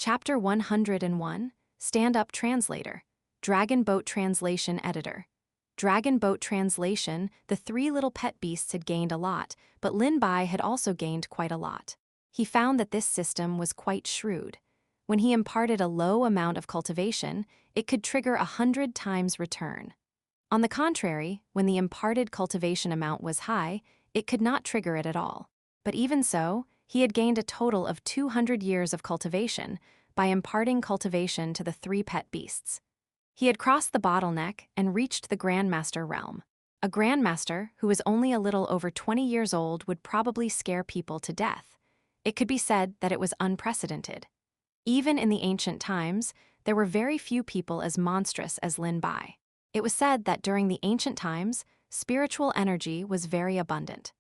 Chapter 101, Stand-Up Translator, Dragon Boat Translation Editor. Dragon Boat Translation, the three little pet beasts had gained a lot, but Lin Bai had also gained quite a lot. He found that this system was quite shrewd. When he imparted a low amount of cultivation, it could trigger 100 times return. On the contrary, when the imparted cultivation amount was high, it could not trigger it at all. But even so, he had gained a total of 200 years of cultivation by imparting cultivation to the three pet beasts. He had crossed the bottleneck and reached the Grandmaster realm. A Grandmaster who was only a little over 20 years old would probably scare people to death. It could be said that it was unprecedented. Even in the ancient times, there were very few people as monstrous as Lin Bai. It was said that during the ancient times, spiritual energy was very abundant.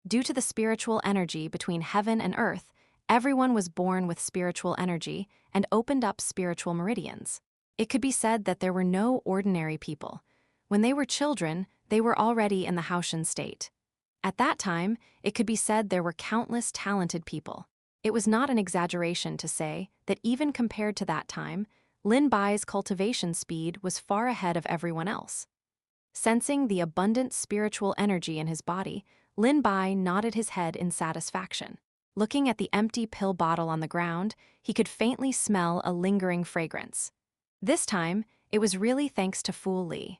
Due to the spiritual energy between heaven and earth, everyone was born with spiritual energy and opened up spiritual meridians. It could be said that there were no ordinary people. When they were children, they were already in the Haoshan state. At that time, it could be said there were countless talented people. It was not an exaggeration to say that even compared to that time, Lin Bai's cultivation speed was far ahead of everyone else. Sensing the abundant spiritual energy in his body, Lin Bai nodded his head in satisfaction. Looking at the empty pill bottle on the ground, he could faintly smell a lingering fragrance. This time, it was really thanks to Fu Li.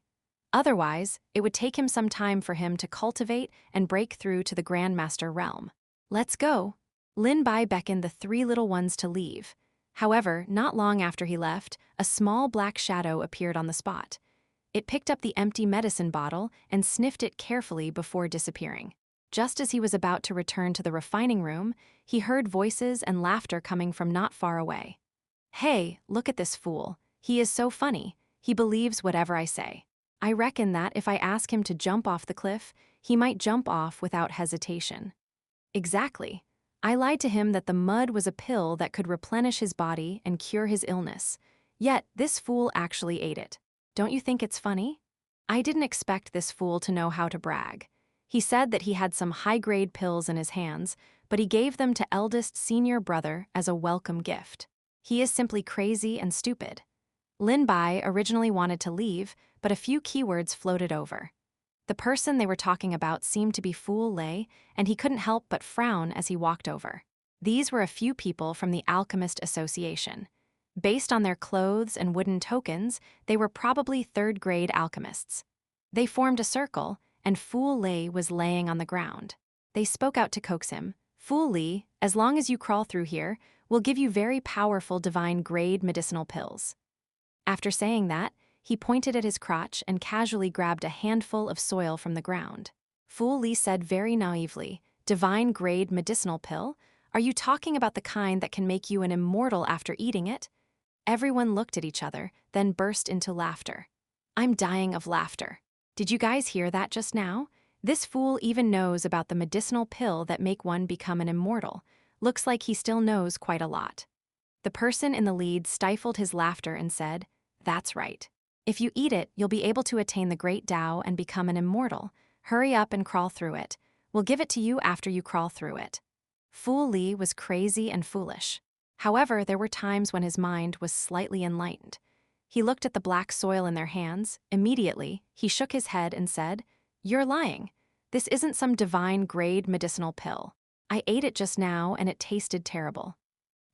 Otherwise, it would take him some time for him to cultivate and break through to the Grandmaster realm. Let's go. Lin Bai beckoned the three little ones to leave. However, not long after he left, a small black shadow appeared on the spot. It picked up the empty medicine bottle and sniffed it carefully before disappearing. Just as he was about to return to the refining room, he heard voices and laughter coming from not far away. "Hey, look at this fool. He is so funny. He believes whatever I say. I reckon that if I ask him to jump off the cliff, he might jump off without hesitation." Exactly. I lied to him that the mud was a pill that could replenish his body and cure his illness. Yet, this fool actually ate it. Don't you think it's funny? I didn't expect this fool to know how to brag. He said that he had some high-grade pills in his hands, but he gave them to eldest senior brother as a welcome gift. He is simply crazy and stupid. Lin Bai originally wanted to leave, but a few keywords floated over. The person they were talking about seemed to be Fu Li, and he couldn't help but frown as he walked over. These were a few people from the Alchemist Association. Based on their clothes and wooden tokens, they were probably third-grade alchemists. They formed a circle, and Fu Li was laying on the ground. They spoke out to coax him. "Fu Li, as long as you crawl through here, we'll give you very powerful divine-grade medicinal pills." After saying that, he pointed at his crotch and casually grabbed a handful of soil from the ground. Fu Li said very naively, "Divine-grade medicinal pill? Are you talking about the kind that can make you an immortal after eating it?" Everyone looked at each other, then burst into laughter. I'm dying of laughter. Did you guys hear that just now? This fool even knows about the medicinal pill that make one become an immortal. Looks like he still knows quite a lot. The person in the lead stifled his laughter and said, "That's right. If you eat it, you'll be able to attain the great Tao and become an immortal. Hurry up and crawl through it. We'll give it to you after you crawl through it." Fu Li was crazy and foolish. However, there were times when his mind was slightly enlightened. He looked at the black soil in their hands. Immediately, he shook his head and said, "You're lying. This isn't some divine-grade medicinal pill. I ate it just now and it tasted terrible."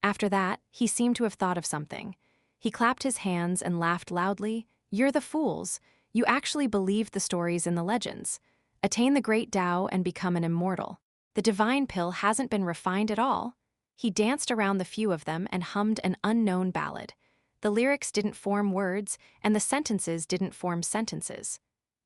After that, he seemed to have thought of something. He clapped his hands and laughed loudly. "You're the fools. You actually believed the stories in the legends. Attain the great Tao and become an immortal. The divine pill hasn't been refined at all." He danced around the few of them and hummed an unknown ballad. The lyrics didn't form words, and the sentences didn't form sentences.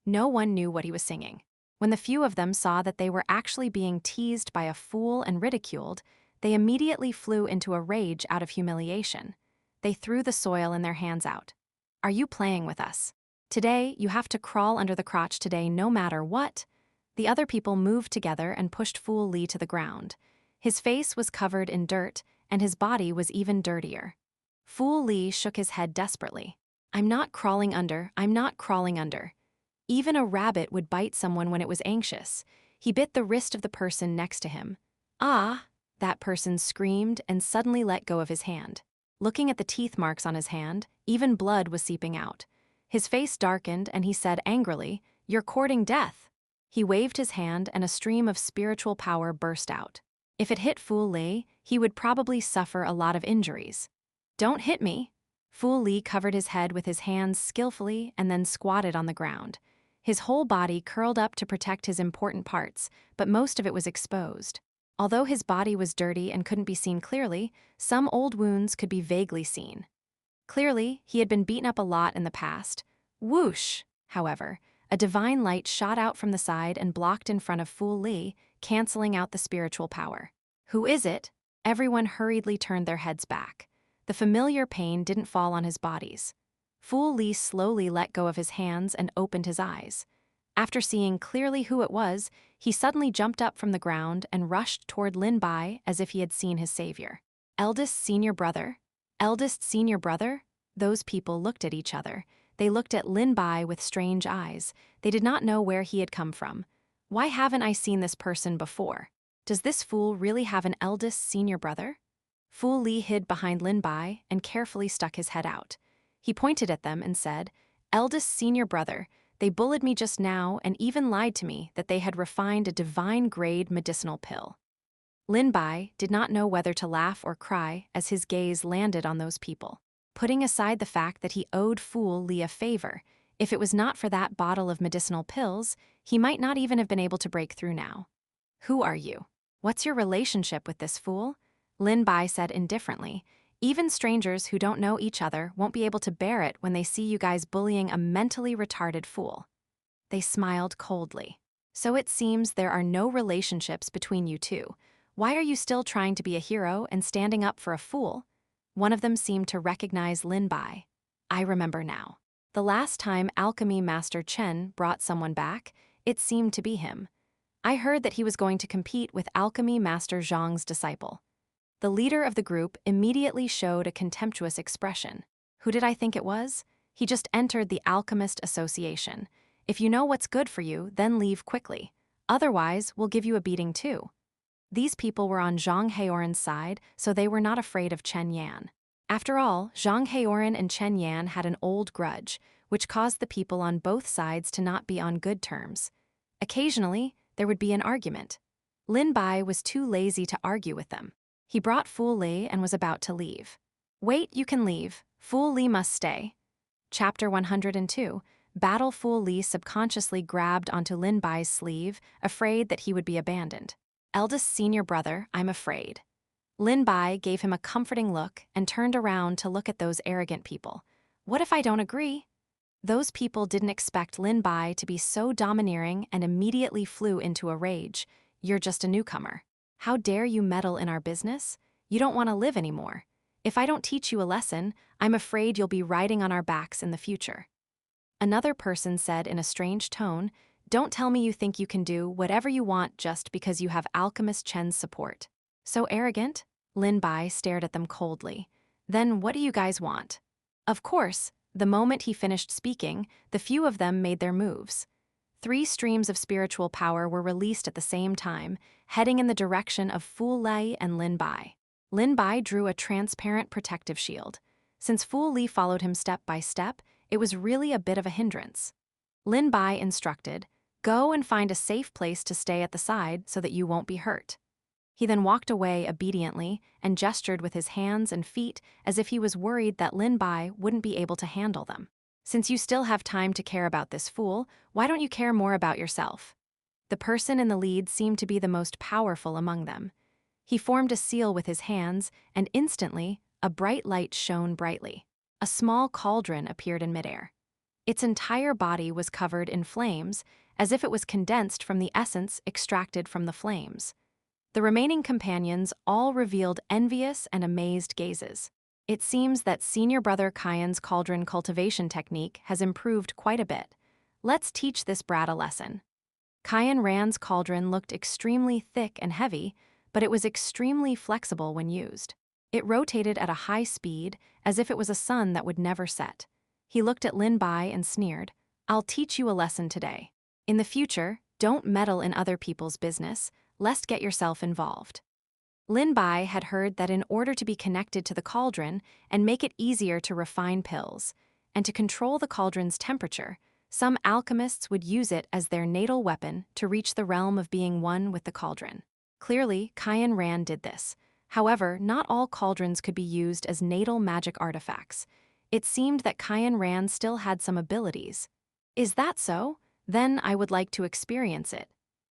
No one knew what he was singing. When the few of them saw that they were actually being teased by a fool and ridiculed, they immediately flew into a rage out of humiliation. They threw the soil in their hands out. "Are you playing with us? Today, you have to crawl under the crotch today no matter what." The other people moved together and pushed Fu Li to the ground. His face was covered in dirt, and his body was even dirtier. Fu Li shook his head desperately. I'm not crawling under. Even a rabbit would bite someone when it was anxious. He bit the wrist of the person next to him. "Ah!" that person screamed and suddenly let go of his hand. Looking at the teeth marks on his hand, even blood was seeping out. His face darkened and he said angrily, "You're courting death." He waved his hand and a stream of spiritual power burst out. If it hit Fu Li, he would probably suffer a lot of injuries. "Don't hit me." Fu Li covered his head with his hands skillfully and then squatted on the ground. His whole body curled up to protect his important parts, but most of it was exposed. Although his body was dirty and couldn't be seen clearly, some old wounds could be vaguely seen. Clearly, he had been beaten up a lot in the past. Whoosh! However, a divine light shot out from the side and blocked in front of Fu Li, canceling out the spiritual power. "Who is it?" Everyone hurriedly turned their heads back. The familiar pain didn't fall on his bodies. Fu Li slowly let go of his hands and opened his eyes. After seeing clearly who it was, he suddenly jumped up from the ground and rushed toward Lin Bai as if he had seen his savior. Eldest senior brother? Eldest senior brother? Those people looked at each other. They looked at Lin Bai with strange eyes. They did not know where he had come from. Why haven't I seen this person before? Does this fool really have an eldest senior brother? Fu Li hid behind Lin Bai and carefully stuck his head out. He pointed at them and said, "Eldest senior brother, they bullied me just now and even lied to me that they had refined a divine-grade medicinal pill." Lin Bai did not know whether to laugh or cry as his gaze landed on those people. Putting aside the fact that he owed Fu Li a favor, if it was not for that bottle of medicinal pills, he might not even have been able to break through now. "Who are you? What's your relationship with this fool?" Lin Bai said indifferently. "Even strangers who don't know each other won't be able to bear it when they see you guys bullying a mentally retarded fool." They smiled coldly. "So it seems there are no relationships between you two. Why are you still trying to be a hero and standing up for a fool?" One of them seemed to recognize Lin Bai. "I remember now. The last time Alchemy Master Chen brought someone back, it seemed to be him. I heard that he was going to compete with Alchemy Master Zhang's disciple." The leader of the group immediately showed a contemptuous expression. "Who did I think it was? He just entered the Alchemist Association. If you know what's good for you, then leave quickly. Otherwise, we'll give you a beating too." These people were on Zhang Heoran's side, so they were not afraid of Chen Yan. After all, Zhang Heoran and Chen Yan had an old grudge, which caused the people on both sides to not be on good terms. Occasionally, there would be an argument. Lin Bai was too lazy to argue with them. He brought Fu Li and was about to leave. "Wait, you can leave. Fu Li must stay." Chapter 102, Battle. Fu Li subconsciously grabbed onto Lin Bai's sleeve, afraid that he would be abandoned. "Eldest senior brother, I'm afraid." Lin Bai gave him a comforting look and turned around to look at those arrogant people. "What if I don't agree?" Those people didn't expect Lin Bai to be so domineering and immediately flew into a rage. "You're just a newcomer. How dare you meddle in our business? You don't want to live anymore. If I don't teach you a lesson, I'm afraid you'll be riding on our backs in the future." Another person said in a strange tone, "Don't tell me you think you can do whatever you want just because you have Alchemist Chen's support. So arrogant?" Lin Bai stared at them coldly. "Then what do you guys want?" Of course, the moment he finished speaking, the few of them made their moves. 3 streams of spiritual power were released at the same time, heading in the direction of Fu Li and Lin Bai. Lin Bai drew a transparent protective shield. Since Fu Li followed him step by step, it was really a bit of a hindrance. Lin Bai instructed, "Go and find a safe place to stay at the side so that you won't be hurt." He then walked away obediently and gestured with his hands and feet as if he was worried that Lin Bai wouldn't be able to handle them. "Since you still have time to care about this fool, why don't you care more about yourself?" The person in the lead seemed to be the most powerful among them. He formed a seal with his hands, and instantly, a bright light shone brightly. A small cauldron appeared in midair. Its entire body was covered in flames, as if it was condensed from the essence extracted from the flames. The remaining companions all revealed envious and amazed gazes. It seems that Senior Brother Kyan's cauldron cultivation technique has improved quite a bit. Let's teach this brat a lesson. Kyan Ran's cauldron looked extremely thick and heavy, but it was extremely flexible when used. It rotated at a high speed, as if it was a sun that would never set. He looked at Lin Bai and sneered, "I'll teach you a lesson today. In the future, don't meddle in other people's business, lest get yourself involved." Lin Bai had heard that in order to be connected to the cauldron and make it easier to refine pills, and to control the cauldron's temperature, some alchemists would use it as their natal weapon to reach the realm of being one with the cauldron. Clearly, Qian Ran did this. However, not all cauldrons could be used as natal magic artifacts. It seemed that Qian Ran still had some abilities. Is that so? Then I would like to experience it.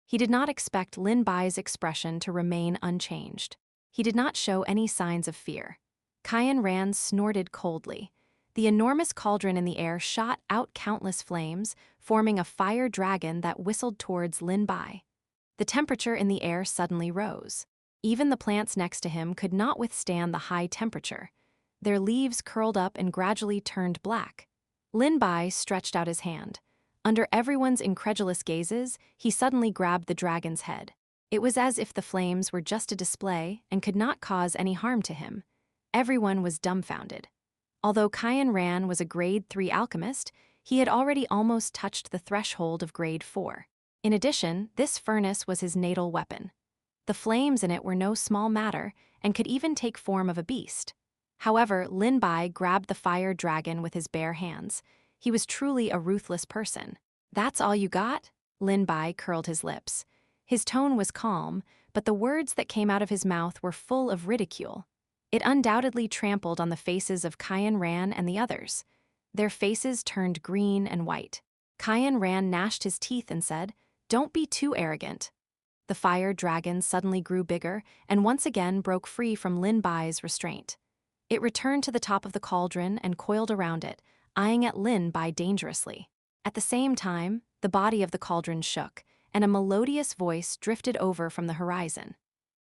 He did not expect Lin Bai's expression to remain unchanged. He did not show any signs of fear. Qian Ran snorted coldly. The enormous cauldron in the air shot out countless flames, forming a fire dragon that whistled towards Lin Bai. The temperature in the air suddenly rose. Even the plants next to him could not withstand the high temperature. Their leaves curled up and gradually turned black. Lin Bai stretched out his hand. Under everyone's incredulous gazes, he suddenly grabbed the dragon's head. It was as if the flames were just a display and could not cause any harm to him. Everyone was dumbfounded. Although Qian Ran was a Grade 3 alchemist, he had already almost touched the threshold of Grade 4. In addition, this furnace was his natal weapon. The flames in it were no small matter and could even take form of a beast. However, Lin Bai grabbed the fire dragon with his bare hands. He was truly a ruthless person. "That's all you got?" Lin Bai curled his lips. His tone was calm, but the words that came out of his mouth were full of ridicule. It undoubtedly trampled on the faces of Qian Ran and the others. Their faces turned green and white. Qian Ran gnashed his teeth and said, "Don't be too arrogant." The fire dragon suddenly grew bigger and once again broke free from Lin Bai's restraint. It returned to the top of the cauldron and coiled around it, eyeing at Lin Bai dangerously. At the same time, the body of the cauldron shook, and a melodious voice drifted over from the horizon.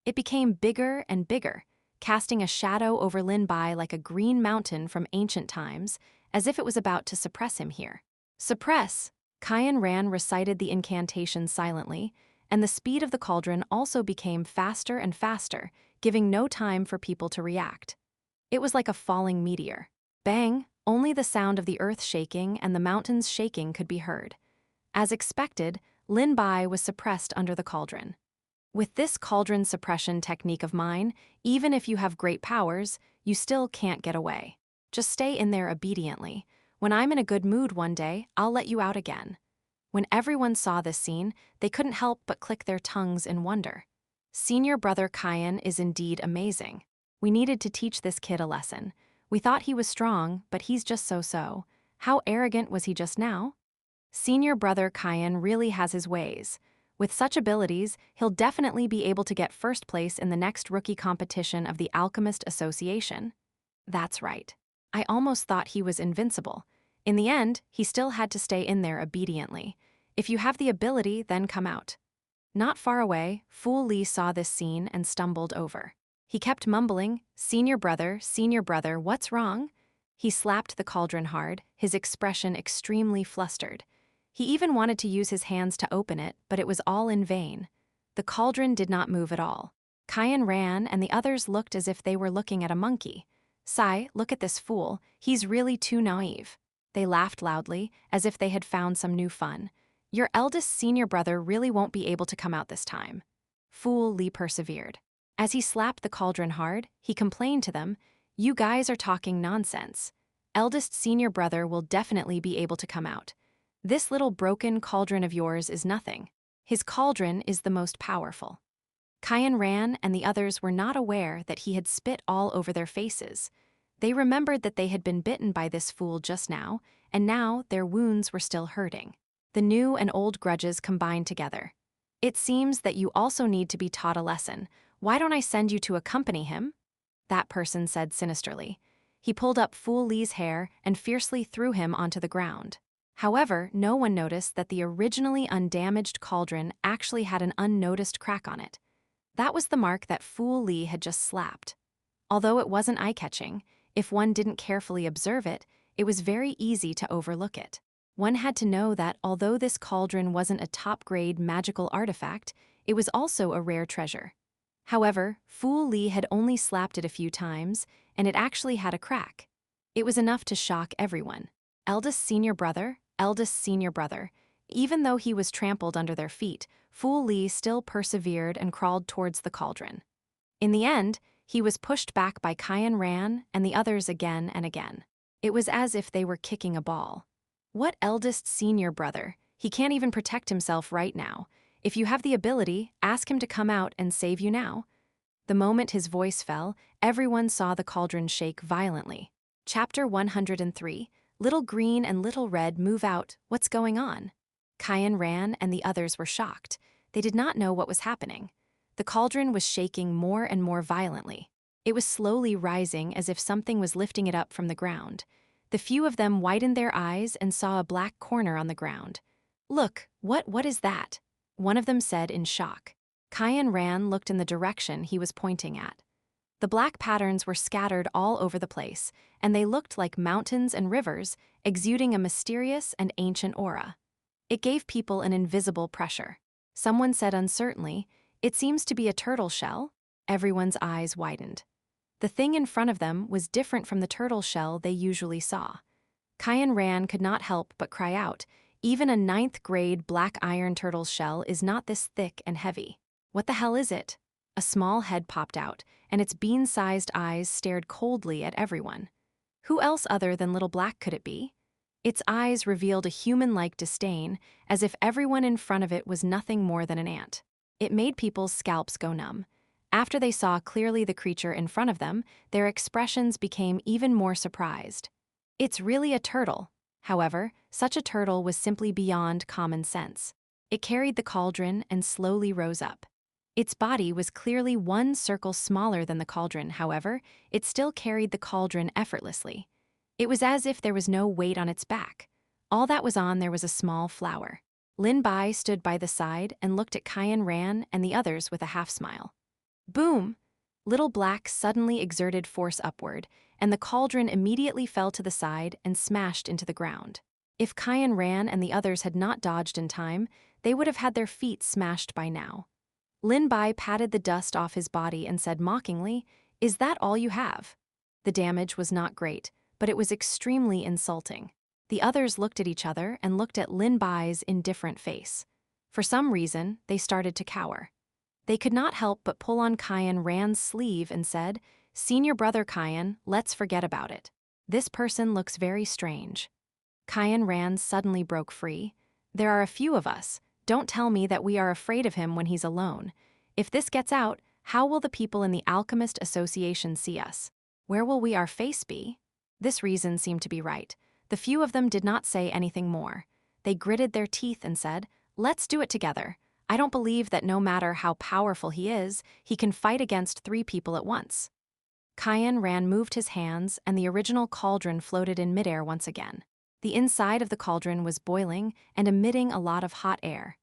It became bigger and bigger, casting a shadow over Lin Bai like a green mountain from ancient times, as if it was about to suppress him here. "Suppress!" Qian Ran recited the incantation silently, and the speed of the cauldron also became faster and faster, giving no time for people to react. It was like a falling meteor. Bang! Only the sound of the earth shaking and the mountains shaking could be heard. As expected, Lin Bai was suppressed under the cauldron. With this cauldron suppression technique of mine, even if you have great powers, you still can't get away. Just stay in there obediently. When I'm in a good mood one day, I'll let you out again. When everyone saw this scene, they couldn't help but click their tongues in wonder. Senior brother Qian is indeed amazing. We needed to teach this kid a lesson. We thought he was strong, but he's just so-so. How arrogant was he just now? Senior brother Qian really has his ways. With such abilities, he'll definitely be able to get first place in the next rookie competition of the Alchemist Association. That's right. I almost thought he was invincible. In the end, he still had to stay in there obediently. If you have the ability, then come out. Not far away, Fu Li saw this scene and stumbled over. He kept mumbling, senior brother, what's wrong?" He slapped the cauldron hard, his expression extremely flustered. He even wanted to use his hands to open it, but it was all in vain. The cauldron did not move at all. Qian Ran and the others looked as if they were looking at a monkey. "Sai, look at this fool, he's really too naive." They laughed loudly, as if they had found some new fun. "Your eldest senior brother really won't be able to come out this time." Fu Li persevered. As he slapped the cauldron hard, he complained to them, "You guys are talking nonsense. Eldest senior brother will definitely be able to come out. This little broken cauldron of yours is nothing. His cauldron is the most powerful." Qian Ran and the others were not aware that he had spit all over their faces. They remembered that they had been bitten by this fool just now, and now their wounds were still hurting. The new and old grudges combined together. "It seems that you also need to be taught a lesson. Why don't I send you to accompany him?" That person said sinisterly. He pulled up Fu Li's hair and fiercely threw him onto the ground. However, no one noticed that the originally undamaged cauldron actually had an unnoticed crack on it. That was the mark that Fu Li had just slapped. Although it wasn't eye-catching, if one didn't carefully observe it, it was very easy to overlook it. One had to know that although this cauldron wasn't a top-grade magical artifact, it was also a rare treasure. However, Fu Li had only slapped it a few times, and it actually had a crack. It was enough to shock everyone. Eldest senior brother. Even though he was trampled under their feet, Fu Li still persevered and crawled towards the cauldron. In the end, he was pushed back by Cayenne Ran and the others again and again. It was as if they were kicking a ball. What eldest senior brother? He can't even protect himself right now. If you have the ability, ask him to come out and save you now. The moment his voice fell, everyone saw the cauldron shake violently. Chapter 103, Little Green and Little Red Move Out, What's Going On? Cayenne Ran and the others were shocked. They did not know what was happening. The cauldron was shaking more and more violently. It was slowly rising as if something was lifting it up from the ground. The few of them widened their eyes and saw a black corner on the ground. Look, what is that? One of them said in shock. Cayenne Ran looked in the direction he was pointing at. The black patterns were scattered all over the place, and they looked like mountains and rivers, exuding a mysterious and ancient aura. It gave people an invisible pressure. Someone said uncertainly, "It seems to be a turtle shell." Everyone's eyes widened. The thing in front of them was different from the turtle shell they usually saw. Cayenne Ran could not help but cry out, "Even a 9th-grade black iron turtle's shell is not this thick and heavy. What the hell is it?" A small head popped out, and its bean-sized eyes stared coldly at everyone. Who else other than Little Black could it be? Its eyes revealed a human-like disdain, as if everyone in front of it was nothing more than an ant. It made people's scalps go numb. After they saw clearly the creature in front of them, their expressions became even more surprised. It's really a turtle. However, such a turtle was simply beyond common sense. It carried the cauldron and slowly rose up. Its body was clearly one circle smaller than the cauldron, however, it still carried the cauldron effortlessly. It was as if there was no weight on its back. All that was on there was a small flower. Lin Bai stood by the side and looked at Cayenne Ran and the others with a half-smile. Boom! Little Black suddenly exerted force upward, and the cauldron immediately fell to the side and smashed into the ground. If Cayenne Ran and the others had not dodged in time, they would have had their feet smashed by now. Lin Bai patted the dust off his body and said mockingly, "Is that all you have?" The damage was not great, but it was extremely insulting. The others looked at each other and looked at Lin Bai's indifferent face. For some reason, they started to cower. They could not help but pull on Cayenne Ran's sleeve and said, "Senior brother Cayenne, let's forget about it. This person looks very strange." Cayenne Ran suddenly broke free. "There are a few of us. Don't tell me that we are afraid of him when he's alone. If this gets out, how will the people in the Alchemist Association see us? Where will our face be?" This reason seemed to be right. The few of them did not say anything more. They gritted their teeth and said, "Let's do it together. I don't believe that no matter how powerful he is, he can fight against 3 people at once." Cayenne Ran moved his hands, and the original cauldron floated in midair once again. The inside of the cauldron was boiling and emitting a lot of hot air.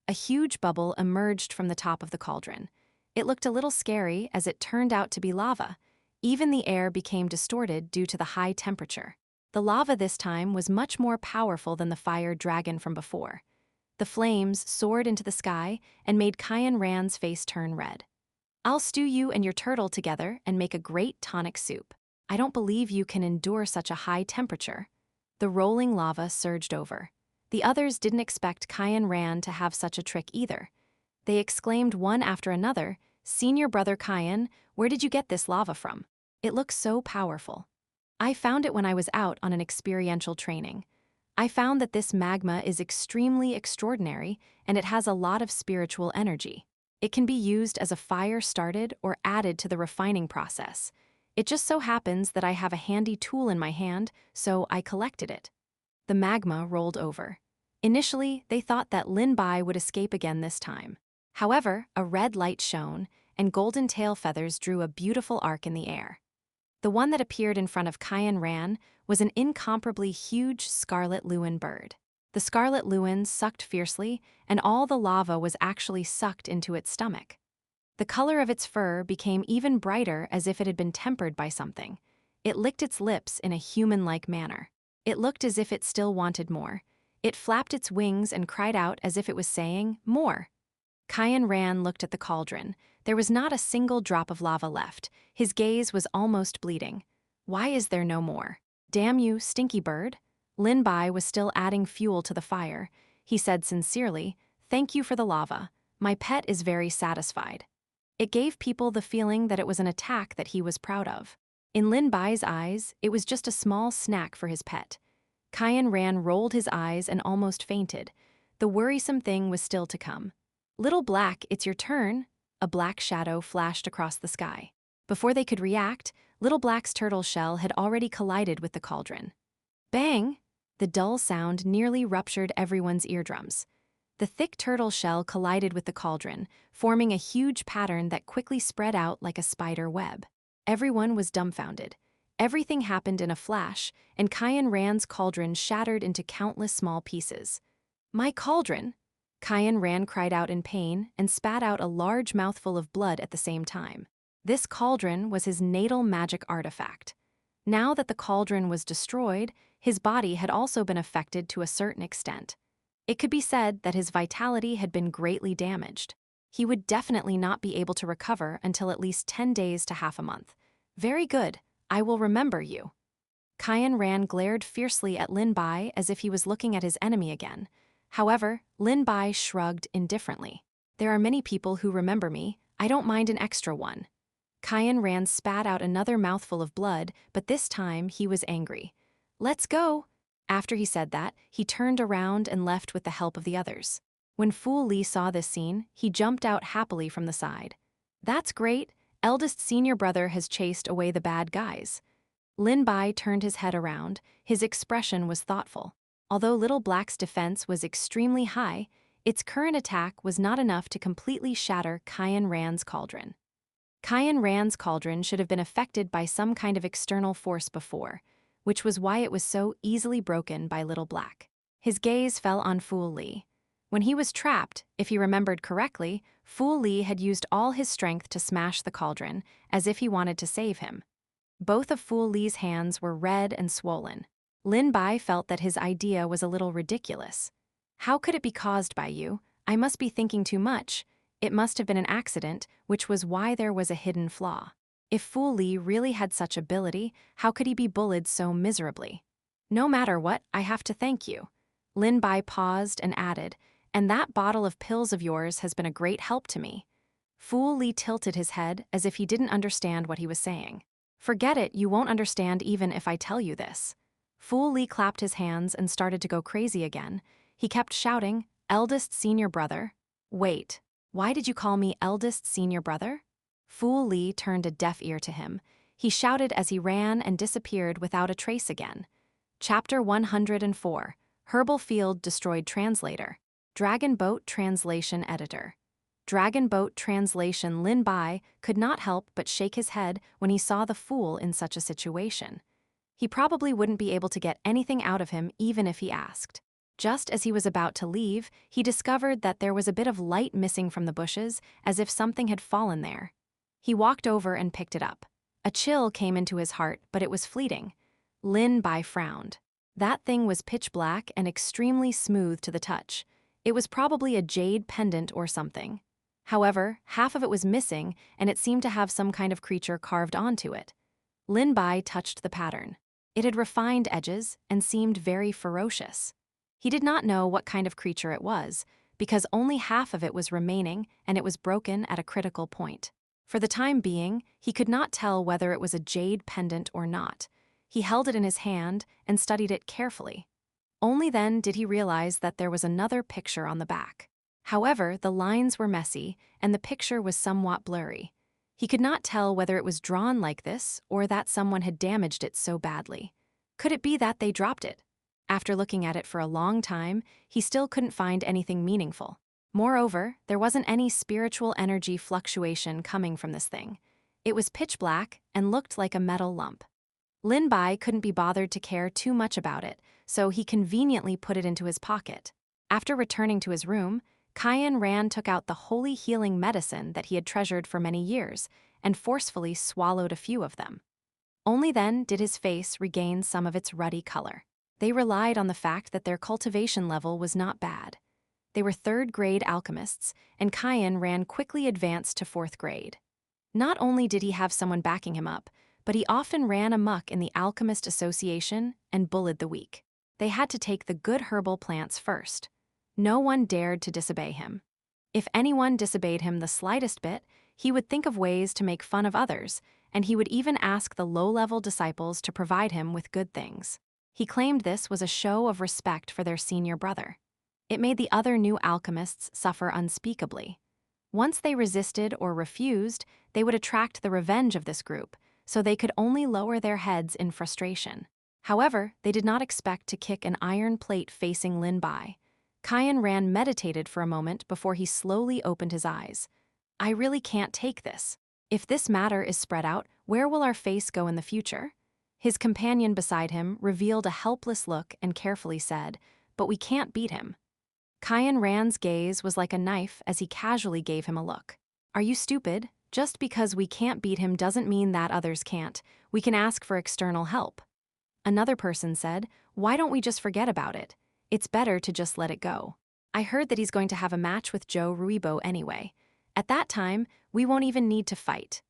A huge bubble emerged from the top of the cauldron. It looked a little scary as it turned out to be lava. Even the air became distorted due to the high temperature. The lava this time was much more powerful than the fire dragon from before. The flames soared into the sky and made Cayenne Ran's face turn red. "I'll stew you and your turtle together and make a great tonic soup. I don't believe you can endure such a high temperature." The rolling lava surged over. The others didn't expect Cayenne Ran to have such a trick either. They exclaimed one after another, "Senior brother Cayenne, where did you get this lava from? It looks so powerful." "I found it when I was out on an experiential training. I found that this magma is extremely extraordinary and it has a lot of spiritual energy. It can be used as a fire started or added to the refining process. It just so happens that I have a handy tool in my hand, so I collected it." The magma rolled over. Initially, they thought that Lin Bai would escape again this time. However, a red light shone, and golden tail feathers drew a beautiful arc in the air. The one that appeared in front of Cayenne Ran was an incomparably huge scarlet Lewin bird. The scarlet Lewin sucked fiercely, and all the lava was actually sucked into its stomach. The color of its fur became even brighter as if it had been tempered by something. It licked its lips in a human-like manner. It looked as if it still wanted more. It flapped its wings and cried out as if it was saying, "More." Cayenne Ran looked at the cauldron. There was not a single drop of lava left. His gaze was almost bleeding. "Why is there no more? Damn you, stinky bird." Lin Bai was still adding fuel to the fire. He said sincerely, "Thank you for the lava. My pet is very satisfied." It gave people the feeling that it was an attack that he was proud of. In Lin Bai's eyes, it was just a small snack for his pet. Kyan Ran rolled his eyes and almost fainted. The worrisome thing was still to come. "Little Black, it's your turn." A black shadow flashed across the sky. Before they could react, Little Black's turtle shell had already collided with the cauldron. Bang! The dull sound nearly ruptured everyone's eardrums. The thick turtle shell collided with the cauldron, forming a huge pattern that quickly spread out like a spider web. Everyone was dumbfounded. Everything happened in a flash, and Kyan Ran's cauldron shattered into countless small pieces. "My cauldron!" Kyan Ran cried out in pain and spat out a large mouthful of blood at the same time. This cauldron was his natal magic artifact. Now that the cauldron was destroyed, his body had also been affected to a certain extent. It could be said that his vitality had been greatly damaged. He would definitely not be able to recover until at least 10 days to half a month. "Very good, I will remember you." Kyan Ran glared fiercely at Lin Bai as if he was looking at his enemy again. However, Lin Bai shrugged indifferently. "There are many people who remember me. I don't mind an extra one." Kyan Ran spat out another mouthful of blood, but this time he was angry. "Let's go." After he said that, he turned around and left with the help of the others. When Fu Li saw this scene, he jumped out happily from the side. "That's great. Eldest senior brother has chased away the bad guys." Lin Bai turned his head around. His expression was thoughtful. Although Little Black's defense was extremely high, its current attack was not enough to completely shatter Kyan Ran's cauldron. Kyan Ran's cauldron should have been affected by some kind of external force before, which was why it was so easily broken by Little Black. His gaze fell on Fu Li. When he was trapped, if he remembered correctly, Fu Li had used all his strength to smash the cauldron, as if he wanted to save him. Both of Fu Li's hands were red and swollen. Lin Bai felt that his idea was a little ridiculous. "How could it be caused by you? I must be thinking too much. It must have been an accident, which was why there was a hidden flaw. If Fu Li really had such ability, how could he be bullied so miserably?" "No matter what, I have to thank you." Lin Bai paused and added, "And that bottle of pills of yours has been a great help to me." Fu Li tilted his head as if he didn't understand what he was saying. "Forget it, you won't understand even if I tell you this." Fu Li clapped his hands and started to go crazy again. He kept shouting, "Eldest senior brother." "Wait, why did you call me eldest senior brother?" Fu Li turned a deaf ear to him. He shouted as he ran and disappeared without a trace again. Chapter 104, Herbal Field Destroyed Translator. Dragon Boat Translation Editor. Dragon Boat Translation. Lin Bai could not help but shake his head when he saw the fool in such a situation. He probably wouldn't be able to get anything out of him even if he asked. Just as he was about to leave, he discovered that there was a bit of light missing from the bushes, as if something had fallen there. He walked over and picked it up. A chill came into his heart, but it was fleeting. Lin Bai frowned. That thing was pitch black and extremely smooth to the touch. It was probably a jade pendant or something. However, half of it was missing, and it seemed to have some kind of creature carved onto it. Lin Bai touched the pattern. It had refined edges and seemed very ferocious. He did not know what kind of creature it was, because only half of it was remaining and it was broken at a critical point. For the time being, he could not tell whether it was a jade pendant or not. He held it in his hand and studied it carefully. Only then did he realize that there was another picture on the back. However, the lines were messy and the picture was somewhat blurry. He could not tell whether it was drawn like this or that someone had damaged it so badly. Could it be that they dropped it? After looking at it for a long time, he still couldn't find anything meaningful. Moreover, there wasn't any spiritual energy fluctuation coming from this thing. It was pitch black and looked like a metal lump. Lin Bai couldn't be bothered to care too much about it, so he conveniently put it into his pocket. After returning to his room, Kyan Ran took out the holy healing medicine that he had treasured for many years and forcefully swallowed a few of them. Only then did his face regain some of its ruddy color. They relied on the fact that their cultivation level was not bad. They were third-grade alchemists, and Kyan Ran quickly advanced to 4th grade. Not only did he have someone backing him up, but he often ran amok in the Alchemist Association and bullied the weak. They had to take the good herbal plants first. No one dared to disobey him. If anyone disobeyed him the slightest bit, He would think of ways to make fun of others, and he would even ask the low-level disciples to provide him with good things. He claimed this was a show of respect for their senior brother. It made the other new alchemists suffer unspeakably. Once they resisted or refused, they would attract the revenge of this group, so they could only lower their heads in frustration. However, they did not expect to kick an iron plate facing Lin Bai. Qian Ran meditated for a moment before he slowly opened his eyes. I really can't take this. If this matter is spread out, where will our face go in the future? His companion beside him revealed a helpless look and carefully said, but we can't beat him. Qian Ran's gaze was like a knife as he casually gave him a look. Are you stupid? Just because we can't beat him doesn't mean that others can't. We can ask for external help. Another person said, why don't we just forget about it? It's better to just let it go. I heard that he's going to have a match with Zhou Ruibo anyway. At that time, we won't even need to fight.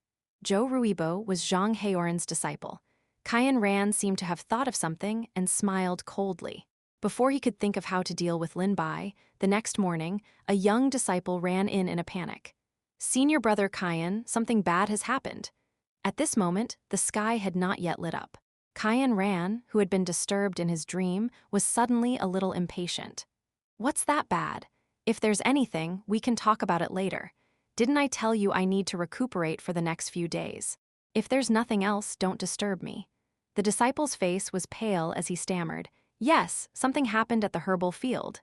Zhou Ruibo was Zhang Heoran's disciple. Qian Ran seemed to have thought of something and smiled coldly. Before he could think of how to deal with Lin Bai, the next morning, a young disciple ran in a panic. Senior brother Qian, something bad has happened. At this moment, the sky had not yet lit up. Qian Ran, who had been disturbed in his dream, was suddenly a little impatient. What's that bad? If there's anything, we can talk about it later. Didn't I tell you I need to recuperate for the next few days? If there's nothing else, don't disturb me. The disciple's face was pale as he stammered, yes, something happened at the herbal field.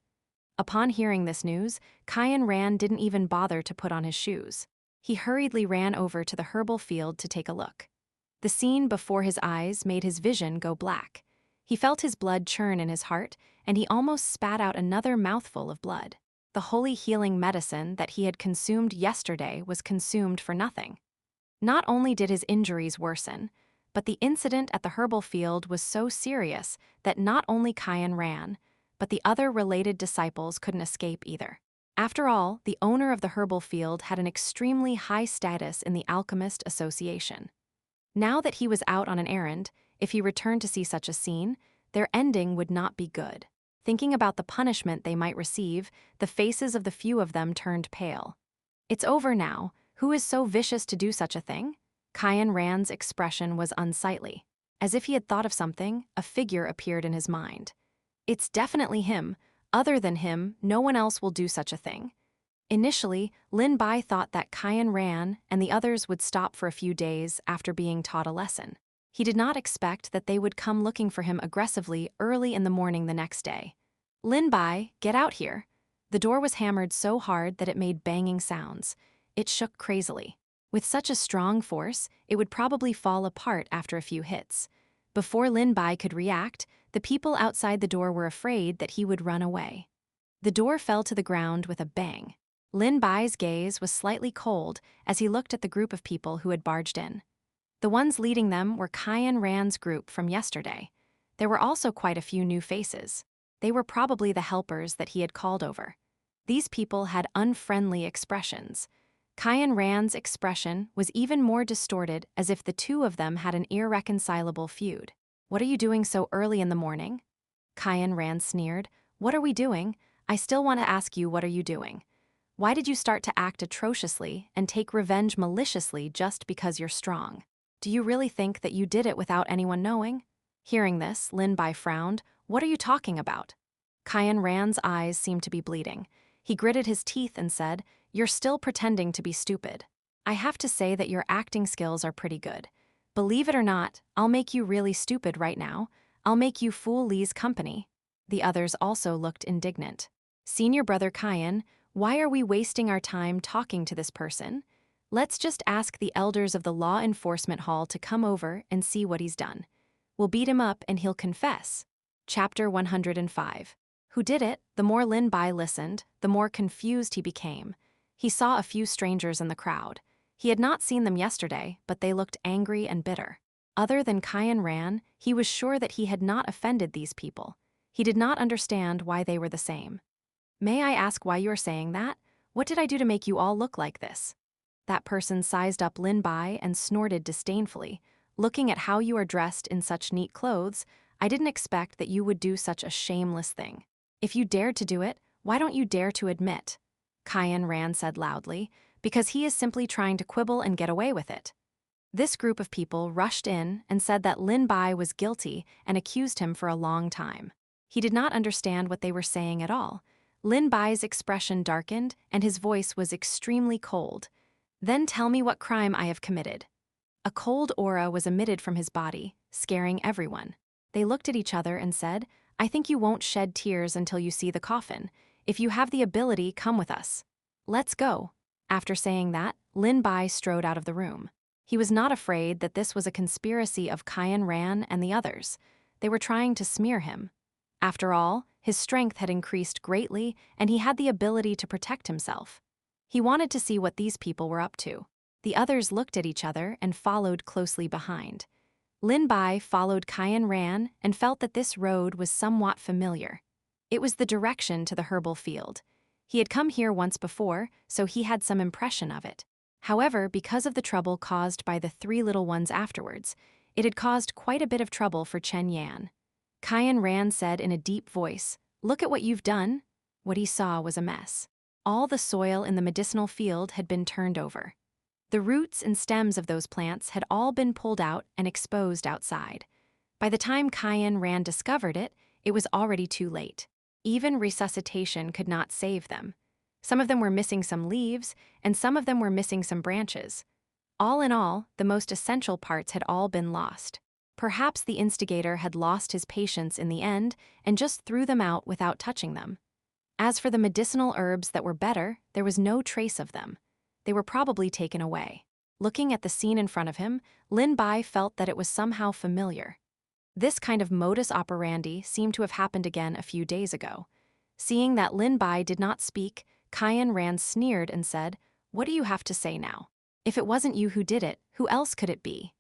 Upon hearing this news, Qian Ran didn't even bother to put on his shoes. He hurriedly ran over to the herbal field to take a look. The scene before his eyes made his vision go black. He felt his blood churn in his heart, and he almost spat out another mouthful of blood. The holy healing medicine that he had consumed yesterday was consumed for nothing. Not only did his injuries worsen, but the incident at the herbal field was so serious that not only Qian Ran, but the other related disciples couldn't escape either. After all, the owner of the herbal field had an extremely high status in the Alchemist Association. Now that he was out on an errand, if he returned to see such a scene, their ending would not be good. Thinking about the punishment they might receive, the faces of the few of them turned pale. It's over now. Who is so vicious to do such a thing? Qian Ran's expression was unsightly. As if he had thought of something, a figure appeared in his mind. It's definitely him. Other than him, no one else will do such a thing. Initially, Lin Bai thought that Qian Ran and the others would stop for a few days after being taught a lesson. He did not expect that they would come looking for him aggressively early in the morning the next day. Lin Bai, get out here. The door was hammered so hard that it made banging sounds. It shook crazily. With such a strong force, it would probably fall apart after a few hits. Before Lin Bai could react, the people outside the door were afraid that he would run away. The door fell to the ground with a bang. Lin Bai's gaze was slightly cold as he looked at the group of people who had barged in. The ones leading them were Qian Ran's group from yesterday. There were also quite a few new faces. They were probably the helpers that he had called over. These people had unfriendly expressions. Qian Ran's expression was even more distorted, as if the two of them had an irreconcilable feud. What are you doing so early in the morning? Qian Ran sneered. What are we doing? I still want to ask you, what are you doing? Why did you start to act atrociously and take revenge maliciously just because you're strong? Do you really think that you did it without anyone knowing? Hearing this, Lin Bai frowned. What are you talking about? Qian Ran's eyes seemed to be bleeding. He gritted his teeth and said, you're still pretending to be stupid. I have to say that your acting skills are pretty good. Believe it or not, I'll make you really stupid right now. I'll make you fool Li's company. The others also looked indignant. Senior brother Qian, why are we wasting our time talking to this person? Let's just ask the elders of the Law Enforcement Hall to come over and see what he's done. We'll beat him up and he'll confess. Chapter 105. Who did it? The more Lin Bai listened, the more confused he became. He saw a few strangers in the crowd. He had not seen them yesterday, but they looked angry and bitter. Other than Qian Ran, he was sure that he had not offended these people. He did not understand why they were the same. May I ask why you are saying that? What did I do to make you all look like this? That person sized up Lin Bai and snorted disdainfully. Looking at how you are dressed in such neat clothes, I didn't expect that you would do such a shameless thing. If you dared to do it, why don't you dare to admit? Qian Ran said loudly, because he is simply trying to quibble and get away with it. This group of people rushed in and said that Lin Bai was guilty and accused him for a long time. He did not understand what they were saying at all. Lin Bai's expression darkened and his voice was extremely cold. Then tell me what crime I have committed. A cold aura was emitted from his body, scaring everyone. They looked at each other and said, I think you won't shed tears until you see the coffin. If you have the ability, come with us. Let's go. After saying that, Lin Bai strode out of the room. He was not afraid that this was a conspiracy of Qian Ran and the others. They were trying to smear him. After all, his strength had increased greatly and he had the ability to protect himself. He wanted to see what these people were up to. The others looked at each other and followed closely behind. Lin Bai followed Qian Ran and felt that this road was somewhat familiar. It was the direction to the herbal field. He had come here once before, so he had some impression of it. However, because of the trouble caused by the three little ones afterwards, it had caused quite a bit of trouble for Chen Yan. Qian Ran said in a deep voice, Look at what you've done. What he saw was a mess. All the soil in the medicinal field had been turned over. The roots and stems of those plants had all been pulled out and exposed outside. By the time Qian Ran discovered it, it was already too late. Even resuscitation could not save them. Some of them were missing some leaves, and some of them were missing some branches. All in all, the most essential parts had all been lost. Perhaps the instigator had lost his patience in the end and just threw them out without touching them. As for the medicinal herbs that were better, there was no trace of them. They were probably taken away. Looking at the scene in front of him, Lin Bai felt that it was somehow familiar. This kind of modus operandi seemed to have happened again a few days ago. Seeing that Lin Bai did not speak, Qian Ran sneered and said, What do you have to say now? If it wasn't you who did it, who else could it be?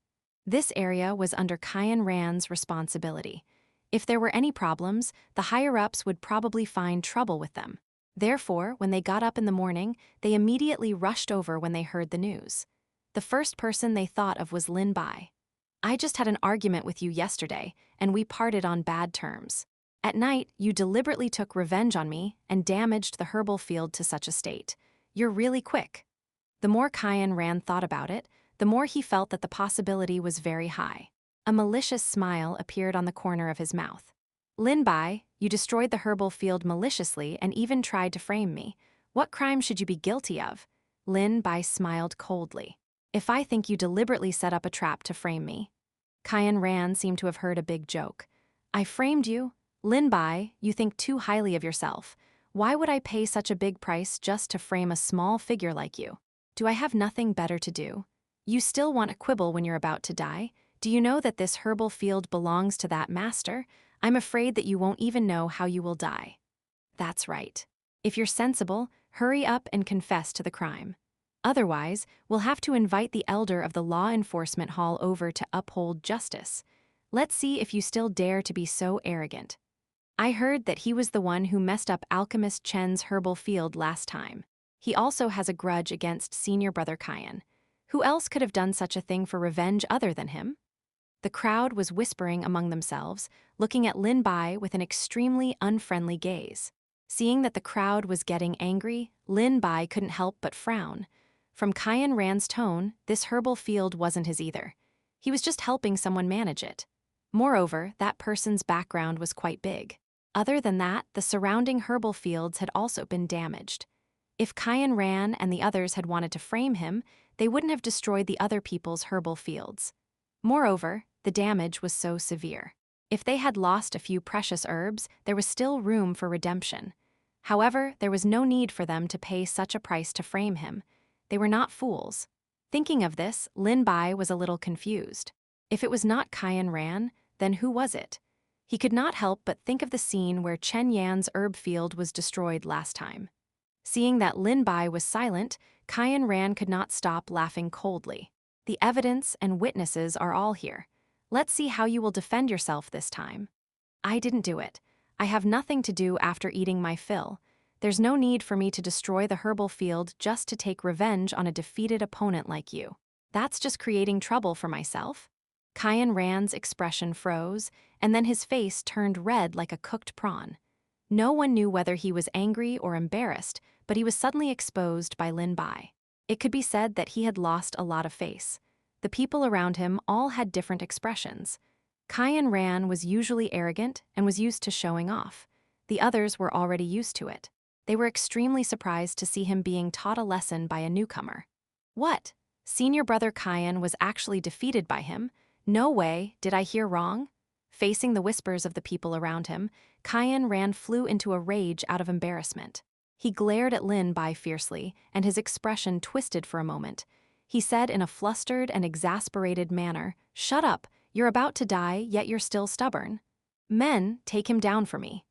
This area was under Qian Ran's responsibility. If there were any problems, the higher-ups would probably find trouble with them. Therefore, when they got up in the morning, they immediately rushed over when they heard the news. The first person they thought of was Lin Bai. I just had an argument with you yesterday, and we parted on bad terms. At night, you deliberately took revenge on me and damaged the herbal field to such a state. You're really quick. The more Qian Ran thought about it, the more he felt that the possibility was very high. A malicious smile appeared on the corner of his mouth. Lin Bai, you destroyed the herbal field maliciously and even tried to frame me. What crime should you be guilty of? Lin Bai smiled coldly. If I think you deliberately set up a trap to frame me. Qian Ran seemed to have heard a big joke. I framed you? Lin Bai, you think too highly of yourself. Why would I pay such a big price just to frame a small figure like you? Do I have nothing better to do? You still want a quibble when you're about to die? Do you know that this herbal field belongs to that master? I'm afraid that you won't even know how you will die. That's right. If you're sensible, hurry up and confess to the crime. Otherwise, we'll have to invite the elder of the law enforcement hall over to uphold justice. Let's see if you still dare to be so arrogant. I heard that he was the one who messed up Alchemist Chen's herbal field last time. He also has a grudge against senior brother Qian. Who else could have done such a thing for revenge other than him? The crowd was whispering among themselves, looking at Lin Bai with an extremely unfriendly gaze. Seeing that the crowd was getting angry, Lin Bai couldn't help but frown. From Qian Ran's tone, this herbal field wasn't his either. He was just helping someone manage it. Moreover, that person's background was quite big. Other than that, the surrounding herbal fields had also been damaged. If Qian Ran and the others had wanted to frame him, they wouldn't have destroyed the other people's herbal fields. Moreover, the damage was so severe. If they had lost a few precious herbs, there was still room for redemption. However, there was no need for them to pay such a price to frame him. They were not fools. Thinking of this, Lin Bai was a little confused. If it was not Qian Ran, then who was it? He could not help but think of the scene where Chen Yan's herb field was destroyed last time. Seeing that Lin Bai was silent, Qian Ran could not stop laughing coldly. The evidence and witnesses are all here. Let's see how you will defend yourself this time. I didn't do it. I have nothing to do after eating my fill. There's no need for me to destroy the herbal field just to take revenge on a defeated opponent like you. That's just creating trouble for myself. Qian Ran's expression froze, and then his face turned red like a cooked prawn. No one knew whether he was angry or embarrassed, but he was suddenly exposed by Lin Bai. It could be said that he had lost a lot of face. The people around him all had different expressions. Xian Ran was usually arrogant and was used to showing off. The others were already used to it. They were extremely surprised to see him being taught a lesson by a newcomer. What? Senior brother Xian was actually defeated by him? No way, did I hear wrong? Facing the whispers of the people around him, Xian Ran flew into a rage out of embarrassment. He glared at Lin Bai fiercely, and his expression twisted for a moment. He said in a flustered and exasperated manner, "Shut up, you're about to die, yet you're still stubborn. Men, take him down for me."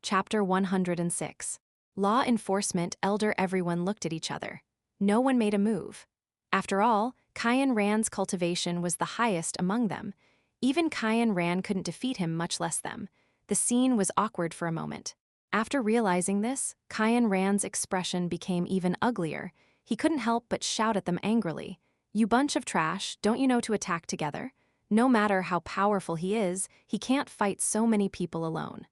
Chapter 106. Law enforcement. Elder. Everyone looked at each other. No one made a move. After all, Xian Ran's cultivation was the highest among them. Even Xian Ran couldn't defeat him, much less them. The scene was awkward for a moment. After realizing this, Xian Ran's expression became even uglier. He couldn't help but shout at them angrily. "You bunch of trash, don't you know to attack together? No matter how powerful he is, he can't fight so many people alone."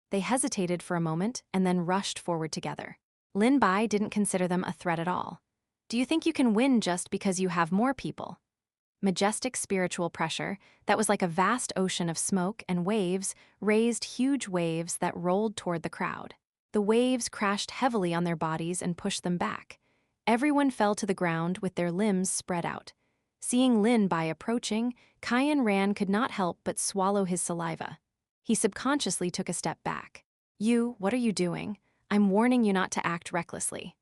They hesitated for a moment and then rushed forward together. Lin Bai didn't consider them a threat at all. "Do you think you can win just because you have more people?" Majestic spiritual pressure that was like a vast ocean of smoke and waves raised huge waves that rolled toward the crowd. The waves crashed heavily on their bodies and pushed them back. Everyone fell to the ground with their limbs spread out. Seeing Lin Bai approaching, Xian Ran could not help but swallow his saliva. He subconsciously took a step back. "You, what are you doing? I'm warning you not to act recklessly."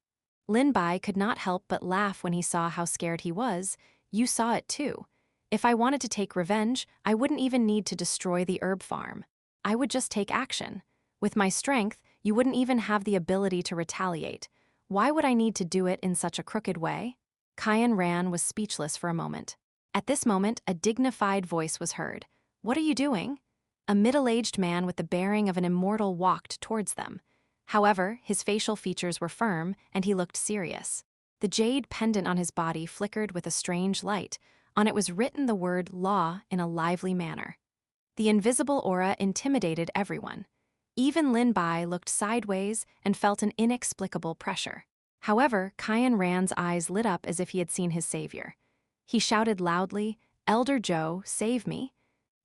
Lin Bai could not help but laugh when he saw how scared he was. "You saw it too. If I wanted to take revenge, I wouldn't even need to destroy the herb farm. I would just take action. With my strength, you wouldn't even have the ability to retaliate. Why would I need to do it in such a crooked way?" Xian Ran was speechless for a moment. At this moment, a dignified voice was heard. "What are you doing?" A middle-aged man with the bearing of an immortal walked towards them. However, his facial features were firm, and he looked serious. The jade pendant on his body flickered with a strange light. On it was written the word "law" in a lively manner. The invisible aura intimidated everyone. Even Lin Bai looked sideways and felt an inexplicable pressure. However, Xian Ran's eyes lit up as if he had seen his savior. He shouted loudly, "Elder Zhou, save me."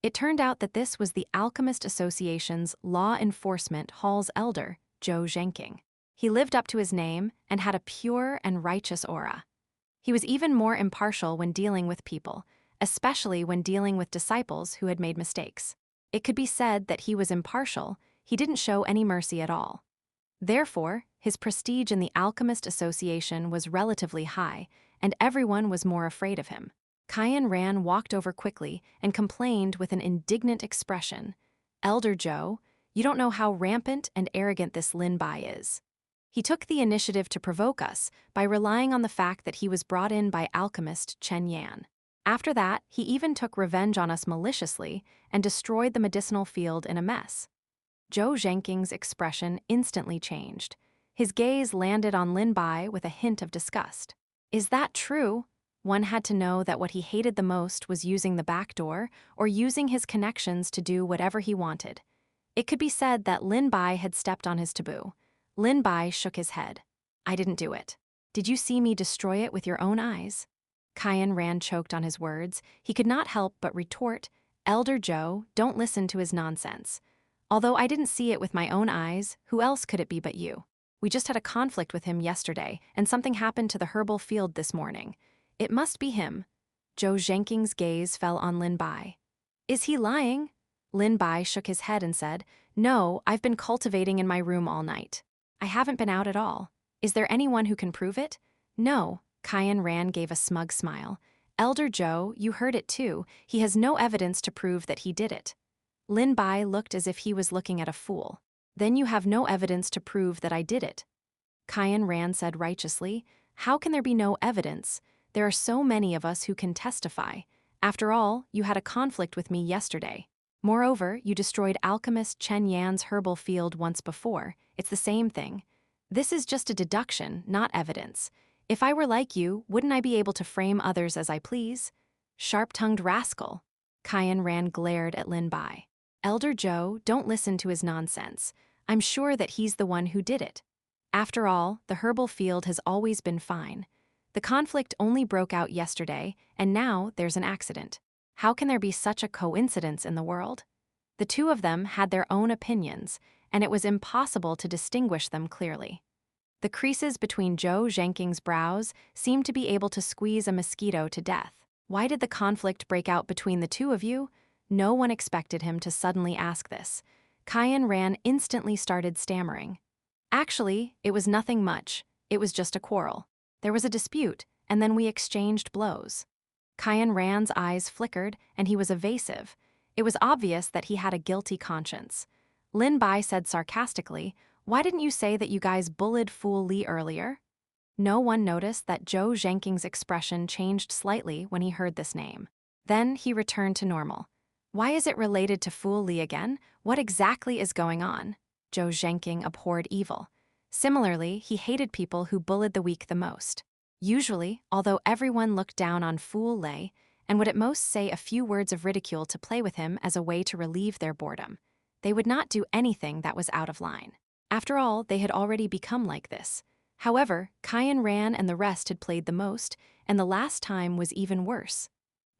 It turned out that this was the Alchemist Association's Law Enforcement Hall's elder, Zhou Zhenqing. He lived up to his name and had a pure and righteous aura. He was even more impartial when dealing with people, especially when dealing with disciples who had made mistakes. It could be said that he was impartial. He didn't show any mercy at all. Therefore, his prestige in the Alchemist Association was relatively high, and everyone was more afraid of him. Xian Ran walked over quickly and complained with an indignant expression, "Elder Zhou, you don't know how rampant and arrogant this Lin Bai is. He took the initiative to provoke us by relying on the fact that he was brought in by alchemist Chen Yan. After that, he even took revenge on us maliciously and destroyed the medicinal field in a mess." Zhou Zhenqing's expression instantly changed. His gaze landed on Lin Bai with a hint of disgust. Is that true? One had to know that what he hated the most was using the back door or using his connections to do whatever he wanted. It could be said that Lin Bai had stepped on his taboo. Lin Bai shook his head. "I didn't do it. Did you see me destroy it with your own eyes?" Xian Ran choked on his words. He could not help but retort, "Elder Zhou, don't listen to his nonsense. Although I didn't see it with my own eyes, who else could it be but you? We just had a conflict with him yesterday, and something happened to the herbal field this morning. It must be him." Zhou Zhenqing's gaze fell on Lin Bai. "Is he lying?" Lin Bai shook his head and said, "No, I've been cultivating in my room all night. I haven't been out at all. Is there anyone who can prove it?" "No." Xian Ran gave a smug smile. "Elder Zhou, you heard it too. He has no evidence to prove that he did it." Lin Bai looked as if he was looking at a fool. "Then you have no evidence to prove that I did it." Xian Ran said righteously, "How can there be no evidence? There are so many of us who can testify. After all, you had a conflict with me yesterday. Moreover, you destroyed alchemist Chen Yan's herbal field once before. It's the same thing. This is just a deduction, not evidence. If I were like you, wouldn't I be able to frame others as I please?" "Sharp-tongued rascal." Xian Ran glared at Lin Bai. "Elder Zhou, don't listen to his nonsense. I'm sure that he's the one who did it. After all, the herbal field has always been fine. The conflict only broke out yesterday, and now there's an accident. How can there be such a coincidence in the world? The two of them had their own opinions, and it was impossible to distinguish them clearly. The creases between Zhou Zhenqing's brows seemed to be able to squeeze a mosquito to death. Why did the conflict break out between the two of you? No one expected him to suddenly ask this. Xianxia instantly started stammering. Actually, it was nothing much. It was just a quarrel. There was a dispute, and then we exchanged blows. Xianxia's eyes flickered, and he was evasive. It was obvious that he had a guilty conscience. Lin Bai said sarcastically, "Why didn't you say that you guys bullied Fool Li earlier?" No one noticed that Zhou Zhenqing's expression changed slightly when he heard this name. Then he returned to normal. Why is it related to Fool Li again? What exactly is going on? Zhou Zhenqing abhorred evil. Similarly, he hated people who bullied the weak the most. Usually, although everyone looked down on Fool Li and would at most say a few words of ridicule to play with him as a way to relieve their boredom, they would not do anything that was out of line. After all, they had already become like this. However, Xianxia and the rest had played the most, and the last time was even worse.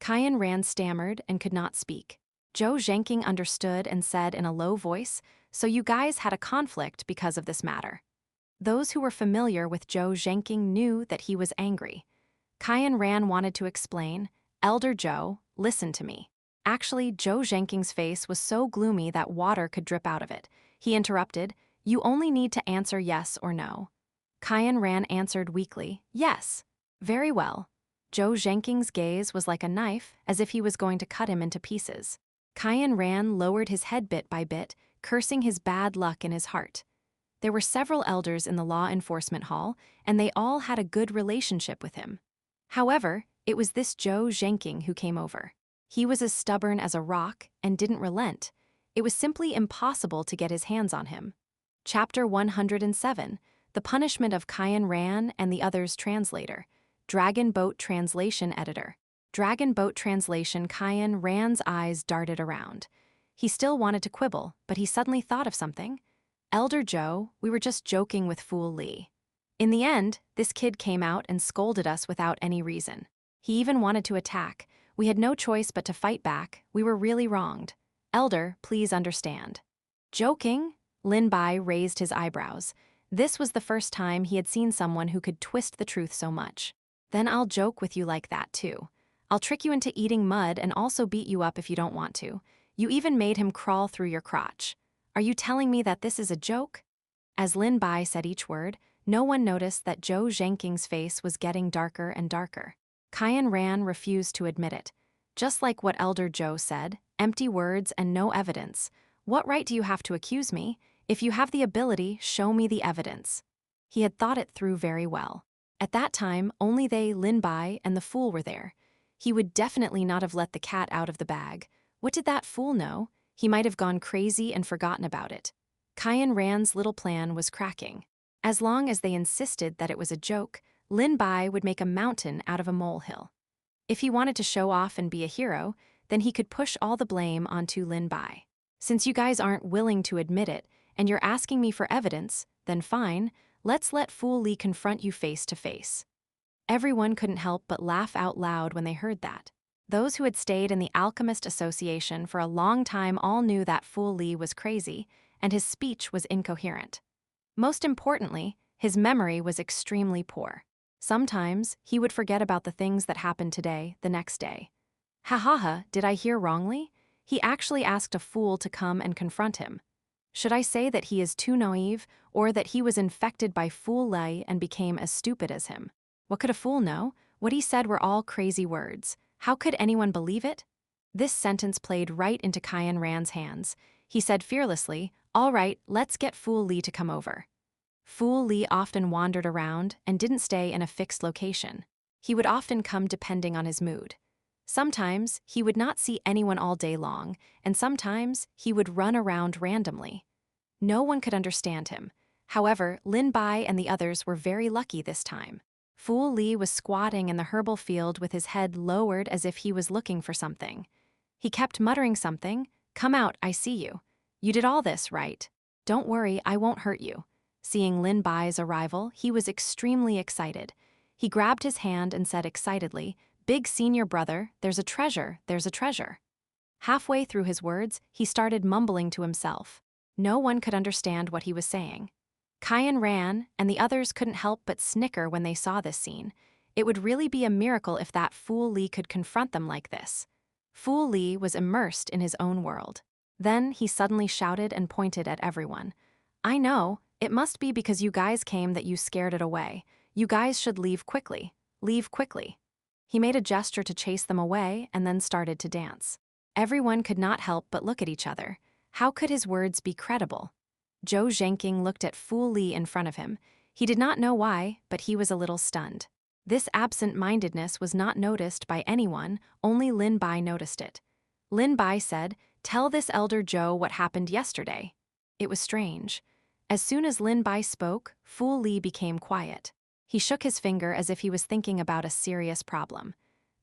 Xianxia stammered and could not speak. Zhou Zhenqing understood and said in a low voice, "So you guys had a conflict because of this matter." Those who were familiar with Zhou Zhenqing knew that he was angry. Xianxia wanted to explain, "Elder Zhou, listen to me." Actually, Zhou Zhenqing's face was so gloomy that water could drip out of it. He interrupted, "You only need to answer yes or no." Xianxia answered weakly, "Yes." "Very well." Zhou Zhenqing's gaze was like a knife, as if he was going to cut him into pieces. Xianxia lowered his head bit by bit, cursing his bad luck in his heart. There were several elders in the law enforcement hall, and they all had a good relationship with him. However, it was this Zhou Zhenqing who came over. He was as stubborn as a rock and didn't relent. It was simply impossible to get his hands on him. Chapter 107, The Punishment of Xianxia and the Others Translator, Dragon Boat Translation Editor. Dragon Boat Translation. Xianxia's eyes darted around. He still wanted to quibble, but he suddenly thought of something. "Elder Zhou, we were just joking with Fool Li. In the end, this kid came out and scolded us without any reason. He even wanted to attack. We had no choice but to fight back. We were really wronged. Elder, please understand." "Joking?" Lin Bai raised his eyebrows. This was the first time he had seen someone who could twist the truth so much. "Then I'll joke with you like that too. I'll trick you into eating mud and also beat you up if you don't want to. You even made him crawl through your crotch. Are you telling me that this is a joke?" As Lin Bai said each word, no one noticed that Zhou Zhenqing's face was getting darker and darker. Xianxia refused to admit it. "Just like what Elder Zhou said, empty words and no evidence. What right do you have to accuse me? If you have the ability, show me the evidence." He had thought it through very well. At that time, only they, Lin Bai, and the fool were there. He would definitely not have let the cat out of the bag. What did that fool know? He might have gone crazy and forgotten about it. Xianxia's little plan was cracking. As long as they insisted that it was a joke, Lin Bai would make a mountain out of a molehill. If he wanted to show off and be a hero, then he could push all the blame onto Lin Bai. "Since you guys aren't willing to admit it, and you're asking me for evidence, then fine, let's let Fool Li confront you face to face." Everyone couldn't help but laugh out loud when they heard that. Those who had stayed in the Alchemist Association for a long time all knew that Fool Li was crazy, and his speech was incoherent. Most importantly, his memory was extremely poor. Sometimes, he would forget about the things that happened today, the next day. "Ha ha ha, did I hear wrongly? He actually asked a fool to come and confront him. Should I say that he is too naive, or that he was infected by Fool Li and became as stupid as him? What could a fool know? What he said were all crazy words. How could anyone believe it?" This sentence played right into Xianxia's hands. He said fearlessly, "All right, let's get Fool Li to come over." Fool Li often wandered around and didn't stay in a fixed location. He would often come depending on his mood. Sometimes, he would not see anyone all day long, and sometimes, he would run around randomly. No one could understand him. However, Lin Bai and the others were very lucky this time. Fool Li was squatting in the herbal field with his head lowered as if he was looking for something. He kept muttering something, "Come out, I see you. You did all this, right? Don't worry, I won't hurt you." Seeing Lin Bai's arrival, he was extremely excited. He grabbed his hand and said excitedly, "Big senior brother, there's a treasure, there's a treasure." Halfway through his words, he started mumbling to himself. No one could understand what he was saying. Kyan ran, and the others couldn't help but snicker when they saw this scene. It would really be a miracle if that fool Lee could confront them like this. Fool Lee was immersed in his own world. Then he suddenly shouted and pointed at everyone. "I know, it must be because you guys came that you scared it away. You guys should leave quickly. Leave quickly." He made a gesture to chase them away and then started to dance. Everyone could not help but look at each other. How could his words be credible? Zhou Zhenking looked at Fool Li in front of him. He did not know why, but he was a little stunned. This absent-mindedness was not noticed by anyone, only Lin Bai noticed it. Lin Bai said, "Tell this elder Zhou what happened yesterday." It was strange. As soon as Lin Bai spoke, Fool Li became quiet. He shook his finger as if he was thinking about a serious problem.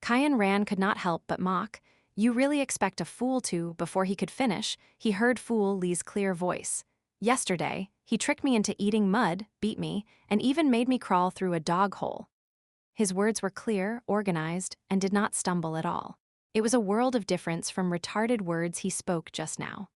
Kyan Ran could not help but mock. "You really expect a fool to," before he could finish, he heard Fool Li's clear voice. "Yesterday, he tricked me into eating mud, beat me, and even made me crawl through a dog hole." His words were clear, organized, and did not stumble at all. It was a world of difference from retarded words he spoke just now.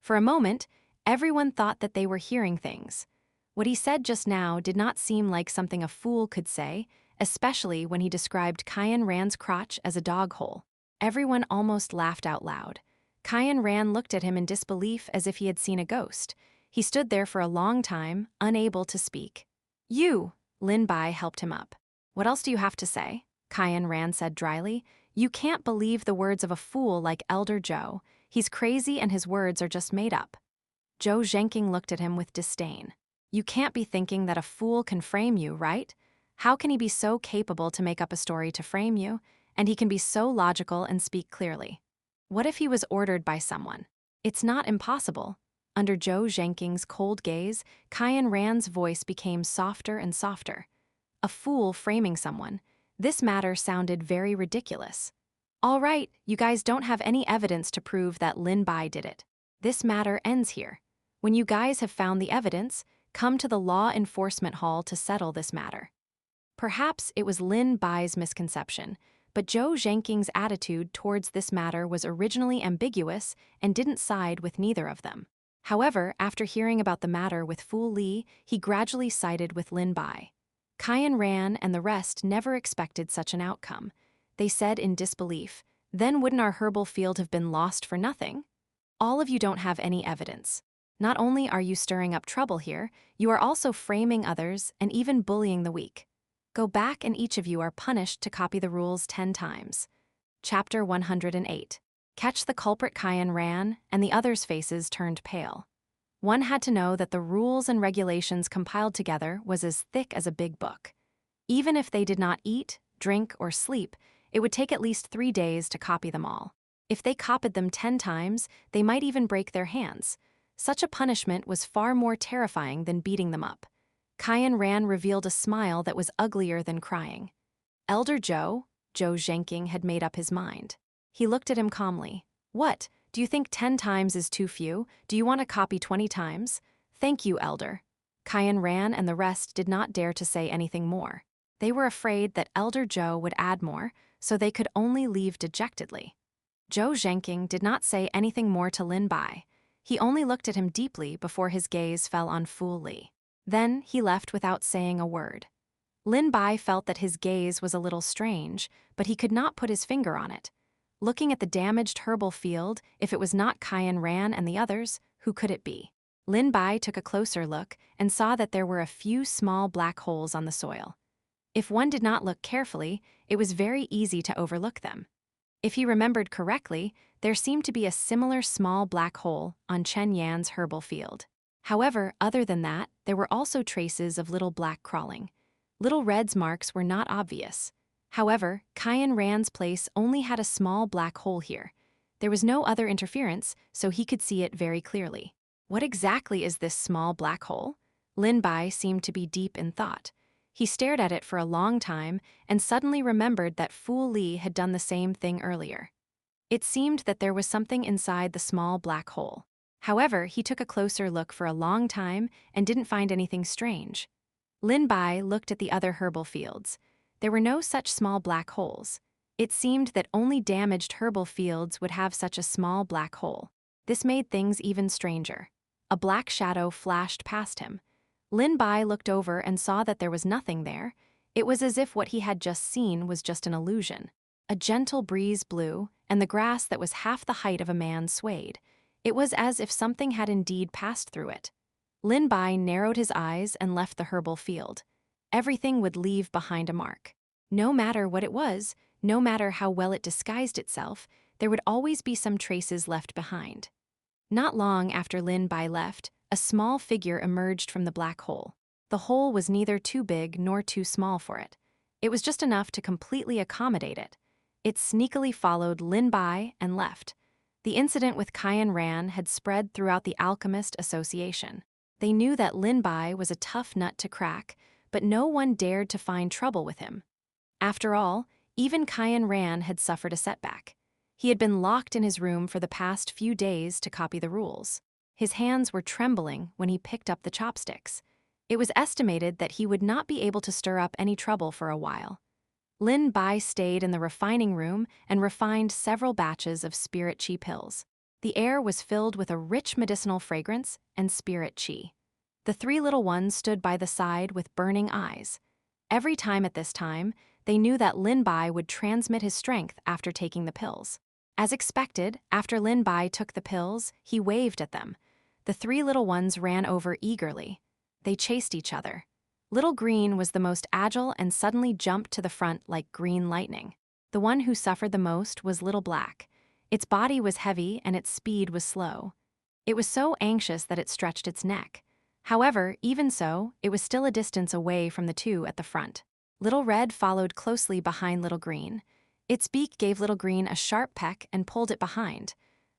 For a moment, everyone thought that they were hearing things. What he said just now did not seem like something a fool could say, especially when he described Kyan Ran's crotch as a dog hole. Everyone almost laughed out loud. Kyan Ran looked at him in disbelief as if he had seen a ghost. He stood there for a long time, unable to speak. "You!" Lin Bai helped him up. "What else do you have to say?" Kyan Ran said dryly. "You can't believe the words of a fool like Elder Zhou. He's crazy and his words are just made up." Zhou Zhenking looked at him with disdain. "You can't be thinking that a fool can frame you, right? How can he be so capable to make up a story to frame you? And he can be so logical and speak clearly. What if he was ordered by someone? It's not impossible." Under Zhou Zhenking's cold gaze, Kyan Ran's voice became softer and softer. A fool framing someone. This matter sounded very ridiculous. "All right, you guys don't have any evidence to prove that Lin Bai did it. This matter ends here. When you guys have found the evidence, come to the Law Enforcement Hall to settle this matter." Perhaps it was Lin Bai's misconception, but Zhou Zhenking's attitude towards this matter was originally ambiguous and didn't side with neither of them. However, after hearing about the matter with Fool Li, he gradually sided with Lin Bai. Kyan Ran and the rest never expected such an outcome. They said in disbelief, "Then wouldn't our herbal field have been lost for nothing? All of you don't have any evidence. Not only are you stirring up trouble here, you are also framing others and even bullying the weak. Go back and each of you are punished to copy the rules 10 times. Chapter 108. Catch the culprit. Kyan ran, and the others' faces turned pale. One had to know that the rules and regulations compiled together was as thick as a big book. Even if they did not eat, drink, or sleep, it would take at least 3 days to copy them all. If they copied them 10 times, they might even break their hands. Such a punishment was far more terrifying than beating them up. Kyan Ran revealed a smile that was uglier than crying. "Elder Zhou," Zhou Zhenking had made up his mind. He looked at him calmly. "What? Do you think 10 times is too few? Do you want to copy 20 times? Thank you, Elder." Kyan Ran and the rest did not dare to say anything more. They were afraid that Elder Zhou would add more, so they could only leave dejectedly. Zhou Zhenking did not say anything more to Lin Bai. He only looked at him deeply before his gaze fell on Fool Li. Then he left without saying a word. Lin Bai felt that his gaze was a little strange, but he could not put his finger on it. Looking at the damaged herbal field, if it was not Kyan Ran and the others, who could it be? Lin Bai took a closer look and saw that there were a few small black holes on the soil. If one did not look carefully, it was very easy to overlook them. If he remembered correctly, there seemed to be a similar small black hole on Chen Yan's herbal field. However, other than that, there were also traces of little black crawling. Little Red's marks were not obvious. However, Kyan Ran's place only had a small black hole here. There was no other interference, so he could see it very clearly. What exactly is this small black hole? Lin Bai seemed to be deep in thought. He stared at it for a long time and suddenly remembered that Fool Li had done the same thing earlier. It seemed that there was something inside the small black hole. However, he took a closer look for a long time and didn't find anything strange. Lin Bai looked at the other herbal fields. there were no such small black holes. It seemed that only damaged herbal fields would have such a small black hole. This made things even stranger. A black shadow flashed past him. Lin Bai looked over and saw that there was nothing there. It was as if what he had just seen was just an illusion. A gentle breeze blew, and the grass that was half the height of a man swayed. It was as if something had indeed passed through it. Lin Bai narrowed his eyes and left the herbal field. Everything would leave behind a mark. No matter what it was, no matter how well it disguised itself, there would always be some traces left behind. Not long after Lin Bai left, a small figure emerged from the black hole. The hole was neither too big nor too small for it. It was just enough to completely accommodate it. It sneakily followed Lin Bai and left. The incident with Xianxia had spread throughout the Alchemist Association. They knew that Lin Bai was a tough nut to crack, but no one dared to find trouble with him. After all, even Xianxia had suffered a setback. He had been locked in his room for the past few days to copy the rules. His hands were trembling when he picked up the chopsticks. It was estimated that he would not be able to stir up any trouble for a while. Lin Bai stayed in the refining room and refined several batches of spirit qi pills. The air was filled with a rich medicinal fragrance and spirit qi. The three little ones stood by the side with burning eyes. Every time at this time, they knew that Lin Bai would transmit his strength after taking the pills. As expected, after Lin Bai took the pills, he waved at them. The three little ones ran over eagerly. They chased each other. Little Green was the most agile and suddenly jumped to the front like green lightning. The one who suffered the most was Little Black. Its body was heavy and its speed was slow. It was so anxious that it stretched its neck. However, even so, it was still a distance away from the two at the front. Little Red followed closely behind Little Green. Its beak gave Little Green a sharp peck and pulled it behind.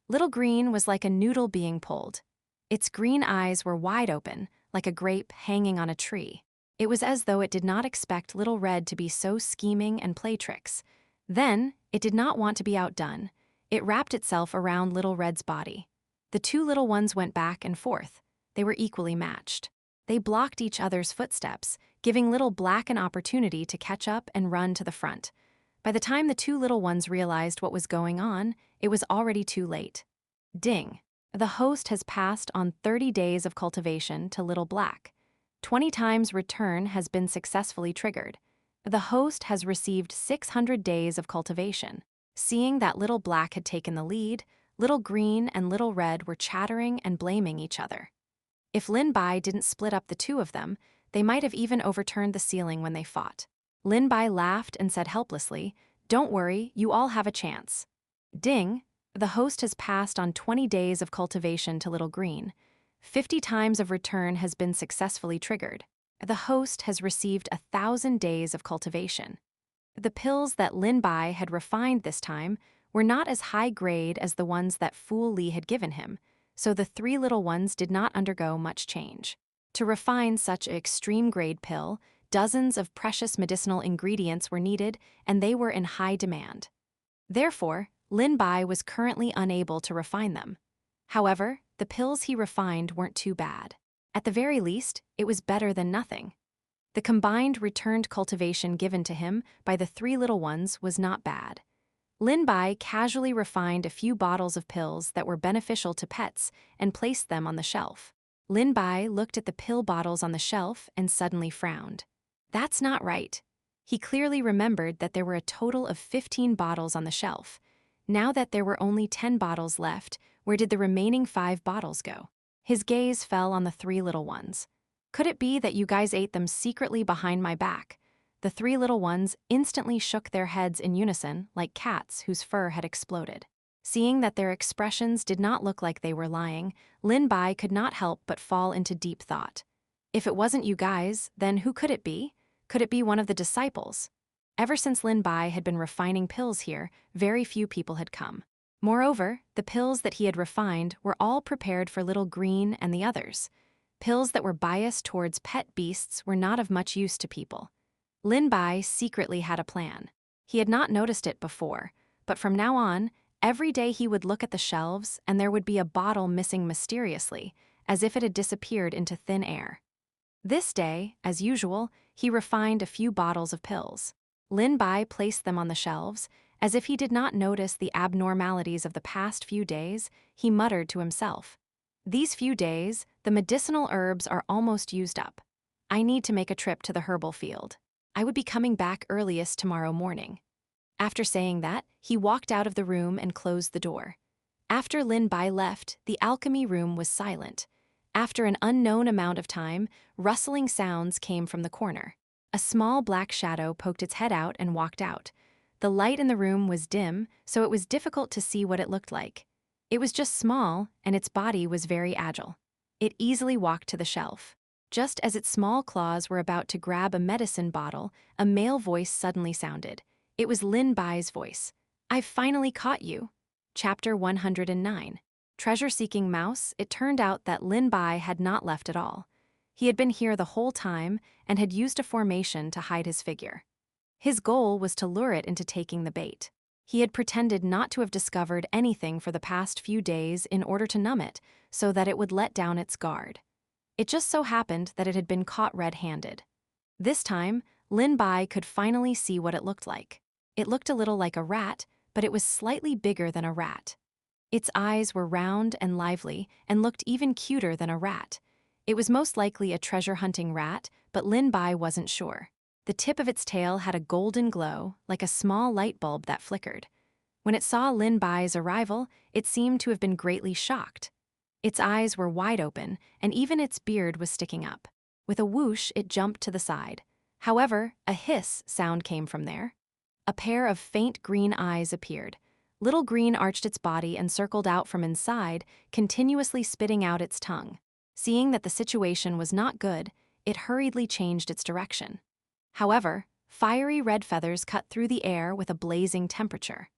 Little Green was like a noodle being pulled. Its green eyes were wide open, like a grape hanging on a tree. It was as though it did not expect Little Red to be so scheming and play tricks. Then, it did not want to be outdone. It wrapped itself around Little Red's body. The two little ones went back and forth. They were equally matched. They blocked each other's footsteps, giving Little Black an opportunity to catch up and run to the front. By the time the two little ones realized what was going on, it was already too late. Ding! The host has passed on 30 days of cultivation to Little Black. 20 times return has been successfully triggered. The host has received 600 days of cultivation. Seeing that Little Black had taken the lead, Little Green and Little Red were chattering and blaming each other. If Lin Bai didn't split up the two of them, they might have even overturned the ceiling when they fought. Lin Bai laughed and said helplessly, "Don't worry, you all have a chance." Ding! The host has passed on 20 days of cultivation to Little Green. 50 times of return has been successfully triggered. The host has received 1,000 days of cultivation. The pills that Lin Bai had refined this time were not as high grade as the ones that Fool Li had given him, so the three little ones did not undergo much change. To refine such an extreme grade pill, dozens of precious medicinal ingredients were needed, and they were in high demand. Therefore, Lin Bai was currently unable to refine them. However, the pills he refined weren't too bad. At the very least, it was better than nothing. The combined returned cultivation given to him by the three little ones was not bad. Lin Bai casually refined a few bottles of pills that were beneficial to pets and placed them on the shelf. Lin Bai looked at the pill bottles on the shelf and suddenly frowned. That's not right. He clearly remembered that there were a total of 15 bottles on the shelf. Now that there were only 10 bottles left, where did the remaining 5 bottles go? His gaze fell on the three little ones. Could it be that you guys ate them secretly behind my back? The three little ones instantly shook their heads in unison like cats whose fur had exploded. Seeing that their expressions did not look like they were lying, Lin Bai could not help but fall into deep thought. If it wasn't you guys, then who could it be? Could it be one of the disciples? Ever since Lin Bai had been refining pills here, very few people had come. Moreover, the pills that he had refined were all prepared for Little Green and the others. Pills that were biased towards pet beasts were not of much use to people. Lin Bai secretly had a plan. He had not noticed it before, but from now on, every day he would look at the shelves and there would be a bottle missing mysteriously, as if it had disappeared into thin air. This day, as usual, he refined a few bottles of pills. Lin Bai placed them on the shelves. As if he did not notice the abnormalities of the past few days, he muttered to himself. These few days, the medicinal herbs are almost used up. I need to make a trip to the herbal field. I would be coming back earliest tomorrow morning. After saying that, he walked out of the room and closed the door. After Lin Bai left, the alchemy room was silent. After an unknown amount of time, rustling sounds came from the corner. A small black shadow poked its head out and walked out. The light in the room was dim, so it was difficult to see what it looked like. It was just small, and its body was very agile. It easily walked to the shelf. Just as its small claws were about to grab a medicine bottle, a male voice suddenly sounded. It was Lin Bai's voice. "I've finally caught you." Chapter 109. Treasure-seeking mouse. It turned out that Lin Bai had not left at all. He had been here the whole time and had used a formation to hide his figure. His goal was to lure it into taking the bait. He had pretended not to have discovered anything for the past few days in order to numb it, so that it would let down its guard. It just so happened that it had been caught red-handed. This time, Lin Bai could finally see what it looked like. It looked a little like a rat, but it was slightly bigger than a rat. Its eyes were round and lively and looked even cuter than a rat. It was most likely a treasure-hunting rat, but Lin Bai wasn't sure. The tip of its tail had a golden glow, like a small light bulb that flickered. When it saw Lin Bai's arrival, it seemed to have been greatly shocked. Its eyes were wide open, and even its beard was sticking up. With a whoosh, it jumped to the side. However, a hiss sound came from there. A pair of faint green eyes appeared. Little Green arched its body and circled out from inside, continuously spitting out its tongue. Seeing that the situation was not good, it hurriedly changed its direction. However, fiery red feathers cut through the air with a blazing temperature.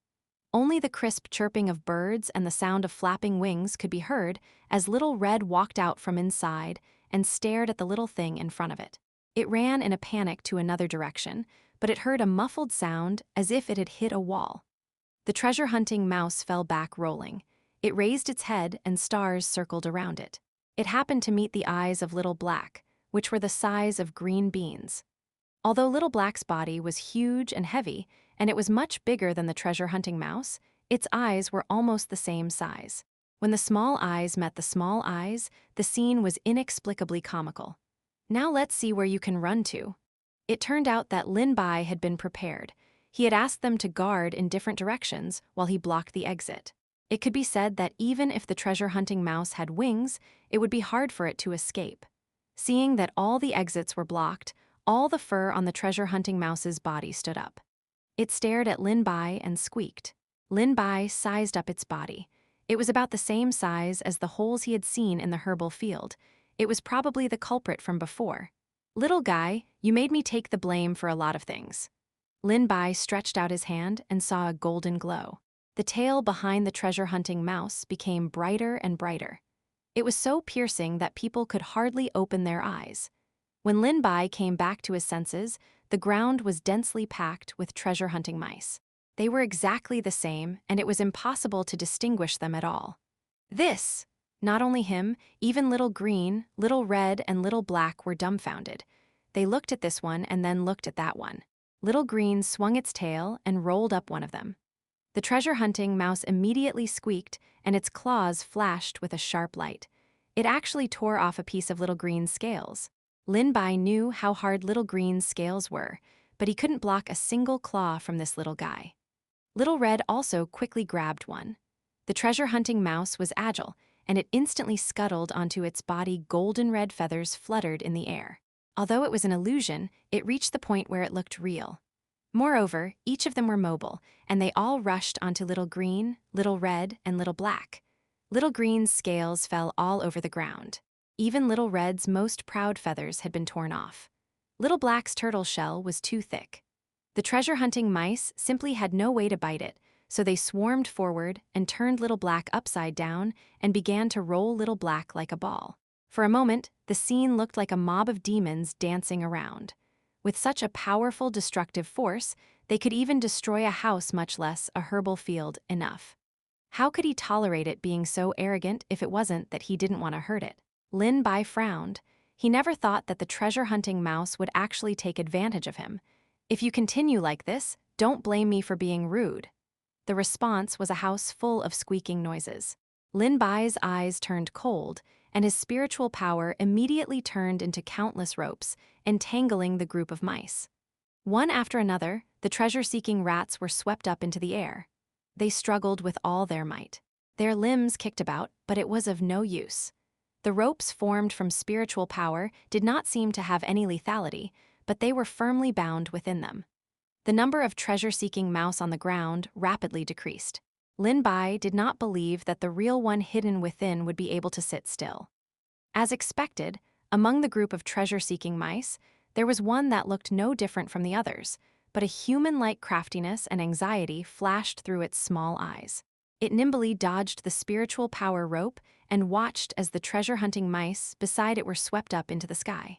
Only the crisp chirping of birds and the sound of flapping wings could be heard as Little Red walked out from inside and stared at the little thing in front of it. It ran in a panic to another direction, but it heard a muffled sound as if it had hit a wall. The treasure-hunting mouse fell back rolling. It raised its head and stars circled around it. It happened to meet the eyes of Little Black, which were the size of green beans. Although Little Black's body was huge and heavy, and it was much bigger than the treasure-hunting mouse, its eyes were almost the same size. When the small eyes met the small eyes, the scene was inexplicably comical. Now let's see where you can run to. It turned out that Lin Bai had been prepared. He had asked them to guard in different directions while he blocked the exit. It could be said that even if the treasure-hunting mouse had wings, it would be hard for it to escape. Seeing that all the exits were blocked, all the fur on the treasure-hunting mouse's body stood up. It stared at Lin Bai and squeaked. Lin Bai sized up its body. It was about the same size as the holes he had seen in the herbal field. It was probably the culprit from before. "Little guy, you made me take the blame for a lot of things." Lin Bai stretched out his hand and saw a golden glow. The tail behind the treasure-hunting mouse became brighter and brighter. It was so piercing that people could hardly open their eyes. When Lin Bai came back to his senses, the ground was densely packed with treasure-hunting mice. They were exactly the same, and it was impossible to distinguish them at all. This! Not only him, even Little Green, Little Red, and Little Black were dumbfounded. They looked at this one and then looked at that one. Little Green swung its tail and rolled up one of them. The treasure-hunting mouse immediately squeaked, and its claws flashed with a sharp light. It actually tore off a piece of Little Green's scales. Lin Bai knew how hard Little Green's scales were, but he couldn't block a single claw from this little guy. Little Red also quickly grabbed one. The treasure-hunting mouse was agile, and it instantly scuttled onto its body. Golden red feathers fluttered in the air. Although it was an illusion, it reached the point where it looked real. Moreover, each of them were mobile, and they all rushed onto Little Green, Little Red, and Little Black. Little Green's scales fell all over the ground. Even Little Red's most proud feathers had been torn off. Little Black's turtle shell was too thick. The treasure-hunting mice simply had no way to bite it, so they swarmed forward and turned Little Black upside down and began to roll Little Black like a ball. For a moment, the scene looked like a mob of demons dancing around. With such a powerful destructive force, they could even destroy a house, much less a herbal field. Enough. How could he tolerate it being so arrogant if it wasn't that he didn't want to hurt it? Lin Bai frowned. He never thought that the treasure-hunting mouse would actually take advantage of him. If you continue like this, don't blame me for being rude. The response was a house full of squeaking noises. Lin Bai's eyes turned cold, and his spiritual power immediately turned into countless ropes, entangling the group of mice. One after another, the treasure-seeking rats were swept up into the air. They struggled with all their might. Their limbs kicked about, but it was of no use. The ropes formed from spiritual power did not seem to have any lethality, but they were firmly bound within them. The number of treasure-seeking mouse on the ground rapidly decreased. Lin Bai did not believe that the real one hidden within would be able to sit still. As expected, among the group of treasure-seeking mice, there was one that looked no different from the others, but a human-like craftiness and anxiety flashed through its small eyes. It nimbly dodged the spiritual power rope and watched as the treasure-hunting mice beside it were swept up into the sky.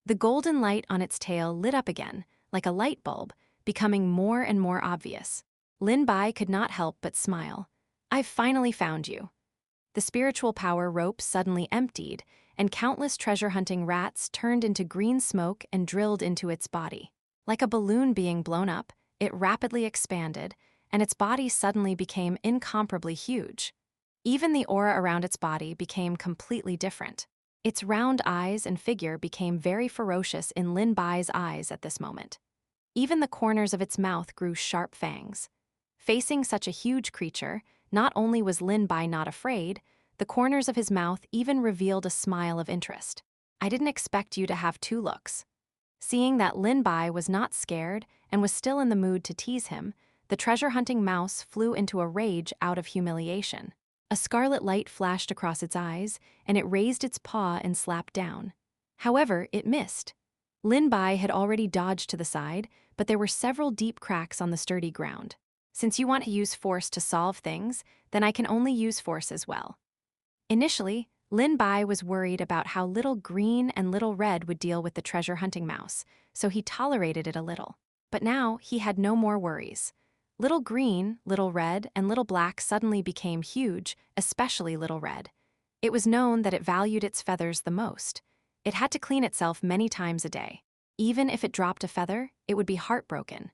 The golden light on its tail lit up again, like a light bulb, becoming more and more obvious. Lin Bai could not help but smile. "I've finally found you." The spiritual power rope suddenly emptied, and countless treasure-hunting rats turned into green smoke and drilled into its body. Like a balloon being blown up, it rapidly expanded, and its body suddenly became incomparably huge. Even the aura around its body became completely different. Its round eyes and figure became very ferocious in Lin Bai's eyes at this moment. Even the corners of its mouth grew sharp fangs. Facing such a huge creature, not only was Lin Bai not afraid, the corners of his mouth even revealed a smile of interest. "I didn't expect you to have two looks." Seeing that Lin Bai was not scared and was still in the mood to tease him, the treasure-hunting mouse flew into a rage out of humiliation. A scarlet light flashed across its eyes, and it raised its paw and slapped down. However, it missed. Lin Bai had already dodged to the side, but there were several deep cracks on the sturdy ground. "Since you want to use force to solve things, then I can only use force as well." Initially, Lin Bai was worried about how Little Green and Little Red would deal with the treasure-hunting mouse, so he tolerated it a little. But now he had no more worries. Little Green, Little Red, and Little Black suddenly became huge, especially Little Red. It was known that it valued its feathers the most. It had to clean itself many times a day. Even if it dropped a feather, it would be heartbroken.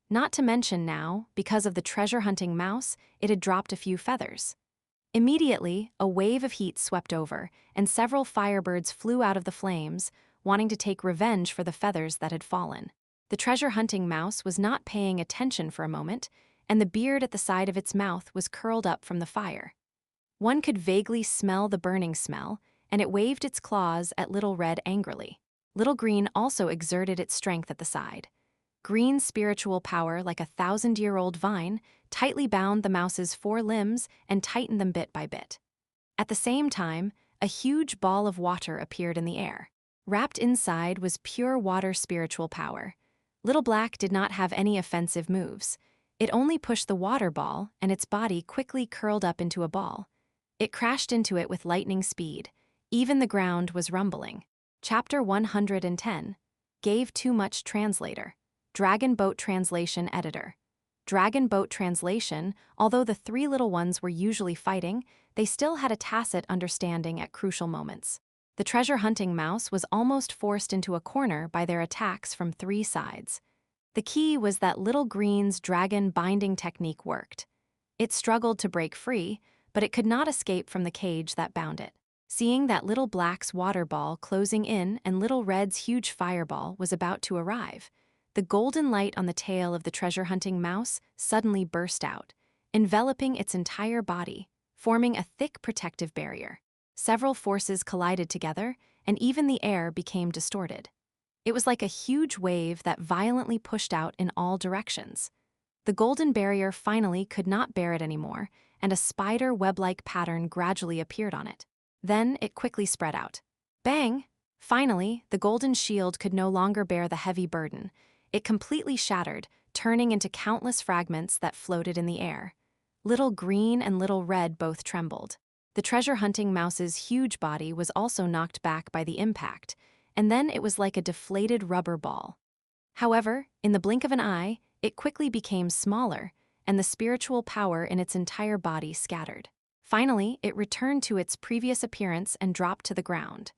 Not to mention now, because of the treasure-hunting mouse, it had dropped a few feathers. Immediately, a wave of heat swept over, and several firebirds flew out of the flames, wanting to take revenge for the feathers that had fallen. The treasure-hunting mouse was not paying attention for a moment, and the beard at the side of its mouth was curled up from the fire. One could vaguely smell the burning smell, and it waved its claws at Little Red angrily. Little Green also exerted its strength at the side. Green's spiritual power, like a 1,000-year-old vine, tightly bound the mouse's four limbs and tightened them bit by bit. At the same time, a huge ball of water appeared in the air. Wrapped inside was pure water spiritual power. Little Black did not have any offensive moves. It only pushed the water ball, and its body quickly curled up into a ball. It crashed into it with lightning speed. Even the ground was rumbling. Chapter 110. Gave Too Much Translator. Dragon Boat Translation Editor. Dragon Boat Translation, although the three little ones were usually fighting, they still had a tacit understanding at crucial moments. The treasure-hunting mouse was almost forced into a corner by their attacks from three sides. The key was that Little Green's dragon binding technique worked. It struggled to break free, but it could not escape from the cage that bound it. Seeing that Little Black's water ball closing in and Little Red's huge fireball was about to arrive, the golden light on the tail of the treasure-hunting mouse suddenly burst out, enveloping its entire body, forming a thick protective barrier. Several forces collided together, and even the air became distorted. It was like a huge wave that violently pushed out in all directions. The golden barrier finally could not bear it anymore, and a spider web-like pattern gradually appeared on it. Then it quickly spread out. Bang! Finally, the golden shield could no longer bear the heavy burden. It completely shattered, turning into countless fragments that floated in the air. Little Green and Little Red both trembled. The treasure-hunting mouse's huge body was also knocked back by the impact, and then it was like a deflated rubber ball. However, in the blink of an eye, it quickly became smaller, and the spiritual power in its entire body scattered. Finally, it returned to its previous appearance and dropped to the ground.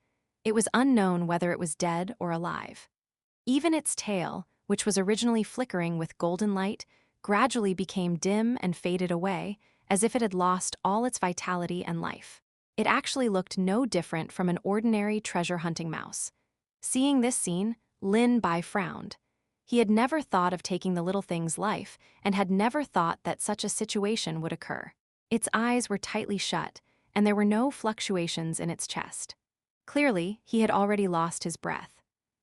It was unknown whether it was dead or alive. Even its tail, which was originally flickering with golden light, gradually became dim and faded away, as if it had lost all its vitality and life. It actually looked no different from an ordinary treasure-hunting mouse. Seeing this scene, Lin Bai frowned. He had never thought of taking the little thing's life and had never thought that such a situation would occur. Its eyes were tightly shut, and there were no fluctuations in its chest. Clearly, he had already lost his breath.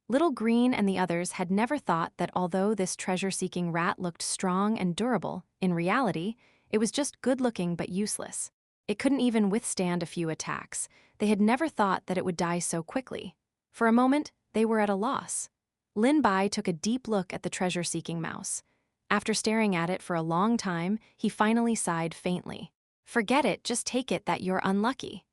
Little Green and the others had never thought that although this treasure-seeking rat looked strong and durable, in reality, it was just good-looking but useless. It couldn't even withstand a few attacks. They had never thought that it would die so quickly. For a moment, they were at a loss. Lin Bai took a deep look at the treasure-seeking mouse. After staring at it for a long time, he finally sighed faintly. "Forget it, just take it that you're unlucky."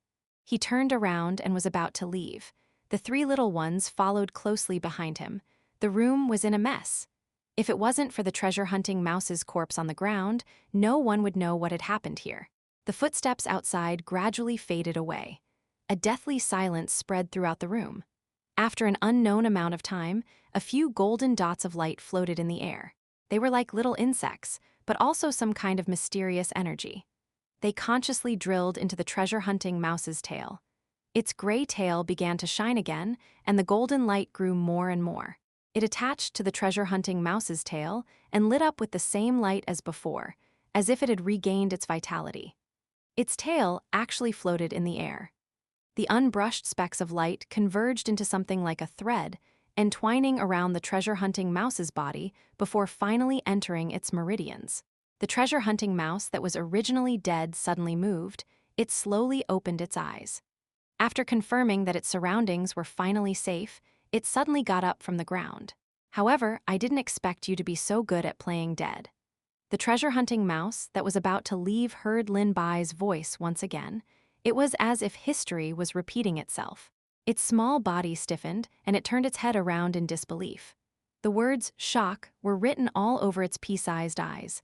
He turned around and was about to leave. The three little ones followed closely behind him. The room was in a mess. If it wasn't for the treasure-hunting mouse's corpse on the ground, no one would know what had happened here. The footsteps outside gradually faded away. A deathly silence spread throughout the room. After an unknown amount of time, a few golden dots of light floated in the air. They were like little insects, but also some kind of mysterious energy. They consciously drilled into the treasure-hunting mouse's tail. Its gray tail began to shine again, and the golden light grew more and more. It attached to the treasure-hunting mouse's tail and lit up with the same light as before, as if it had regained its vitality. Its tail actually floated in the air. The unbrushed specks of light converged into something like a thread, entwining around the treasure-hunting mouse's body before finally entering its meridians. The treasure-hunting mouse that was originally dead suddenly moved. It slowly opened its eyes. After confirming that its surroundings were finally safe, it suddenly got up from the ground. "However, I didn't expect you to be so good at playing dead." The treasure-hunting mouse that was about to leave heard Lin Bai's voice once again. It was as if history was repeating itself. Its small body stiffened, and it turned its head around in disbelief. The words "shock" were written all over its pea-sized eyes.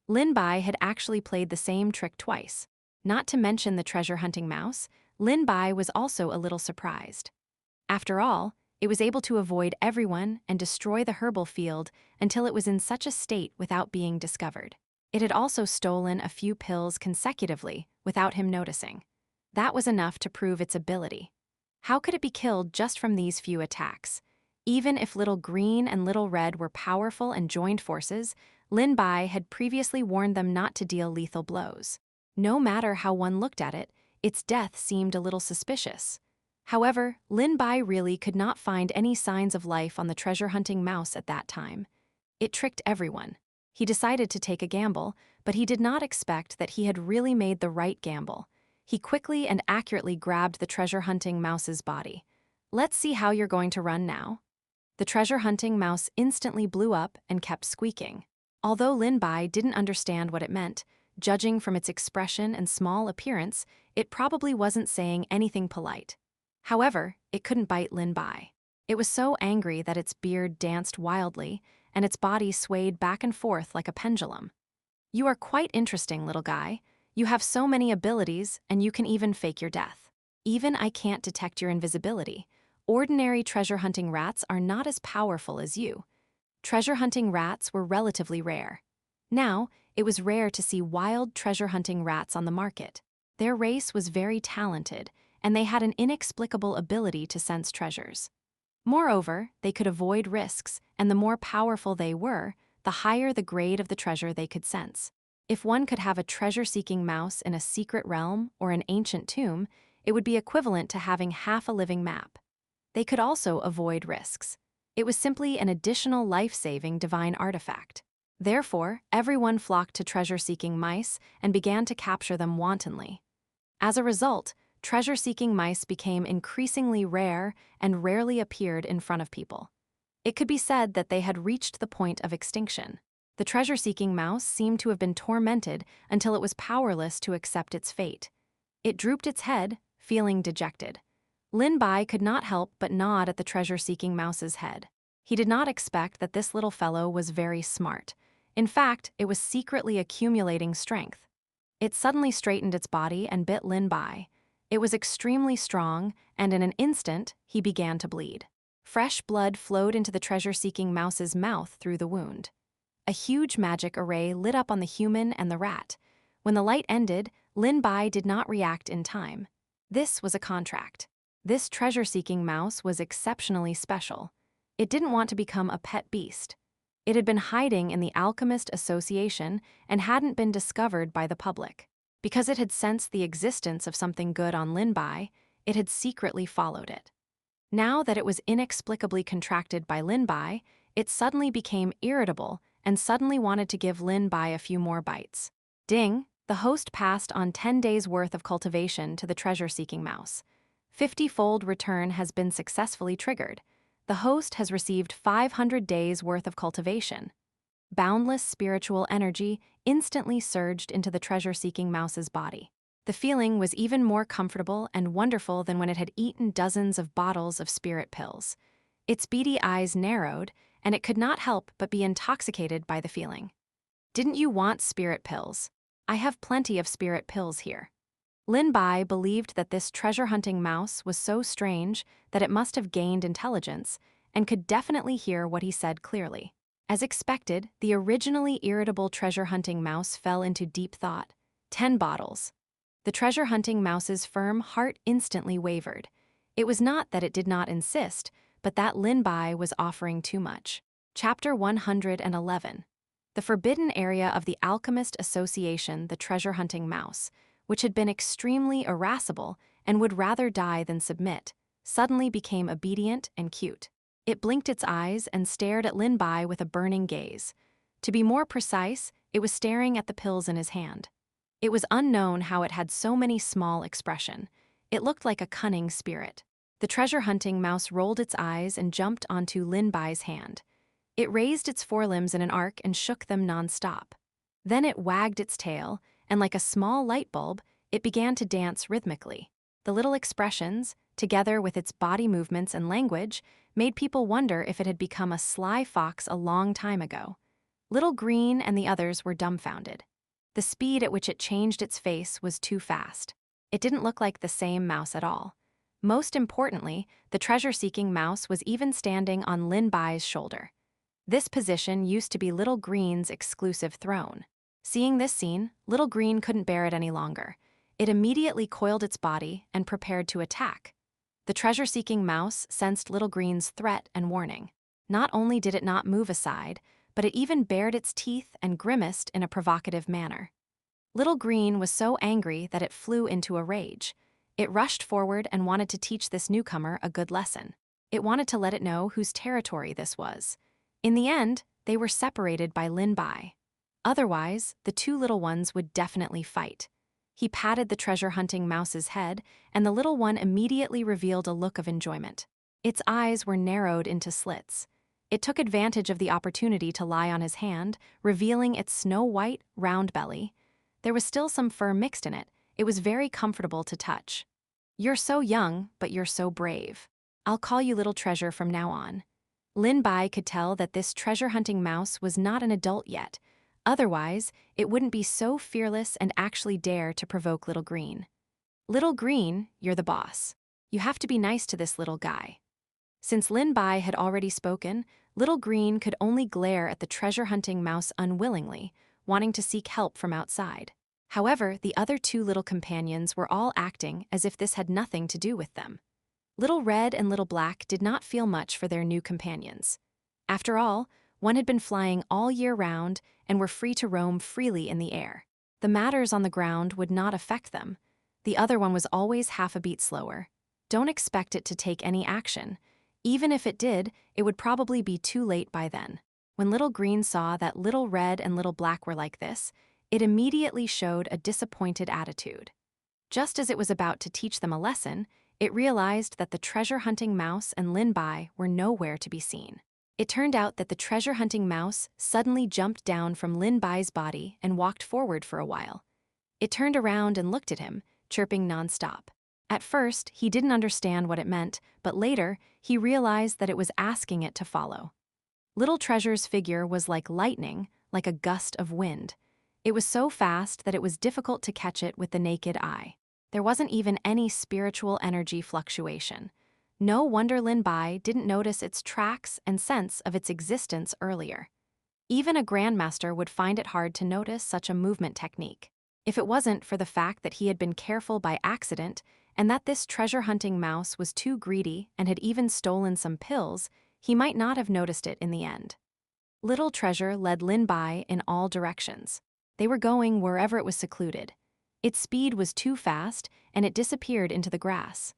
Lin Bai had actually played the same trick twice. Not to mention the treasure-hunting mouse, Lin Bai was also a little surprised. After all, it was able to avoid everyone and destroy the herbal field until it was in such a state without being discovered. It had also stolen a few pills consecutively without him noticing. That was enough to prove its ability. How could it be killed just from these few attacks? Even if Little Green and Little Red were powerful and joined forces, Lin Bai had previously warned them not to deal lethal blows. No matter how one looked at it, its death seemed a little suspicious. However, Lin Bai really could not find any signs of life on the treasure-hunting mouse at that time. It tricked everyone. He decided to take a gamble, but he did not expect that he had really made the right gamble. He quickly and accurately grabbed the treasure-hunting mouse's body. "Let's see how you're going to run now." The treasure-hunting mouse instantly blew up and kept squeaking. Although Lin Bai didn't understand what it meant, judging from its expression and small appearance, it probably wasn't saying anything polite. However, it couldn't bite Lin Bai. It was so angry that its beard danced wildly, and its body swayed back and forth like a pendulum. "You are quite interesting, little guy. You have so many abilities, and you can even fake your death. Even I can't detect your invisibility. Ordinary treasure-hunting rats are not as powerful as you." Treasure-hunting rats were relatively rare. Now, it was rare to see wild treasure-hunting rats on the market. Their race was very talented, and they had an inexplicable ability to sense treasures. Moreover, they could avoid risks, and the more powerful they were, the higher the grade of the treasure they could sense. If one could have a treasure-seeking mouse in a secret realm or an ancient tomb, it would be equivalent to having half a living map. They could also avoid risks. It was simply an additional life-saving divine artifact. Therefore, everyone flocked to treasure-seeking mice and began to capture them wantonly. As a result, treasure-seeking mice became increasingly rare and rarely appeared in front of people. It could be said that they had reached the point of extinction. The treasure-seeking mouse seemed to have been tormented until it was powerless to accept its fate. It drooped its head, feeling dejected. Lin Bai could not help but nod at the treasure-seeking mouse's head. He did not expect that this little fellow was very smart. In fact, it was secretly accumulating strength. It suddenly straightened its body and bit Lin Bai. It was extremely strong, and in an instant, he began to bleed. Fresh blood flowed into the treasure-seeking mouse's mouth through the wound. A huge magic array lit up on the human and the rat. When the light ended, Lin Bai did not react in time. This was a contract. This treasure-seeking mouse was exceptionally special. It didn't want to become a pet beast. It had been hiding in the Alchemist Association and hadn't been discovered by the public. Because it had sensed the existence of something good on Lin Bai, it had secretly followed it. Now that it was inexplicably contracted by Lin Bai, it suddenly became irritable and suddenly wanted to give Lin Bai a few more bites. Ding! The host passed on 10 days' worth of cultivation to the treasure-seeking mouse. 50-fold return has been successfully triggered. The host has received 500 days' worth of cultivation. Boundless spiritual energy instantly surged into the treasure-seeking mouse's body. The feeling was even more comfortable and wonderful than when it had eaten dozens of bottles of spirit pills. Its beady eyes narrowed, and it could not help but be intoxicated by the feeling. Didn't you want spirit pills? I have plenty of spirit pills here. Lin Bai believed that this treasure-hunting mouse was so strange that it must have gained intelligence and could definitely hear what he said clearly. As expected, the originally irritable treasure-hunting mouse fell into deep thought. 10 bottles. The treasure-hunting mouse's firm heart instantly wavered. It was not that it did not insist, but that Lin Bai was offering too much. Chapter 111. The forbidden area of the Alchemist Association, the treasure-hunting mouse, which had been extremely irascible and would rather die than submit, suddenly became obedient and cute. It blinked its eyes and stared at Lin Bai with a burning gaze. To be more precise, it was staring at the pills in his hand. It was unknown how it had so many small expression. It looked like a cunning spirit. The treasure-hunting mouse rolled its eyes and jumped onto Lin Bai's hand. It raised its forelimbs in an arc and shook them non-stop. Then it wagged its tail, and like a small light bulb, it began to dance rhythmically. The little expressions, together with its body movements and language, made people wonder if it had become a sly fox a long time ago. Little Green and the others were dumbfounded. The speed at which it changed its face was too fast. It didn't look like the same mouse at all. Most importantly, the treasure-seeking mouse was even standing on Lin Bai's shoulder. This position used to be Little Green's exclusive throne. Seeing this scene, Little Green couldn't bear it any longer. It immediately coiled its body and prepared to attack. The treasure-seeking mouse sensed Little Green's threat and warning. Not only did it not move aside, but it even bared its teeth and grimaced in a provocative manner. Little Green was so angry that it flew into a rage. It rushed forward and wanted to teach this newcomer a good lesson. It wanted to let it know whose territory this was. In the end, they were separated by Lin Bai. Otherwise, the two little ones would definitely fight. He patted the treasure-hunting mouse's head, and the little one immediately revealed a look of enjoyment. Its eyes were narrowed into slits. It took advantage of the opportunity to lie on his hand, revealing its snow-white, round belly. There was still some fur mixed in it. It was very comfortable to touch. "You're so young, but you're so brave. I'll call you Little Treasure from now on." Lin Bai could tell that this treasure-hunting mouse was not an adult yet. Otherwise, it wouldn't be so fearless and actually dare to provoke Little Green. "Little Green, you're the boss. You have to be nice to this little guy." Since Lin Bai had already spoken, Little Green could only glare at the treasure-hunting mouse unwillingly, wanting to seek help from outside. However, the other two little companions were all acting as if this had nothing to do with them. Little Red and Little Black did not feel much for their new companions. After all, one had been flying all year round and were free to roam freely in the air. The matters on the ground would not affect them. The other one was always half a beat slower. Don't expect it to take any action. Even if it did, it would probably be too late by then. When Little Green saw that Little Red and Little Black were like this, it immediately showed a disappointed attitude. Just as it was about to teach them a lesson, it realized that the treasure-hunting mouse and Lin Bai were nowhere to be seen. It turned out that the treasure-hunting mouse suddenly jumped down from Lin Bai's body and walked forward for a while. It turned around and looked at him, chirping nonstop. At first, he didn't understand what it meant, but later, he realized that it was asking it to follow. Little Treasure's figure was like lightning, like a gust of wind. It was so fast that it was difficult to catch it with the naked eye. There wasn't even any spiritual energy fluctuation. No wonder Lin Bai didn't notice its tracks and sense of its existence earlier. Even a grandmaster would find it hard to notice such a movement technique. If it wasn't for the fact that he had been careful by accident and that this treasure-hunting mouse was too greedy and had even stolen some pills, he might not have noticed it in the end. Little Treasure led Lin Bai in all directions. They were going wherever it was secluded. Its speed was too fast, and it disappeared into the grass.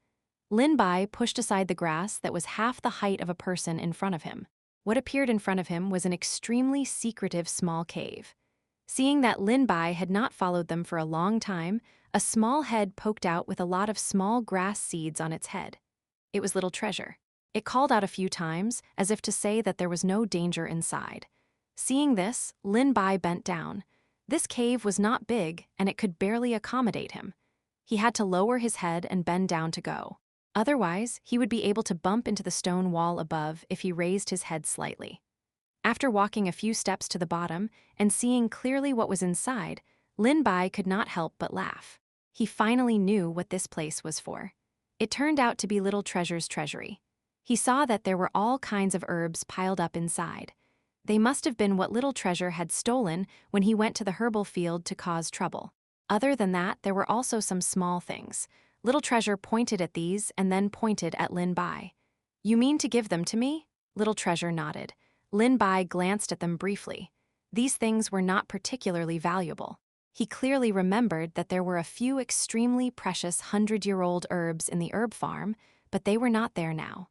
Lin Bai pushed aside the grass that was half the height of a person in front of him. What appeared in front of him was an extremely secretive small cave. Seeing that Lin Bai had not followed them for a long time, a small head poked out with a lot of small grass seeds on its head. It was Little Treasure. It called out a few times, as if to say that there was no danger inside. Seeing this, Lin Bai bent down. This cave was not big, and it could barely accommodate him. He had to lower his head and bend down to go. Otherwise, he would be able to bump into the stone wall above if he raised his head slightly. After walking a few steps to the bottom and seeing clearly what was inside, Lin Bai could not help but laugh. He finally knew what this place was for. It turned out to be Little Treasure's treasury. He saw that there were all kinds of herbs piled up inside. They must have been what Little Treasure had stolen when he went to the herbal field to cause trouble. Other than that, there were also some small things. Little Treasure pointed at these and then pointed at Lin Bai. "You mean to give them to me?" Little Treasure nodded. Lin Bai glanced at them briefly. These things were not particularly valuable. He clearly remembered that there were a few extremely precious 100-year-old herbs in the herb farm, but they were not there now.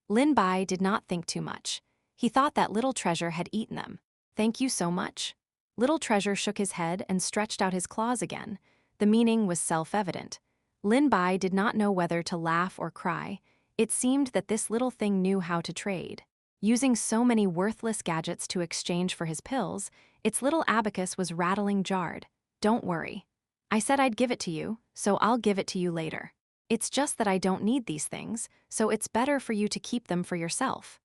Lin Bai did not think too much. He thought that Little Treasure had eaten them. "Thank you so much." Little Treasure shook his head and stretched out his claws again. The meaning was self-evident. Lin Bai did not know whether to laugh or cry. It seemed that this little thing knew how to trade. Using so many worthless gadgets to exchange for his pills, its little abacus was rattling jarred. "Don't worry. I said I'd give it to you, so I'll give it to you later. It's just that I don't need these things, so it's better for you to keep them for yourself."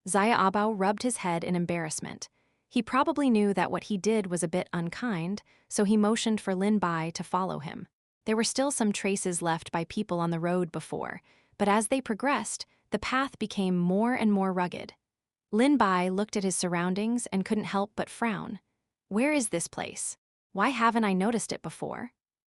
Xiaobao rubbed his head in embarrassment. He probably knew that what he did was a bit unkind, so he motioned for Lin Bai to follow him. There were still some traces left by people on the road before, but as they progressed, the path became more and more rugged. Lin Bai looked at his surroundings and couldn't help but frown. Where is this place? Why haven't I noticed it before?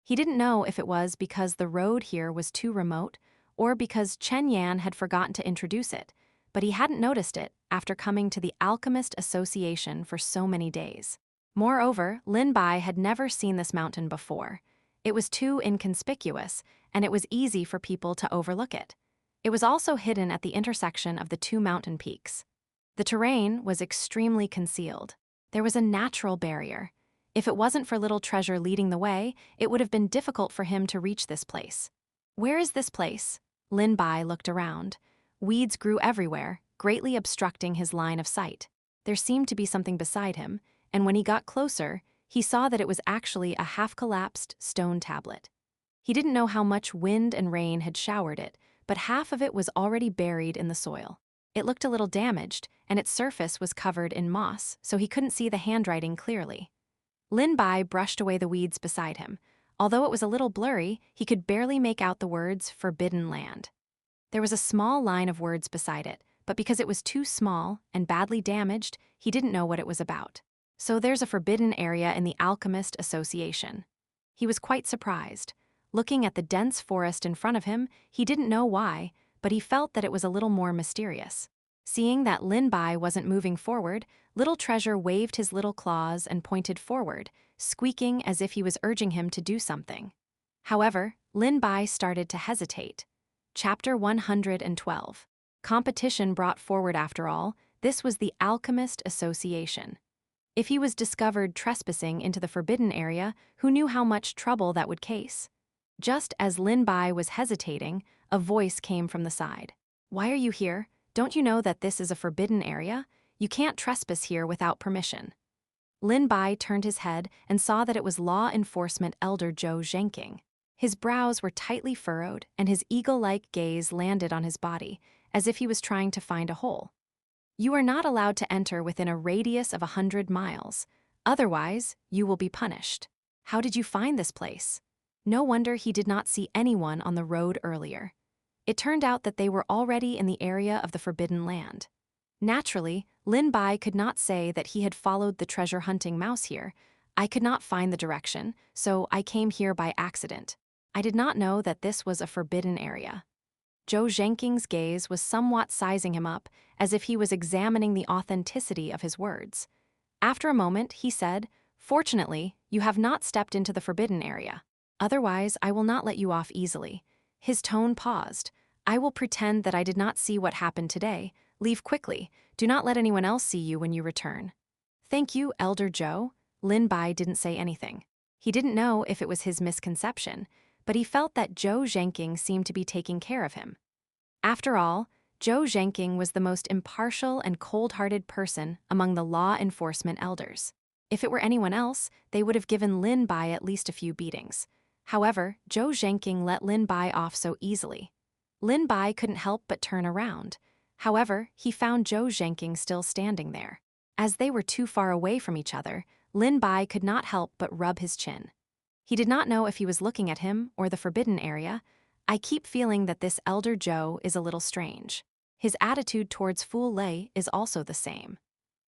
He didn't know if it was because the road here was too remote or because Chen Yan had forgotten to introduce it, but he hadn't noticed it after coming to the Alchemist Association for so many days. Moreover, Lin Bai had never seen this mountain before. It was too inconspicuous, and it was easy for people to overlook it. It was also hidden at the intersection of the two mountain peaks. The terrain was extremely concealed. There was a natural barrier. If it wasn't for Little Treasure leading the way, it would have been difficult for him to reach this place. Where is this place? Lin Bai looked around. Weeds grew everywhere, greatly obstructing his line of sight. There seemed to be something beside him, and when he got closer, he saw that it was actually a half-collapsed stone tablet. He didn't know how much wind and rain had showered it, but half of it was already buried in the soil. It looked a little damaged, and its surface was covered in moss, so he couldn't see the handwriting clearly. Lin Bai brushed away the weeds beside him. Although it was a little blurry, he could barely make out the words "Forbidden Land." There was a small line of words beside it, but because it was too small and badly damaged, he didn't know what it was about. "So there's a forbidden area in the Alchemist Association." He was quite surprised. Looking at the dense forest in front of him, he didn't know why, but he felt that it was a little more mysterious. Seeing that Lin Bai wasn't moving forward, Little Treasure waved his little claws and pointed forward, squeaking as if he was urging him to do something. However, Lin Bai started to hesitate. Chapter 112. Competition brought forward after all, this was the Alchemist Association. If he was discovered trespassing into the forbidden area, who knew how much trouble that would cause? Just as Lin Bai was hesitating, a voice came from the side. "Why are you here? Don't you know that this is a forbidden area? You can't trespass here without permission." Lin Bai turned his head and saw that it was law enforcement elder Zhou Zhenqing. His brows were tightly furrowed, and his eagle-like gaze landed on his body, as if he was trying to find a hole. "You are not allowed to enter within a radius of 100 miles. Otherwise, you will be punished. How did you find this place?" No wonder he did not see anyone on the road earlier. It turned out that they were already in the area of the Forbidden Land. Naturally, Lin Bai could not say that he had followed the treasure-hunting mouse here. I could not find the direction, so I came here by accident. I did not know that this was a forbidden area. Zhou Zhenqing's gaze was somewhat sizing him up, as if he was examining the authenticity of his words. After a moment, he said, "Fortunately, you have not stepped into the forbidden area. Otherwise, I will not let you off easily." His tone paused. "I will pretend that I did not see what happened today. Leave quickly. Do not let anyone else see you when you return." "Thank you, Elder Zhou." Lin Bai didn't say anything. He didn't know if it was his misconception, but he felt that Zhou Zhenqing seemed to be taking care of him. After all, Zhou Zhenqing was the most impartial and cold-hearted person among the law enforcement elders. If it were anyone else, they would have given Lin Bai at least a few beatings. However, Zhou Zhenqing let Lin Bai off so easily. Lin Bai couldn't help but turn around. However, he found Zhou Zhenqing still standing there. As they were too far away from each other, Lin Bai could not help but rub his chin. He did not know if he was looking at him or the forbidden area. "I keep feeling that this Elder Zhou is a little strange. His attitude towards Fu Lei is also the same."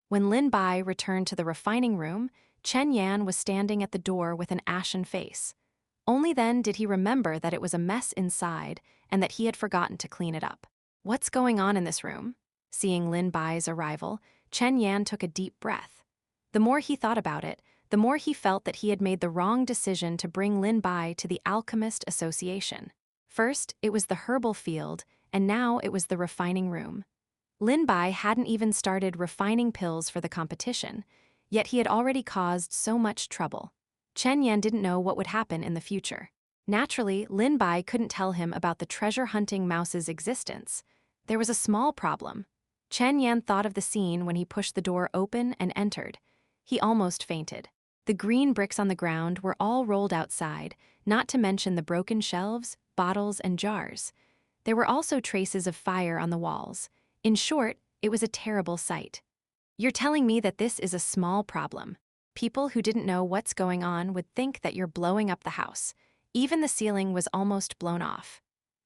When Lin Bai returned to the refining room, Chen Yan was standing at the door with an ashen face. Only then did he remember that it was a mess inside and that he had forgotten to clean it up. "What's going on in this room?" Seeing Lin Bai's arrival, Chen Yan took a deep breath. The more he thought about it, the more he felt that he had made the wrong decision to bring Lin Bai to the Alchemist Association. First, it was the herbal field, and now it was the refining room. Lin Bai hadn't even started refining pills for the competition, yet he had already caused so much trouble. Chen Yan didn't know what would happen in the future. Naturally, Lin Bai couldn't tell him about the treasure-hunting mouse's existence. There was a small problem. Chen Yan thought of the scene when he pushed the door open and entered. He almost fainted. The green bricks on the ground were all rolled outside, not to mention the broken shelves, bottles, and jars. There were also traces of fire on the walls. In short, it was a terrible sight. "You're telling me that this is a small problem. People who didn't know what's going on would think that you're blowing up the house. Even the ceiling was almost blown off."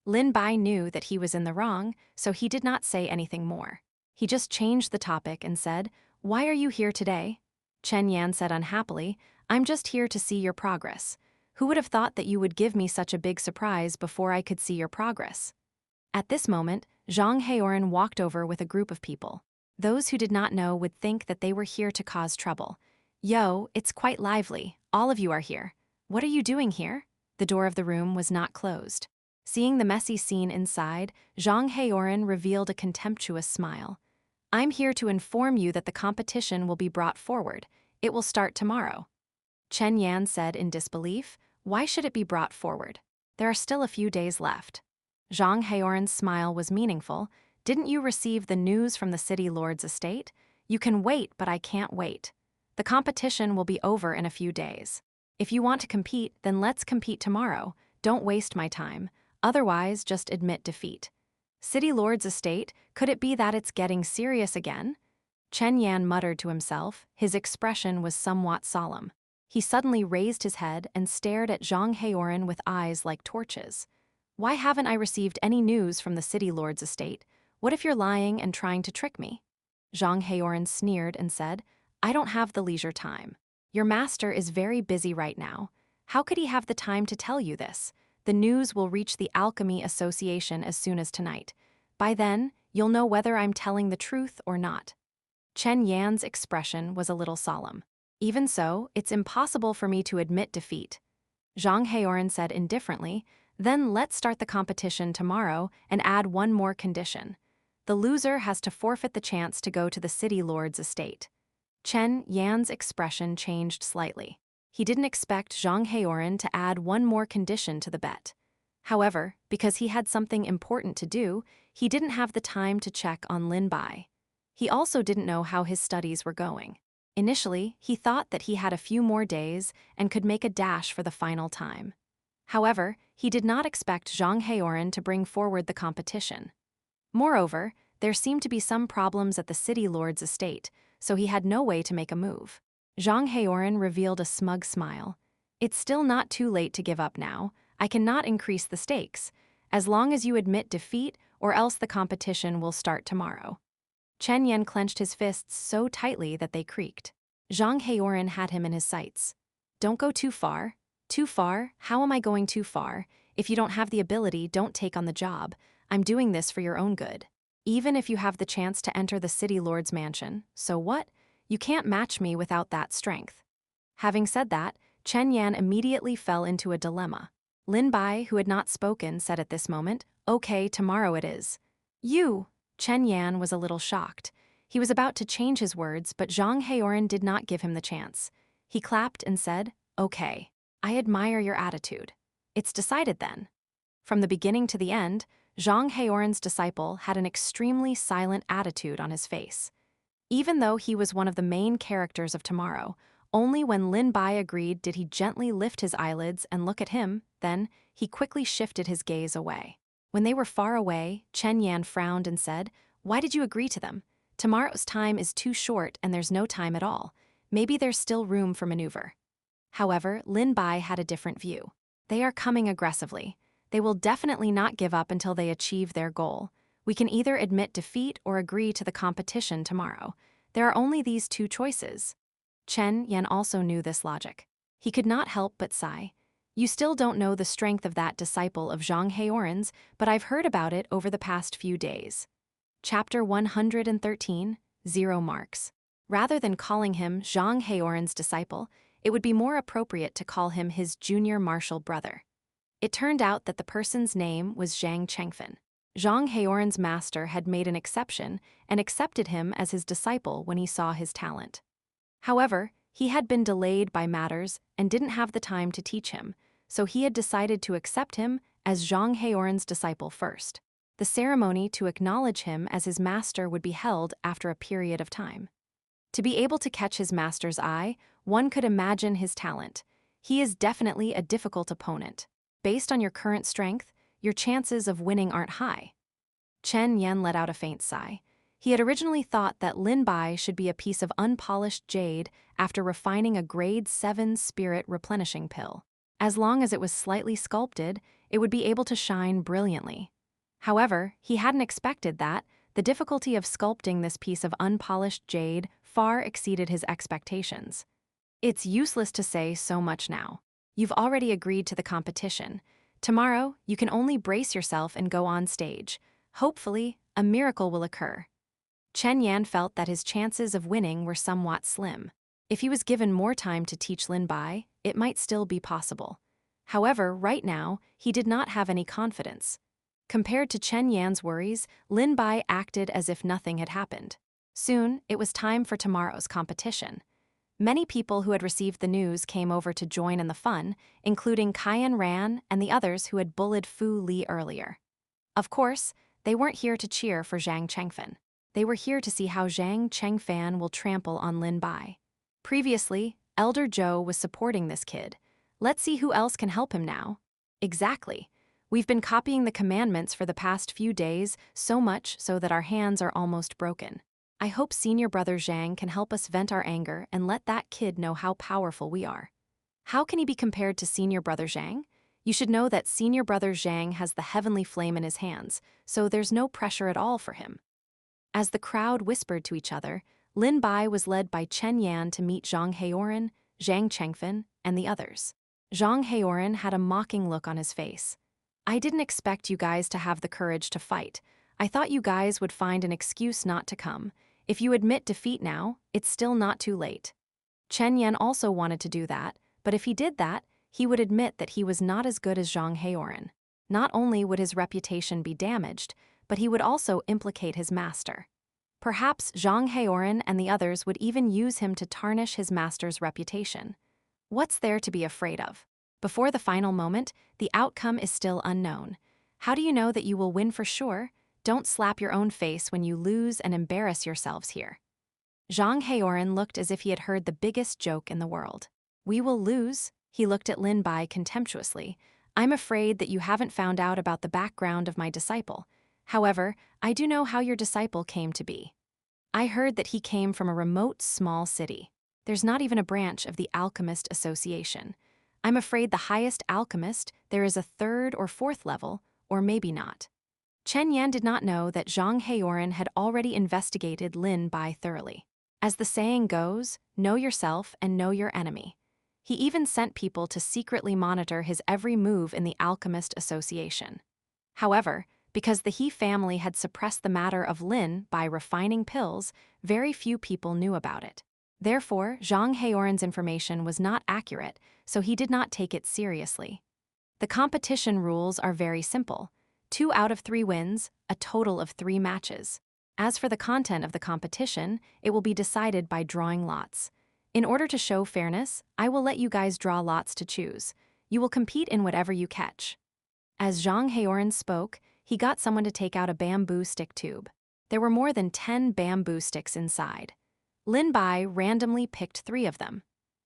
Lin Bai knew that he was in the wrong, so he did not say anything more. He just changed the topic and said, "Why are you here today?" Chen Yan said unhappily, "I'm just here to see your progress. Who would have thought that you would give me such a big surprise before I could see your progress?" At this moment, Zhang Heoran walked over with a group of people. Those who did not know would think that they were here to cause trouble. "Yo, it's quite lively. All of you are here. What are you doing here?" The door of the room was not closed. Seeing the messy scene inside, Zhang Heoran revealed a contemptuous smile. "I'm here to inform you that the competition will be brought forward. It will start tomorrow." Chen Yan said in disbelief, "Why should it be brought forward? There are still a few days left." Zhang Heoran's smile was meaningful. "Didn't you receive the news from the city lord's estate? You can wait, but I can't wait. The competition will be over in a few days. If you want to compete, then let's compete tomorrow. Don't waste my time. Otherwise, just admit defeat." "City lord's estate, could it be that it's getting serious again?" Chen Yan muttered to himself. His expression was somewhat solemn. He suddenly raised his head and stared at Zhang Heoran with eyes like torches. "Why haven't I received any news from the city lord's estate? What if you're lying and trying to trick me?" Zhang Heoran sneered and said, "I don't have the leisure time. Your master is very busy right now. How could he have the time to tell you this? The news will reach the Alchemy Association as soon as tonight. By then, you'll know whether I'm telling the truth or not." Chen Yan's expression was a little solemn. "Even so, it's impossible for me to admit defeat." Zhang Heoran said indifferently, "Then let's start the competition tomorrow and add one more condition. The loser has to forfeit the chance to go to the city lord's estate." Chen Yan's expression changed slightly. He didn't expect Zhang Heoran to add one more condition to the bet. However, because he had something important to do, he didn't have the time to check on Lin Bai. He also didn't know how his studies were going. Initially, he thought that he had a few more days and could make a dash for the final time. However, he did not expect Zhang Heoran to bring forward the competition. Moreover, there seemed to be some problems at the city lord's estate, so he had no way to make a move. Zhang Heoran revealed a smug smile. "It's still not too late to give up now. I cannot increase the stakes. as long as you admit defeat, or else the competition will start tomorrow. Chen Yan clenched his fists so tightly that they creaked. Zhang Heoran had him in his sights. Don't go too far. Too far? How am I going too far? If you don't have the ability, don't take on the job. I'm doing this for your own good. Even if you have the chance to enter the city lord's mansion, so what? You can't match me without that strength. Having said that, Chen Yan immediately fell into a dilemma. Lin Bai, who had not spoken, said at this moment, "Okay, tomorrow it is." You! Chen Yan was a little shocked. He was about to change his words, but Zhang Heoran did not give him the chance. He clapped and said, "Okay. I admire your attitude. It's decided then." From the beginning to the end, Zhang Heoran's disciple had an extremely silent attitude on his face. Even though he was one of the main characters of tomorrow, only when Lin Bai agreed did he gently lift his eyelids and look at him, then he quickly shifted his gaze away. When they were far away, Chen Yan frowned and said, "Why did you agree to them? Tomorrow's time is too short and there's no time at all. Maybe there's still room for maneuver." However, Lin Bai had a different view. They are coming aggressively. They will definitely not give up until they achieve their goal. We can either admit defeat or agree to the competition tomorrow. There are only these two choices. Chen Yan also knew this logic. He could not help but sigh. You still don't know the strength of that disciple of Zhang Heoran's, but I've heard about it over the past few days. Chapter 113, Zero Marks. Rather than calling him Zhang Heoran's disciple, it would be more appropriate to call him his junior martial brother. It turned out that the person's name was Zhang Chengfen. Zhang Heoran's master had made an exception and accepted him as his disciple when he saw his talent. However, he had been delayed by matters and didn't have the time to teach him, so he had decided to accept him as Zhang Heoran's disciple first. The ceremony to acknowledge him as his master would be held after a period of time. To be able to catch his master's eye, one could imagine his talent. He is definitely a difficult opponent. Based on your current strength, your chances of winning aren't high. Chen Yan let out a faint sigh. He had originally thought that Lin Bai should be a piece of unpolished jade after refining a grade 7 spirit replenishing pill. As long as it was slightly sculpted, it would be able to shine brilliantly. However, he hadn't expected that the difficulty of sculpting this piece of unpolished jade far exceeded his expectations. It's useless to say so much now. You've already agreed to the competition. Tomorrow, you can only brace yourself and go on stage. Hopefully, a miracle will occur. Chen Yan felt that his chances of winning were somewhat slim. If he was given more time to teach Lin Bai, it might still be possible. However, right now, he did not have any confidence. Compared to Chen Yan's worries, Lin Bai acted as if nothing had happened. Soon, it was time for tomorrow's competition. Many people who had received the news came over to join in the fun, including Kaiyan Ran and the others who had bullied Fu Li earlier. Of course, they weren't here to cheer for Zhang Chengfen. They were here to see how Zhang Chengfan will trample on Lin Bai. Previously, Elder Zhou was supporting this kid. Let's see who else can help him now. Exactly. We've been copying the commandments for the past few days, so much so that our hands are almost broken. I hope senior brother Zhang can help us vent our anger and let that kid know how powerful we are. How can he be compared to senior brother Zhang? You should know that senior brother Zhang has the heavenly flame in his hands, so there's no pressure at all for him. As the crowd whispered to each other, Lin Bai was led by Chen Yan to meet Zhang Heoran, Zhang Chengfen, and the others. Zhang Heoran had a mocking look on his face. I didn't expect you guys to have the courage to fight. I thought you guys would find an excuse not to come. If you admit defeat now, it's still not too late. Chen Yan also wanted to do that, but if he did that, he would admit that he was not as good as Zhang Heoran. Not only would his reputation be damaged, but he would also implicate his master. Perhaps Zhang Heoran and the others would even use him to tarnish his master's reputation. What's there to be afraid of? Before the final moment, the outcome is still unknown. How do you know that you will win for sure? Don't slap your own face when you lose and embarrass yourselves here. Zhang Heoran looked as if he had heard the biggest joke in the world. We will lose? He looked at Lin Bai contemptuously. I'm afraid that you haven't found out about the background of my disciple. However, I do know how your disciple came to be. I heard that he came from a remote, small city. There's not even a branch of the Alchemist Association. I'm afraid the highest alchemist, there is a 3rd or 4th level, or maybe not. Chen Yan did not know that Zhang Heoran had already investigated Lin Bai thoroughly. As the saying goes, know yourself and know your enemy. He even sent people to secretly monitor his every move in the Alchemist Association. However, because the He family had suppressed the matter of Lin by refining pills, very few people knew about it. Therefore, Zhang Heoran's information was not accurate, so he did not take it seriously. The competition rules are very simple. 2 out of 3 wins, a total of 3 matches. As for the content of the competition, it will be decided by drawing lots. In order to show fairness, I will let you guys draw lots to choose. You will compete in whatever you catch. As Zhang Heoran spoke, he got someone to take out a bamboo stick tube. There were more than 10 bamboo sticks inside. Lin Bai randomly picked 3 of them.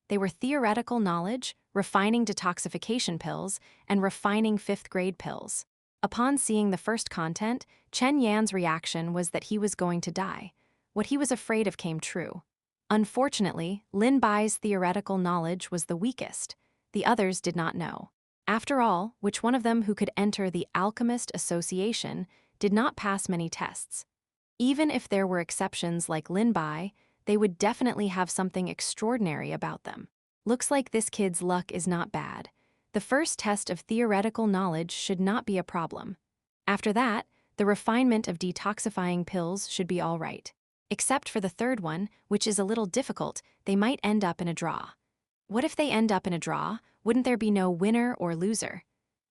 They were theoretical knowledge, refining detoxification pills, and refining 5th grade pills. Upon seeing the first content, Chen Yan's reaction was that he was going to die. What he was afraid of came true. Unfortunately, Lin Bai's theoretical knowledge was the weakest. The others did not know. After all, which one of them who could enter the Alchemist Association did not pass many tests. Even if there were exceptions like Lin Bai, they would definitely have something extraordinary about them. Looks like this kid's luck is not bad. The first test of theoretical knowledge should not be a problem. After that, the refinement of detoxifying pills should be all right. Except for the third one, which is a little difficult, they might end up in a draw. What if they end up in a draw? Wouldn't there be no winner or loser?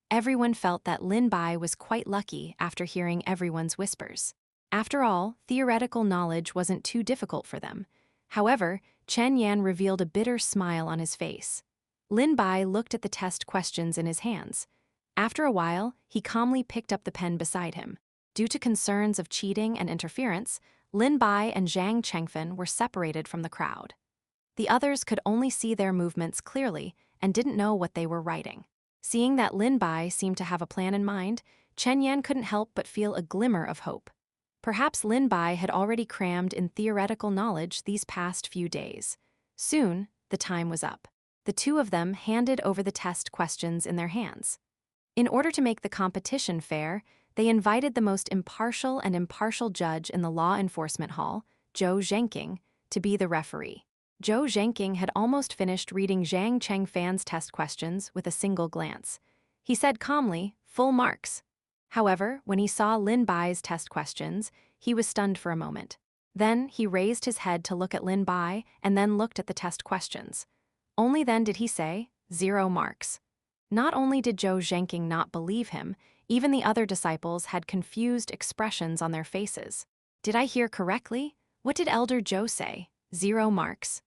Everyone felt that Lin Bai was quite lucky after hearing everyone's whispers. After all, theoretical knowledge wasn't too difficult for them. However, Chen Yan revealed a bitter smile on his face. Lin Bai looked at the test questions in his hands. After a while, he calmly picked up the pen beside him. Due to concerns of cheating and interference, Lin Bai and Zhang Chengfen were separated from the crowd. The others could only see their movements clearly and didn't know what they were writing. Seeing that Lin Bai seemed to have a plan in mind, Chen Yan couldn't help but feel a glimmer of hope. Perhaps Lin Bai had already crammed in theoretical knowledge these past few days. Soon, the time was up. The 2 of them handed over the test questions in their hands. In order to make the competition fair, they invited the most impartial judge in the law enforcement hall, Zhou Zhenqing, to be the referee. Zhou Zhenqing had almost finished reading Zhang Chengfan's test questions with a single glance. He said calmly, "Full marks." However, when he saw Lin Bai's test questions, he was stunned for a moment. Then he raised his head to look at Lin Bai and then looked at the test questions. Only then did he say, 0 marks. Not only did Zhou Zhenqing not believe him, even the other disciples had confused expressions on their faces. Did I hear correctly? What did Elder Zhou say? 0 marks.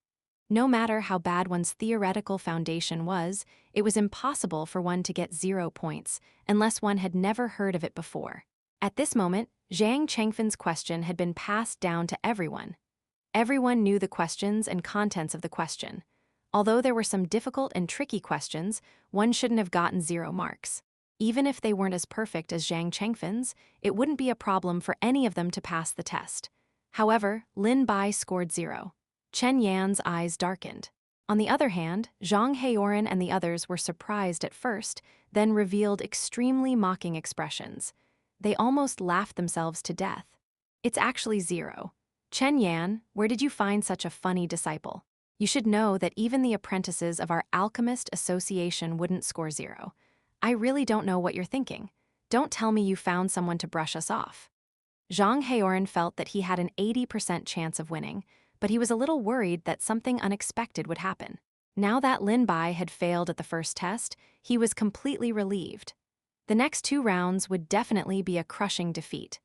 No matter how bad one's theoretical foundation was, it was impossible for one to get 0 points, unless one had never heard of it before. At this moment, Zhang Chengfen's question had been passed down to everyone. Everyone knew the questions and contents of the question. Although there were some difficult and tricky questions, one shouldn't have gotten 0 marks. Even if they weren't as perfect as Zhang Chengfen's, it wouldn't be a problem for any of them to pass the test. However, Lin Bai scored 0. Chen Yan's eyes darkened. On the other hand, Zhang Heoran and the others were surprised at first, then revealed extremely mocking expressions. They almost laughed themselves to death. It's actually 0. Chen Yan, where did you find such a funny disciple? You should know that even the apprentices of our Alchemist Association wouldn't score 0. I really don't know what you're thinking. Don't tell me you found someone to brush us off. Zhang Heoran felt that he had an 80% chance of winning, but he was a little worried that something unexpected would happen. Now that Lin Bai had failed at the first test, he was completely relieved. The next 2 rounds would definitely be a crushing defeat.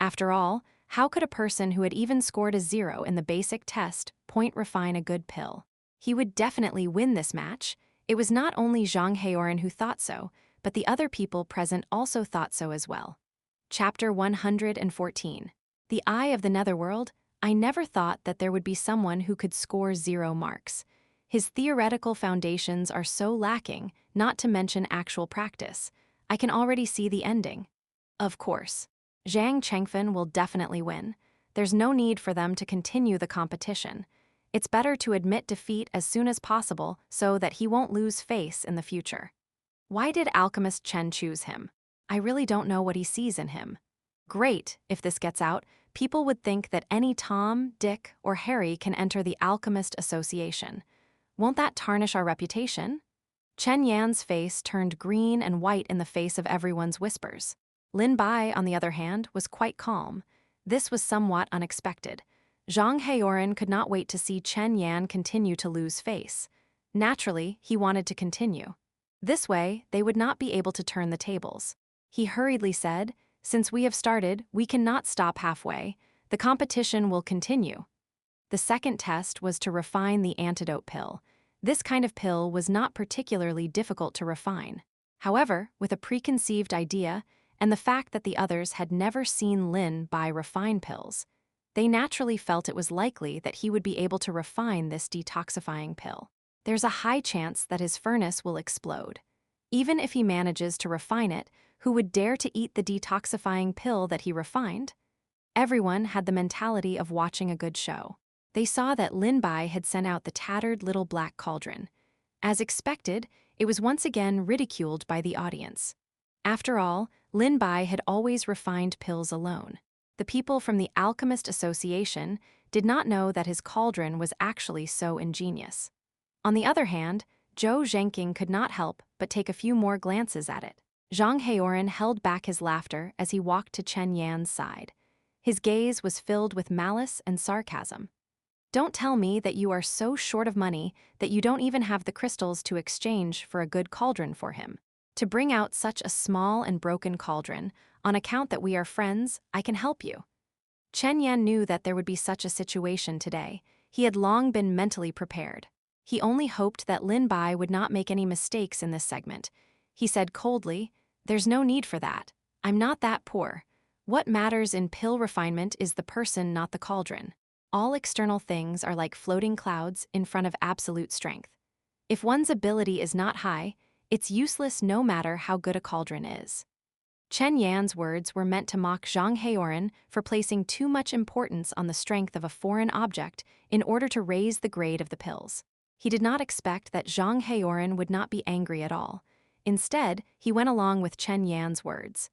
After all, how could a person who had even scored a 0 in the basic test point refine a good pill? He would definitely win this match. It was not only Zhang Heoran who thought so, but the other people present also thought so as well. Chapter 114. The Eye of the Netherworld. I never thought that there would be someone who could score 0 marks. His theoretical foundations are so lacking, not to mention actual practice. I can already see the ending. Of course, Zhang Chengfen will definitely win. There's no need for them to continue the competition. It's better to admit defeat as soon as possible so that he won't lose face in the future. Why did Alchemist Chen choose him? I really don't know what he sees in him. Great, if this gets out, people would think that any Tom, Dick, or Harry can enter the Alchemist Association. Won't that tarnish our reputation? Chen Yan's face turned green and white in the face of everyone's whispers. Lin Bai, on the other hand, was quite calm. This was somewhat unexpected. Zhang Heoran could not wait to see Chen Yan continue to lose face. Naturally, he wanted to continue. This way, they would not be able to turn the tables. He hurriedly said, "Since we have started, we cannot stop halfway. The competition will continue." The second test was to refine the antidote pill. This kind of pill was not particularly difficult to refine. However, with a preconceived idea and the fact that the others had never seen Lin Bai refine pills, they naturally felt it was likely that he would be able to refine this detoxifying pill. There's a high chance that his furnace will explode. Even if he manages to refine it, who would dare to eat the detoxifying pill that he refined? Everyone had the mentality of watching a good show. They saw that Lin Bai had sent out the tattered little black cauldron. As expected, it was once again ridiculed by the audience. After all, Lin Bai had always refined pills alone. The people from the Alchemist Association did not know that his cauldron was actually so ingenious. On the other hand, Zhou Zhenqing could not help but take a few more glances at it. Zhang Heoran held back his laughter as he walked to Chen Yan's side. His gaze was filled with malice and sarcasm. Don't tell me that you are so short of money that you don't even have the crystals to exchange for a good cauldron for him. To bring out such a small and broken cauldron, on account that we are friends, I can help you. Chen Yan knew that there would be such a situation today. He had long been mentally prepared. He only hoped that Lin Bai would not make any mistakes in this segment. He said coldly, "There's no need for that. I'm not that poor. What matters in pill refinement is the person, not the cauldron. All external things are like floating clouds in front of absolute strength. If one's ability is not high, it's useless no matter how good a cauldron is." Chen Yan's words were meant to mock Zhang Heoran for placing too much importance on the strength of a foreign object in order to raise the grade of the pills. He did not expect that Zhang Heoran would not be angry at all. Instead, he went along with Chen Yan's words.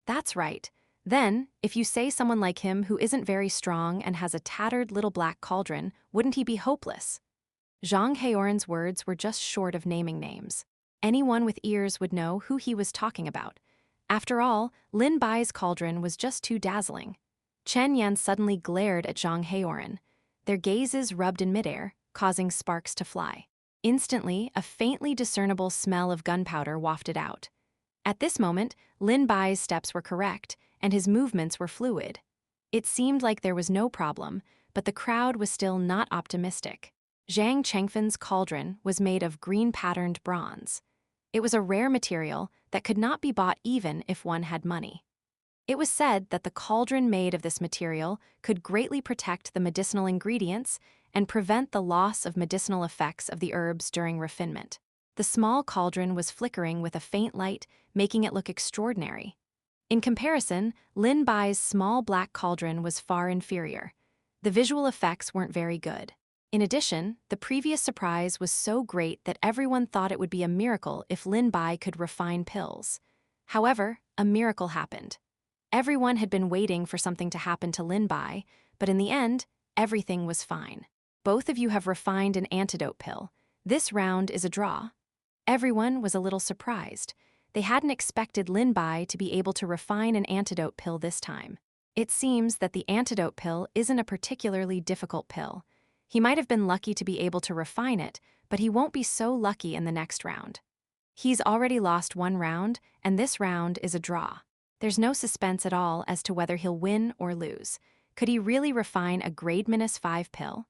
"That's right. Then, if you say someone like him who isn't very strong and has a tattered little black cauldron, wouldn't he be hopeless?" Zhang Heoran's words were just short of naming names. Anyone with ears would know who he was talking about. After all, Lin Bai's cauldron was just too dazzling. Chen Yan suddenly glared at Zhang Heoran. Their gazes rubbed in midair, causing sparks to fly. Instantly, a faintly discernible smell of gunpowder wafted out. At this moment, Lin Bai's steps were correct, and his movements were fluid. It seemed like there was no problem, but the crowd was still not optimistic. Zhang Chengfen's cauldron was made of green-patterned bronze. It was a rare material that could not be bought even if one had money. It was said that the cauldron made of this material could greatly protect the medicinal ingredients and prevent the loss of medicinal effects of the herbs during refinement. The small cauldron was flickering with a faint light, making it look extraordinary. In comparison, Lin Bai's small black cauldron was far inferior. The visual effects weren't very good. In addition, the previous surprise was so great that everyone thought it would be a miracle if Lin Bai could refine pills. However, a miracle happened. Everyone had been waiting for something to happen to Lin Bai, but in the end, everything was fine. Both of you have refined an antidote pill. This round is a draw. Everyone was a little surprised. They hadn't expected Lin Bai to be able to refine an antidote pill this time. It seems that the antidote pill isn't a particularly difficult pill. He might have been lucky to be able to refine it, but he won't be so lucky in the next round. He's already lost one round, and this round is a draw. There's no suspense at all as to whether he'll win or lose. Could he really refine a grade -5 pill?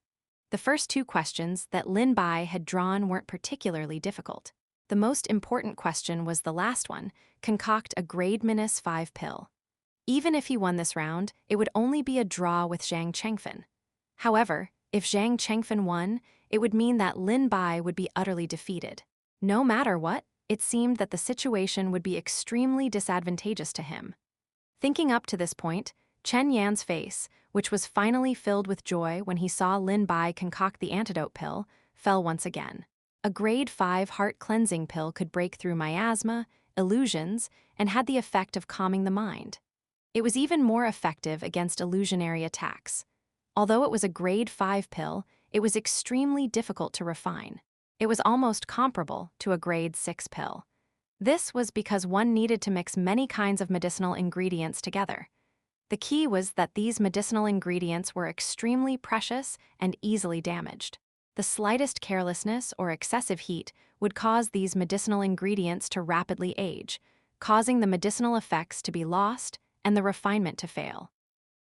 The first two questions that Lin Bai had drawn weren't particularly difficult. The most important question was the last one, concoct a grade -5 pill. Even if he won this round, it would only be a draw with Zhang Chengfen. However, if Zhang Chengfen won, it would mean that Lin Bai would be utterly defeated. No matter what, it seemed that the situation would be extremely disadvantageous to him. Thinking up to this point, Chen Yan's face, which was finally filled with joy when he saw Lin Bai concoct the antidote pill, fell once again. A grade 5 heart cleansing pill could break through miasma, illusions, and had the effect of calming the mind. It was even more effective against illusionary attacks. Although it was a grade 5 pill, it was extremely difficult to refine. It was almost comparable to a grade 6 pill. This was because one needed to mix many kinds of medicinal ingredients together. The key was that these medicinal ingredients were extremely precious and easily damaged. The slightest carelessness or excessive heat would cause these medicinal ingredients to rapidly age, causing the medicinal effects to be lost and the refinement to fail.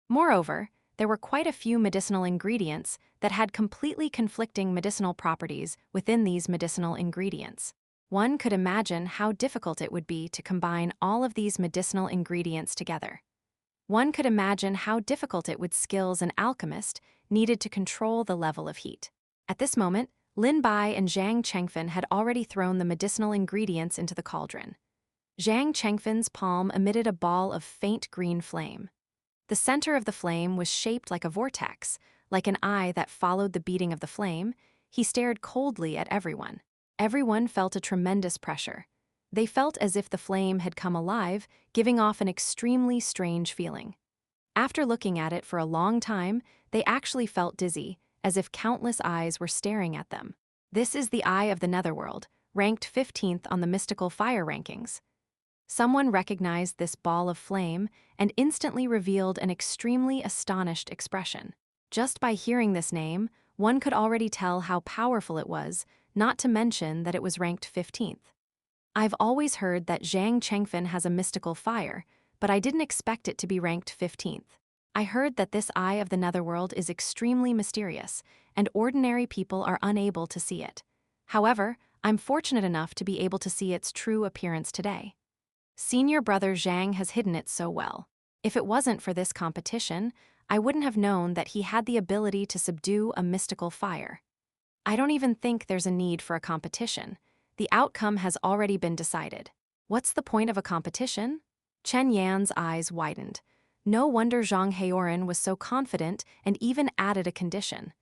Moreover, there were quite a few medicinal ingredients that had completely conflicting medicinal properties within these medicinal ingredients. One could imagine how difficult it would be to combine all of these medicinal ingredients together. One could imagine how difficult it would skills an alchemist needed to control the level of heat. At this moment, Lin Bai and Zhang Chengfen had already thrown the medicinal ingredients into the cauldron. Zhang Chengfen's palm emitted a ball of faint green flame. The center of the flame was shaped like a vortex, like an eye that followed the beating of the flame. He stared coldly at everyone. Everyone felt a tremendous pressure. They felt as if the flame had come alive, giving off an extremely strange feeling. After looking at it for a long time, they actually felt dizzy, as if countless eyes were staring at them. This is the Eye of the Netherworld, ranked 15th on the mystical fire rankings. Someone recognized this ball of flame and instantly revealed an extremely astonished expression. Just by hearing this name, one could already tell how powerful it was, not to mention that it was ranked 15th. I've always heard that Zhang Chengfen has a mystical fire, but I didn't expect it to be ranked 15th. I heard that this Eye of the Netherworld is extremely mysterious, and ordinary people are unable to see it. However, I'm fortunate enough to be able to see its true appearance today. Senior brother Zhang has hidden it so well. If it wasn't for this competition, I wouldn't have known that he had the ability to subdue a mystical fire. I don't even think there's a need for a competition. The outcome has already been decided. What's the point of a competition? Chen Yan's eyes widened. No wonder Zhang Heoran was so confident and even added a condition.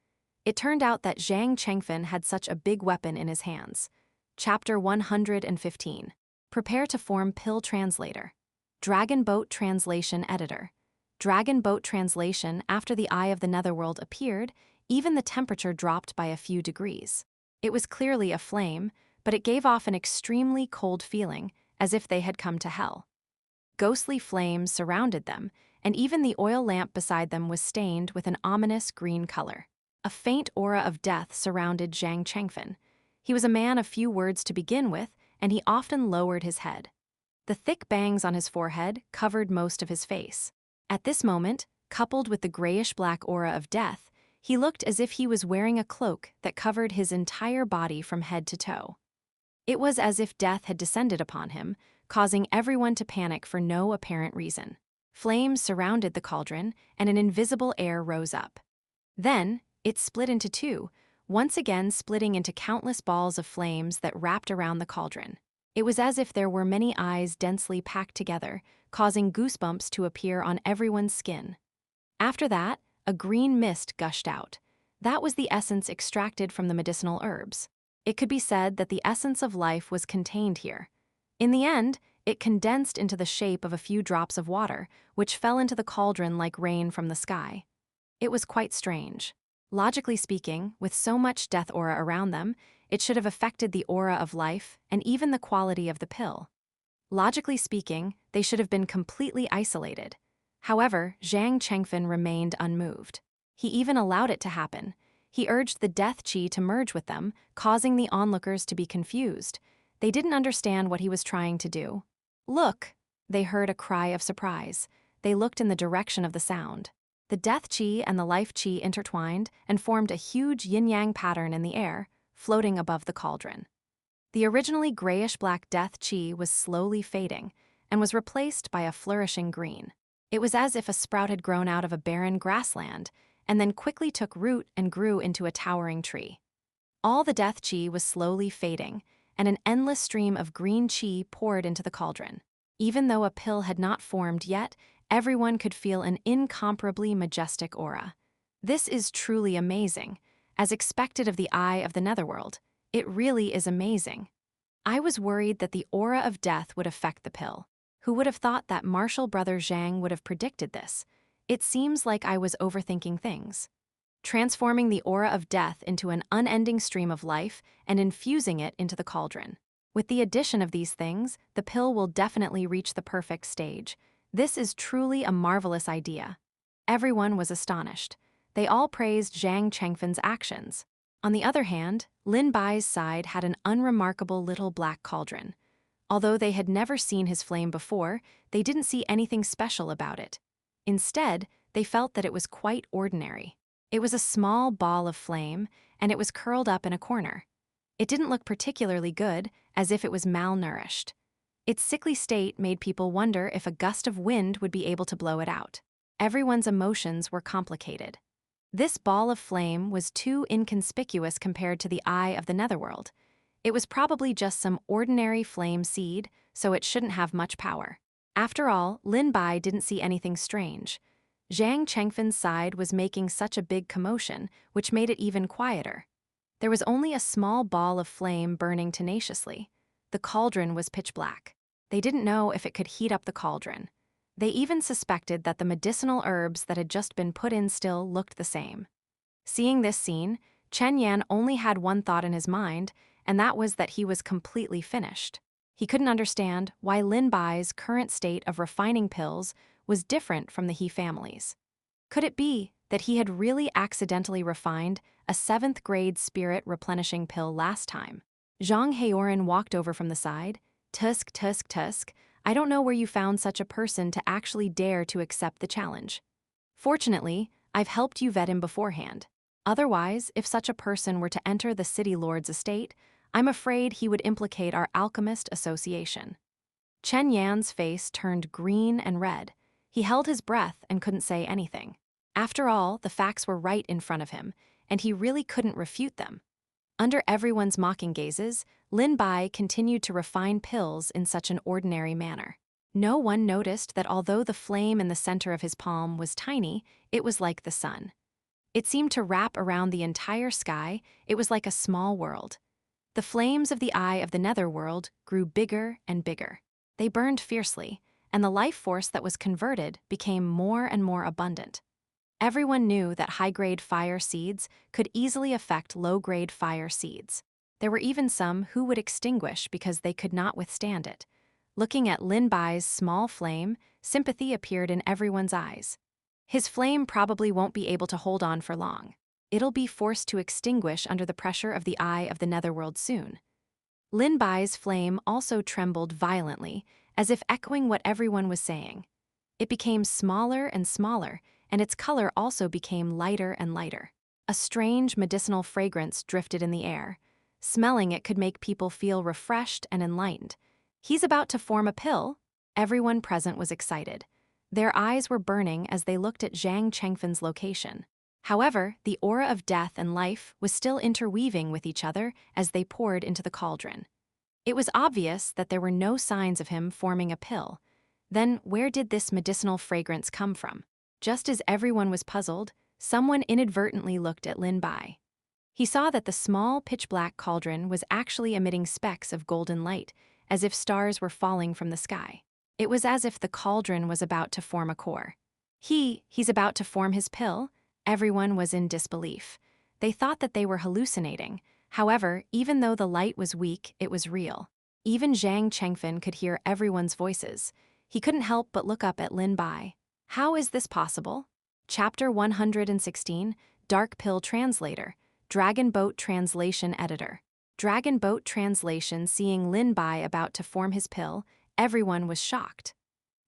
It turned out that Zhang Chengfen had such a big weapon in his hands. Chapter 115. Prepare to form Pill Translator. Dragon Boat Translation Editor. Dragon Boat Translation. After the Eye of the Netherworld appeared, even the temperature dropped by a few degrees. It was clearly a flame, but it gave off an extremely cold feeling, as if they had come to hell. Ghostly flames surrounded them, and even the oil lamp beside them was stained with an ominous green color. A faint aura of death surrounded Zhang Chengfen. He was a man of few words to begin with, and he often lowered his head. The thick bangs on his forehead covered most of his face. At this moment, coupled with the grayish-black aura of death, he looked as if he was wearing a cloak that covered his entire body from head to toe. It was as if death had descended upon him, causing everyone to panic for no apparent reason. Flames surrounded the cauldron, and an invisible air rose up. Then, it split into two, once again splitting into countless balls of flames that wrapped around the cauldron. It was as if there were many eyes densely packed together, causing goosebumps to appear on everyone's skin. After that, a green mist gushed out. That was the essence extracted from the medicinal herbs. It could be said that the essence of life was contained here. In the end, it condensed into the shape of a few drops of water, which fell into the cauldron like rain from the sky. It was quite strange. Logically speaking, with so much death aura around them, it should have affected the aura of life and even the quality of the pill. Logically speaking, they should have been completely isolated. However, Zhang Chengfen remained unmoved. He even allowed it to happen. He urged the death qi to merge with them, causing the onlookers to be confused. They didn't understand what he was trying to do. "Look!" They heard a cry of surprise. They looked in the direction of the sound. The death qi and the life qi intertwined and formed a huge yin-yang pattern in the air, floating above the cauldron. The originally grayish-black death qi was slowly fading and was replaced by a flourishing green. It was as if a sprout had grown out of a barren grassland and then quickly took root and grew into a towering tree. All the death qi was slowly fading, and an endless stream of green qi poured into the cauldron. Even though a pill had not formed yet, everyone could feel an incomparably majestic aura. This is truly amazing. As expected of the Eye of the Netherworld, it really is amazing. I was worried that the aura of death would affect the pill. Who would have thought that Marshall Brother Zhang would have predicted this? It seems like I was overthinking things. Transforming the aura of death into an unending stream of life and infusing it into the cauldron. With the addition of these things, the pill will definitely reach the perfect stage. This is truly a marvelous idea. Everyone was astonished. They all praised Zhang Chengfen's actions. On the other hand, Lin Bai's side had an unremarkable little black cauldron. Although they had never seen his flame before, they didn't see anything special about it. Instead, they felt that it was quite ordinary. It was a small ball of flame, and it was curled up in a corner. It didn't look particularly good, as if it was malnourished. Its sickly state made people wonder if a gust of wind would be able to blow it out. Everyone's emotions were complicated. This ball of flame was too inconspicuous compared to the eye of the netherworld. It was probably just some ordinary flame seed, so it shouldn't have much power. After all, Lin Bai didn't see anything strange. Zhang Chengfen's side was making such a big commotion, which made it even quieter. There was only a small ball of flame burning tenaciously. The cauldron was pitch black. They didn't know if it could heat up the cauldron. They even suspected that the medicinal herbs that had just been put in still looked the same. Seeing this scene, Chen Yan only had one thought in his mind, and that was that he was completely finished. He couldn't understand why Lin Bai's current state of refining pills was different from the He family's. Could it be that he had really accidentally refined a 7th grade spirit replenishing pill last time? Zhang Heoran walked over from the side. Tusk, tusk, tusk. I don't know where you found such a person to actually dare to accept the challenge. Fortunately, I've helped you vet him beforehand. Otherwise, if such a person were to enter the city lord's estate, I'm afraid he would implicate our alchemist association. Chen Yan's face turned green and red. He held his breath and couldn't say anything. After all, the facts were right in front of him, and he really couldn't refute them. Under everyone's mocking gazes, Lin Bai continued to refine pills in such an ordinary manner. No one noticed that although the flame in the center of his palm was tiny, it was like the sun. It seemed to wrap around the entire sky. It was like a small world. The flames of the eye of the netherworld grew bigger and bigger. They burned fiercely, and the life force that was converted became more and more abundant. Everyone knew that high-grade fire seeds could easily affect low-grade fire seeds. There were even some who would extinguish because they could not withstand it. Looking at Lin Bai's small flame, sympathy appeared in everyone's eyes. His flame probably won't be able to hold on for long. It'll be forced to extinguish under the pressure of the eye of the netherworld soon. Lin Bai's flame also trembled violently, as if echoing what everyone was saying. It became smaller and smaller, and its color also became lighter and lighter. A strange medicinal fragrance drifted in the air. Smelling it could make people feel refreshed and enlightened. He's about to form a pill? Everyone present was excited. Their eyes were burning as they looked at Zhang Chengfen's location. However, the aura of death and life was still interweaving with each other as they poured into the cauldron. It was obvious that there were no signs of him forming a pill. Then where did this medicinal fragrance come from? Just as everyone was puzzled, someone inadvertently looked at Lin Bai. He saw that the small pitch-black cauldron was actually emitting specks of golden light, as if stars were falling from the sky. It was as if the cauldron was about to form a core. He's about to form his pill? Everyone was in disbelief. They thought that they were hallucinating. However, even though the light was weak, it was real. Even Zhang Chengfen could hear everyone's voices. He couldn't help but look up at Lin Bai. How is this possible? Chapter 116, Dark Pill Translator, Dragon Boat Translation Editor. Dragon Boat Translation. Seeing Lin Bai about to form his pill, everyone was shocked.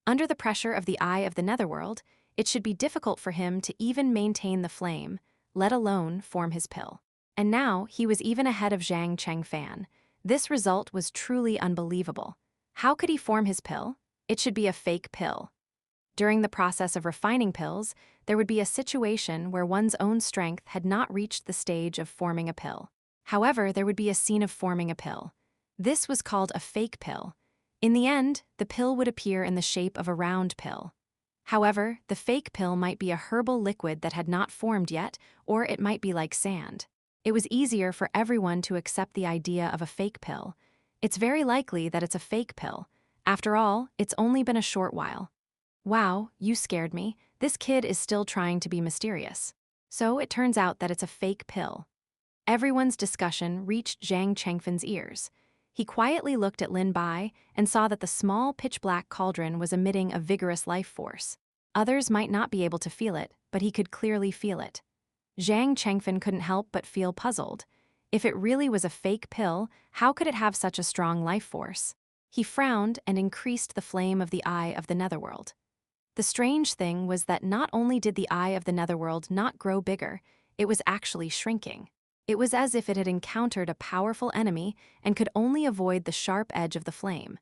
Under the pressure of the eye of the netherworld, it should be difficult for him to even maintain the flame, let alone form his pill. And now he was even ahead of Zhang Chengfan. This result was truly unbelievable. How could he form his pill? It should be a fake pill. During the process of refining pills, there would be a situation where one's own strength had not reached the stage of forming a pill. However, there would be a scene of forming a pill. This was called a fake pill. In the end, the pill would appear in the shape of a round pill. However, the fake pill might be a herbal liquid that had not formed yet, or it might be like sand. It was easier for everyone to accept the idea of a fake pill. It's very likely that it's a fake pill. After all, it's only been a short while. Wow, you scared me. This kid is still trying to be mysterious. So it turns out that it's a fake pill. Everyone's discussion reached Zhang Chengfen's ears. He quietly looked at Lin Bai and saw that the small pitch-black cauldron was emitting a vigorous life force. Others might not be able to feel it, but he could clearly feel it. Zhang Chengfen couldn't help but feel puzzled. If it really was a fake pill, how could it have such a strong life force? He frowned and increased the flame of the Eye of the Netherworld. The strange thing was that not only did the Eye of the Netherworld not grow bigger, it was actually shrinking. It was as if it had encountered a powerful enemy and could only avoid the sharp edge of the flame.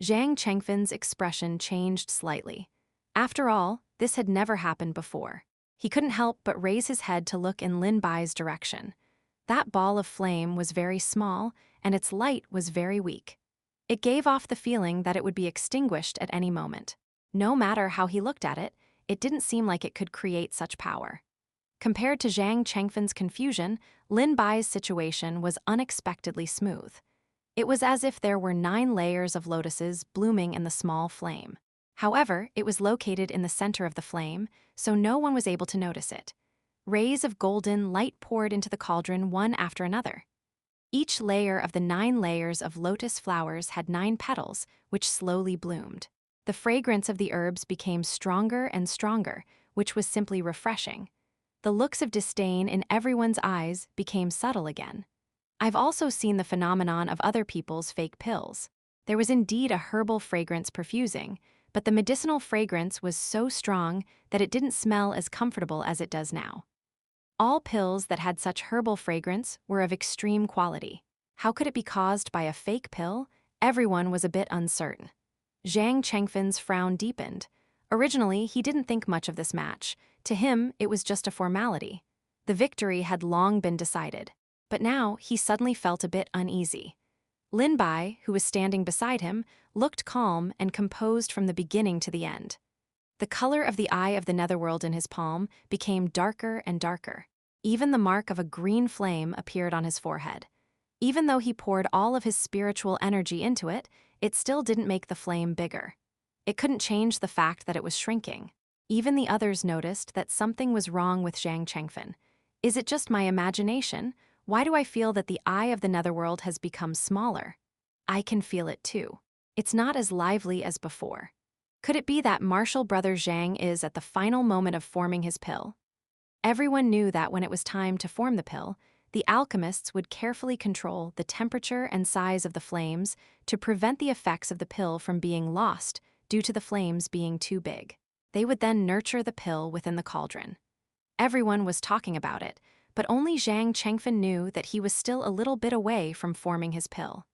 Zhang Chengfen's expression changed slightly. After all, this had never happened before. He couldn't help but raise his head to look in Lin Bai's direction. That ball of flame was very small, and its light was very weak. It gave off the feeling that it would be extinguished at any moment. No matter how he looked at it, it didn't seem like it could create such power. Compared to Zhang Chengfen's confusion, Lin Bai's situation was unexpectedly smooth. It was as if there were 9 layers of lotuses blooming in the small flame. However, it was located in the center of the flame, so no one was able to notice it. Rays of golden light poured into the cauldron one after another. Each layer of the 9 layers of lotus flowers had 9 petals, which slowly bloomed. The fragrance of the herbs became stronger and stronger, which was simply refreshing. The looks of disdain in everyone's eyes became subtle again. I've also seen the phenomenon of other people's fake pills. There was indeed a herbal fragrance perfusing, but the medicinal fragrance was so strong that it didn't smell as comfortable as it does now. All pills that had such herbal fragrance were of extreme quality. How could it be caused by a fake pill? Everyone was a bit uncertain. Zhang Chengfen's frown deepened. Originally, he didn't think much of this match. To him, it was just a formality. The victory had long been decided. But now, he suddenly felt a bit uneasy. Lin Bai, who was standing beside him, looked calm and composed from the beginning to the end. The color of the Eye of the Netherworld in his palm became darker and darker. Even the mark of a green flame appeared on his forehead. Even though he poured all of his spiritual energy into it, it still didn't make the flame bigger. It couldn't change the fact that it was shrinking. Even the others noticed that something was wrong with Zhang Chengfen. Is it just my imagination? Why do I feel that the Eye of the Netherworld has become smaller? I can feel it too. It's not as lively as before. Could it be that Martial Brother Zhang is at the final moment of forming his pill? Everyone knew that when it was time to form the pill, the alchemists would carefully control the temperature and size of the flames to prevent the effects of the pill from being lost due to the flames being too big. They would then nurture the pill within the cauldron. Everyone was talking about it, but only Zhang Chengfen knew that he was still a little bit away from forming his pill.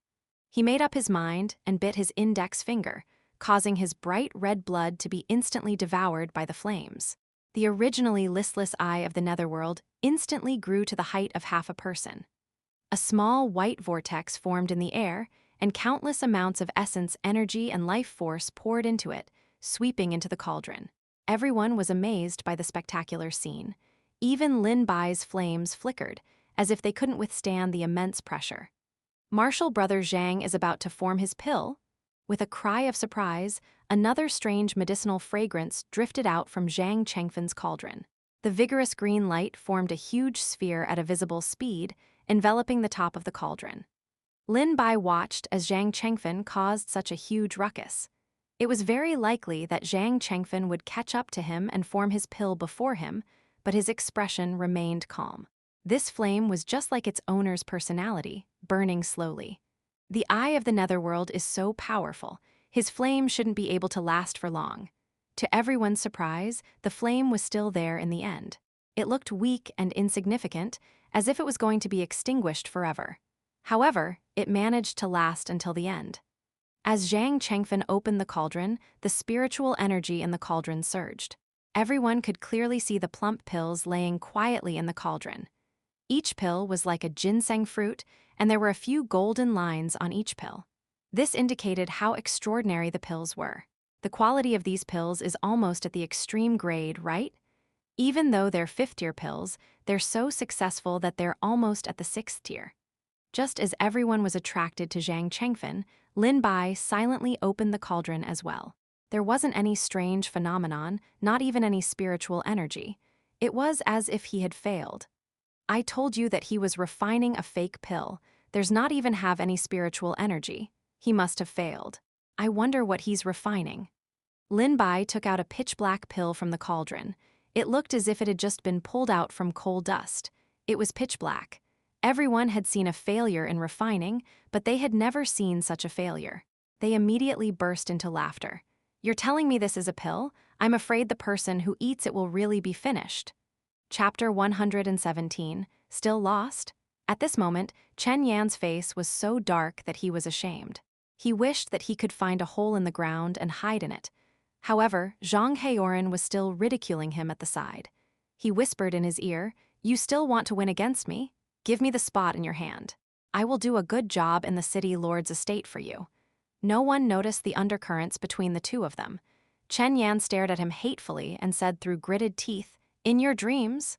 He made up his mind and bit his index finger, causing his bright red blood to be instantly devoured by the flames. The originally listless Eye of the Netherworld instantly grew to the height of half a person. A small white vortex formed in the air, and countless amounts of essence, energy, and life force poured into it, sweeping into the cauldron. Everyone was amazed by the spectacular scene. Even Lin Bai's flames flickered, as if they couldn't withstand the immense pressure. Martial Brother Zhang is about to form his pill? With a cry of surprise, another strange medicinal fragrance drifted out from Zhang Chengfen's cauldron. The vigorous green light formed a huge sphere at a visible speed, enveloping the top of the cauldron. Lin Bai watched as Zhang Chengfen caused such a huge ruckus. It was very likely that Zhang Chengfen would catch up to him and form his pill before him, but his expression remained calm. This flame was just like its owner's personality, burning slowly. The Eye of the Netherworld is so powerful, his flame shouldn't be able to last for long. To everyone's surprise, the flame was still there in the end. It looked weak and insignificant, as if it was going to be extinguished forever. However, it managed to last until the end. As Zhang Chengfen opened the cauldron, the spiritual energy in the cauldron surged. Everyone could clearly see the plump pills laying quietly in the cauldron. Each pill was like a ginseng fruit, and there were a few golden lines on each pill. This indicated how extraordinary the pills were. The quality of these pills is almost at the extreme grade, right? Even though they're 5th-tier pills, they're so successful that they're almost at the 6th tier. Just as everyone was attracted to Zhang Chengfen, Lin Bai silently opened the cauldron as well. There wasn't any strange phenomenon, not even any spiritual energy. It was as if he had failed. I told you that he was refining a fake pill. There's not even have any spiritual energy. He must have failed. I wonder what he's refining. Lin Bai took out a pitch-black pill from the cauldron. It looked as if it had just been pulled out from coal dust. It was pitch black. Everyone had seen a failure in refining, but they had never seen such a failure. They immediately burst into laughter. You're telling me this is a pill? I'm afraid the person who eats it will really be finished. Chapter 117, Still Lost? At this moment, Chen Yan's face was so dark that he was ashamed. He wished that he could find a hole in the ground and hide in it. However, Zhang Heoran was still ridiculing him at the side. He whispered in his ear, "You still want to win against me? Give me the spot in your hand. I will do a good job in the city lord's estate for you." No one noticed the undercurrents between the two of them. Chen Yan stared at him hatefully and said through gritted teeth, "In your dreams?"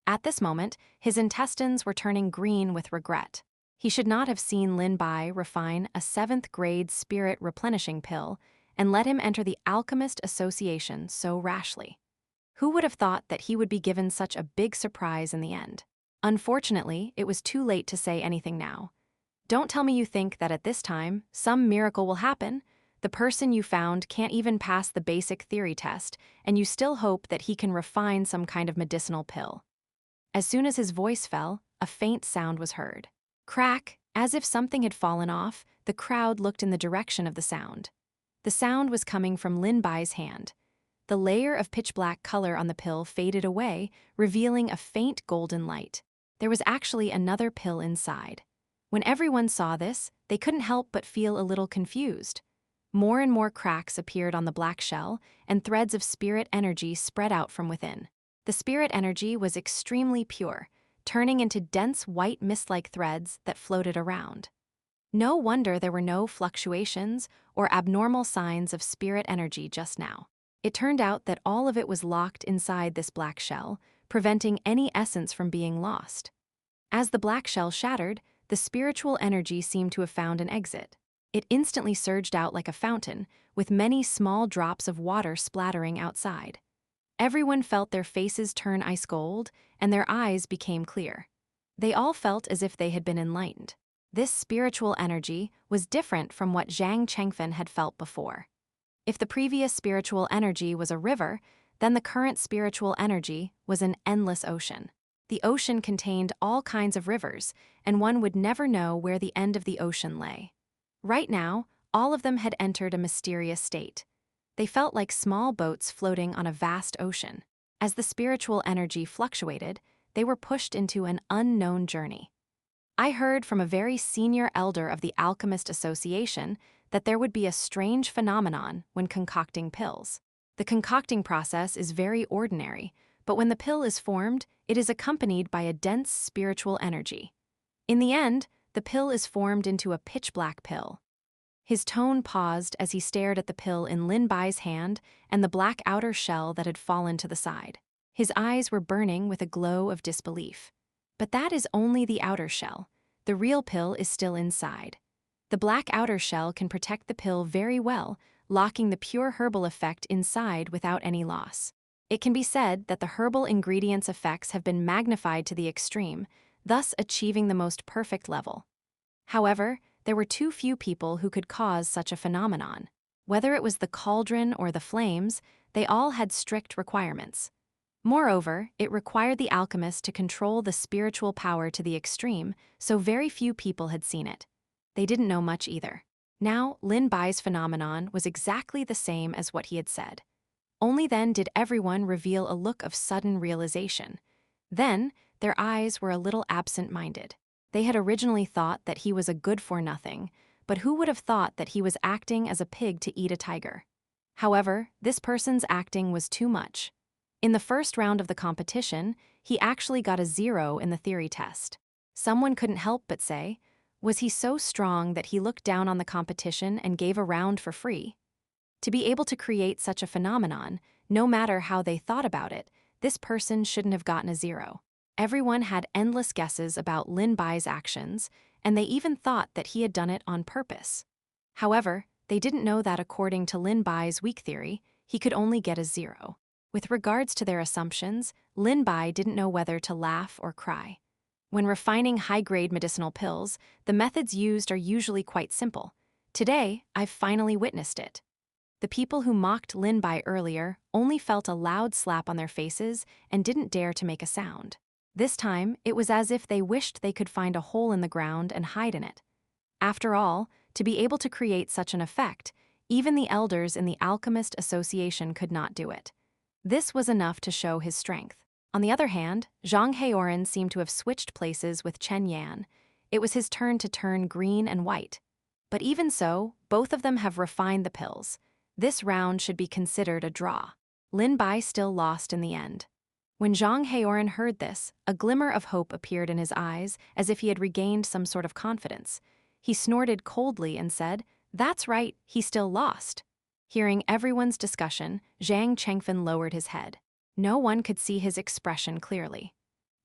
At this moment, his intestines were turning green with regret. He should not have seen Lin Bai refine a 7th-grade spirit replenishing pill and let him enter the Alchemist Association so rashly. Who would have thought that he would be given such a big surprise in the end? Unfortunately, it was too late to say anything now. Don't tell me you think that at this time, some miracle will happen. The person you found can't even pass the basic theory test, and you still hope that he can refine some kind of medicinal pill. As soon as his voice fell, a faint sound was heard. Crack, as if something had fallen off, the crowd looked in the direction of the sound. The sound was coming from Lin Bai's hand. The layer of pitch-black color on the pill faded away, revealing a faint golden light. There was actually another pill inside. When everyone saw this, they couldn't help but feel a little confused. More and more cracks appeared on the black shell, and threads of spirit energy spread out from within. The spirit energy was extremely pure, turning into dense white mist-like threads that floated around. No wonder there were no fluctuations or abnormal signs of spirit energy just now. It turned out that all of it was locked inside this black shell, preventing any essence from being lost. As the black shell shattered, the spiritual energy seemed to have found an exit. It instantly surged out like a fountain, with many small drops of water splattering outside. Everyone felt their faces turn ice gold, and their eyes became clear. They all felt as if they had been enlightened. This spiritual energy was different from what Zhang Chengfen had felt before. If the previous spiritual energy was a river, then the current spiritual energy was an endless ocean. The ocean contained all kinds of rivers, and one would never know where the end of the ocean lay. Right now, all of them had entered a mysterious state. They felt like small boats floating on a vast ocean. As the spiritual energy fluctuated, they were pushed into an unknown journey. I heard from a very senior elder of the Alchemist Association that there would be a strange phenomenon when concocting pills. The concocting process is very ordinary, but when the pill is formed, it is accompanied by a dense spiritual energy. In the end, the pill is formed into a pitch-black pill. His tone paused as he stared at the pill in Lin Bai's hand and the black outer shell that had fallen to the side. His eyes were burning with a glow of disbelief. But that is only the outer shell. The real pill is still inside. The black outer shell can protect the pill very well, locking the pure herbal effect inside without any loss. It can be said that the herbal ingredients' effects have been magnified to the extreme, thus achieving the most perfect level. However, there were too few people who could cause such a phenomenon. Whether it was the cauldron or the flames, they all had strict requirements. Moreover, it required the alchemist to control the spiritual power to the extreme, so very few people had seen it. They didn't know much either. Now, Lin Bai's phenomenon was exactly the same as what he had said. Only then did everyone reveal a look of sudden realization. Then, their eyes were a little absent-minded. They had originally thought that he was a good-for-nothing, but who would have thought that he was acting as a pig to eat a tiger? However, this person's acting was too much. In the first round of the competition, he actually got a 0 in the theory test. Someone couldn't help but say, was he so strong that he looked down on the competition and gave a round for free? To be able to create such a phenomenon, no matter how they thought about it, this person shouldn't have gotten a 0. Everyone had endless guesses about Lin Bai's actions, and they even thought that he had done it on purpose. However, they didn't know that according to Lin Bai's weak theory, he could only get a 0. With regards to their assumptions, Lin Bai didn't know whether to laugh or cry. When refining high-grade medicinal pills, the methods used are usually quite simple. Today, I've finally witnessed it. The people who mocked Lin Bai earlier only felt a loud slap on their faces and didn't dare to make a sound. This time, it was as if they wished they could find a hole in the ground and hide in it. After all, to be able to create such an effect, even the elders in the Alchemist Association could not do it. This was enough to show his strength. On the other hand, Zhang Heoran seemed to have switched places with Chen Yan. It was his turn to turn green and white. But even so, both of them have refined the pills. This round should be considered a draw. Lin Bai still lost in the end. When Zhang Heoran heard this, a glimmer of hope appeared in his eyes, as if he had regained some sort of confidence. He snorted coldly and said, "That's right, he still lost." Hearing everyone's discussion, Zhang Chengfen lowered his head. No one could see his expression clearly.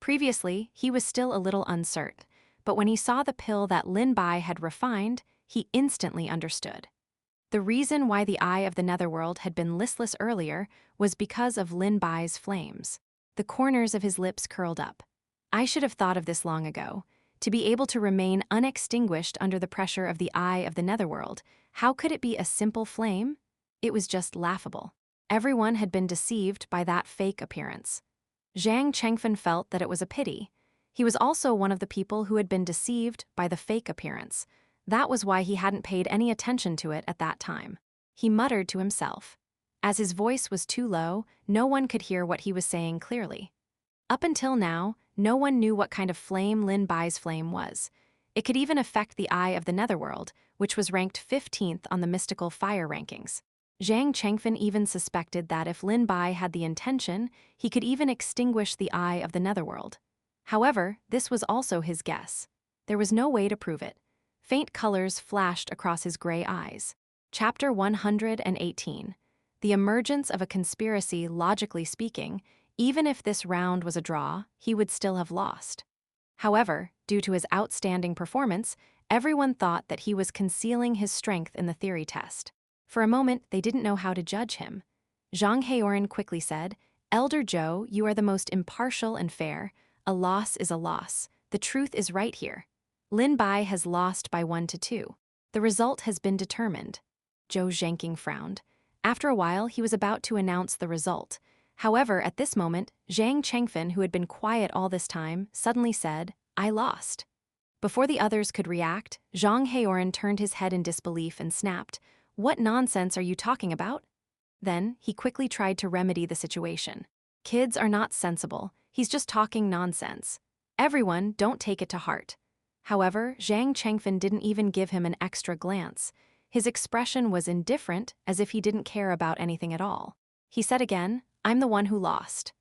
Previously, he was still a little uncertain, but when he saw the pill that Lin Bai had refined, he instantly understood. The reason why the Eye of the Netherworld had been listless earlier was because of Lin Bai's flames. The corners of his lips curled up. I should have thought of this long ago. To be able to remain unextinguished under the pressure of the Eye of the Netherworld, how could it be a simple flame? It was just laughable. Everyone had been deceived by that fake appearance. Zhang Chengfen felt that it was a pity. He was also one of the people who had been deceived by the fake appearance. That was why he hadn't paid any attention to it at that time. He muttered to himself. As his voice was too low, no one could hear what he was saying clearly. Up until now, no one knew what kind of flame Lin Bai's flame was. It could even affect the Eye of the Netherworld, which was ranked 15th on the mystical fire rankings. Zhang Chengfen even suspected that if Lin Bai had the intention, he could even extinguish the Eye of the Netherworld. However, this was also his guess. There was no way to prove it. Faint colors flashed across his gray eyes. Chapter 118. The emergence of a conspiracy. Logically speaking, even if this round was a draw, he would still have lost. However, due to his outstanding performance, everyone thought that he was concealing his strength in the theory test. For a moment, they didn't know how to judge him. Zhang Heoran quickly said, "Elder Zhou, you are the most impartial and fair. A loss is a loss. The truth is right here. Lin Bai has lost by 1-2. The result has been determined." Zhou Zhenking frowned. After a while, he was about to announce the result. However, at this moment, Zhang Chengfen, who had been quiet all this time, suddenly said, "I lost." Before the others could react, Zhang Heoran turned his head in disbelief and snapped, "What nonsense are you talking about?" Then, he quickly tried to remedy the situation. "Kids are not sensible. He's just talking nonsense. Everyone, don't take it to heart." However, Zhang Chengfen didn't even give him an extra glance. His expression was indifferent, as if he didn't care about anything at all. He said again, "I'm the one who lost."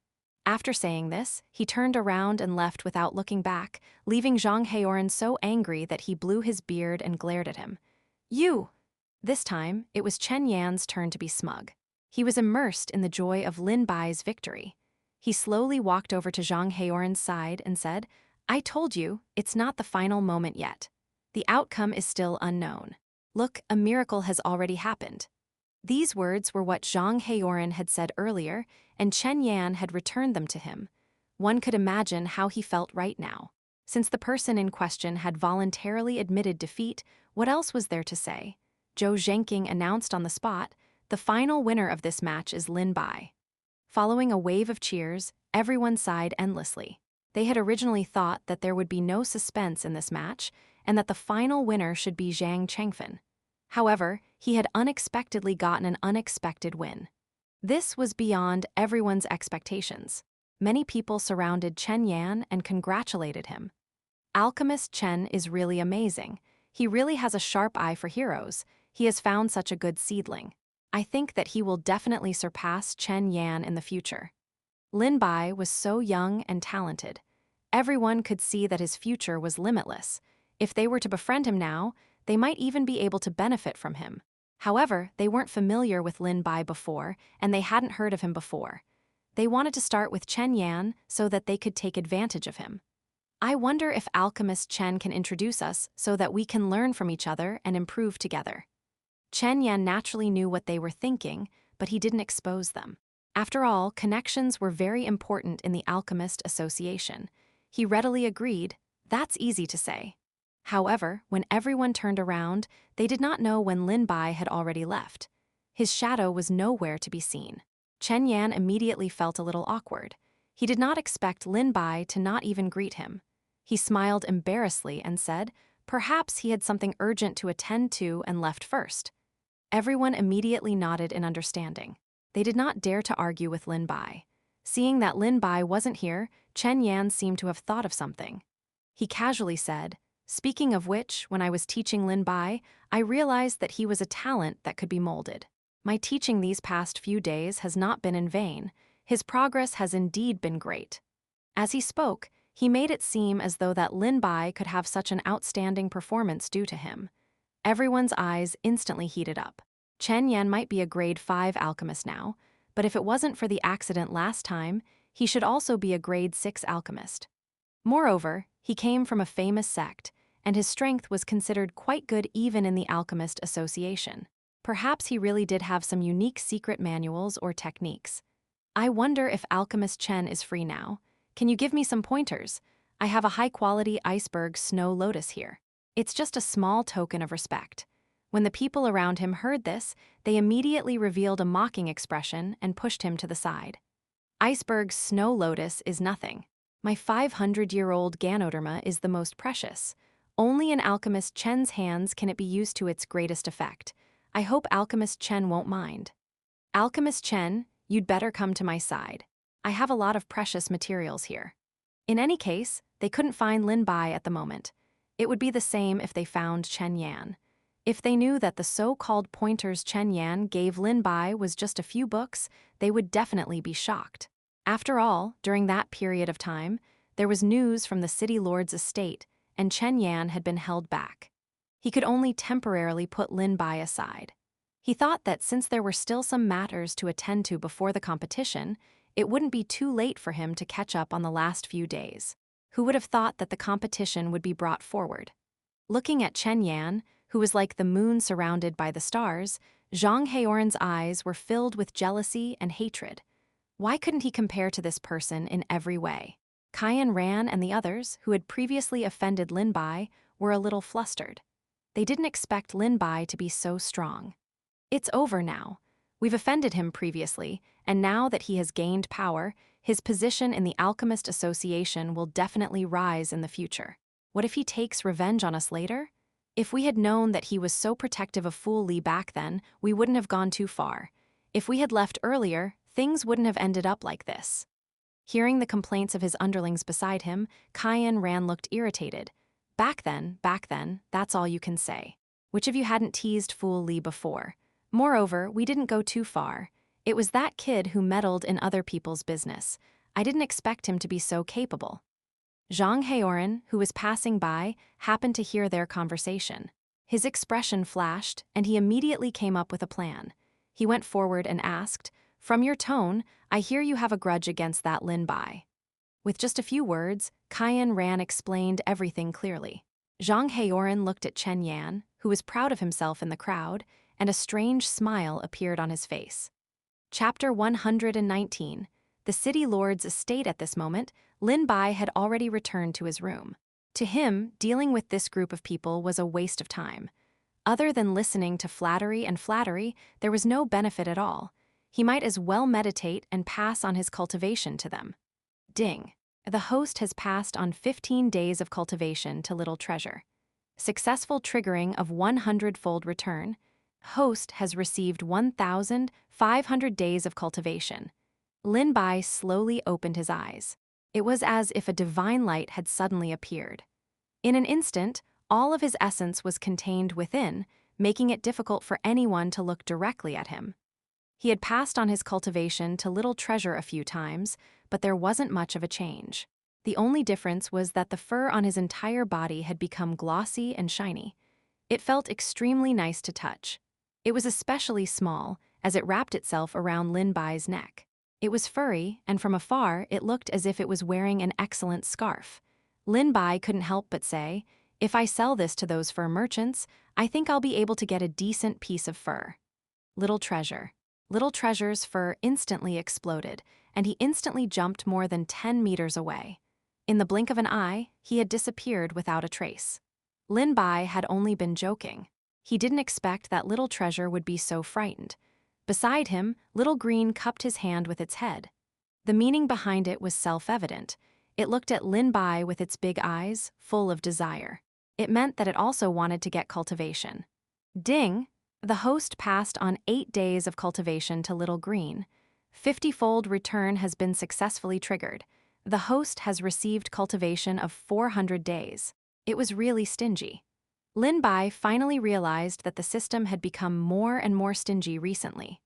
After saying this, he turned around and left without looking back, leaving Zhang Heoran so angry that he blew his beard and glared at him. "You!" This time, it was Chen Yan's turn to be smug. He was immersed in the joy of Lin Bai's victory. He slowly walked over to Zhang Heoran's side and said, "I told you, it's not the final moment yet. The outcome is still unknown. Look, a miracle has already happened." These words were what Zhang Heoran had said earlier, and Chen Yan had returned them to him. One could imagine how he felt right now. Since the person in question had voluntarily admitted defeat, what else was there to say? Zhou Zhenking announced on the spot, "The final winner of this match is Lin Bai." Following a wave of cheers, everyone sighed endlessly. They had originally thought that there would be no suspense in this match, and that the final winner should be Zhang Chengfen. However, he had unexpectedly gotten an unexpected win. This was beyond everyone's expectations. Many people surrounded Chen Yan and congratulated him. Alchemist Chen is really amazing. He really has a sharp eye for heroes. He has found such a good seedling. I think that he will definitely surpass Chen Yan in the future. Lin Bai was so young and talented. Everyone could see that his future was limitless. If they were to befriend him now, they might even be able to benefit from him. However, they weren't familiar with Lin Bai before, and they hadn't heard of him before. They wanted to start with Chen Yan so that they could take advantage of him. I wonder if Alchemist Chen can introduce us so that we can learn from each other and improve together. Chen Yan naturally knew what they were thinking, but he didn't expose them. After all, connections were very important in the Alchemist Association. He readily agreed, that's easy to say. However, when everyone turned around, they did not know when Lin Bai had already left. His shadow was nowhere to be seen. Chen Yan immediately felt a little awkward. He did not expect Lin Bai to not even greet him. He smiled embarrassedly and said, perhaps he had something urgent to attend to and left first. Everyone immediately nodded in understanding. They did not dare to argue with Lin Bai. Seeing that Lin Bai wasn't here, Chen Yan seemed to have thought of something. He casually said, speaking of which, when I was teaching Lin Bai, I realized that he was a talent that could be molded. My teaching these past few days has not been in vain. His progress has indeed been great. As he spoke, he made it seem as though that Lin Bai could have such an outstanding performance due to him. Everyone's eyes instantly heated up. Chen Yan might be a grade 5 alchemist now, but if it wasn't for the accident last time, he should also be a grade 6 alchemist. Moreover, he came from a famous sect, and his strength was considered quite good even in the Alchemist Association. Perhaps he really did have some unique secret manuals or techniques. I wonder if Alchemist Chen is free now. Can you give me some pointers? I have a high-quality iceberg snow lotus here. It's just a small token of respect. When the people around him heard this, they immediately revealed a mocking expression and pushed him to the side. Iceberg's snow lotus is nothing. My 500-year-old Ganoderma is the most precious. Only in Alchemist Chen's hands can it be used to its greatest effect. I hope Alchemist Chen won't mind. Alchemist Chen, you'd better come to my side. I have a lot of precious materials here. In any case, they couldn't find Lin Bai at the moment. It would be the same if they found Chen Yan. If they knew that the so-called pointers Chen Yan gave Lin Bai was just a few books, they would definitely be shocked. After all, during that period of time, there was news from the city lord's estate, and Chen Yan had been held back. He could only temporarily put Lin Bai aside. He thought that since there were still some matters to attend to before the competition, it wouldn't be too late for him to catch up on the last few days. Who would have thought that the competition would be brought forward? Looking at Chen Yan, who was like the moon surrounded by the stars, Zhang Heoran's eyes were filled with jealousy and hatred. Why couldn't he compare to this person in every way? Caiyan Ran and the others, who had previously offended Lin Bai, were a little flustered. They didn't expect Lin Bai to be so strong. It's over now. We've offended him previously, and now that he has gained power, his position in the Alchemist Association will definitely rise in the future. What if he takes revenge on us later? If we had known that he was so protective of Fool Li back then, we wouldn't have gone too far. If we had left earlier, things wouldn't have ended up like this. Hearing the complaints of his underlings beside him, Caiyan Ran looked irritated. Back then, that's all you can say. Which of you hadn't teased Fool Li before? Moreover, we didn't go too far. It was that kid who meddled in other people's business. I didn't expect him to be so capable. Zhang Heoran, who was passing by, happened to hear their conversation. His expression flashed, and he immediately came up with a plan. He went forward and asked, "From your tone, I hear you have a grudge against that Lin Bai." With just a few words, Caiyan Ran explained everything clearly. Zhang Heoran looked at Chen Yan, who was proud of himself in the crowd, and a strange smile appeared on his face. Chapter 119. The city lord's estate. At this moment, Lin Bai had already returned to his room. To him, dealing with this group of people was a waste of time. Other than listening to flattery, there was no benefit at all. He might as well meditate and pass on his cultivation to them. Ding. The host has passed on 15 days of cultivation to Little Treasure. Successful triggering of 100-fold return. Host has received 1,500 days of cultivation. Lin Bai slowly opened his eyes. It was as if a divine light had suddenly appeared. In an instant, all of his essence was contained within, making it difficult for anyone to look directly at him. He had passed on his cultivation to Little Treasure a few times, but there wasn't much of a change. The only difference was that the fur on his entire body had become glossy and shiny. It felt extremely nice to touch. It was especially small, as it wrapped itself around Lin Bai's neck. It was furry, and from afar it looked as if it was wearing an excellent scarf. Lin Bai couldn't help but say, "If I sell this to those fur merchants, I think I'll be able to get a decent piece of fur." Little Treasure. Little Treasure's fur instantly exploded, and he instantly jumped more than 10 meters away. In the blink of an eye, he had disappeared without a trace. Lin Bai had only been joking. He didn't expect that Little Treasure would be so frightened. Beside him, Little Green cupped his hand with its head. The meaning behind it was self-evident. It looked at Lin Bai with its big eyes, full of desire. It meant that it also wanted to get cultivation. Ding! The host passed on 8 days of cultivation to Little Green. 50-fold return has been successfully triggered. The host has received cultivation of 400 days. It was really stingy. Lin Bai finally realized that the system had become more and more stingy recently.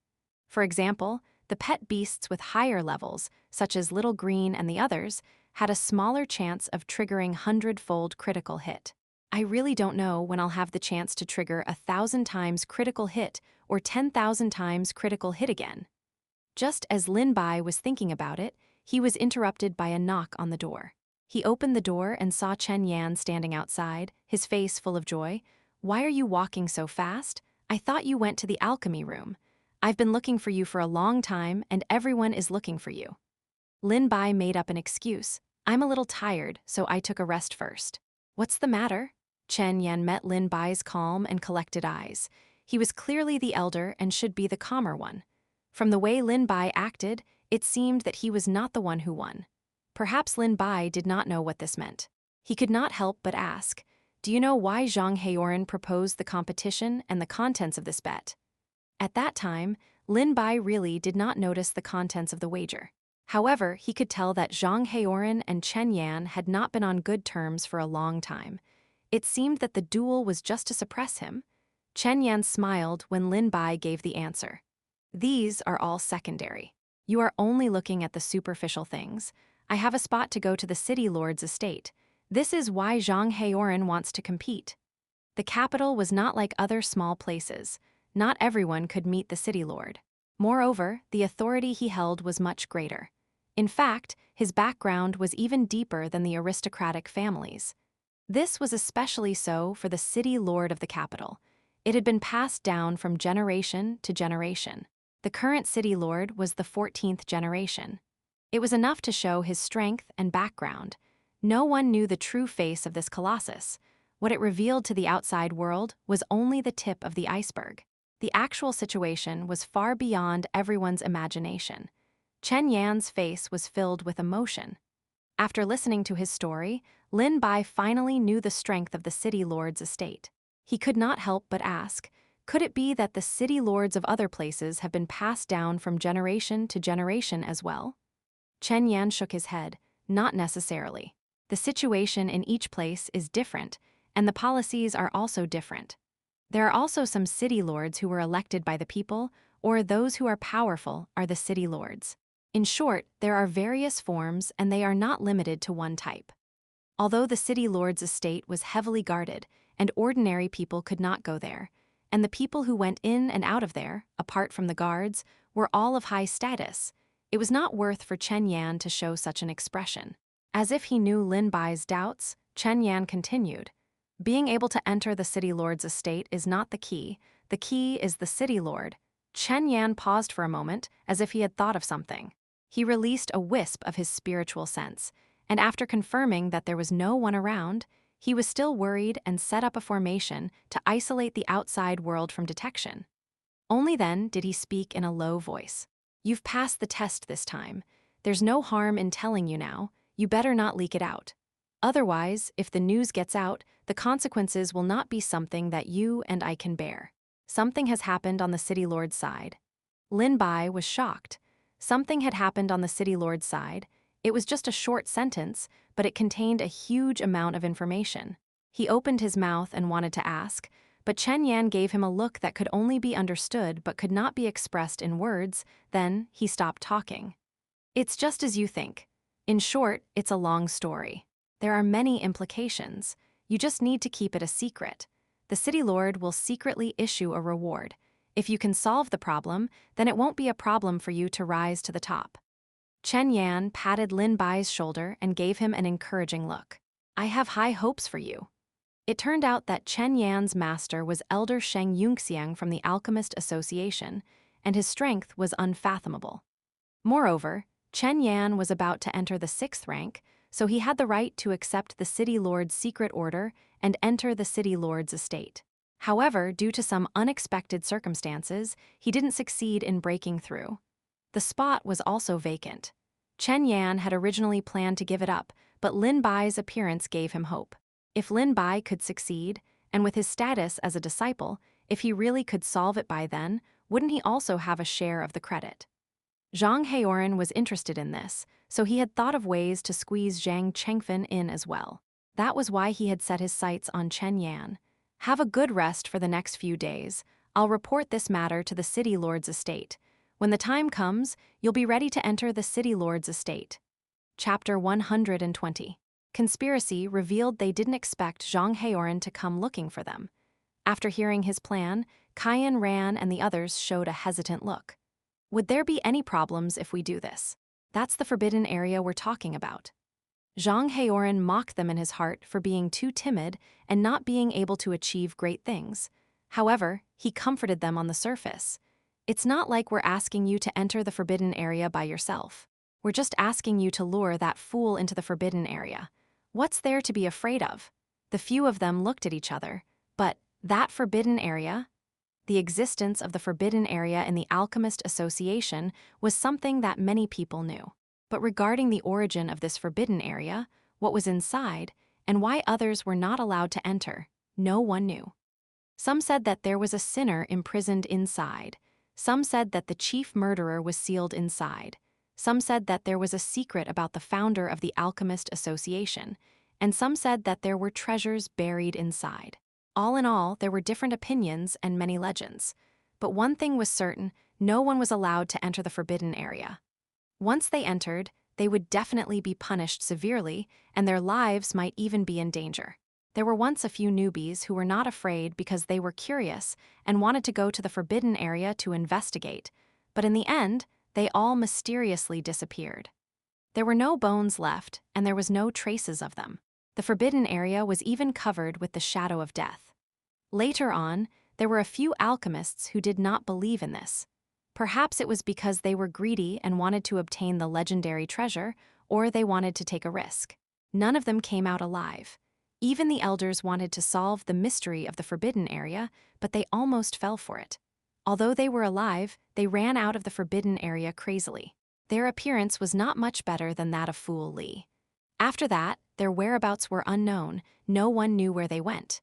For example, the pet beasts with higher levels, such as Little Green and the others, had a smaller chance of triggering 100-fold critical hit. I really don't know when I'll have the chance to trigger 1,000 times critical hit or 10,000 times critical hit again. Just as Lin Bai was thinking about it, he was interrupted by a knock on the door. He opened the door and saw Chen Yan standing outside, his face full of joy. "Why are you walking so fast? I thought you went to the alchemy room. I've been looking for you for a long time, and everyone is looking for you." Lin Bai made up an excuse. "I'm a little tired, so I took a rest first." "What's the matter?" Chen Yan met Lin Bai's calm and collected eyes. He was clearly the elder and should be the calmer one. From the way Lin Bai acted, it seemed that he was not the one who won. Perhaps Lin Bai did not know what this meant. He could not help but ask, "Do you know why Zhang Heioren proposed the competition and the contents of this bet?" At that time, Lin Bai really did not notice the contents of the wager. However, he could tell that Zhang Heioren and Chen Yan had not been on good terms for a long time. It seemed that the duel was just to suppress him. Chen Yan smiled when Lin Bai gave the answer. "These are all secondary. You are only looking at the superficial things. I have a spot to go to the city lord's estate. This is why Zhang Heioren wants to compete." The capital was not like other small places. Not everyone could meet the city lord. Moreover, the authority he held was much greater. In fact, his background was even deeper than the aristocratic families. This was especially so for the city lord of the capital. It had been passed down from generation to generation. The current city lord was the 14th generation. It was enough to show his strength and background. No one knew the true face of this colossus. What it revealed to the outside world was only the tip of the iceberg. The actual situation was far beyond everyone's imagination. Chen Yan's face was filled with emotion. After listening to his story, Lin Bai finally knew the strength of the city lord's estate. He could not help but ask, could it be that the city lords of other places have been passed down from generation to generation as well? Chen Yan shook his head. Not necessarily. The situation in each place is different, and the policies are also different. There are also some city lords who were elected by the people, or those who are powerful are the city lords. In short, there are various forms, and they are not limited to one type. Although the city lord's estate was heavily guarded, and ordinary people could not go there, and the people who went in and out of there, apart from the guards, were all of high status, it was not worth for Chen Yan to show such an expression. As if he knew Lin Bai's doubts, Chen Yan continued, "Being able to enter the city lord's estate is not the key is the city lord." Chen Yan paused for a moment, as if he had thought of something. He released a wisp of his spiritual sense, and after confirming that there was no one around, he was still worried and set up a formation to isolate the outside world from detection. Only then did he speak in a low voice. "You've passed the test this time. There's no harm in telling you now. You better not leak it out. Otherwise, if the news gets out, the consequences will not be something that you and I can bear. Something has happened on the city lord's side." Lin Bai was shocked. Something had happened on the city lord's side. It was just a short sentence, but it contained a huge amount of information. He opened his mouth and wanted to ask, but Chen Yan gave him a look that could only be understood but could not be expressed in words. Then he stopped talking. "It's just as you think. In short, it's a long story. There are many implications. You just need to keep it a secret. The city lord will secretly issue a reward. If you can solve the problem, then it won't be a problem for you to rise to the top." Chen Yan patted Lin Bai's shoulder and gave him an encouraging look. I have high hopes for you." It turned out that Chen Yan's master was Elder Xianxia from the Alchemist Association, and his strength was unfathomable. Moreover, Chen Yan was about to enter the 6th rank, so he had the right to accept the City Lord's secret order and enter the City Lord's estate. However, due to some unexpected circumstances, he didn't succeed in breaking through. The spot was also vacant. Chen Yan had originally planned to give it up, but Lin Bai's appearance gave him hope. If Lin Bai could succeed, and with his status as a disciple, if he really could solve it by then, wouldn't he also have a share of the credit? Zhang Heoran was interested in this, so he had thought of ways to squeeze Zhang Chengfen in as well. That was why he had set his sights on Chen Yan. "Have a good rest for the next few days. I'll report this matter to the City Lord's estate. When the time comes, you'll be ready to enter the City Lord's estate." Chapter 120. Conspiracy revealed they didn't expect Zhang Heoran to come looking for them. After hearing his plan, Cayenne Ran and the others showed a hesitant look. "Would there be any problems if we do this? That's the forbidden area we're talking about." Zhang Heoran mocked them in his heart for being too timid and not being able to achieve great things. However, he comforted them on the surface. "It's not like we're asking you to enter the forbidden area by yourself. We're just asking you to lure that fool into the forbidden area. What's there to be afraid of?" The few of them looked at each other. But that forbidden area? The existence of the forbidden area in the Alchemist Association was something that many people knew. But regarding the origin of this forbidden area, what was inside, and why others were not allowed to enter, no one knew. Some said that there was a sinner imprisoned inside. Some said that the chief murderer was sealed inside. Some said that there was a secret about the founder of the Alchemist Association, and some said that there were treasures buried inside. All in all, there were different opinions and many legends. But one thing was certain, no one was allowed to enter the forbidden area. Once they entered, they would definitely be punished severely, and their lives might even be in danger. There were once a few newbies who were not afraid because they were curious and wanted to go to the forbidden area to investigate, but in the end, they all mysteriously disappeared. There were no bones left, and there was no traces of them. The forbidden area was even covered with the shadow of death. Later on, there were a few alchemists who did not believe in this. Perhaps it was because they were greedy and wanted to obtain the legendary treasure, or they wanted to take a risk. None of them came out alive. Even the elders wanted to solve the mystery of the forbidden area, but they almost fell for it. Although they were alive, they ran out of the forbidden area crazily. Their appearance was not much better than that of Fool Li. After that, their whereabouts were unknown, no one knew where they went.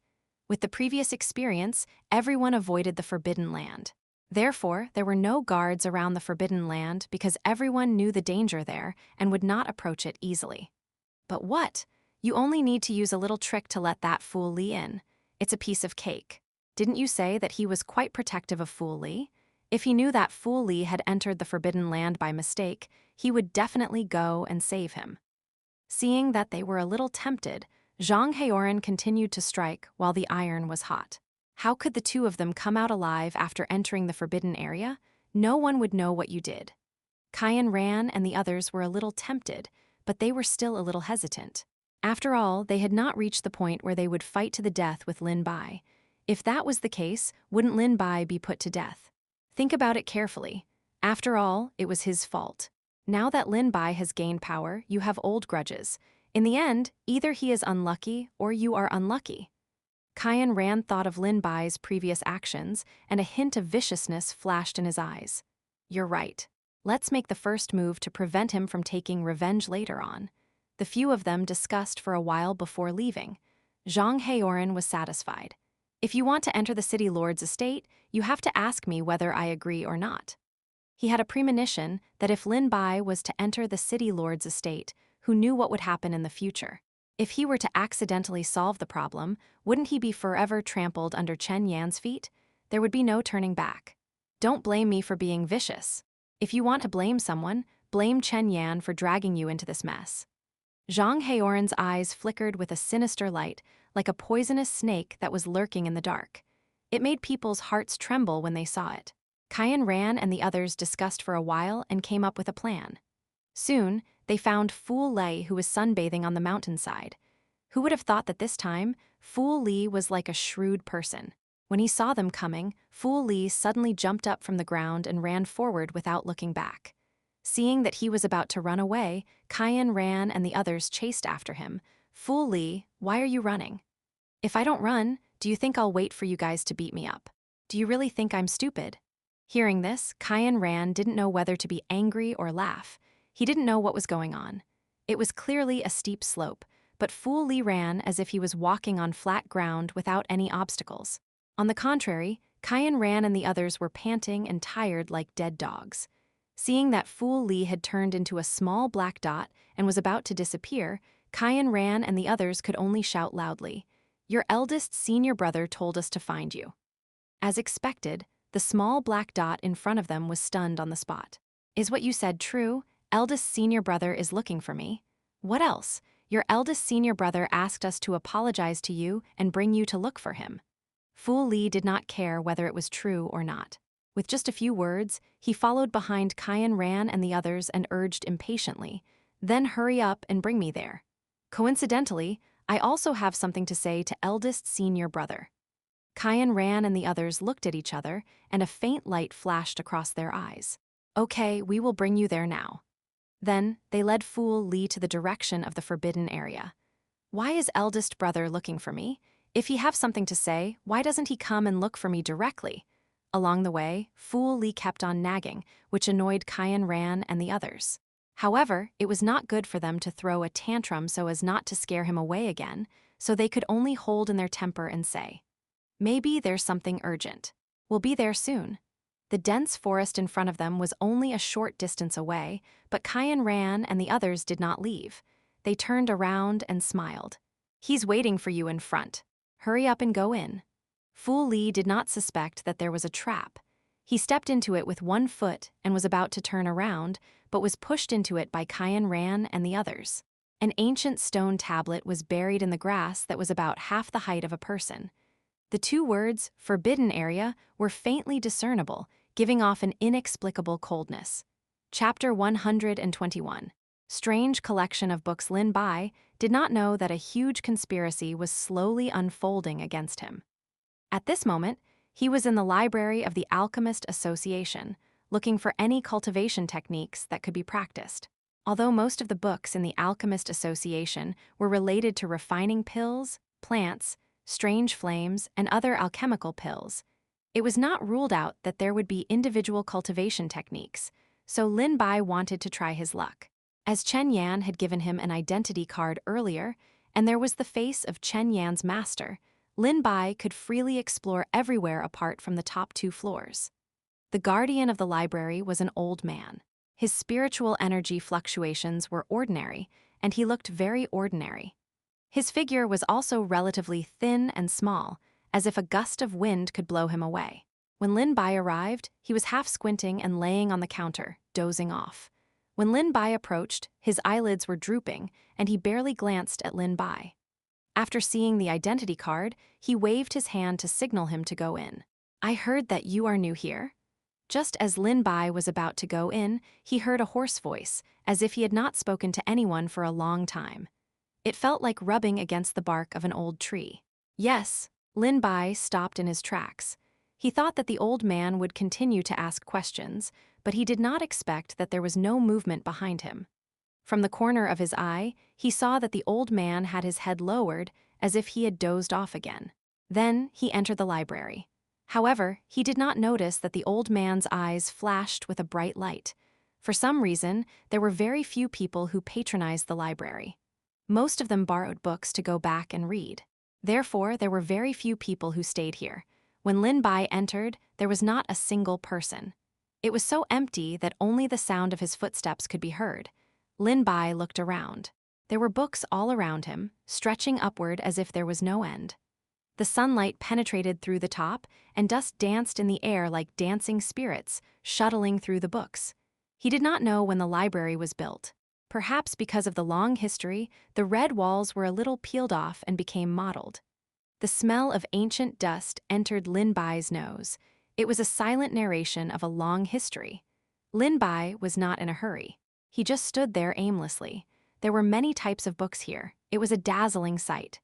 With the previous experience, everyone avoided the forbidden land. Therefore, there were no guards around the forbidden land because everyone knew the danger there and would not approach it easily. But what? You only need to use a little trick to let that Fool Li in. It's a piece of cake. Didn't you say that he was quite protective of Fool Li? If he knew that Fool Li had entered the forbidden land by mistake, he would definitely go and save him. Seeing that they were a little tempted, Zhang Heoran continued to strike while the iron was hot. How could the two of them come out alive after entering the forbidden area? No one would know what you did. Cayenne Ran and the others were a little tempted, but they were still a little hesitant. After all, they had not reached the point where they would fight to the death with Lin Bai. If that was the case, wouldn't Lin Bai be put to death? Think about it carefully. After all, it was his fault. Now that Lin Bai has gained power, you have old grudges. In the end, either he is unlucky or you are unlucky. Cayenne Ran thought of Lin Bai's previous actions, and a hint of viciousness flashed in his eyes. You're right. Let's make the first move to prevent him from taking revenge later on. The few of them discussed for a while before leaving. Zhang Heoran was satisfied. If you want to enter the City Lord's estate, you have to ask me whether I agree or not. He had a premonition that if Lin Bai was to enter the City Lord's estate, who knew what would happen in the future? If he were to accidentally solve the problem, wouldn't he be forever trampled under Chen Yan's feet? There would be no turning back. Don't blame me for being vicious. If you want to blame someone, blame Chen Yan for dragging you into this mess. Zhang Heoran's eyes flickered with a sinister light, like a poisonous snake that was lurking in the dark. It made people's hearts tremble when they saw it. Cayenne Ran and the others discussed for a while and came up with a plan. Soon, they found Fool Lei, who was sunbathing on the mountainside. Who would have thought that this time, Fool Li was like a shrewd person? When he saw them coming, Fool Li suddenly jumped up from the ground and ran forward without looking back. Seeing that he was about to run away, Cayenne ran and the others chased after him. Fool Li, why are you running? If I don't run, do you think I'll wait for you guys to beat me up? Do you really think I'm stupid? Hearing this, Cayenne Ran didn't know whether to be angry or laugh. He didn't know what was going on. It was clearly a steep slope, but Fool Li ran as if he was walking on flat ground without any obstacles. On the contrary, Cayenne Ran and the others were panting and tired like dead dogs. Seeing that Fool Li had turned into a small black dot and was about to disappear, Cayenne Ran and the others could only shout loudly, "Your eldest senior brother told us to find you." As expected, the small black dot in front of them was stunned on the spot. "Is what you said true? Eldest senior brother is looking for me. What else? Your eldest senior brother asked us to apologize to you and bring you to look for him." Fool Li did not care whether it was true or not. With just a few words, he followed behind Cayenne Ran and the others and urged impatiently, "Then hurry up and bring me there. Coincidentally, I also have something to say to eldest senior brother." Cayenne Ran and the others looked at each other, and a faint light flashed across their eyes. "Okay, we will bring you there now." Then, they led Fool Li to the direction of the forbidden area. "Why is eldest brother looking for me? If he have something to say, why doesn't he come and look for me directly?" Along the way, Fool Li kept on nagging, which annoyed Cayenne Ran and the others. However, it was not good for them to throw a tantrum so as not to scare him away again, so they could only hold in their temper and say, "Maybe there's something urgent. We'll be there soon." The dense forest in front of them was only a short distance away, but Cayenne Ran and the others did not leave. They turned around and smiled. "He's waiting for you in front. Hurry up and go in." Fool Li did not suspect that there was a trap. He stepped into it with one foot and was about to turn around, but was pushed into it by Cayenne Ran and the others. An ancient stone tablet was buried in the grass that was about half the height of a person. The two words, "forbidden area," were faintly discernible, giving off an inexplicable coldness. Chapter 121. Strange collection of books. Lin Bai did not know that a huge conspiracy was slowly unfolding against him. At this moment, he was in the library of the Alchemist Association, looking for any cultivation techniques that could be practiced. Although most of the books in the Alchemist Association were related to refining pills, plants, strange flames, and other alchemical pills, it was not ruled out that there would be individual cultivation techniques, so Lin Bai wanted to try his luck. As Chen Yan had given him an identity card earlier, and there was the face of Chen Yan's master, Lin Bai could freely explore everywhere apart from the top 2 floors. The guardian of the library was an old man. His spiritual energy fluctuations were ordinary, and he looked very ordinary. His figure was also relatively thin and small, as if a gust of wind could blow him away. When Lin Bai arrived, he was half squinting and laying on the counter, dozing off. When Lin Bai approached, his eyelids were drooping, and he barely glanced at Lin Bai. After seeing the identity card, he waved his hand to signal him to go in. "I heard that you are new here." Just as Lin Bai was about to go in, he heard a hoarse voice, as if he had not spoken to anyone for a long time. It felt like rubbing against the bark of an old tree. "Yes." Lin Bai stopped in his tracks. He thought that the old man would continue to ask questions, but he did not expect that there was no movement behind him. From the corner of his eye, he saw that the old man had his head lowered, as if he had dozed off again. Then he entered the library. However, he did not notice that the old man's eyes flashed with a bright light. For some reason, there were very few people who patronized the library. Most of them borrowed books to go back and read. Therefore, there were very few people who stayed here. When Lin Bai entered, there was not a single person. It was so empty that only the sound of his footsteps could be heard. Lin Bai looked around. There were books all around him, stretching upward as if there was no end. The sunlight penetrated through the top, and dust danced in the air like dancing spirits, shuttling through the books. He did not know when the library was built. Perhaps because of the long history, the red walls were a little peeled off and became mottled. The smell of ancient dust entered Lin Bai's nose. It was a silent narration of a long history. Lin Bai was not in a hurry. He just stood there aimlessly. There were many types of books here. It was a dazzling sight.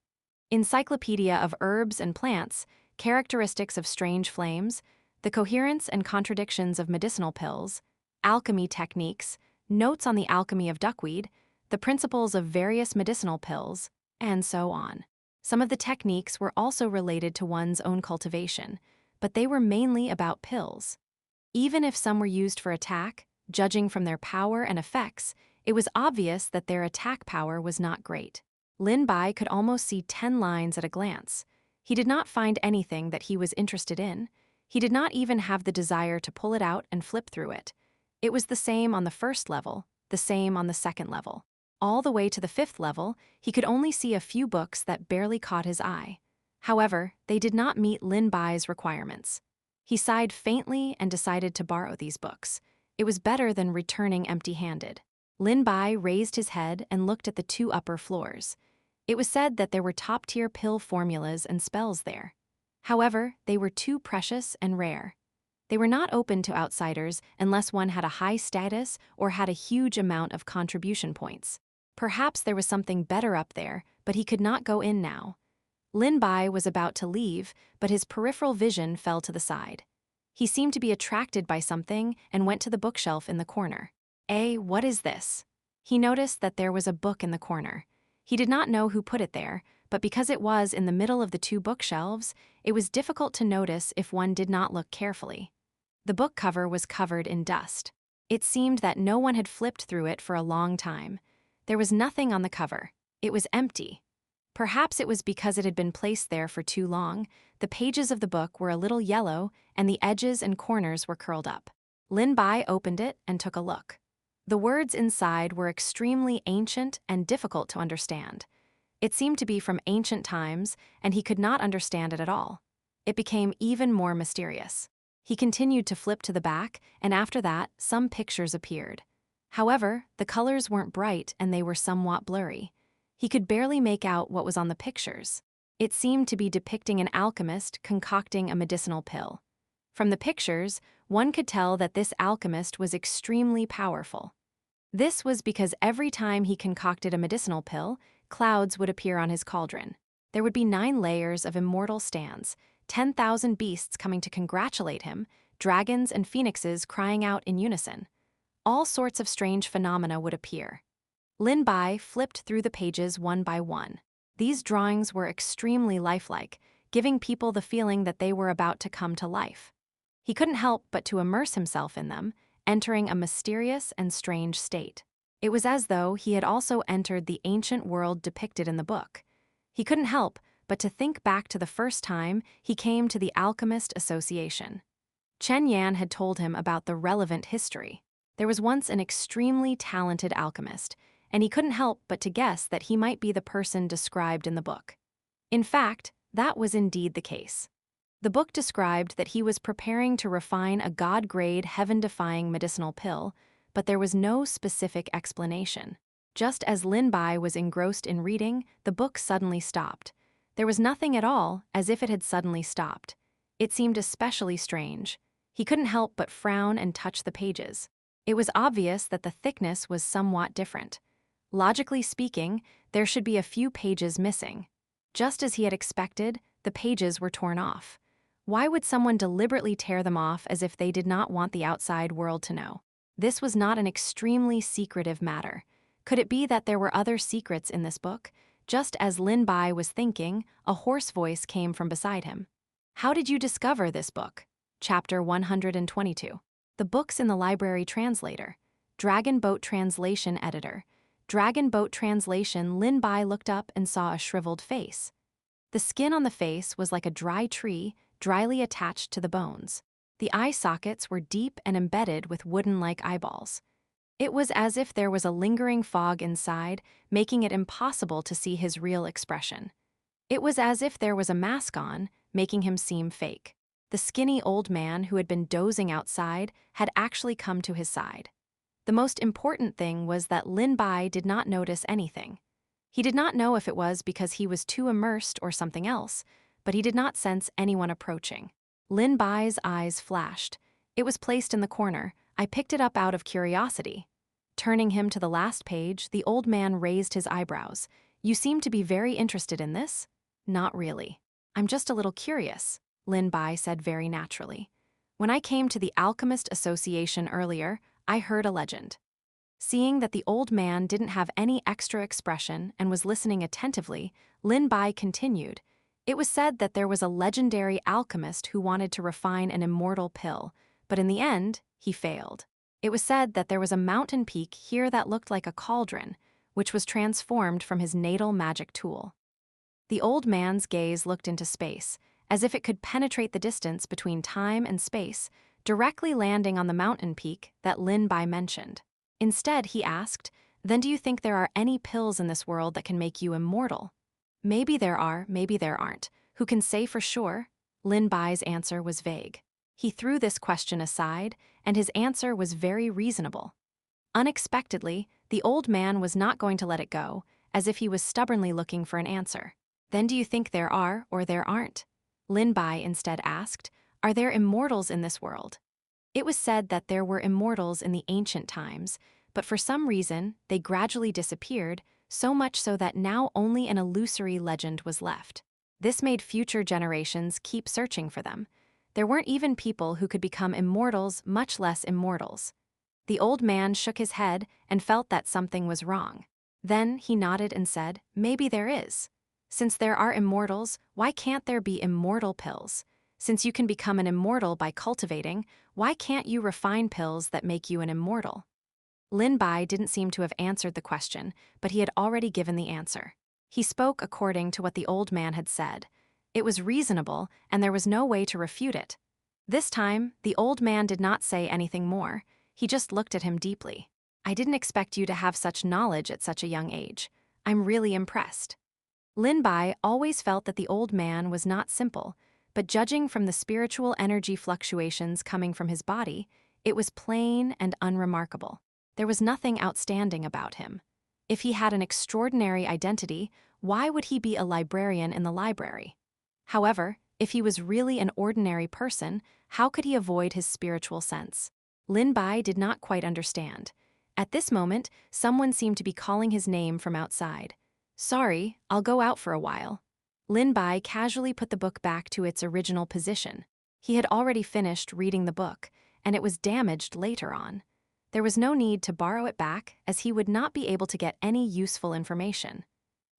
Encyclopedia of herbs and plants, characteristics of strange flames, the coherence and contradictions of medicinal pills, alchemy techniques, notes on the alchemy of duckweed, the principles of various medicinal pills, and so on. Some of the techniques were also related to one's own cultivation, but they were mainly about pills. Even if some were used for attack, judging from their power and effects, it was obvious that their attack power was not great. Lin Bai could almost see 10 lines at a glance. He did not find anything that he was interested in. He did not even have the desire to pull it out and flip through it. It was the same on the first level, the same on the second level. All the way to the 5th level, he could only see a few books that barely caught his eye. However, they did not meet Lin Bai's requirements. He sighed faintly and decided to borrow these books. It was better than returning empty-handed. Lin Bai raised his head and looked at the 2 upper floors. It was said that there were top-tier pill formulas and spells there. However, they were too precious and rare. They were not open to outsiders unless one had a high status or had a huge amount of contribution points. Perhaps there was something better up there, but he could not go in now. Lin Bai was about to leave, but his peripheral vision fell to the side. He seemed to be attracted by something and went to the bookshelf in the corner. What is this? He noticed that there was a book in the corner. He did not know who put it there, but because it was in the middle of the 2 bookshelves, it was difficult to notice if one did not look carefully. The book cover was covered in dust. It seemed that no one had flipped through it for a long time. There was nothing on the cover. It was empty. Perhaps it was because it had been placed there for too long. The pages of the book were a little yellow, and the edges and corners were curled up. Lin Bai opened it and took a look. The words inside were extremely ancient and difficult to understand. It seemed to be from ancient times, and he could not understand it at all. It became even more mysterious. He continued to flip to the back, and after that, some pictures appeared. However, the colors weren't bright and they were somewhat blurry. He could barely make out what was on the pictures. It seemed to be depicting an alchemist concocting a medicinal pill. From the pictures, one could tell that this alchemist was extremely powerful. This was because every time he concocted a medicinal pill, clouds would appear on his cauldron. There would be 9 layers of immortal stands, 10,000 beasts coming to congratulate him, dragons and phoenixes crying out in unison. All sorts of strange phenomena would appear. Lin Bai flipped through the pages one by one. These drawings were extremely lifelike, giving people the feeling that they were about to come to life. He couldn't help but to immerse himself in them, entering a mysterious and strange state. It was as though he had also entered the ancient world depicted in the book. He couldn't help but to think back to the first time he came to the Alchemist Association. Chen Yan had told him about the relevant history. There was once an extremely talented alchemist, and he couldn't help but to guess that he might be the person described in the book. In fact, that was indeed the case. The book described that he was preparing to refine a god-grade, heaven-defying medicinal pill, but there was no specific explanation. Just as Lin Bai was engrossed in reading, the book suddenly stopped. There was nothing at all, as if it had suddenly stopped. It seemed especially strange. He couldn't help but frown and touch the pages. It was obvious that the thickness was somewhat different. Logically speaking, there should be a few pages missing. Just as he had expected, the pages were torn off. Why would someone deliberately tear them off as if they did not want the outside world to know? This was not an extremely secretive matter. Could it be that there were other secrets in this book? Just as Lin Bai was thinking, a hoarse voice came from beside him. How did you discover this book? Chapter 122. The books in the library translator. Dragon Boat Translation Editor. Dragon Boat Translation. Lin Bai looked up and saw a shriveled face. The skin on the face was like a dry tree, dryly attached to the bones. The eye sockets were deep and embedded with wooden-like eyeballs. It was as if there was a lingering fog inside, making it impossible to see his real expression. It was as if there was a mask on, making him seem fake. The skinny old man who had been dozing outside had actually come to his side. The most important thing was that Lin Bai did not notice anything. He did not know if it was because he was too immersed or something else, but he did not sense anyone approaching. Lin Bai's eyes flashed. It was placed in the corner. I picked it up out of curiosity. Turning him to the last page, the old man raised his eyebrows. You seem to be very interested in this? Not really. I'm just a little curious, Lin Bai said very naturally. When I came to the Alchemist Association earlier, I heard a legend. Seeing that the old man didn't have any extra expression and was listening attentively, Lin Bai continued. It was said that there was a legendary alchemist who wanted to refine an immortal pill, but in the end, he failed. It was said that there was a mountain peak here that looked like a cauldron, which was transformed from his natal magic tool. The old man's gaze looked into space, as if it could penetrate the distance between time and space, directly landing on the mountain peak that Lin Bai mentioned. Instead, he asked, then do you think there are any pills in this world that can make you immortal? Maybe there are, maybe there aren't. Who can say for sure? Lin Bai's answer was vague. He threw this question aside, and his answer was very reasonable. Unexpectedly, the old man was not going to let it go, as if he was stubbornly looking for an answer. Then do you think there are or there aren't? Lin Bai instead asked, are there immortals in this world? It was said that there were immortals in the ancient times, but for some reason, they gradually disappeared, so much so that now only an illusory legend was left. This made future generations keep searching for them. There weren't even people who could become immortals, much less immortals. The old man shook his head and felt that something was wrong. Then he nodded and said, maybe there is. Since there are immortals, why can't there be immortal pills? Since you can become an immortal by cultivating, why can't you refine pills that make you an immortal? Lin Bai didn't seem to have answered the question, but he had already given the answer. He spoke according to what the old man had said. It was reasonable, and there was no way to refute it. This time, the old man did not say anything more. He just looked at him deeply. I didn't expect you to have such knowledge at such a young age. I'm really impressed. Lin Bai always felt that the old man was not simple, but judging from the spiritual energy fluctuations coming from his body, it was plain and unremarkable. There was nothing outstanding about him. If he had an extraordinary identity, why would he be a librarian in the library? However, if he was really an ordinary person, how could he avoid his spiritual sense? Lin Bai did not quite understand. At this moment, someone seemed to be calling his name from outside. Sorry, I'll go out for a while. Lin Bai casually put the book back to its original position. He had already finished reading the book, and it was damaged later on. There was no need to borrow it back, as he would not be able to get any useful information.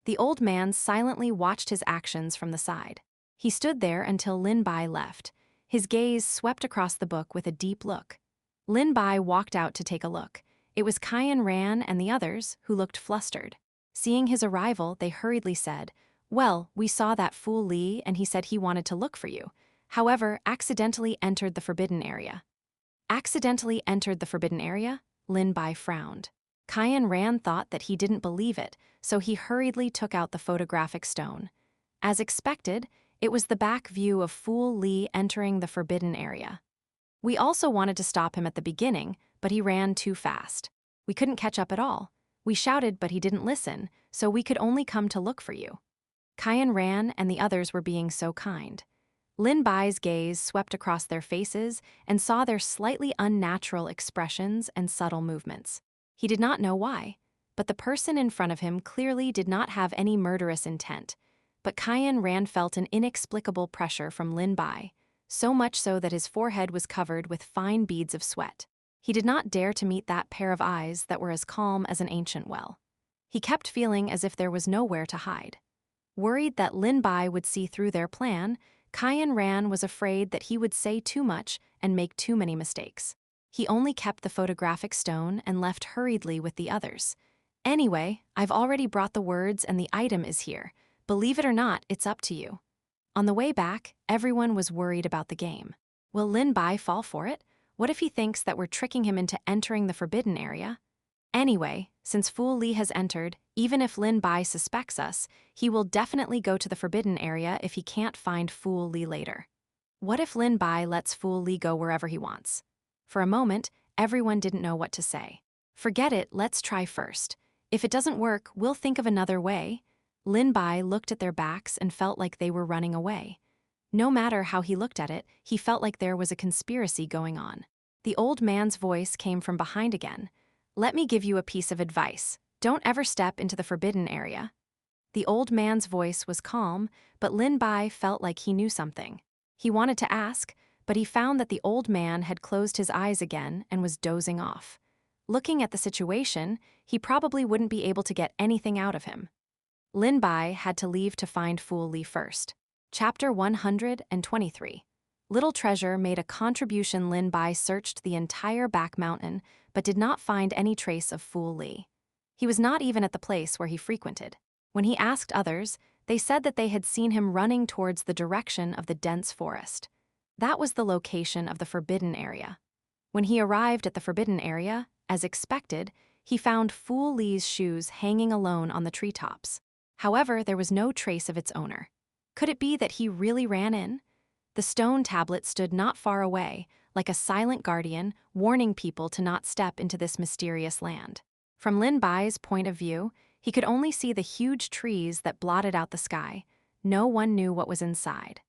The old man silently watched his actions from the side. He stood there until Lin Bai left. His gaze swept across the book with a deep look. Lin Bai walked out to take a look. It was Cayenne Ran and the others, who looked flustered. Seeing his arrival, they hurriedly said, well, we saw that fool Li and he said he wanted to look for you. However, accidentally entered the forbidden area. Accidentally entered the forbidden area? Lin Bai frowned. Cayenne Ran thought that he didn't believe it, so he hurriedly took out the photographic stone. As expected, it was the back view of fool Li entering the forbidden area. We also wanted to stop him at the beginning, but he ran too fast. We couldn't catch up at all. We shouted, but he didn't listen, so we could only come to look for you. Cayenne Ran and the others were being so kind. Lin Bai's gaze swept across their faces and saw their slightly unnatural expressions and subtle movements. He did not know why, but the person in front of him clearly did not have any murderous intent. But Cayenne Ran felt an inexplicable pressure from Lin Bai, so much so that his forehead was covered with fine beads of sweat. He did not dare to meet that pair of eyes that were as calm as an ancient well. He kept feeling as if there was nowhere to hide. Worried that Lin Bai would see through their plan, Cayenne Ran was afraid that he would say too much and make too many mistakes. He only kept the photographic stone and left hurriedly with the others. Anyway, I've already brought the words and the item is here. Believe it or not, it's up to you. On the way back, everyone was worried about the game. Will Lin Bai fall for it? What if he thinks that we're tricking him into entering the forbidden area? Anyway, since Fool Li has entered, even if Lin Bai suspects us, he will definitely go to the forbidden area if he can't find Fool Li later. What if Lin Bai lets Fool Li go wherever he wants? For a moment, everyone didn't know what to say. Forget it, let's try first. If it doesn't work, we'll think of another way. Lin Bai looked at their backs and felt like they were running away. No matter how he looked at it, he felt like there was a conspiracy going on. The old man's voice came from behind again. Let me give you a piece of advice. Don't ever step into the forbidden area. The old man's voice was calm, but Lin Bai felt like he knew something. He wanted to ask, but he found that the old man had closed his eyes again and was dozing off. Looking at the situation, he probably wouldn't be able to get anything out of him. Lin Bai had to leave to find Fu Li first. Chapter 123. Little Treasure made a contribution. Lin Bai searched the entire back mountain, but did not find any trace of Fu Li. He was not even at the place where he frequented. When he asked others, they said that they had seen him running towards the direction of the dense forest. That was the location of the forbidden area. When he arrived at the forbidden area, as expected, he found Fu Li's shoes hanging alone on the treetops. However, there was no trace of its owner. Could it be that he really ran in? The stone tablet stood not far away, like a silent guardian, warning people to not step into this mysterious land. From Lin Bai's point of view, he could only see the huge trees that blotted out the sky. No one knew what was inside.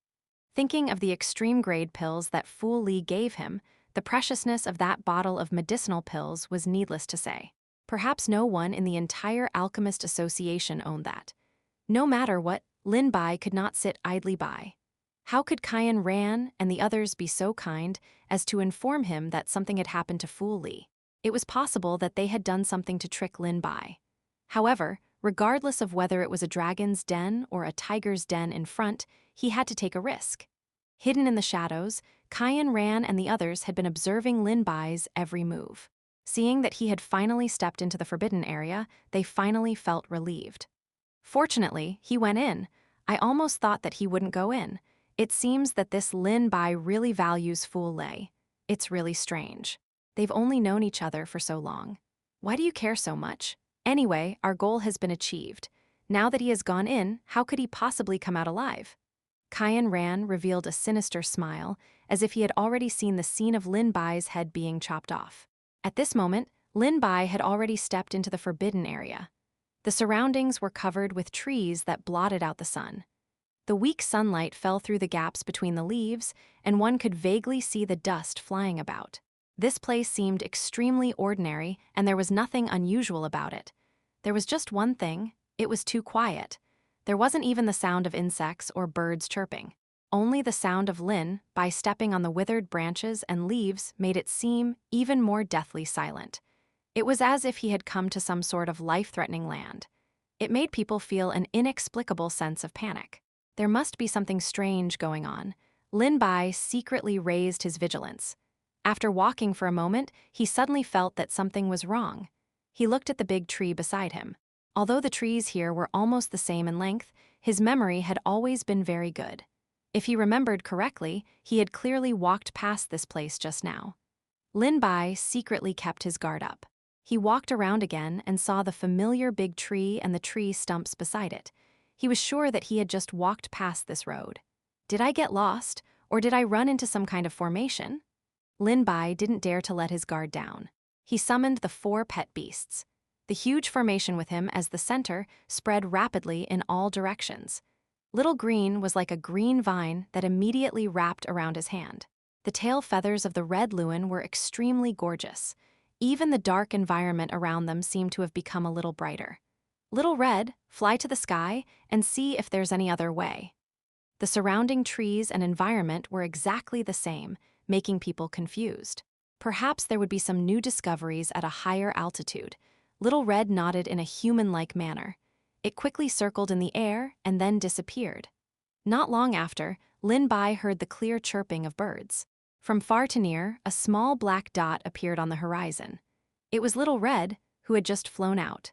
Thinking of the extreme-grade pills that Fu Li gave him, the preciousness of that bottle of medicinal pills was needless to say. Perhaps no one in the entire Alchemist Association owned that. No matter what, Lin Bai could not sit idly by. How could Qian Ran and the others be so kind as to inform him that something had happened to Fu Li? It was possible that they had done something to trick Lin Bai. However, regardless of whether it was a dragon's den or a tiger's den in front, he had to take a risk. Hidden in the shadows, Qian Ran and the others had been observing Lin Bai's every move. Seeing that he had finally stepped into the forbidden area, they finally felt relieved. Fortunately, he went in. I almost thought that he wouldn't go in. It seems that this Lin Bai really values Fu Li. It's really strange. They've only known each other for so long. Why do you care so much? Anyway, our goal has been achieved. Now that he has gone in, how could he possibly come out alive? Qian Ran revealed a sinister smile, as if he had already seen the scene of Lin Bai's head being chopped off. At this moment, Lin Bai had already stepped into the forbidden area. The surroundings were covered with trees that blotted out the sun. The weak sunlight fell through the gaps between the leaves, and one could vaguely see the dust flying about. This place seemed extremely ordinary, and there was nothing unusual about it. There was just one thing: it was too quiet. There wasn't even the sound of insects or birds chirping. Only the sound of Lin Bai stepping on the withered branches and leaves made it seem even more deathly silent. It was as if he had come to some sort of life-threatening land. It made people feel an inexplicable sense of panic. There must be something strange going on. Lin Bai secretly raised his vigilance. After walking for a moment, he suddenly felt that something was wrong. He looked at the big tree beside him. Although the trees here were almost the same in length, his memory had always been very good. If he remembered correctly, he had clearly walked past this place just now. Lin Bai secretly kept his guard up. He walked around again and saw the familiar big tree and the tree stumps beside it. He was sure that he had just walked past this road. Did I get lost, or did I run into some kind of formation? Lin Bai didn't dare to let his guard down. He summoned the 4 pet beasts. The huge formation with him as the center spread rapidly in all directions. Little Green was like a green vine that immediately wrapped around his hand. The tail feathers of the red loon were extremely gorgeous. Even the dark environment around them seemed to have become a little brighter. Little Red, fly to the sky and see if there's any other way. The surrounding trees and environment were exactly the same, making people confused. Perhaps there would be some new discoveries at a higher altitude. Little Red nodded in a human-like manner. It quickly circled in the air and then disappeared. Not long after, Lin Bai heard the clear chirping of birds. From far to near, a small black dot appeared on the horizon. It was Little Red, who had just flown out.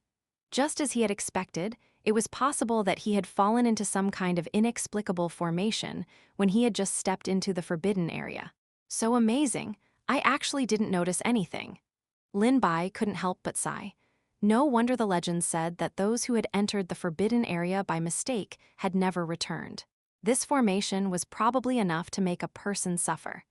Just as he had expected, it was possible that he had fallen into some kind of inexplicable formation when he had just stepped into the forbidden area. So amazing, I actually didn't notice anything. Lin Bai couldn't help but sigh. No wonder the legend said that those who had entered the forbidden area by mistake had never returned. This formation was probably enough to make a person suffer.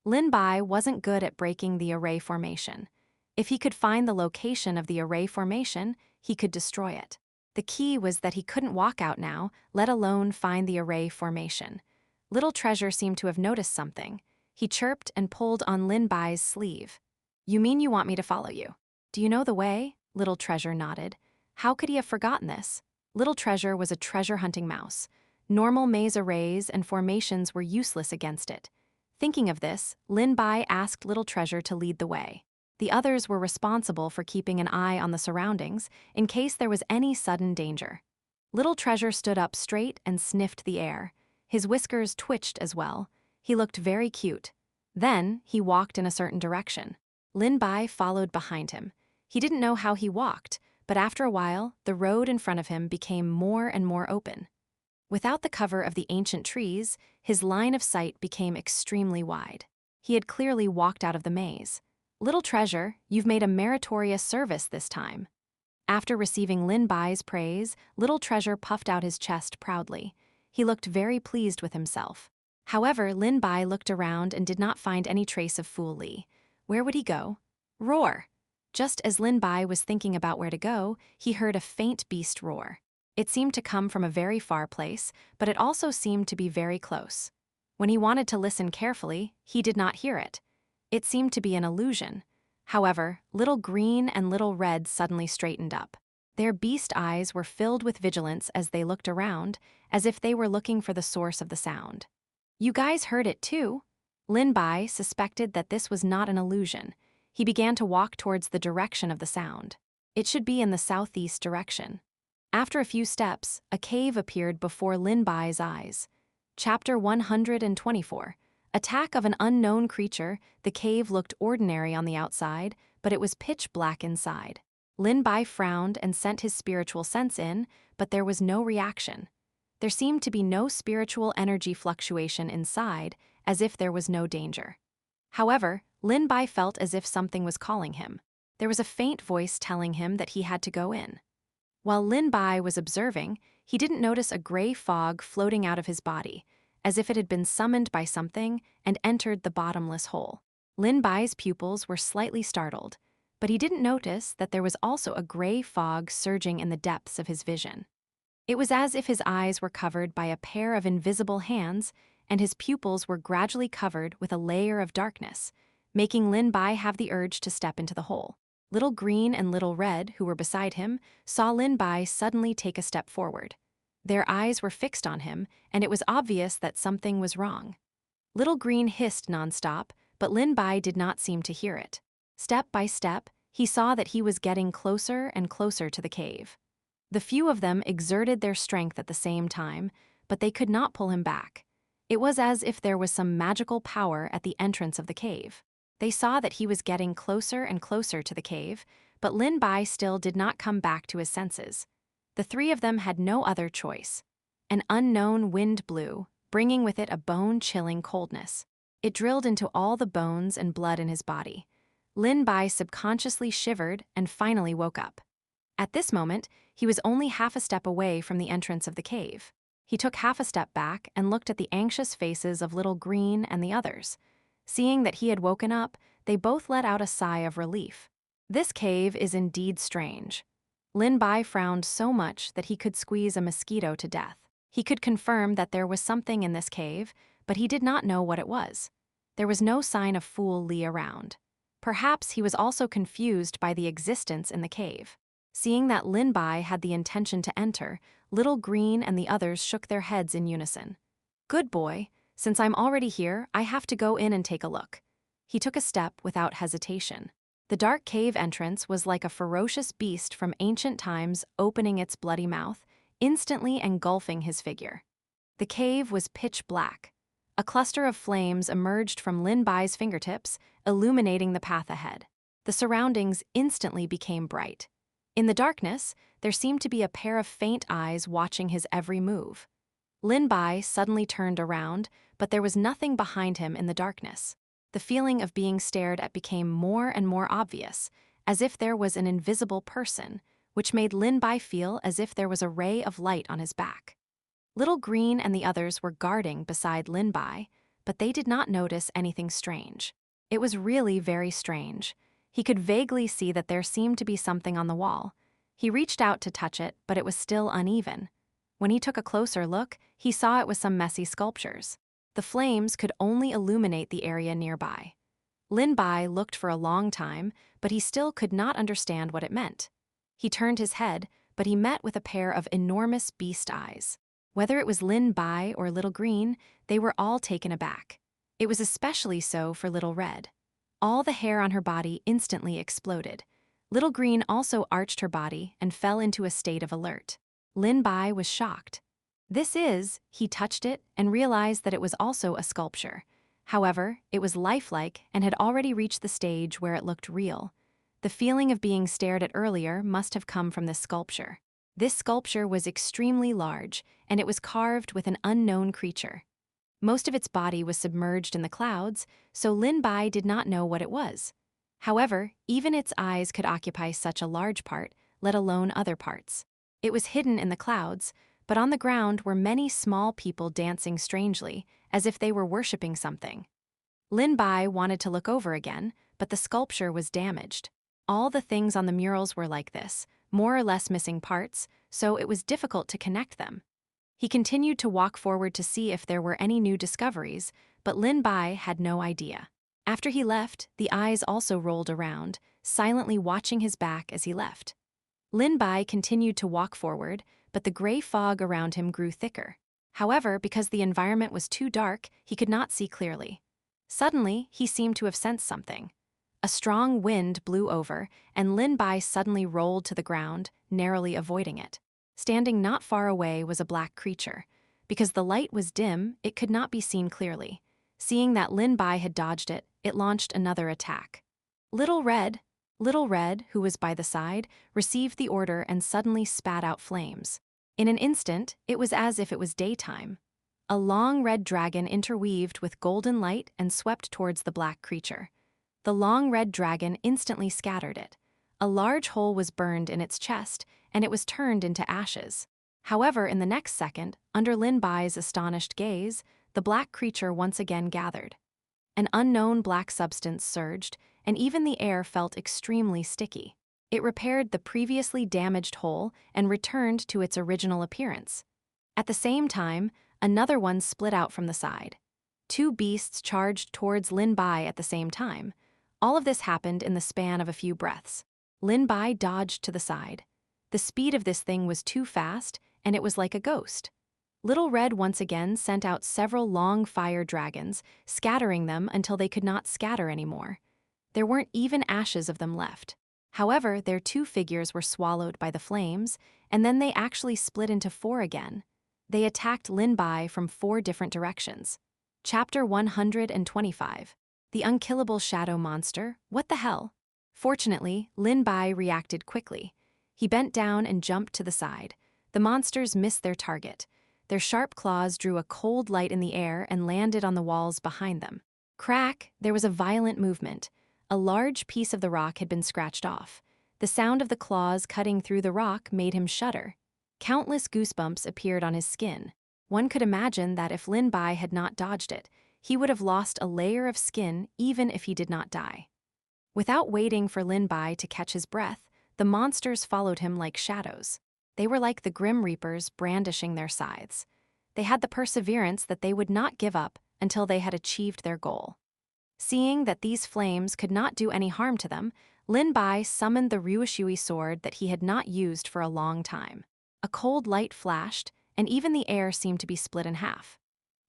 Lin Bai wasn't good at breaking the array formation. If he could find the location of the array formation, he could destroy it. The key was that he couldn't walk out now, let alone find the array formation. Little Treasure seemed to have noticed something. He chirped and pulled on Lin Bai's sleeve. "You mean you want me to follow you?" Do you know the way? Little Treasure nodded. How could he have forgotten this? Little Treasure was a treasure-hunting mouse. Normal maze arrays and formations were useless against it. Thinking of this, Lin Bai asked Little Treasure to lead the way. The others were responsible for keeping an eye on the surroundings in case there was any sudden danger. Little Treasure stood up straight and sniffed the air. His whiskers twitched as well. He looked very cute. Then, he walked in a certain direction. Lin Bai followed behind him. He didn't know how he walked, but after a while, the road in front of him became more and more open. Without the cover of the ancient trees, his line of sight became extremely wide. He had clearly walked out of the maze. Little Treasure, you've made a meritorious service this time. After receiving Lin Bai's praise, Little Treasure puffed out his chest proudly. He looked very pleased with himself. However, Lin Bai looked around and did not find any trace of Fu Li. Where would he go? Roar! Just as Lin Bai was thinking about where to go, he heard a faint beast roar. It seemed to come from a very far place, but it also seemed to be very close. When he wanted to listen carefully, he did not hear it. It seemed to be an illusion. However, Little Green and Little Red suddenly straightened up. Their beast eyes were filled with vigilance as they looked around, as if they were looking for the source of the sound. You guys heard it too? Lin Bai suspected that this was not an illusion. He began to walk towards the direction of the sound. It should be in the southeast direction. After a few steps, a cave appeared before Lin Bai's eyes. Chapter 124. Attack of an unknown creature. The cave looked ordinary on the outside, but it was pitch black inside. Lin Bai frowned and sent his spiritual sense in, but there was no reaction. There seemed to be no spiritual energy fluctuation inside, as if there was no danger. However, Lin Bai felt as if something was calling him. There was a faint voice telling him that he had to go in. While Lin Bai was observing, he didn't notice a gray fog floating out of his body, as if it had been summoned by something and entered the bottomless hole. Lin Bai's pupils were slightly startled, but he didn't notice that there was also a gray fog surging in the depths of his vision. It was as if his eyes were covered by a pair of invisible hands, and his pupils were gradually covered with a layer of darkness, making Lin Bai have the urge to step into the hole. Little Green and Little Red, who were beside him, saw Lin Bai suddenly take a step forward. Their eyes were fixed on him, and it was obvious that something was wrong. Little Green hissed nonstop, but Lin Bai did not seem to hear it. Step by step, he saw that he was getting closer and closer to the cave. The few of them exerted their strength at the same time, but they could not pull him back. It was as if there was some magical power at the entrance of the cave. They saw that he was getting closer and closer to the cave, but Lin Bai still did not come back to his senses. The three of them had no other choice. An unknown wind blew, bringing with it a bone-chilling coldness. It drilled into all the bones and blood in his body. Lin Bai subconsciously shivered and finally woke up. At this moment, he was only half a step away from the entrance of the cave. He took half a step back and looked at the anxious faces of Little Green and the others. Seeing that he had woken up, they both let out a sigh of relief. This cave is indeed strange. Lin Bai frowned so much that he could squeeze a mosquito to death. He could confirm that there was something in this cave, but he did not know what it was. There was no sign of Fu Li around. Perhaps he was also confused by the existence in the cave. Seeing that Lin Bai had the intention to enter, Little Green and the others shook their heads in unison. Good boy, since I'm already here, I have to go in and take a look. He took a step without hesitation. The dark cave entrance was like a ferocious beast from ancient times opening its bloody mouth, instantly engulfing his figure. The cave was pitch black. A cluster of flames emerged from Lin Bai's fingertips, illuminating the path ahead. The surroundings instantly became bright. In the darkness, there seemed to be a pair of faint eyes watching his every move. Lin Bai suddenly turned around, but there was nothing behind him in the darkness. The feeling of being stared at became more and more obvious, as if there was an invisible person, which made Lin Bai feel as if there was a ray of light on his back. Little Green and the others were guarding beside Lin Bai, but they did not notice anything strange. It was really very strange. He could vaguely see that there seemed to be something on the wall. He reached out to touch it, but it was still uneven. When he took a closer look, he saw it was some messy sculptures. The flames could only illuminate the area nearby. Lin Bai looked for a long time, but he still could not understand what it meant. He turned his head, but he met with a pair of enormous beast eyes. Whether it was Lin Bai or Little Green, they were all taken aback. It was especially so for Little Red. All the hair on her body instantly exploded. Little Green also arched her body and fell into a state of alert. Lin Bai was shocked. He touched it and realized that it was also a sculpture. However, it was lifelike and had already reached the stage where it looked real. The feeling of being stared at earlier must have come from this sculpture. This sculpture was extremely large, and it was carved with an unknown creature. Most of its body was submerged in the clouds, so Lin Bai did not know what it was. However, even its eyes could occupy such a large part, let alone other parts. It was hidden in the clouds, but on the ground were many small people dancing strangely, as if they were worshipping something. Lin Bai wanted to look over again, but the sculpture was damaged. All the things on the murals were like this, more or less missing parts, so it was difficult to connect them. He continued to walk forward to see if there were any new discoveries, but Lin Bai had no idea. After he left, the eyes also rolled around, silently watching his back as he left. Lin Bai continued to walk forward, but the gray fog around him grew thicker. However, because the environment was too dark, he could not see clearly. Suddenly, he seemed to have sensed something. A strong wind blew over, and Lin Bai suddenly rolled to the ground, narrowly avoiding it. Standing not far away was a black creature. Because the light was dim, it could not be seen clearly. Seeing that Lin Bai had dodged it, it launched another attack. Little Red, who was by the side, received the order and suddenly spat out flames. In an instant, it was as if it was daytime. A long red dragon interweaved with golden light and swept towards the black creature. The long red dragon instantly scattered it. A large hole was burned in its chest, and it was turned into ashes. However, in the next second, under Lin Bai's astonished gaze, the black creature once again gathered. An unknown black substance surged, and even the air felt extremely sticky. It repaired the previously damaged hole and returned to its original appearance. At the same time, another one split out from the side. Two beasts charged towards Lin Bai at the same time. All of this happened in the span of a few breaths. Lin Bai dodged to the side. The speed of this thing was too fast, and it was like a ghost. Little Red once again sent out several long fire dragons, scattering them until they could not scatter anymore. There weren't even ashes of them left. However, their two figures were swallowed by the flames, and then they actually split into four again. They attacked Lin Bai from 4 different directions. Chapter 125. The Unkillable Shadow Monster, What the Hell? Fortunately, Lin Bai reacted quickly. He bent down and jumped to the side. The monsters missed their target. Their sharp claws drew a cold light in the air and landed on the walls behind them. Crack, there was a violent movement. A large piece of the rock had been scratched off. The sound of the claws cutting through the rock made him shudder. Countless goosebumps appeared on his skin. One could imagine that if Lin Bai had not dodged it, he would have lost a layer of skin even if he did not die. Without waiting for Lin Bai to catch his breath, the monsters followed him like shadows. They were like the Grim Reapers brandishing their scythes. They had the perseverance that they would not give up until they had achieved their goal. Seeing that these flames could not do any harm to them, Lin Bai summoned the Ryushui sword that he had not used for a long time. A cold light flashed, and even the air seemed to be split in half.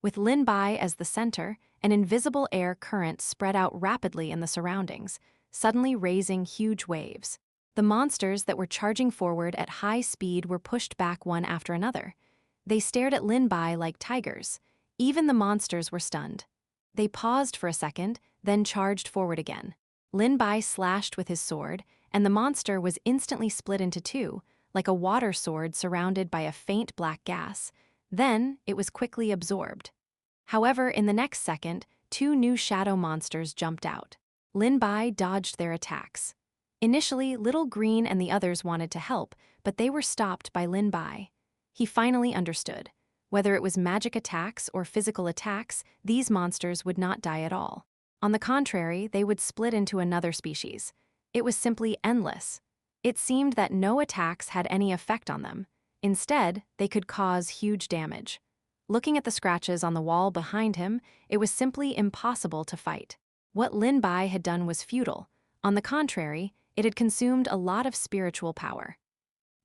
With Lin Bai as the center, an invisible air current spread out rapidly in the surroundings, suddenly raising huge waves. The monsters that were charging forward at high speed were pushed back one after another. They stared at Lin Bai like tigers. Even the monsters were stunned. They paused for a second, then charged forward again. Lin Bai slashed with his sword, and the monster was instantly split into two, like a water sword surrounded by a faint black gas. Then, it was quickly absorbed. However, in the next second, 2 new shadow monsters jumped out. Lin Bai dodged their attacks. Initially, Little Green and the others wanted to help, but they were stopped by Lin Bai. He finally understood. Whether it was magic attacks or physical attacks, these monsters would not die at all. On the contrary, they would split into another species. It was simply endless. It seemed that no attacks had any effect on them. Instead, they could cause huge damage. Looking at the scratches on the wall behind him, it was simply impossible to fight. What Lin Bai had done was futile. On the contrary, it had consumed a lot of spiritual power.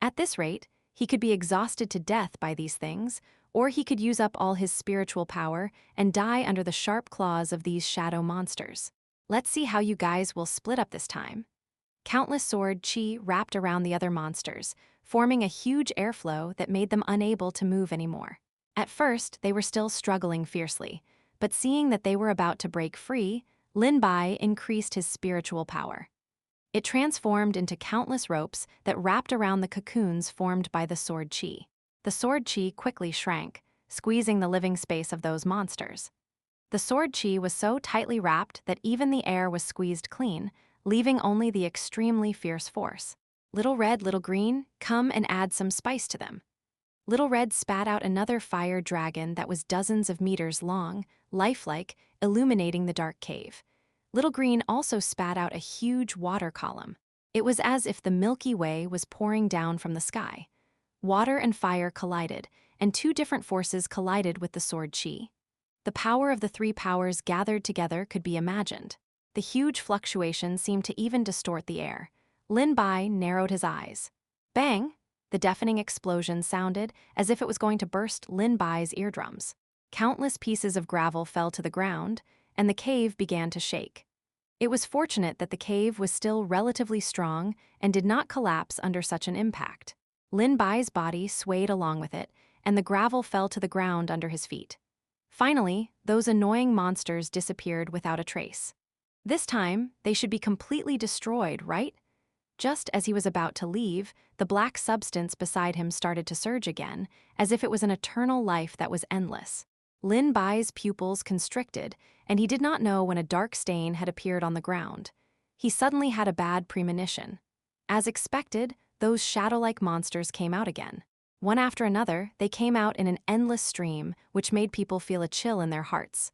At this rate, he could be exhausted to death by these things, or he could use up all his spiritual power and die under the sharp claws of these shadow monsters. Let's see how you guys will split up this time. Countless sword chi wrapped around the other monsters, forming a huge airflow that made them unable to move anymore. At first, they were still struggling fiercely, but seeing that they were about to break free, Lin Bai increased his spiritual power. It transformed into countless ropes that wrapped around the cocoons formed by the sword chi. The sword chi quickly shrank, squeezing the living space of those monsters. The sword chi was so tightly wrapped that even the air was squeezed clean, leaving only the extremely fierce force. Little Red, Little Green, come and add some spice to them. Little Red spat out another fire dragon that was dozens of meters long, lifelike, illuminating the dark cave. Little Green also spat out a huge water column. It was as if the Milky Way was pouring down from the sky. Water and fire collided, and two different forces collided with the sword chi. The power of the three powers gathered together could be imagined. The huge fluctuation seemed to even distort the air. Lin Bai narrowed his eyes. Bang! The deafening explosion sounded as if it was going to burst Lin Bai's eardrums. Countless pieces of gravel fell to the ground, and the cave began to shake. It was fortunate that the cave was still relatively strong and did not collapse under such an impact. Lin Bai's body swayed along with it, and the gravel fell to the ground under his feet. Finally, those annoying monsters disappeared without a trace. This time, they should be completely destroyed, right? Just as he was about to leave, the black substance beside him started to surge again, as if it was an eternal life that was endless. Lin Bai's pupils constricted, and he did not know when a dark stain had appeared on the ground. He suddenly had a bad premonition. As expected, those shadow-like monsters came out again. One after another, they came out in an endless stream, which made people feel a chill in their hearts.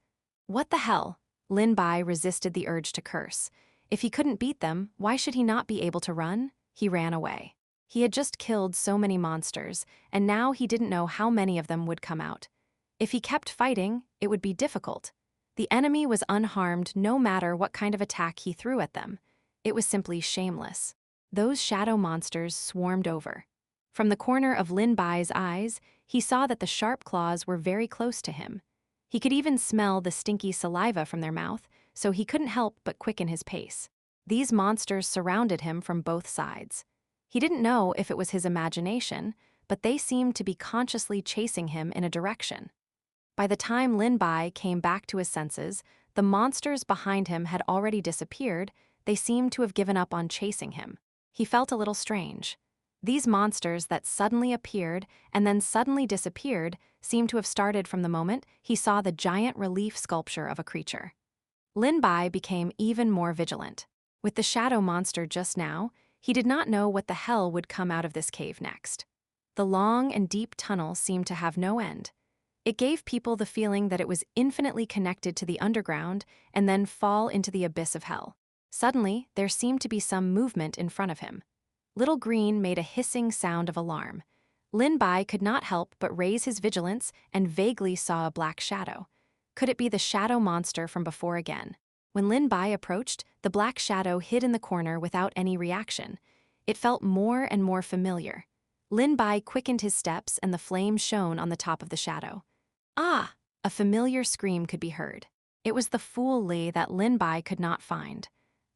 What the hell? Lin Bai resisted the urge to curse. If he couldn't beat them, why should he not be able to run? He ran away. He had just killed so many monsters, and now he didn't know how many of them would come out. If he kept fighting, it would be difficult. The enemy was unharmed no matter what kind of attack he threw at them. It was simply shameless. Those shadow monsters swarmed over. From the corner of Lin Bai's eyes, he saw that the sharp claws were very close to him. He could even smell the stinky saliva from their mouth, so he couldn't help but quicken his pace. These monsters surrounded him from both sides. He didn't know if it was his imagination, but they seemed to be consciously chasing him in a direction. By the time Lin Bai came back to his senses, the monsters behind him had already disappeared. They seemed to have given up on chasing him. He felt a little strange. These monsters that suddenly appeared and then suddenly disappeared seemed to have started from the moment he saw the giant relief sculpture of a creature. Lin Bai became even more vigilant. With the shadow monster just now, he did not know what the hell would come out of this cave next. The long and deep tunnel seemed to have no end. It gave people the feeling that it was infinitely connected to the underground and then fall into the abyss of hell. Suddenly, there seemed to be some movement in front of him. Little Green made a hissing sound of alarm. Lin Bai could not help but raise his vigilance and vaguely saw a black shadow. Could it be the shadow monster from before again? When Lin Bai approached, the black shadow hid in the corner without any reaction. It felt more and more familiar. Lin Bai quickened his steps and the flame shone on the top of the shadow. Ah! A familiar scream could be heard. It was the Fool Li that Lin Bai could not find.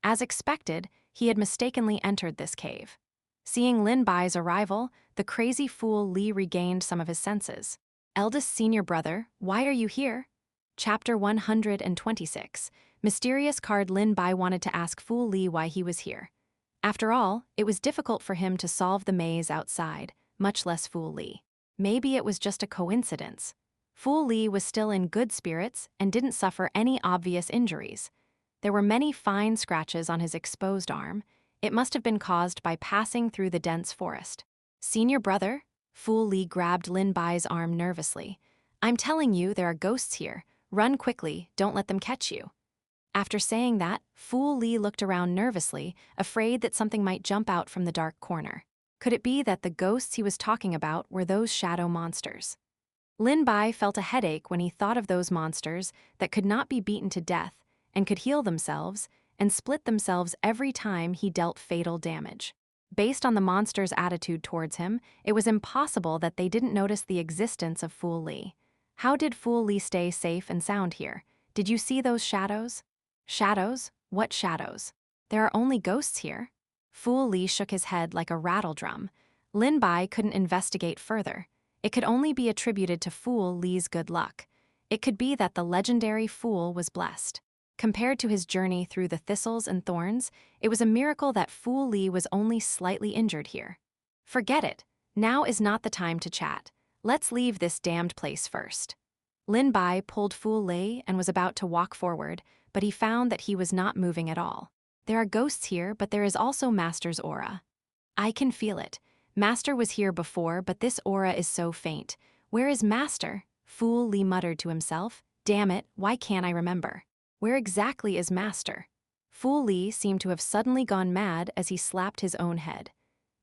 As expected, he had mistakenly entered this cave. Seeing Lin Bai's arrival, the crazy Fool Li regained some of his senses. Eldest senior brother, why are you here? Chapter 126. Mysterious card. Lin Bai wanted to ask Fool Li why he was here. After all, it was difficult for him to solve the maze outside, much less Fool Li. Maybe it was just a coincidence. Fool Li was still in good spirits and didn't suffer any obvious injuries. There were many fine scratches on his exposed arm. It must have been caused by passing through the dense forest. Senior brother? Fool Li grabbed Lin Bai's arm nervously. I'm telling you, there are ghosts here. Run quickly, don't let them catch you. After saying that, Fool Li looked around nervously, afraid that something might jump out from the dark corner. Could it be that the ghosts he was talking about were those shadow monsters? Lin Bai felt a headache when he thought of those monsters that could not be beaten to death, and could heal themselves, and split themselves every time he dealt fatal damage. Based on the monster's attitude towards him, it was impossible that they didn't notice the existence of Fool Li. How did Fool Li stay safe and sound here? Did you see those shadows? Shadows? What shadows? There are only ghosts here. Fool Li shook his head like a rattle drum. Lin Bai couldn't investigate further. It could only be attributed to Fool Li's good luck. It could be that the legendary Fool was blessed. Compared to his journey through the thistles and thorns, it was a miracle that Fool Li was only slightly injured here. Forget it. Now is not the time to chat. Let's leave this damned place first. Lin Bai pulled Fool Li and was about to walk forward, but he found that he was not moving at all. There are ghosts here, but there is also Master's aura. I can feel it. Master was here before, but this aura is so faint. Where is Master? Fool Li muttered to himself. Damn it, why can't I remember? Where exactly is Master? Fool Li seemed to have suddenly gone mad as he slapped his own head.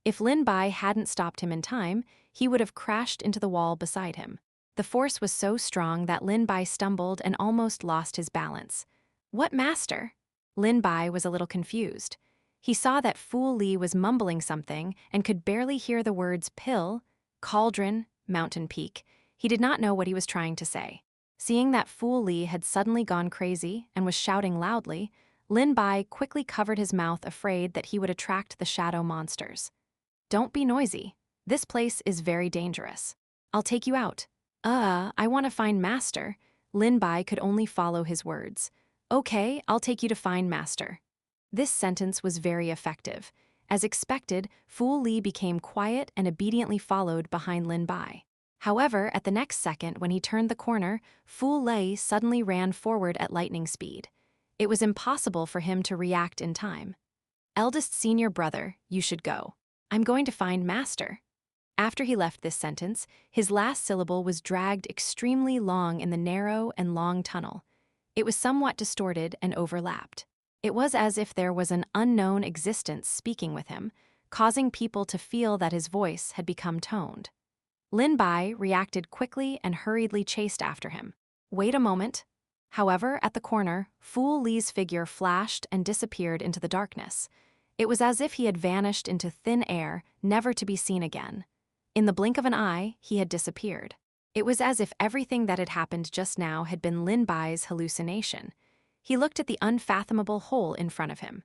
If Lin Bai hadn't stopped him in time, he would have crashed into the wall beside him. The force was so strong that Lin Bai stumbled and almost lost his balance. What Master? Lin Bai was a little confused. He saw that Fool Li was mumbling something and could barely hear the words pill, cauldron, mountain peak. He did not know what he was trying to say. Seeing that Fool Li had suddenly gone crazy and was shouting loudly, Lin Bai quickly covered his mouth, afraid that he would attract the shadow monsters. Don't be noisy. This place is very dangerous. I'll take you out. I want to find Master. Lin Bai could only follow his words. Okay, I'll take you to find Master. This sentence was very effective. As expected, Fool Li became quiet and obediently followed behind Lin Bai. However, at the next second, when he turned the corner, Fool Li suddenly ran forward at lightning speed. It was impossible for him to react in time. Eldest senior brother, you should go. I'm going to find Master. After he left this sentence, his last syllable was dragged extremely long in the narrow and long tunnel. It was somewhat distorted and overlapped. It was as if there was an unknown existence speaking with him, causing people to feel that his voice had become toned. Lin Bai reacted quickly and hurriedly chased after him. Wait a moment. However, at the corner, Fool Li's figure flashed and disappeared into the darkness. It was as if he had vanished into thin air, never to be seen again. In the blink of an eye, he had disappeared. It was as if everything that had happened just now had been Lin Bai's hallucination. He looked at the unfathomable hole in front of him.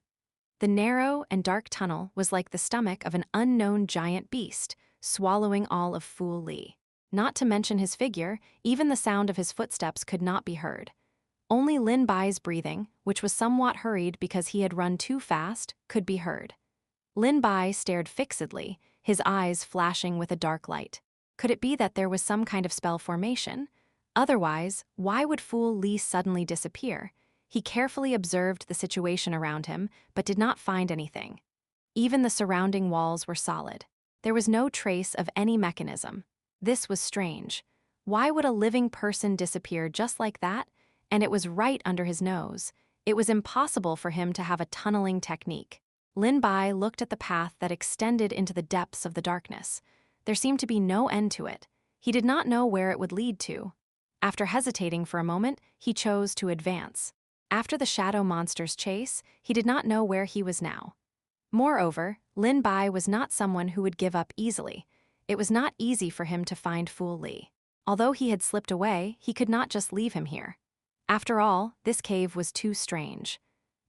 The narrow and dark tunnel was like the stomach of an unknown giant beast, swallowing all of Fool Li. Not to mention his figure, even the sound of his footsteps could not be heard. Only Lin Bai's breathing, which was somewhat hurried because he had run too fast, could be heard. Lin Bai stared fixedly, his eyes flashing with a dark light. Could it be that there was some kind of spell formation? Otherwise, why would Fool Li suddenly disappear? He carefully observed the situation around him, but did not find anything. Even the surrounding walls were solid. There was no trace of any mechanism. This was strange. Why would a living person disappear just like that? And it was right under his nose. It was impossible for him to have a tunneling technique. Lin Bai looked at the path that extended into the depths of the darkness. There seemed to be no end to it. He did not know where it would lead to. After hesitating for a moment, he chose to advance. After the shadow monster's chase, he did not know where he was now. Moreover, Lin Bai was not someone who would give up easily. It was not easy for him to find Fool Li. Although he had slipped away, he could not just leave him here. After all, this cave was too strange.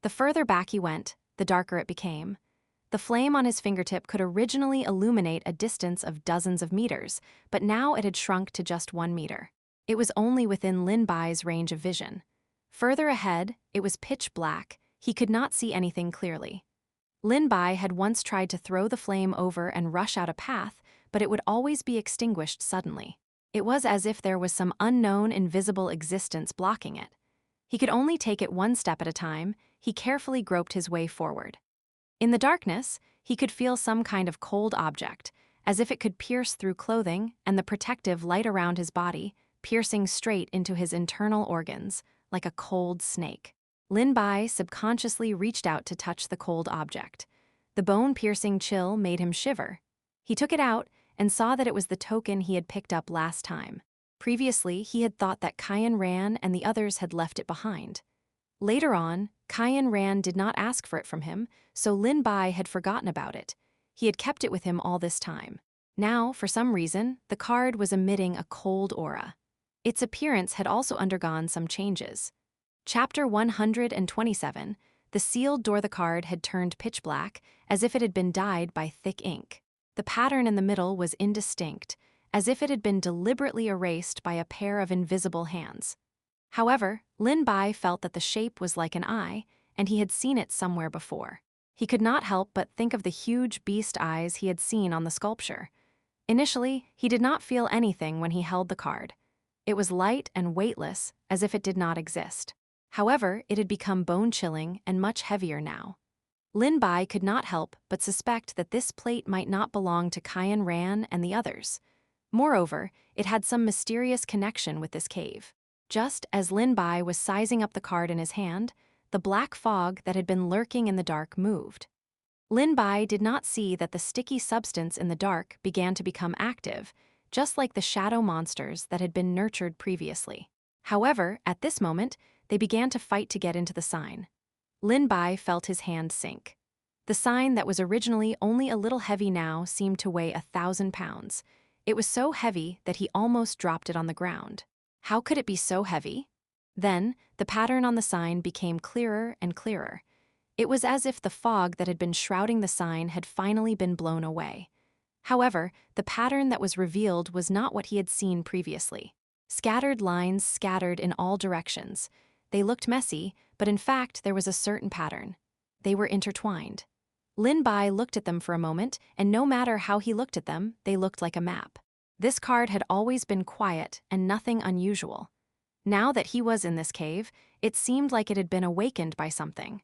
The further back he went, the darker it became. The flame on his fingertip could originally illuminate a distance of dozens of meters, but now it had shrunk to just 1 meter. It was only within Lin Bai's range of vision. Further ahead, it was pitch black. He could not see anything clearly. Lin Bai had once tried to throw the flame over and rush out a path, but it would always be extinguished suddenly. It was as if there was some unknown, invisible existence blocking it. He could only take it one step at a time. He carefully groped his way forward. In the darkness, he could feel some kind of cold object, as if it could pierce through clothing and the protective light around his body, piercing straight into his internal organs, like a cold snake. Lin Bai subconsciously reached out to touch the cold object. The bone-piercing chill made him shiver. He took it out and saw that it was the token he had picked up last time. Previously, he had thought that Kyan ran and the others had left it behind. Later on, Xianxia did not ask for it from him, so Lin Bai had forgotten about it. He had kept it with him all this time. Now, for some reason, the card was emitting a cold aura. Its appearance had also undergone some changes. Chapter 127, the sealed door. The card had turned pitch black, as if it had been dyed by thick ink. The pattern in the middle was indistinct, as if it had been deliberately erased by a pair of invisible hands. However, Lin Bai felt that the shape was like an eye, and he had seen it somewhere before. He could not help but think of the huge beast eyes he had seen on the sculpture. Initially, he did not feel anything when he held the card. It was light and weightless, as if it did not exist. However, it had become bone-chilling and much heavier now. Lin Bai could not help but suspect that this plate might not belong to Xianxia and the others. Moreover, it had some mysterious connection with this cave. Just as Lin Bai was sizing up the card in his hand, the black fog that had been lurking in the dark moved. Lin Bai did not see that the sticky substance in the dark began to become active, just like the shadow monsters that had been nurtured previously. However, at this moment, they began to fight to get into the sign. Lin Bai felt his hand sink. The sign that was originally only a little heavy now seemed to weigh 1,000 pounds. It was so heavy that he almost dropped it on the ground. How could it be so heavy? Then, the pattern on the sign became clearer and clearer. It was as if the fog that had been shrouding the sign had finally been blown away. However, the pattern that was revealed was not what he had seen previously. Scattered lines scattered in all directions. They looked messy, but in fact there was a certain pattern. They were intertwined. Lin Bai looked at them for a moment, and no matter how he looked at them, they looked like a map. This card had always been quiet and nothing unusual. Now that he was in this cave, it seemed like it had been awakened by something.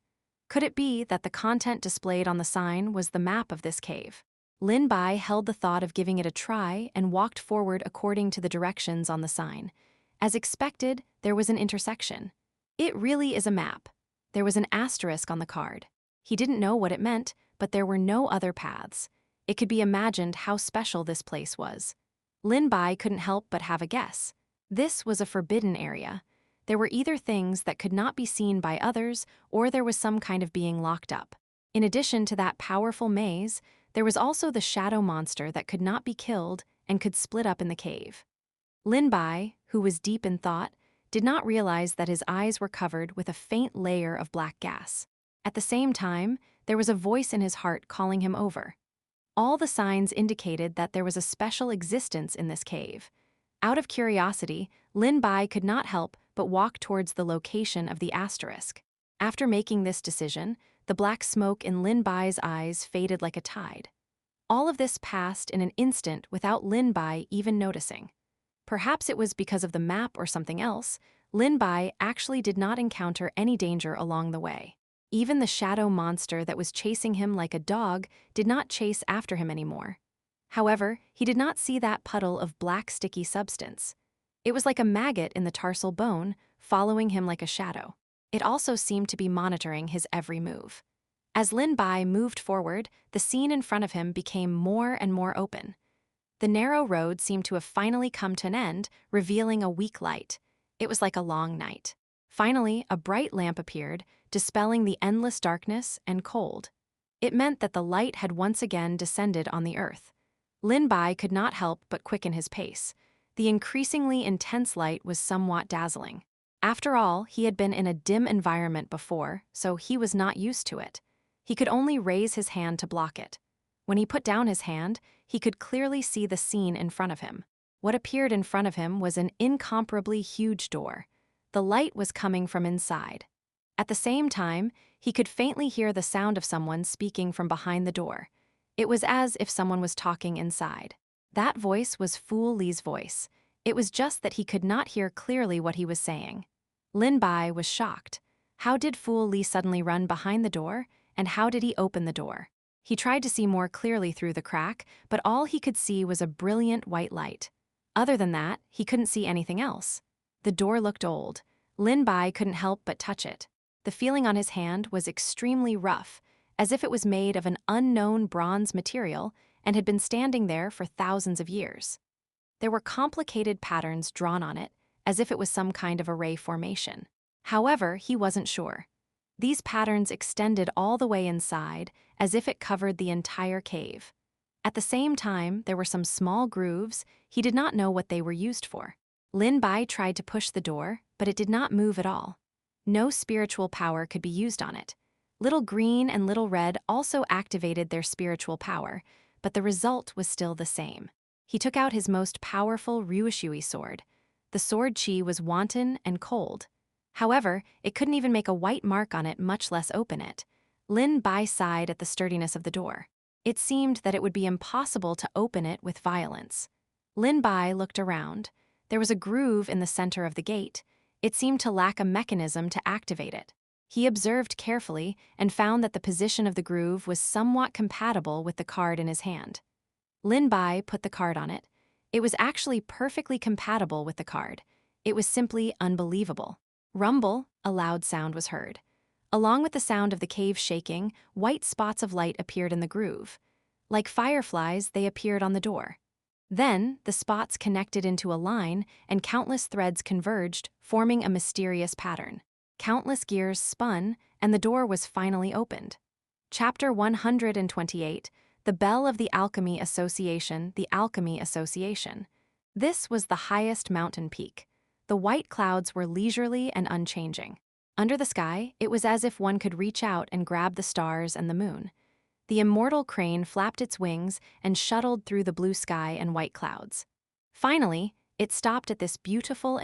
Could it be that the content displayed on the sign was the map of this cave? Lin Bai held the thought of giving it a try and walked forward according to the directions on the sign. As expected, there was an intersection. It really is a map. There was an asterisk on the card. He didn't know what it meant, but there were no other paths. It could be imagined how special this place was. Lin Bai couldn't help but have a guess. This was a forbidden area. There were either things that could not be seen by others, or there was some kind of being locked up. In addition to that powerful maze, there was also the shadow monster that could not be killed and could split up in the cave. Lin Bai, who was deep in thought, did not realize that his eyes were covered with a faint layer of black gas. At the same time, there was a voice in his heart calling him over. All the signs indicated that there was a special existence in this cave. Out of curiosity, Lin Bai could not help but walk towards the location of the asterisk. After making this decision, the black smoke in Lin Bai's eyes faded like a tide. All of this passed in an instant without Lin Bai even noticing. Perhaps it was because of the map or something else, Lin Bai actually did not encounter any danger along the way. Even the shadow monster that was chasing him like a dog did not chase after him anymore. However, he did not see that puddle of black sticky substance. It was like a maggot in the tarsal bone, following him like a shadow. It also seemed to be monitoring his every move. As Lin Bai moved forward, the scene in front of him became more and more open. The narrow road seemed to have finally come to an end, revealing a weak light. It was like a long night. Finally, a bright lamp appeared, dispelling the endless darkness and cold. It meant that the light had once again descended on the earth. Lin Bai could not help but quicken his pace. The increasingly intense light was somewhat dazzling. After all, he had been in a dim environment before, so he was not used to it. He could only raise his hand to block it. When he put down his hand, he could clearly see the scene in front of him. What appeared in front of him was an incomparably huge door. The light was coming from inside. At the same time, he could faintly hear the sound of someone speaking from behind the door. It was as if someone was talking inside. That voice was Fu Li's voice. It was just that he could not hear clearly what he was saying. Lin Bai was shocked. How did Fu Li suddenly run behind the door, and how did he open the door? He tried to see more clearly through the crack, but all he could see was a brilliant white light. Other than that, he couldn't see anything else. The door looked old. Lin Bai couldn't help but touch it. The feeling on his hand was extremely rough, as if it was made of an unknown bronze material and had been standing there for thousands of years. There were complicated patterns drawn on it, as if it was some kind of array formation. However, he wasn't sure. These patterns extended all the way inside, as if it covered the entire cave. At the same time, there were some small grooves. He did not know what they were used for. Lin Bai tried to push the door, but it did not move at all. No spiritual power could be used on it. Little Green and Little Red also activated their spiritual power, but the result was still the same. He took out his most powerful Ryushui sword. The sword chi was wanton and cold. However, it couldn't even make a white mark on it, much less open it. Lin Bai sighed at the sturdiness of the door. It seemed that it would be impossible to open it with violence. Lin Bai looked around. There was a groove in the center of the gate. It seemed to lack a mechanism to activate it. He observed carefully and found that the position of the groove was somewhat compatible with the card in his hand. Lin Bai put the card on it. It was actually perfectly compatible with the card. It was simply unbelievable. Rumble, a loud sound was heard. Along with the sound of the cave shaking, white spots of light appeared in the groove. Like fireflies, they appeared on the door. Then, the spots connected into a line, and countless threads converged, forming a mysterious pattern. Countless gears spun, and the door was finally opened. Chapter 128, The Bell of the Alchemy Association, The Alchemy Association. This was the highest mountain peak. The white clouds were leisurely and unchanging. Under the sky, it was as if one could reach out and grab the stars and the moon. The immortal crane flapped its wings and shuttled through the blue sky and white clouds. Finally, it stopped at this beautiful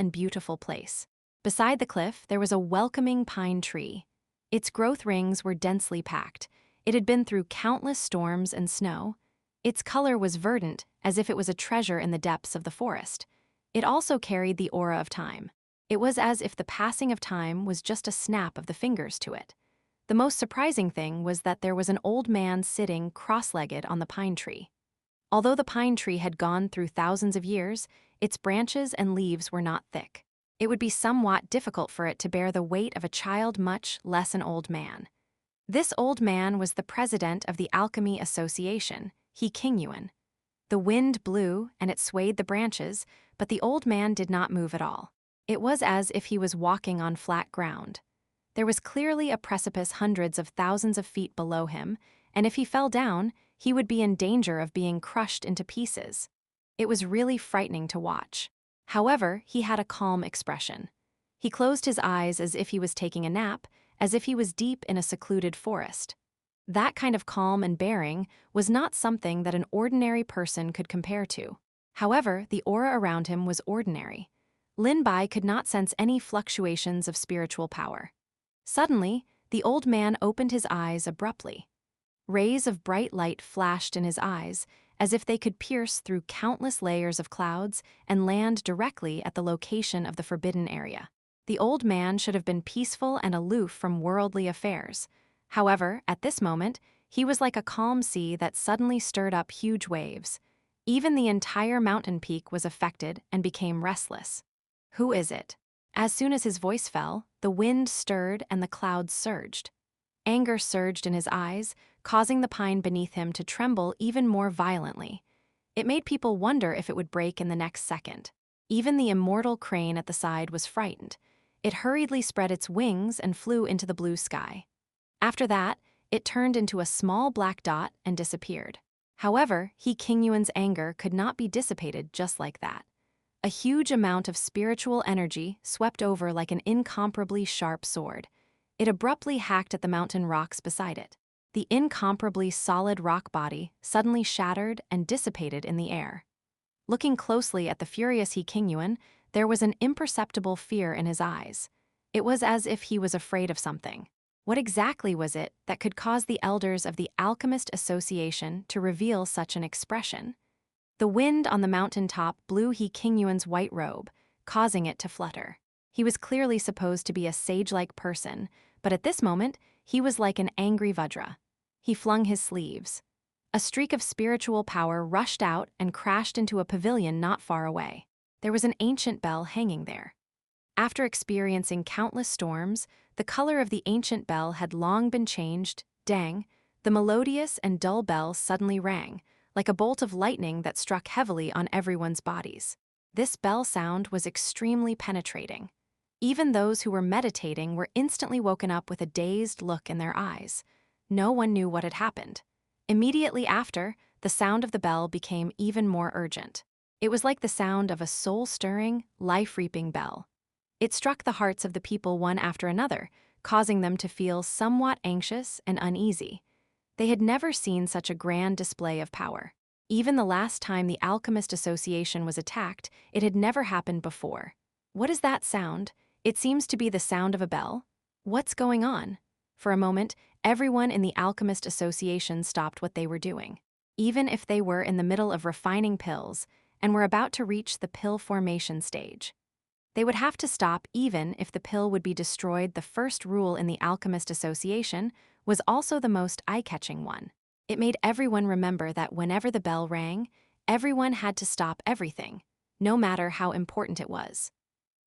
place. Beside the cliff, there was a welcoming pine tree. Its growth rings were densely packed. It had been through countless storms and snow. Its color was verdant, as if it was a treasure in the depths of the forest. It also carried the aura of time. It was as if the passing of time was just a snap of the fingers to it. The most surprising thing was that there was an old man sitting cross-legged on the pine tree. Although the pine tree had gone through thousands of years, its branches and leaves were not thick. It would be somewhat difficult for it to bear the weight of a child, much less an old man. This old man was the president of the Alchemy Association, He Qingyuan. The wind blew and it swayed the branches, but the old man did not move at all. It was as if he was walking on flat ground. There was clearly a precipice hundreds of thousands of feet below him, and if he fell down, he would be in danger of being crushed into pieces. It was really frightening to watch. However, he had a calm expression. He closed his eyes as if he was taking a nap, as if he was deep in a secluded forest. That kind of calm and bearing was not something that an ordinary person could compare to. However, the aura around him was ordinary. Lin Bai could not sense any fluctuations of spiritual power. Suddenly, the old man opened his eyes abruptly. Rays of bright light flashed in his eyes, as if they could pierce through countless layers of clouds and land directly at the location of the forbidden area. The old man should have been peaceful and aloof from worldly affairs. However, at this moment, he was like a calm sea that suddenly stirred up huge waves. Even the entire mountain peak was affected and became restless. Who is it? As soon as his voice fell, the wind stirred and the clouds surged. Anger surged in his eyes, causing the pine beneath him to tremble even more violently. It made people wonder if it would break in the next second. Even the immortal crane at the side was frightened. It hurriedly spread its wings and flew into the blue sky. After that, it turned into a small black dot and disappeared. However, He Qingyuan's anger could not be dissipated just like that. A huge amount of spiritual energy swept over like an incomparably sharp sword. It abruptly hacked at the mountain rocks beside it. The incomparably solid rock body suddenly shattered and dissipated in the air. Looking closely at the furious He Qingyuan, there was an imperceptible fear in his eyes. It was as if he was afraid of something. What exactly was it that could cause the elders of the Alchemist Association to reveal such an expression? The wind on the mountain top blew He Qingyuan's white robe, causing it to flutter. He was clearly supposed to be a sage-like person, but at this moment, he was like an angry Vajra. He flung his sleeves. A streak of spiritual power rushed out and crashed into a pavilion not far away. There was an ancient bell hanging there. After experiencing countless storms, the color of the ancient bell had long been changed. Dang, the melodious and dull bell suddenly rang, like a bolt of lightning that struck heavily on everyone's bodies. This bell sound was extremely penetrating. Even those who were meditating were instantly woken up with a dazed look in their eyes. No one knew what had happened. Immediately after, the sound of the bell became even more urgent. It was like the sound of a soul-stirring, life-reaping bell. It struck the hearts of the people one after another, causing them to feel somewhat anxious and uneasy. They had never seen such a grand display of power. Even the last time the Alchemist Association was attacked, it had never happened before. What is that sound? It seems to be the sound of a bell. What's going on? For a moment, everyone in the Alchemist Association stopped what they were doing. Even if they were in the middle of refining pills and were about to reach the pill formation stage. They would have to stop even if the pill would be destroyed. The first rule in the Alchemist Association was also the most eye-catching one. It made everyone remember that whenever the bell rang, everyone had to stop everything, no matter how important it was.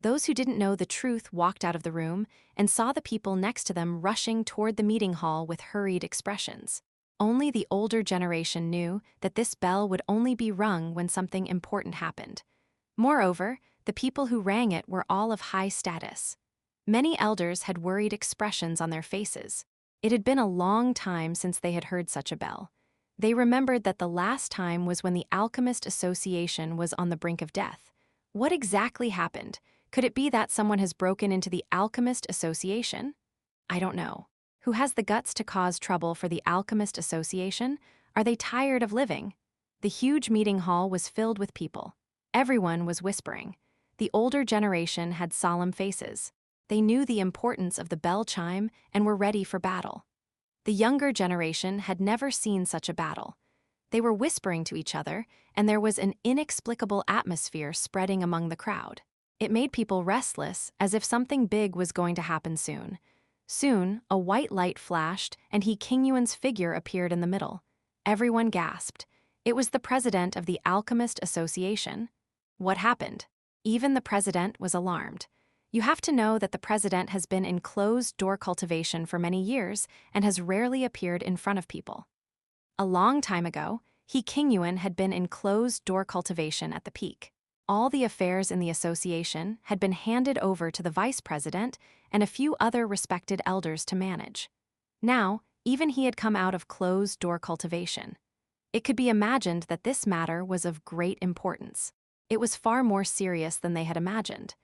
Those who didn't know the truth walked out of the room and saw the people next to them rushing toward the meeting hall with hurried expressions. Only the older generation knew that this bell would only be rung when something important happened. Moreover, the people who rang it were all of high status. Many elders had worried expressions on their faces. It had been a long time since they had heard such a bell. They remembered that the last time was when the Alchemist Association was on the brink of death. What exactly happened? Could it be that someone has broken into the Alchemist Association? I don't know. Who has the guts to cause trouble for the Alchemist Association? Are they tired of living? The huge meeting hall was filled with people. Everyone was whispering. The older generation had solemn faces. They knew the importance of the bell chime and were ready for battle. The younger generation had never seen such a battle. They were whispering to each other, and there was an inexplicable atmosphere spreading among the crowd. It made people restless, as if something big was going to happen soon. Soon, a white light flashed, and King Yuan's figure appeared in the middle. Everyone gasped. It was the president of the Alchemist Association. What happened? Even the president was alarmed. You have to know that the president has been in closed-door cultivation for many years and has rarely appeared in front of people. A long time ago, King Yuan had been in closed-door cultivation at the peak. All the affairs in the association had been handed over to the vice president and a few other respected elders to manage. Now, even he had come out of closed-door cultivation. It could be imagined that this matter was of great importance. It was far more serious than they had imagined.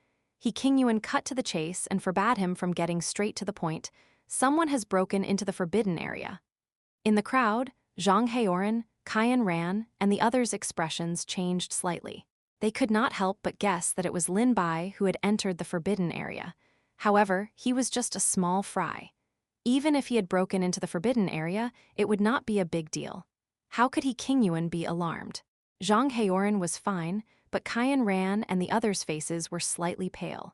King Yuan cut to the chase and forbade him from getting straight to the point. Someone has broken into the forbidden area. In the crowd, Zhang Heoran, Qian Ran, and the others' expressions changed slightly. They could not help but guess that it was Lin Bai who had entered the forbidden area. However, he was just a small fry. Even if he had broken into the forbidden area, it would not be a big deal. How could King Yuan be alarmed? Zhang Heoran was fine, but Qian Ran and the others' faces were slightly pale.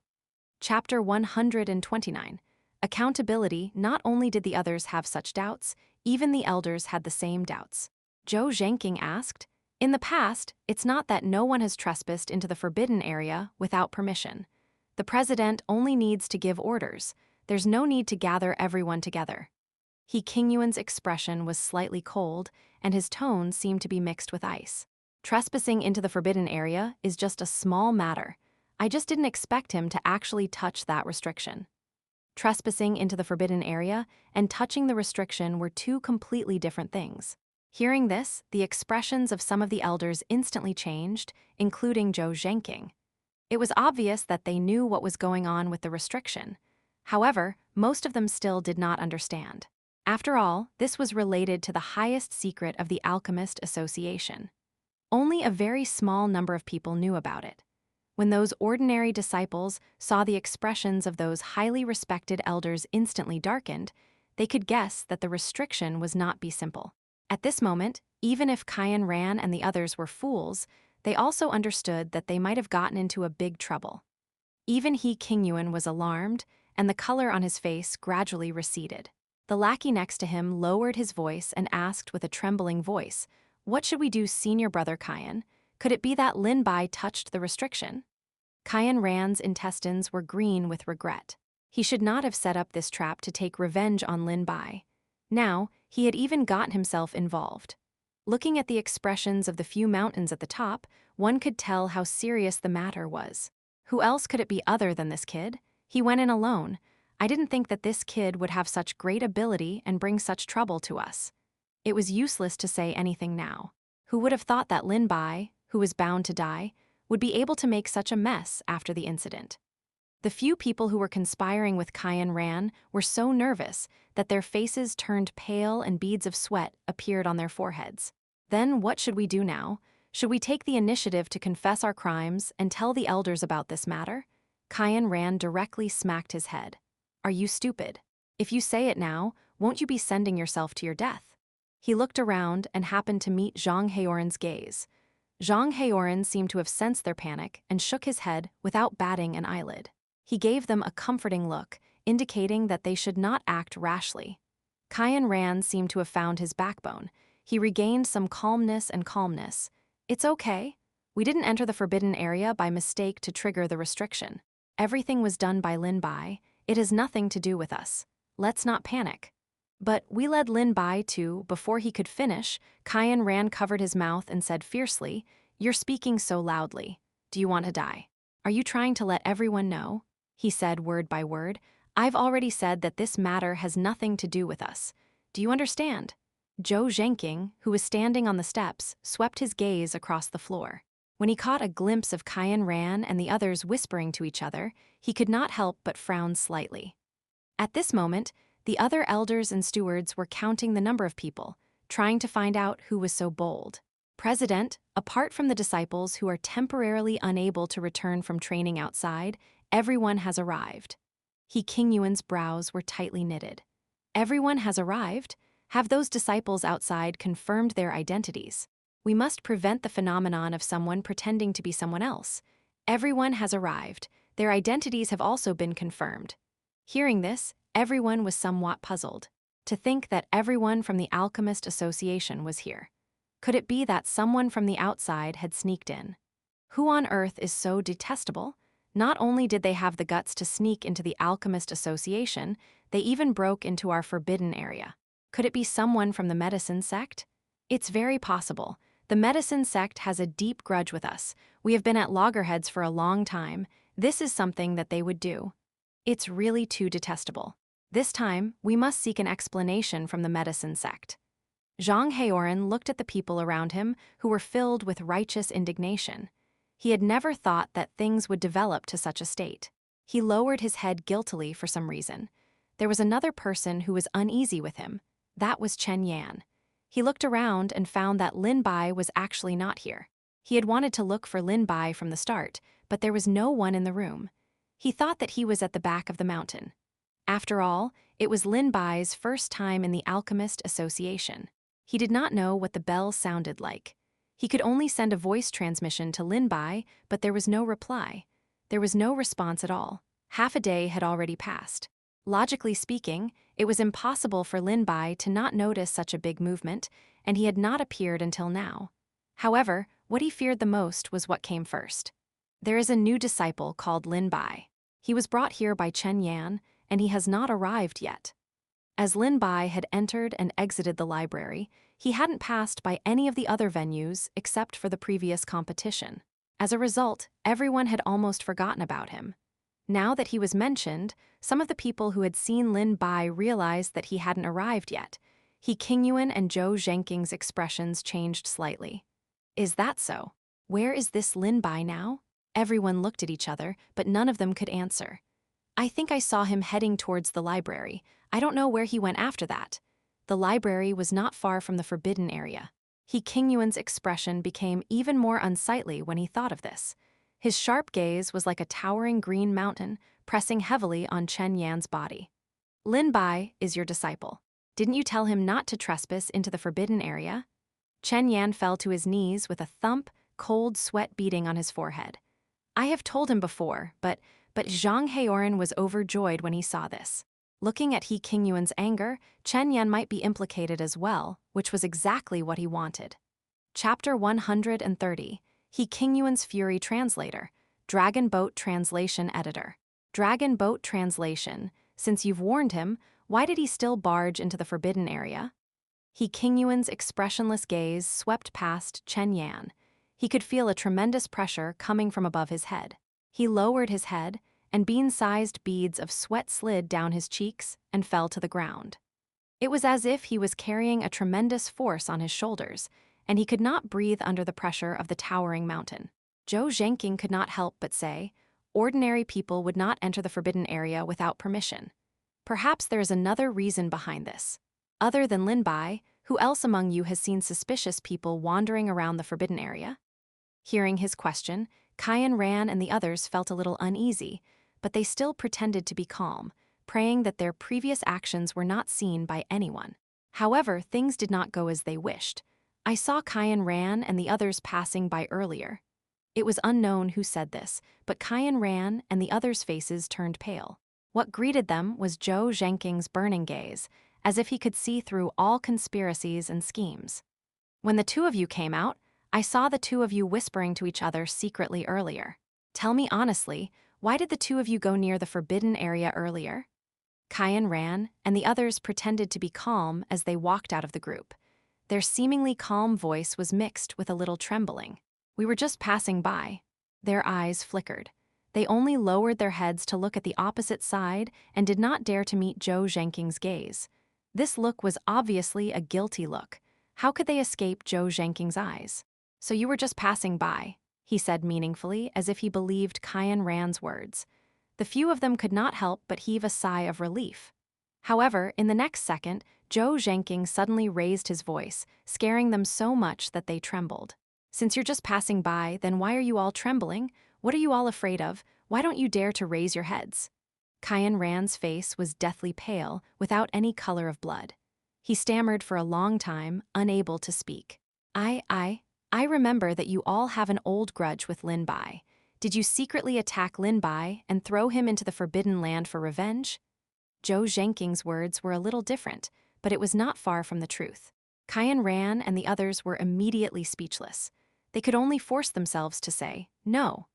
Chapter 129. Accountability. Not only did the others have such doubts, even the elders had the same doubts. Zhou Zhenqing asked, "In the past, it's not that no one has trespassed into the forbidden area without permission. The president only needs to give orders. There's no need to gather everyone together." King Yuan's expression was slightly cold, and his tone seemed to be mixed with ice. Trespassing into the forbidden area is just a small matter. I just didn't expect him to actually touch that restriction. Trespassing into the forbidden area and touching the restriction were two completely different things. Hearing this, the expressions of some of the elders instantly changed, including Zhou Zhenqing. It was obvious that they knew what was going on with the restriction. However, most of them still did not understand. After all, this was related to the highest secret of the Alchemist Association. Only a very small number of people knew about it. When those ordinary disciples saw the expressions of those highly respected elders instantly darkened, they could guess that the restriction was not be simple. At this moment, even if Qian Ran and the others were fools, they also understood that they might have gotten into a big trouble. Even King Yuan was alarmed, and the color on his face gradually receded. The lackey next to him lowered his voice and asked with a trembling voice, "What should we do, senior brother Qian? Could it be that Lin Bai touched the restriction?" Qian Ran's intestines were green with regret. He should not have set up this trap to take revenge on Lin Bai. Now, he had even gotten himself involved. Looking at the expressions of the few mountains at the top, one could tell how serious the matter was. Who else could it be other than this kid? He went in alone. I didn't think that this kid would have such great ability and bring such trouble to us. It was useless to say anything now. Who would have thought that Lin Bai, who was bound to die, would be able to make such a mess after the incident? The few people who were conspiring with Cayenne Ran were so nervous that their faces turned pale and beads of sweat appeared on their foreheads. Then what should we do now? Should we take the initiative to confess our crimes and tell the elders about this matter? Cayenne Ran directly smacked his head. Are you stupid? If you say it now, won't you be sending yourself to your death? He looked around and happened to meet Zhang Heoran's gaze. Zhang Heoran seemed to have sensed their panic and shook his head without batting an eyelid. He gave them a comforting look, indicating that they should not act rashly. Cayenne Ran seemed to have found his backbone. He regained some calmness. It's okay. We didn't enter the forbidden area by mistake to trigger the restriction. Everything was done by Lin Bai. It has nothing to do with us. Let's not panic. But we led Lin Bai to, before he could finish, Cayenne Ran covered his mouth and said fiercely, "You're speaking so loudly. Do you want to die? Are you trying to let everyone know?" He said word by word, "I've already said that this matter has nothing to do with us. Do you understand?" Zhou Zhenqing, who was standing on the steps, swept his gaze across the floor. When he caught a glimpse of Cayenne Ran and the others whispering to each other, he could not help but frown slightly. At this moment, the other elders and stewards were counting the number of people, trying to find out who was so bold. President, apart from the disciples who are temporarily unable to return from training outside, everyone has arrived. He Qingyuan's brows were tightly knitted. Everyone has arrived? Have those disciples outside confirmed their identities? We must prevent the phenomenon of someone pretending to be someone else. Everyone has arrived. Their identities have also been confirmed. Hearing this, everyone was somewhat puzzled. To think that everyone from the Alchemist Association was here. Could it be that someone from the outside had sneaked in? Who on earth is so detestable? Not only did they have the guts to sneak into the Alchemist Association, they even broke into our forbidden area. Could it be someone from the medicine sect? It's very possible. The medicine sect has a deep grudge with us. We have been at loggerheads for a long time. This is something that they would do. It's really too detestable. This time, we must seek an explanation from the medicine sect. Zhang Heoran looked at the people around him who were filled with righteous indignation. He had never thought that things would develop to such a state. He lowered his head guiltily for some reason. There was another person who was uneasy with him. That was Chen Yan. He looked around and found that Lin Bai was actually not here. He had wanted to look for Lin Bai from the start, but there was no one in the room. He thought that he was at the back of the mountain. After all, it was Lin Bai's first time in the Alchemist Association. He did not know what the bell sounded like. He could only send a voice transmission to Lin Bai, but there was no reply. There was no response at all. Half a day had already passed. Logically speaking, it was impossible for Lin Bai to not notice such a big movement, and he had not appeared until now. However, what he feared the most was what came first. There is a new disciple called Lin Bai. He was brought here by Chen Yan, and he has not arrived yet. As Lin Bai had entered and exited the library, he hadn't passed by any of the other venues except for the previous competition. As a result, everyone had almost forgotten about him. Now that he was mentioned, some of the people who had seen Lin Bai realized that he hadn't arrived yet. He Qingyuan and Zhou Zhenqing's expressions changed slightly. Is that so? Where is this Lin Bai now? Everyone looked at each other, but none of them could answer. I think I saw him heading towards the library. I don't know where he went after that. The library was not far from the forbidden area. He Qingyuan's expression became even more unsightly when he thought of this. His sharp gaze was like a towering green mountain, pressing heavily on Chen Yan's body. Lin Bai is your disciple. Didn't you tell him not to trespass into the forbidden area? Chen Yan fell to his knees with a thump, cold sweat beading on his forehead. I have told him before, but Zhang Heoran was overjoyed when he saw this. Looking at He Qingyuan's anger, Chen Yan might be implicated as well, which was exactly what he wanted. Chapter 130, He Qingyuan's Fury Translator, Dragon Boat Translation Editor. Dragon Boat Translation, since you've warned him, why did he still barge into the forbidden area? He Qingyuan's expressionless gaze swept past Chen Yan. He could feel a tremendous pressure coming from above his head. He lowered his head, and bean-sized beads of sweat slid down his cheeks and fell to the ground. It was as if he was carrying a tremendous force on his shoulders, and he could not breathe under the pressure of the towering mountain. Zhou Zhenqing could not help but say, "Ordinary people would not enter the forbidden area without permission. Perhaps there is another reason behind this. Other than Lin Bai, who else among you has seen suspicious people wandering around the forbidden area?" Hearing his question, Qian Ran and the others felt a little uneasy, but they still pretended to be calm, praying that their previous actions were not seen by anyone. However, things did not go as they wished. "I saw Qian Ran and the others passing by earlier." It was unknown who said this, but Qian Ran and the others' faces turned pale. What greeted them was Zhou Zhenqing's burning gaze, as if he could see through all conspiracies and schemes. "When the two of you came out, I saw the two of you whispering to each other secretly earlier. Tell me honestly, why did the two of you go near the forbidden area earlier?" Qian Ran and the others pretended to be calm as they walked out of the group. Their seemingly calm voice was mixed with a little trembling. "We were just passing by." Their eyes flickered. They only lowered their heads to look at the opposite side and did not dare to meet Zhou Zhenqing's gaze. This look was obviously a guilty look. How could they escape Zhou Zhenqing's eyes? "So you were just passing by," he said meaningfully, as if he believed Qian Ran's words. The few of them could not help but heave a sigh of relief. However, in the next second, Zhou Zhenqing suddenly raised his voice, scaring them so much that they trembled. "Since you're just passing by, then why are you all trembling? What are you all afraid of? Why don't you dare to raise your heads?" Qian Ran's face was deathly pale, without any color of blood. He stammered for a long time, unable to speak. I remember that you all have an old grudge with Lin Bai. Did you secretly attack Lin Bai and throw him into the Forbidden Land for revenge?" Zhou Zhenqing's words were a little different, but it was not far from the truth. Qian Ran and the others were immediately speechless. They could only force themselves to say, "No."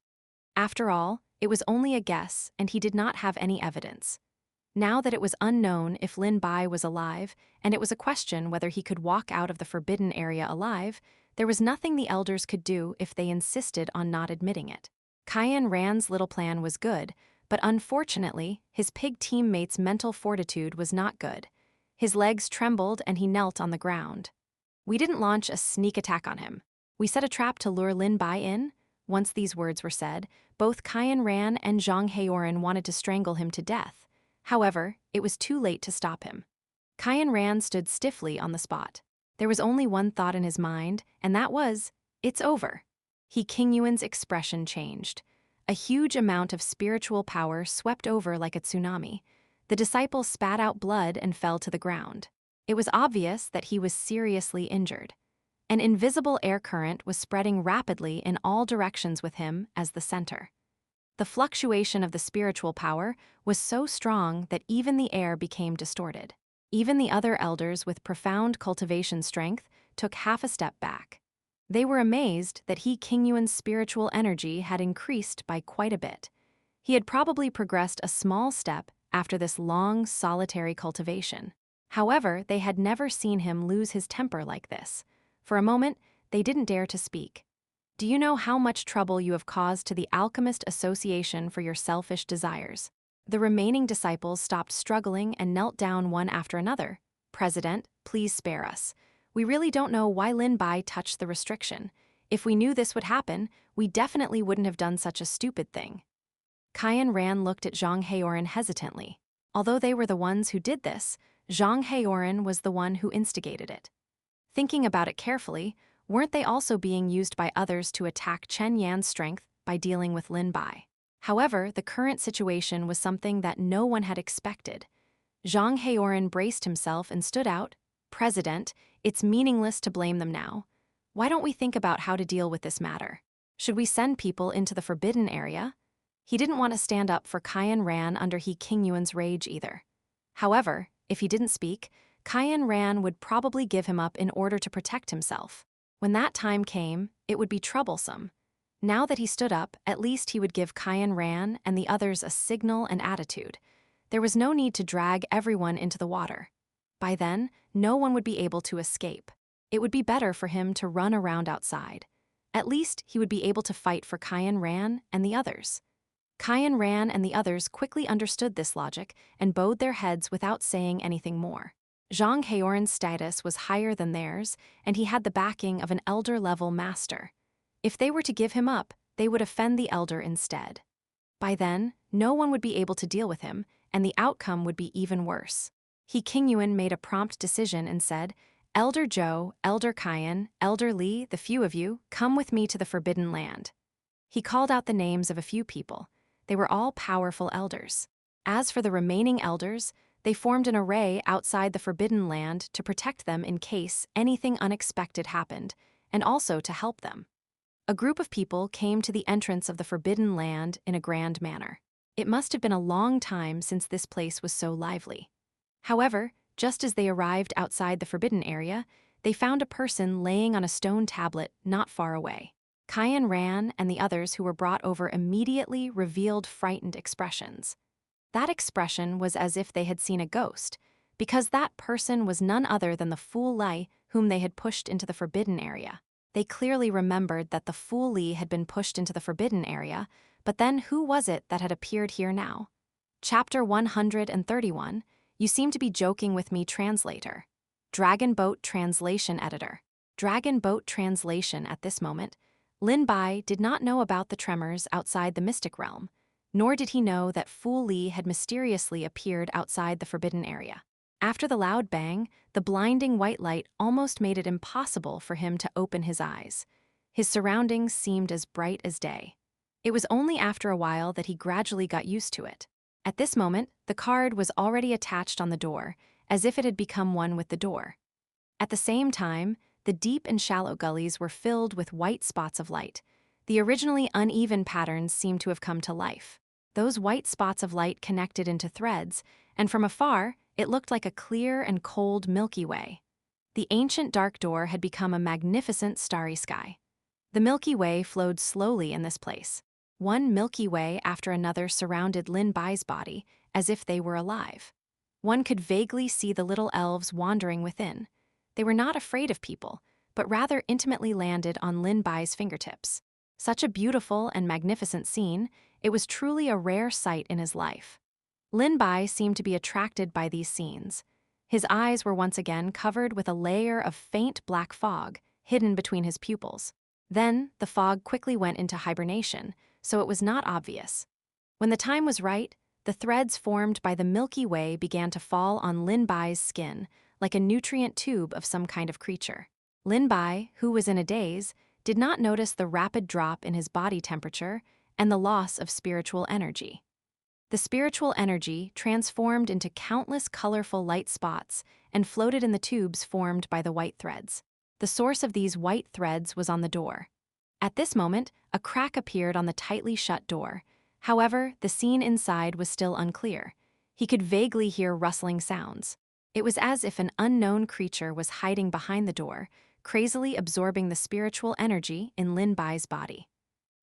After all, it was only a guess, and he did not have any evidence. Now that it was unknown if Lin Bai was alive, and it was a question whether he could walk out of the forbidden area alive, there was nothing the elders could do if they insisted on not admitting it. Qian Ran's little plan was good, but unfortunately, his pig teammate's mental fortitude was not good. His legs trembled and he knelt on the ground. "We didn't launch a sneak attack on him. We set a trap to lure Lin Bai in." Once these words were said, both Qian Ran and Zhang Heoran wanted to strangle him to death. However, it was too late to stop him. Qian Ran stood stiffly on the spot. There was only one thought in his mind, and that was, "It's over." He Qingyuan's expression changed. A huge amount of spiritual power swept over like a tsunami. The disciple spat out blood and fell to the ground. It was obvious that he was seriously injured. An invisible air current was spreading rapidly in all directions with him as the center. The fluctuation of the spiritual power was so strong that even the air became distorted. Even the other elders with profound cultivation strength took half a step back. They were amazed that He Qingyuan's spiritual energy had increased by quite a bit. He had probably progressed a small step after this long, solitary cultivation. However, they had never seen him lose his temper like this. For a moment, they didn't dare to speak. "Do you know how much trouble you have caused to the Alchemist Association for your selfish desires?" The remaining disciples stopped struggling and knelt down one after another. "President, please spare us. We really don't know why Lin Bai touched the restriction. If we knew this would happen, we definitely wouldn't have done such a stupid thing." Qian Ran looked at Zhang Heoran hesitantly. Although they were the ones who did this, Zhang Heoran was the one who instigated it. Thinking about it carefully, weren't they also being used by others to attack Chen Yan's strength by dealing with Lin Bai? However, the current situation was something that no one had expected. Zhang Heoran braced himself and stood out. "President, it's meaningless to blame them now. Why don't we think about how to deal with this matter? Should we send people into the forbidden area?" He didn't want to stand up for Qian Ran under He Qingyuan's rage either. However, if he didn't speak, Qian Ran would probably give him up in order to protect himself. When that time came, it would be troublesome. Now that he stood up, at least he would give Qian Ran and the others a signal and attitude. There was no need to drag everyone into the water. By then, no one would be able to escape. It would be better for him to run around outside. At least he would be able to fight for Qian Ran and the others. Kian ran and the others quickly understood this logic and bowed their heads without saying anything more. Zhang Heoran's status was higher than theirs, and he had the backing of an elder-level master. If they were to give him up, they would offend the elder instead. By then, no one would be able to deal with him, and the outcome would be even worse. Qingyuan made a prompt decision and said, "Elder Zhou, Elder Kian, Elder Li, the few of you, come with me to the Forbidden Land." He called out the names of a few people. They were all powerful elders. As for the remaining elders, they formed an array outside the Forbidden Land to protect them in case anything unexpected happened, and also to help them. A group of people came to the entrance of the Forbidden Land in a grand manner. It must have been a long time since this place was so lively. However, just as they arrived outside the forbidden area, they found a person laying on a stone tablet not far away. Kian ran, and the others who were brought over immediately revealed frightened expressions. That expression was as if they had seen a ghost, because that person was none other than the Fool Lai whom they had pushed into the forbidden area. They clearly remembered that the Fool Li had been pushed into the forbidden area, but then who was it that had appeared here now? Chapter 131, You Seem to Be Joking With Me Translator. Dragon Boat Translation Editor. Dragon Boat Translation. At this moment, Lin Bai did not know about the tremors outside the mystic realm, nor did he know that Fu Li had mysteriously appeared outside the forbidden area. After the loud bang, the blinding white light almost made it impossible for him to open his eyes. His surroundings seemed as bright as day. It was only after a while that he gradually got used to it. At this moment, the card was already attached on the door, as if it had become one with the door. At the same time, the deep and shallow gullies were filled with white spots of light. The originally uneven patterns seemed to have come to life. Those white spots of light connected into threads, and from afar, it looked like a clear and cold Milky Way. The ancient dark door had become a magnificent starry sky. The Milky Way flowed slowly in this place. One Milky Way after another surrounded Lin Bai's body, as if they were alive. One could vaguely see the little elves wandering within. They were not afraid of people, but rather intimately landed on Lin Bai's fingertips. Such a beautiful and magnificent scene, it was truly a rare sight in his life. Lin Bai seemed to be attracted by these scenes. His eyes were once again covered with a layer of faint black fog, hidden between his pupils. Then, the fog quickly went into hibernation, so it was not obvious. When the time was right, the threads formed by the Milky Way began to fall on Lin Bai's skin, like a nutrient tube of some kind of creature. Lin Bai, who was in a daze, did not notice the rapid drop in his body temperature and the loss of spiritual energy. The spiritual energy transformed into countless colorful light spots and floated in the tubes formed by the white threads. The source of these white threads was on the door. At this moment, a crack appeared on the tightly shut door. However, the scene inside was still unclear. He could vaguely hear rustling sounds. It was as if an unknown creature was hiding behind the door, crazily absorbing the spiritual energy in Lin Bai's body.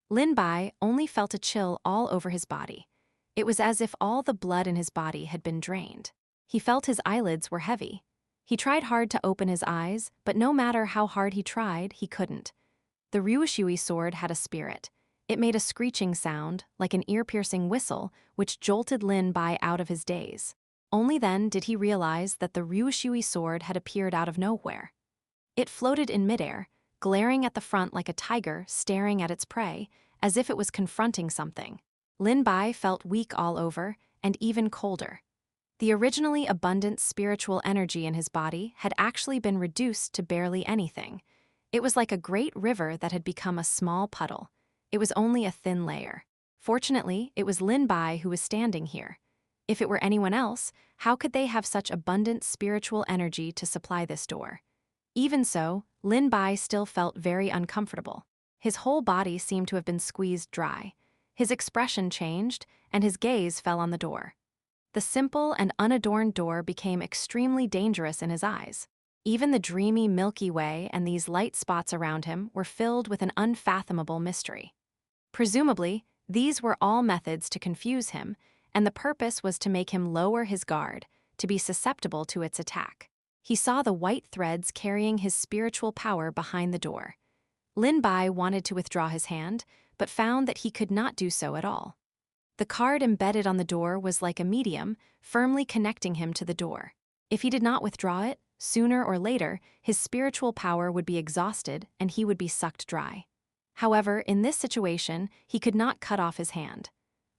Lin Bai only felt a chill all over his body. It was as if all the blood in his body had been drained. He felt his eyelids were heavy. He tried hard to open his eyes, but no matter how hard he tried, he couldn't. The Ryushui sword had a spirit. It made a screeching sound, like an ear-piercing whistle, which jolted Lin Bai out of his daze. Only then did he realize that the Ryushui sword had appeared out of nowhere. It floated in midair, glaring at the front like a tiger staring at its prey, as if it was confronting something. Lin Bai felt weak all over, and even colder. The originally abundant spiritual energy in his body had actually been reduced to barely anything. It was like a great river that had become a small puddle. It was only a thin layer. Fortunately, it was Lin Bai who was standing here. If it were anyone else, how could they have such abundant spiritual energy to supply this door? Even so, Lin Bai still felt very uncomfortable. His whole body seemed to have been squeezed dry. His expression changed, and his gaze fell on the door. The simple and unadorned door became extremely dangerous in his eyes. Even the dreamy Milky Way and these light spots around him were filled with an unfathomable mystery. Presumably, these were all methods to confuse him, and the purpose was to make him lower his guard, to be susceptible to its attack. He saw the white threads carrying his spiritual power behind the door. Lin Bai wanted to withdraw his hand, but found that he could not do so at all. The card embedded on the door was like a medium, firmly connecting him to the door. If he did not withdraw it, sooner or later, his spiritual power would be exhausted and he would be sucked dry. However, in this situation, he could not cut off his hand.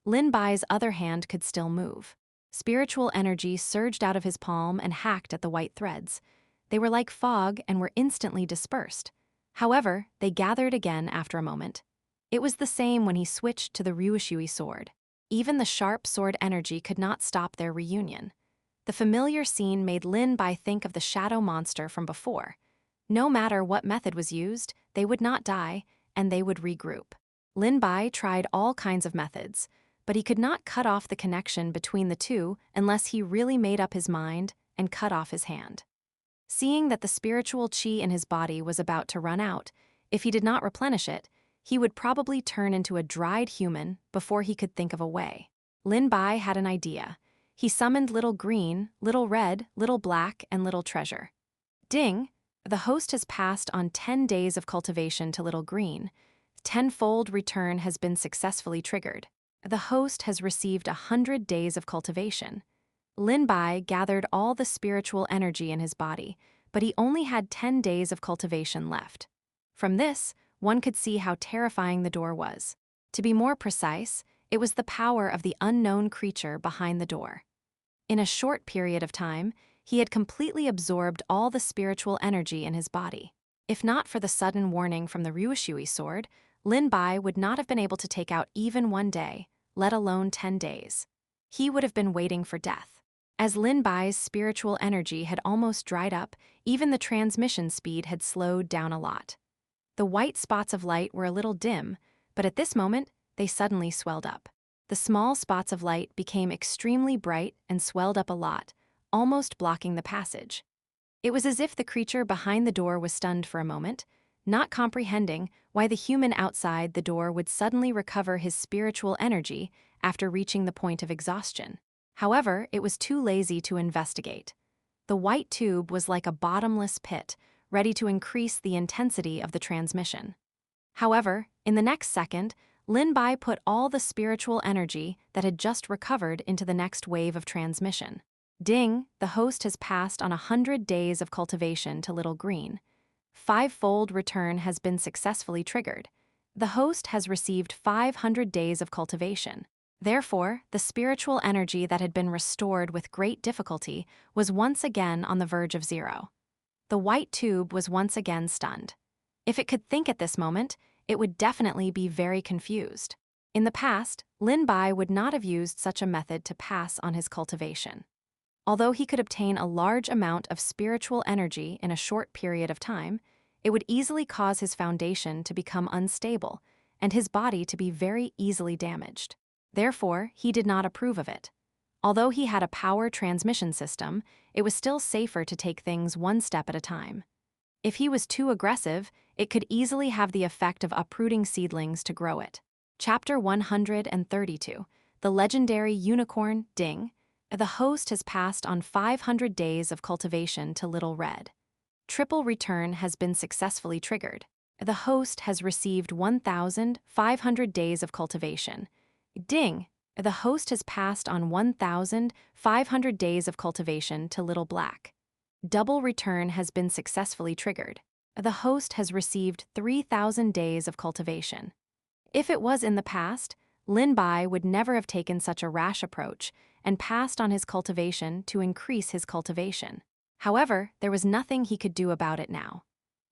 Lin Bai's other hand could still move. Spiritual energy surged out of his palm and hacked at the white threads. They were like fog and were instantly dispersed. However, they gathered again after a moment. It was the same when he switched to the Ryushui sword. Even the sharp sword energy could not stop their reunion. The familiar scene made Lin Bai think of the shadow monster from before. No matter what method was used, they would not die, and they would regroup. Lin Bai tried all kinds of methods, but he could not cut off the connection between the two unless he really made up his mind and cut off his hand. Seeing that the spiritual qi in his body was about to run out, if he did not replenish it, he would probably turn into a dried human before he could think of a way. Lin Bai had an idea. He summoned Little Green, Little Red, Little Black, and Little Treasure. Ding! The host has passed on 10 days of cultivation to Little Green. Tenfold return has been successfully triggered. The host has received 100 days of cultivation. Lin Bai gathered all the spiritual energy in his body, but he only had 10 days of cultivation left. From this, one could see how terrifying the door was. To be more precise, it was the power of the unknown creature behind the door. In a short period of time, he had completely absorbed all the spiritual energy in his body. If not for the sudden warning from the Ryushui sword, Lin Bai would not have been able to take out even 1 day, let alone 10 days. He would have been waiting for death. As Lin Bai's spiritual energy had almost dried up, even the transmission speed had slowed down a lot. The white spots of light were a little dim, but at this moment, they suddenly swelled up. The small spots of light became extremely bright and swelled up a lot, almost blocking the passage. It was as if the creature behind the door was stunned for a moment, not comprehending why the human outside the door would suddenly recover his spiritual energy after reaching the point of exhaustion. However, it was too lazy to investigate. The white tube was like a bottomless pit, ready to increase the intensity of the transmission. However, in the next second, Lin Bai put all the spiritual energy that had just recovered into the next wave of transmission. Ding! The host has passed on 100 days of cultivation to Little Green. 5-fold return has been successfully triggered. The host has received 500 days of cultivation. Therefore, the spiritual energy that had been restored with great difficulty was once again on the verge of zero. The white tube was once again stunned. If it could think at this moment, it would definitely be very confused. In the past, Lin Bai would not have used such a method to pass on his cultivation. Although he could obtain a large amount of spiritual energy in a short period of time, it would easily cause his foundation to become unstable and his body to be very easily damaged. Therefore, he did not approve of it. Although he had a power transmission system, it was still safer to take things one step at a time. If he was too aggressive, it could easily have the effect of uprooting seedlings to grow it. Chapter 132, The Legendary Unicorn, Ding. The host has passed on 500 days of cultivation to Little Red. Triple return has been successfully triggered. The host has received 1,500 days of cultivation. Ding! The host has passed on 1,500 days of cultivation to Little Black. Double return has been successfully triggered. The host has received 3,000 days of cultivation. If it was in the past, Lin Bai would never have taken such a rash approach and passed on his cultivation to increase his cultivation. However, there was nothing he could do about it now.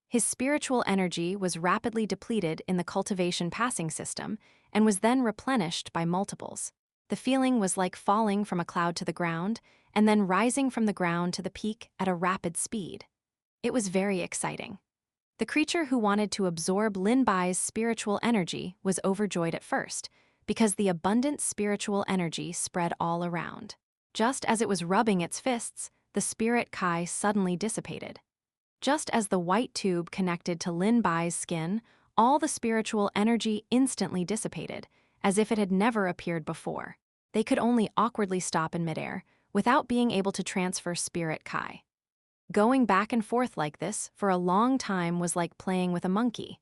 His spiritual energy was rapidly depleted in the cultivation passing system and was then replenished by multiples. The feeling was like falling from a cloud to the ground and then rising from the ground to the peak at a rapid speed. It was very exciting. The creature who wanted to absorb Lin Bai's spiritual energy was overjoyed at first, because the abundant spiritual energy spread all around. Just as it was rubbing its fists, the spirit Kai suddenly dissipated. Just as the white tube connected to Lin Bai's skin, all the spiritual energy instantly dissipated, as if it had never appeared before. They could only awkwardly stop in midair, without being able to transfer spirit Kai. Going back and forth like this for a long time was like playing with a monkey.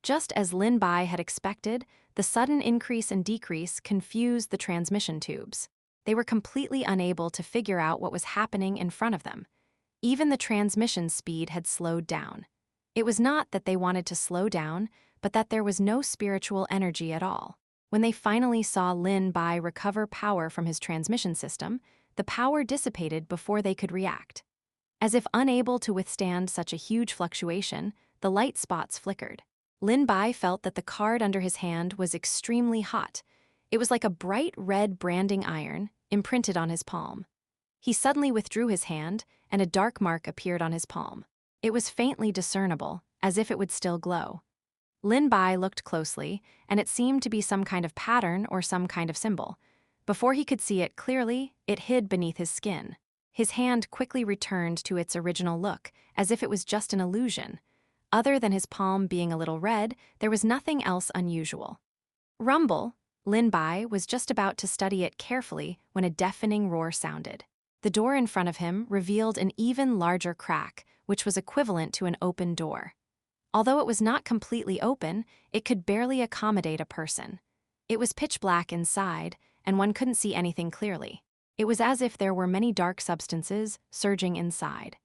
Just as Lin Bai had expected, the sudden increase and decrease confused the transmission tubes. They were completely unable to figure out what was happening in front of them. Even the transmission speed had slowed down. It was not that they wanted to slow down, but that there was no spiritual energy at all. When they finally saw Lin Bai recover power from his transmission system, the power dissipated before they could react. As if unable to withstand such a huge fluctuation, the light spots flickered. Lin Bai felt that the card under his hand was extremely hot. It was like a bright red branding iron imprinted on his palm. He suddenly withdrew his hand, and a dark mark appeared on his palm. It was faintly discernible, as if it would still glow. Lin Bai looked closely, and it seemed to be some kind of pattern or some kind of symbol. Before he could see it clearly, it hid beneath his skin. His hand quickly returned to its original look, as if it was just an illusion. Other than his palm being a little red, there was nothing else unusual. Rumble! Lin Bai was just about to study it carefully when a deafening roar sounded. The door in front of him revealed an even larger crack, which was equivalent to an open door. Although it was not completely open, it could barely accommodate a person. It was pitch black inside, and one couldn't see anything clearly. It was as if there were many dark substances surging inside.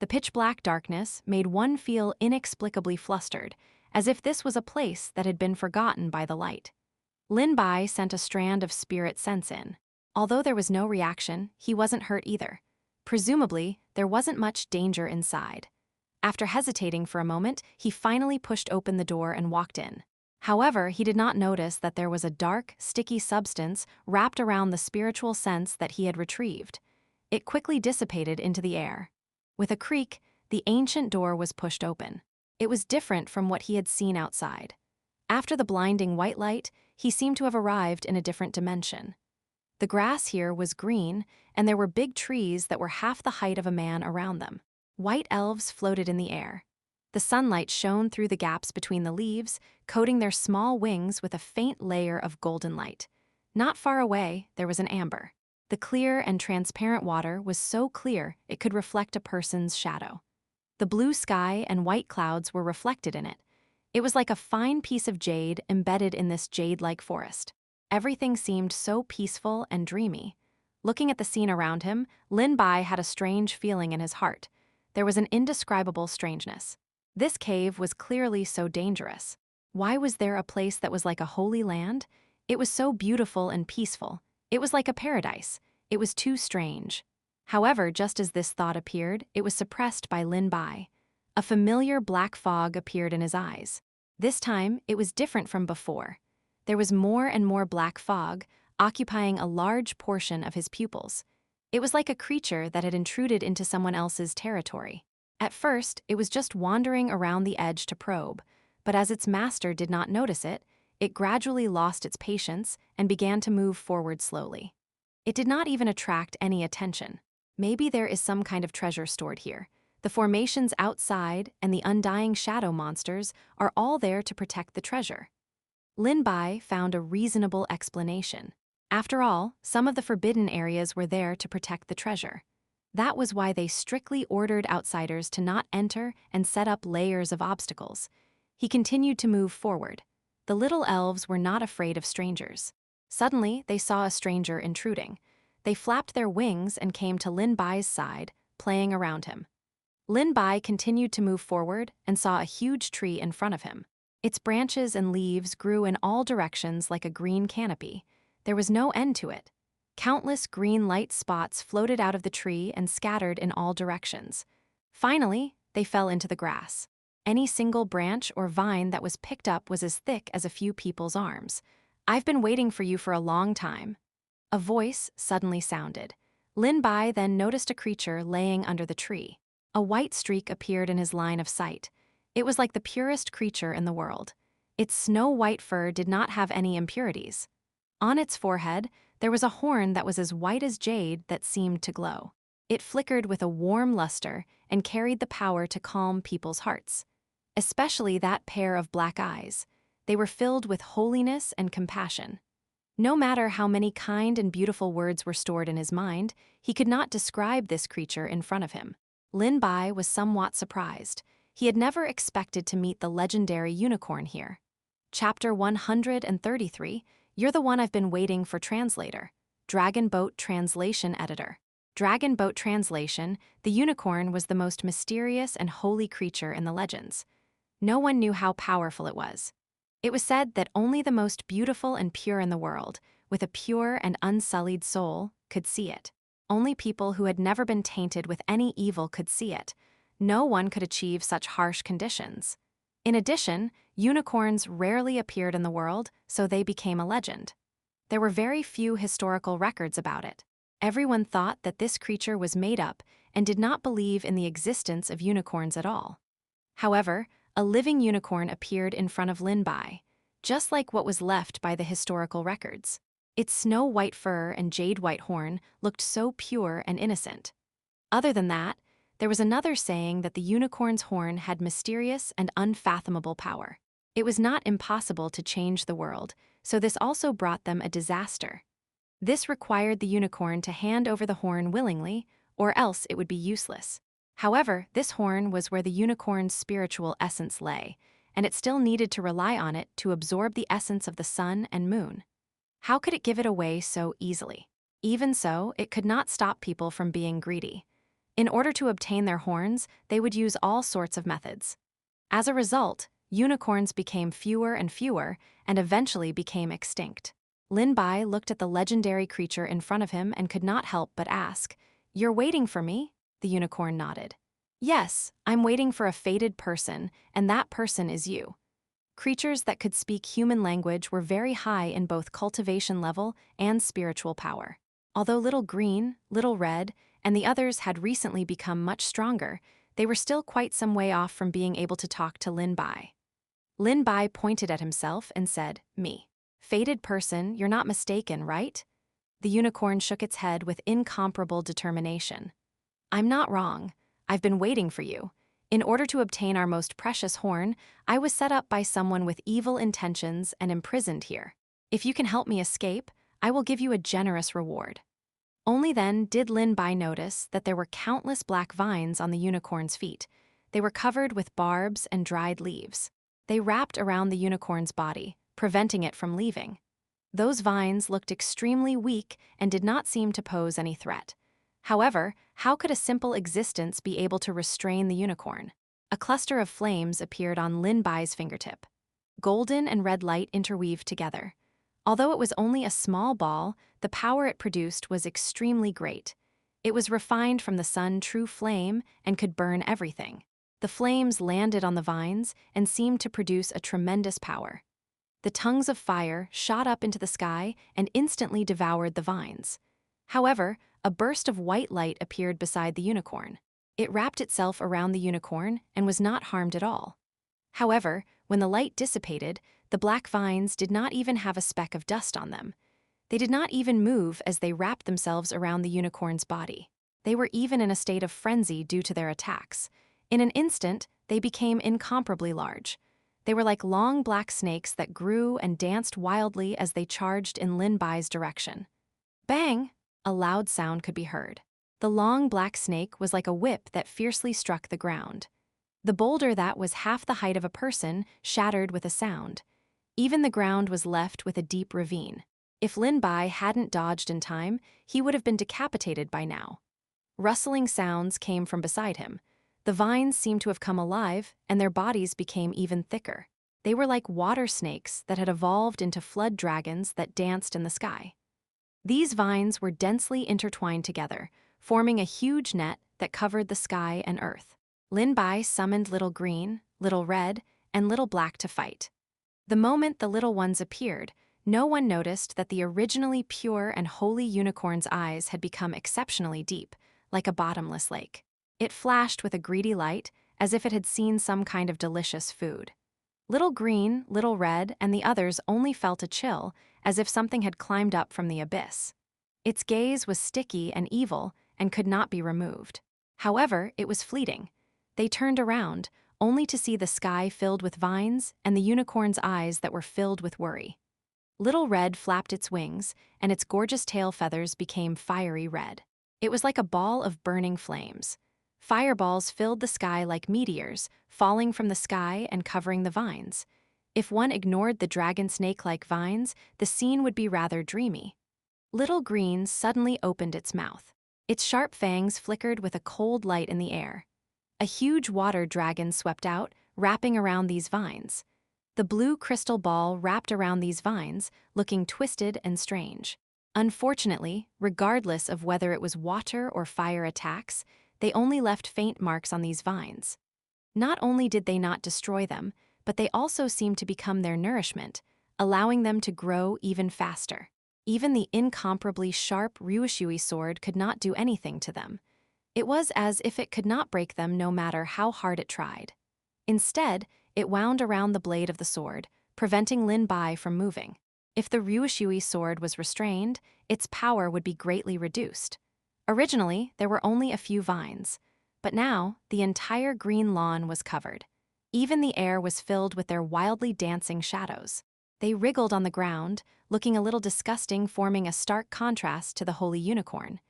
The pitch-black darkness made one feel inexplicably flustered, as if this was a place that had been forgotten by the light. Lin Bai sent a strand of spirit sense in. Although there was no reaction, he wasn't hurt either. Presumably, there wasn't much danger inside. After hesitating for a moment, he finally pushed open the door and walked in. However, he did not notice that there was a dark, sticky substance wrapped around the spiritual sense that he had retrieved. It quickly dissipated into the air. With a creak, the ancient door was pushed open. It was different from what he had seen outside. After the blinding white light, he seemed to have arrived in a different dimension. The grass here was green, and there were big trees that were half the height of a man around them. White elves floated in the air. The sunlight shone through the gaps between the leaves, coating their small wings with a faint layer of golden light. Not far away, there was an amber. The clear and transparent water was so clear it could reflect a person's shadow. The blue sky and white clouds were reflected in it. It was like a fine piece of jade embedded in this jade-like forest. Everything seemed so peaceful and dreamy. Looking at the scene around him, Lin Bai had a strange feeling in his heart. There was an indescribable strangeness. This cave was clearly so dangerous. Why was there a place that was like a holy land? It was so beautiful and peaceful. It was like a paradise. It was too strange. However, just as this thought appeared, it was suppressed by Lin Bai. A familiar black fog appeared in his eyes. This time, it was different from before. There was more and more black fog, occupying a large portion of his pupils. It was like a creature that had intruded into someone else's territory. At first, it was just wandering around the edge to probe, but as its master did not notice it, it gradually lost its patience and began to move forward slowly. It did not even attract any attention. Maybe there is some kind of treasure stored here. The formations outside and the undying shadow monsters are all there to protect the treasure. Lin Bai found a reasonable explanation. After all, some of the forbidden areas were there to protect the treasure. That was why they strictly ordered outsiders to not enter and set up layers of obstacles. He continued to move forward. The little elves were not afraid of strangers. Suddenly, they saw a stranger intruding. They flapped their wings and came to Lin Bai's side, playing around him. Lin Bai continued to move forward and saw a huge tree in front of him. Its branches and leaves grew in all directions like a green canopy. There was no end to it. Countless green light spots floated out of the tree and scattered in all directions. Finally, they fell into the grass. Any single branch or vine that was picked up was as thick as a few people's arms. "I've been waiting for you for a long time." A voice suddenly sounded. Lin Bai then noticed a creature laying under the tree. A white streak appeared in his line of sight. It was like the purest creature in the world. Its snow-white fur did not have any impurities. On its forehead, there was a horn that was as white as jade that seemed to glow. It flickered with a warm luster and carried the power to calm people's hearts. Especially that pair of black eyes. They were filled with holiness and compassion. No matter how many kind and beautiful words were stored in his mind, he could not describe this creature in front of him. Lin Bai was somewhat surprised. He had never expected to meet the legendary unicorn here. Chapter 133, You're the One I've Been Waiting for Translator. Dragon Boat Translation Editor. Dragon Boat Translation, the unicorn was the most mysterious and holy creature in the legends. No one knew how powerful it was. It was said that only the most beautiful and pure in the world, with a pure and unsullied soul, could see it. Only people who had never been tainted with any evil could see it. No one could achieve such harsh conditions. In addition, unicorns rarely appeared in the world, so they became a legend. There were very few historical records about it. Everyone thought that this creature was made up and did not believe in the existence of unicorns at all. However, a living unicorn appeared in front of Lin Bai, just like what was left by the historical records. Its snow-white fur and jade-white horn looked so pure and innocent. Other than that, there was another saying that the unicorn's horn had mysterious and unfathomable power. It was not impossible to change the world, so this also brought them a disaster. This required the unicorn to hand over the horn willingly, or else it would be useless. However, this horn was where the unicorn's spiritual essence lay, and it still needed to rely on it to absorb the essence of the sun and moon. How could it give it away so easily? Even so, it could not stop people from being greedy. In order to obtain their horns, they would use all sorts of methods. As a result, unicorns became fewer and fewer and eventually became extinct. Lin Bai looked at the legendary creature in front of him and could not help but ask, "You're waiting for me?" The unicorn nodded. "Yes, I'm waiting for a fated person, and that person is you." Creatures that could speak human language were very high in both cultivation level and spiritual power. Although Little Green, Little Red, and the others had recently become much stronger, they were still quite some way off from being able to talk to Lin Bai. Lin Bai pointed at himself and said, "Me. Fated person, you're not mistaken, right?" The unicorn shook its head with incomparable determination. "I'm not wrong. I've been waiting for you. In order to obtain our most precious horn, I was set up by someone with evil intentions and imprisoned here. If you can help me escape, I will give you a generous reward." Only then did Lin Bai notice that there were countless black vines on the unicorn's feet. They were covered with barbs and dried leaves. They wrapped around the unicorn's body, preventing it from leaving. Those vines looked extremely weak and did not seem to pose any threat. However, how could a simple existence be able to restrain the unicorn? A cluster of flames appeared on Lin Bai's fingertip. Golden and red light interweaved together. Although it was only a small ball, the power it produced was extremely great. It was refined from the sun's true flame and could burn everything. The flames landed on the vines and seemed to produce a tremendous power. The tongues of fire shot up into the sky and instantly devoured the vines. However, a burst of white light appeared beside the unicorn. It wrapped itself around the unicorn and was not harmed at all. However, when the light dissipated, the black vines did not even have a speck of dust on them. They did not even move as they wrapped themselves around the unicorn's body. They were even in a state of frenzy due to their attacks. In an instant, they became incomparably large. They were like long black snakes that grew and danced wildly as they charged in Lin Bai's direction. Bang! A loud sound could be heard. The long black snake was like a whip that fiercely struck the ground. The boulder that was half the height of a person shattered with a sound. Even the ground was left with a deep ravine. If Lin Bai hadn't dodged in time, he would have been decapitated by now. Rustling sounds came from beside him. The vines seemed to have come alive, and their bodies became even thicker. They were like water snakes that had evolved into flood dragons that danced in the sky. These vines were densely intertwined together, forming a huge net that covered the sky and earth. Lin Bai summoned Little Green, Little Red, and Little Black to fight. The moment the little ones appeared, no one noticed that the originally pure and holy unicorn's eyes had become exceptionally deep, like a bottomless lake. It flashed with a greedy light, as if it had seen some kind of delicious food. Little Green, Little Red, and the others only felt a chill, as if something had climbed up from the abyss. Its gaze was sticky and evil and could not be removed. However, it was fleeting. They turned around, only to see the sky filled with vines and the unicorn's eyes that were filled with worry. Little Red flapped its wings, and its gorgeous tail feathers became fiery red. It was like a ball of burning flames. Fireballs filled the sky like meteors, falling from the sky and covering the vines. If one ignored the dragon snake-like vines, the scene would be rather dreamy. Little Green suddenly opened its mouth. Its sharp fangs flickered with a cold light in the air. A huge water dragon swept out, wrapping around these vines. The blue crystal ball wrapped around these vines, looking twisted and strange. Unfortunately, regardless of whether it was water or fire attacks, they only left faint marks on these vines. Not only did they not destroy them, but they also seemed to become their nourishment, allowing them to grow even faster. Even the incomparably sharp Ryushui sword could not do anything to them. It was as if it could not break them no matter how hard it tried. Instead, it wound around the blade of the sword, preventing Lin Bai from moving. If the Ryushui sword was restrained, its power would be greatly reduced. Originally, there were only a few vines, but now the entire green lawn was covered. Even the air was filled with their wildly dancing shadows. They wriggled on the ground, looking a little disgusting, forming a stark contrast to the Holy Unicorn.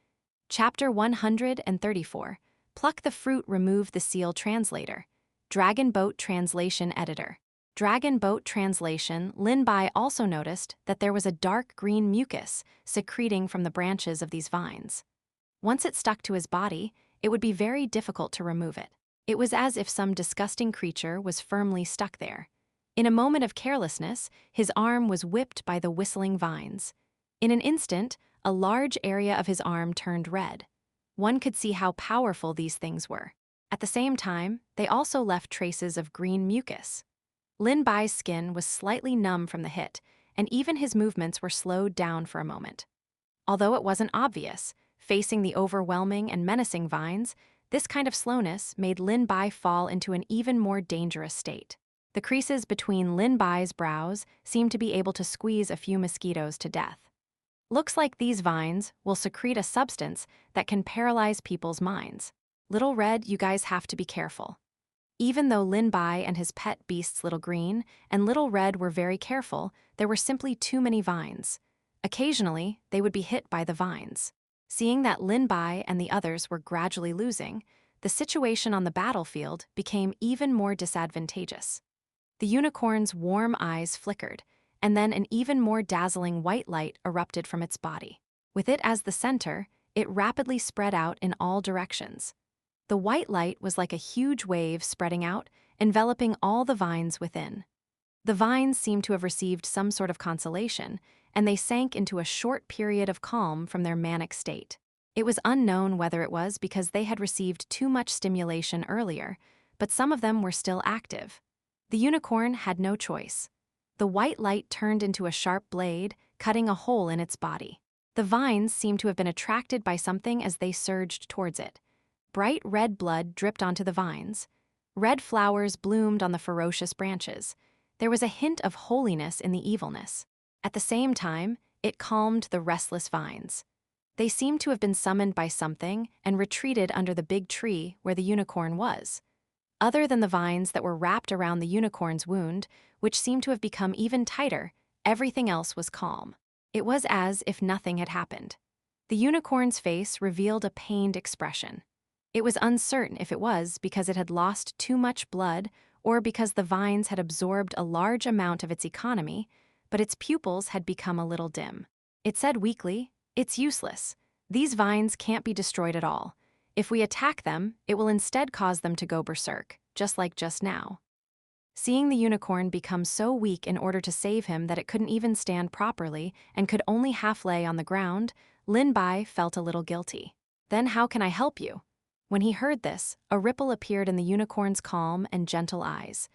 Chapter 134. Pluck the Fruit, Remove the Seal. Translator. Dragon Boat Translation Editor. Dragon Boat Translation. Lin Bai also noticed that there was a dark green mucus secreting from the branches of these vines. Once it stuck to his body, it would be very difficult to remove it. It was as if some disgusting creature was firmly stuck there. In a moment of carelessness, his arm was whipped by the whistling vines. In an instant, a large area of his arm turned red. One could see how powerful these things were. At the same time, they also left traces of green mucus. Lin Bai's skin was slightly numb from the hit, and even his movements were slowed down for a moment. Although it wasn't obvious, facing the overwhelming and menacing vines, this kind of slowness made Lin Bai fall into an even more dangerous state. The creases between Lin Bai's brows seemed to be able to squeeze a few mosquitoes to death. Looks like these vines will secrete a substance that can paralyze people's minds. Little Red, you guys have to be careful. Even though Lin Bai and his pet beasts Little Green and Little Red were very careful, there were simply too many vines. Occasionally, they would be hit by the vines. Seeing that Lin Bai and the others were gradually losing, the situation on the battlefield became even more disadvantageous. The unicorn's warm eyes flickered, and then an even more dazzling white light erupted from its body. With it as the center, it rapidly spread out in all directions. The white light was like a huge wave spreading out, enveloping all the vines within. The vines seemed to have received some sort of consolation, and they sank into a short period of calm from their manic state. It was unknown whether it was because they had received too much stimulation earlier, but some of them were still active. The unicorn had no choice. The white light turned into a sharp blade, cutting a hole in its body. The vines seemed to have been attracted by something as they surged towards it. Bright red blood dripped onto the vines. Red flowers bloomed on the ferocious branches. There was a hint of holiness in the evilness. At the same time, it calmed the restless vines. They seemed to have been summoned by something and retreated under the big tree where the unicorn was. Other than the vines that were wrapped around the unicorn's wound, which seemed to have become even tighter, everything else was calm. It was as if nothing had happened. The unicorn's face revealed a pained expression. It was uncertain if it was because it had lost too much blood or because the vines had absorbed a large amount of its economy, but its pupils had become a little dim. It said weakly, "It's useless. These vines can't be destroyed at all. If we attack them, it will instead cause them to go berserk, just like just now." Seeing the unicorn become so weak in order to save him that it couldn't even stand properly and could only half lay on the ground, Lin Bai felt a little guilty. "Then how can I help you?" When he heard this, a ripple appeared in the unicorn's calm and gentle eyes.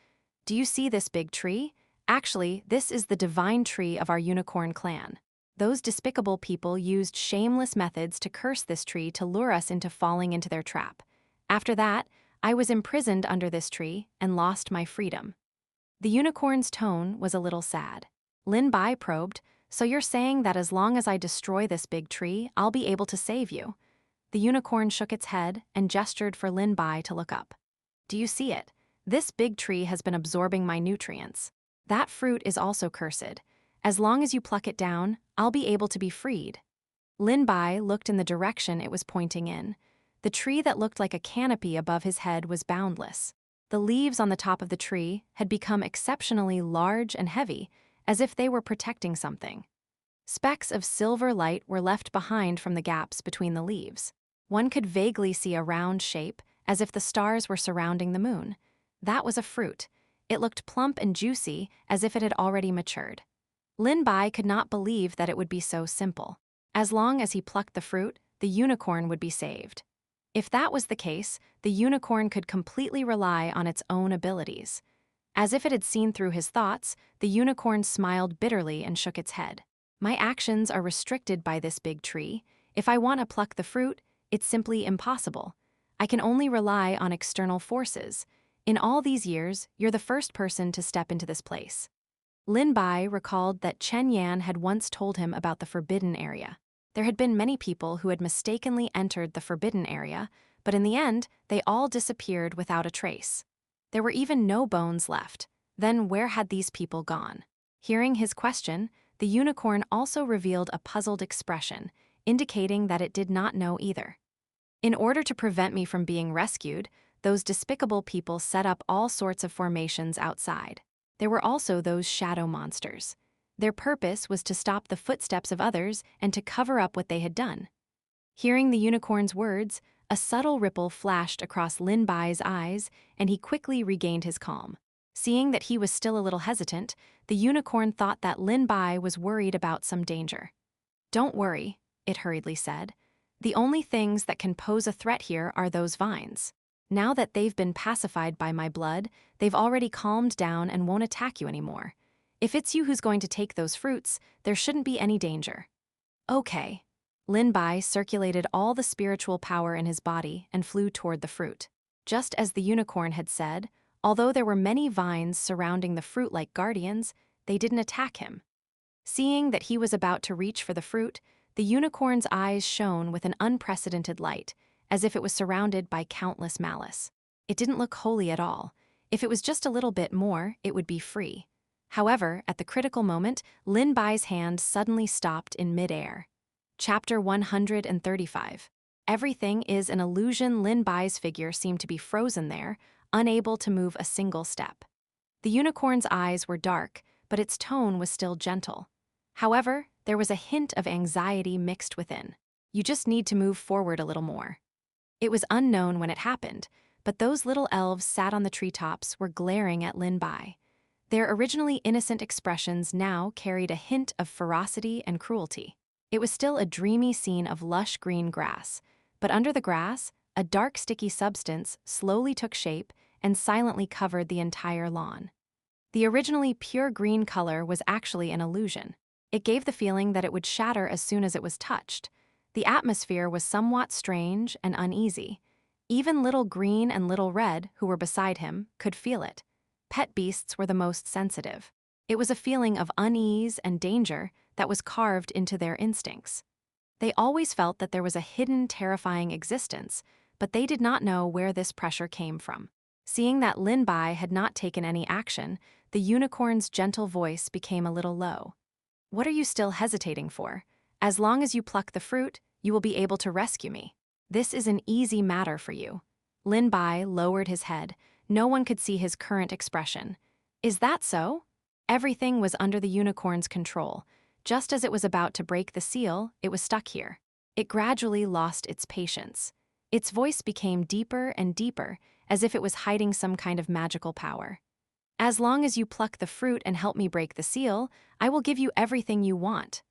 "Do you see this big tree? Actually, this is the divine tree of our unicorn clan. Those despicable people used shameless methods to curse this tree to lure us into falling into their trap. After that, I was imprisoned under this tree and lost my freedom." The unicorn's tone was a little sad. Lin Bai probed, "So you're saying that as long as I destroy this big tree, I'll be able to save you?" The unicorn shook its head and gestured for Lin Bai to look up. "Do you see it? This big tree has been absorbing my nutrients. That fruit is also cursed. As long as you pluck it down, I'll be able to be freed." Lin Bai looked in the direction it was pointing in. The tree that looked like a canopy above his head was boundless. The leaves on the top of the tree had become exceptionally large and heavy, as if they were protecting something. Specks of silver light were left behind from the gaps between the leaves. One could vaguely see a round shape, as if the stars were surrounding the moon. That was a fruit. It looked plump and juicy, as if it had already matured. Lin Bai could not believe that it would be so simple. As long as he plucked the fruit, the unicorn would be saved. If that was the case, the unicorn could completely rely on its own abilities. As if it had seen through his thoughts, the unicorn smiled bitterly and shook its head. My actions are restricted by this big tree. If I want to pluck the fruit, it's simply impossible. I can only rely on external forces. In all these years, you're the first person to step into this place. Lin Bai recalled that Chen Yan had once told him about the forbidden area. There had been many people who had mistakenly entered the forbidden area, but in the end, they all disappeared without a trace. There were even no bones left. Then where had these people gone? Hearing his question, the unicorn also revealed a puzzled expression, indicating that it did not know either. In order to prevent me from being rescued, those despicable people set up all sorts of formations outside. There were also those shadow monsters. Their purpose was to stop the footsteps of others and to cover up what they had done. Hearing the unicorn's words, a subtle ripple flashed across Lin Bai's eyes, and he quickly regained his calm. Seeing that he was still a little hesitant, the unicorn thought that Lin Bai was worried about some danger. "Don't worry," it hurriedly said. "The only things that can pose a threat here are those vines. Now that they've been pacified by my blood, they've already calmed down and won't attack you anymore. If it's you who's going to take those fruits, there shouldn't be any danger." "Okay." Lin Bai circulated all the spiritual power in his body and flew toward the fruit. Just as the unicorn had said, although there were many vines surrounding the fruit like guardians, they didn't attack him. Seeing that he was about to reach for the fruit, the unicorn's eyes shone with an unprecedented light, as if it was surrounded by countless malice. It didn't look holy at all. If it was just a little bit more, it would be free. However, at the critical moment, Lin Bai's hand suddenly stopped in mid-air. Chapter 135. Everything is an illusion. Lin Bai's figure seemed to be frozen there, unable to move a single step. The unicorn's eyes were dark, but its tone was still gentle. However, there was a hint of anxiety mixed within. "You just need to move forward a little more." It was unknown when it happened, but those little elves sat on the treetops were glaring at Lin Bai. Their originally innocent expressions now carried a hint of ferocity and cruelty. It was still a dreamy scene of lush green grass, but under the grass, a dark sticky substance slowly took shape and silently covered the entire lawn. The originally pure green color was actually an illusion. It gave the feeling that it would shatter as soon as it was touched. The atmosphere was somewhat strange and uneasy. Even Little Green and Little Red, who were beside him, could feel it. Pet beasts were the most sensitive. It was a feeling of unease and danger that was carved into their instincts. They always felt that there was a hidden, terrifying existence, but they did not know where this pressure came from. Seeing that Lin Bai had not taken any action, the unicorn's gentle voice became a little low. "What are you still hesitating for? As long as you pluck the fruit, you will be able to rescue me. This is an easy matter for you." Lin Bai lowered his head. No one could see his current expression. "Is that so?" Everything was under the unicorn's control. Just as it was about to break the seal, it was stuck here. It gradually lost its patience. Its voice became deeper and deeper, as if it was hiding some kind of magical power. "As long as you pluck the fruit and help me break the seal, I will give you everything you want."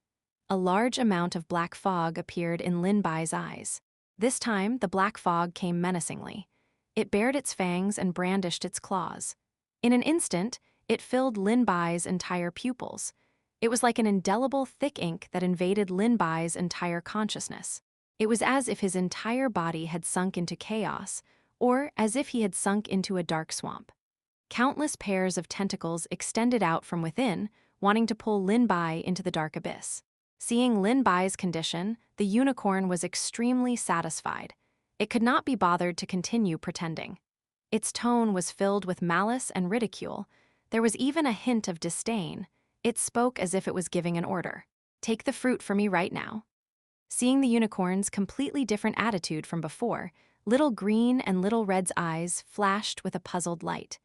A large amount of black fog appeared in Lin Bai's eyes. This time, the black fog came menacingly. It bared its fangs and brandished its claws. In an instant, it filled Lin Bai's entire pupils. It was like an indelible thick ink that invaded Lin Bai's entire consciousness. It was as if his entire body had sunk into chaos, or as if he had sunk into a dark swamp. Countless pairs of tentacles extended out from within, wanting to pull Lin Bai into the dark abyss. Seeing Lin Bai's condition, the unicorn was extremely satisfied. It could not be bothered to continue pretending. Its tone was filled with malice and ridicule. There was even a hint of disdain. It spoke as if it was giving an order. "Take the fruit for me right now." Seeing the unicorn's completely different attitude from before, Little Green and Little Red's eyes flashed with a puzzled light.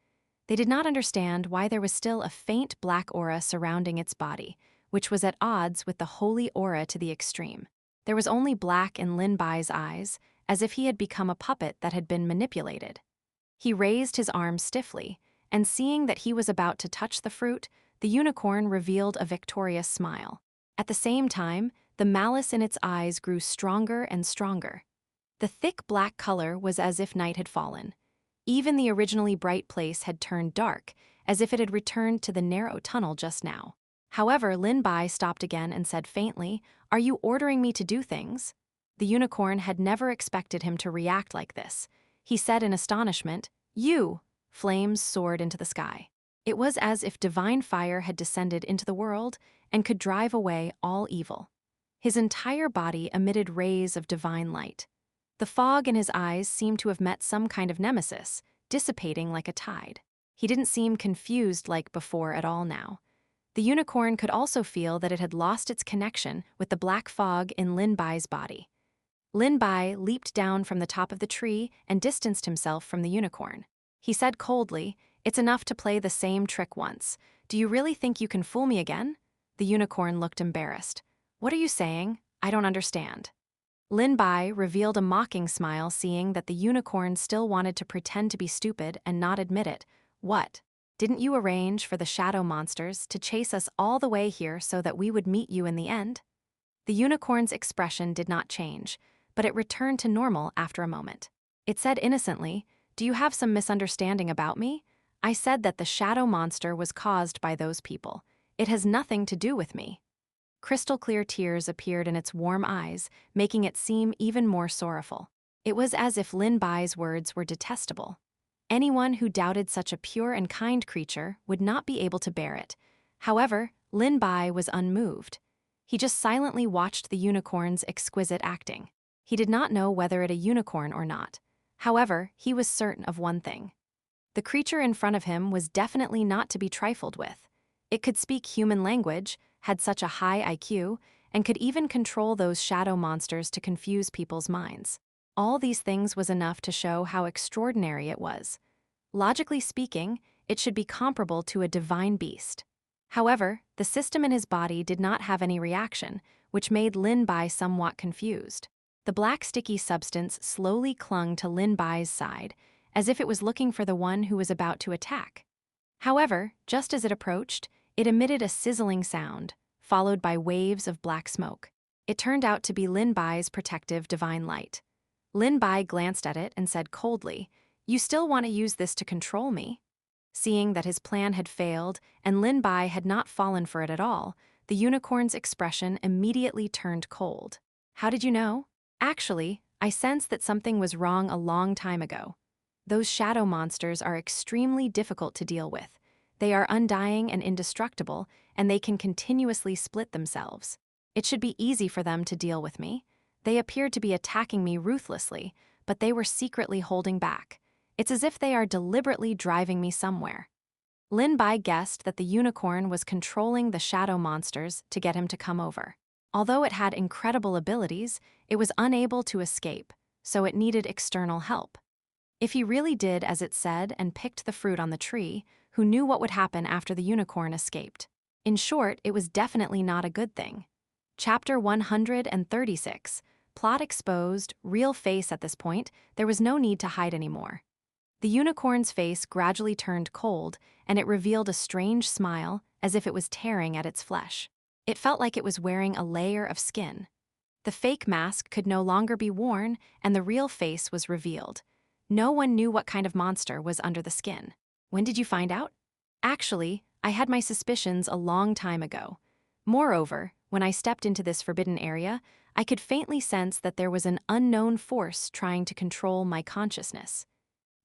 They did not understand why there was still a faint black aura surrounding its body, which was at odds with the holy aura to the extreme. There was only black in Lin Bai's eyes, as if he had become a puppet that had been manipulated. He raised his arm stiffly, and seeing that he was about to touch the fruit, the unicorn revealed a victorious smile. At the same time, the malice in its eyes grew stronger and stronger. The thick black color was as if night had fallen. Even the originally bright place had turned dark, as if it had returned to the narrow tunnel just now. However, Lin Bai stopped again and said faintly, "Are you ordering me to do things?" The unicorn had never expected him to react like this. He said in astonishment, "You!" Flames soared into the sky. It was as if divine fire had descended into the world and could drive away all evil. His entire body emitted rays of divine light. The fog in his eyes seemed to have met some kind of nemesis, dissipating like a tide. He didn't seem confused like before at all now. The unicorn could also feel that it had lost its connection with the black fog in Lin Bai's body. Lin Bai leaped down from the top of the tree and distanced himself from the unicorn. He said coldly, "It's enough to play the same trick once. Do you really think you can fool me again?" The unicorn looked embarrassed. "What are you saying? I don't understand." Lin Bai revealed a mocking smile, seeing that the unicorn still wanted to pretend to be stupid and not admit it. "What? Didn't you arrange for the shadow monsters to chase us all the way here so that we would meet you in the end?" The unicorn's expression did not change, but it returned to normal after a moment. It said innocently, "Do you have some misunderstanding about me? I said that the shadow monster was caused by those people. It has nothing to do with me." Crystal-clear tears appeared in its warm eyes, making it seem even more sorrowful. It was as if Lin Bai's words were detestable. Anyone who doubted such a pure and kind creature would not be able to bear it. However, Lin Bai was unmoved. He just silently watched the unicorn's exquisite acting. He did not know whether it a unicorn or not. However, he was certain of one thing. The creature in front of him was definitely not to be trifled with. It could speak human language, had such a high IQ, and could even control those shadow monsters to confuse people's minds. All these things was enough to show how extraordinary it was. Logically speaking, it should be comparable to a divine beast. However, the system in his body did not have any reaction, which made Lin Bai somewhat confused. The black sticky substance slowly clung to Lin Bai's side, as if it was looking for the one who was about to attack. However, just as it approached, it emitted a sizzling sound, followed by waves of black smoke. It turned out to be Lin Bai's protective divine light. Lin Bai glanced at it and said coldly, "You still want to use this to control me?" Seeing that his plan had failed and Lin Bai had not fallen for it at all, the unicorn's expression immediately turned cold. "How did you know?" "Actually, I sensed that something was wrong a long time ago. Those shadow monsters are extremely difficult to deal with. They are undying and indestructible, and they can continuously split themselves. It should be easy for them to deal with me. They appeared to be attacking me ruthlessly, but they were secretly holding back. It's as if they are deliberately driving me somewhere." Lin Bai guessed that the unicorn was controlling the shadow monsters to get him to come over. Although it had incredible abilities, it was unable to escape, so it needed external help. If he really did as it said and picked the fruit on the tree, who knew what would happen after the unicorn escaped? In short, it was definitely not a good thing. Chapter 136. Plot exposed, real face. At this point, there was no need to hide anymore. The unicorn's face gradually turned cold, and it revealed a strange smile, as if it was tearing at its flesh. It felt like it was wearing a layer of skin. The fake mask could no longer be worn, and the real face was revealed. No one knew what kind of monster was under the skin. "When did you find out?" "Actually, I had my suspicions a long time ago. Moreover, when I stepped into this forbidden area, I could faintly sense that there was an unknown force trying to control my consciousness."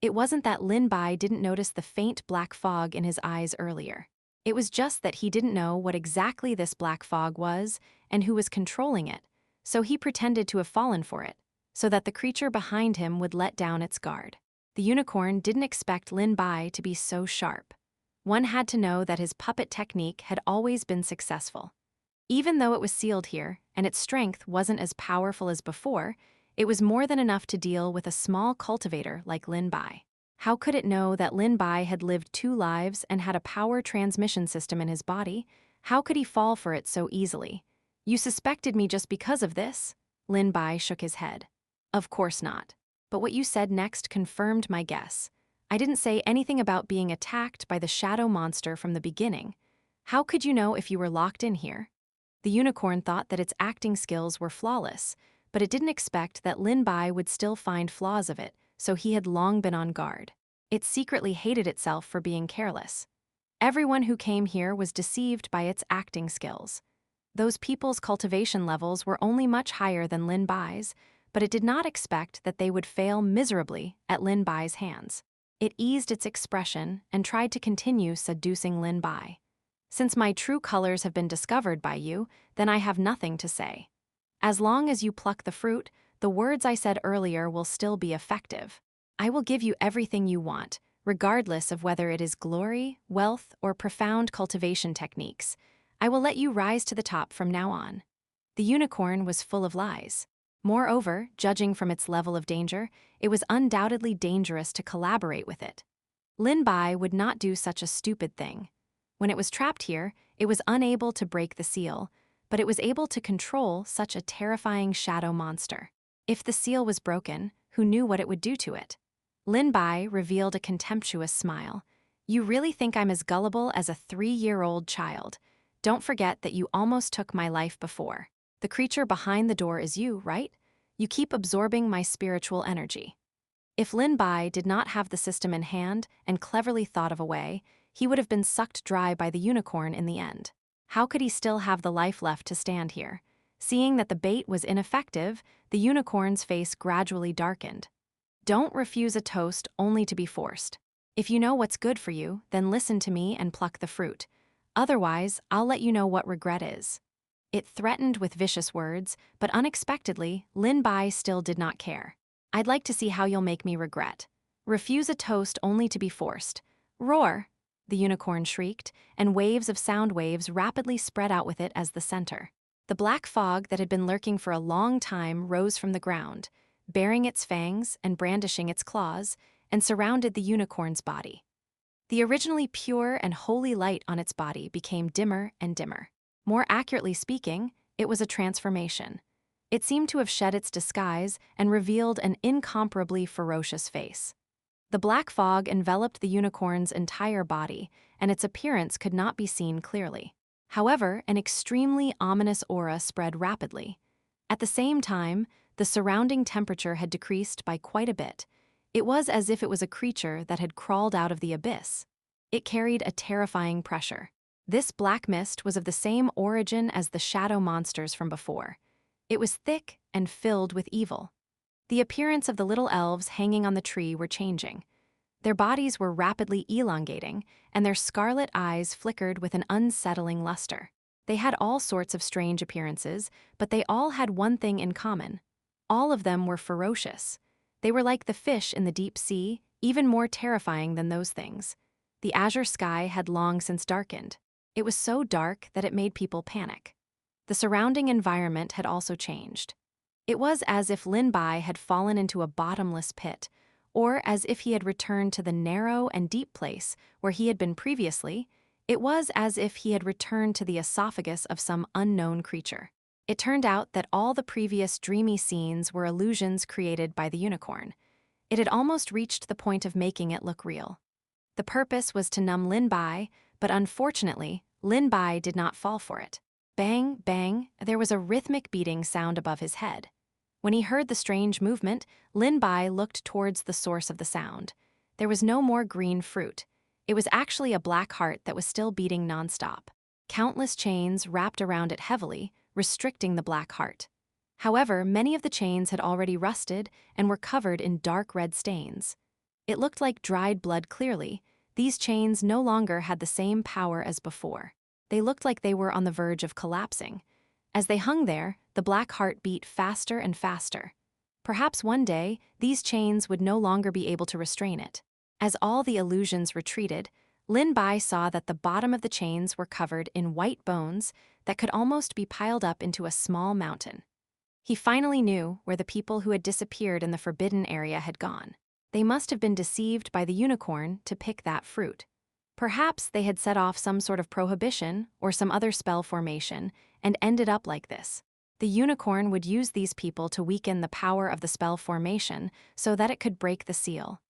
It wasn't that Lin Bai didn't notice the faint black fog in his eyes earlier. It was just that he didn't know what exactly this black fog was and who was controlling it, so he pretended to have fallen for it, so that the creature behind him would let down its guard. The unicorn didn't expect Lin Bai to be so sharp. One had to know that his puppet technique had always been successful. Even though it was sealed here, and its strength wasn't as powerful as before, It was more than enough to deal with a small cultivator like Lin Bai. How could it know that Lin Bai had lived 2 lives and had a power transmission system in his body? How could he fall for it so easily? You suspected me just because of this? Lin Bai shook his head. Of course not. But what you said next confirmed my guess. I didn't say anything about being attacked by the shadow monster from the beginning. How could you know if you were locked in here? The unicorn thought that its acting skills were flawless, but it didn't expect that Lin Bai would still find flaws of it, so he had long been on guard. It secretly hated itself for being careless. Everyone who came here was deceived by its acting skills. Those people's cultivation levels were only much higher than Lin Bai's, but it did not expect that they would fail miserably at Lin Bai's hands. It eased its expression and tried to continue seducing Lin Bai. Since my true colors have been discovered by you, then I have nothing to say. As long as you pluck the fruit, the words I said earlier will still be effective. I will give you everything you want, regardless of whether it is glory, wealth, or profound cultivation techniques. I will let you rise to the top from now on. The unicorn was full of lies. Moreover, judging from its level of danger, it was undoubtedly dangerous to collaborate with it. Lin Bai would not do such a stupid thing. When it was trapped here, it was unable to break the seal, but it was able to control such a terrifying shadow monster. If the seal was broken, who knew what it would do to it? Lin Bai revealed a contemptuous smile. You really think I'm as gullible as a 3-year-old child? Don't forget that you almost took my life before. The creature behind the door is you, right? You keep absorbing my spiritual energy. If Lin Bai did not have the system in hand and cleverly thought of a way, he would have been sucked dry by the unicorn in the end. How could he still have the life left to stand here? Seeing that the bait was ineffective, the unicorn's face gradually darkened. Don't refuse a toast only to be forced. If you know what's good for you, then listen to me and pluck the fruit. Otherwise, I'll let you know what regret is. It threatened with vicious words, but unexpectedly, Lin Bai still did not care. I'd like to see how you'll make me regret. Refuse a toast only to be forced. Roar! The unicorn shrieked, and waves of sound waves rapidly spread out with it as the center. The black fog that had been lurking for a long time rose from the ground, baring its fangs and brandishing its claws, and surrounded the unicorn's body. The originally pure and holy light on its body became dimmer and dimmer. More accurately speaking, it was a transformation. It seemed to have shed its disguise and revealed an incomparably ferocious face. The black fog enveloped the unicorn's entire body, and its appearance could not be seen clearly. However, an extremely ominous aura spread rapidly. At the same time, the surrounding temperature had decreased by quite a bit. It was as if it was a creature that had crawled out of the abyss. It carried a terrifying pressure. This black mist was of the same origin as the shadow monsters from before. It was thick and filled with evil. The appearance of the little elves hanging on the tree were changing. Their bodies were rapidly elongating, and their scarlet eyes flickered with an unsettling luster. They had all sorts of strange appearances, but they all had one thing in common. All of them were ferocious. They were like the fish in the deep sea, even more terrifying than those things. The azure sky had long since darkened. It was so dark that it made people panic. The surrounding environment had also changed. It was as if Lin Bai had fallen into a bottomless pit, or as if he had returned to the narrow and deep place where he had been previously. It was as if he had returned to the esophagus of some unknown creature. It turned out that all the previous dreamy scenes were illusions created by the unicorn. It had almost reached the point of making it look real. The purpose was to numb Lin Bai, but unfortunately, Lin Bai did not fall for it. Bang, bang, there was a rhythmic beating sound above his head. When he heard the strange movement, Lin Bai looked towards the source of the sound. There was no more green fruit. It was actually a black heart that was still beating nonstop. Countless chains wrapped around it heavily, restricting the black heart. However, many of the chains had already rusted and were covered in dark red stains. It looked like dried blood clearly. These chains no longer had the same power as before. They looked like they were on the verge of collapsing. As they hung there, the black heart beat faster and faster. Perhaps one day, these chains would no longer be able to restrain it. As all the illusions retreated, Lin Bai saw that the bottom of the chains were covered in white bones that could almost be piled up into a small mountain. He finally knew where the people who had disappeared in the forbidden area had gone. They must have been deceived by the unicorn to pick that fruit. Perhaps they had set off some sort of prohibition or some other spell formation and ended up like this. The unicorn would use these people to weaken the power of the spell formation so that it could break the seal.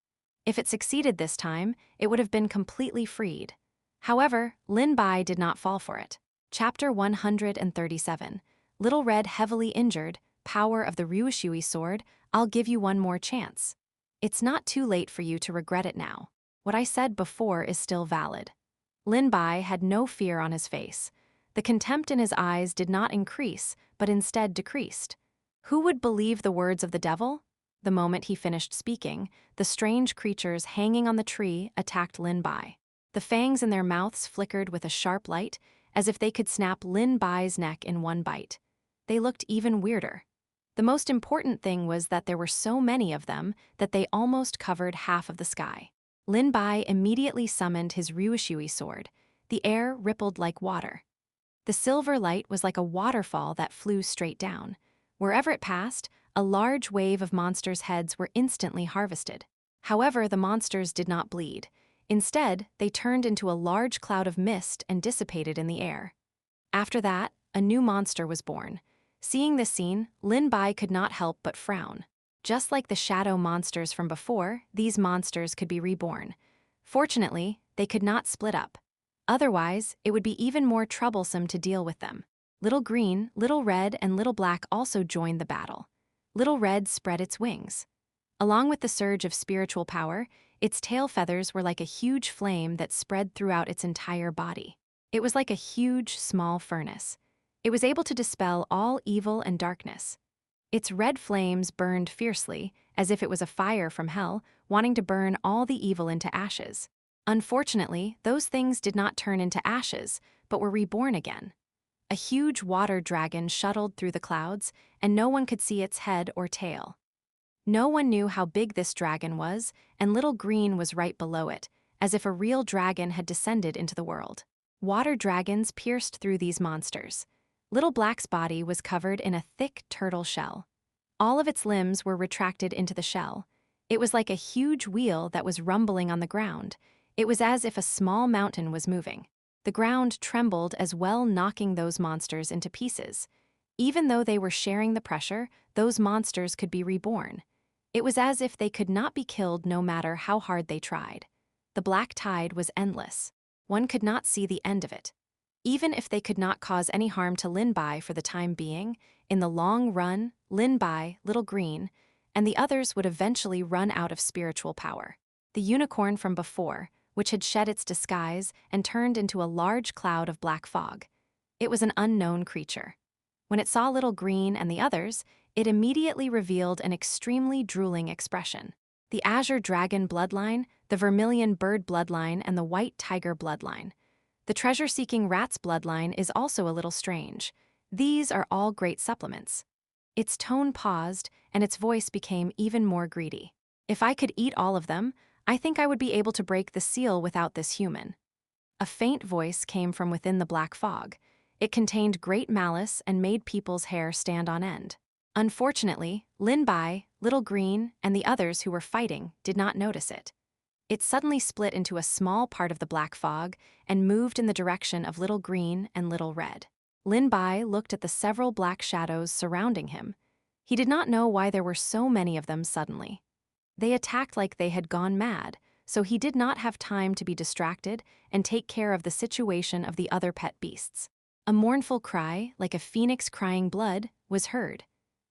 If it succeeded this time, it would have been completely freed. However, Lin Bai did not fall for it. Chapter 137. Little Red heavily injured, power of the Ryushui sword, I'll give you one more chance. It's not too late for you to regret it now. What I said before is still valid. Lin Bai had no fear on his face. The contempt in his eyes did not increase, but instead decreased. Who would believe the words of the devil? The moment he finished speaking, the strange creatures hanging on the tree attacked Lin Bai. The fangs in their mouths flickered with a sharp light, as if they could snap Lin Bai's neck in one bite. They looked even weirder. The most important thing was that there were so many of them that they almost covered half of the sky. Lin Bai immediately summoned his Ryushui sword. The air rippled like water. The silver light was like a waterfall that flew straight down. Wherever it passed, a large wave of monsters' heads were instantly harvested. However, the monsters did not bleed. Instead, they turned into a large cloud of mist and dissipated in the air. After that, a new monster was born. Seeing this scene, Lin Bai could not help but frown. Just like the shadow monsters from before, these monsters could be reborn. Fortunately, they could not split up. Otherwise, it would be even more troublesome to deal with them. Little Green, Little Red, and Little Black also joined the battle. Little Red spread its wings. Along with the surge of spiritual power, its tail feathers were like a huge flame that spread throughout its entire body. It was like a huge, small furnace. It was able to dispel all evil and darkness. Its red flames burned fiercely, as if it was a fire from hell, wanting to burn all the evil into ashes. Unfortunately, those things did not turn into ashes, but were reborn again. A huge water dragon shuttled through the clouds, and no one could see its head or tail. No one knew how big this dragon was, and Little Green was right below it, as if a real dragon had descended into the world. Water dragons pierced through these monsters. Little Black's body was covered in a thick turtle shell. All of its limbs were retracted into the shell. It was like a huge wheel that was rumbling on the ground. It was as if a small mountain was moving. The ground trembled as well, knocking those monsters into pieces. Even though they were sharing the pressure, those monsters could be reborn. It was as if they could not be killed no matter how hard they tried. The black tide was endless. One could not see the end of it. Even if they could not cause any harm to Lin Bai for the time being, in the long run, Lin Bai, Little Green, and the others would eventually run out of spiritual power. The unicorn from before, which had shed its disguise and turned into a large cloud of black fog. It was an unknown creature. When it saw Little Green and the others, it immediately revealed an extremely drooling expression. The azure dragon bloodline, the vermilion bird bloodline, and the white tiger bloodline. The treasure-seeking rat's bloodline is also a little strange. These are all great supplements. Its tone paused, and its voice became even more greedy. If I could eat all of them, I think I would be able to break the seal without this human. A faint voice came from within the black fog. It contained great malice and made people's hair stand on end. Unfortunately, Lin Bai, Little Green, and the others who were fighting did not notice it. It suddenly split into a small part of the black fog and moved in the direction of Little Green and Little Red. Lin Bai looked at the several black shadows surrounding him. He did not know why there were so many of them suddenly. They attacked like they had gone mad, so he did not have time to be distracted and take care of the situation of the other pet beasts. A mournful cry, like a phoenix crying blood, was heard.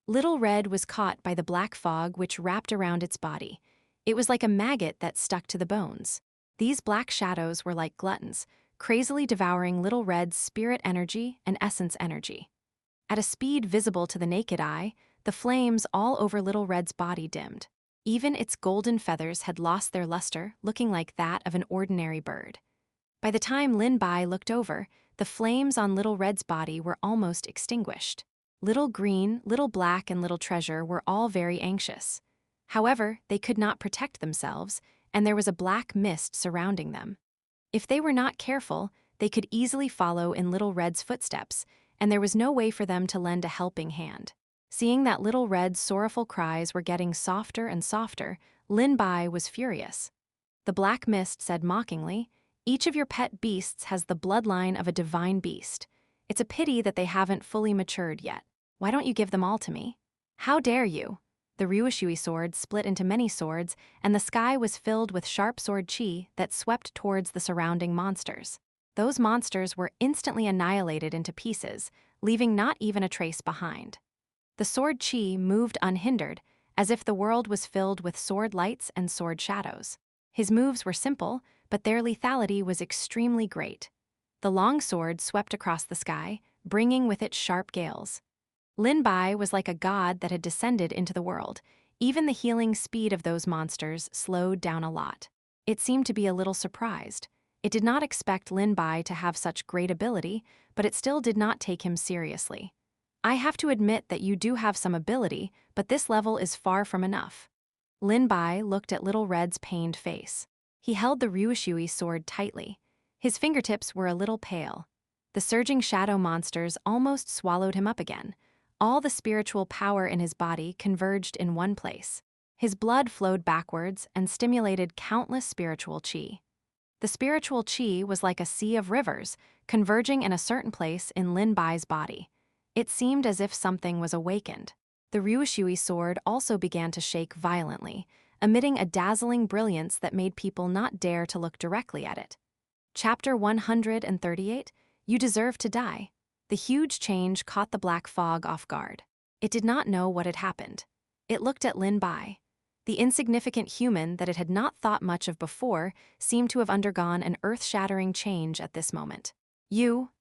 Little Red was caught by the black fog which wrapped around its body. It was like a maggot that stuck to the bones. These black shadows were like gluttons, crazily devouring Little Red's spirit energy and essence energy. At a speed visible to the naked eye, the flames all over Little Red's body dimmed. Even its golden feathers had lost their luster, looking like that of an ordinary bird. By the time Lin Bai looked over, the flames on Little Red's body were almost extinguished. Little Green, Little Black, and Little Treasure were all very anxious. However, they could not protect themselves, and there was a black mist surrounding them. If they were not careful, they could easily follow in Little Red's footsteps, and there was no way for them to lend a helping hand. Seeing that little red's sorrowful cries were getting softer and softer, Lin Bai was furious. The black mist said mockingly, "Each of your pet beasts has the bloodline of a divine beast. It's a pity that they haven't fully matured yet. Why don't you give them all to me? How dare you?" The Ryushui sword split into many swords, and the sky was filled with sharp sword chi that swept towards the surrounding monsters. Those monsters were instantly annihilated into pieces, leaving not even a trace behind. The sword chi moved unhindered, as if the world was filled with sword lights and sword shadows. His moves were simple, but their lethality was extremely great. The long sword swept across the sky, bringing with it sharp gales. Lin Bai was like a god that had descended into the world. Even the healing speed of those monsters slowed down a lot. It seemed to be a little surprised. It did not expect Lin Bai to have such great ability, but it still did not take him seriously. "I have to admit that you do have some ability, but this level is far from enough." Lin Bai looked at Little Red's pained face. He held the Ryushui sword tightly. His fingertips were a little pale. The surging shadow monsters almost swallowed him up again. All the spiritual power in his body converged in one place. His blood flowed backwards and stimulated countless spiritual chi. The spiritual chi was like a sea of rivers, converging in a certain place in Lin Bai's body. It seemed as if something was awakened. The Ryushui sword also began to shake violently, emitting a dazzling brilliance that made people not dare to look directly at it. Chapter 138, You Deserve to Die. The huge change caught the black fog off guard. It did not know what had happened. It looked at Lin Bai. The insignificant human that it had not thought much of before seemed to have undergone an earth-shattering change at this moment.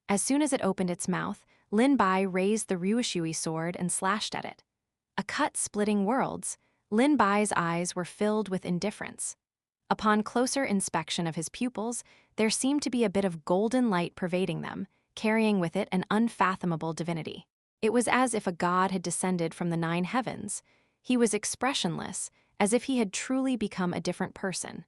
As soon as it opened its mouth, Lin Bai raised the Ryushui sword and slashed at it. A cut splitting worlds. Lin Bai's eyes were filled with indifference. Upon closer inspection of his pupils, there seemed to be a bit of golden light pervading them, carrying with it an unfathomable divinity. It was as if a god had descended from the 9 heavens. He was expressionless, as if he had truly become a different person.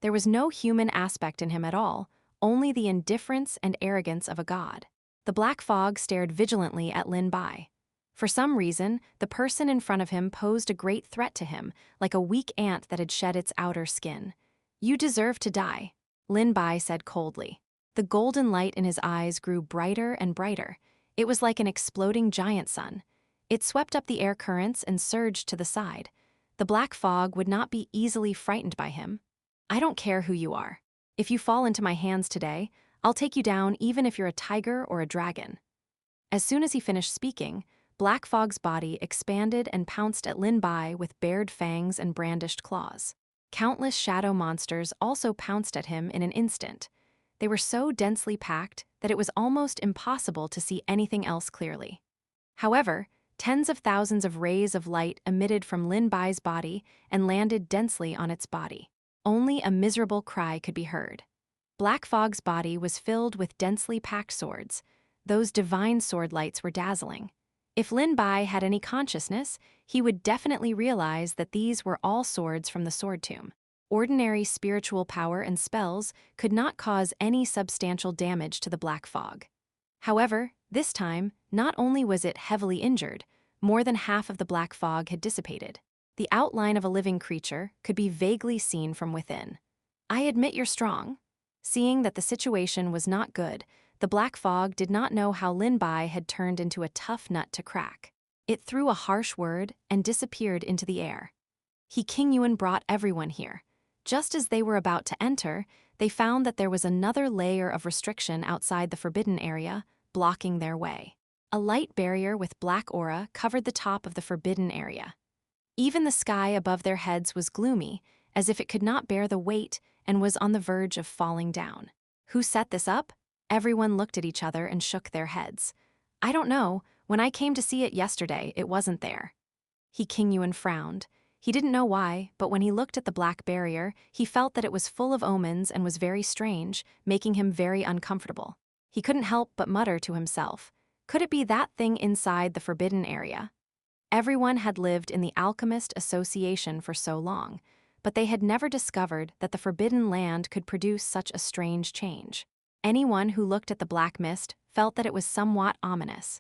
There was no human aspect in him at all, only the indifference and arrogance of a god. The black fog stared vigilantly at Lin Bai. For some reason, the person in front of him posed a great threat to him, like a weak ant that had shed its outer skin. "You deserve to die," Lin Bai said coldly. The golden light in his eyes grew brighter and brighter. It was like an exploding giant sun. It swept up the air currents and surged to the side. The black fog would not be easily frightened by him. "I don't care who you are. If you fall into my hands today, I'll take you down even if you're a tiger or a dragon." As soon as he finished speaking, Black Fog's body expanded and pounced at Lin Bai with bared fangs and brandished claws. Countless shadow monsters also pounced at him in an instant. They were so densely packed that it was almost impossible to see anything else clearly. However, tens of thousands of rays of light emitted from Lin Bai's body and landed densely on its body. Only a miserable cry could be heard. Black Fog's body was filled with densely packed swords. Those divine sword lights were dazzling. If Lin Bai had any consciousness, he would definitely realize that these were all swords from the sword tomb. Ordinary spiritual power and spells could not cause any substantial damage to the black fog. However, this time, not only was it heavily injured, more than half of the black fog had dissipated. The outline of a living creature could be vaguely seen from within. "I admit you're strong." Seeing that the situation was not good, the black fog did not know how Lin Bai had turned into a tough nut to crack. It threw a harsh word and disappeared into the air. King Yuan brought everyone here. Just as they were about to enter, they found that there was another layer of restriction outside the forbidden area, blocking their way. A light barrier with black aura covered the top of the forbidden area. Even the sky above their heads was gloomy, as if it could not bear the weight and was on the verge of falling down. Who set this up? Everyone looked at each other and shook their heads. "I don't know. When I came to see it yesterday, it wasn't there." King Yuan frowned. He didn't know why, but when he looked at the black barrier, he felt that it was full of omens and was very strange, making him very uncomfortable. He couldn't help but mutter to himself, could it be that thing inside the forbidden area? Everyone had lived in the Alchemist Association for so long, but they had never discovered that the forbidden land could produce such a strange change. Anyone who looked at the black mist felt that it was somewhat ominous.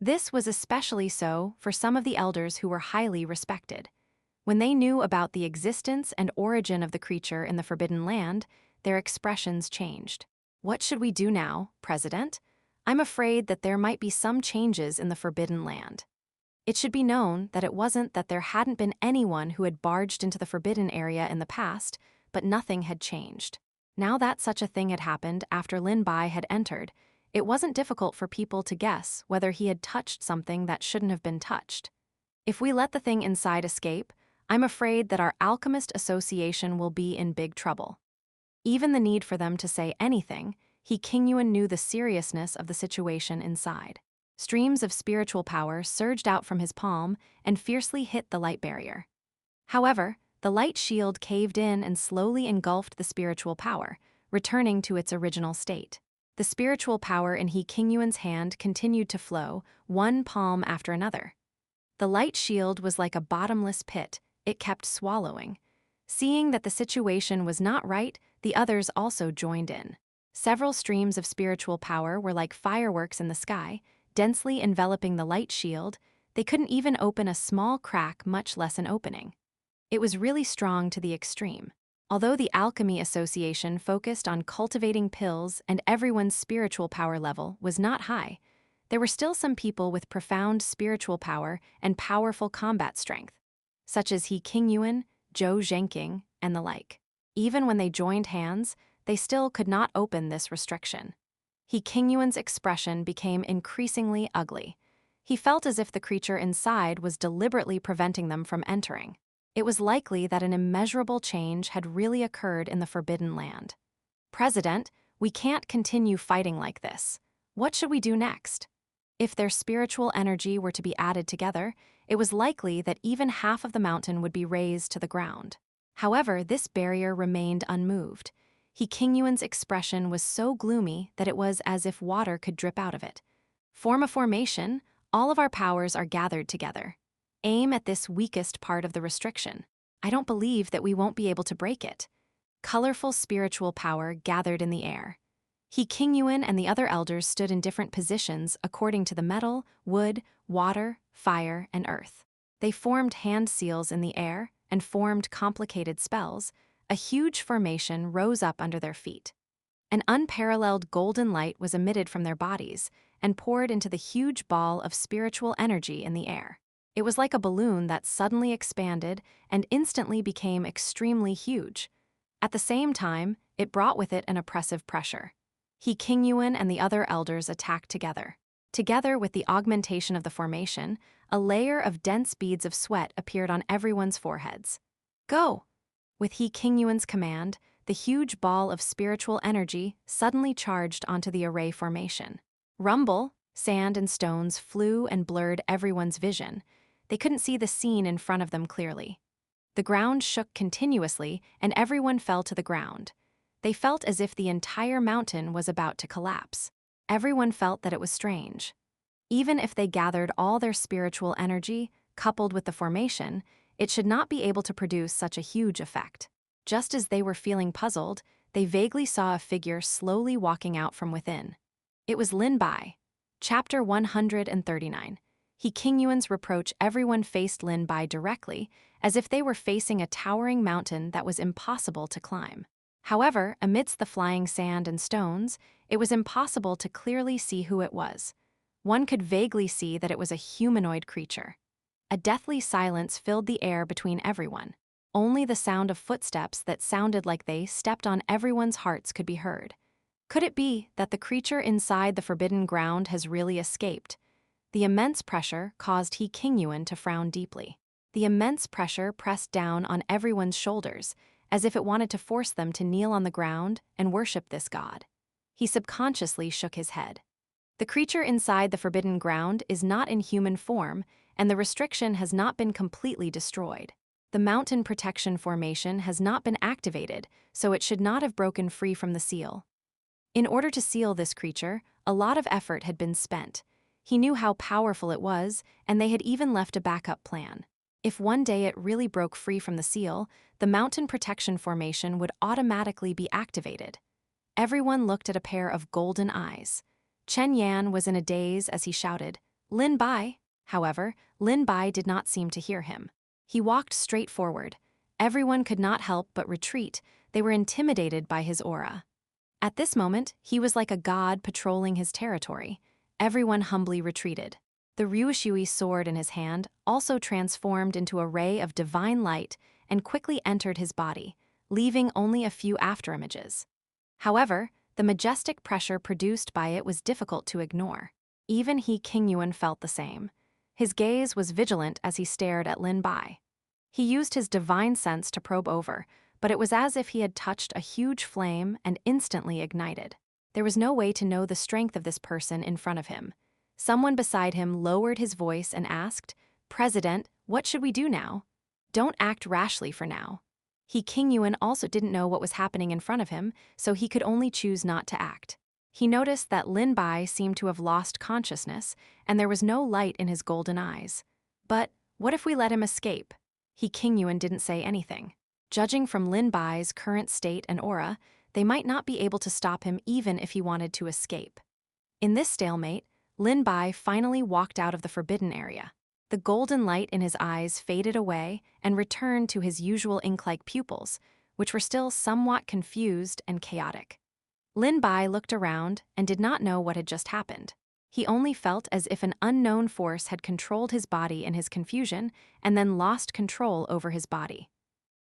This was especially so for some of the elders who were highly respected. When they knew about the existence and origin of the creature in the Forbidden Land, their expressions changed. "What should we do now, President? I'm afraid that there might be some changes in the Forbidden Land." It should be known that it wasn't that there hadn't been anyone who had barged into the Forbidden Area in the past, but nothing had changed. Now that such a thing had happened after Lin Bai had entered, it wasn't difficult for people to guess whether he had touched something that shouldn't have been touched. If we let the thing inside escape, I'm afraid that our Alchemist Association will be in big trouble. Even the need for them to say anything, He Qingyuan knew the seriousness of the situation inside. Streams of spiritual power surged out from his palm and fiercely hit the light barrier. However, the light shield caved in and slowly engulfed the spiritual power, returning to its original state. The spiritual power in He Qingyuan's hand continued to flow, one palm after another. The light shield was like a bottomless pit, it kept swallowing. Seeing that the situation was not right, the others also joined in. Several streams of spiritual power were like fireworks in the sky, densely enveloping the light shield. They couldn't even open a small crack, much less an opening. It was really strong to the extreme. Although the Alchemy Association focused on cultivating pills and everyone's spiritual power level was not high, there were still some people with profound spiritual power and powerful combat strength, such as He Qingyuan, Zhou Zhenqing, and the like. Even when they joined hands, they still could not open this restriction. He Qingyuan's expression became increasingly ugly. He felt as if the creature inside was deliberately preventing them from entering. It was likely that an immeasurable change had really occurred in the Forbidden Land. "President, we can't continue fighting like this. What should we do next?" If their spiritual energy were to be added together, it was likely that even half of the mountain would be razed to the ground. However, this barrier remained unmoved. He Qingyuan's expression was so gloomy that it was as if water could drip out of it. "Form a formation, all of our powers are gathered together. Aim at this weakest part of the restriction. I don't believe that we won't be able to break it." Colorful spiritual power gathered in the air. He Qingyuan and the other elders stood in different positions according to the metal, wood, water, fire, and earth. They formed hand seals in the air and formed complicated spells. A huge formation rose up under their feet. An unparalleled golden light was emitted from their bodies and poured into the huge ball of spiritual energy in the air. It was like a balloon that suddenly expanded and instantly became extremely huge. At the same time, it brought with it an oppressive pressure. He Qingyuan and the other elders attacked together. Together with the augmentation of the formation, a layer of dense beads of sweat appeared on everyone's foreheads. "Go!" With He Qingyuan's command, the huge ball of spiritual energy suddenly charged onto the array formation. Rumble, sand and stones flew and blurred everyone's vision. They couldn't see the scene in front of them clearly. The ground shook continuously and everyone fell to the ground. They felt as if the entire mountain was about to collapse. Everyone felt that it was strange. Even if they gathered all their spiritual energy, coupled with the formation, it should not be able to produce such a huge effect. Just as they were feeling puzzled, they vaguely saw a figure slowly walking out from within. It was Lin Bai. Chapter 139. He Qingyuan's reproach. Everyone faced Lin Bai directly, as if they were facing a towering mountain that was impossible to climb. However, amidst the flying sand and stones, it was impossible to clearly see who it was. One could vaguely see that it was a humanoid creature. A deathly silence filled the air between everyone. Only the sound of footsteps that sounded like they stepped on everyone's hearts could be heard. Could it be that the creature inside the forbidden ground has really escaped? The immense pressure caused He Qingyuan to frown deeply. The immense pressure pressed down on everyone's shoulders, as if it wanted to force them to kneel on the ground and worship this god. He subconsciously shook his head. The creature inside the forbidden ground is not in human form, and the restriction has not been completely destroyed. The mountain protection formation has not been activated, so it should not have broken free from the seal. In order to seal this creature, a lot of effort had been spent. He knew how powerful it was, and they had even left a backup plan. If one day it really broke free from the seal, the mountain protection formation would automatically be activated. Everyone looked at a pair of golden eyes. Chen Yan was in a daze as he shouted, Lin Bai. However, Lin Bai did not seem to hear him. He walked straight forward. Everyone could not help but retreat. They were intimidated by his aura. At this moment, he was like a god patrolling his territory. Everyone humbly retreated. The Ryushui sword in his hand also transformed into a ray of divine light and quickly entered his body, leaving only a few afterimages. However, the majestic pressure produced by it was difficult to ignore. Even He Qingyuan felt the same. His gaze was vigilant as he stared at Lin Bai. He used his divine sense to probe over, but it was as if he had touched a huge flame and instantly ignited. There was no way to know the strength of this person in front of him. Someone beside him lowered his voice and asked, "President, what should we do now?" "Don't act rashly for now." He Qingyuan also didn't know what was happening in front of him, so he could only choose not to act. He noticed that Lin Bai seemed to have lost consciousness, and there was no light in his golden eyes. But what if we let him escape? He Qingyuan didn't say anything. Judging from Lin Bai's current state and aura, they might not be able to stop him even if he wanted to escape. In this stalemate, Lin Bai finally walked out of the forbidden area. The golden light in his eyes faded away and returned to his usual ink-like pupils, which were still somewhat confused and chaotic. Lin Bai looked around and did not know what had just happened. He only felt as if an unknown force had controlled his body in his confusion and then lost control over his body.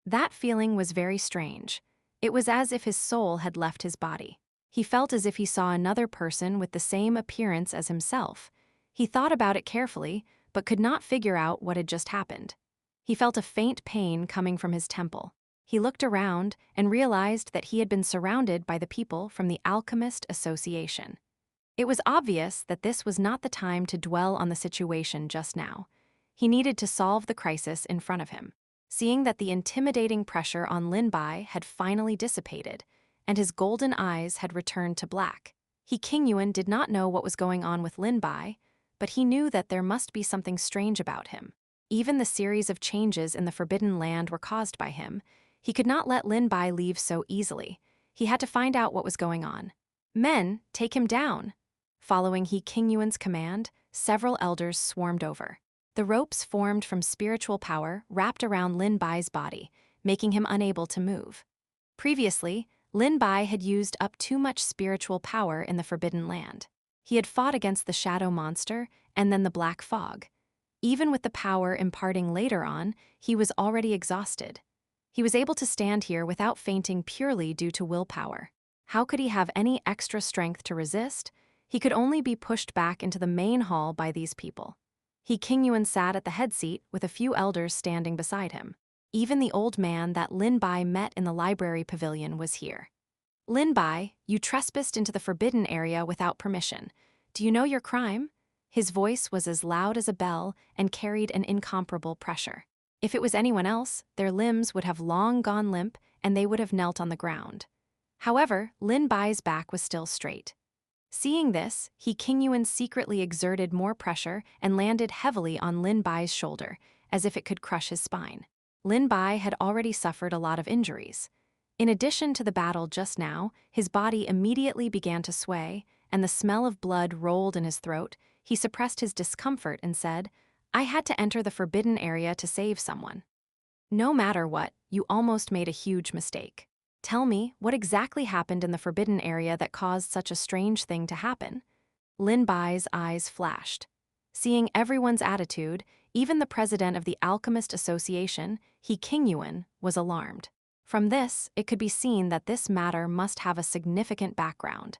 That feeling was very strange. It was as if his soul had left his body. He felt as if he saw another person with the same appearance as himself. He thought about it carefully, but could not figure out what had just happened. He felt a faint pain coming from his temple. He looked around and realized that he had been surrounded by the people from the Alchemist Association. It was obvious that this was not the time to dwell on the situation just now. He needed to solve the crisis in front of him. Seeing that the intimidating pressure on Lin Bai had finally dissipated, and his golden eyes had returned to black, He Qingyuan did not know what was going on with Lin Bai, but he knew that there must be something strange about him. Even the series of changes in the Forbidden Land were caused by him. He could not let Lin Bai leave so easily. He had to find out what was going on. "Men, take him down!" Following He Qingyuan's command, several elders swarmed over. The ropes formed from spiritual power wrapped around Lin Bai's body, making him unable to move. Previously, Lin Bai had used up too much spiritual power in the Forbidden Land. He had fought against the shadow monster and then the black fog. Even with the power imparting later on, he was already exhausted. He was able to stand here without fainting purely due to willpower. How could he have any extra strength to resist? He could only be pushed back into the main hall by these people. He Qingyuan sat at the head seat with a few elders standing beside him. Even the old man that Lin Bai met in the library pavilion was here. "Lin Bai, you trespassed into the forbidden area without permission. Do you know your crime?" His voice was as loud as a bell and carried an incomparable pressure. If it was anyone else, their limbs would have long gone limp and they would have knelt on the ground. However, Lin Bai's back was still straight. Seeing this, He Qingyuan secretly exerted more pressure and landed heavily on Lin Bai's shoulder, as if it could crush his spine. Lin Bai had already suffered a lot of injuries. In addition to the battle just now, his body immediately began to sway, and the smell of blood rolled in his throat. He suppressed his discomfort and said, "I had to enter the forbidden area to save someone." "No matter what, you almost made a huge mistake. Tell me, what exactly happened in the forbidden area that caused such a strange thing to happen?" Lin Bai's eyes flashed. Seeing everyone's attitude, even the president of the Alchemist Association, He Qingyuan, was alarmed. From this, it could be seen that this matter must have a significant background.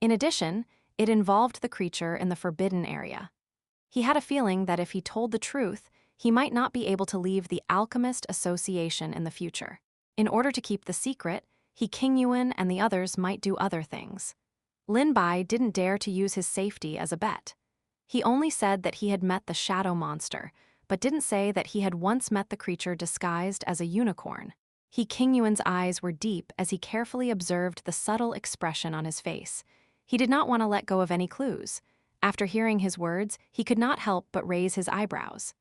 In addition, it involved the creature in the forbidden area. He had a feeling that if he told the truth, he might not be able to leave the Alchemist Association in the future. In order to keep the secret, He Qingyuan and the others might do other things. Lin Bai didn't dare to use his safety as a bet. He only said that he had met the shadow monster, but didn't say that he had once met the creature disguised as a unicorn. He Qingyuan's eyes were deep as he carefully observed the subtle expression on his face. He did not want to let go of any clues. After hearing his words, he could not help but raise his eyebrows.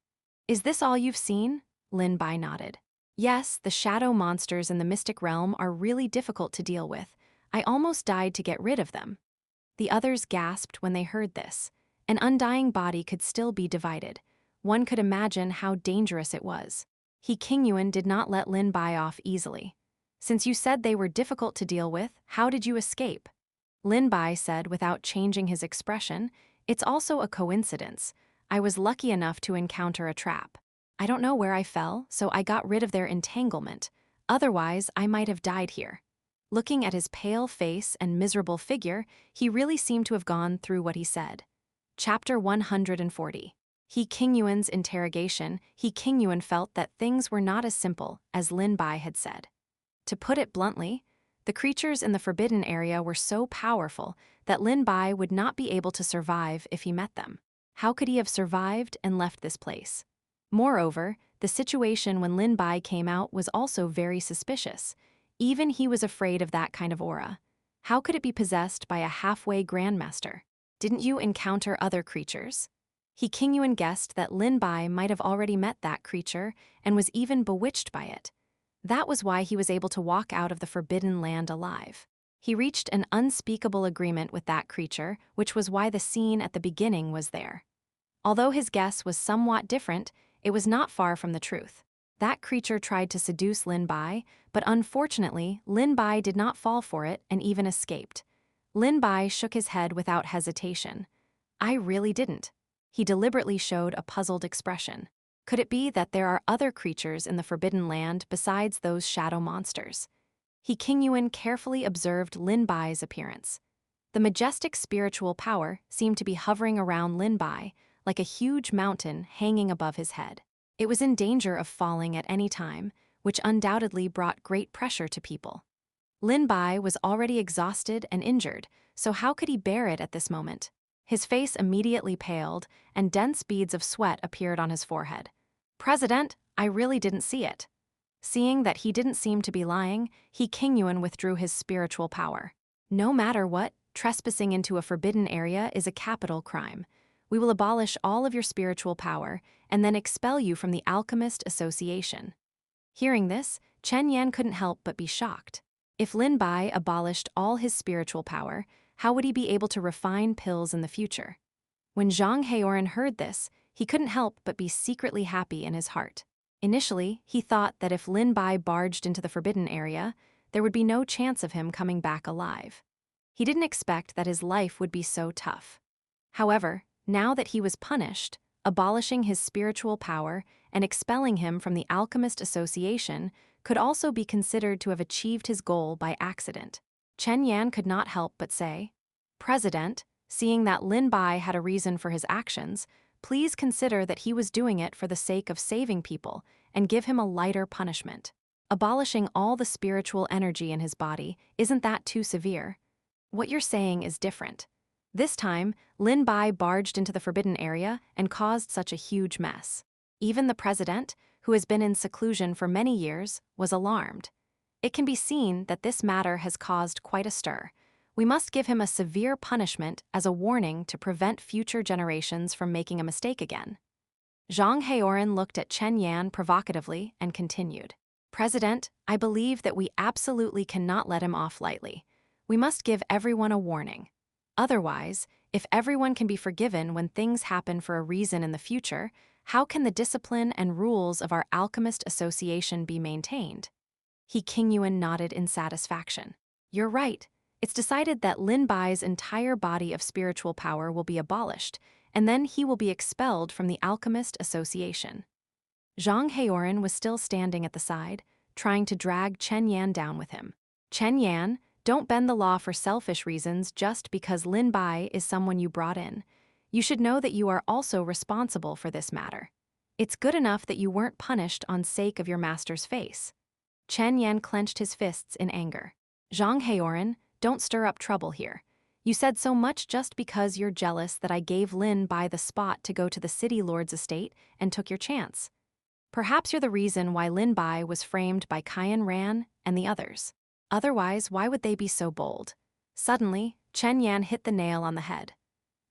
"Is this all you've seen?" Lin Bai nodded. "Yes, the shadow monsters in the mystic realm are really difficult to deal with. I almost died to get rid of them." The others gasped when they heard this. An undying body could still be divided. One could imagine how dangerous it was. He Qingyuan did not let Lin Bai off easily. Since you said they were difficult to deal with, how did you escape? Lin Bai said without changing his expression, "It's also a coincidence. I was lucky enough to encounter a trap. I don't know where I fell, so I got rid of their entanglement. Otherwise, I might have died here." Looking at his pale face and miserable figure, he really seemed to have gone through what he said. Chapter 140. He Qingyuan's interrogation. He Qingyuan felt that things were not as simple as Lin Bai had said. To put it bluntly, the creatures in the forbidden area were so powerful that Lin Bai would not be able to survive if he met them. How could he have survived and left this place? Moreover, the situation when Lin Bai came out was also very suspicious. Even he was afraid of that kind of aura. How could it be possessed by a halfway grandmaster? Didn't you encounter other creatures? He Qingyuan guessed that Lin Bai might have already met that creature and was even bewitched by it. That was why he was able to walk out of the forbidden land alive. He reached an unspeakable agreement with that creature, which was why the scene at the beginning was there. Although his guess was somewhat different, it was not far from the truth. That creature tried to seduce Lin Bai, but unfortunately, Lin Bai did not fall for it and even escaped. Lin Bai shook his head without hesitation. "I really didn't." He deliberately showed a puzzled expression. Could it be that there are other creatures in the Forbidden Land besides those shadow monsters? He Qingyuan carefully observed Lin Bai's appearance. The majestic spiritual power seemed to be hovering around Lin Bai, like a huge mountain hanging above his head. It was in danger of falling at any time, which undoubtedly brought great pressure to people. Lin Bai was already exhausted and injured, so how could he bear it at this moment? His face immediately paled, and dense beads of sweat appeared on his forehead. "President, I really didn't see it." Seeing that he didn't seem to be lying, He Qingyuan withdrew his spiritual power. "No matter what, trespassing into a forbidden area is a capital crime. We will abolish all of your spiritual power and then expel you from the Alchemist Association." Hearing this, Chen Yan couldn't help but be shocked. If Lin Bai abolished all his spiritual power, how would he be able to refine pills in the future? When Zhang Heoran heard this, he couldn't help but be secretly happy in his heart. Initially, he thought that if Lin Bai barged into the forbidden area, there would be no chance of him coming back alive. He didn't expect that his life would be so tough. However, now that he was punished, abolishing his spiritual power and expelling him from the Alchemist Association could also be considered to have achieved his goal by accident. Chen Yan could not help but say, "President, seeing that Lin Bai had a reason for his actions, please consider that he was doing it for the sake of saving people and give him a lighter punishment. Abolishing all the spiritual energy in his body, isn't that too severe? What you're saying is different. This time, Lin Bai barged into the forbidden area and caused such a huge mess. Even the president, who has been in seclusion for many years, was alarmed. It can be seen that this matter has caused quite a stir. We must give him a severe punishment as a warning to prevent future generations from making a mistake again." Zhang Heoran looked at Chen Yan provocatively and continued, "President, I believe that we absolutely cannot let him off lightly. We must give everyone a warning. Otherwise, if everyone can be forgiven when things happen for a reason in the future, how can the discipline and rules of our Alchemist Association be maintained?" He Qingyuan nodded in satisfaction. "You're right. It's decided that Lin Bai's entire body of spiritual power will be abolished, and then he will be expelled from the Alchemist Association." Zhang Heoran was still standing at the side, trying to drag Chen Yan down with him. "Chen Yan, don't bend the law for selfish reasons just because Lin Bai is someone you brought in. You should know that you are also responsible for this matter. It's good enough that you weren't punished on sake of your master's face." Chen Yan clenched his fists in anger. "Zhang Heoran, don't stir up trouble here. You said so much just because you're jealous that I gave Lin Bai the spot to go to the city lord's estate and took your chance. Perhaps you're the reason why Lin Bai was framed by Cayenne Ran and the others. Otherwise, why would they be so bold?" Suddenly, Chen Yan hit the nail on the head.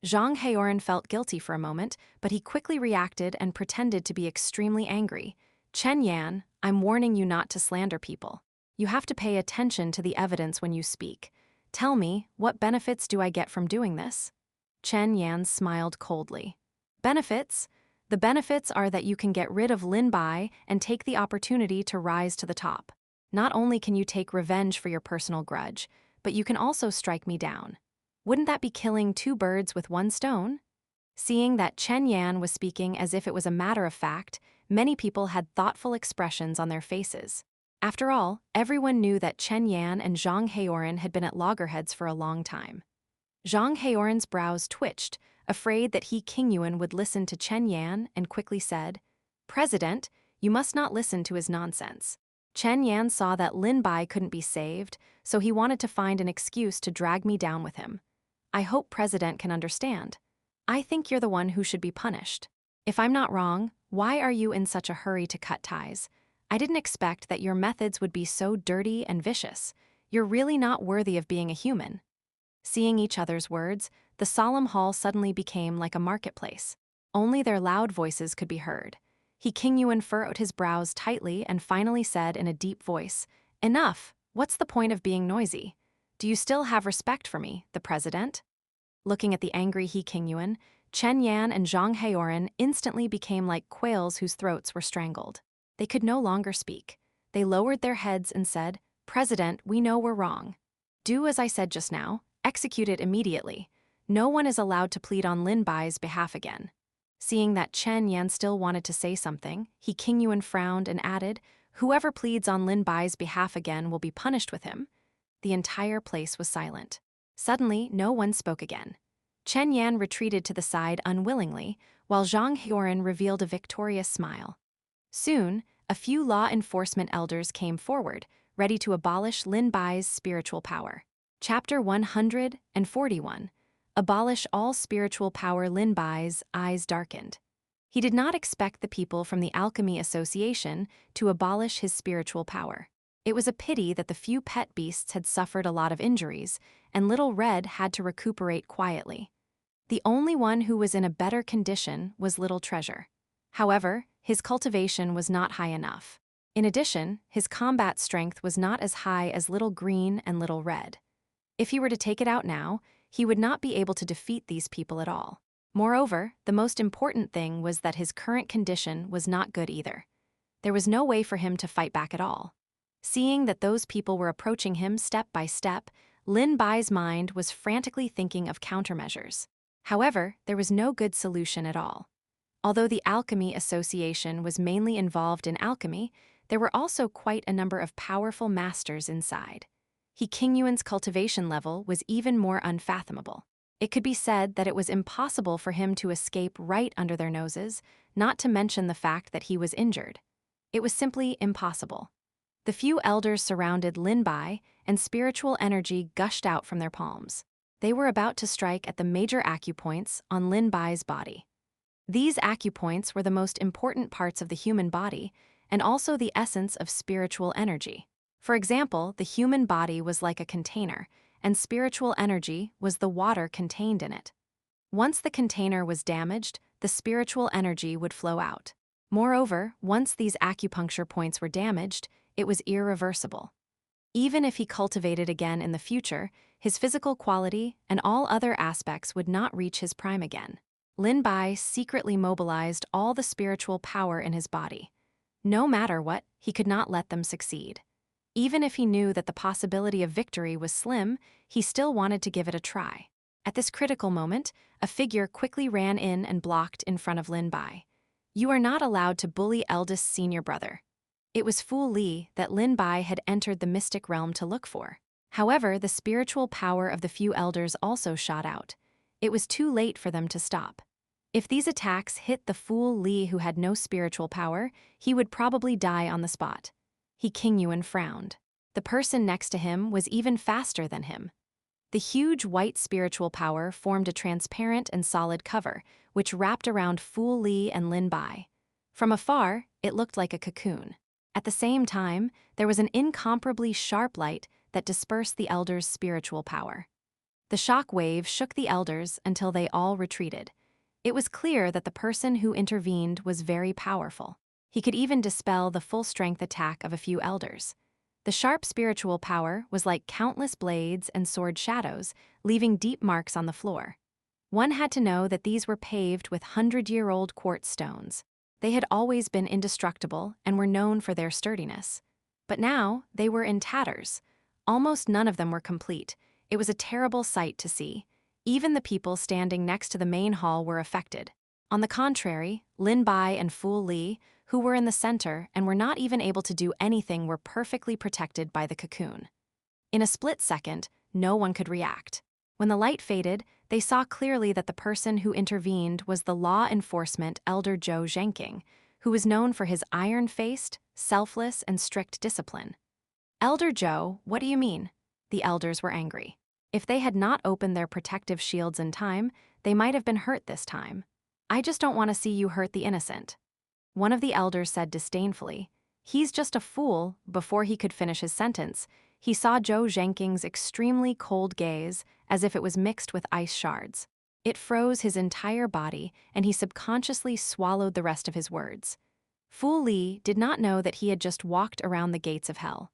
Zhang Heoran felt guilty for a moment, but he quickly reacted and pretended to be extremely angry. "Chen Yan, I'm warning you not to slander people. You have to pay attention to the evidence when you speak. Tell me, what benefits do I get from doing this?" Chen Yan smiled coldly. Benefits? The benefits are that you can get rid of Lin Bai and take the opportunity to rise to the top. Not only can you take revenge for your personal grudge, but you can also strike me down. Wouldn't that be killing two birds with one stone? Seeing that Chen Yan was speaking as if it was a matter of fact, many people had thoughtful expressions on their faces. After all, everyone knew that Chen Yan and Zhang Heoran had been at loggerheads for a long time. Zhang Heoran's brows twitched, afraid that He Qingyuan would listen to Chen Yan, and quickly said, "President, you must not listen to his nonsense." Chen Yan saw that Lin Bai couldn't be saved, so he wanted to find an excuse to drag me down with him. I hope President can understand. I think you're the one who should be punished. If I'm not wrong, why are you in such a hurry to cut ties? I didn't expect that your methods would be so dirty and vicious. You're really not worthy of being a human. Seeing each other's words, the solemn hall suddenly became like a marketplace. Only their loud voices could be heard. He Qingyuan furrowed his brows tightly and finally said in a deep voice, "Enough! What's the point of being noisy? Do you still have respect for me, the president?" Looking at the angry He Qingyuan, Chen Yan and Zhang Heoran instantly became like quails whose throats were strangled. They could no longer speak. They lowered their heads and said, "President, we know we're wrong. Do as I said just now. Execute it immediately. No one is allowed to plead on Lin Bai's behalf again." Seeing that Chen Yan still wanted to say something, He Qingyuan frowned and added, "Whoever pleads on Lin Bai's behalf again will be punished with him." The entire place was silent. Suddenly, no one spoke again. Chen Yan retreated to the side unwillingly, while Zhang Heoran revealed a victorious smile. Soon, a few law enforcement elders came forward, ready to abolish Lin Bai's spiritual power. Chapter 141. Abolish all spiritual power. Lin Bai's eyes darkened. He did not expect the people from the Alchemy Association to abolish his spiritual power. It was a pity that the few pet beasts had suffered a lot of injuries, and Little Red had to recuperate quietly. The only one who was in a better condition was Little Treasure. However, his cultivation was not high enough. In addition, his combat strength was not as high as Little Green and Little Red. If he were to take it out now, he would not be able to defeat these people at all. Moreover, the most important thing was that his current condition was not good either. There was no way for him to fight back at all. Seeing that those people were approaching him step by step, Lin Bai's mind was frantically thinking of countermeasures. However, there was no good solution at all. Although the Alchemy Association was mainly involved in alchemy, there were also quite a number of powerful masters inside. He Qingyuan's cultivation level was even more unfathomable. It could be said that it was impossible for him to escape right under their noses, not to mention the fact that he was injured. It was simply impossible. The few elders surrounded Lin Bai, and spiritual energy gushed out from their palms. They were about to strike at the major acupoints on Lin Bai's body. These acupoints were the most important parts of the human body, and also the essence of spiritual energy. For example, the human body was like a container, and spiritual energy was the water contained in it. Once the container was damaged, the spiritual energy would flow out. Moreover, once these acupuncture points were damaged, it was irreversible. Even if he cultivated again in the future, his physical quality and all other aspects would not reach his prime again. Lin Bai secretly mobilized all the spiritual power in his body. No matter what, he could not let them succeed. Even if he knew that the possibility of victory was slim, he still wanted to give it a try. At this critical moment, a figure quickly ran in and blocked in front of Lin Bai. "You are not allowed to bully eldest senior brother." It was Fu Li that Lin Bai had entered the mystic realm to look for. However, the spiritual power of the few elders also shot out. It was too late for them to stop. If these attacks hit the fool Li who had no spiritual power, he would probably die on the spot. He Qingyuan frowned. The person next to him was even faster than him. The huge white spiritual power formed a transparent and solid cover, which wrapped around Fu Li and Lin Bai. From afar, it looked like a cocoon. At the same time, there was an incomparably sharp light that dispersed the elders' spiritual power. The shock wave shook the elders until they all retreated. It was clear that the person who intervened was very powerful. He could even dispel the full-strength attack of a few elders. The sharp spiritual power was like countless blades and sword shadows, leaving deep marks on the floor. One had to know that these were paved with 100-year-old quartz stones. They had always been indestructible and were known for their sturdiness. But now, they were in tatters. Almost none of them were complete. It was a terrible sight to see. Even the people standing next to the main hall were affected. On the contrary, Lin Bai and Fu Li, who were in the center and were not even able to do anything, were perfectly protected by the cocoon. In a split second, no one could react. When the light faded, they saw clearly that the person who intervened was the law enforcement elder Zhou Zhenking, who was known for his iron-faced, selfless, and strict discipline. "Elder Zhou, what do you mean?" The elders were angry. If they had not opened their protective shields in time, they might have been hurt this time. "I just don't want to see you hurt the innocent." One of the elders said disdainfully. "He's just a fool." Before he could finish his sentence, he saw Zhou Zhenking's extremely cold gaze, as if it was mixed with ice shards. It froze his entire body, and he subconsciously swallowed the rest of his words. Fu Li did not know that he had just walked around the gates of hell.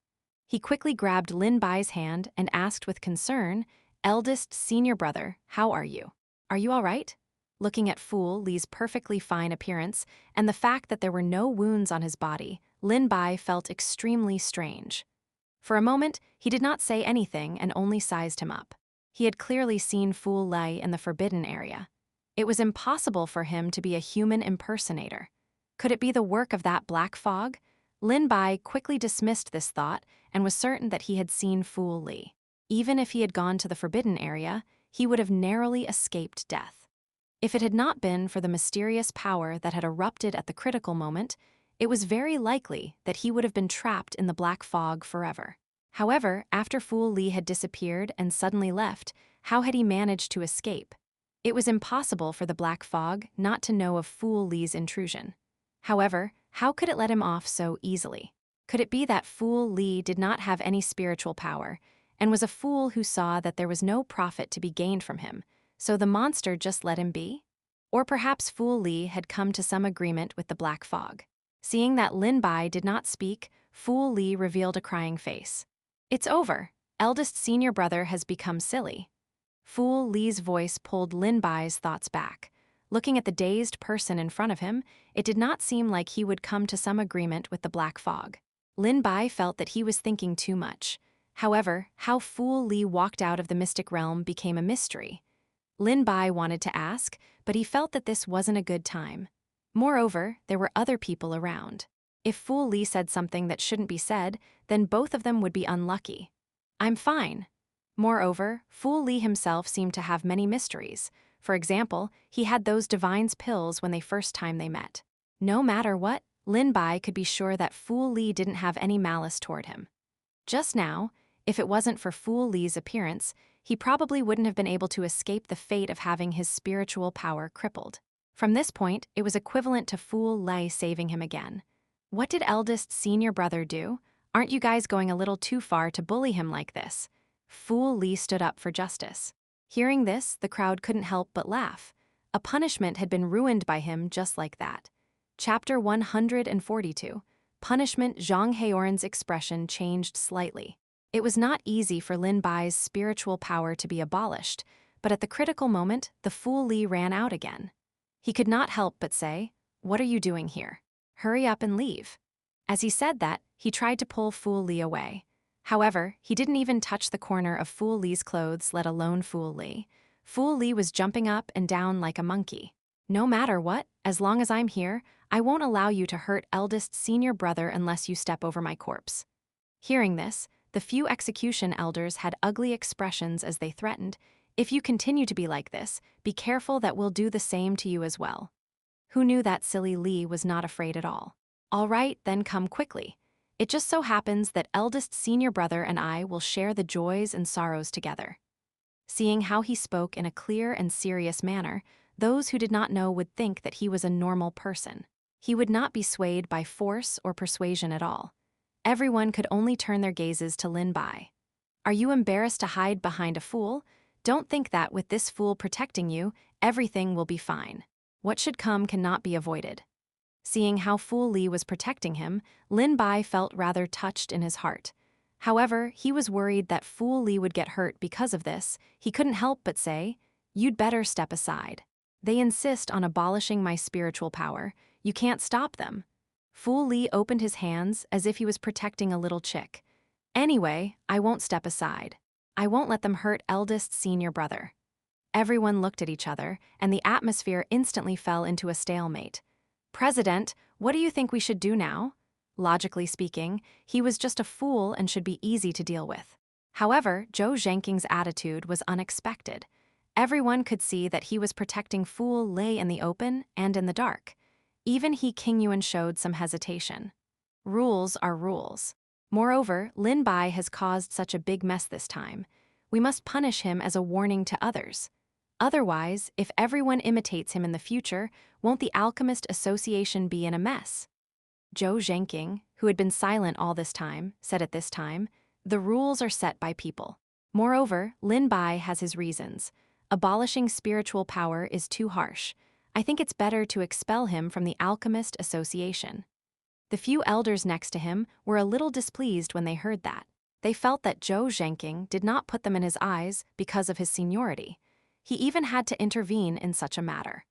He quickly grabbed Lin Bai's hand and asked with concern, "Eldest senior brother, how are you? Are you all right?" Looking at Fu Li's perfectly fine appearance and the fact that there were no wounds on his body, Lin Bai felt extremely strange. For a moment, he did not say anything and only sized him up. He had clearly seen Fu Li in the forbidden area. It was impossible for him to be a human impersonator. Could it be the work of that black fog? Lin Bai quickly dismissed this thought and was certain that he had seen Fu Li. Even if he had gone to the forbidden area, he would have narrowly escaped death. If it had not been for the mysterious power that had erupted at the critical moment, it was very likely that he would have been trapped in the black fog forever. However, after Fu Li had disappeared and suddenly left, how had he managed to escape? It was impossible for the black fog not to know of Fu Li's intrusion. However, how could it let him off so easily? Could it be that Fu Li did not have any spiritual power, and was a fool who saw that there was no profit to be gained from him, so the monster just let him be? Or perhaps Fu Li had come to some agreement with the black fog. Seeing that Lin Bai did not speak, Fu Li revealed a crying face. "It's over. Eldest senior brother has become silly." Fu Li's voice pulled Lin Bai's thoughts back. Looking at the dazed person in front of him, it did not seem like he would come to some agreement with the black fog. Lin Bai felt that he was thinking too much. However, how Fu Li walked out of the mystic realm became a mystery. Lin Bai wanted to ask, but he felt that this wasn't a good time. Moreover, there were other people around. If Fu Li said something that shouldn't be said, then both of them would be unlucky. "I'm fine." Moreover, Fu Li himself seemed to have many mysteries. For example, he had those divine's pills when the first time they met. No matter what, Lin Bai could be sure that Fu Li didn't have any malice toward him. Just now, if it wasn't for Fu Li's appearance, he probably wouldn't have been able to escape the fate of having his spiritual power crippled. From this point, it was equivalent to Fu Li saving him again. What did eldest senior brother do? Aren't you guys going a little too far to bully him like this? Fu Li stood up for justice. Hearing this, the crowd couldn't help but laugh. A punishment had been ruined by him just like that. Chapter 142. Punishment. Zhang Heorn's expression changed slightly. It was not easy for Lin Bai's spiritual power to be abolished, but at the critical moment, the Fu Li ran out again. He could not help but say, "What are you doing here? Hurry up and leave." As he said that, he tried to pull Fu Li away. However, he didn't even touch the corner of Fu Li's clothes, let alone Fu Li. Fu Li was jumping up and down like a monkey. "No matter what, as long as I'm here, I won't allow you to hurt eldest senior brother unless you step over my corpse." Hearing this, the few execution elders had ugly expressions as they threatened, "If you continue to be like this, be careful that we'll do the same to you as well." Who knew that silly Li was not afraid at all? "All right, then come quickly. It just so happens that eldest senior brother and I will share the joys and sorrows together." Seeing how he spoke in a clear and serious manner, those who did not know would think that he was a normal person. He would not be swayed by force or persuasion at all. Everyone could only turn their gazes to Lin Bai. "Are you embarrassed to hide behind a fool? Don't think that with this fool protecting you, everything will be fine. What should come cannot be avoided." Seeing how Fu Li was protecting him, Lin Bai felt rather touched in his heart. However, he was worried that Fu Li would get hurt because of this. He couldn't help but say, You'd better step aside. They insist on abolishing my spiritual power. You can't stop them. Fu Li opened his hands as if he was protecting a little chick. Anyway, I won't step aside. I won't let them hurt eldest senior brother. Everyone looked at each other, and the atmosphere instantly fell into a stalemate. President, what do you think we should do now? Logically speaking, he was just a fool and should be easy to deal with. However, Zhou Zhenqing's attitude was unexpected. Everyone could see that he was protecting Fu Li in the open and in the dark. Even He Qingyuan showed some hesitation. Rules are rules. Moreover, Lin Bai has caused such a big mess this time. We must punish him as a warning to others. Otherwise, if everyone imitates him in the future, won't the Alchemist Association be in a mess? Zhou Zhenqing, who had been silent all this time, said at this time, the rules are set by people. Moreover, Lin Bai has his reasons. Abolishing spiritual power is too harsh. I think it's better to expel him from the Alchemist Association. The few elders next to him were a little displeased when they heard that. They felt that Zhou Zhenqing did not put them in his eyes because of his seniority. He even had to intervene in such a matter.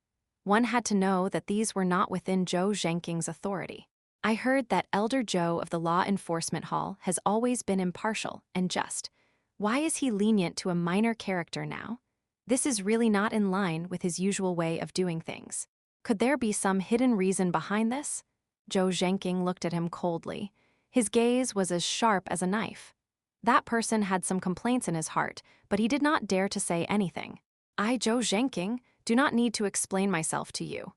One had to know that these were not within Zhou Zhenqing's authority. I heard that Elder Zhou of the Law Enforcement Hall has always been impartial and just. Why is he lenient to a minor character now? This is really not in line with his usual way of doing things. Could there be some hidden reason behind this? Zhou Zhenqing looked at him coldly. His gaze was as sharp as a knife. That person had some complaints in his heart, but he did not dare to say anything. I, Zhou Zhenqing, do not need to explain myself to you.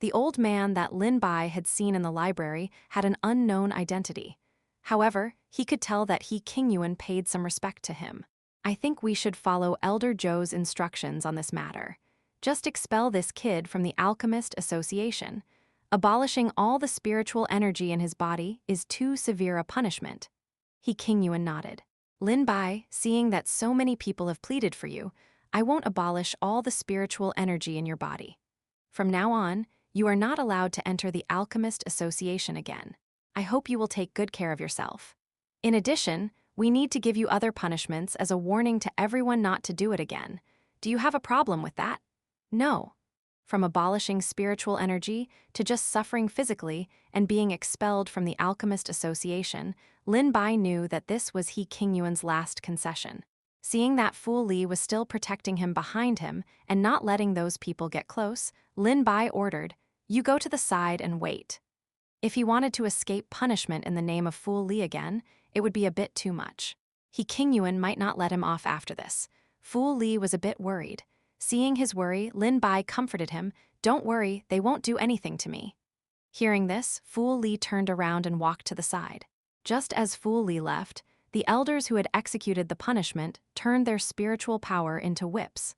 The old man that Lin Bai had seen in the library had an unknown identity. However, he could tell that He Qingyuan paid some respect to him. I think we should follow Elder Zhou's instructions on this matter. Just expel this kid from the Alchemist Association. Abolishing all the spiritual energy in his body is too severe a punishment. He Qingyuan nodded. Lin Bai, seeing that so many people have pleaded for you, I won't abolish all the spiritual energy in your body. From now on, you are not allowed to enter the Alchemist Association again. I hope you will take good care of yourself. In addition, we need to give you other punishments as a warning to everyone not to do it again. Do you have a problem with that? No. From abolishing spiritual energy to just suffering physically and being expelled from the Alchemist Association, Lin Bai knew that this was He Qingyuan's last concession. Seeing that Fu Li was still protecting him behind him and not letting those people get close, Lin Bai ordered, you go to the side and wait. If he wanted to escape punishment in the name of Fu Li again, it would be a bit too much. He Qingyuan might not let him off after this. Fu Li was a bit worried. Seeing his worry, Lin Bai comforted him, don't worry, they won't do anything to me. Hearing this, Fu Li turned around and walked to the side. Just as Fu Li left, the elders who had executed the punishment turned their spiritual power into whips.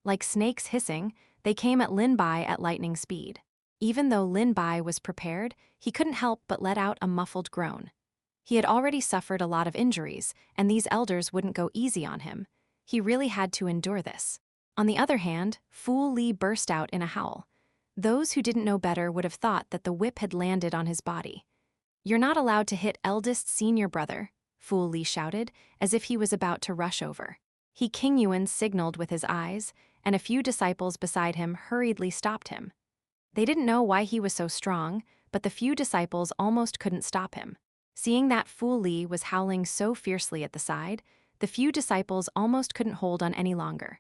Like snakes hissing, they came at Lin Bai at lightning speed. Even though Lin Bai was prepared, he couldn't help but let out a muffled groan. He had already suffered a lot of injuries, and these elders wouldn't go easy on him. He really had to endure this. On the other hand, Fu Li burst out in a howl. Those who didn't know better would have thought that the whip had landed on his body. You're not allowed to hit eldest senior brother, Fu Li shouted, as if he was about to rush over. He Qingyuan signaled with his eyes, and a few disciples beside him hurriedly stopped him. They didn't know why he was so strong, but the few disciples almost couldn't stop him. Seeing that Fu Li was howling so fiercely at the side, the few disciples almost couldn't hold on any longer.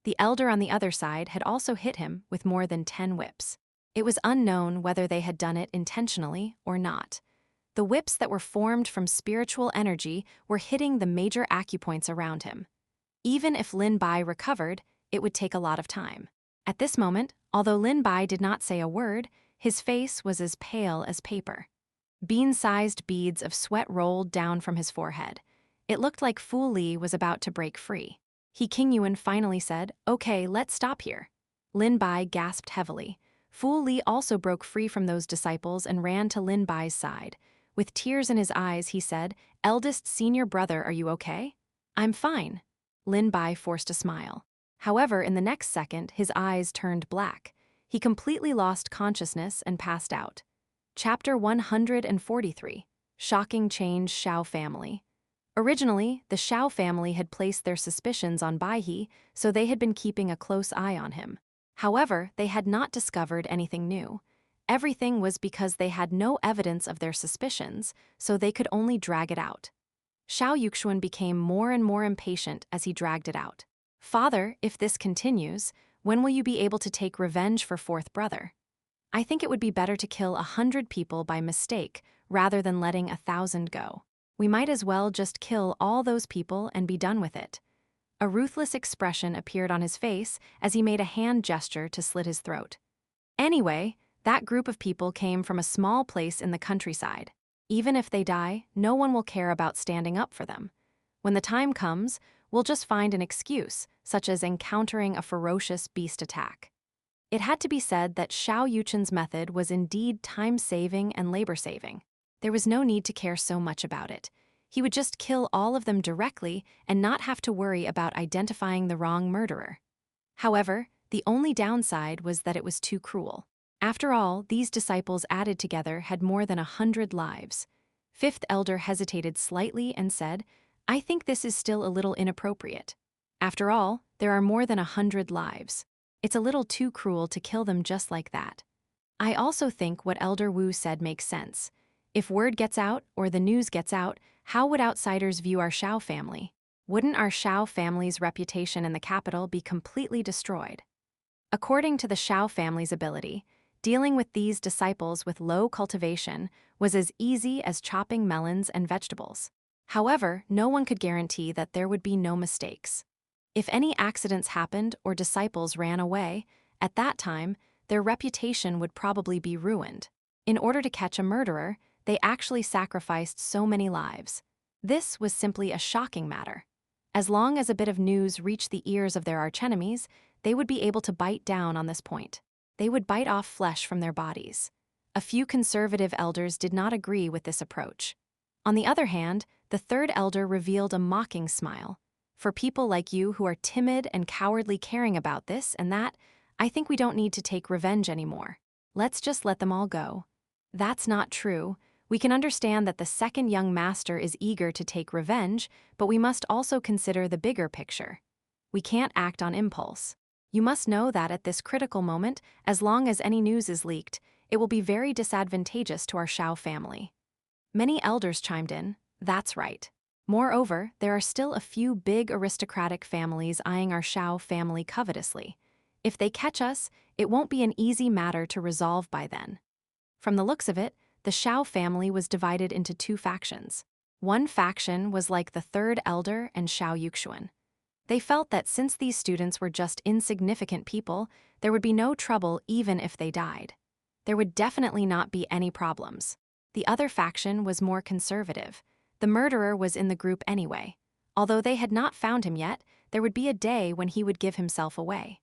The elder on the other side had also hit him with more than 10 whips. It was unknown whether they had done it intentionally or not. The whips that were formed from spiritual energy were hitting the major acupoints around him. Even if Lin Bai recovered, it would take a lot of time. At this moment, although Lin Bai did not say a word, his face was as pale as paper. Bean-sized beads of sweat rolled down from his forehead. It looked like Fu Li was about to break free. He Qingyuan finally said, okay, let's stop here. Lin Bai gasped heavily. Fu Li also broke free from those disciples and ran to Lin Bai's side. With tears in his eyes, he said, eldest senior brother, are you okay? I'm fine. Lin Bai forced a smile. However, in the next second, his eyes turned black. He completely lost consciousness and passed out. Chapter 143. Shocking Change Xiao Family. Originally, the Xiao family had placed their suspicions on Baihe, so they had been keeping a close eye on him. However, they had not discovered anything new. Everything was because they had no evidence of their suspicions, so they could only drag it out. Xiao Yuxuan became more and more impatient as he dragged it out. "Father, if this continues, when will you be able to take revenge for fourth brother? I think it would be better to kill 100 people by mistake rather than letting 1,000 go. We might as well just kill all those people and be done with it." A ruthless expression appeared on his face as he made a hand gesture to slit his throat. Anyway, that group of people came from a small place in the countryside. Even if they die, no one will care about standing up for them. When the time comes, we'll just find an excuse, such as encountering a ferocious beast attack. It had to be said that Xiao Yuchen's method was indeed time-saving and labor-saving. There was no need to care so much about it. He would just kill all of them directly and not have to worry about identifying the wrong murderer. However, the only downside was that it was too cruel. After all, these disciples added together had more than 100 lives. Fifth elder hesitated slightly and said, "I think this is still a little inappropriate. After all, there are more than 100 lives. It's a little too cruel to kill them just like that." I also think what Elder Wu said makes sense. If word gets out or the news gets out, how would outsiders view our Xiao family? Wouldn't our Xiao family's reputation in the capital be completely destroyed? According to the Xiao family's ability, dealing with these disciples with low cultivation was as easy as chopping melons and vegetables. However, no one could guarantee that there would be no mistakes. If any accidents happened or disciples ran away, at that time, their reputation would probably be ruined. In order to catch a murderer, they actually sacrificed so many lives. This was simply a shocking matter. As long as a bit of news reached the ears of their archenemies, they would be able to bite down on this point. They would bite off flesh from their bodies. A few conservative elders did not agree with this approach. On the other hand, the third elder revealed a mocking smile. "For people like you who are timid and cowardly caring about this and that, I think we don't need to take revenge anymore. Let's just let them all go." That's not true. We can understand that the second young master is eager to take revenge, but we must also consider the bigger picture. We can't act on impulse. You must know that at this critical moment, as long as any news is leaked, it will be very disadvantageous to our Xiao family. Many elders chimed in, "That's right." Moreover, there are still a few big aristocratic families eyeing our Xiao family covetously. If they catch us, it won't be an easy matter to resolve by then. From the looks of it, the Xiao family was divided into two factions. One faction was like the third elder and Xiao Yuxuan. They felt that since these students were just insignificant people, there would be no trouble even if they died. There would definitely not be any problems. The other faction was more conservative. The murderer was in the group anyway. Although they had not found him yet, there would be a day when he would give himself away.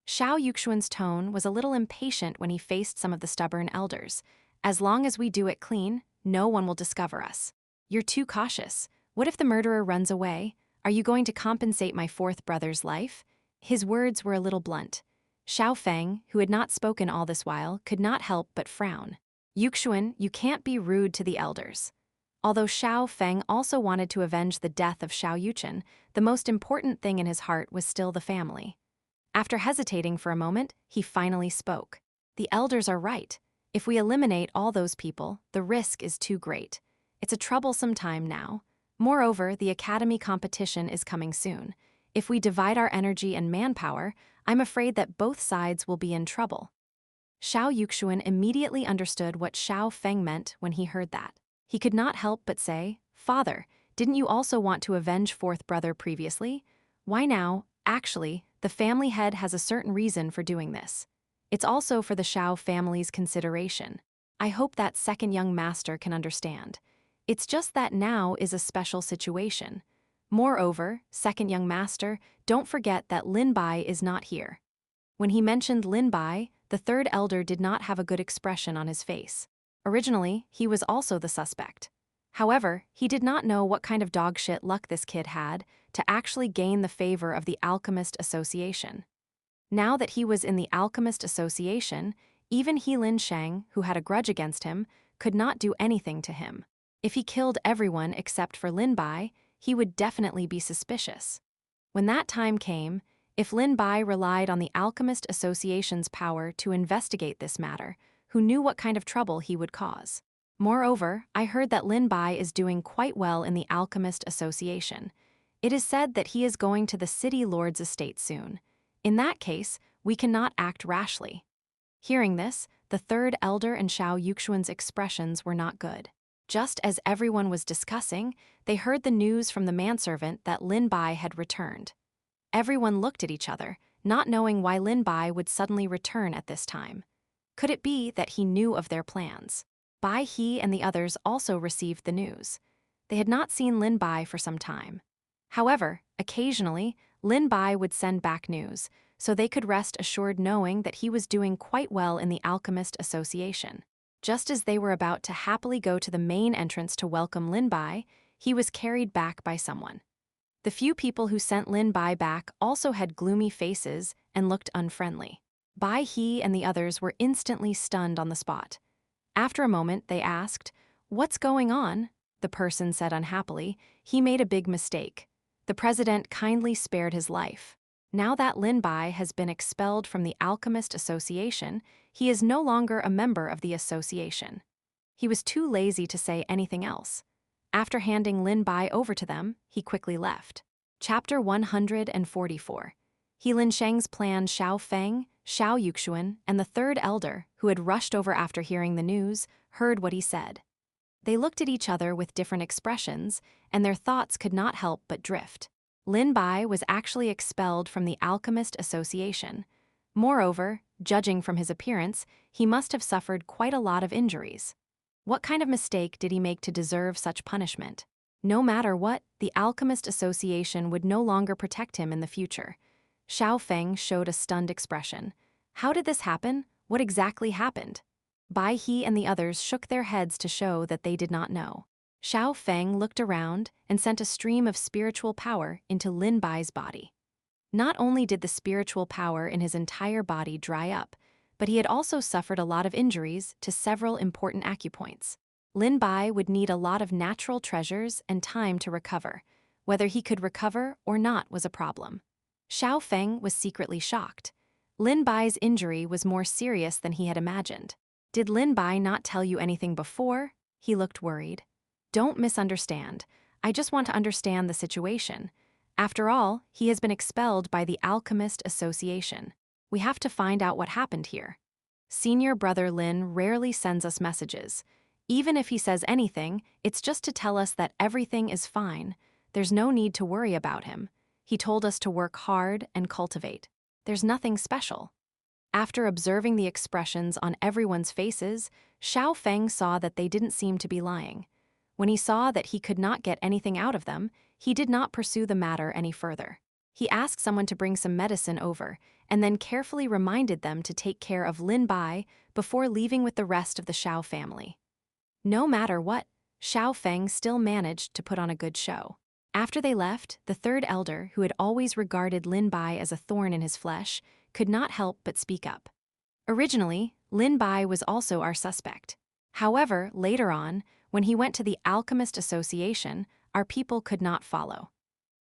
Xiao Yuxuan's tone was a little impatient when he faced some of the stubborn elders. "As long as we do it clean, no one will discover us. You're too cautious. What if the murderer runs away? Are you going to compensate my fourth brother's life?" His words were a little blunt. Xiao Feng, who had not spoken all this while, could not help but frown. "Yuxuan, you can't be rude to the elders." Although Xiao Feng also wanted to avenge the death of Xiao Yuchen, the most important thing in his heart was still the family. After hesitating for a moment, he finally spoke. "The elders are right. If we eliminate all those people, the risk is too great. It's a troublesome time now. Moreover, the academy competition is coming soon. If we divide our energy and manpower, I'm afraid that both sides will be in trouble." Xiao Yuxuan immediately understood what Xiao Feng meant when he heard that. He could not help but say, "Father, didn't you also want to avenge fourth brother previously? Why now? Actually, the family head has a certain reason for doing this. It's also for the Xiao family's consideration. I hope that second young master can understand. It's just that now is a special situation. Moreover, second young master, don't forget that Lin Bai is not here." When he mentioned Lin Bai, the third elder did not have a good expression on his face. Originally, he was also the suspect. However, he did not know what kind of dogshit luck this kid had to actually gain the favor of the Alchemist Association. Now that he was in the Alchemist Association, even He Lin Shang, who had a grudge against him, could not do anything to him. If he killed everyone except for Lin Bai, he would definitely be suspicious. When that time came, if Lin Bai relied on the Alchemist Association's power to investigate this matter, who knew what kind of trouble he would cause? Moreover, I heard that Lin Bai is doing quite well in the Alchemist Association. It is said that he is going to the City Lord's estate soon. In that case, we cannot act rashly. Hearing this, the third elder and Xiao Yuxuan's expressions were not good. Just as everyone was discussing, they heard the news from the manservant that Lin Bai had returned. Everyone looked at each other, not knowing why Lin Bai would suddenly return at this time. Could it be that he knew of their plans? Bai He and the others also received the news. They had not seen Lin Bai for some time. However, occasionally, Lin Bai would send back news, so they could rest assured knowing that he was doing quite well in the Alchemist Association. Just as they were about to happily go to the main entrance to welcome Lin Bai, he was carried back by someone. The few people who sent Lin Bai back also had gloomy faces and looked unfriendly. Bai He and the others were instantly stunned on the spot. After a moment, they asked, "What's going on?" The person said unhappily, "He made a big mistake. The president kindly spared his life. Now that Lin Bai has been expelled from the Alchemist Association, he is no longer a member of the association." He was too lazy to say anything else. After handing Lin Bai over to them, he quickly left. Chapter 144. He Lin Sheng's plan. Xiao Feng, Xiao Yuxuan, and the third elder, who had rushed over after hearing the news, heard what he said. They looked at each other with different expressions, and their thoughts could not help but drift. Lin Bai was actually expelled from the Alchemist Association. Moreover, judging from his appearance, he must have suffered quite a lot of injuries. What kind of mistake did he make to deserve such punishment? No matter what, the Alchemist Association would no longer protect him in the future. Xiao Feng showed a stunned expression. How did this happen? What exactly happened? Bai He and the others shook their heads to show that they did not know. Xiao Feng looked around and sent a stream of spiritual power into Lin Bai's body. Not only did the spiritual power in his entire body dry up, but he had also suffered a lot of injuries to several important acupoints. Lin Bai would need a lot of natural treasures and time to recover. Whether he could recover or not was a problem. Xiao Feng was secretly shocked. Lin Bai's injury was more serious than he had imagined. Did Lin Bai not tell you anything before? He looked worried. Don't misunderstand. I just want to understand the situation. After all, he has been expelled by the Alchemist Association. We have to find out what happened here. Senior brother Lin rarely sends us messages. Even if he says anything, it's just to tell us that everything is fine. There's no need to worry about him. He told us to work hard and cultivate. There's nothing special. After observing the expressions on everyone's faces, Xiao Feng saw that they didn't seem to be lying. When he saw that he could not get anything out of them, he did not pursue the matter any further. He asked someone to bring some medicine over, and then carefully reminded them to take care of Lin Bai before leaving with the rest of the Xiao family. No matter what, Xiao Feng still managed to put on a good show. After they left, the third elder, who had always regarded Lin Bai as a thorn in his flesh, could not help but speak up. Originally, Lin Bai was also our suspect. However, later on, when he went to the Alchemist Association, our people could not follow.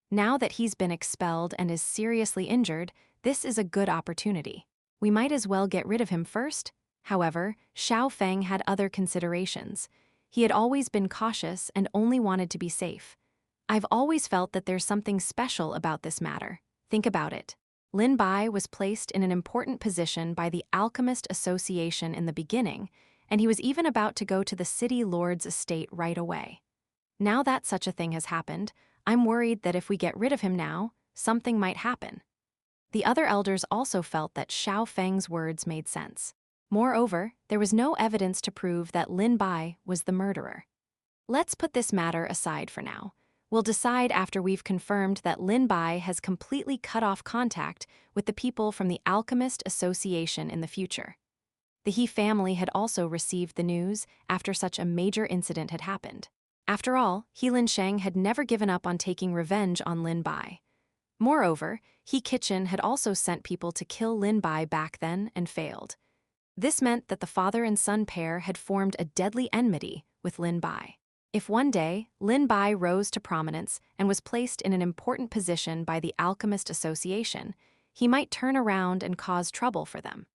Now that he's been expelled and is seriously injured, this is a good opportunity. We might as well get rid of him first. However, Xiao Feng had other considerations. He had always been cautious and only wanted to be safe. I've always felt that there's something special about this matter. Think about it. Lin Bai was placed in an important position by the Alchemist Association in the beginning, and he was even about to go to the City Lord's estate right away. Now that such a thing has happened, I'm worried that if we get rid of him now, something might happen. The other elders also felt that Xiao Feng's words made sense. Moreover, there was no evidence to prove that Lin Bai was the murderer. Let's put this matter aside for now. We'll decide after we've confirmed that Lin Bai has completely cut off contact with the people from the Alchemist Association in the future. The He family had also received the news after such a major incident had happened. After all, He Lin Sheng had never given up on taking revenge on Lin Bai. Moreover, He Kitchen had also sent people to kill Lin Bai back then and failed. This meant that the father and son pair had formed a deadly enmity with Lin Bai. If one day, Lin Bai rose to prominence and was placed in an important position by the Alchemist Association, he might turn around and cause trouble for them.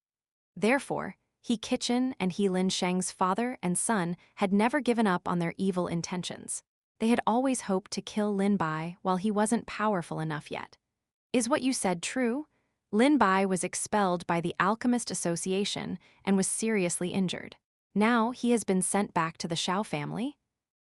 Therefore, He Qin and He Lin Sheng's father and son had never given up on their evil intentions. They had always hoped to kill Lin Bai while he wasn't powerful enough yet. Is what you said true? Lin Bai was expelled by the Alchemist Association and was seriously injured. Now he has been sent back to the Xiao family?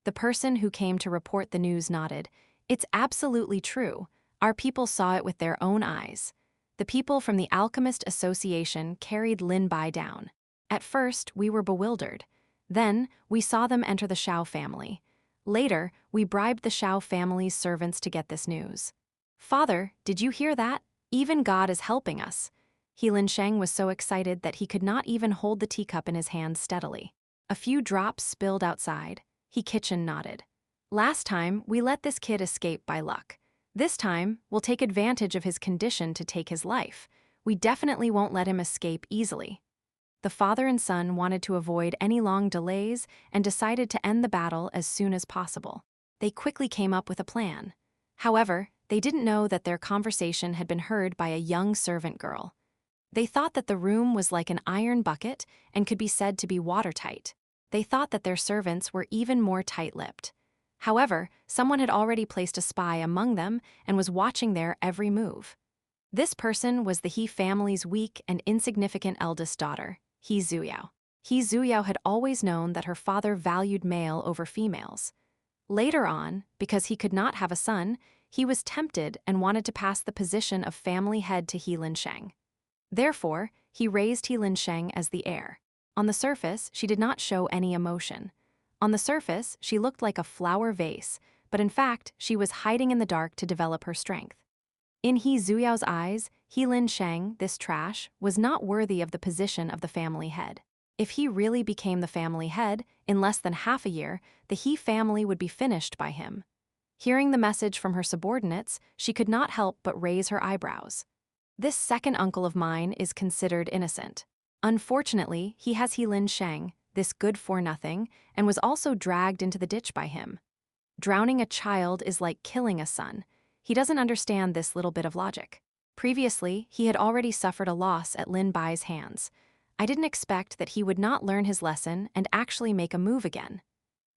The person who came to report the news nodded. It's absolutely true. Our people saw it with their own eyes. The people from the Alchemist Association carried Lin Bai down. At first, we were bewildered. Then, we saw them enter the Xiao family. Later, we bribed the Xiao family's servants to get this news. Father, did you hear that? Even God is helping us. He Lin Sheng was so excited that he could not even hold the teacup in his hands steadily. A few drops spilled outside. He Qin nodded. Last time, we let this kid escape by luck. This time, we'll take advantage of his condition to take his life. We definitely won't let him escape easily. The father and son wanted to avoid any long delays and decided to end the battle as soon as possible. They quickly came up with a plan. However, they didn't know that their conversation had been heard by a young servant girl. They thought that the room was like an iron bucket and could be said to be watertight. They thought that their servants were even more tight-lipped. However, someone had already placed a spy among them and was watching their every move. This person was the He family's weak and insignificant eldest daughter, He Zuyao. He Zuyao had always known that her father valued male over females. Later on, because he could not have a son, he was tempted and wanted to pass the position of family head to He Lin Sheng. Therefore, he raised He Lin Sheng as the heir. On the surface, she did not show any emotion. On the surface, she looked like a flower vase, but in fact, she was hiding in the dark to develop her strength. In He Zuyao's eyes, He Lin Sheng, this trash, was not worthy of the position of the family head. If he really became the family head, in less than half a year, the He family would be finished by him. Hearing the message from her subordinates, she could not help but raise her eyebrows. This second uncle of mine is considered innocent. Unfortunately, he has He Lin Sheng, this good-for-nothing, and was also dragged into the ditch by him. Drowning a child is like killing a son. He doesn't understand this little bit of logic. Previously, he had already suffered a loss at Lin Bai's hands. I didn't expect that he would not learn his lesson and actually make a move again.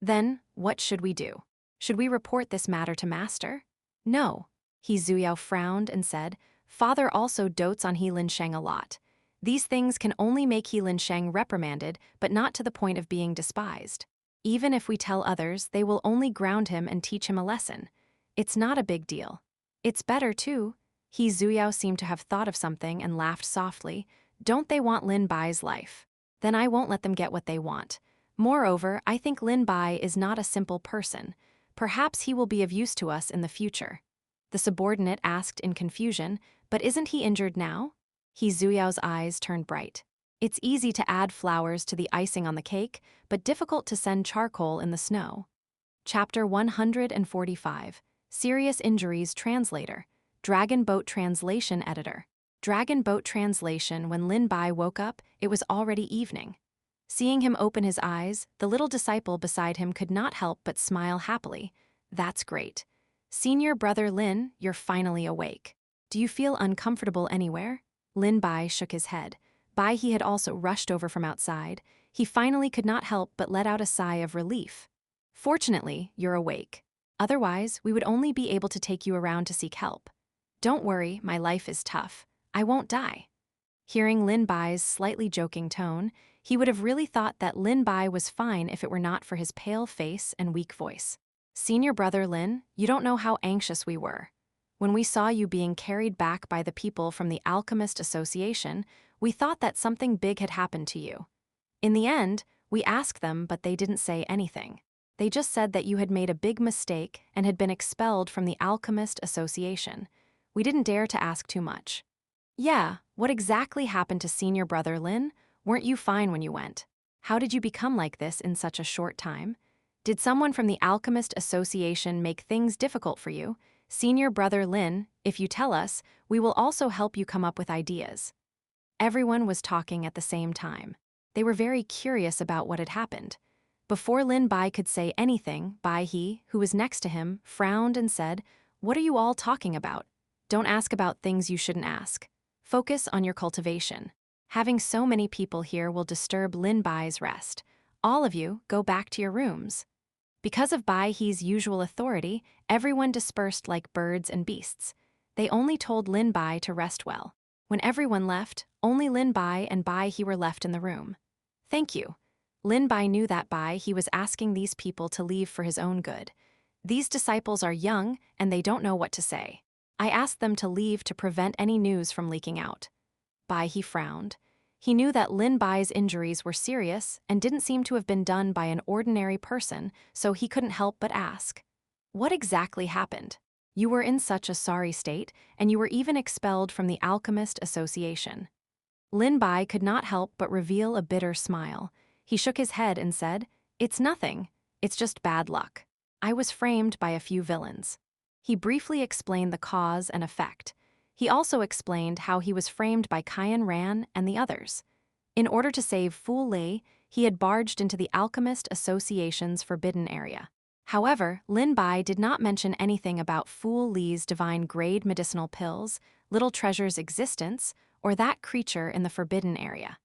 Then, what should we do? Should we report this matter to Master? No. He Zuyao frowned and said, Father also dotes on He Lin Sheng a lot. These things can only make He Lin Sheng reprimanded, but not to the point of being despised. Even if we tell others, they will only ground him and teach him a lesson. It's not a big deal. It's better, too. He Zuyao seemed to have thought of something and laughed softly. Don't they want Lin Bai's life? Then I won't let them get what they want. Moreover, I think Lin Bai is not a simple person. Perhaps he will be of use to us in the future. The subordinate asked in confusion, but isn't he injured now? He Zuyao's eyes turned bright. It's easy to add flowers to the icing on the cake, but difficult to send charcoal in the snow. Chapter 145, Serious Injuries Translator, Dragon Boat Translation Editor. Dragon Boat Translation. When Lin Bai woke up, it was already evening. Seeing him open his eyes, the little disciple beside him could not help but smile happily. That's great. Senior brother Lin, you're finally awake. Do you feel uncomfortable anywhere? Lin Bai shook his head. Bai he had also rushed over from outside. He finally could not help but let out a sigh of relief. Fortunately, you're awake. Otherwise, we would only be able to take you around to seek help. Don't worry, my life is tough. I won't die. Hearing Lin Bai's slightly joking tone, he would have really thought that Lin Bai was fine if it were not for his pale face and weak voice. Senior brother Lin, you don't know how anxious we were. When we saw you being carried back by the people from the Alchemist Association, we thought that something big had happened to you. In the end, we asked them, but they didn't say anything. They just said that you had made a big mistake and had been expelled from the Alchemist Association. We didn't dare to ask too much. Yeah, what exactly happened to senior brother Lin? Weren't you fine when you went? How did you become like this in such a short time? Did someone from the Alchemist Association make things difficult for you? Senior brother Lin, if you tell us, we will also help you come up with ideas. Everyone was talking at the same time. They were very curious about what had happened. Before Lin Bai could say anything, Bai He, who was next to him, frowned and said, "What are you all talking about? Don't ask about things you shouldn't ask. Focus on your cultivation. Having so many people here will disturb Lin Bai's rest. All of you, go back to your rooms." Because of Bai He's usual authority, everyone dispersed like birds and beasts. They only told Lin Bai to rest well. When everyone left, only Lin Bai and Bai He were left in the room. "Thank you." Lin Bai knew that Bai He was asking these people to leave for his own good. These disciples are young and they don't know what to say. I asked them to leave to prevent any news from leaking out. Bai He frowned. He knew that Lin Bai's injuries were serious and didn't seem to have been done by an ordinary person, so he couldn't help but ask, "What exactly happened? You were in such a sorry state, and you were even expelled from the Alchemist Association." Lin Bai could not help but reveal a bitter smile. He shook his head and said, "It's nothing. It's just bad luck. I was framed by a few villains." He briefly explained the cause and effect. He also explained how he was framed by Cayenne Ran and the others. In order to save Fu Lei, he had barged into the Alchemist Association's forbidden area. However, Lin Bai did not mention anything about Fu Li's divine-grade medicinal pills, Little Treasure's existence, or that creature in the forbidden area.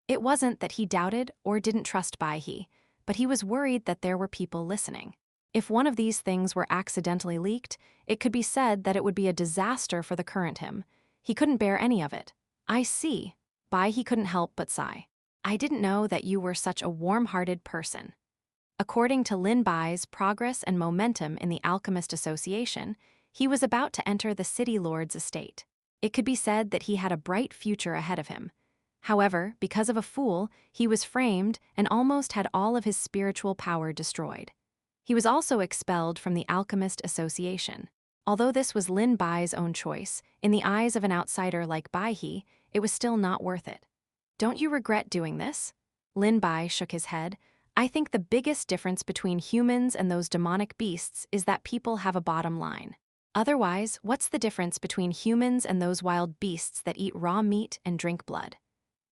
It wasn't that he doubted or didn't trust Bai He, but he was worried that there were people listening. If one of these things were accidentally leaked, it could be said that it would be a disaster for the current him. He couldn't bear any of it. "I see." Bai He couldn't help but sigh. "I didn't know that you were such a warm-hearted person." According to Lin Bai's progress and momentum in the Alchemist Association, he was about to enter the City Lord's estate. It could be said that he had a bright future ahead of him. However, because of a fool, he was framed and almost had all of his spiritual power destroyed. He was also expelled from the Alchemist Association. Although this was Lin Bai's own choice, in the eyes of an outsider like Bai He, it was still not worth it. "Don't you regret doing this?" Lin Bai shook his head. "I think the biggest difference between humans and those demonic beasts is that people have a bottom line. Otherwise, what's the difference between humans and those wild beasts that eat raw meat and drink blood?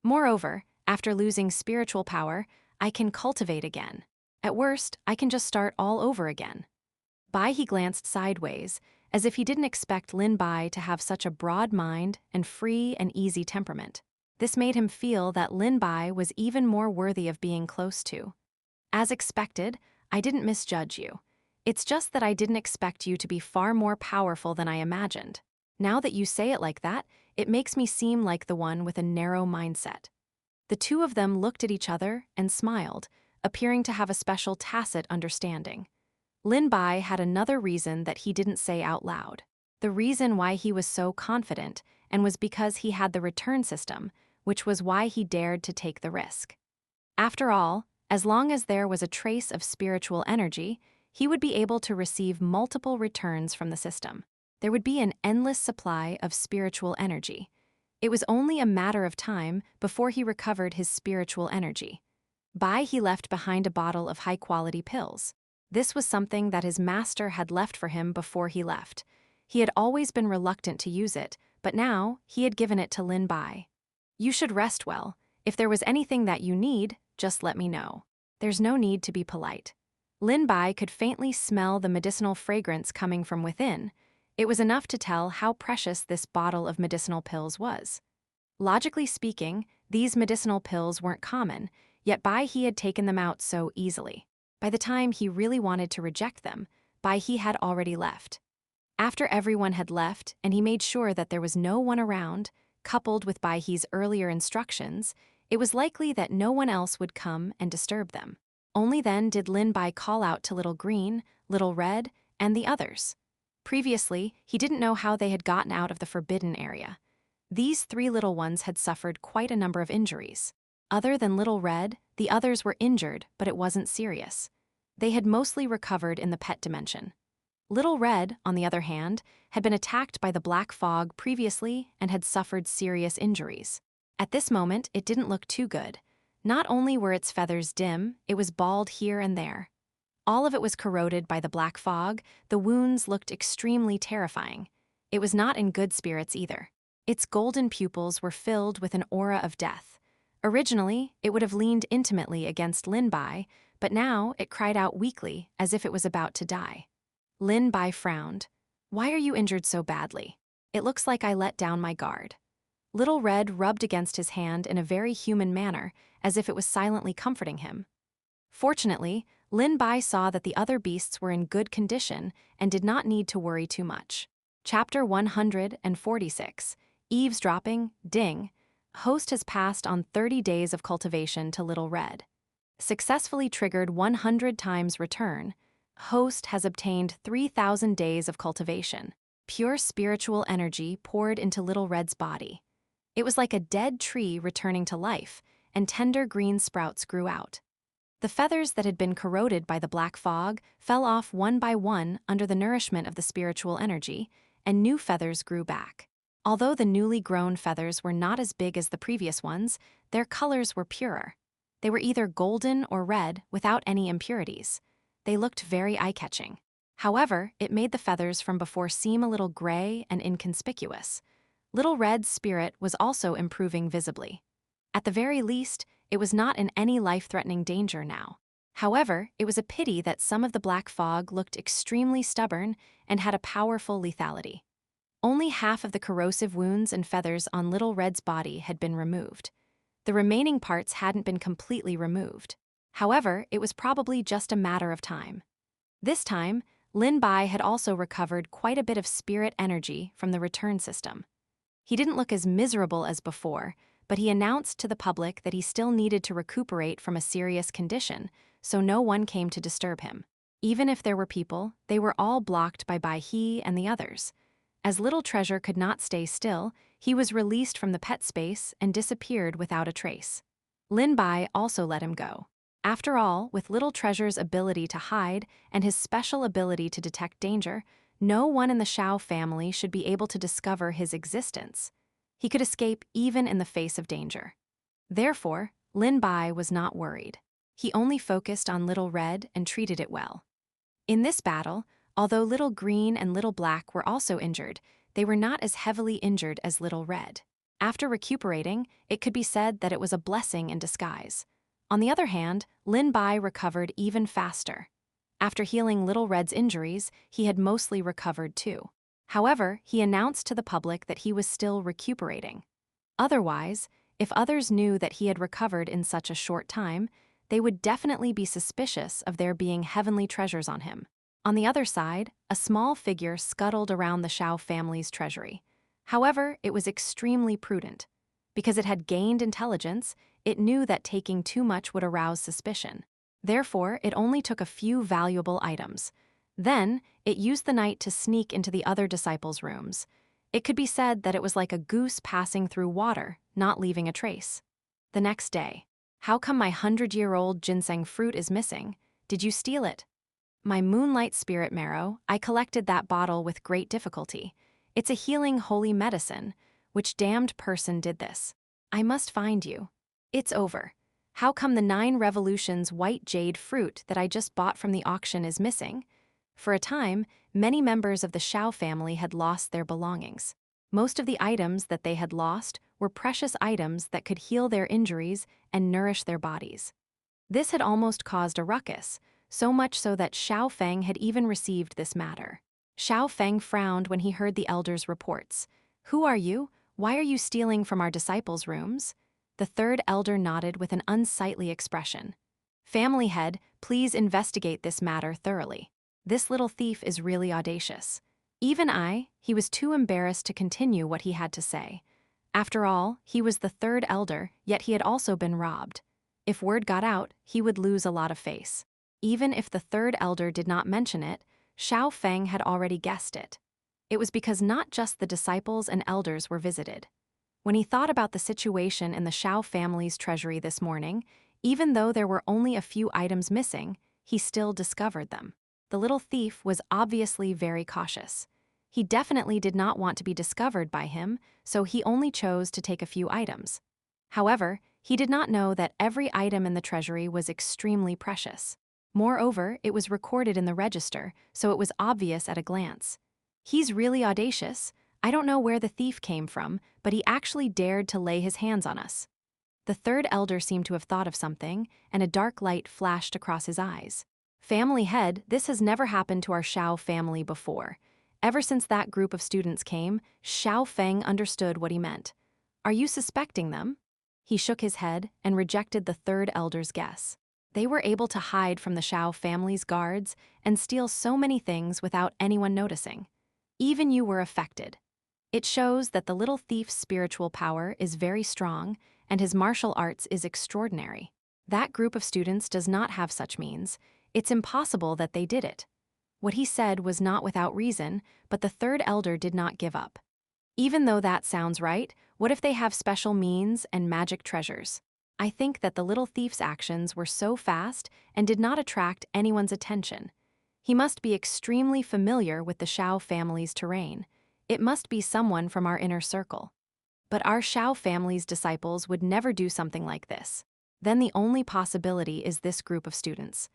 Moreover, after losing spiritual power, I can cultivate again. At worst, I can just start all over again." Bai He glanced sideways, as if he didn't expect Lin Bai to have such a broad mind and free and easy temperament. This made him feel that Lin Bai was even more worthy of being close to. "As expected, I didn't misjudge you. It's just that I didn't expect you to be far more powerful than I imagined. Now that you say it like that, it makes me seem like the one with a narrow mindset." The two of them looked at each other and smiled, appearing to have a special tacit understanding. Lin Bai had another reason that he didn't say out loud. The reason why he was so confident and was because he had the return system, which was why he dared to take the risk. After all, as long as there was a trace of spiritual energy, he would be able to receive multiple returns from the system. There would be an endless supply of spiritual energy. It was only a matter of time before he recovered his spiritual energy. Bai He left behind a bottle of high-quality pills. This was something that his master had left for him before he left. He had always been reluctant to use it, but now he had given it to Lin Bai. "You should rest well. If there was anything that you need, just let me know. There's no need to be polite." Lin Bai could faintly smell the medicinal fragrance coming from within. It was enough to tell how precious this bottle of medicinal pills was. Logically speaking, these medicinal pills weren't common, yet Bai He had taken them out so easily. By the time he really wanted to reject them, Bai He had already left. After everyone had left and he made sure that there was no one around, coupled with Bai He's earlier instructions, it was likely that no one else would come and disturb them. Only then did Lin Bai call out to Little Green, Little Red, and the others. Previously, he didn't know how they had gotten out of the forbidden area. These three little ones had suffered quite a number of injuries. Other than Little Red, the others were injured, but it wasn't serious. They had mostly recovered in the pet dimension. Little Red, on the other hand, had been attacked by the black fog previously and had suffered serious injuries. At this moment, it didn't look too good. Not only were its feathers dim, it was bald here and there. All of it was corroded by the black fog. The wounds looked extremely terrifying. It was not in good spirits either. Its golden pupils were filled with an aura of death. Originally, it would have leaned intimately against Lin Bai, but now it cried out weakly as if it was about to die. Lin Bai frowned. "Why are you injured so badly? It looks like I let down my guard." Little Red rubbed against his hand in a very human manner, as if it was silently comforting him. Fortunately, Lin Bai saw that the other beasts were in good condition and did not need to worry too much. Chapter 146, Eavesdropping, Ding. Host has passed on 30 days of cultivation to Little Red. Successfully triggered 100 times return. Host has obtained 3,000 days of cultivation. Pure spiritual energy poured into Little Red's body. It was like a dead tree returning to life, and tender green sprouts grew out. The feathers that had been corroded by the black fog fell off one by one under the nourishment of the spiritual energy, and new feathers grew back. Although the newly grown feathers were not as big as the previous ones, their colors were purer. They were either golden or red without any impurities. They looked very eye-catching. However, it made the feathers from before seem a little gray and inconspicuous. Little Red's spirit was also improving visibly. At the very least, it was not in any life-threatening danger now. However, it was a pity that some of the black fog looked extremely stubborn and had a powerful lethality. Only half of the corrosive wounds and feathers on Little Red's body had been removed. The remaining parts hadn't been completely removed. However, it was probably just a matter of time. This time, Lin Bai had also recovered quite a bit of spirit energy from the return system. He didn't look as miserable as before, but he announced to the public that he still needed to recuperate from a serious condition, so no one came to disturb him. Even if there were people, they were all blocked by Bai He and the others. As Little Treasure could not stay still, he was released from the pet space and disappeared without a trace. Lin Bai also let him go. After all, with Little Treasure's ability to hide and his special ability to detect danger, no one in the Xiao family should be able to discover his existence. He could escape even in the face of danger. Therefore, Lin Bai was not worried. He only focused on Little Red and treated it well. In this battle, although Little Green and Little Black were also injured, they were not as heavily injured as Little Red. After recuperating, it could be said that it was a blessing in disguise. On the other hand, Lin Bai recovered even faster. After healing Little Red's injuries, he had mostly recovered too. However, he announced to the public that he was still recuperating. Otherwise, if others knew that he had recovered in such a short time, they would definitely be suspicious of there being heavenly treasures on him. On the other side, a small figure scuttled around the Xiao family's treasury. However, it was extremely prudent. Because it had gained intelligence, it knew that taking too much would arouse suspicion. Therefore, it only took a few valuable items. Then, it used the night to sneak into the other disciples' rooms. It could be said that it was like a goose passing through water, not leaving a trace. The next day, "How come my 100-year-old ginseng fruit is missing? Did you steal it?" "My moonlight spirit marrow, I collected that bottle with great difficulty. It's a healing holy medicine. Which damned person did this? I must find you. It's over. How come the 9 revolutions white jade fruit that I just bought from the auction is missing?" For a time, many members of the Xiao family had lost their belongings. Most of the items that they had lost were precious items that could heal their injuries and nourish their bodies. This had almost caused a ruckus, so much so that Xiao Feng had even received this matter. Xiao Feng frowned when he heard the elders' reports. "Who are you? Why are you stealing from our disciples' rooms?" The third elder nodded with an unsightly expression. "Family head, please investigate this matter thoroughly. This little thief is really audacious." Even he was too embarrassed to continue what he had to say. After all, he was the third elder, yet he had also been robbed. If word got out, he would lose a lot of face. Even if the third elder did not mention it, Xiao Feng had already guessed it. It was because not just the disciples and elders were visited. When he thought about the situation in the Xiao family's treasury this morning, even though there were only a few items missing, he still discovered them. The little thief was obviously very cautious. He definitely did not want to be discovered by him, so he only chose to take a few items. However, he did not know that every item in the treasury was extremely precious. Moreover, it was recorded in the register, so it was obvious at a glance. "He's really audacious. I don't know where the thief came from, but he actually dared to lay his hands on us." The third elder seemed to have thought of something, and a dark light flashed across his eyes. Family head, this has never happened to our Xiao family before. Ever since that group of students came, Xiao Feng understood what he meant. Are you suspecting them? He shook his head and rejected the third elder's guess. They were able to hide from the Xiao family's guards and steal so many things without anyone noticing. Even you were affected. It shows that the little thief's spiritual power is very strong and his martial arts is extraordinary. That group of students does not have such means. It's impossible that they did it. What he said was not without reason, but the third elder did not give up. Even though that sounds right, what if they have special means and magic treasures? I think that the little thief's actions were so fast and did not attract anyone's attention. He must be extremely familiar with the Xiao family's terrain. It must be someone from our inner circle. But our Xiao family's disciples would never do something like this. Then the only possibility is this group of students.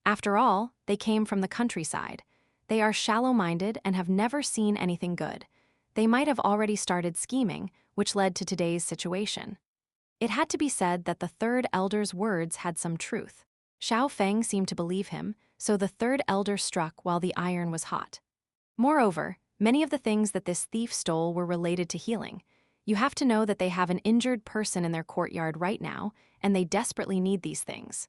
After all, they came from the countryside. They are shallow-minded and have never seen anything good. They might have already started scheming, which led to today's situation. It had to be said that the third elder's words had some truth. Xiao Feng seemed to believe him, so the third elder struck while the iron was hot. Moreover, many of the things that this thief stole were related to healing. You have to know that they have an injured person in their courtyard right now, and they desperately need these things.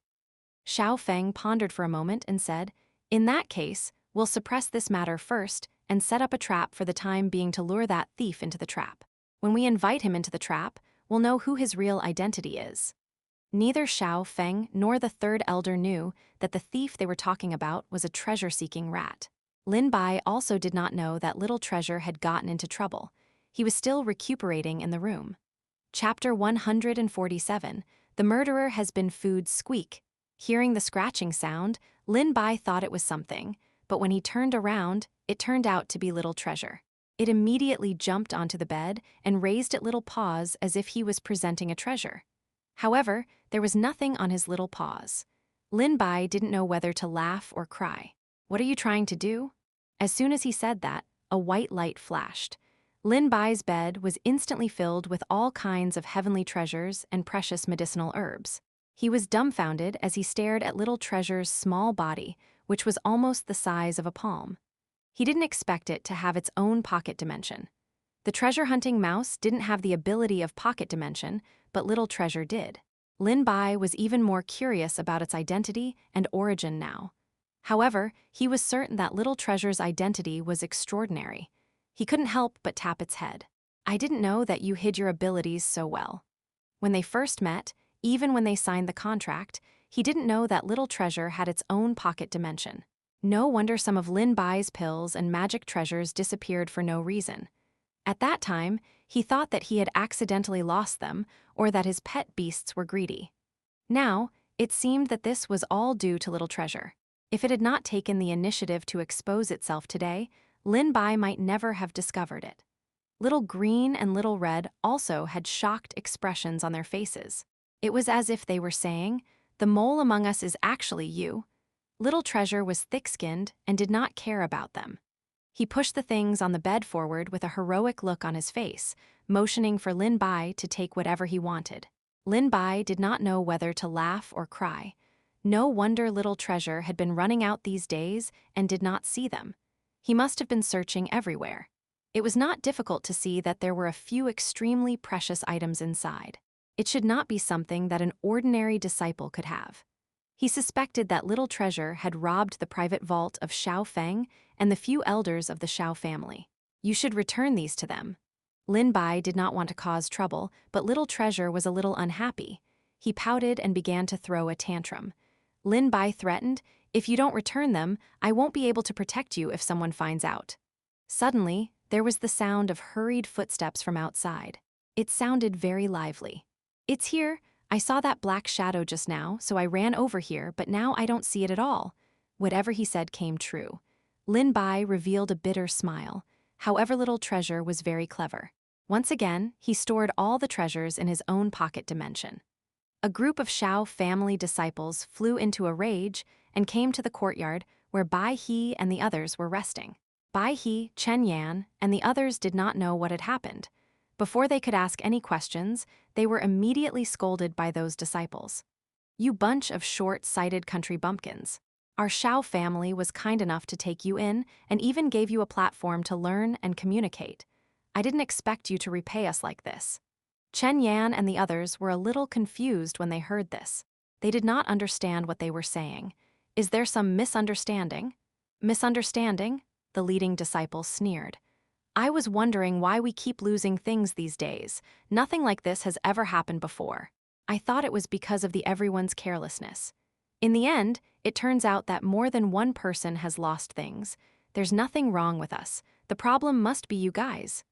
Xiao Feng pondered for a moment and said, "In that case, we'll suppress this matter first and set up a trap for the time being to lure that thief into the trap. When we invite him into the trap, we'll know who his real identity is." Neither Xiao Feng nor the third elder knew that the thief they were talking about was a treasure-seeking rat. Lin Bai also did not know that little treasure had gotten into trouble. He was still recuperating in the room. Chapter 147, The Murderer Has Been Food Squeak. Hearing the scratching sound, Lin Bai thought it was something, but when he turned around, it turned out to be little treasure. It immediately jumped onto the bed and raised its little paws as if he was presenting a treasure. However, there was nothing on his little paws. Lin Bai didn't know whether to laugh or cry. "What are you trying to do?" As soon as he said that, a white light flashed. Lin Bai's bed was instantly filled with all kinds of heavenly treasures and precious medicinal herbs. He was dumbfounded as he stared at little treasure's small body, which was almost the size of a palm. He didn't expect it to have its own pocket dimension. The treasure-hunting mouse didn't have the ability of pocket dimension, but little treasure did. Lin Bai was even more curious about its identity and origin now. However, he was certain that little treasure's identity was extraordinary. He couldn't help but tap its head. "I didn't know that you hid your abilities so well." When they first met, even when they signed the contract, he didn't know that little treasure had its own pocket dimension. No wonder some of Lin Bai's pills and magic treasures disappeared for no reason. At that time, he thought that he had accidentally lost them or that his pet beasts were greedy. Now, it seemed that this was all due to little treasure. If it had not taken the initiative to expose itself today, Lin Bai might never have discovered it. Little Green and Little Red also had shocked expressions on their faces. It was as if they were saying, "The mole among us is actually you." Little Treasure was thick-skinned and did not care about them. He pushed the things on the bed forward with a heroic look on his face, motioning for Lin Bai to take whatever he wanted. Lin Bai did not know whether to laugh or cry. No wonder Little Treasure had been running out these days and did not see them. He must have been searching everywhere. It was not difficult to see that there were a few extremely precious items inside. It should not be something that an ordinary disciple could have. He suspected that Little Treasure had robbed the private vault of Xiao Feng and the few elders of the Xiao family. "You should return these to them." Lin Bai did not want to cause trouble, but Little Treasure was a little unhappy. He pouted and began to throw a tantrum. Lin Bai threatened, "If you don't return them, I won't be able to protect you if someone finds out." Suddenly, there was the sound of hurried footsteps from outside. It sounded very lively. "It's here. I saw that black shadow just now, so I ran over here, but now I don't see it at all." Whatever he said came true. Lin Bai revealed a bitter smile. However, Little Treasure was very clever. Once again, he stored all the treasures in his own pocket dimension. A group of Xiao family disciples flew into a rage and came to the courtyard where Bai He and the others were resting. Bai He, Chen Yan, and the others did not know what had happened. Before they could ask any questions, they were immediately scolded by those disciples. "You bunch of short-sighted country bumpkins. Our Xiao family was kind enough to take you in and even gave you a platform to learn and communicate. I didn't expect you to repay us like this." Chen Yan and the others were a little confused when they heard this. They did not understand what they were saying. "Is there some misunderstanding?" "Misunderstanding?" the leading disciple sneered. "I was wondering why we keep losing things these days. Nothing like this has ever happened before. I thought it was because of everyone's carelessness. In the end, it turns out that more than one person has lost things. There's nothing wrong with us. The problem must be you guys."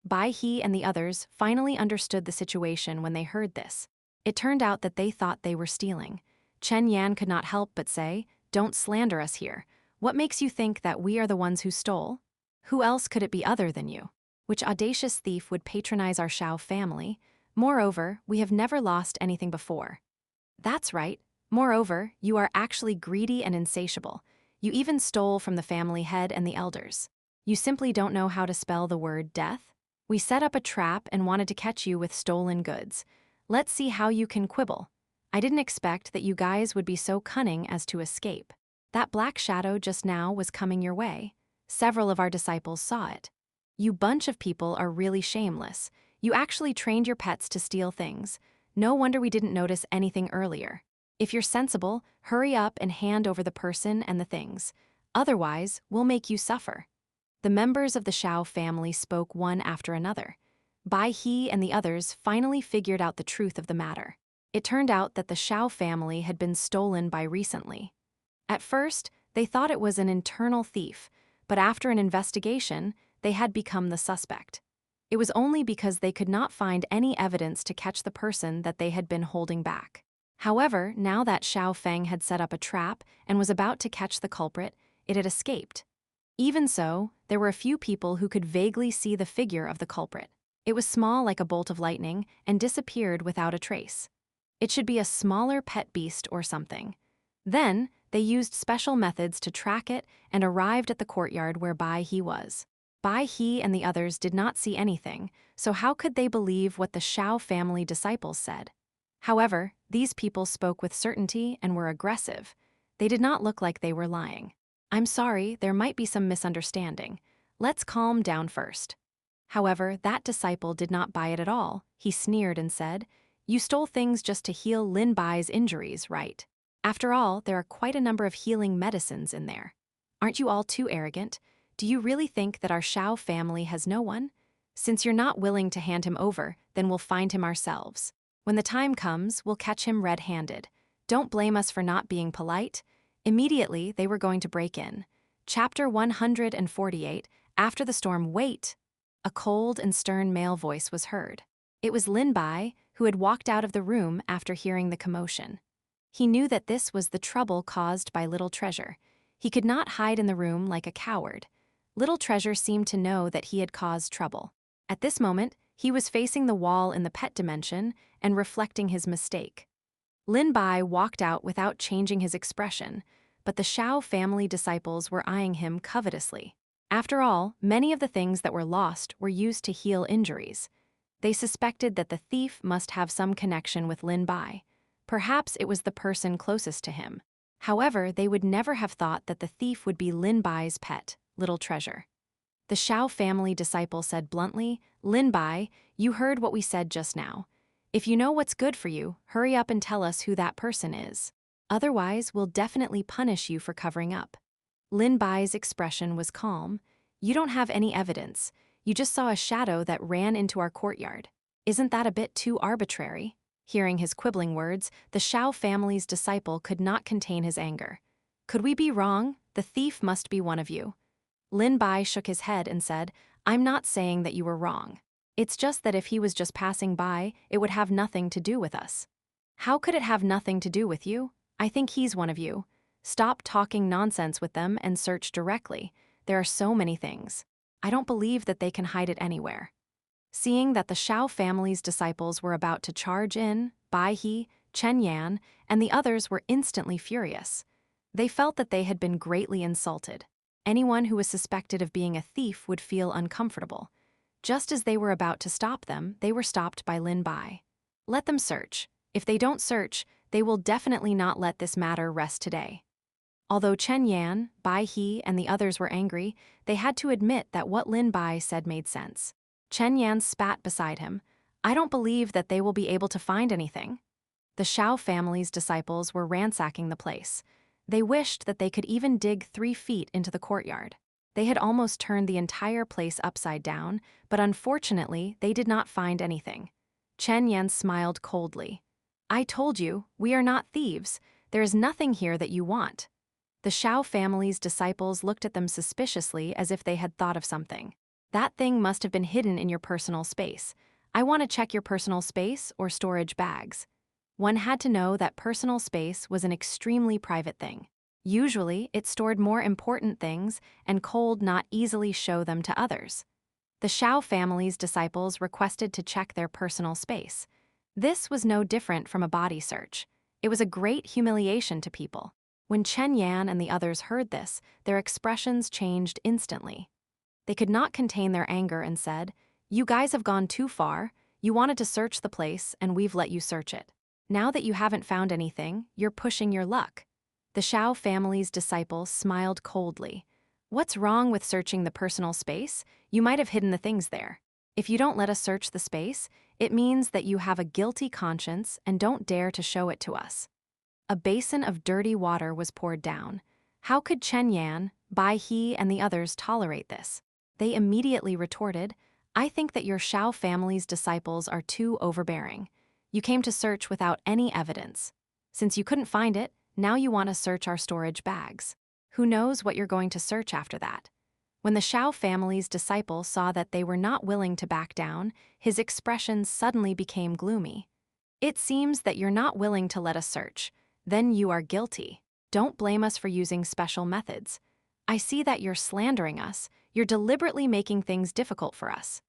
Bai He and the others finally understood the situation when they heard this. It turned out that they thought they were stealing. Chen Yan could not help but say, "Don't slander us here. What makes you think that we are the ones who stole? Who else could it be other than you? Which audacious thief would patronize our Xiao family? Moreover, we have never lost anything before." "That's right. Moreover, you are actually greedy and insatiable. You even stole from the family head and the elders. You simply don't know how to spell the word death? We set up a trap and wanted to catch you with stolen goods. Let's see how you can quibble. I didn't expect that you guys would be so cunning as to escape. That black shadow just now was coming your way. Several of our disciples saw it. You bunch of people are really shameless. You actually trained your pets to steal things. No wonder we didn't notice anything earlier. If you're sensible, hurry up and hand over the person and the things. Otherwise, we'll make you suffer." The members of the Xiao family spoke one after another. Bai He and the others finally figured out the truth of the matter. It turned out that the Xiao family had been stolen by recently. At first, they thought it was an internal thief, but after an investigation, they had become the suspect. It was only because they could not find any evidence to catch the person that they had been holding back. However, now that Xiao Feng had set up a trap and was about to catch the culprit, it had escaped. Even so, there were a few people who could vaguely see the figure of the culprit. It was small like a bolt of lightning and disappeared without a trace. It should be a smaller pet beast or something. Then, they used special methods to track it and arrived at the courtyard where Bai He was. Bai He and the others did not see anything, so how could they believe what the Xiao family disciples said? However, these people spoke with certainty and were aggressive. They did not look like they were lying. "I'm sorry, there might be some misunderstanding. Let's calm down first." However, that disciple did not buy it at all. He sneered and said, "You stole things just to heal Lin Bai's injuries, right? After all, there are quite a number of healing medicines in there. Aren't you all too arrogant? Do you really think that our Xiao family has no one? Since you're not willing to hand him over, then we'll find him ourselves. When the time comes, we'll catch him red-handed. Don't blame us for not being polite." Immediately, they were going to break in. Chapter 148, After the Storm. Wait! A cold and stern male voice was heard. It was Lin Bai, who had walked out of the room after hearing the commotion. He knew that this was the trouble caused by Little Treasure. He could not hide in the room like a coward. Little Treasure seemed to know that he had caused trouble. At this moment, he was facing the wall in the pet dimension and reflecting his mistake. Lin Bai walked out without changing his expression, but the Xiao family disciples were eyeing him covetously. After all, many of the things that were lost were used to heal injuries. They suspected that the thief must have some connection with Lin Bai. Perhaps it was the person closest to him. However, they would never have thought that the thief would be Lin Bai's pet, Little Treasure. The Xiao family disciple said bluntly, "Lin Bai, you heard what we said just now. If you know what's good for you, hurry up and tell us who that person is. Otherwise, we'll definitely punish you for covering up." Lin Bai's expression was calm. "You don't have any evidence. You just saw a shadow that ran into our courtyard. Isn't that a bit too arbitrary?" Hearing his quibbling words, the Xiao family's disciple could not contain his anger. "Could we be wrong? The thief must be one of you." Lin Bai shook his head and said, "I'm not saying that you were wrong. It's just that if he was just passing by, it would have nothing to do with us." "How could it have nothing to do with you? I think he's one of you. Stop talking nonsense with them and search directly. There are so many things. I don't believe that they can hide it anywhere." Seeing that the Xiao family's disciples were about to charge in, Bai He, Chen Yan, and the others were instantly furious. They felt that they had been greatly insulted. Anyone who was suspected of being a thief would feel uncomfortable. Just as they were about to stop them, they were stopped by Lin Bai. Let them search. If they don't search, they will definitely not let this matter rest today. Although Chen Yan, Bai He, and the others were angry, they had to admit that what Lin Bai said made sense. Chen Yan spat beside him. I don't believe that they will be able to find anything. The Xiao family's disciples were ransacking the place. They wished that they could even dig 3 feet into the courtyard. They had almost turned the entire place upside down, but unfortunately, they did not find anything. Chen Yan smiled coldly. I told you, we are not thieves. There is nothing here that you want. The Xiao family's disciples looked at them suspiciously as if they had thought of something. That thing must have been hidden in your personal space. I want to check your personal space or storage bags. One had to know that personal space was an extremely private thing. Usually, it stored more important things and could not easily show them to others. The Xiao family's disciples requested to check their personal space. This was no different from a body search. It was a great humiliation to people. When Chen Yan and the others heard this, their expressions changed instantly. They could not contain their anger and said, You guys have gone too far. You wanted to search the place, and we've let you search it. Now that you haven't found anything, you're pushing your luck. The Xiao family's disciples smiled coldly. What's wrong with searching the personal space? You might have hidden the things there. If you don't let us search the space, it means that you have a guilty conscience and don't dare to show it to us. A basin of dirty water was poured down. How could Chen Yan, Bai He, and the others tolerate this? They immediately retorted, I think that your Xiao family's disciples are too overbearing. You came to search without any evidence. Since you couldn't find it, now you want to search our storage bags. Who knows what you're going to search after that? When the Xiao family's disciple saw that they were not willing to back down, his expression suddenly became gloomy. It seems that you're not willing to let us search. Then you are guilty. Don't blame us for using special methods. I see that you're slandering us. You're deliberately making things difficult for us.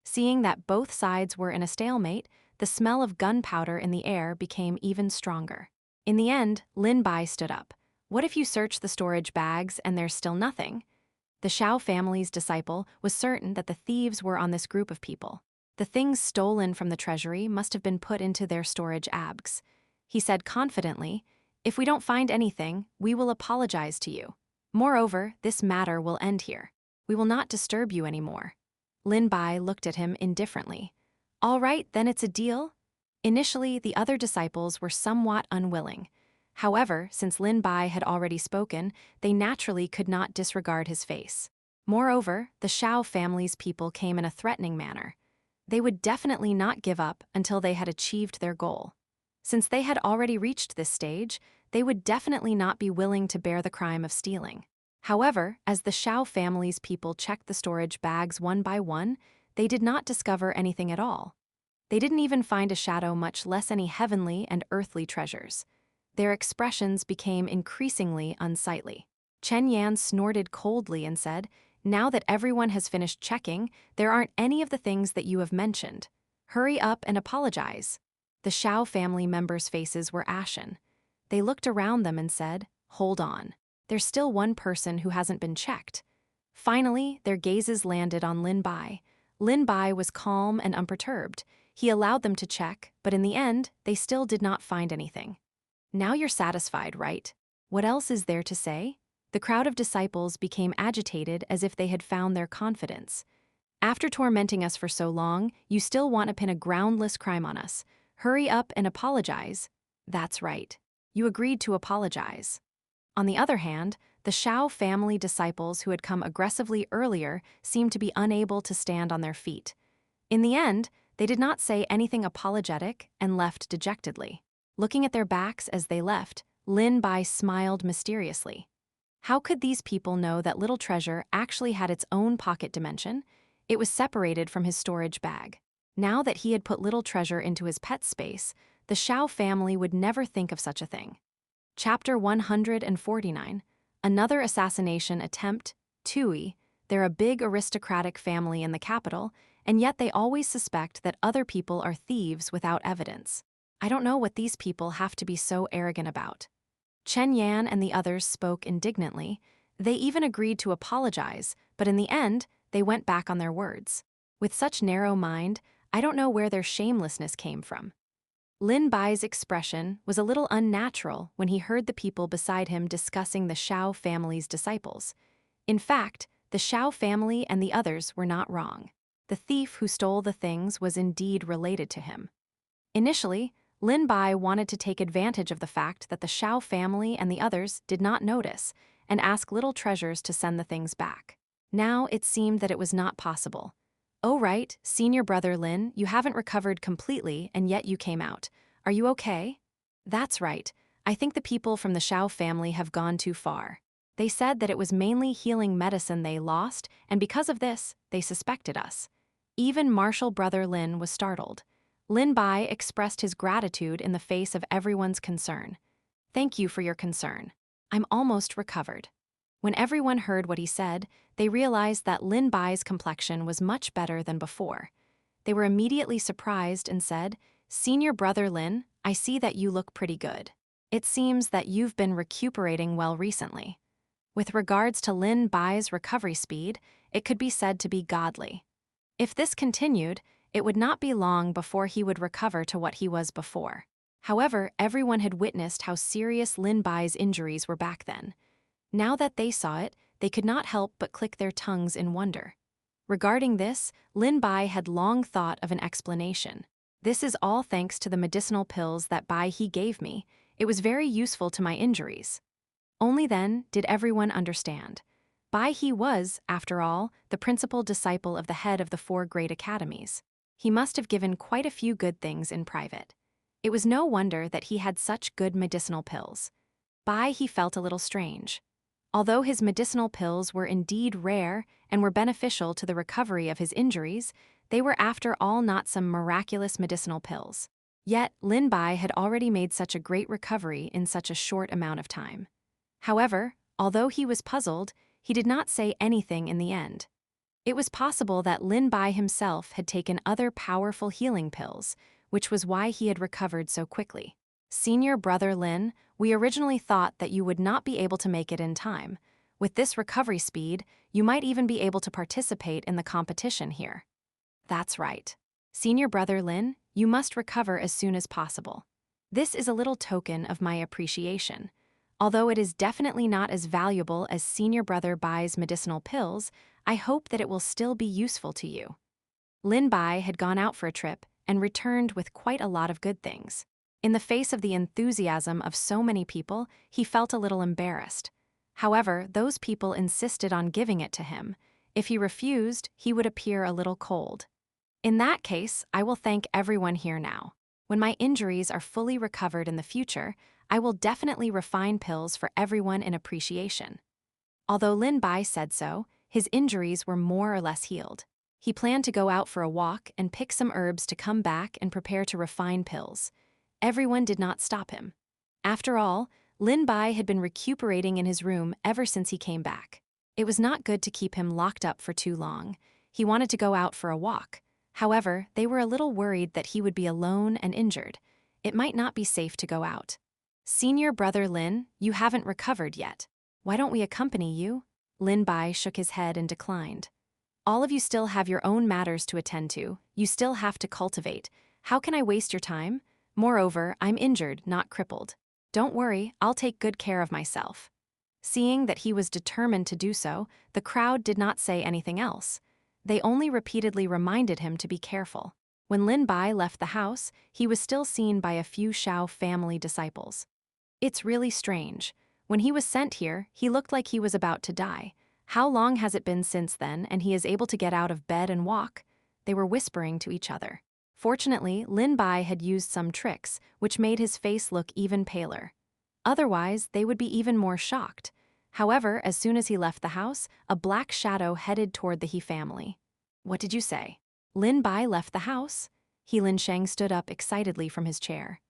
Seeing that both sides were in a stalemate, the smell of gunpowder in the air became even stronger. In the end, Lin Bai stood up. What if you search the storage bags and there's still nothing? The Xiao family's disciple was certain that the thieves were on this group of people. The things stolen from the treasury must have been put into their storage bags. He said confidently, If we don't find anything, we will apologize to you. Moreover, this matter will end here. We will not disturb you anymore. Lin Bai looked at him indifferently. All right, then it's a deal? Initially, the other disciples were somewhat unwilling. However, since Lin Bai had already spoken, they naturally could not disregard his face. Moreover, the Xiao family's people came in a threatening manner. They would definitely not give up until they had achieved their goal. Since they had already reached this stage, they would definitely not be willing to bear the crime of stealing. However, as the Xiao family's people checked the storage bags one by one, they did not discover anything at all. They didn't even find a shadow, much less any heavenly and earthly treasures. Their expressions became increasingly unsightly. Chen Yan snorted coldly and said, Now that everyone has finished checking, there aren't any of the things that you have mentioned. Hurry up and apologize. The Xiao family members' faces were ashen. They looked around them and said, Hold on. There's still one person who hasn't been checked. Finally, their gazes landed on Lin Bai. Lin Bai was calm and unperturbed. He allowed them to check, but in the end, they still did not find anything. Now you're satisfied, right? What else is there to say? The crowd of disciples became agitated as if they had found their confidence. After tormenting us for so long, you still want to pin a groundless crime on us. Hurry up and apologize. That's right. You agreed to apologize. On the other hand, the Xiao family disciples who had come aggressively earlier seemed to be unable to stand on their feet. In the end, they did not say anything apologetic and left dejectedly. Looking at their backs as they left, Lin Bai smiled mysteriously. How could these people know that little treasure actually had its own pocket dimension? It was separated from his storage bag. Now that he had put little treasure into his pet space, the Xiao family would never think of such a thing. Chapter 149. Another assassination attempt. Tui. They're a big aristocratic family in the capital, and yet they always suspect that other people are thieves without evidence. I don't know what these people have to be so arrogant about. Chen Yan and the others spoke indignantly. They even agreed to apologize, but in the end, they went back on their words. With such narrow mind, I don't know where their shamelessness came from. Lin Bai's expression was a little unnatural when he heard the people beside him discussing the Xiao family's disciples. In fact, the Xiao family and the others were not wrong. The thief who stole the things was indeed related to him. Initially, Lin Bai wanted to take advantage of the fact that the Xiao family and the others did not notice and ask Little Treasures to send the things back. Now it seemed that it was not possible. "Oh right, senior brother Lin, you haven't recovered completely and yet you came out. Are you okay?" "That's right. I think the people from the Xiao family have gone too far. They said that it was mainly healing medicine they lost, and because of this, they suspected us." Even Martial brother Lin was startled. Lin Bai expressed his gratitude in the face of everyone's concern. "Thank you for your concern. I'm almost recovered." When everyone heard what he said, they realized that Lin Bai's complexion was much better than before. They were immediately surprised and said, "Senior brother Lin, I see that you look pretty good. It seems that you've been recuperating well recently." With regards to Lin Bai's recovery speed, it could be said to be godly. If this continued, it would not be long before he would recover to what he was before. However, everyone had witnessed how serious Lin Bai's injuries were back then. Now that they saw it, they could not help but click their tongues in wonder. Regarding this, Lin Bai had long thought of an explanation. "This is all thanks to the medicinal pills that Bai He gave me. It was very useful to my injuries." Only then did everyone understand. Bai He was, after all, the principal disciple of the head of the 4 great academies. He must have given quite a few good things in private. It was no wonder that he had such good medicinal pills. Bai He felt a little strange. Although his medicinal pills were indeed rare and were beneficial to the recovery of his injuries, they were after all not some miraculous medicinal pills. Yet, Lin Bai had already made such a great recovery in such a short amount of time. However, although he was puzzled, he did not say anything in the end. It was possible that Lin Bai himself had taken other powerful healing pills, which was why he had recovered so quickly. "Senior brother Lin, we originally thought that you would not be able to make it in time. With this recovery speed, you might even be able to participate in the competition here." "That's right. Senior brother Lin, you must recover as soon as possible. This is a little token of my appreciation. Although it is definitely not as valuable as senior brother Bai's medicinal pills, I hope that it will still be useful to you." Lin Bai had gone out for a trip and returned with quite a lot of good things. In the face of the enthusiasm of so many people, he felt a little embarrassed. However, those people insisted on giving it to him. If he refused, he would appear a little cold. "In that case, I will thank everyone here now. When my injuries are fully recovered in the future, I will definitely refine pills for everyone in appreciation." Although Lin Bai said so, his injuries were more or less healed. He planned to go out for a walk and pick some herbs to come back and prepare to refine pills. Everyone did not stop him. After all, Lin Bai had been recuperating in his room ever since he came back. It was not good to keep him locked up for too long. He wanted to go out for a walk. However, they were a little worried that he would be alone and injured. It might not be safe to go out. "Senior brother Lin, you haven't recovered yet. Why don't we accompany you?" Lin Bai shook his head and declined. "All of you still have your own matters to attend to. You still have to cultivate. How can I waste your time? Moreover, I'm injured, not crippled. Don't worry, I'll take good care of myself." Seeing that he was determined to do so, the crowd did not say anything else. They only repeatedly reminded him to be careful. When Lin Bai left the house, he was still seen by a few Xiao family disciples. "It's really strange. When he was sent here, he looked like he was about to die. How long has it been since then and he is able to get out of bed and walk?" They were whispering to each other. Fortunately, Lin Bai had used some tricks, which made his face look even paler. Otherwise, they would be even more shocked. However, as soon as he left the house, a black shadow headed toward the He family. "What did you say? Lin Bai left the house?" He Lin Sheng stood up excitedly from his chair.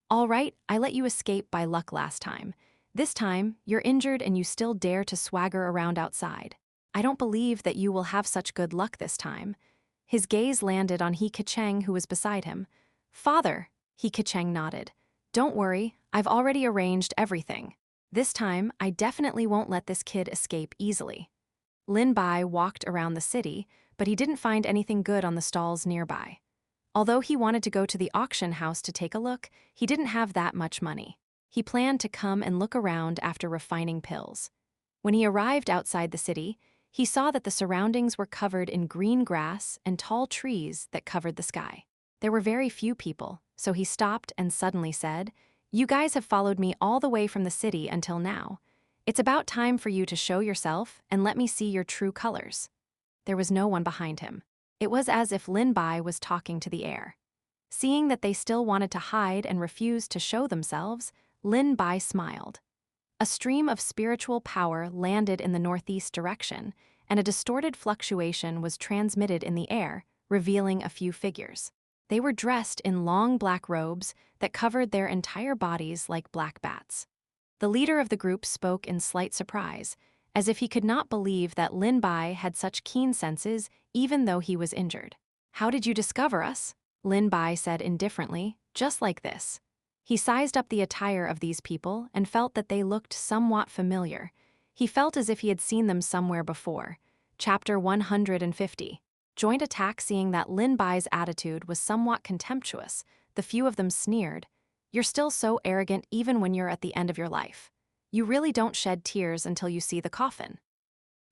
"All right, I let you escape by luck last time. This time, you're injured and you still dare to swagger around outside. I don't believe that you will have such good luck this time." His gaze landed on He Keqiang, who was beside him. "Father," He Keqiang nodded. "Don't worry, I've already arranged everything. This time, I definitely won't let this kid escape easily." Lin Bai walked around the city, but he didn't find anything good on the stalls nearby. Although he wanted to go to the auction house to take a look, he didn't have that much money. He planned to come and look around after refining pills. When he arrived outside the city, he saw that the surroundings were covered in green grass and tall trees that covered the sky. There were very few people, so he stopped and suddenly said, "You guys have followed me all the way from the city until now. It's about time for you to show yourself and let me see your true colors." There was no one behind him. It was as if Lin Bai was talking to the air. Seeing that they still wanted to hide and refused to show themselves, Lin Bai smiled. A stream of spiritual power landed in the northeast direction, and a distorted fluctuation was transmitted in the air, revealing a few figures. They were dressed in long black robes that covered their entire bodies like black bats. The leader of the group spoke in slight surprise, as if he could not believe that Lin Bai had such keen senses even though he was injured. "How did you discover us?" Lin Bai said indifferently, just like this. He sized up the attire of these people and felt that they looked somewhat familiar. He felt as if he had seen them somewhere before. Chapter 150. Joint attack. Seeing that Lin Bai's attitude was somewhat contemptuous, the few of them sneered. "You're still so arrogant even when you're at the end of your life. You really don't shed tears until you see the coffin."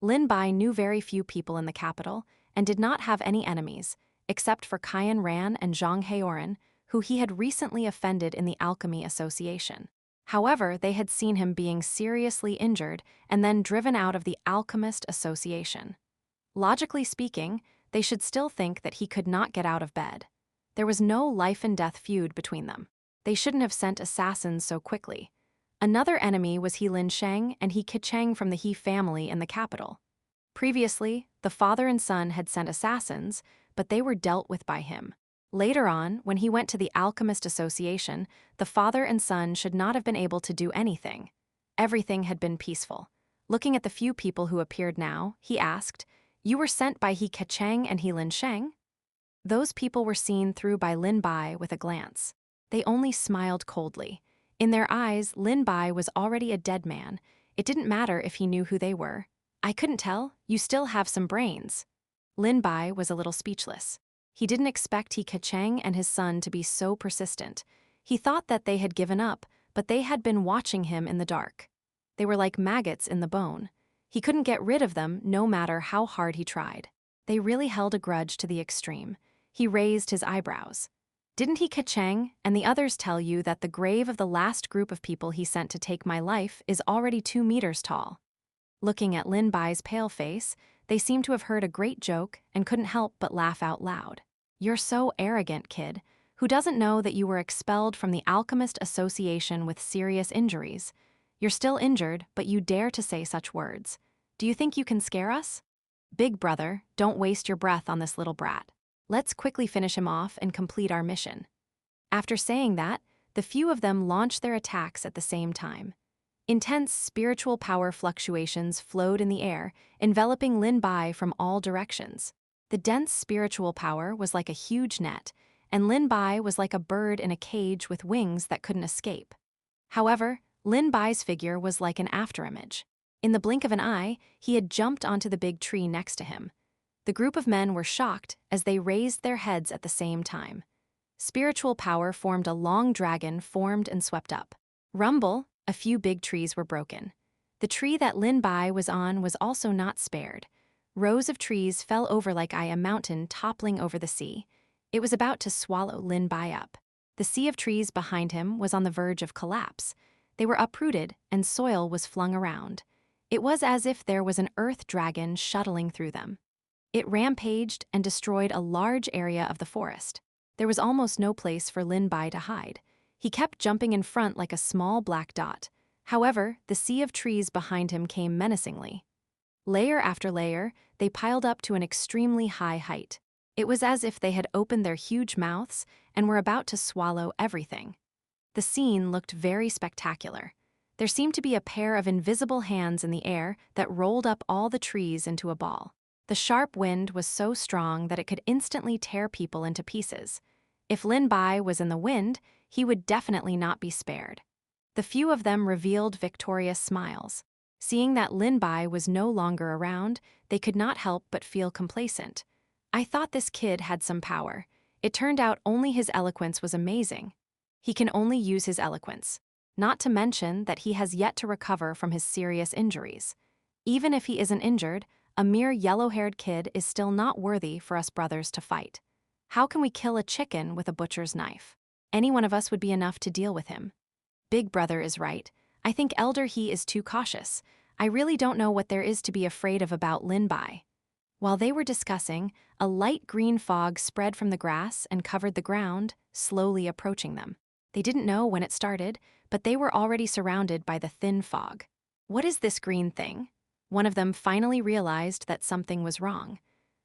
Lin Bai knew very few people in the capital and did not have any enemies, except for Qian Ran and Zhang Heoran, who he had recently offended in the Alchemy Association. However, they had seen him being seriously injured and then driven out of the Alchemist Association. Logically speaking, they should still think that he could not get out of bed. There was no life-and-death feud between them. They shouldn't have sent assassins so quickly. Another enemy was He Lin Sheng and He Keqiang from the He family in the capital. Previously, the father and son had sent assassins, but they were dealt with by him. Later on, when he went to the Alchemist Association, the father and son should not have been able to do anything. Everything had been peaceful. Looking at the few people who appeared now, he asked, "You were sent by He Keqiang and He Lin Sheng?" Those people were seen through by Lin Bai with a glance. They only smiled coldly. In their eyes, Lin Bai was already a dead man. It didn't matter if he knew who they were. "I couldn't tell. You still have some brains." Lin Bai was a little speechless. He didn't expect He Keqiang and his son to be so persistent. He thought that they had given up, but they had been watching him in the dark. They were like maggots in the bone. He couldn't get rid of them no matter how hard he tried. They really held a grudge to the extreme. He raised his eyebrows. "Didn't He Keqiang and the others tell you that the grave of the last group of people he sent to take my life is already 2 meters tall?" Looking at Lin Bai's pale face, they seemed to have heard a great joke and couldn't help but laugh out loud. "You're so arrogant, kid. Who doesn't know that you were expelled from the Alchemist Association with serious injuries? You're still injured, but you dare to say such words. Do you think you can scare us? Big brother, don't waste your breath on this little brat. Let's quickly finish him off and complete our mission." After saying that, the few of them launched their attacks at the same time. Intense spiritual power fluctuations flowed in the air, enveloping Lin Bai from all directions. The dense spiritual power was like a huge net, and Lin Bai was like a bird in a cage with wings that couldn't escape. However, Lin Bai's figure was like an afterimage. In the blink of an eye, he had jumped onto the big tree next to him. The group of men were shocked as they raised their heads at the same time. Spiritual power formed a long dragon formed and swept up. Rumble, a few big trees were broken. The tree that Lin Bai was on was also not spared. Rows of trees fell over like a mountain toppling over the sea. It was about to swallow Lin Bai up. The sea of trees behind him was on the verge of collapse. They were uprooted and soil was flung around. It was as if there was an earth dragon shuttling through them. It rampaged and destroyed a large area of the forest. There was almost no place for Lin Bai to hide. He kept jumping in front like a small black dot. However, the sea of trees behind him came menacingly. Layer after layer, they piled up to an extremely high height. It was as if they had opened their huge mouths and were about to swallow everything. The scene looked very spectacular. There seemed to be a pair of invisible hands in the air that rolled up all the trees into a ball. The sharp wind was so strong that it could instantly tear people into pieces. If Lin Bai was in the wind, he would definitely not be spared. The few of them revealed victorious smiles. Seeing that Linbai was no longer around, they could not help but feel complacent. I thought this kid had some power. It turned out only his eloquence was amazing. He can only use his eloquence. Not to mention that he has yet to recover from his serious injuries. Even if he isn't injured, a mere yellow-haired kid is still not worthy for us brothers to fight. How can we kill a chicken with a butcher's knife? Any one of us would be enough to deal with him. Big brother is right. I think Elder He is too cautious. I really don't know what there is to be afraid of about Linbai. While they were discussing, a light green fog spread from the grass and covered the ground, slowly approaching them. They didn't know when it started, but they were already surrounded by the thin fog. What is this green thing? One of them finally realized that something was wrong.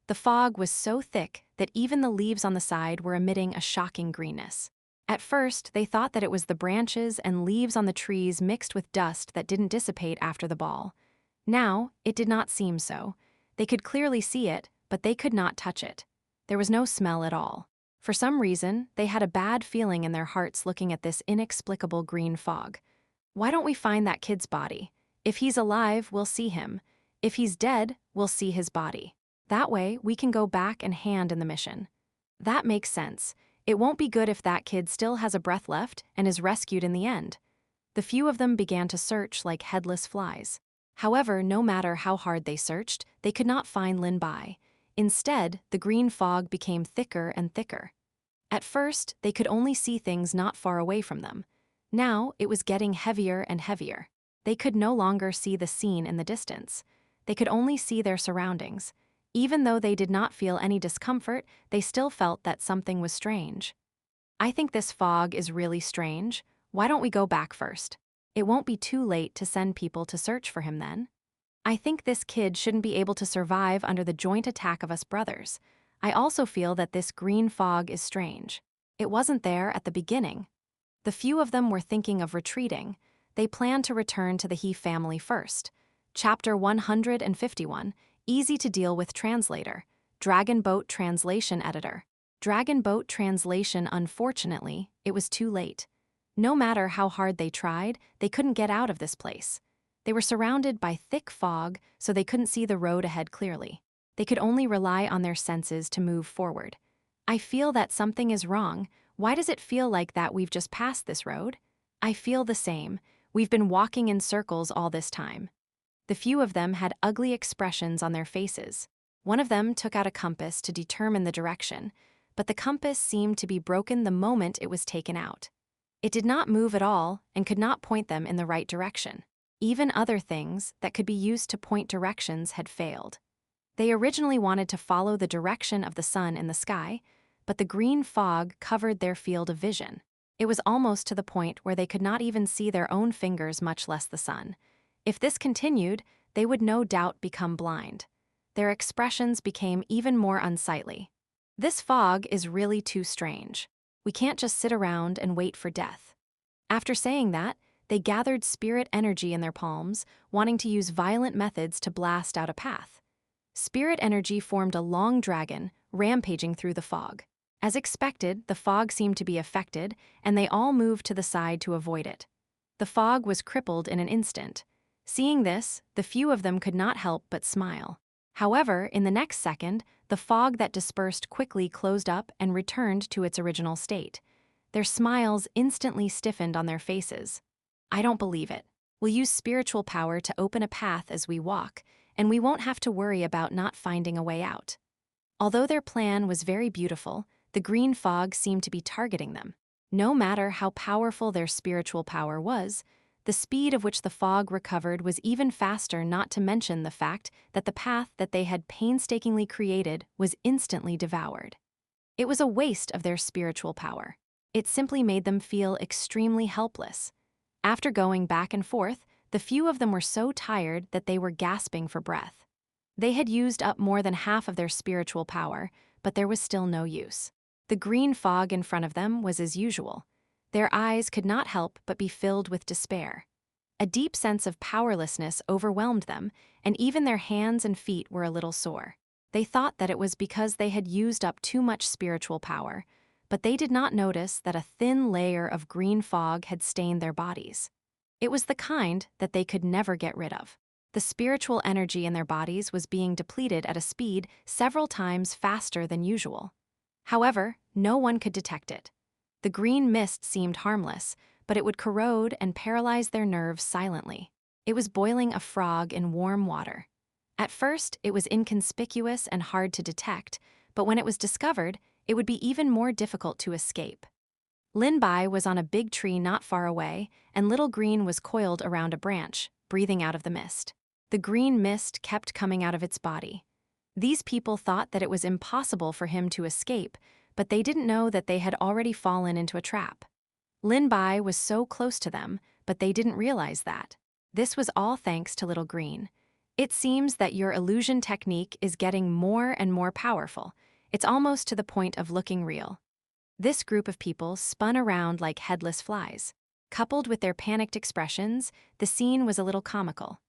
The fog was so thick that even the leaves on the side were emitting a shocking greenness. At first, they thought that it was the branches and leaves on the trees mixed with dust that didn't dissipate after the ball. Now, it did not seem so. They could clearly see it, but they could not touch it. There was no smell at all. For some reason, they had a bad feeling in their hearts looking at this inexplicable green fog. Why don't we find that kid's body? If he's alive, we'll see him. If he's dead, we'll see his body. That way, we can go back and hand in the mission. That makes sense. It won't be good if that kid still has a breath left and is rescued in the end. The few of them began to search like headless flies. However, no matter how hard they searched, they could not find Linbai. Instead, the green fog became thicker and thicker. At first, they could only see things not far away from them. Now, it was getting heavier and heavier. They could no longer see the scene in the distance. They could only see their surroundings. Even though they did not feel any discomfort, they still felt that something was strange. I think this fog is really strange. Why don't we go back first? It won't be too late to send people to search for him then. I think this kid shouldn't be able to survive under the joint attack of us brothers. I also feel that this green fog is strange. It wasn't there at the beginning. The few of them were thinking of retreating. They planned to return to the He family first. Chapter 151, Easy to Deal with Translator, Dragon Boat Translation Editor. Dragon Boat Translation. Unfortunately, it was too late. No matter how hard they tried, they couldn't get out of this place. They were surrounded by thick fog, so they couldn't see the road ahead clearly. They could only rely on their senses to move forward. I feel that something is wrong. Why does it feel like that we've just passed this road? I feel the same. We've been walking in circles all this time. The few of them had ugly expressions on their faces. One of them took out a compass to determine the direction, but the compass seemed to be broken the moment it was taken out. It did not move at all and could not point them in the right direction. Even other things that could be used to point directions had failed. They originally wanted to follow the direction of the sun in the sky, but the green fog covered their field of vision. It was almost to the point where they could not even see their own fingers, much less the sun. If this continued, they would no doubt become blind. Their expressions became even more unsightly. This fog is really too strange. We can't just sit around and wait for death. After saying that, they gathered spirit energy in their palms, wanting to use violent methods to blast out a path. Spirit energy formed a long dragon, rampaging through the fog. As expected, the fog seemed to be affected, and they all moved to the side to avoid it. The fog was crippled in an instant. Seeing this, the few of them could not help but smile. However, in the next second, the fog that dispersed quickly closed up and returned to its original state. Their smiles instantly stiffened on their faces. I don't believe it. We'll use spiritual power to open a path as we walk, and we won't have to worry about not finding a way out. Although their plan was very beautiful, the green fog seemed to be targeting them. No matter how powerful their spiritual power was, the speed of which the fog recovered was even faster, not to mention the fact that the path that they had painstakingly created was instantly devoured. It was a waste of their spiritual power. It simply made them feel extremely helpless. After going back and forth, the few of them were so tired that they were gasping for breath. They had used up more than half of their spiritual power, but there was still no use. The green fog in front of them was as usual. Their eyes could not help but be filled with despair. A deep sense of powerlessness overwhelmed them, and even their hands and feet were a little sore. They thought that it was because they had used up too much spiritual power, but they did not notice that a thin layer of green fog had stained their bodies. It was the kind that they could never get rid of. The spiritual energy in their bodies was being depleted at a speed several times faster than usual. However, no one could detect it. The green mist seemed harmless, but it would corrode and paralyze their nerves silently. It was boiling a frog in warm water. At first, it was inconspicuous and hard to detect, but when it was discovered, it would be even more difficult to escape. Lin Bai was on a big tree not far away, and Little Green was coiled around a branch, breathing out of the mist. The green mist kept coming out of its body. These people thought that it was impossible for him to escape, but they didn't know that they had already fallen into a trap. Lin Bai was so close to them, but they didn't realize that. This was all thanks to Little Green. It seems that your illusion technique is getting more and more powerful. It's almost to the point of looking real. This group of people spun around like headless flies. Coupled with their panicked expressions, the scene was a little comical.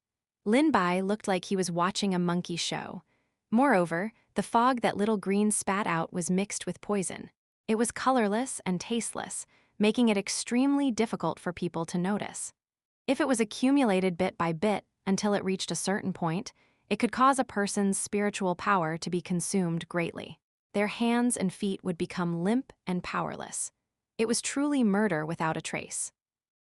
Lin Bai looked like he was watching a monkey show. Moreover, the fog that Little Green spat out was mixed with poison. It was colorless and tasteless, making it extremely difficult for people to notice. If it was accumulated bit by bit until it reached a certain point, it could cause a person's spiritual power to be consumed greatly. Their hands and feet would become limp and powerless. It was truly murder without a trace.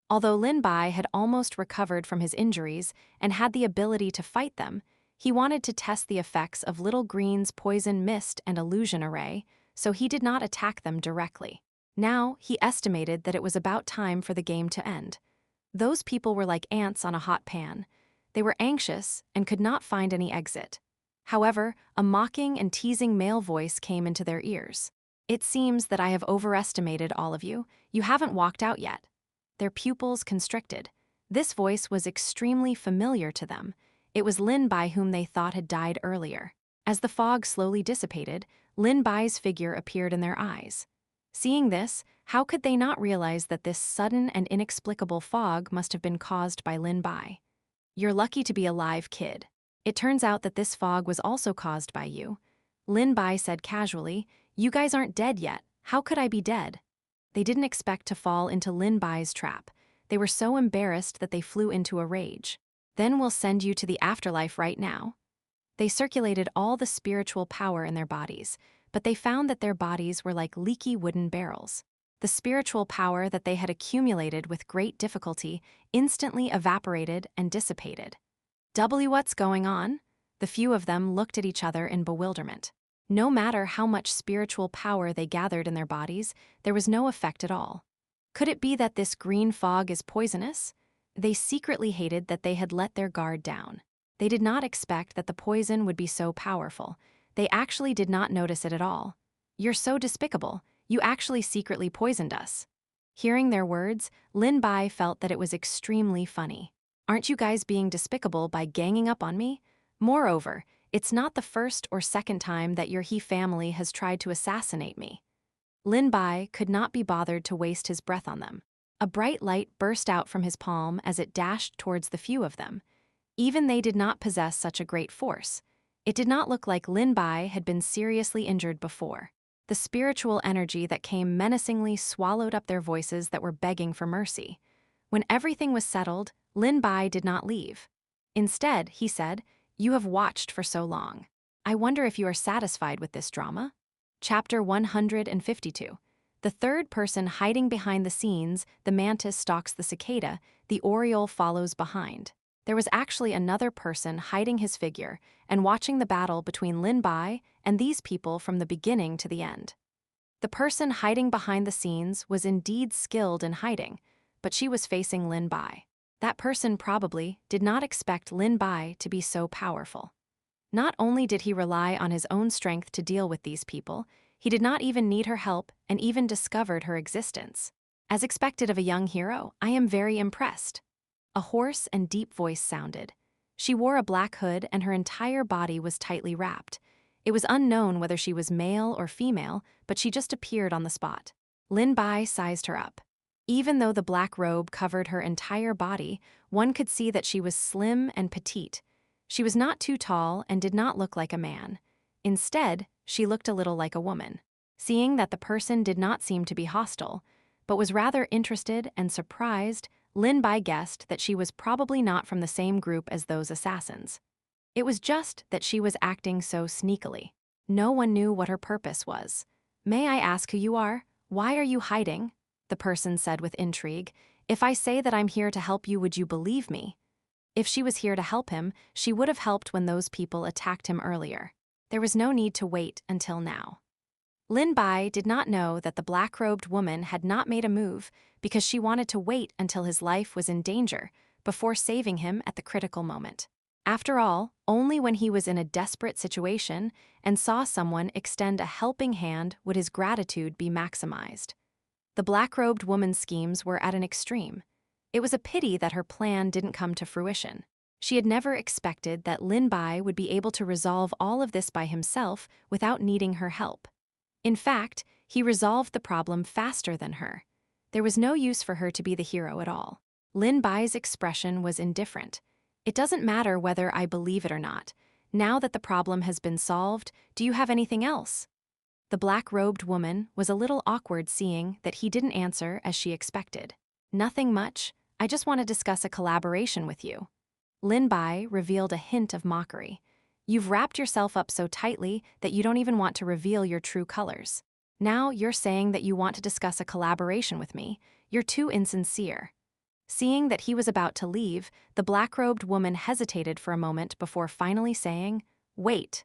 Although Lin Bai had almost recovered from his injuries and had the ability to fight them, he wanted to test the effects of Little Green's poison mist and illusion array, so he did not attack them directly. Now, he estimated that it was about time for the game to end. Those people were like ants on a hot pan. They were anxious and could not find any exit. However, a mocking and teasing male voice came into their ears. "It seems that I have overestimated all of you. You haven't walked out yet." Their pupils constricted. This voice was extremely familiar to them. It was Lin Bai whom they thought had died earlier. As the fog slowly dissipated, Lin Bai's figure appeared in their eyes. Seeing this, how could they not realize that this sudden and inexplicable fog must have been caused by Lin Bai? "You're lucky to be alive, kid. It turns out that this fog was also caused by you." Lin Bai said casually, "You guys aren't dead yet. How could I be dead?" They didn't expect to fall into Lin Bai's trap. They were so embarrassed that they flew into a rage. "Then we'll send you to the afterlife right now." They circulated all the spiritual power in their bodies, but they found that their bodies were like leaky wooden barrels. The spiritual power that they had accumulated with great difficulty instantly evaporated and dissipated. What's going on? The few of them looked at each other in bewilderment. No matter how much spiritual power they gathered in their bodies, there was no effect at all. Could it be that this green fog is poisonous? They secretly hated that they had let their guard down. They did not expect that the poison would be so powerful. They actually did not notice it at all. "You're so despicable. You actually secretly poisoned us." Hearing their words, Lin Bai felt that it was extremely funny. "Aren't you guys being despicable by ganging up on me? Moreover, it's not the first or second time that your He family has tried to assassinate me." Lin Bai could not be bothered to waste his breath on them. A bright light burst out from his palm as it dashed towards the few of them. Even they did not possess such a great force. It did not look like Lin Bai had been seriously injured before. The spiritual energy that came menacingly swallowed up their voices that were begging for mercy. When everything was settled, Lin Bai did not leave. Instead, he said, "You have watched for so long. I wonder if you are satisfied with this drama?" Chapter 152. The third person hiding behind the scenes, the mantis stalks the cicada, the oriole follows behind. There was actually another person hiding his figure and watching the battle between Lin Bai and these people from the beginning to the end. The person hiding behind the scenes was indeed skilled in hiding, but she was facing Lin Bai. That person probably did not expect Lin Bai to be so powerful. Not only did he rely on his own strength to deal with these people, he did not even need her help and even discovered her existence. "As expected of a young hero, I am very impressed." A hoarse and deep voice sounded. She wore a black hood and her entire body was tightly wrapped. It was unknown whether she was male or female, but she just appeared on the spot. Lin Bai sized her up. Even though the black robe covered her entire body, one could see that she was slim and petite. She was not too tall and did not look like a man. Instead, she looked a little like a woman. Seeing that the person did not seem to be hostile, but was rather interested and surprised, Lin Bai guessed that she was probably not from the same group as those assassins. It was just that she was acting so sneakily. No one knew what her purpose was. "May I ask who you are? Why are you hiding?" the person said with intrigue. "If I say that I'm here to help you, would you believe me?" If she was here to help him, she would have helped when those people attacked him earlier. There was no need to wait until now. Lin Bai did not know that the black-robed woman had not made a move because she wanted to wait until his life was in danger before saving him at the critical moment. After all, only when he was in a desperate situation and saw someone extend a helping hand would his gratitude be maximized. The black-robed woman's schemes were at an extreme. It was a pity that her plan didn't come to fruition. She had never expected that Lin Bai would be able to resolve all of this by himself without needing her help. In fact, he resolved the problem faster than her. There was no use for her to be the hero at all. Lin Bai's expression was indifferent. "It doesn't matter whether I believe it or not. Now that the problem has been solved, do you have anything else?" The black-robed woman was a little awkward seeing that he didn't answer as she expected. "Nothing much. I just want to discuss a collaboration with you." Lin Bai revealed a hint of mockery. "You've wrapped yourself up so tightly that you don't even want to reveal your true colors. Now you're saying that you want to discuss a collaboration with me. You're too insincere." Seeing that he was about to leave, the black-robed woman hesitated for a moment before finally saying, "Wait."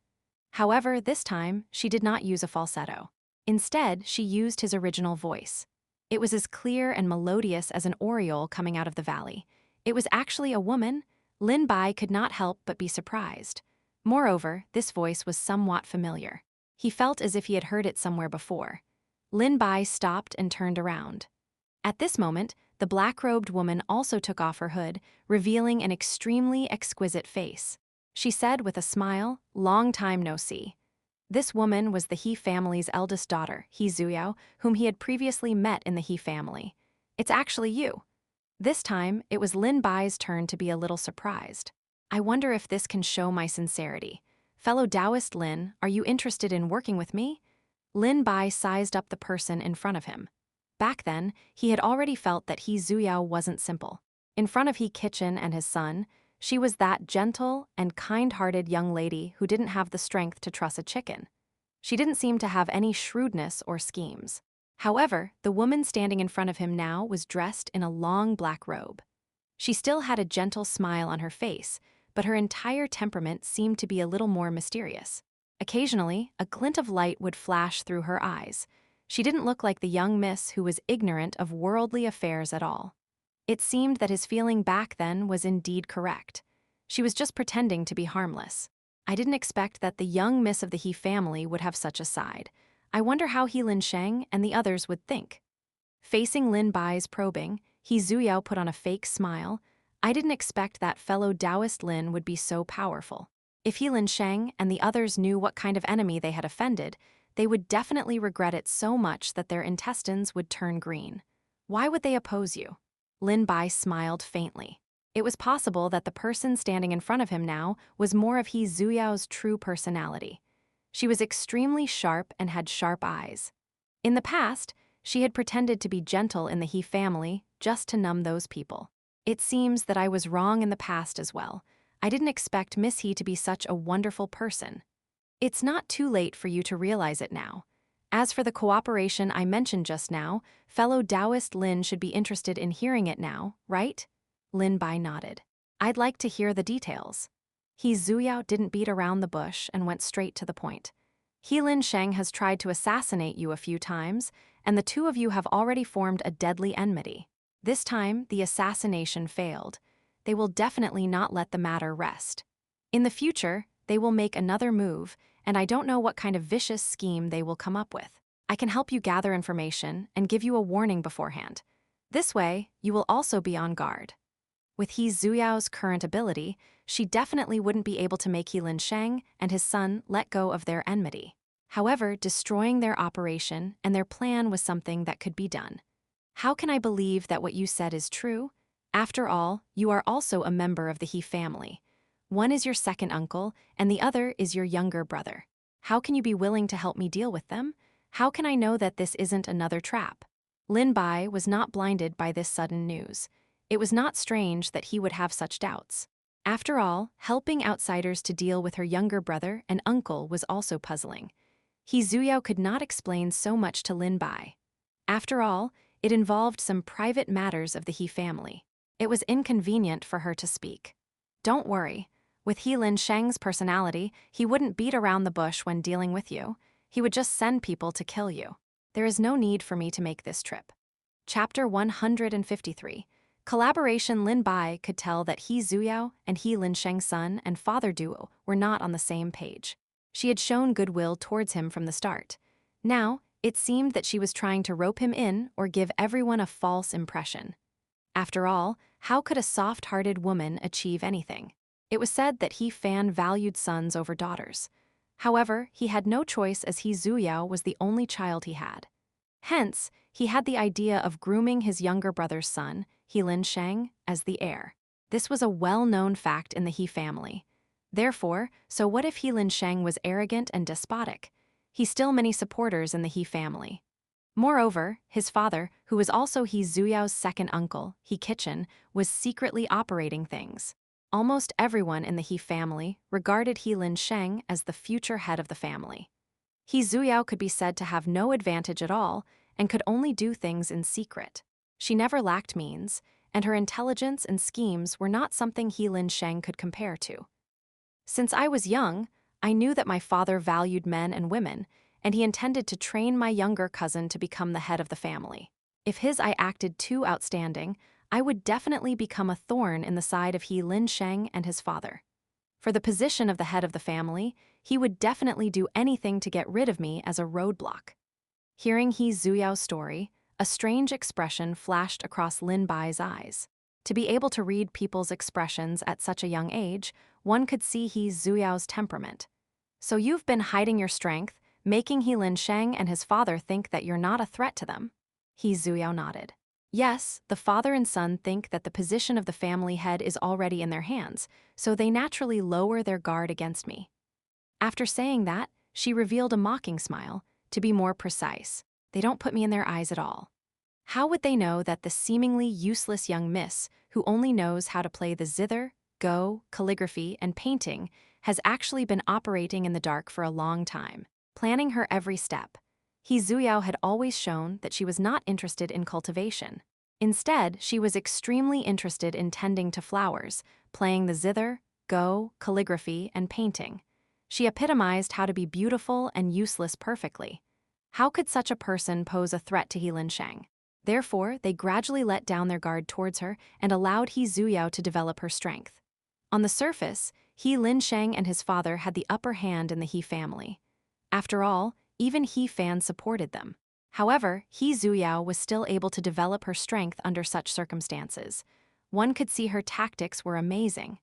However, this time, she did not use a falsetto. Instead, she used his original voice. It was as clear and melodious as an oriole coming out of the valley. It was actually a woman. Lin Bai could not help but be surprised. Moreover, this voice was somewhat familiar. He felt as if he had heard it somewhere before. Lin Bai stopped and turned around. At this moment, the black-robed woman also took off her hood, revealing an extremely exquisite face. She said with a smile, "Long time no see." This woman was the He family's eldest daughter, He Zuyao, whom he had previously met in the He family. "It's actually you." This time, it was Lin Bai's turn to be a little surprised. "I wonder if this can show my sincerity. Fellow Taoist Lin, are you interested in working with me?" Lin Bai sized up the person in front of him. Back then, he had already felt that He Zuyao wasn't simple. In front of He Kitchen and his son, she was that gentle and kind-hearted young lady who didn't have the strength to truss a chicken. She didn't seem to have any shrewdness or schemes. However, the woman standing in front of him now was dressed in a long black robe. She still had a gentle smile on her face, but her entire temperament seemed to be a little more mysterious. Occasionally, a glint of light would flash through her eyes. She didn't look like the young miss who was ignorant of worldly affairs at all. It seemed that his feeling back then was indeed correct. She was just pretending to be harmless. "I didn't expect that the young miss of the He family would have such a side. I wonder how He Lin Sheng and the others would think." Facing Lin Bai's probing, He Zuyao put on a fake smile. "I didn't expect that fellow Taoist Lin would be so powerful. If He Lin Sheng and the others knew what kind of enemy they had offended, they would definitely regret it so much that their intestines would turn green. Why would they oppose you?" Lin Bai smiled faintly. It was possible that the person standing in front of him now was more of He Zuyao's true personality. She was extremely sharp and had sharp eyes. In the past, she had pretended to be gentle in the He family just to numb those people. "It seems that I was wrong in the past as well. I didn't expect Miss He to be such a wonderful person. It's not too late for you to realize it now. As for the cooperation I mentioned just now, fellow Taoist Lin should be interested in hearing it now, right?" Lin Bai nodded. "I'd like to hear the details." He Zuyao didn't beat around the bush and went straight to the point. "He Lin Sheng has tried to assassinate you a few times, and the two of you have already formed a deadly enmity. This time, the assassination failed. They will definitely not let the matter rest. In the future, they will make another move, and I don't know what kind of vicious scheme they will come up with. I can help you gather information and give you a warning beforehand. This way, you will also be on guard." With He Zuyao's current ability, she definitely wouldn't be able to make He Lin Sheng and his son let go of their enmity. However, destroying their operation and their plan was something that could be done. "How can I believe that what you said is true? After all, you are also a member of the He family. One is your second uncle, and the other is your younger brother. How can you be willing to help me deal with them? How can I know that this isn't another trap?" Lin Bai was not blinded by this sudden news. It was not strange that he would have such doubts. After all, helping outsiders to deal with her younger brother and uncle was also puzzling. He Zuyao could not explain so much to Lin Bai. After all, it involved some private matters of the He family. It was inconvenient for her to speak. Don't worry. With He Lin Sheng's personality, he wouldn't beat around the bush when dealing with you. He would just send people to kill you. There is no need for me to make this trip. Chapter 153. Collaboration. Lin Bai could tell that He Zuyao and He Lin Sheng's son and father duo were not on the same page. She had shown goodwill towards him from the start. Now, it seemed that she was trying to rope him in or give everyone a false impression. After all, how could a soft-hearted woman achieve anything? It was said that He Fan valued sons over daughters. However, he had no choice as He Zuyao was the only child he had. Hence, he had the idea of grooming his younger brother's son, He Lin Sheng, as the heir. This was a well-known fact in the He family. Therefore, so what if He Lin Sheng was arrogant and despotic? He still many supporters in the He family. Moreover, his father, who was also He Zuyao's second uncle, He Kitchen, was secretly operating things. Almost everyone in the He family regarded He Lin Sheng as the future head of the family. He Zuyao could be said to have no advantage at all and could only do things in secret. She never lacked means, and her intelligence and schemes were not something He Lin Sheng could compare to. Since I was young, I knew that my father valued men and women, and he intended to train my younger cousin to become the head of the family. If his I acted too outstanding, I would definitely become a thorn in the side of He Lin Sheng and his father. For the position of the head of the family, he would definitely do anything to get rid of me as a roadblock. Hearing He Zuyao's story, a strange expression flashed across Lin Bai's eyes. To be able to read people's expressions at such a young age, one could see He Zuyao's temperament. So you've been hiding your strength, making He Lin Sheng and his father think that you're not a threat to them? He Zuyao nodded. Yes, the father and son think that the position of the family head is already in their hands, so they naturally lower their guard against me. After saying that, she revealed a mocking smile. To be more precise, they don't put me in their eyes at all. How would they know that the seemingly useless young miss, who only knows how to play the zither, go, calligraphy, and painting, has actually been operating in the dark for a long time, planning her every step? He Zuyao had always shown that she was not interested in cultivation. Instead, she was extremely interested in tending to flowers, playing the zither, go, calligraphy, and painting. She epitomized how to be beautiful and useless perfectly. How could such a person pose a threat to He Lin Sheng? Therefore, they gradually let down their guard towards her and allowed He Zuyao to develop her strength. On the surface, He Lin Sheng and his father had the upper hand in the He family. After all, even He Fan supported them. However, He Zuyao was still able to develop her strength under such circumstances. One could see her tactics were amazing.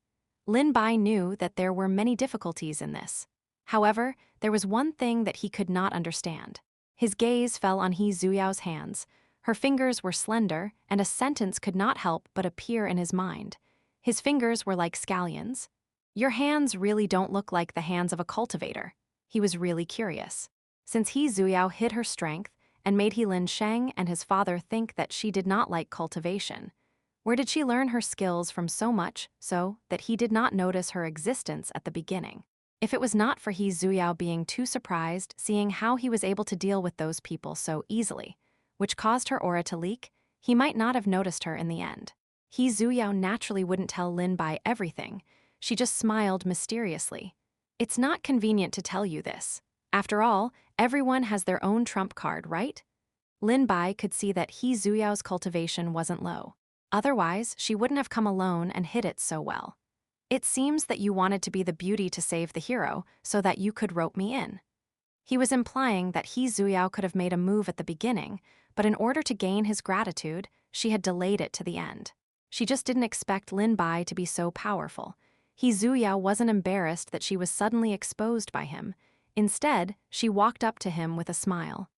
Lin Bai knew that there were many difficulties in this. However, there was one thing that he could not understand. His gaze fell on He Zuyao's hands. Her fingers were slender, and a sentence could not help but appear in his mind. His fingers were like scallions. Your hands really don't look like the hands of a cultivator. He was really curious. Since He Zuyao hid her strength and made He Lin Sheng and his father think that she did not like cultivation, where did she learn her skills from so much so that he did not notice her existence at the beginning? If it was not for He Zuyao being too surprised seeing how he was able to deal with those people so easily, which caused her aura to leak, he might not have noticed her in the end. He Zuyao naturally wouldn't tell Lin Bai everything. She just smiled mysteriously. It's not convenient to tell you this. After all, everyone has their own trump card, right? Lin Bai could see that He Zuyao's cultivation wasn't low. Otherwise, she wouldn't have come alone and hid it so well. It seems that you wanted to be the beauty to save the hero so that you could rope me in. He was implying that He Zuyao could have made a move at the beginning, but in order to gain his gratitude, she had delayed it to the end. She just didn't expect Lin Bai to be so powerful. He Zuyao wasn't embarrassed that she was suddenly exposed by him. Instead, she walked up to him with a smile.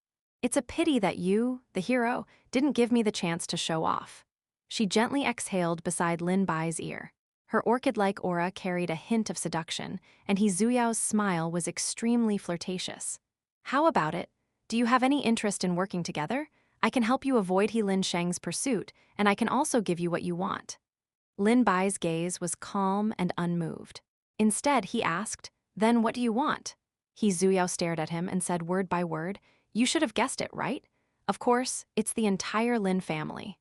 It's a pity that you, the hero, didn't give me the chance to show off. She gently exhaled beside Lin Bai's ear. Her orchid-like aura carried a hint of seduction, and He Zuyao's smile was extremely flirtatious. How about it? Do you have any interest in working together? I can help you avoid He Lin Sheng's pursuit, and I can also give you what you want. Lin Bai's gaze was calm and unmoved. Instead, he asked, "Then what do you want?" He Zuyao stared at him and said word by word, "You should have guessed it, right? Of course, it's the entire Lin family."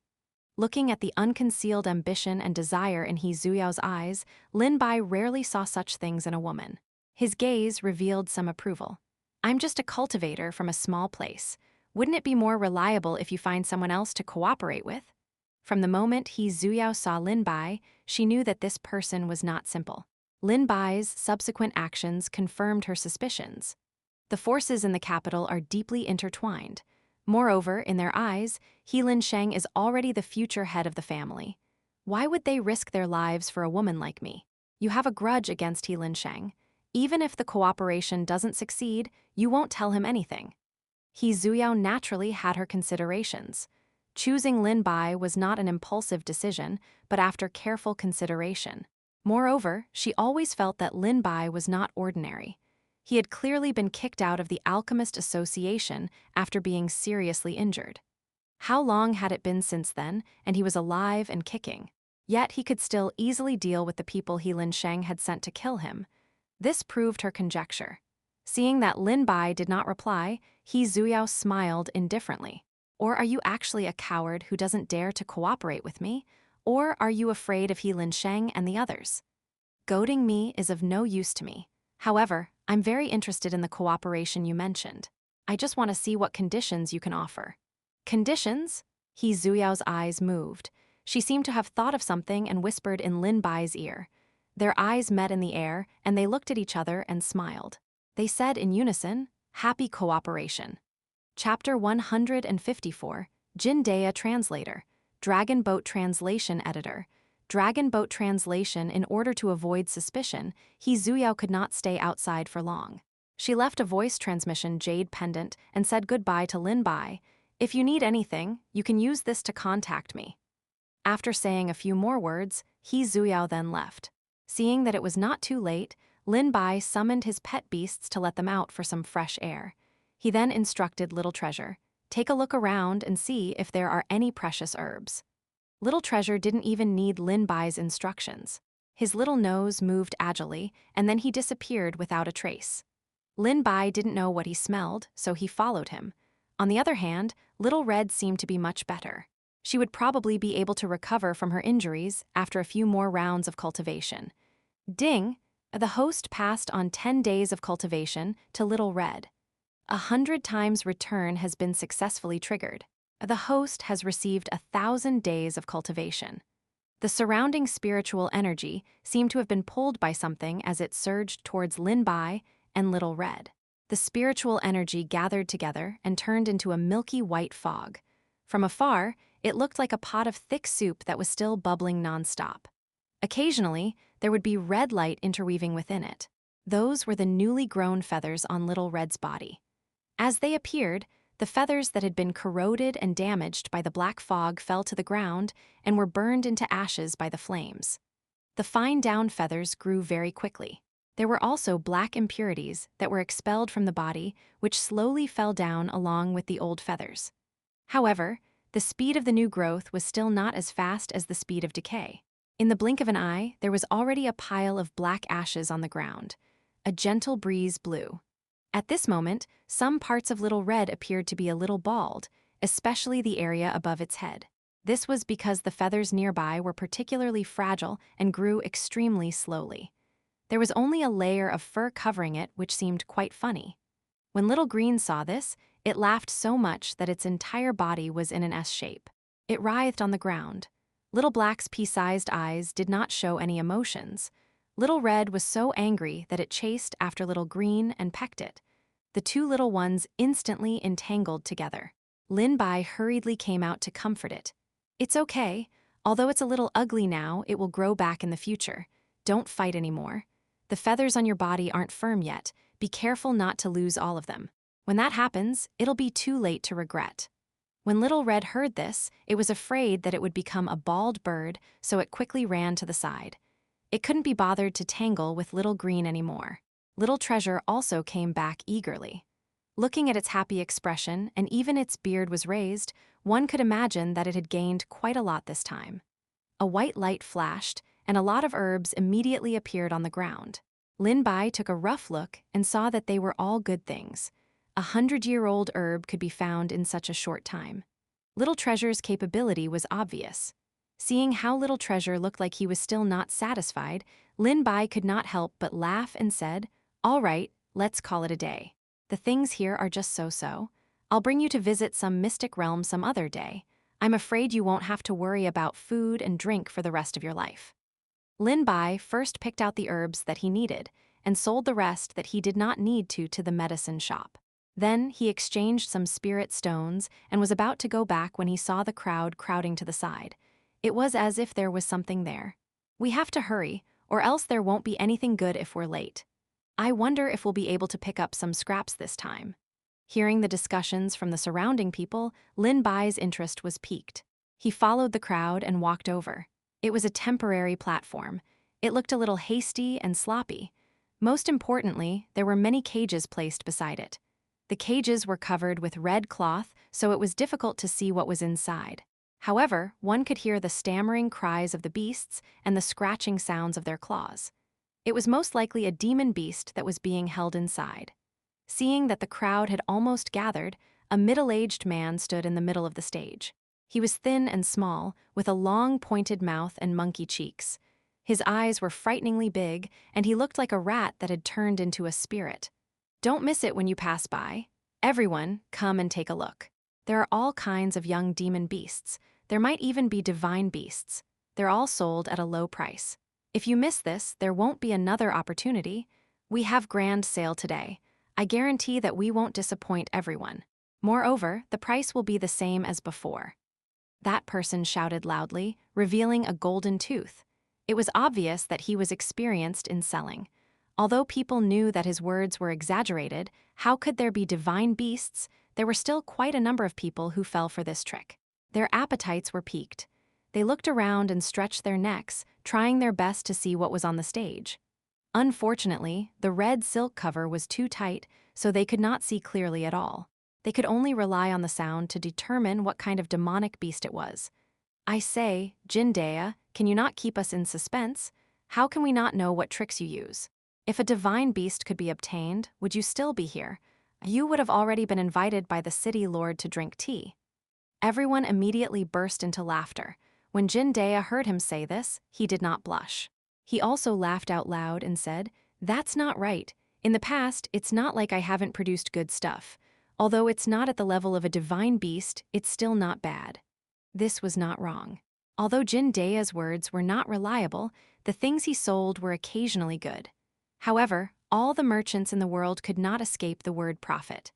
Looking at the unconcealed ambition and desire in He Zuyao's eyes, Lin Bai rarely saw such things in a woman. His gaze revealed some approval. "I'm just a cultivator from a small place. Wouldn't it be more reliable if you find someone else to cooperate with?" From the moment He Zuyao saw Lin Bai, she knew that this person was not simple. Lin Bai's subsequent actions confirmed her suspicions. The forces in the capital are deeply intertwined. Moreover, in their eyes, He Lin Sheng is already the future head of the family. Why would they risk their lives for a woman like me? You have a grudge against He Lin Sheng. Even if the cooperation doesn't succeed, you won't tell him anything. He Zuyao naturally had her considerations. Choosing Lin Bai was not an impulsive decision, but after careful consideration. Moreover, she always felt that Lin Bai was not ordinary. He had clearly been kicked out of the Alchemist Association after being seriously injured. How long had it been since then, and he was alive and kicking? Yet he could still easily deal with the people He Lin Sheng had sent to kill him. This proved her conjecture. Seeing that Lin Bai did not reply, He Zuyao smiled indifferently. "Or are you actually a coward who doesn't dare to cooperate with me? Or are you afraid of He Lin Sheng and the others? Goading me is of no use to me. However, I'm very interested in the cooperation you mentioned. I just want to see what conditions you can offer." "Conditions?" He Zuyao's eyes moved. She seemed to have thought of something and whispered in Lin Bai's ear. Their eyes met in the air, and they looked at each other and smiled. They said in unison, "Happy cooperation." Chapter 154, Jin Dea Translator, Dragon Boat Translation Editor. Dragon Boat Translation. In order to avoid suspicion, He Zuyao could not stay outside for long. She left a voice transmission jade pendant and said goodbye to Lin Bai. "If you need anything, you can use this to contact me." After saying a few more words, He Zuyao then left. Seeing that it was not too late, Lin Bai summoned his pet beasts to let them out for some fresh air. He then instructed Little Treasure, "Take a look around and see if there are any precious herbs." Little Treasure didn't even need Lin Bai's instructions. His little nose moved agilely, and then he disappeared without a trace. Lin Bai didn't know what he smelled, so he followed him. On the other hand, Little Red seemed to be much better. She would probably be able to recover from her injuries after a few more rounds of cultivation. Ding! The host passed on 10 days of cultivation to Little Red. 100 times return has been successfully triggered. The host has received 1,000 days of cultivation. The surrounding spiritual energy seemed to have been pulled by something as it surged towards Lin Bai and Little Red. The spiritual energy gathered together and turned into a milky white fog. From afar, it looked like a pot of thick soup that was still bubbling nonstop. Occasionally, there would be red light interweaving within it. Those were the newly grown feathers on Little Red's body. As they appeared, the feathers that had been corroded and damaged by the black fog fell to the ground and were burned into ashes by the flames. The fine down feathers grew very quickly. There were also black impurities that were expelled from the body, which slowly fell down along with the old feathers. However, the speed of the new growth was still not as fast as the speed of decay. In the blink of an eye, there was already a pile of black ashes on the ground. A gentle breeze blew. At this moment, some parts of Little Red appeared to be a little bald, especially the area above its head. This was because the feathers nearby were particularly fragile and grew extremely slowly. There was only a layer of fur covering it, which seemed quite funny. When Little Green saw this, it laughed so much that its entire body was in an S shape. It writhed on the ground. Little Black's pea-sized eyes did not show any emotions. Little Red was so angry that it chased after Little Green and pecked it. The two little ones instantly entangled together. Lin Bai hurriedly came out to comfort it. "It's okay. Although it's a little ugly now, it will grow back in the future. Don't fight anymore. The feathers on your body aren't firm yet. Be careful not to lose all of them. When that happens, it'll be too late to regret." When Little Red heard this, it was afraid that it would become a bald bird, so it quickly ran to the side. It couldn't be bothered to tangle with Little Green anymore. Little Treasure also came back eagerly. Looking at its happy expression, and even its beard was raised, one could imagine that it had gained quite a lot this time. A white light flashed, and a lot of herbs immediately appeared on the ground. Lin Bai took a rough look and saw that they were all good things. 100-year-old herb could be found in such a short time. Little Treasure's capability was obvious. Seeing how Little Treasure looked like he was still not satisfied, Lin Bai could not help but laugh and said, "All right, let's call it a day. The things here are just so-so. I'll bring you to visit some mystic realm some other day. I'm afraid you won't have to worry about food and drink for the rest of your life." Lin Bai first picked out the herbs that he needed and sold the rest that he did not need to the medicine shop. Then he exchanged some spirit stones and was about to go back when he saw the crowd crowding to the side. It was as if there was something there. "We have to hurry, or else there won't be anything good if we're late. I wonder if we'll be able to pick up some scraps this time." Hearing the discussions from the surrounding people, Lin Bai's interest was piqued. He followed the crowd and walked over. It was a temporary platform. It looked a little hasty and sloppy. Most importantly, there were many cages placed beside it. The cages were covered with red cloth, so it was difficult to see what was inside. However, one could hear the stammering cries of the beasts and the scratching sounds of their claws. It was most likely a demon beast that was being held inside. Seeing that the crowd had almost gathered, a middle-aged man stood in the middle of the stage. He was thin and small, with a long pointed mouth and monkey cheeks. His eyes were frighteningly big, and he looked like a rat that had turned into a spirit. Don't miss it when you pass by. Everyone, come and take a look. There are all kinds of young demon beasts. There might even be divine beasts. They're all sold at a low price. If you miss this, there won't be another opportunity. We have grand sale today. I guarantee that we won't disappoint everyone. Moreover, the price will be the same as before." That person shouted loudly, revealing a golden tooth. It was obvious that he was experienced in selling. Although people knew that his words were exaggerated, how could there be divine beasts? There were still quite a number of people who fell for this trick. Their appetites were piqued. They looked around and stretched their necks, trying their best to see what was on the stage. Unfortunately, the red silk cover was too tight, so they could not see clearly at all. They could only rely on the sound to determine what kind of demonic beast it was. "I say, Jindea, can you not keep us in suspense? How can we not know what tricks you use? If a divine beast could be obtained, would you still be here? You would have already been invited by the city lord to drink tea." Everyone immediately burst into laughter. When Jindea heard him say this, he did not blush. He also laughed out loud and said, "That's not right. In the past, it's not like I haven't produced good stuff. Although it's not at the level of a divine beast, it's still not bad." This was not wrong. Although Jindea's words were not reliable, the things he sold were occasionally good. However, all the merchants in the world could not escape the word profit.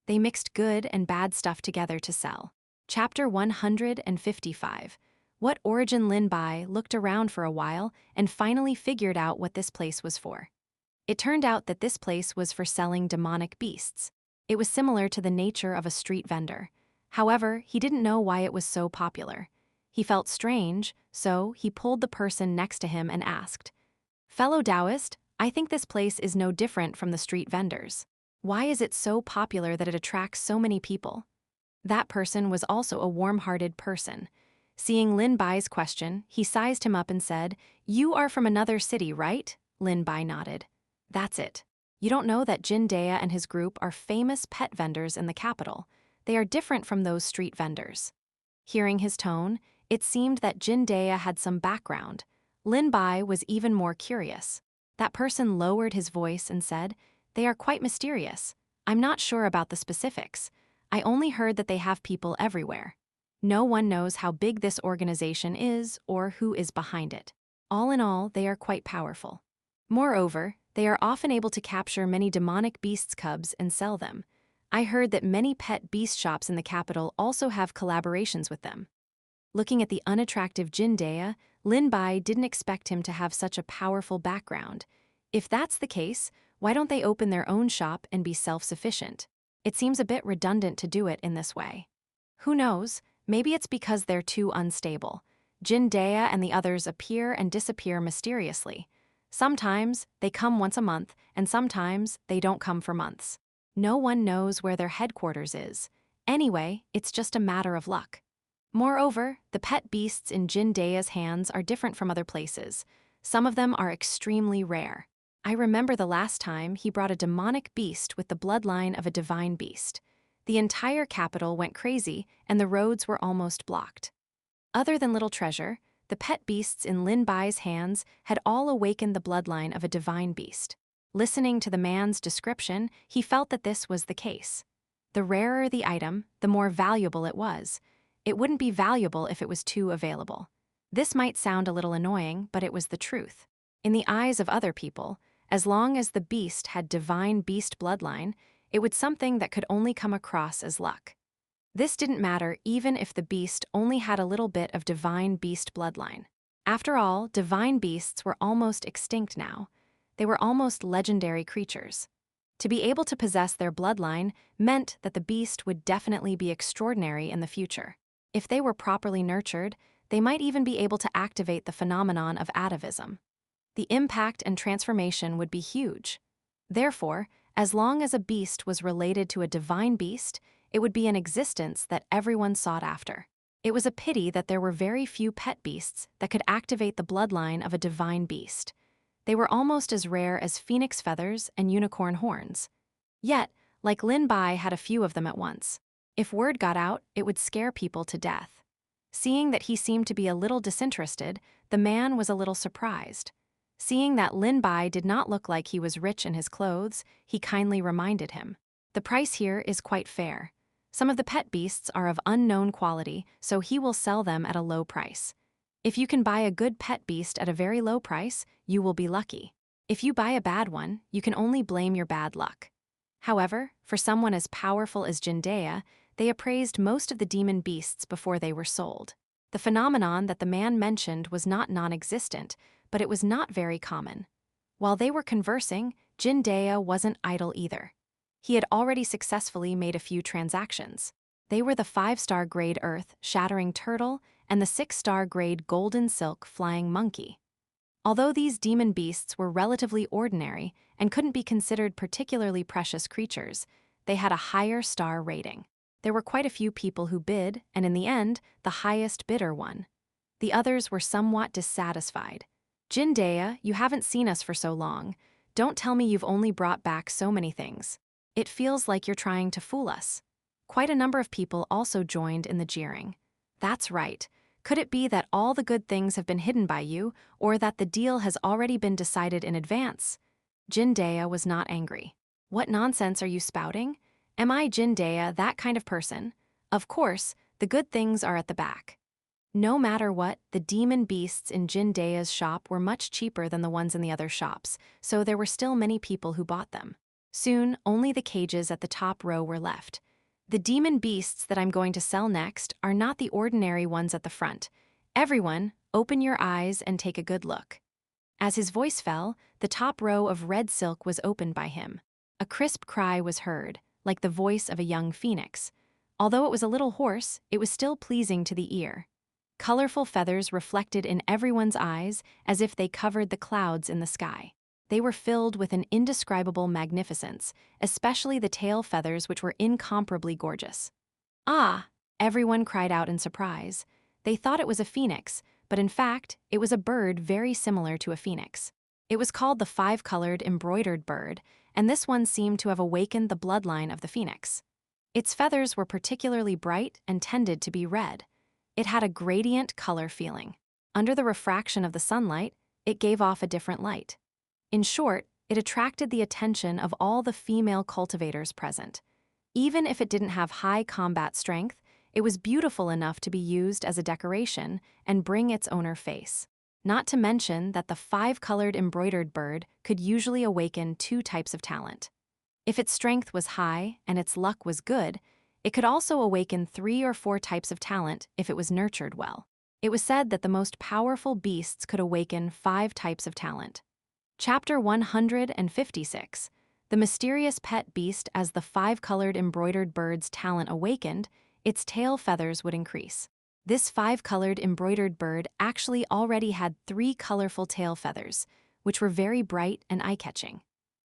They mixed good and bad stuff together to sell. Chapter 155. What origin Lin Bai looked around for a while and finally figured out what this place was for. It turned out that this place was for selling demonic beasts. It was similar to the nature of a street vendor. However, he didn't know why it was so popular. He felt strange, so he pulled the person next to him and asked, "Fellow Taoist, I think this place is no different from the street vendors. Why is it so popular that it attracts so many people?" That person was also a warm-hearted person. Seeing Lin Bai's question, he sized him up and said, "You are from another city, right?" Lin Bai nodded. "That's it. You don't know that Jindea and his group are famous pet vendors in the capital. They are different from those street vendors." Hearing his tone, it seemed that Jindea had some background. Lin Bai was even more curious. That person lowered his voice and said, "They are quite mysterious. I'm not sure about the specifics. I only heard that they have people everywhere. No one knows how big this organization is or who is behind it. All in all, they are quite powerful. Moreover, they are often able to capture many demonic beasts' cubs and sell them. I heard that many pet beast shops in the capital also have collaborations with them." Looking at the unattractive Jindea, Lin Bai didn't expect him to have such a powerful background. If that's the case, why don't they open their own shop and be self-sufficient? It seems a bit redundant to do it in this way. Who knows? Maybe it's because they're too unstable. Jindea and the others appear and disappear mysteriously. Sometimes they come once a month, and sometimes they don't come for months. No one knows where their headquarters is. Anyway, it's just a matter of luck. Moreover, the pet beasts in Jindaya's hands are different from other places. Some of them are extremely rare. I remember the last time he brought a demonic beast with the bloodline of a divine beast. The entire capital went crazy, and the roads were almost blocked. Other than Little Treasure, the pet beasts in Lin Bai's hands had all awakened the bloodline of a divine beast. Listening to the man's description, he felt that this was the case. The rarer the item, the more valuable it was. It wouldn't be valuable if it was too available. This might sound a little annoying, but it was the truth. In the eyes of other people, as long as the beast had divine beast bloodline, it was something that could only come across as luck. This didn't matter even if the beast only had a little bit of divine beast bloodline. After all, divine beasts were almost extinct now. They were almost legendary creatures. To be able to possess their bloodline meant that the beast would definitely be extraordinary in the future. If they were properly nurtured, they might even be able to activate the phenomenon of atavism. The impact and transformation would be huge. Therefore, as long as a beast was related to a divine beast, it would be an existence that everyone sought after. It was a pity that there were very few pet beasts that could activate the bloodline of a divine beast. They were almost as rare as phoenix feathers and unicorn horns. Yet, like Lin Bai had a few of them at once. If word got out, it would scare people to death. Seeing that he seemed to be a little disinterested, the man was a little surprised. Seeing that Lin Bai did not look like he was rich in his clothes, he kindly reminded him. The price here is quite fair. Some of the pet beasts are of unknown quality, so he will sell them at a low price. If you can buy a good pet beast at a very low price, you will be lucky. If you buy a bad one, you can only blame your bad luck. However, for someone as powerful as Jindaya, they appraised most of the demon beasts before they were sold. The phenomenon that the man mentioned was not non-existent, but it was not very common. While they were conversing, Jindaya wasn't idle either. He had already successfully made a few transactions. They were the 5-star grade Earth Shattering Turtle and the 6-star grade Golden Silk Flying Monkey. Although these demon beasts were relatively ordinary and couldn't be considered particularly precious creatures, they had a higher star rating. There were quite a few people who bid, and in the end, the highest bidder won. The others were somewhat dissatisfied. Jindaya, you haven't seen us for so long. Don't tell me you've only brought back so many things. It feels like you're trying to fool us. Quite a number of people also joined in the jeering. That's right. Could it be that all the good things have been hidden by you, or that the deal has already been decided in advance? Jindaya was not angry. What nonsense are you spouting? Am I Jindaya that kind of person? Of course, the good things are at the back. No matter what, the demon beasts in Jindaya's shop were much cheaper than the ones in the other shops, so there were still many people who bought them. Soon, only the cages at the top row were left. The demon beasts that I'm going to sell next are not the ordinary ones at the front. Everyone, open your eyes and take a good look. As his voice fell, the top row of red silk was opened by him. A crisp cry was heard, like the voice of a young phoenix. Although it was a little hoarse, it was still pleasing to the ear. Colorful feathers reflected in everyone's eyes as if they covered the clouds in the sky. They were filled with an indescribable magnificence, especially the tail feathers, which were incomparably gorgeous. Ah! Everyone cried out in surprise. They thought it was a phoenix, but in fact, it was a bird very similar to a phoenix. It was called the 5-colored embroidered bird, and this one seemed to have awakened the bloodline of the phoenix. Its feathers were particularly bright and tended to be red. It had a gradient color feeling. Under the refraction of the sunlight, it gave off a different light. In short, it attracted the attention of all the female cultivators present. Even if it didn't have high combat strength, it was beautiful enough to be used as a decoration and bring its owner face. Not to mention that the 5-colored embroidered bird could usually awaken 2 types of talent. If its strength was high and its luck was good, it could also awaken 3 or 4 types of talent if it was nurtured well. It was said that the most powerful beasts could awaken 5 types of talent. Chapter 156. The mysterious pet beast. As the 5-colored embroidered bird's talent awakened, its tail feathers would increase. This 5-colored embroidered bird actually already had 3 colorful tail feathers, which were very bright and eye-catching.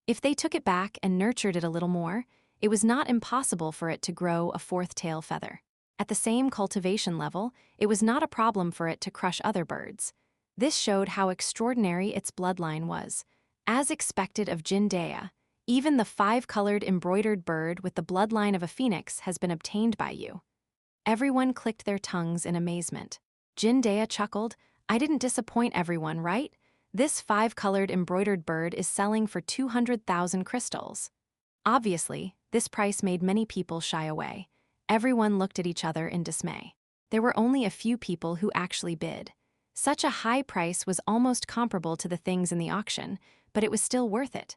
If they took it back and nurtured it a little more, it was not impossible for it to grow a fourth tail feather. At the same cultivation level, it was not a problem for it to crush other birds. This showed how extraordinary its bloodline was. As expected of Xianxia, even the 5-colored embroidered bird with the bloodline of a phoenix has been obtained by you. Everyone clicked their tongues in amazement. Xianxia chuckled, I didn't disappoint everyone, right? This 5-colored embroidered bird is selling for 200,000 crystals. Obviously, this price made many people shy away. Everyone looked at each other in dismay. There were only a few people who actually bid. Such a high price was almost comparable to the things in the auction, but it was still worth it.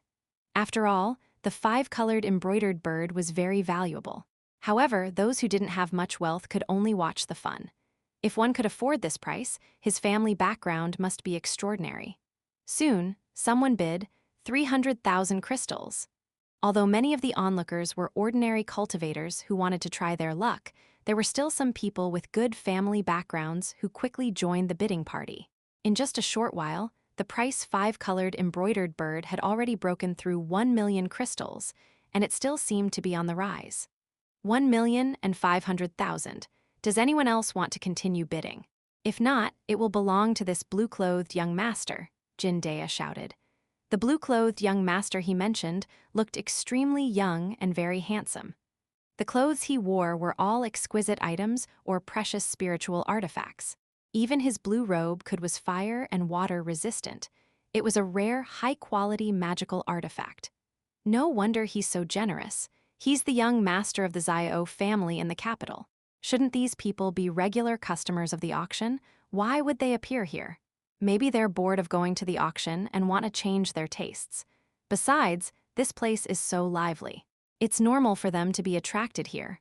After all, the 5-colored embroidered bird was very valuable. However, those who didn't have much wealth could only watch the fun. If one could afford this price, his family background must be extraordinary. Soon, someone bid 300,000 crystals. Although many of the onlookers were ordinary cultivators who wanted to try their luck, there were still some people with good family backgrounds who quickly joined the bidding party. In just a short while, the price 5-colored embroidered bird had already broken through 1 million crystals, and it still seemed to be on the rise. 1,500,000. Does anyone else want to continue bidding? If not, it will belong to this blue-clothed young master, Xianxia shouted. The blue-clothed young master he mentioned looked extremely young and very handsome. The clothes he wore were all exquisite items or precious spiritual artifacts. Even his blue robe was fire and water resistant. It was a rare, high-quality magical artifact. No wonder he's so generous. He's the young master of the Xiao family in the capital. Shouldn't these people be regular customers of the auction? Why would they appear here? Maybe they're bored of going to the auction and want to change their tastes. Besides, this place is so lively. It's normal for them to be attracted here.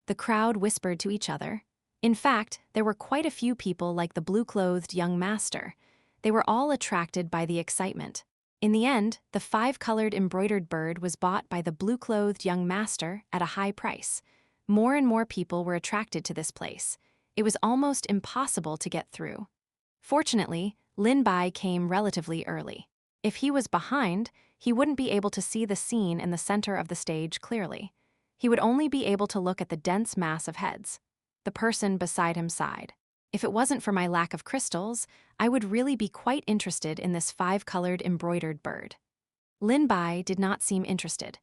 The crowd whispered to each other. In fact, there were quite a few people like the blue-clothed young master. They were all attracted by the excitement. In the end, the 5-colored embroidered bird was bought by the blue-clothed young master at a high price. More and more people were attracted to this place. It was almost impossible to get through. Fortunately, Lin Bai came relatively early. If he was behind, he wouldn't be able to see the scene in the center of the stage clearly. He would only be able to look at the dense mass of heads. The person beside him sighed. If it wasn't for my lack of crystals, I would really be quite interested in this 5-colored embroidered bird. Lin Bai did not seem interested.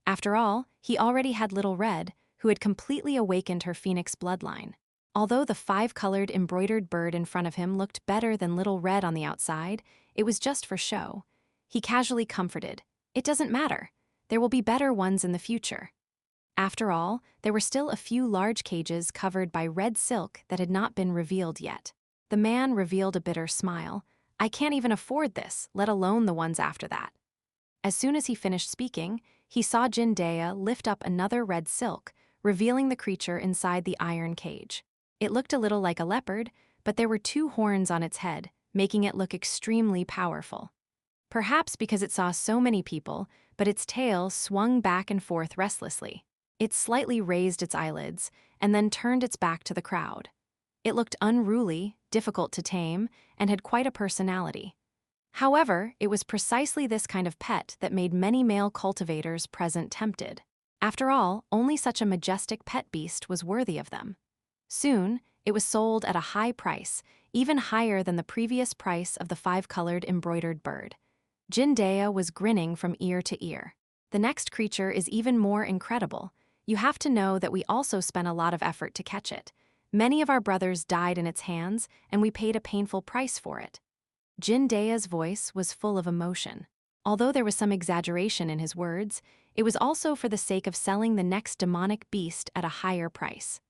After all, he already had Little Red, who had completely awakened her phoenix bloodline. Although the 5-colored embroidered bird in front of him looked better than Little Red on the outside, it was just for show. He casually comforted, "It doesn't matter. There will be better ones in the future." After all, there were still a few large cages covered by red silk that had not been revealed yet. The man revealed a bitter smile. "I can't even afford this, let alone the ones after that." As soon as he finished speaking, he saw Xianxia lift up another red silk, revealing the creature inside the iron cage. It looked a little like a leopard, but there were 2 horns on its head, making it look extremely powerful. Perhaps because it saw so many people, but its tail swung back and forth restlessly. It slightly raised its eyelids, and then turned its back to the crowd. It looked unruly, difficult to tame, and had quite a personality. However, it was precisely this kind of pet that made many male cultivators present tempted. After all, only such a majestic pet beast was worthy of them. Soon, it was sold at a high price, even higher than the previous price of the 5-colored embroidered bird. Xianxia was grinning from ear to ear. The next creature is even more incredible. You have to know that we also spent a lot of effort to catch it. Many of our brothers died in its hands, and we paid a painful price for it. Xianxia's voice was full of emotion. Although there was some exaggeration in his words, it was also for the sake of selling the next demonic beast at a higher price.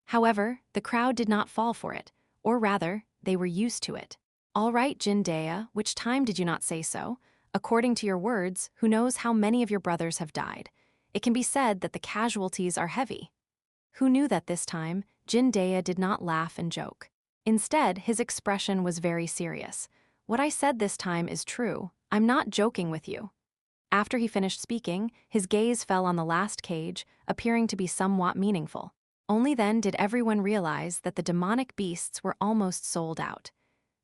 However, the crowd did not fall for it, or rather, they were used to it. "All right, Xianxia, which time did you not say so? According to your words, who knows how many of your brothers have died? It can be said that the casualties are heavy." Who knew that this time, Xianxia did not laugh and joke. Instead, his expression was very serious. "What I said this time is true. I'm not joking with you." After he finished speaking, his gaze fell on the last cage, appearing to be somewhat meaningful. Only then did everyone realize that the demonic beasts were almost sold out.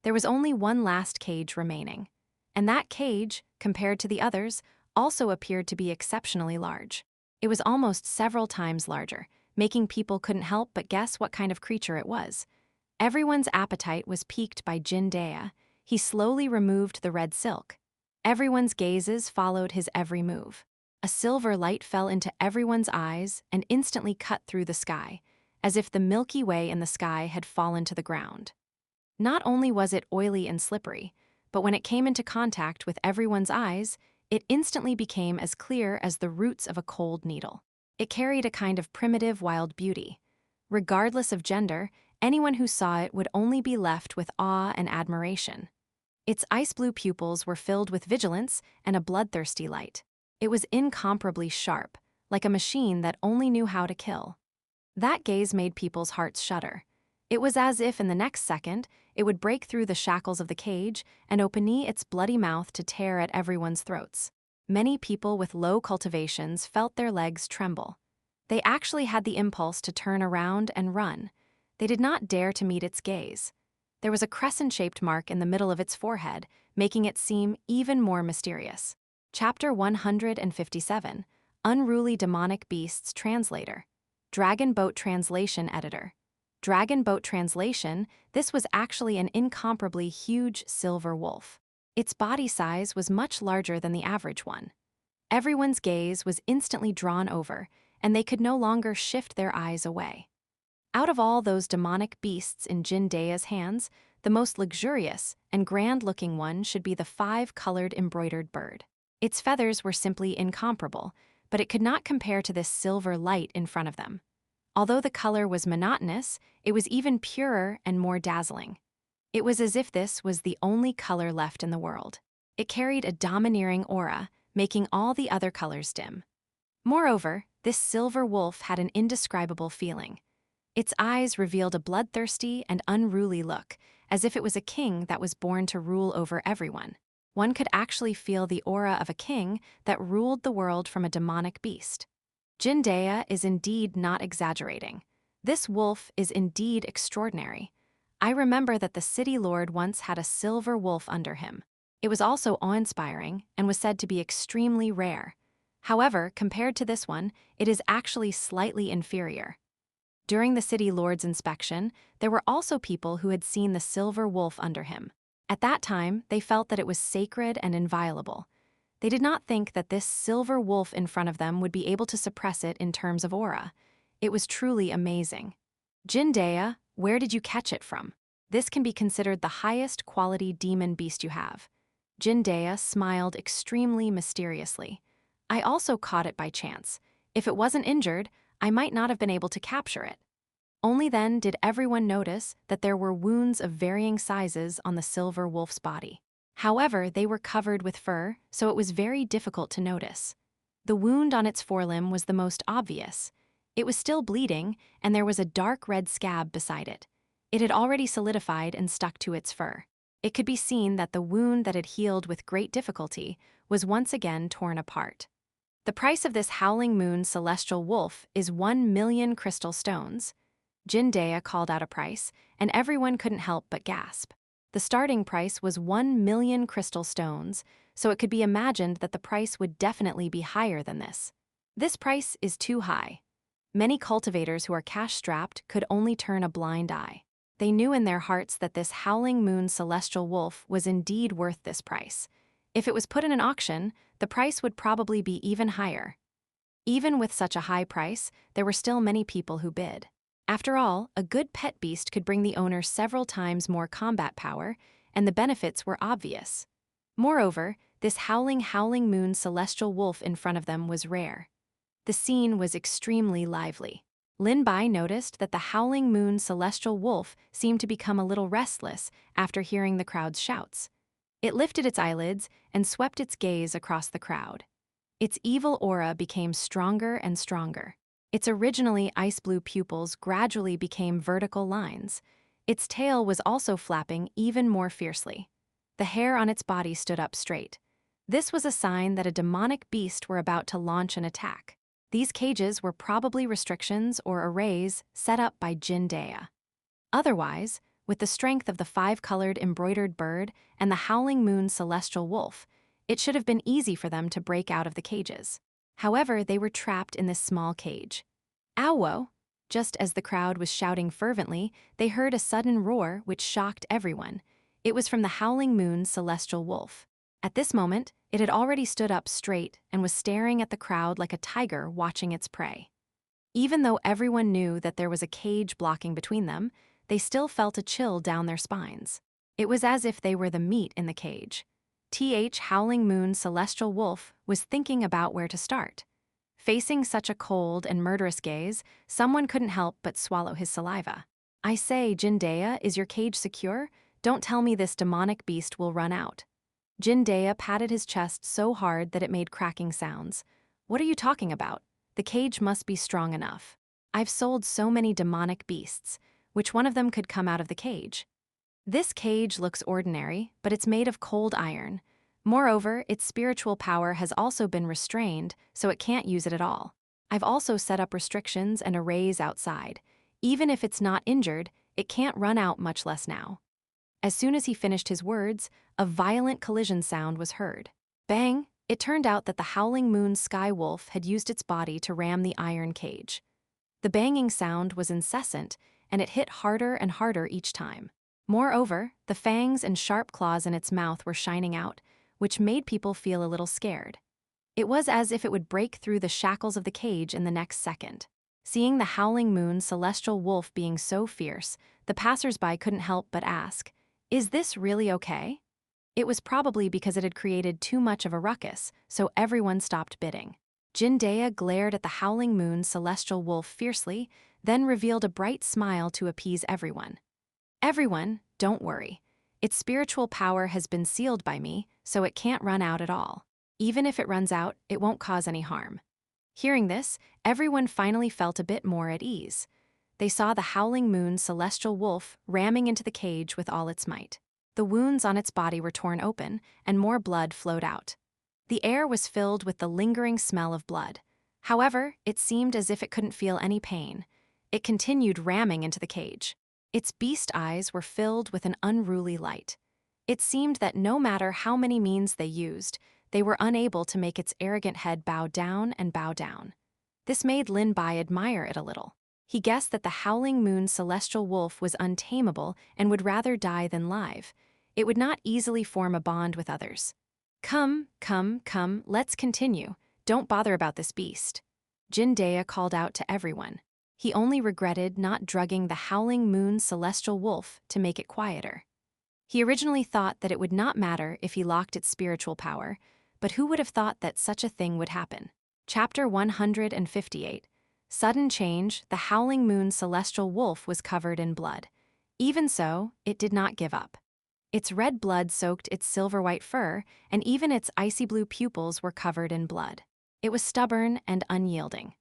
There was only one last cage remaining. And that cage, compared to the others, also appeared to be exceptionally large. It was almost several times larger, making people couldn't help but guess what kind of creature it was. Everyone's appetite was piqued by Jindaya. He slowly removed the red silk. Everyone's gazes followed his every move. A silver light fell into everyone's eyes and instantly cut through the sky, as if the Milky Way in the sky had fallen to the ground. Not only was it oily and slippery, but when it came into contact with everyone's eyes, it instantly became as clear as the roots of a cold needle. It carried a kind of primitive wild beauty. Regardless of gender, anyone who saw it would only be left with awe and admiration. Its ice blue pupils were filled with vigilance and a bloodthirsty light. It was incomparably sharp, like a machine that only knew how to kill. That gaze made people's hearts shudder. It was as if in the next second, it would break through the shackles of the cage and open its bloody mouth to tear at everyone's throats. Many people with low cultivations felt their legs tremble. They actually had the impulse to turn around and run. They did not dare to meet its gaze. There was a crescent-shaped mark in the middle of its forehead, making it seem even more mysterious. Chapter 157, Unruly Demonic Beasts Translator. Dragon Boat Translation Editor. Dragon Boat Translation, this was actually an incomparably huge silver wolf. Its body size was much larger than the average one. Everyone's gaze was instantly drawn over, and they could no longer shift their eyes away. Out of all those demonic beasts in Jindaya's hands, the most luxurious and grand-looking one should be the 5-colored embroidered bird. Its feathers were simply incomparable, but it could not compare to this silver light in front of them. Although the color was monotonous, it was even purer and more dazzling. It was as if this was the only color left in the world. It carried a domineering aura, making all the other colors dim. Moreover, this silver wolf had an indescribable feeling. Its eyes revealed a bloodthirsty and unruly look, as if it was a king that was born to rule over everyone. One could actually feel the aura of a king that ruled the world from a demonic beast. Jindaya is indeed not exaggerating. This wolf is indeed extraordinary. I remember that the city lord once had a silver wolf under him. It was also awe-inspiring and was said to be extremely rare. However, compared to this one, it is actually slightly inferior. During the city lord's inspection, there were also people who had seen the silver wolf under him. At that time, they felt that it was sacred and inviolable. They did not think that this silver wolf in front of them would be able to suppress it in terms of aura. It was truly amazing. Jindaya, where did you catch it from? This can be considered the highest quality demon beast you have. Jindaya smiled extremely mysteriously. I also caught it by chance. If it wasn't injured, I might not have been able to capture it. Only then did everyone notice that there were wounds of varying sizes on the silver wolf's body. However, they were covered with fur, so it was very difficult to notice. The wound on its forelimb was the most obvious. It was still bleeding, and there was a dark red scab beside it. It had already solidified and stuck to its fur. It could be seen that the wound that had healed with great difficulty was once again torn apart. The price of this howling moon celestial wolf is 1,000,000 crystal stones. Jindaya called out a price, and everyone couldn't help but gasp. The starting price was 1,000,000 crystal stones, so it could be imagined that the price would definitely be higher than this. This price is too high. Many cultivators who are cash-strapped could only turn a blind eye. They knew in their hearts that this howling moon celestial wolf was indeed worth this price. If it was put in an auction, the price would probably be even higher. Even with such a high price, there were still many people who bid. After all, a good pet beast could bring the owner several times more combat power, and the benefits were obvious. Moreover, this howling moon celestial wolf in front of them was rare. The scene was extremely lively. Lin Bai noticed that the howling moon celestial wolf seemed to become a little restless after hearing the crowd's shouts. It lifted its eyelids and swept its gaze across the crowd. Its evil aura became stronger and stronger. Its originally ice blue pupils gradually became vertical lines. Its tail was also flapping even more fiercely. The hair on its body stood up straight. This was a sign that a demonic beast were about to launch an attack. These cages were probably restrictions or arrays set up by Jindaya. Otherwise, with the strength of the 5-colored embroidered bird and the howling moon celestial wolf, it should have been easy for them to break out of the cages. However, they were trapped in this small cage. Owo! Just as the crowd was shouting fervently, they heard a sudden roar which shocked everyone. It was from the howling moon's celestial wolf. At this moment, it had already stood up straight and was staring at the crowd like a tiger watching its prey. Even though everyone knew that there was a cage blocking between them, they still felt a chill down their spines. It was as if they were the meat in the cage. Howling Moon's celestial wolf was thinking about where to start. Facing such a cold and murderous gaze, someone couldn't help but swallow his saliva. I say, Jindea, is your cage secure? Don't tell me this demonic beast will run out. Jindea patted his chest so hard that it made cracking sounds. What are you talking about? The cage must be strong enough. I've sold so many demonic beasts. Which one of them could come out of the cage? This cage looks ordinary, but it's made of cold iron. Moreover, its spiritual power has also been restrained, so it can't use it at all. I've also set up restrictions and arrays outside. Even if it's not injured, it can't run out, much less now. As soon as he finished his words, a violent collision sound was heard. Bang! It turned out that the Howling Moon Sky Wolf had used its body to ram the iron cage. The banging sound was incessant, and it hit harder and harder each time. Moreover, the fangs and sharp claws in its mouth were shining out, which made people feel a little scared. It was as if it would break through the shackles of the cage in the next second. Seeing the Howling Moon celestial wolf being so fierce, the passers-by couldn't help but ask, "Is this really okay?" It was probably because it had created too much of a ruckus, so everyone stopped bidding. Jindea glared at the Howling Moon celestial wolf fiercely, then revealed a bright smile to appease everyone. "Everyone, don't worry. Its spiritual power has been sealed by me, so it can't run out at all. Even if it runs out, it won't cause any harm." Hearing this, everyone finally felt a bit more at ease. They saw the Howling Moon celestial wolf ramming into the cage with all its might. The wounds on its body were torn open, and more blood flowed out. The air was filled with the lingering smell of blood. However, it seemed as if it couldn't feel any pain. It continued ramming into the cage. Its beast eyes were filled with an unruly light. It seemed that no matter how many means they used, they were unable to make its arrogant head bow down and bow down. This made Lin Bai admire it a little. He guessed that the Howling Moon celestial wolf was untamable and would rather die than live. It would not easily form a bond with others. Come, let's continue. Don't bother about this beast." Jindea called out to everyone. He only regretted not drugging the Howling Moon celestial wolf to make it quieter. He originally thought that it would not matter if he locked its spiritual power, but who would have thought that such a thing would happen? Chapter 158. Sudden change, the Howling Moon celestial wolf was covered in blood. Even so, it did not give up. Its red blood soaked its silver-white fur, and even its icy blue pupils were covered in blood. It was stubborn and unyielding.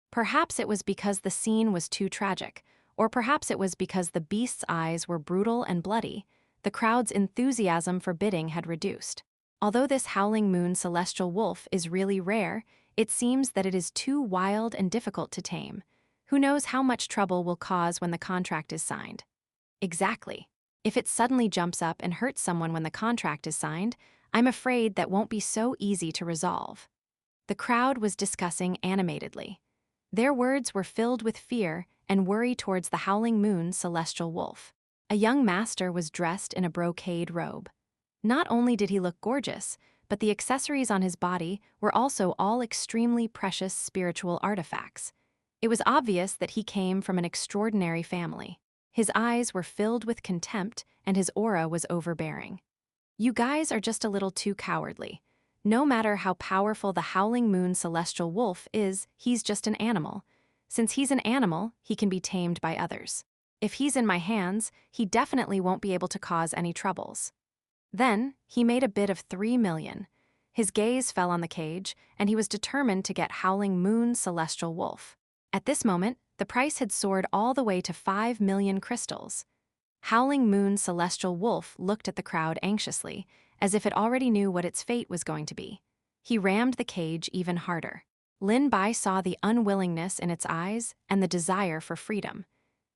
Perhaps it was because the scene was too tragic, or perhaps it was because the beast's eyes were brutal and bloody. The crowd's enthusiasm for bidding had reduced. Although this Howling Moon celestial wolf is really rare, it seems that it is too wild and difficult to tame. Who knows how much trouble will cause when the contract is signed? Exactly. If it suddenly jumps up and hurts someone when the contract is signed, I'm afraid that won't be so easy to resolve. The crowd was discussing animatedly. Their words were filled with fear and worry towards the Howling Moon celestial wolf. A young master was dressed in a brocade robe. Not only did he look gorgeous, but the accessories on his body were also all extremely precious spiritual artifacts. It was obvious that he came from an extraordinary family. His eyes were filled with contempt, and his aura was overbearing. "You guys are just a little too cowardly. No matter how powerful the Howling Moon celestial wolf is, he's just an animal. Since he's an animal, he can be tamed by others. If he's in my hands, he definitely won't be able to cause any troubles." Then, he made a bid of 3 million. His gaze fell on the cage, and he was determined to get Howling Moon celestial wolf. At this moment, the price had soared all the way to 5 million crystals. Howling Moon celestial wolf looked at the crowd anxiously, as if it already knew what its fate was going to be. He rammed the cage even harder. Lin Bai saw the unwillingness in its eyes and the desire for freedom.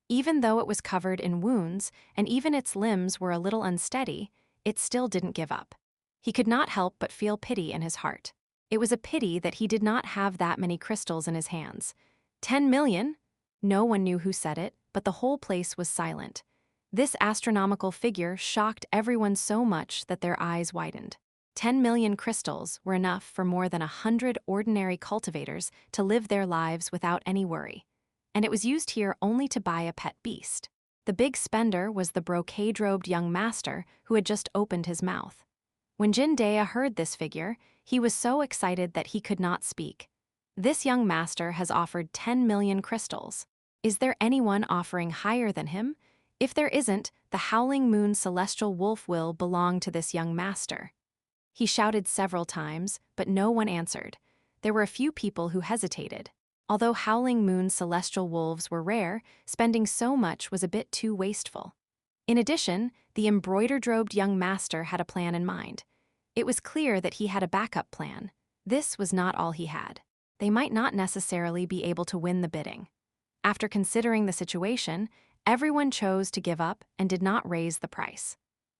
Even though it was covered in wounds and even its limbs were a little unsteady, it still didn't give up. He could not help but feel pity in his heart. It was a pity that he did not have that many crystals in his hands. 10 million? No one knew who said it, but the whole place was silent. This astronomical figure shocked everyone so much that their eyes widened. 10 million crystals were enough for more than 100 ordinary cultivators to live their lives without any worry. And it was used here only to buy a pet beast. The big spender was the brocade-robed young master who had just opened his mouth. When Jindea heard this figure, he was so excited that he could not speak. This young master has offered 10 million crystals. Is there anyone offering higher than him? If there isn't, the Howling Moon Celestial Wolf will belong to this young master. He shouted several times, but no one answered. There were a few people who hesitated. Although Howling Moon Celestial Wolves were rare, spending so much was a bit too wasteful. In addition, the embroidered-robed young master had a plan in mind. It was clear that he had a backup plan. This was not all he had. They might not necessarily be able to win the bidding. After considering the situation, everyone chose to give up and did not raise the price.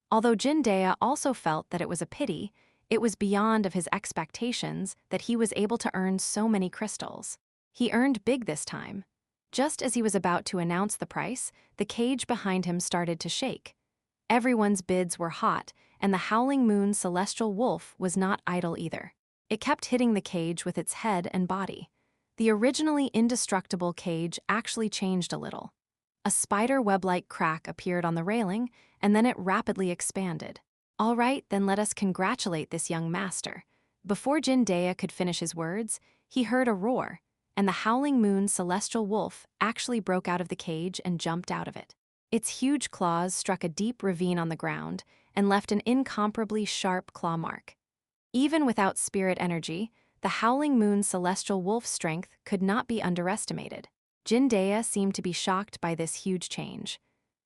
Although Jindea also felt that it was a pity, it was beyond of his expectations that he was able to earn so many crystals. He earned big this time. Just as he was about to announce the price, the cage behind him started to shake. Everyone's bids were hot, and the Howling Moon Celestial Wolf was not idle either. It kept hitting the cage with its head and body. The originally indestructible cage actually changed a little. A spider web-like crack appeared on the railing, and then it rapidly expanded. All right, then let us congratulate this young master. Before Jindea could finish his words, he heard a roar, and the Howling Moon Celestial Wolf actually broke out of the cage and jumped out of it. Its huge claws struck a deep ravine on the ground and left an incomparably sharp claw mark. Even without spirit energy, the Howling Moon Celestial Wolf's strength could not be underestimated. Jindea seemed to be shocked by this huge change.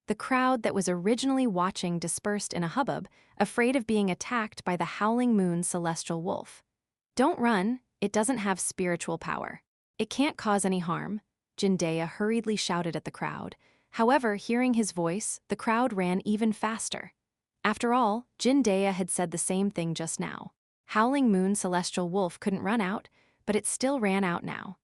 The crowd that was originally watching dispersed in a hubbub, afraid of being attacked by the Howling Moon Celestial Wolf. Don't run, it doesn't have spiritual power. It can't cause any harm, Jindea hurriedly shouted at the crowd. However, hearing his voice, the crowd ran even faster. After all, Jindea had said the same thing just now. Howling Moon Celestial Wolf couldn't run out, but it still ran out now.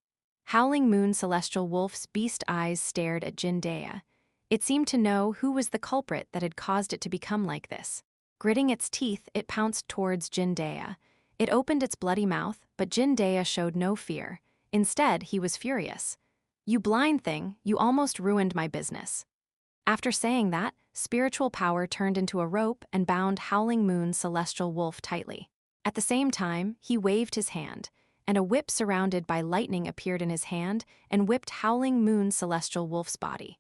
Howling Moon Celestial Wolf's beast eyes stared at Jindea. It seemed to know who was the culprit that had caused it to become like this. Gritting its teeth, it pounced towards Jindea. It opened its bloody mouth, but Jindea showed no fear. Instead, he was furious. "You blind thing, you almost ruined my business." After saying that, spiritual power turned into a rope and bound Howling Moon Celestial Wolf tightly. At the same time, he waved his hand, and a whip surrounded by lightning appeared in his hand and whipped Howling Moon Celestial Wolf's body.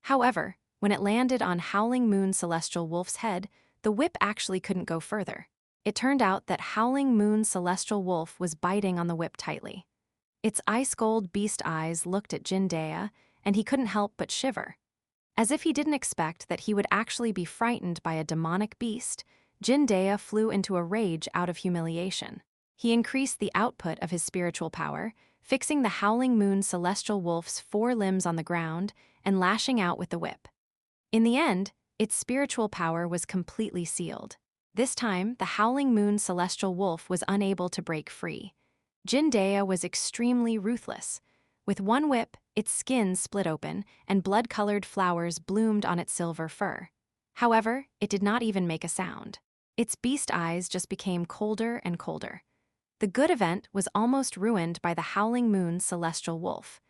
However, when it landed on Howling Moon Celestial Wolf's head, the whip actually couldn't go further. It turned out that Howling Moon Celestial Wolf was biting on the whip tightly. Its ice-cold beast eyes looked at Jindea, and he couldn't help but shiver. As if he didn't expect that he would actually be frightened by a demonic beast, Jindea flew into a rage out of humiliation. He increased the output of his spiritual power, fixing the Howling Moon Celestial Wolf's 4 limbs on the ground and lashing out with the whip. In the end, its spiritual power was completely sealed. This time, the Howling Moon Celestial Wolf was unable to break free. Jindea was extremely ruthless. With one whip, its skin split open, and blood-colored flowers bloomed on its silver fur. However, it did not even make a sound. Its beast eyes just became colder and colder. The good event was almost ruined by the Howling Moon Celestial Wolf.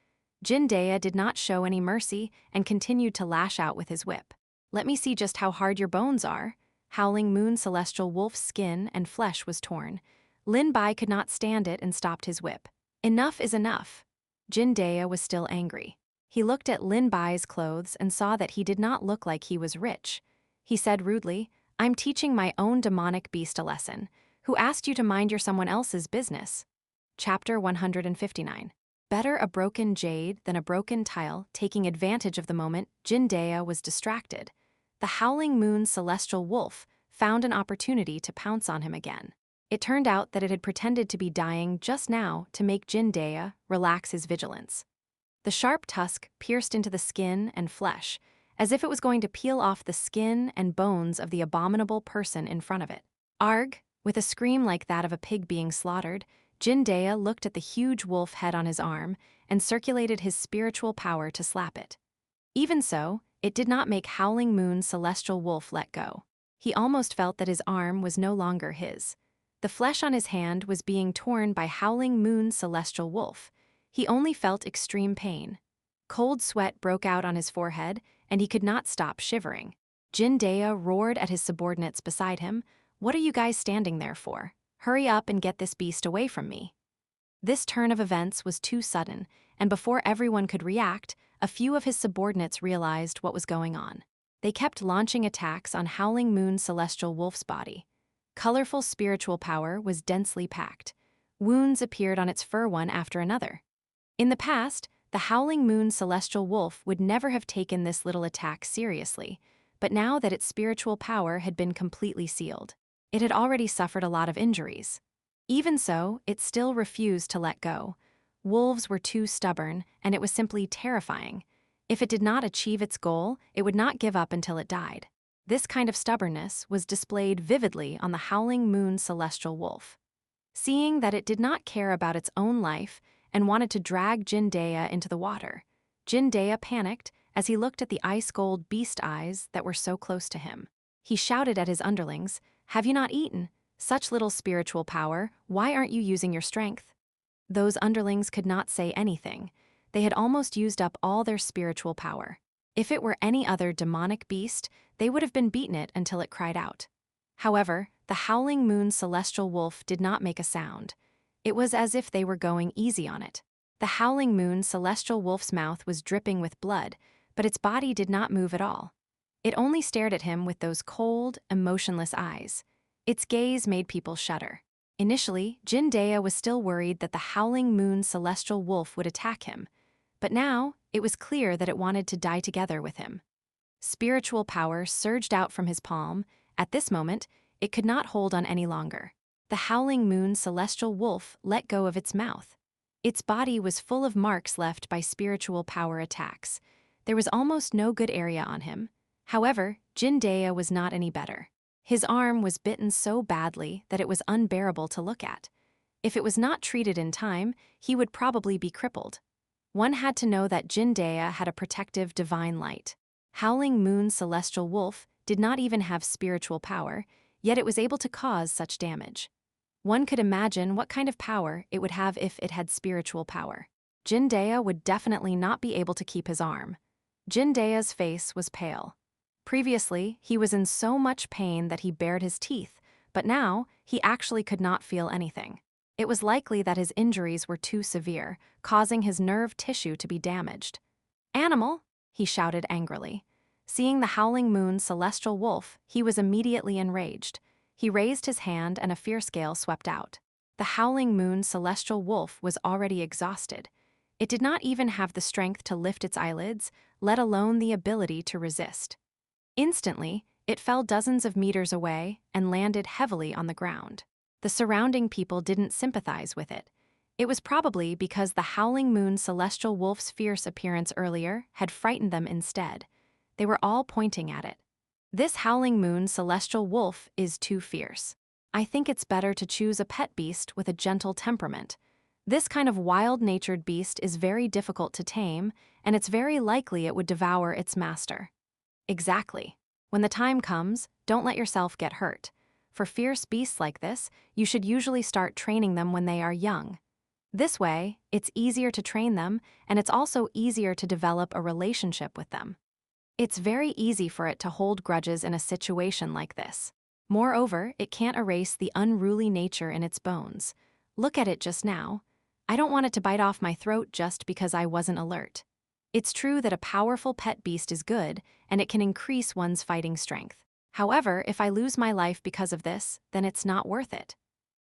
Jindea did not show any mercy and continued to lash out with his whip. "Let me see just how hard your bones are." Howling Moon Celestial Wolf's skin and flesh was torn. Lin Bai could not stand it and stopped his whip. "Enough is enough." Jindea was still angry. He looked at Lin Bai's clothes and saw that he did not look like he was rich. He said rudely, "I'm teaching my own demonic beast a lesson. Who asked you to mind your someone else's business?" Chapter 159. Better a broken jade than a broken tile. Taking advantage of the moment, Jindea was distracted. The Howling Moon Celestial Wolf found an opportunity to pounce on him again. It turned out that it had pretended to be dying just now to make Jindea relax his vigilance. The sharp tusk pierced into the skin and flesh, as if it was going to peel off the skin and bones of the abominable person in front of it. Arg! With a scream like that of a pig being slaughtered, Jindaya looked at the huge wolf head on his arm and circulated his spiritual power to slap it. Even so, it did not make Howling Moon's celestial wolf let go. He almost felt that his arm was no longer his. The flesh on his hand was being torn by Howling Moon's celestial wolf. He only felt extreme pain. Cold sweat broke out on his forehead, and he could not stop shivering. Jindaya roared at his subordinates beside him. "What are you guys standing there for? Hurry up and get this beast away from me." This turn of events was too sudden, and before everyone could react, a few of his subordinates realized what was going on. They kept launching attacks on Howling Moon's celestial wolf's body. Colorful spiritual power was densely packed. Wounds appeared on its fur one after another. In the past, the Howling Moon celestial wolf would never have taken this little attack seriously, but now that its spiritual power had been completely sealed, it had already suffered a lot of injuries. Even so, it still refused to let go. Wolves were too stubborn, and it was simply terrifying. If it did not achieve its goal, it would not give up until it died. This kind of stubbornness was displayed vividly on the Howling Moon celestial wolf. Seeing that it did not care about its own life and wanted to drag Jindaya into the water, Jindaya panicked as he looked at the ice-gold beast eyes that were so close to him. He shouted at his underlings, "Have you not eaten? Such little spiritual power, why aren't you using your strength?" Those underlings could not say anything. They had almost used up all their spiritual power. If it were any other demonic beast, they would have been beaten it until it cried out. However, the Howling Moon celestial wolf did not make a sound. It was as if they were going easy on it. The Howling Moon celestial wolf's mouth was dripping with blood, but its body did not move at all. It only stared at him with those cold, emotionless eyes. Its gaze made people shudder. Initially, Jindaya was still worried that the Howling Moon celestial wolf would attack him, but now it was clear that it wanted to die together with him. Spiritual power surged out from his palm. At this moment, it could not hold on any longer. The Howling Moon celestial wolf let go of its mouth. Its body was full of marks left by spiritual power attacks. There was almost no good area on him. However, Jindaya was not any better. His arm was bitten so badly that it was unbearable to look at. If it was not treated in time, he would probably be crippled. One had to know that Jindaya had a protective divine light. Howling Moon celestial wolf did not even have spiritual power, yet it was able to cause such damage. One could imagine what kind of power it would have if it had spiritual power. Jindaya would definitely not be able to keep his arm. Jindaya's face was pale. Previously, he was in so much pain that he bared his teeth, but now he actually could not feel anything. It was likely that his injuries were too severe, causing his nerve tissue to be damaged. "Animal!" he shouted angrily. Seeing the Howling Moon celestial wolf, he was immediately enraged. He raised his hand and a fierce gale swept out. The Howling Moon celestial wolf was already exhausted. It did not even have the strength to lift its eyelids, let alone the ability to resist. Instantly, it fell dozens of meters away and landed heavily on the ground. The surrounding people didn't sympathize with it. It was probably because the Howling Moon celestial wolf's fierce appearance earlier had frightened them instead. They were all pointing at it. "This Howling Moon celestial wolf is too fierce. I think it's better to choose a pet beast with a gentle temperament. This kind of wild-natured beast is very difficult to tame, and it's very likely it would devour its master." Exactly. When the time comes, don't let yourself get hurt. For fierce beasts like this, you should usually start training them when they are young. This way, it's easier to train them, and it's also easier to develop a relationship with them. It's very easy for it to hold grudges in a situation like this. Moreover, it can't erase the unruly nature in its bones. Look at it just now. I don't want it to bite off my throat just because I wasn't alert. It's true that a powerful pet beast is good, and it can increase one's fighting strength. However, if I lose my life because of this, then it's not worth it.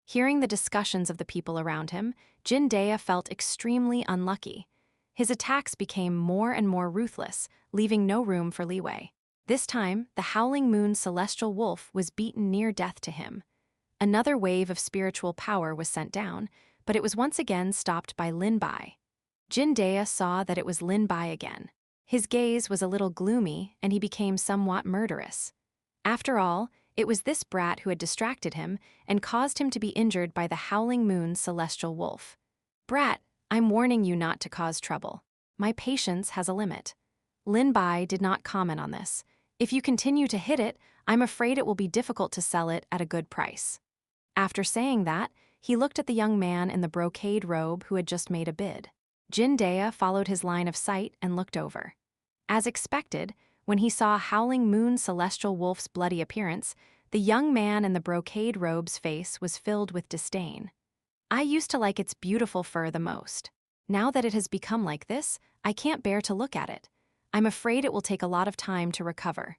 Hearing the discussions of the people around him, Jindaya felt extremely unlucky. His attacks became more and more ruthless, leaving no room for leeway. This time, the Howling Moon celestial wolf was beaten near death to him. Another wave of spiritual power was sent down, but it was once again stopped by Lin Bai. Jindaya saw that it was Lin Bai again. His gaze was a little gloomy, and he became somewhat murderous. After all, It was this brat who had distracted him and caused him to be injured by the Howling Moon's celestial wolf. "Brat, I'm warning you not to cause trouble. My patience has a limit." Lin Bai did not comment on this. "If you continue to hit it, I'm afraid it will be difficult to sell it at a good price." After saying that, he looked at the young man in the brocade robe who had just made a bid. Jin Dea followed his line of sight and looked over. As expected, when he saw Howling Moon Celestial Wolf's bloody appearance, the young man in the brocade robe's face was filled with disdain. "I used to like its beautiful fur the most. Now that it has become like this, I can't bear to look at it. I'm afraid it will take a lot of time to recover."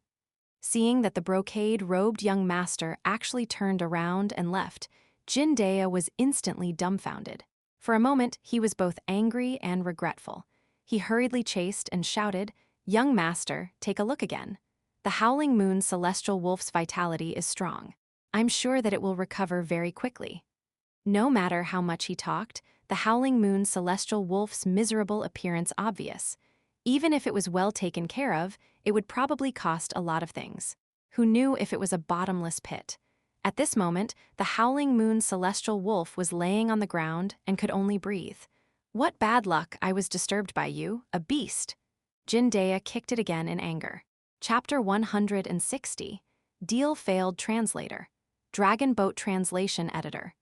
Seeing that the brocade-robed young master actually turned around and left, Jin Dea was instantly dumbfounded. For a moment, he was both angry and regretful. He hurriedly chased and shouted, "Young master, take a look again. The Howling Moon Celestial Wolf's vitality is strong. I'm sure that it will recover very quickly." No matter how much he talked, the Howling Moon Celestial Wolf's miserable appearance obvious. Even if it was well taken care of, it would probably cost a lot of things. Who knew if it was a bottomless pit? At this moment, the Howling Moon Celestial Wolf was laying on the ground and could only breathe. "What bad luck I was disturbed by you, a beast." Jin Dea kicked it again in anger. Chapter 160. Deal Failed Translator. Dragon Boat Translation Editor.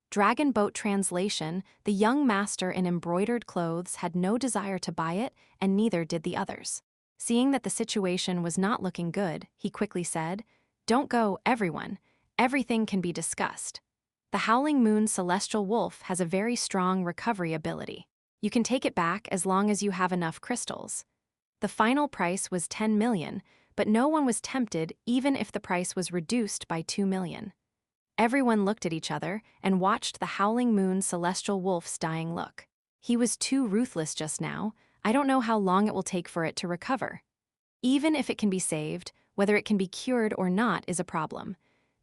Dragon Boat Translation, the young master in embroidered clothes had no desire to buy it, and neither did the others. Seeing that the situation was not looking good, he quickly said, "Don't go, everyone. Everything can be discussed. The Howling Moon Celestial Wolf has a very strong recovery ability. You can take it back as long as you have enough crystals." The final price was 10 million, but no one was tempted even if the price was reduced by 2 million. Everyone looked at each other and watched the Howling Moon Celestial Wolf's dying look. "He was too ruthless just now. I don't know how long it will take for it to recover. Even if it can be saved, whether it can be cured or not is a problem.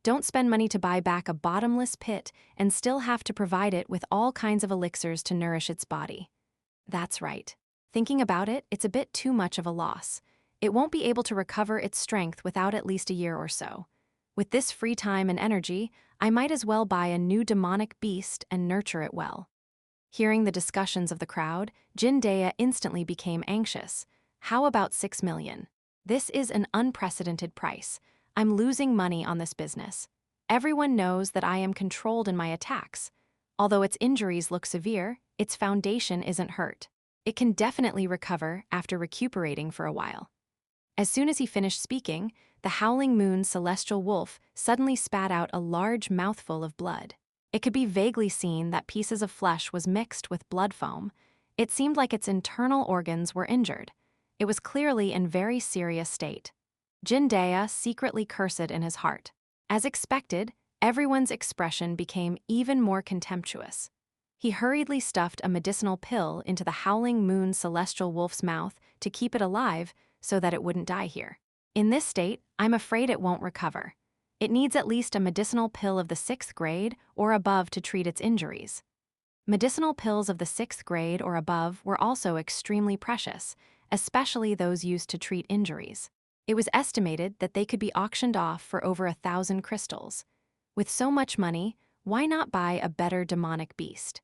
Don't spend money to buy back a bottomless pit and still have to provide it with all kinds of elixirs to nourish its body." That's right. Thinking about it, it's a bit too much of a loss. It won't be able to recover its strength without at least a year or so. With this free time and energy, I might as well buy a new demonic beast and nurture it well. Hearing the discussions of the crowd, Jin Dea instantly became anxious. "How about 6 million? This is an unprecedented price. I'm losing money on this business. Everyone knows that I am controlled in my attacks. Although its injuries look severe, its foundation isn't hurt. It can definitely recover after recuperating for a while." As soon as he finished speaking, the Howling Moon Celestial Wolf suddenly spat out a large mouthful of blood. It could be vaguely seen that pieces of flesh was mixed with blood foam. It seemed like its internal organs were injured. It was clearly in very serious state. Jin Dea secretly cursed in his heart. As expected, everyone's expression became even more contemptuous. He hurriedly stuffed a medicinal pill into the Howling Moon Celestial Wolf's mouth to keep it alive so that it wouldn't die here. "In this state, I'm afraid it won't recover. It needs at least a medicinal pill of the 6th grade or above to treat its injuries." Medicinal pills of the 6th grade or above were also extremely precious, especially those used to treat injuries. It was estimated that they could be auctioned off for over 1,000 crystals. With so much money, why not buy a better demonic beast?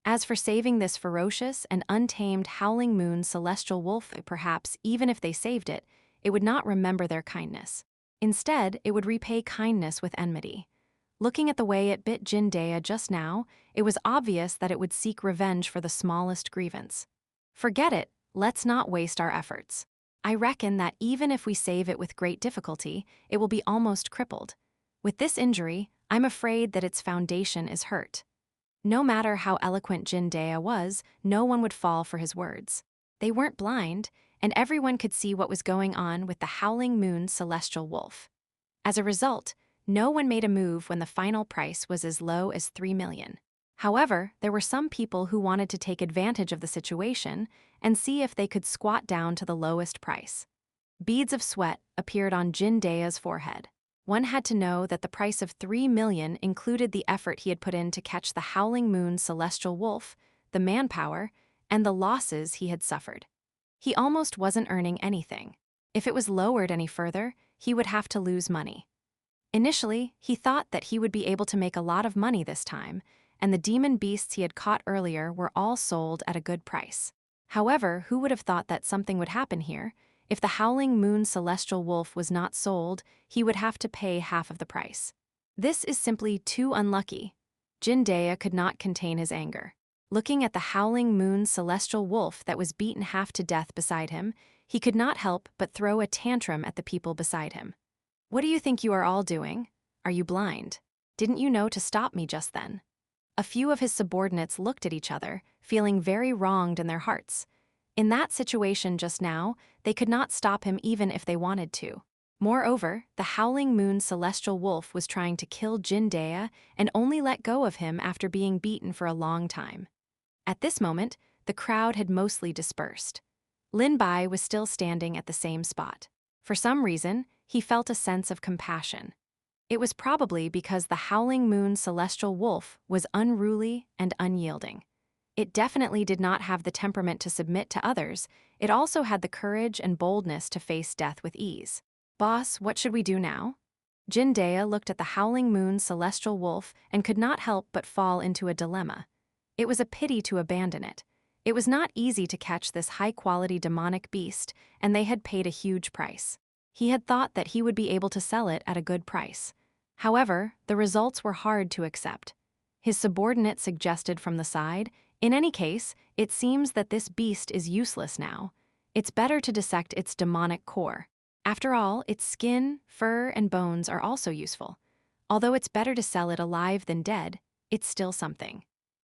As for saving this ferocious and untamed Howling Moon Celestial Wolf, perhaps even if they saved it, it would not remember their kindness. Instead, it would repay kindness with enmity. Looking at the way it bit Jin Dea just now, it was obvious that it would seek revenge for the smallest grievance. "Forget it, let's not waste our efforts. I reckon that even if we save it with great difficulty, it will be almost crippled. With this injury, I'm afraid that its foundation is hurt." No matter how eloquent Jin Dea was, no one would fall for his words. They weren't blind, and everyone could see what was going on with the Howling Moon Celestial Wolf. As a result, no one made a move when the final price was as low as 3 million. However, there were some people who wanted to take advantage of the situation and see if they could squat down to the lowest price. Beads of sweat appeared on Jin Dea's forehead. One had to know that the price of 3 million included the effort he had put in to catch the Howling Moon Celestial Wolf, the manpower, and the losses he had suffered. He almost wasn't earning anything. If it was lowered any further, he would have to lose money. Initially, he thought that he would be able to make a lot of money this time, and the demon beasts he had caught earlier were all sold at a good price. However, who would have thought that something would happen here? If the Howling Moon Celestial Wolf was not sold, he would have to pay half of the price. This is simply too unlucky. Jindaya could not contain his anger. Looking at the Howling Moon Celestial Wolf that was beaten half to death beside him, he could not help but throw a tantrum at the people beside him. "What do you think you are all doing? Are you blind? Didn't you know to stop me just then?" A few of his subordinates looked at each other, feeling very wronged in their hearts. In that situation just now, they could not stop him even if they wanted to. Moreover, the Howling Moon Celestial Wolf was trying to kill Jindaya and only let go of him after being beaten for a long time. At this moment, the crowd had mostly dispersed. Lin Bai was still standing at the same spot. For some reason, he felt a sense of compassion. It was probably because the Howling Moon Celestial Wolf was unruly and unyielding. It definitely did not have the temperament to submit to others. It also had the courage and boldness to face death with ease. "Boss, what should we do now?" Jindaya looked at the Howling Moon Celestial Wolf and could not help but fall into a dilemma. It was a pity to abandon it. It was not easy to catch this high-quality demonic beast, and they had paid a huge price. He had thought that he would be able to sell it at a good price. However, the results were hard to accept. His subordinate suggested from the side, "In any case, it seems that this beast is useless now. It's better to dissect its demonic core. After all, its skin, fur, and bones are also useful. Although it's better to sell it alive than dead, it's still something."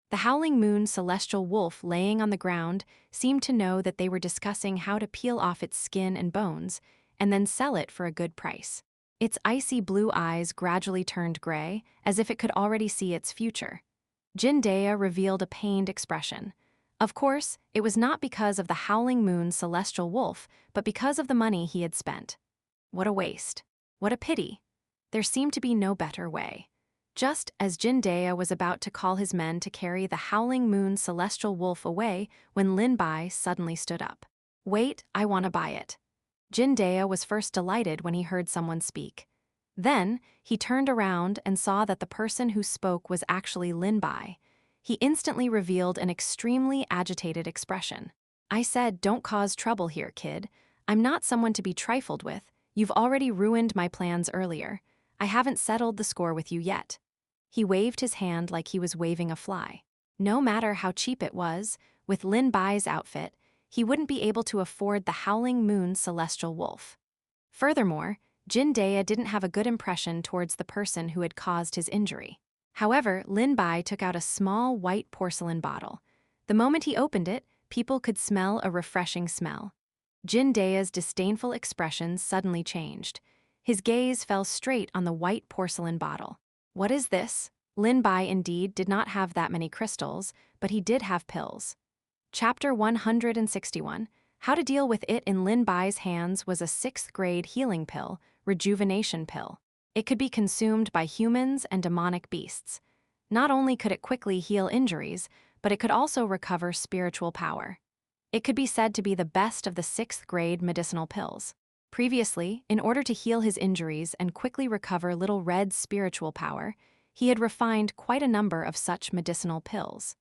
The Howling Moon Celestial Wolf laying on the ground seemed to know that they were discussing how to peel off its skin and bones and then sell it for a good price. Its icy blue eyes gradually turned gray, as if it could already see its future. Jindaya revealed a pained expression. Of course, it was not because of the Howling Moon Celestial Wolf, but because of the money he had spent. What a waste. What a pity. There seemed to be no better way. Just as Jindaya was about to call his men to carry the Howling Moon Celestial Wolf away when Lin Bai suddenly stood up. "Wait, I want to buy it." Jindaya was first delighted when he heard someone speak. Then, he turned around and saw that the person who spoke was actually Lin Bai. He instantly revealed an extremely agitated expression. "I said, don't cause trouble here, kid. I'm not someone to be trifled with. You've already ruined my plans earlier. I haven't settled the score with you yet." He waved his hand like he was waving a fly. No matter how cheap it was, with Lin Bai's outfit, he wouldn't be able to afford the Howling Moon Celestial Wolf. Furthermore, Jindaya didn't have a good impression towards the person who had caused his injury. However, Lin Bai took out a small white porcelain bottle. The moment he opened it, people could smell a refreshing smell. Jindaya's disdainful expression suddenly changed. His gaze fell straight on the white porcelain bottle. "What is this?" Lin Bai indeed did not have that many crystals, but he did have pills. Chapter 161, How to Deal with It in Lin Bai's hands was a 6th-grade healing pill, rejuvenation pill. It could be consumed by humans and demonic beasts. Not only could it quickly heal injuries, but it could also recover spiritual power. It could be said to be the best of the 6th-grade medicinal pills. Previously, in order to heal his injuries and quickly recover Little Red's spiritual power, he had refined quite a number of such medicinal pills.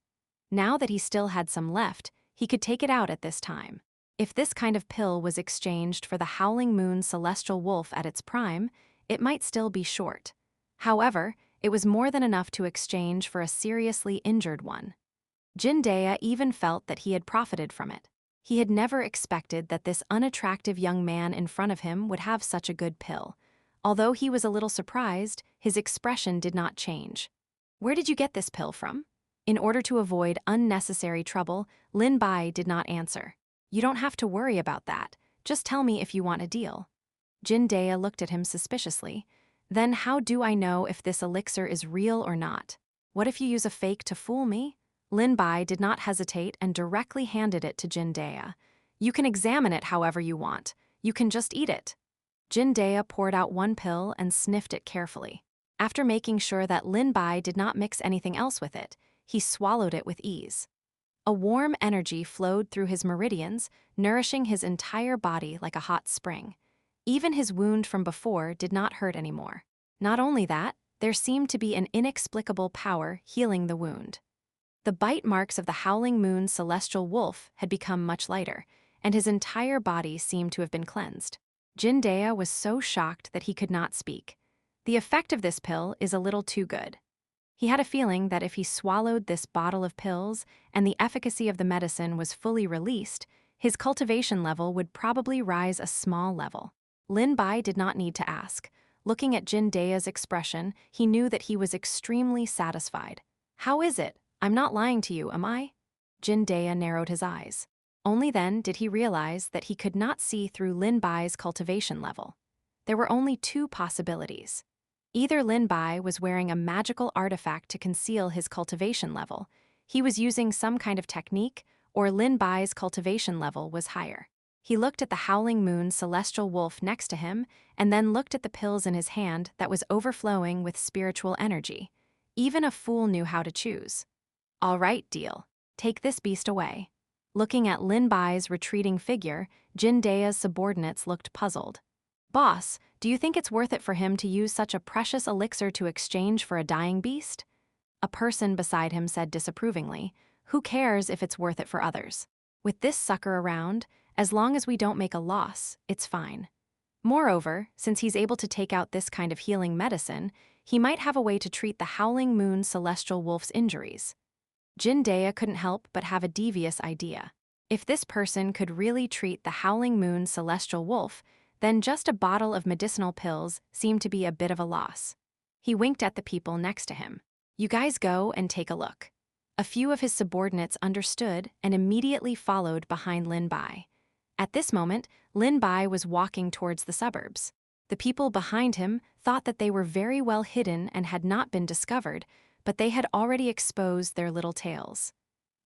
Now that he still had some left, he could take it out at this time. If this kind of pill was exchanged for the Howling Moon Celestial Wolf at its prime, it might still be short. However, it was more than enough to exchange for a seriously injured one. Jindaya even felt that he had profited from it. He had never expected that this unattractive young man in front of him would have such a good pill. Although he was a little surprised, his expression did not change. "Where did you get this pill from?" In order to avoid unnecessary trouble, Lin Bai did not answer. "You don't have to worry about that. Just tell me if you want a deal." Jindaya looked at him suspiciously. "Then how do I know if this elixir is real or not? What if you use a fake to fool me?" Lin Bai did not hesitate and directly handed it to Jindaya. "You can examine it however you want. You can just eat it." Jindaya poured out one pill and sniffed it carefully. After making sure that Lin Bai did not mix anything else with it, he swallowed it with ease. A warm energy flowed through his meridians, nourishing his entire body like a hot spring. Even his wound from before did not hurt anymore. Not only that, there seemed to be an inexplicable power healing the wound. The bite marks of the Howling Moon's celestial wolf had become much lighter, and his entire body seemed to have been cleansed. Jindea was so shocked that he could not speak. The effect of this pill is a little too good. He had a feeling that if he swallowed this bottle of pills and the efficacy of the medicine was fully released, his cultivation level would probably rise a small level. Lin Bai did not need to ask. Looking at Jindea's expression, he knew that he was extremely satisfied. "How is it? I'm not lying to you, am I?" Jindea narrowed his eyes. Only then did he realize that he could not see through Lin Bai's cultivation level. There were only two possibilities. Either Lin Bai was wearing a magical artifact to conceal his cultivation level, he was using some kind of technique, or Lin Bai's cultivation level was higher. He looked at the Howling Moon's celestial wolf next to him, and then looked at the pills in his hand that was overflowing with spiritual energy. Even a fool knew how to choose. "All right, deal. Take this beast away." Looking at Lin Bai's retreating figure, Jindea's subordinates looked puzzled. "Boss, do you think it's worth it for him to use such a precious elixir to exchange for a dying beast?" A person beside him said disapprovingly, "Who cares if it's worth it for others? With this sucker around, as long as we don't make a loss, it's fine. Moreover, since he's able to take out this kind of healing medicine, he might have a way to treat the Howling Moon celestial wolf's injuries." Jindea couldn't help but have a devious idea. If this person could really treat the Howling Moon celestial wolf, then just a bottle of medicinal pills seemed to be a bit of a loss. He winked at the people next to him. "You guys go and take a look." A few of his subordinates understood and immediately followed behind Lin Bai. At this moment, Lin Bai was walking towards the suburbs. The people behind him thought that they were very well hidden and had not been discovered, but they had already exposed their little tails.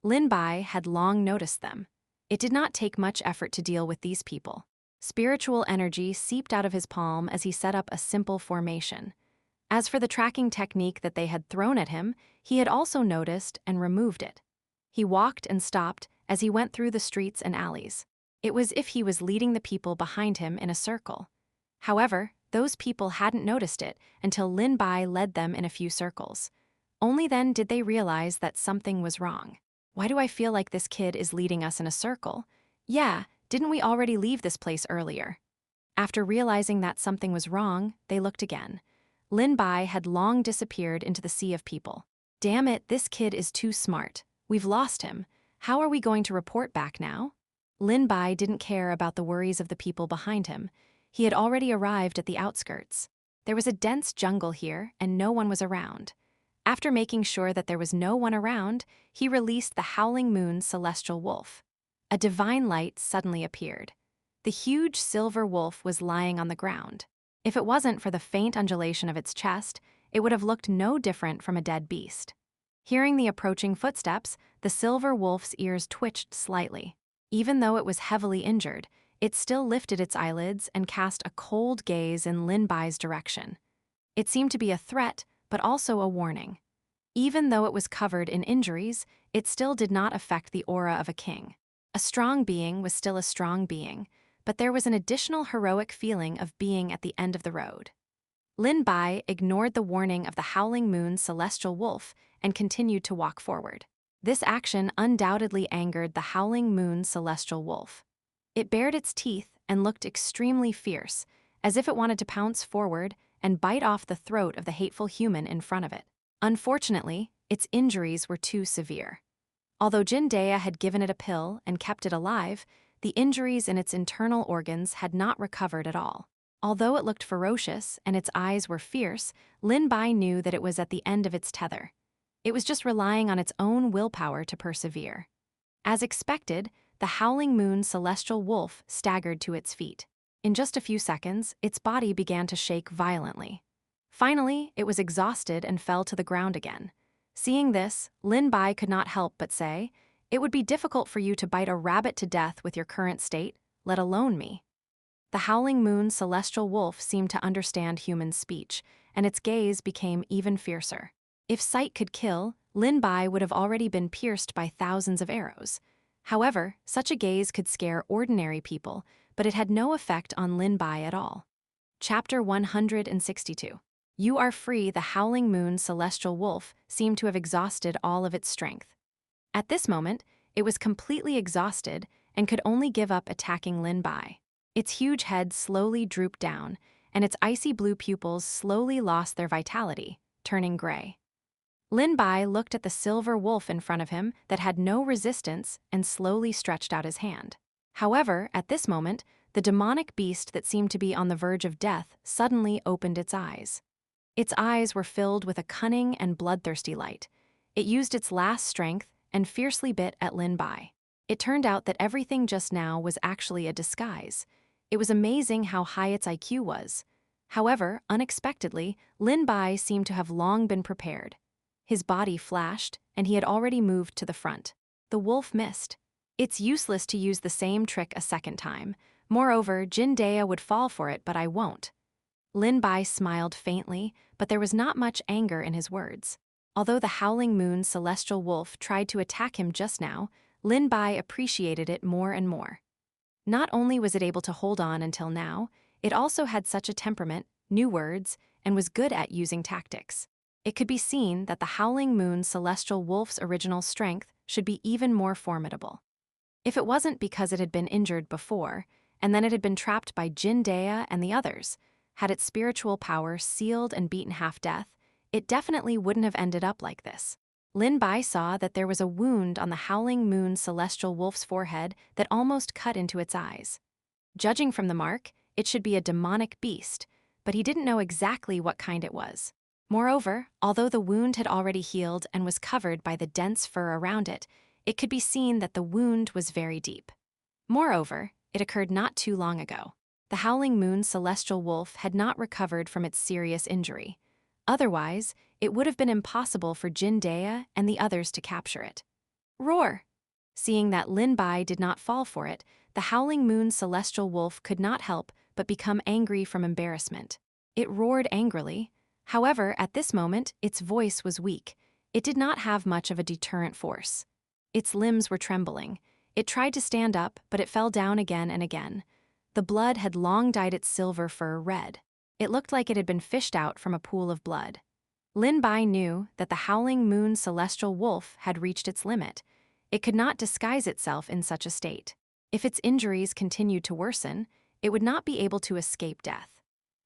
Lin Bai had long noticed them. It did not take much effort to deal with these people. Spiritual energy seeped out of his palm as he set up a simple formation. As for the tracking technique that they had thrown at him, he had also noticed and removed it. He walked and stopped as he went through the streets and alleys. It was as if he was leading the people behind him in a circle. However, those people hadn't noticed it until Lin Bai led them in a few circles. Only then did they realize that something was wrong. "Why do I feel like this kid is leading us in a circle? Yeah, didn't we already leave this place earlier?" After realizing that something was wrong, they looked again. Lin Bai had long disappeared into the sea of people. "Damn it, this kid is too smart. We've lost him. How are we going to report back now?" Lin Bai didn't care about the worries of the people behind him. He had already arrived at the outskirts. There was a dense jungle here, and no one was around. After making sure that there was no one around, he released the Howling Moon's celestial wolf. A divine light suddenly appeared. The huge silver wolf was lying on the ground. If it wasn't for the faint undulation of its chest, it would have looked no different from a dead beast. Hearing the approaching footsteps, the silver wolf's ears twitched slightly. Even though it was heavily injured, it still lifted its eyelids and cast a cold gaze in Lin Bai's direction. It seemed to be a threat, but also a warning. Even though it was covered in injuries, it still did not affect the aura of a king. A strong being was still a strong being, but there was an additional heroic feeling of being at the end of the road. Lin Bai ignored the warning of the Howling Moon's celestial wolf and continued to walk forward. This action undoubtedly angered the Howling Moon's celestial wolf. It bared its teeth and looked extremely fierce, as if it wanted to pounce forward and bite off the throat of the hateful human in front of it. Unfortunately, its injuries were too severe. Although Jindea had given it a pill and kept it alive, the injuries in its internal organs had not recovered at all. Although it looked ferocious and its eyes were fierce, Lin Bai knew that it was at the end of its tether. It was just relying on its own willpower to persevere. As expected, the Howling Moon's celestial wolf staggered to its feet. In just a few seconds, its body began to shake violently. Finally, it was exhausted and fell to the ground again. Seeing this, Lin Bai could not help but say, "It would be difficult for you to bite a rabbit to death with your current state, let alone me." The Howling Moon's celestial wolf seemed to understand human speech, and its gaze became even fiercer. If sight could kill, Lin Bai would have already been pierced by thousands of arrows. However, such a gaze could scare ordinary people, but it had no effect on Lin Bai at all. Chapter 162. "You are free." The Howling Moon celestial wolf seemed to have exhausted all of its strength. At this moment, it was completely exhausted and could only give up attacking Lin Bai. Its huge head slowly drooped down, and its icy blue pupils slowly lost their vitality, turning gray. Lin Bai looked at the silver wolf in front of him that had no resistance and slowly stretched out his hand. However, at this moment, the demonic beast that seemed to be on the verge of death suddenly opened its eyes. Its eyes were filled with a cunning and bloodthirsty light. It used its last strength and fiercely bit at Lin Bai. It turned out that everything just now was actually a disguise. It was amazing how high its IQ was. However, unexpectedly, Lin Bai seemed to have long been prepared. His body flashed, and he had already moved to the front. The wolf missed. It's useless to use the same trick a second time. Moreover, Jin Dea would fall for it, but I won't. Lin Bai smiled faintly, but there was not much anger in his words. Although the Howling Moon celestial wolf tried to attack him just now, Lin Bai appreciated it more and more. Not only was it able to hold on until now, it also had such a temperament, knew words, and was good at using tactics. It could be seen that the Howling Moon celestial wolf's original strength should be even more formidable. If it wasn't because it had been injured before, and then it had been trapped by Jin Dea and the others, had its spiritual power sealed and beaten half-death, it definitely wouldn't have ended up like this. Lin Bai saw that there was a wound on the Howling Moon celestial wolf's forehead that almost cut into its eyes. Judging from the mark, it should be a demonic beast, but he didn't know exactly what kind it was. Moreover, although the wound had already healed and was covered by the dense fur around it, it could be seen that the wound was very deep. Moreover, it occurred not too long ago. The Howling Moon celestial wolf had not recovered from its serious injury. Otherwise, it would have been impossible for Jin Dea and the others to capture it. Roar! Seeing that Lin Bai did not fall for it, the Howling Moon celestial wolf could not help but become angry from embarrassment. It roared angrily. However, at this moment, its voice was weak. It did not have much of a deterrent force. Its limbs were trembling. It tried to stand up, but it fell down again and again. The blood had long dyed its silver fur red. It looked like it had been fished out from a pool of blood. Lin Bai knew that the Howling Moon celestial wolf had reached its limit. It could not disguise itself in such a state. If its injuries continued to worsen, it would not be able to escape death.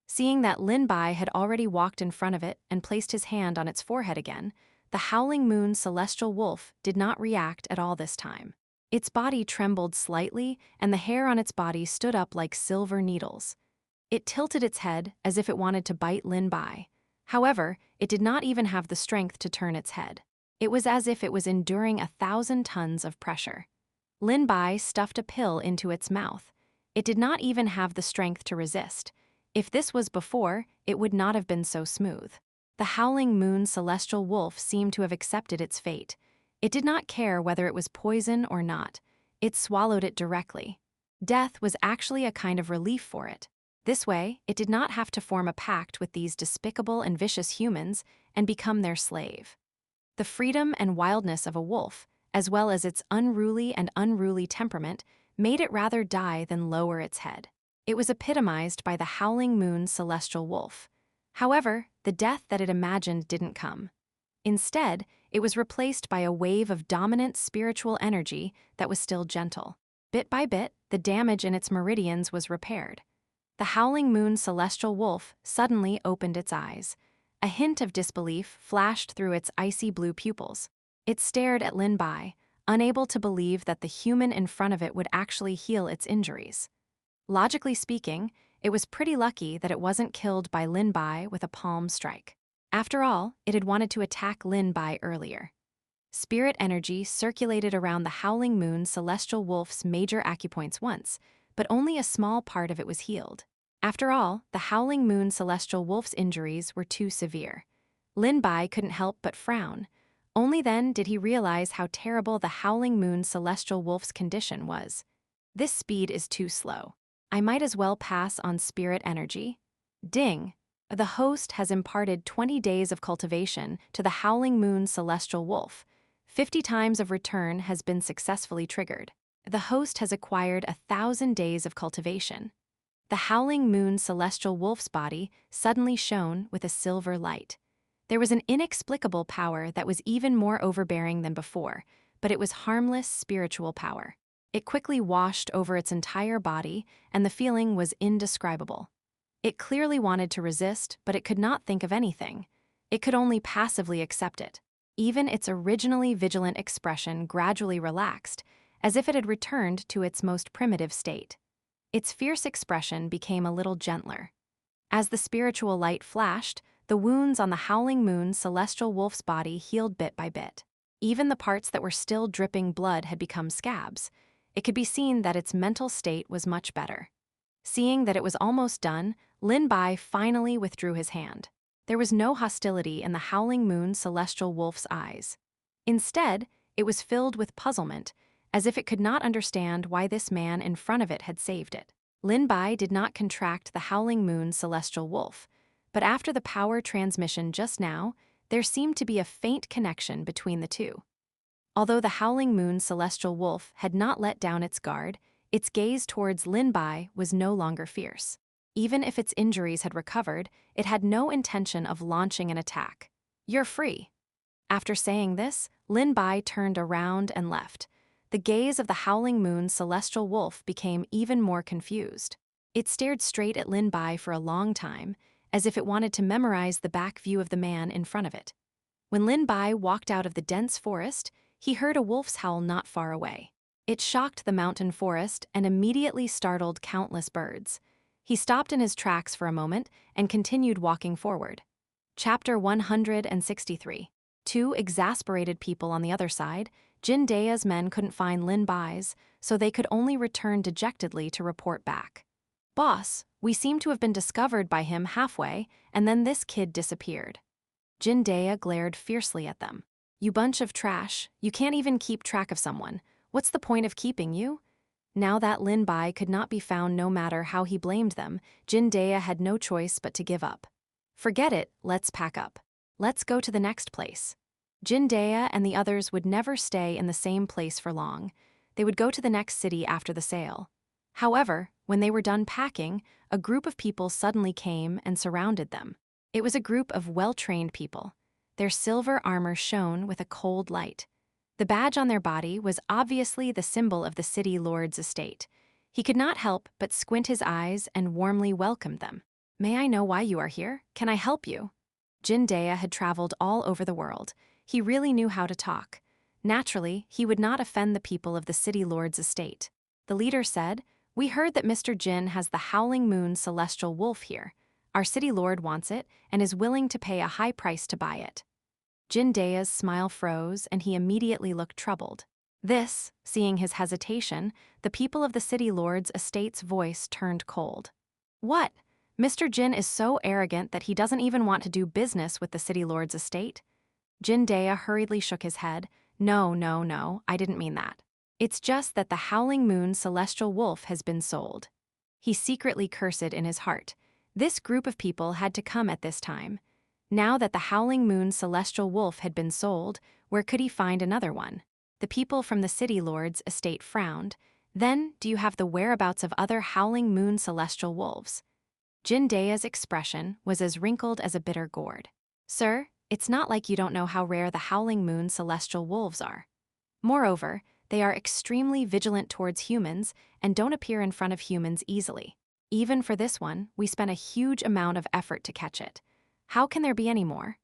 Seeing that Lin Bai had already walked in front of it and placed his hand on its forehead again, the Howling Moon celestial wolf did not react at all this time. Its body trembled slightly, and the hair on its body stood up like silver needles. It tilted its head as if it wanted to bite Lin Bai. However, it did not even have the strength to turn its head. It was as if it was enduring 1,000 tons of pressure. Lin Bai stuffed a pill into its mouth. It did not even have the strength to resist. If this was before, it would not have been so smooth. The Howling Moon celestial wolf seemed to have accepted its fate. It did not care whether it was poison or not. It swallowed it directly. Death was actually a kind of relief for it. This way, it did not have to form a pact with these despicable and vicious humans and become their slave. The freedom and wildness of a wolf, as well as its unruly temperament, made it rather die than lower its head. It was epitomized by the Howling Moon celestial wolf. However, the death that it imagined didn't come. Instead, it was replaced by a wave of dominant spiritual energy that was still gentle. Bit by bit, the damage in its meridians was repaired. The Howling Moon celestial wolf suddenly opened its eyes. A hint of disbelief flashed through its icy blue pupils. It stared at Lin Bai, unable to believe that the human in front of it would actually heal its injuries. Logically speaking, it was pretty lucky that it wasn't killed by Lin Bai with a palm strike. After all, it had wanted to attack Lin Bai earlier. Spirit energy circulated around the Howling Moon celestial wolf's major acupoints once, but only a small part of it was healed. After all, the Howling Moon celestial wolf's injuries were too severe. Lin Bai couldn't help but frown. Only then did he realize how terrible the Howling Moon celestial wolf's condition was. This speed is too slow. I might as well pass on spirit energy. Ding! The host has imparted 20 days of cultivation to the Howling Moon celestial wolf. 50 times of return has been successfully triggered. The host has acquired 1,000 days of cultivation. The howling moon celestial wolf's body suddenly shone with a silver light. There was an inexplicable power that was even more overbearing than before, but it was harmless spiritual power. It quickly washed over its entire body, and the feeling was indescribable. It clearly wanted to resist, but it could not think of anything. It could only passively accept it. Even its originally vigilant expression gradually relaxed, as if it had returned to its most primitive state. Its fierce expression became a little gentler. As the spiritual light flashed, the wounds on the howling moon celestial wolf's body healed bit by bit. Even the parts that were still dripping blood had become scabs. It could be seen that its mental state was much better. Seeing that it was almost done, Lin Bai finally withdrew his hand. There was no hostility in the howling moon celestial wolf's eyes. Instead, it was filled with puzzlement, as if it could not understand why this man in front of it had saved it. Lin Bai did not contract the howling moon celestial wolf, but after the power transmission just now, there seemed to be a faint connection between the two. Although the howling moon celestial wolf had not let down its guard, its gaze towards Lin Bai was no longer fierce. Even if its injuries had recovered, it had no intention of launching an attack. "You're free." After saying this, Lin Bai turned around and left. The gaze of the howling moon celestial wolf became even more confused. It stared straight at Lin Bai for a long time, as if it wanted to memorize the back view of the man in front of it. When Lin Bai walked out of the dense forest, he heard a wolf's howl not far away. It shocked the mountain forest and immediately startled countless birds. He stopped in his tracks for a moment and continued walking forward. Chapter 163. Two exasperated people on the other side. Jin Daya's men couldn't find Lin Bai's, so they could only return dejectedly to report back. "Boss, we seem to have been discovered by him halfway, and then this kid disappeared." Jin Daya glared fiercely at them. "You bunch of trash, you can't even keep track of someone. What's the point of keeping you?" Now that Lin Bai could not be found no matter how he blamed them, Jin Daya had no choice but to give up. "Forget it, let's pack up. Let's go to the next place." Jin Daya and the others would never stay in the same place for long. They would go to the next city after the sale. However, when they were done packing, a group of people suddenly came and surrounded them. It was a group of well-trained people. Their silver armor shone with a cold light. The badge on their body was obviously the symbol of the city lord's estate. He could not help but squint his eyes and warmly welcomed them. "May I know why you are here? Can I help you?" Jin Daya had traveled all over the world. He really knew how to talk. Naturally, he would not offend the people of the city lord's estate. The leader said, "We heard that Mr. Jin has the howling moon celestial wolf here. Our city lord wants it and is willing to pay a high price to buy it." Jin Daya's smile froze and he immediately looked troubled. Seeing his hesitation, the people of the city lord's estate's voice turned cold. "What? Mr. Jin is so arrogant that he doesn't even want to do business with the city lord's estate?" Jin Daya hurriedly shook his head. No, I didn't mean that. It's just that the howling moon celestial wolf has been sold." He secretly cursed in his heart. This group of people had to come at this time. Now that the howling moon celestial wolf had been sold, where could he find another one? The people from the city lord's estate frowned. "Then, do you have the whereabouts of other howling moon celestial wolves?" Jin Daya's expression was as wrinkled as a bitter gourd. "Sir, it's not like you don't know how rare the howling moon celestial wolves are. Moreover, they are extremely vigilant towards humans and don't appear in front of humans easily. Even for this one, we spent a huge amount of effort to catch it. How can there be any more?"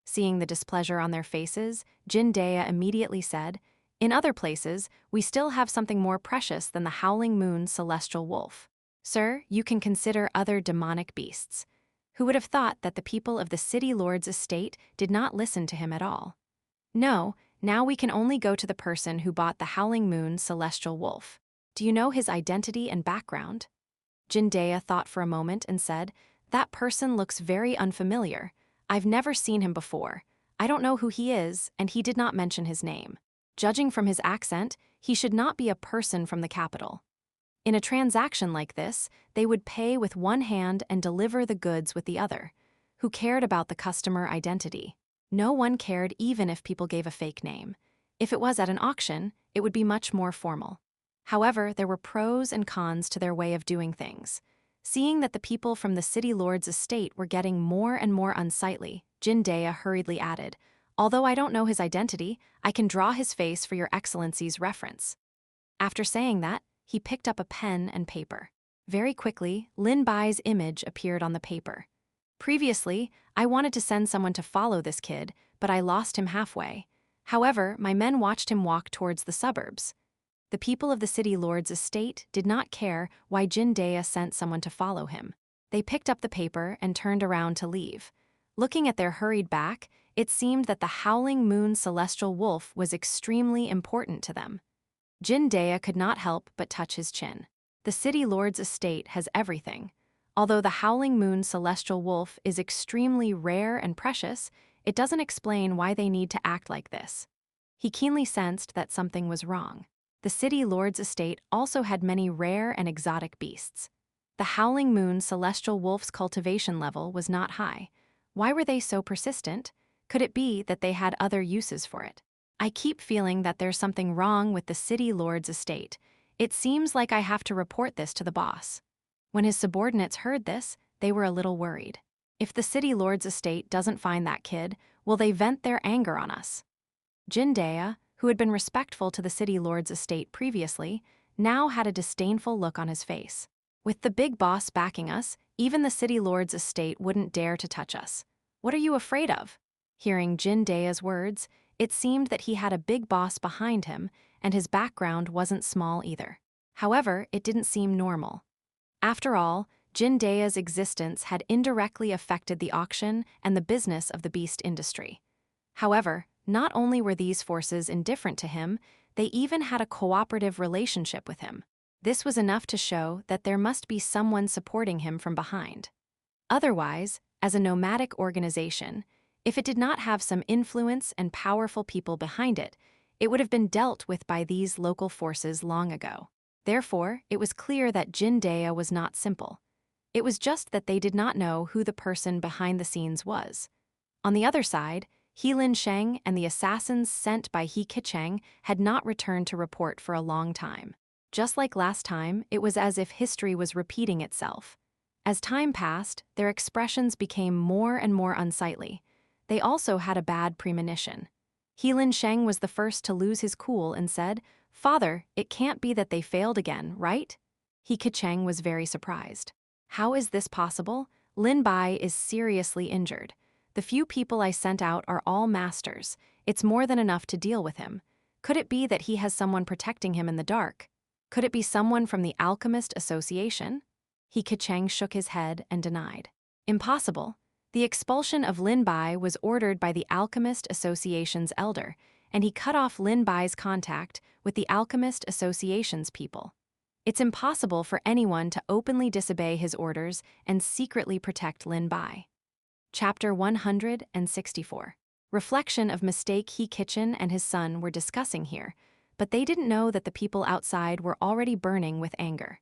Seeing the displeasure on their faces, Jin Daya immediately said, "In other places, we still have something more precious than the howling moon celestial wolf. Sir, you can consider other demonic beasts." Who would have thought that the people of the city lord's estate did not listen to him at all? "No, now we can only go to the person who bought the howling moon celestial wolf. Do you know his identity and background?" Jin Daya thought for a moment and said, "That person looks very unfamiliar. I've never seen him before. I don't know who he is, and he did not mention his name. Judging from his accent, he should not be a person from the capital." In a transaction like this, they would pay with one hand and deliver the goods with the other. Who cared about the customer identity? No one cared even if people gave a fake name. If it was at an auction, it would be much more formal. However, there were pros and cons to their way of doing things. Seeing that the people from the city lord's estate were getting more and more unsightly, Jindaya hurriedly added, "Although I don't know his identity, I can draw his face for your excellency's reference." After saying that, he picked up a pen and paper. Very quickly, Lin Bai's image appeared on the paper. "Previously, I wanted to send someone to follow this kid, but I lost him halfway. However, my men watched him walk towards the suburbs." The people of the city lord's estate did not care why Jindaya sent someone to follow him. They picked up the paper and turned around to leave. Looking at their hurried back, it seemed that the howling moon celestial wolf was extremely important to them. Jindaya could not help but touch his chin. The city lord's estate has everything. Although the howling moon celestial wolf is extremely rare and precious, it doesn't explain why they need to act like this. He keenly sensed that something was wrong. The city lord's estate also had many rare and exotic beasts. The howling moon celestial wolf's cultivation level was not high. Why were they so persistent? Could it be that they had other uses for it? "I keep feeling that there's something wrong with the city lord's estate. It seems like I have to report this to the boss." When his subordinates heard this, they were a little worried. If the city lord's estate doesn't find that kid, will they vent their anger on us? Jindaya, who had been respectful to the city lord's estate previously, now had a disdainful look on his face. "With the big boss backing us, even the city lord's estate wouldn't dare to touch us. What are you afraid of?" Hearing Jindaya's words, it seemed that he had a big boss behind him, and his background wasn't small either. However, it didn't seem normal. After all, Jindaya's existence had indirectly affected the auction and the business of the beast industry. However, not only were these forces indifferent to him, they even had a cooperative relationship with him. This was enough to show that there must be someone supporting him from behind. Otherwise, as a nomadic organization, if it did not have some influence and powerful people behind it, it would have been dealt with by these local forces long ago. Therefore, it was clear that Jindaya was not simple. It was just that they did not know who the person behind the scenes was. On the other side, Heilin Sheng and the assassins sent by He Kicheng had not returned to report for a long time. Just like last time, it was as if history was repeating itself. As time passed, their expressions became more and more unsightly. They also had a bad premonition. Heilin Sheng was the first to lose his cool and said, "Father, it can't be that they failed again, right?" He Kicheng was very surprised. "How is this possible? Lin Bai is seriously injured. The few people I sent out are all masters. It's more than enough to deal with him. Could it be that he has someone protecting him in the dark? Could it be someone from the Alchemist Association?" He Kicheng shook his head and denied. "Impossible. The expulsion of Lin Bai was ordered by the Alchemist Association's elder, and he cut off Lin Bai's contact with the Alchemist Association's people. It's impossible for anyone to openly disobey his orders and secretly protect Lin Bai." Chapter 164. Reflection of mistake He Kitchen and his son were discussing here, but they didn't know that the people outside were already burning with anger.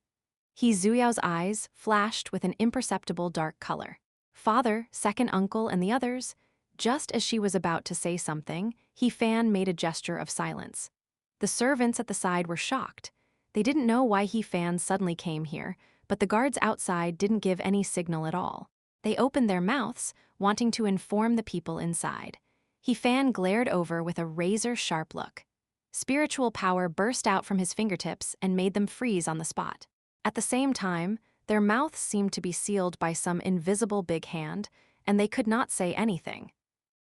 He Zuyao's eyes flashed with an imperceptible dark color. "Father, second uncle, and the others." Just as she was about to say something, He Fan made a gesture of silence. The servants at the side were shocked. They didn't know why He Fan suddenly came here, but the guards outside didn't give any signal at all. They opened their mouths, wanting to inform the people inside. He Fan glared over with a razor-sharp look. Spiritual power burst out from his fingertips and made them freeze on the spot. At the same time, their mouths seemed to be sealed by some invisible big hand, and they could not say anything.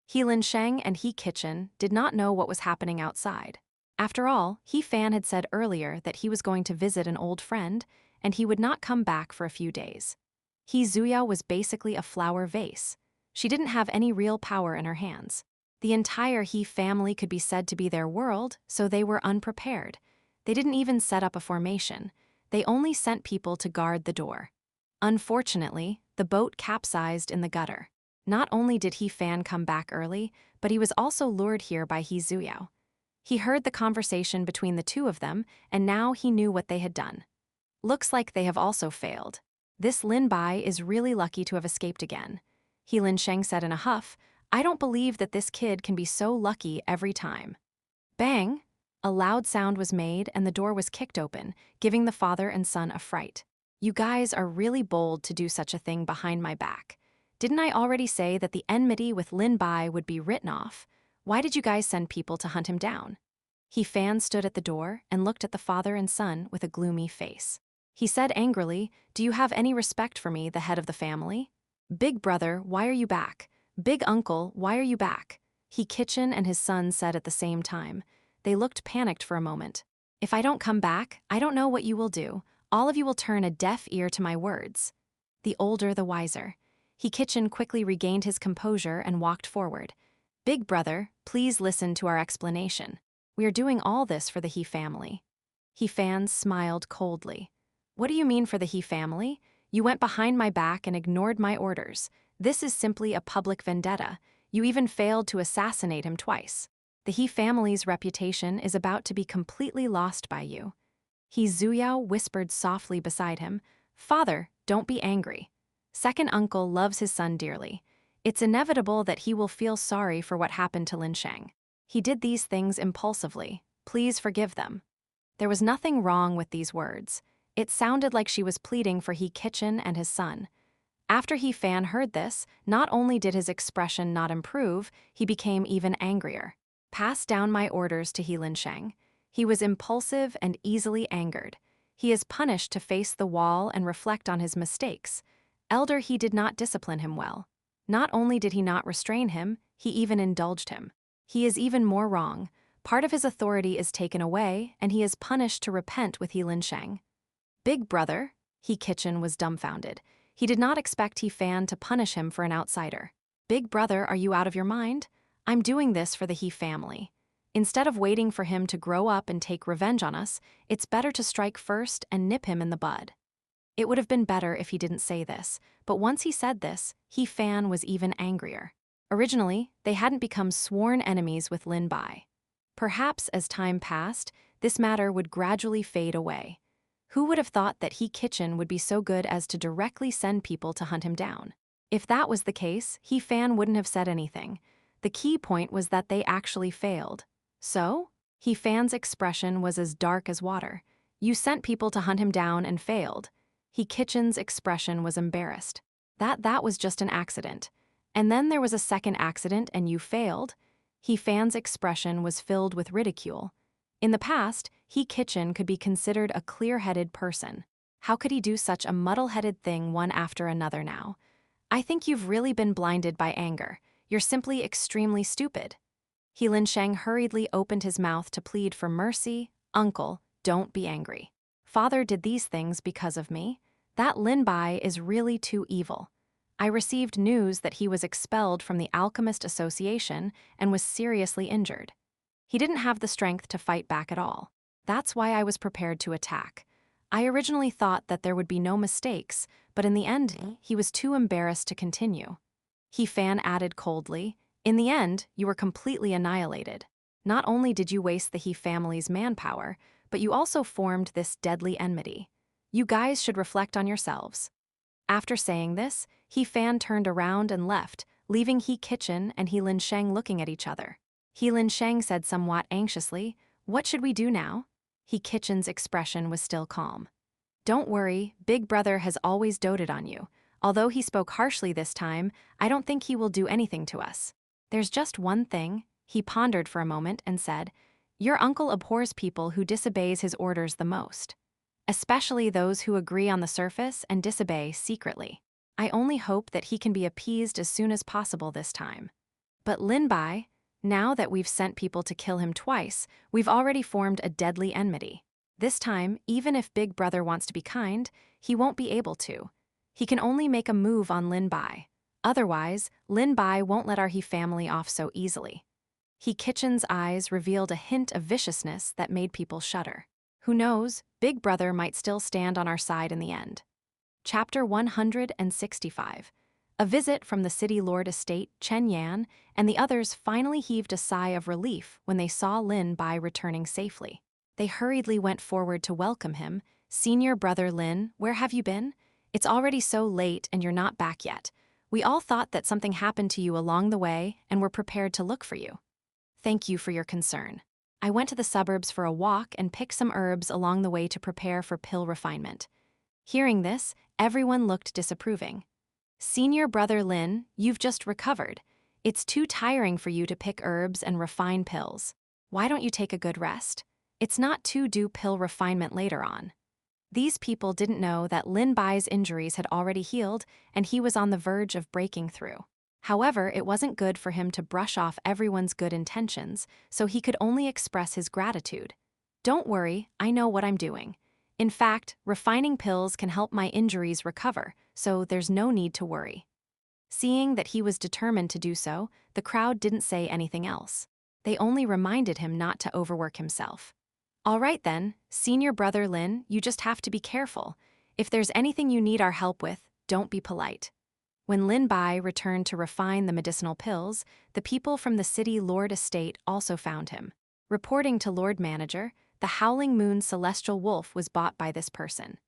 Heilin Sheng and He Kitchen did not know what was happening outside. After all, He Fan had said earlier that he was going to visit an old friend, and he would not come back for a few days. He Zuya was basically a flower vase. She didn't have any real power in her hands. The entire He family could be said to be their world, so they were unprepared. They didn't even set up a formation. They only sent people to guard the door. Unfortunately, the boat capsized in the gutter. Not only did He Fan come back early, but he was also lured here by He Zuyao. He heard the conversation between the two of them, and now he knew what they had done. Looks like they have also failed. This Lin Bai is really lucky to have escaped again. Heilin Sheng said in a huff, "I don't believe that this kid can be so lucky every time." Bang! A loud sound was made and the door was kicked open, giving the father and son a fright. You guys are really bold to do such a thing behind my back. Didn't I already say that the enmity with Lin Bai would be written off? Why did you guys send people to hunt him down? He Fan stood at the door and looked at the father and son with a gloomy face. He said angrily, "Do you have any respect for me, the head of the family? Big brother, why are you back? Big uncle, why are you back?" Kitchen and his son said at the same time. They looked panicked for a moment. "If I don't come back, I don't know what you will do. All of you will turn a deaf ear to my words." The older, the wiser. Kitchen quickly regained his composure and walked forward. "Big brother, please listen to our explanation. We are doing all this for the He family." He Fan smiled coldly. "What do you mean for the He family? You went behind my back and ignored my orders. This is simply a public vendetta. You even failed to assassinate him twice. The He family's reputation is about to be completely lost by you." Zuyao whispered softly beside him, "Father, don't be angry. Second uncle loves his son dearly. It's inevitable that he will feel sorry for what happened to Lin Sheng. He did these things impulsively. Please forgive them." There was nothing wrong with these words. It sounded like she was pleading for Kitchen and his son. After He Fan heard this, not only did his expression not improve, he became even angrier. "Pass down my orders to He Lin Sheng. He was impulsive and easily angered. He is punished to face the wall and reflect on his mistakes. Elder, he did not discipline him well. Not only did he not restrain him, he even indulged him. He is even more wrong. Part of his authority is taken away, and he is punished to repent with He Lin Sheng." "Big brother?" Kitchen was dumbfounded. He did not expect He Fan to punish him for an outsider. "Big brother, are you out of your mind? I'm doing this for the He family. Instead of waiting for him to grow up and take revenge on us, it's better to strike first and nip him in the bud." It would have been better if he didn't say this, but once he said this, He Fan was even angrier. Originally, they hadn't become sworn enemies with Lin Bai. Perhaps as time passed, this matter would gradually fade away. Who would have thought that Kitchen would be so good as to directly send people to hunt him down? If that was the case, He Fan wouldn't have said anything. The key point was that they actually failed. So? He Fan's expression was as dark as water. "You sent people to hunt him down and failed." Kitchen's expression was embarrassed. That was just an accident. And then there was a second accident and you failed?" He Fan's expression was filled with ridicule. In the past, Kitchen could be considered a clear-headed person. How could he do such a muddle-headed thing one after another now? "I think you've really been blinded by anger. You're simply extremely stupid." He Lin Sheng hurriedly opened his mouth to plead for mercy. "Uncle, don't be angry. Father did these things because of me. That Lin Bai is really too evil. I received news that he was expelled from the Alchemist Association and was seriously injured. He didn't have the strength to fight back at all. That's why I was prepared to attack. I originally thought that there would be no mistakes, but in the end, he was too embarrassed to continue." He Fan added coldly, "In the end, you were completely annihilated. Not only did you waste the He family's manpower, but you also formed this deadly enmity. You guys should reflect on yourselves." After saying this, He Fan turned around and left, leaving Kitchen and He Lin Sheng looking at each other. He Lin Sheng said somewhat anxiously, "What should we do now?" Kitchen's expression was still calm. "Don't worry, Big Brother has always doted on you. Although he spoke harshly this time, I don't think he will do anything to us. There's just one thing." He pondered for a moment and said, "Your uncle abhors people who disobeys his orders the most. Especially those who agree on the surface and disobey secretly. I only hope that he can be appeased as soon as possible this time. But Lin Bai, now that we've sent people to kill him twice, we've already formed a deadly enmity. This time, even if Big Brother wants to be kind, he won't be able to. He can only make a move on Lin Bai. Otherwise, Lin Bai won't let our He family off so easily." Kitchen's eyes revealed a hint of viciousness that made people shudder. Who knows, Big Brother might still stand on our side in the end. Chapter 165. A visit from the city lord estate, Chen Yan, and the others finally heaved a sigh of relief when they saw Lin Bai returning safely. They hurriedly went forward to welcome him. "Senior brother Lin, where have you been? It's already so late and you're not back yet. We all thought that something happened to you along the way and were prepared to look for you." "Thank you for your concern. I went to the suburbs for a walk and picked some herbs along the way to prepare for pill refinement." Hearing this, everyone looked disapproving. Senior brother Lin, you've just recovered. It's too tiring for you to pick herbs and refine pills. Why don't you take a good rest? It's not to do pill refinement later on. These people didn't know that Lin Bai's injuries had already healed and he was on the verge of breaking through. However, it wasn't good for him to brush off everyone's good intentions, so he could only express his gratitude. Don't worry, I know what I'm doing. In fact, refining pills can help my injuries recover, so there's no need to worry. Seeing that he was determined to do so, the crowd didn't say anything else. They only reminded him not to overwork himself. All right then, senior brother Lin, you just have to be careful. If there's anything you need our help with, don't be polite. When Lin Bai returned to refine the medicinal pills, the people from the city Lord estate also found him. Reporting to Lord Manager, the Howling Moon Celestial Wolf was bought by this person.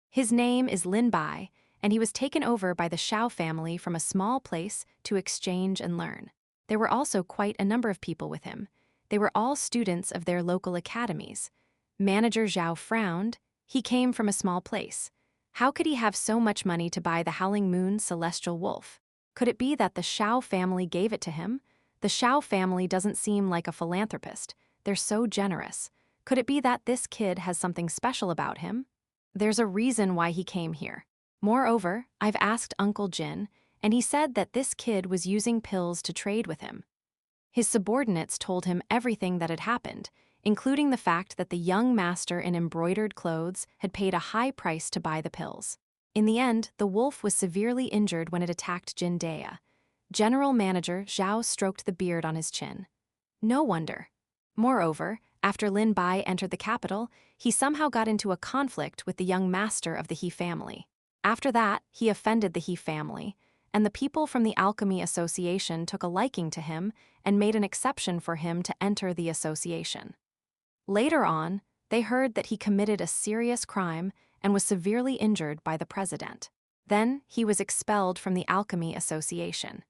His name is Lin Bai, and he was taken over by the Xiao family from a small place to exchange and learn. There were also quite a number of people with him. They were all students of their local academies. Manager Zhao frowned. He came from a small place. How could he have so much money to buy the Howling Moon Celestial Wolf? Could it be that the Xiao family gave it to him? The Xiao family doesn't seem like a philanthropist. They're so generous. Could it be that this kid has something special about him? There's a reason why he came here. Moreover, I've asked Uncle Jin, and he said that this kid was using pills to trade with him. His subordinates told him everything that had happened, including the fact that the young master in embroidered clothes had paid a high price to buy the pills. In the end, the wolf was severely injured when it attacked Jin Dea. General Manager Zhao stroked the beard on his chin. No wonder. Moreover, after Lin Bai entered the capital, he somehow got into a conflict with the young master of the He family. After that, he offended the He family, and the people from the Alchemy Association took a liking to him and made an exception for him to enter the association. Later on, they heard that he committed a serious crime and was severely injured by the president. Then, he was expelled from the Alchemy Association.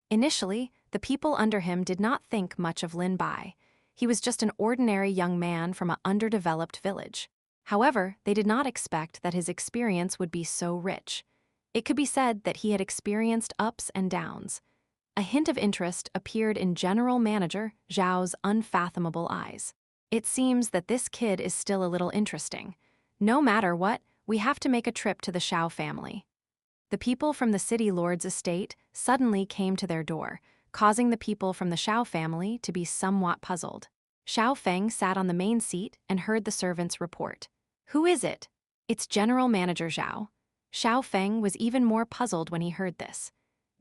Initially, the people under him did not think much of Lin Bai. He was just an ordinary young man from an underdeveloped village. However, they did not expect that his experience would be so rich. It could be said that he had experienced ups and downs. A hint of interest appeared in General Manager Zhao's unfathomable eyes. It seems that this kid is still a little interesting. No matter what, we have to make a trip to the Xiao family. The people from the city lord's estate suddenly came to their door, causing the people from the Xiao family to be somewhat puzzled. Xiao Feng sat on the main seat and heard the servants report. Who is it? It's General Manager Zhao. Xiao Feng was even more puzzled when he heard this.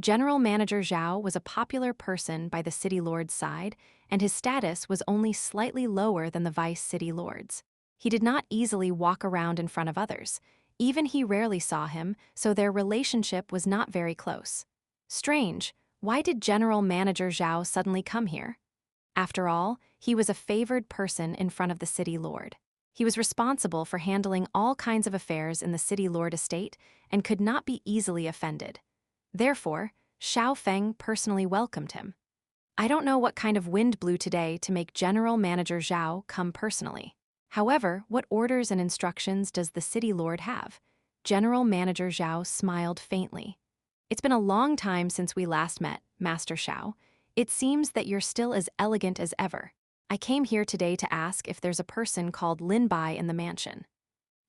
General Manager Zhao was a popular person by the city lord's side, and his status was only slightly lower than the vice city lords. He did not easily walk around in front of others. Even he rarely saw him, so their relationship was not very close. Strange, why did General Manager Zhao suddenly come here? After all, he was a favored person in front of the city lord. He was responsible for handling all kinds of affairs in the city lord estate and could not be easily offended. Therefore, Xiao Feng personally welcomed him. I don't know what kind of wind blew today to make General Manager Zhao come personally. However, what orders and instructions does the city lord have? General Manager Zhao smiled faintly. It's been a long time since we last met, Master Xiao. It seems that you're still as elegant as ever. I came here today to ask if there's a person called Lin Bai in the mansion.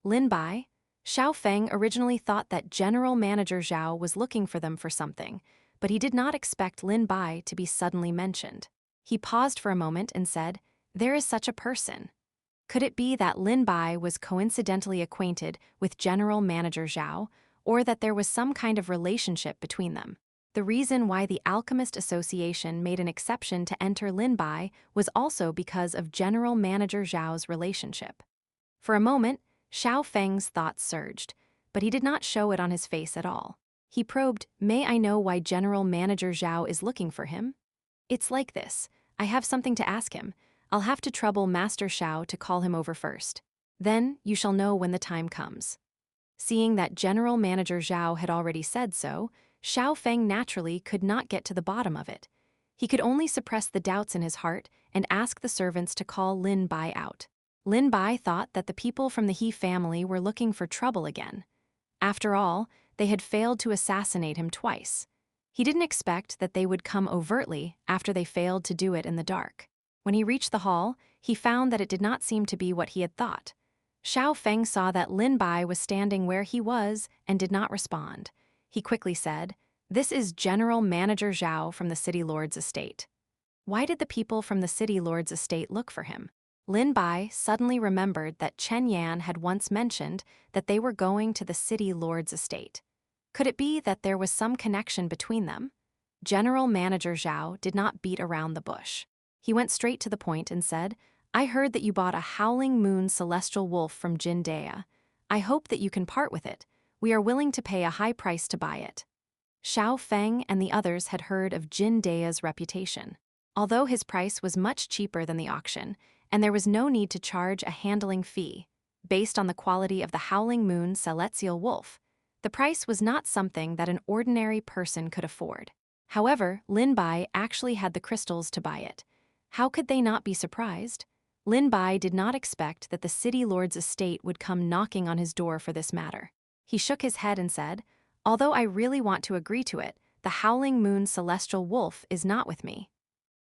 Lin Bai? Xiao Feng originally thought that General Manager Zhao was looking for them for something, but he did not expect Lin Bai to be suddenly mentioned. He paused for a moment and said, "There is such a person." Could it be that Lin Bai was coincidentally acquainted with General Manager Zhao, or that there was some kind of relationship between them? The reason why the Alchemist Association made an exception to enter Lin Bai was also because of General Manager Zhao's relationship. For a moment, Xiao Feng's thoughts surged, but he did not show it on his face at all. He probed, "May I know why General Manager Zhao is looking for him?" "It's like this. I have something to ask him. I'll have to trouble Master Xiao to call him over first. Then you shall know when the time comes." Seeing that General Manager Zhao had already said so, Xiao Feng naturally could not get to the bottom of it. He could only suppress the doubts in his heart and ask the servants to call Lin Bai out. Lin Bai thought that the people from the He family were looking for trouble again. After all, they had failed to assassinate him twice. He didn't expect that they would come overtly after they failed to do it in the dark. When he reached the hall, he found that it did not seem to be what he had thought. Xiao Feng saw that Lin Bai was standing where he was and did not respond. He quickly said, "This is General Manager Zhao from the City Lord's estate." Why did the people from the City Lord's estate look for him? Lin Bai suddenly remembered that Chen Yan had once mentioned that they were going to the City Lord's estate. Could it be that there was some connection between them? General Manager Zhao did not beat around the bush. He went straight to the point and said, "I heard that you bought a Howling Moon Celestial Wolf from Jin Dea. I hope that you can part with it. We are willing to pay a high price to buy it." Xiao Feng and the others had heard of Jin Dea's reputation. Although his price was much cheaper than the auction, and there was no need to charge a handling fee, based on the quality of the Howling Moon Celestial Wolf, the price was not something that an ordinary person could afford. However, Lin Bai actually had the crystals to buy it. How could they not be surprised? Lin Bai did not expect that the City Lord's estate would come knocking on his door for this matter. He shook his head and said, "Although I really want to agree to it, the Howling Moon Celestial Wolf is not with me."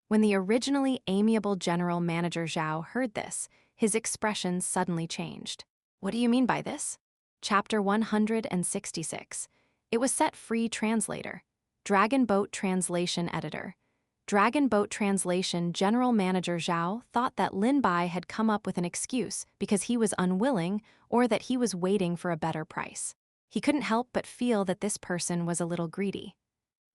When the originally amiable General Manager Zhao heard this, his expression suddenly changed. "What do you mean by this?" Chapter 166. It was set free translator. Dragon Boat Translation Editor. Dragon Boat Translation General Manager Zhao thought that Lin Bai had come up with an excuse because he was unwilling or that he was waiting for a better price. He couldn't help but feel that this person was a little greedy.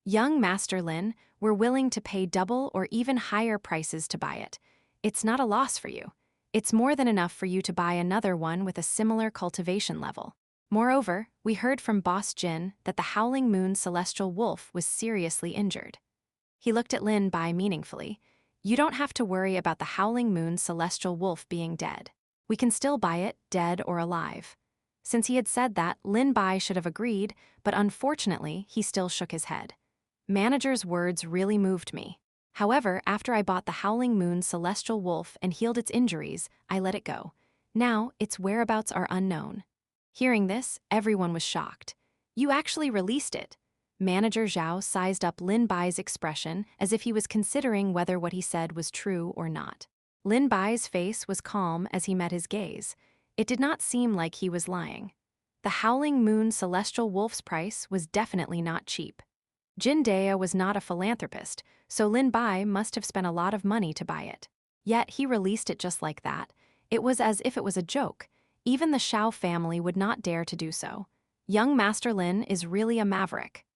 "Young Master Lin, we're willing to pay double or even higher prices to buy it. It's not a loss for you. It's more than enough for you to buy another one with a similar cultivation level. Moreover, we heard from Boss Jin that the Howling Moon Celestial Wolf was seriously injured." He looked at Lin Bai meaningfully. "You don't have to worry about the Howling Moon Celestial Wolf being dead. We can still buy it, dead or alive." Since he had said that, Lin Bai should have agreed, but unfortunately, he still shook his head. "Manager's words really moved me. However, after I bought the Howling Moon Celestial Wolf and healed its injuries, I let it go. Now, its whereabouts are unknown." Hearing this, everyone was shocked. "You actually released it?" Manager Zhao sized up Lin Bai's expression as if he was considering whether what he said was true or not. Lin Bai's face was calm as he met his gaze. It did not seem like he was lying. The Howling Moon Celestial Wolf's price was definitely not cheap. Jin Dea was not a philanthropist, so Lin Bai must have spent a lot of money to buy it. Yet he released it just like that. It was as if it was a joke. Even the Xiao family would not dare to do so. Young Master Lin is really a maverick.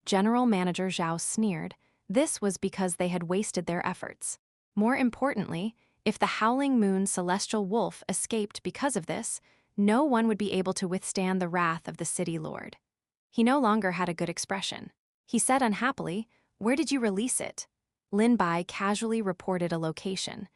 General Manager Zhao sneered. This was because they had wasted their efforts. More importantly, if the Howling Moon Celestial Wolf escaped because of this, no one would be able to withstand the wrath of the City Lord. He no longer had a good expression. He said unhappily, "Where did you release it?" Lin Bai casually reported a location.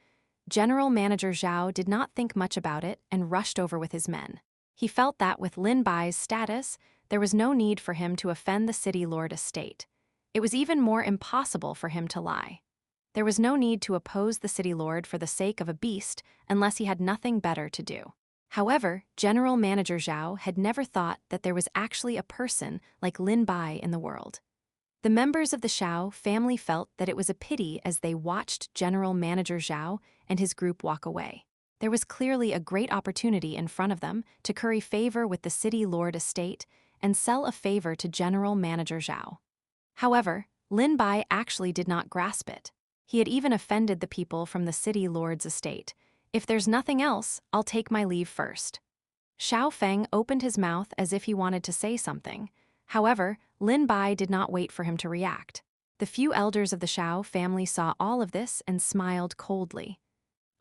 General Manager Zhao did not think much about it and rushed over with his men. He felt that with Lin Bai's status, there was no need for him to offend the City Lord estate. It was even more impossible for him to lie. There was no need to oppose the City Lord for the sake of a beast unless he had nothing better to do. However, General Manager Zhao had never thought that there was actually a person like Lin Bai in the world. The members of the Xiao family felt that it was a pity as they watched General Manager Zhao and his group walk away. There was clearly a great opportunity in front of them to curry favor with the City Lord estate and sell a favor to General Manager Zhao. However, Lin Bai actually did not grasp it. He had even offended the people from the City Lord's estate. "If there's nothing else, I'll take my leave first." Xiao Feng opened his mouth as if he wanted to say something. However, Lin Bai did not wait for him to react. The few elders of the Xiao family saw all of this and smiled coldly.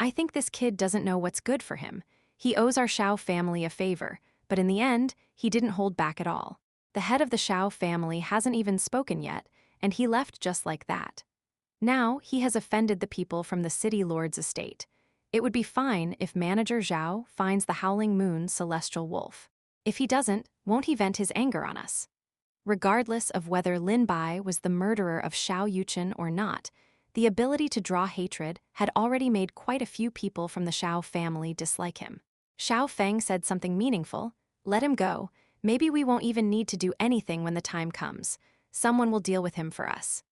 "I think this kid doesn't know what's good for him. He owes our Xiao family a favor, but in the end, he didn't hold back at all. The head of the Xiao family hasn't even spoken yet, and he left just like that. Now, he has offended the people from the City Lord's estate. It would be fine if Manager Zhao finds the Howling Moon Celestial Wolf. If he doesn't, won't he vent his anger on us?" Regardless of whether Lin Bai was the murderer of Xiao Yuchen or not, the ability to draw hatred had already made quite a few people from the Xiao family dislike him. Xiao Feng said something meaningful. "Let him go. Maybe we won't even need to do anything when the time comes. Someone will deal with him for us.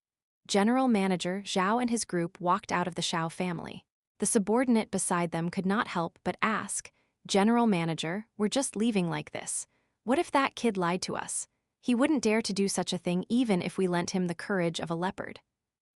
General Manager Zhao and his group walked out of the Xiao family. The subordinate beside them could not help but ask, "General Manager, we're just leaving like this. What if that kid lied to us? He wouldn't dare to do such a thing even if we lent him the courage of a leopard."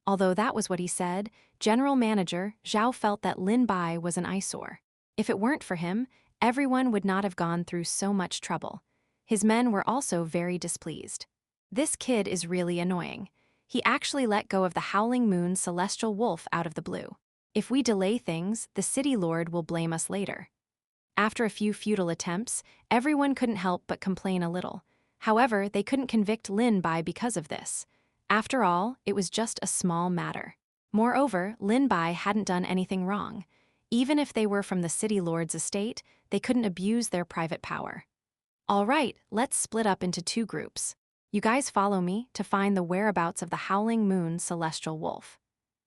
Although that was what he said, General Manager Zhao felt that Lin Bai was an eyesore. If it weren't for him, everyone would not have gone through so much trouble. His men were also very displeased. This kid is really annoying. He actually let go of the Howling Moon celestial wolf out of the blue. If we delay things, the city lord will blame us later. After a few futile attempts, everyone couldn't help but complain a little. However, they couldn't convict Lin Bai because of this. After all, it was just a small matter. Moreover, Lin Bai hadn't done anything wrong. Even if they were from the city lord's estate, they couldn't abuse their private power. All right, let's split up into two groups. You guys follow me to find the whereabouts of the Howling Moon celestial wolf.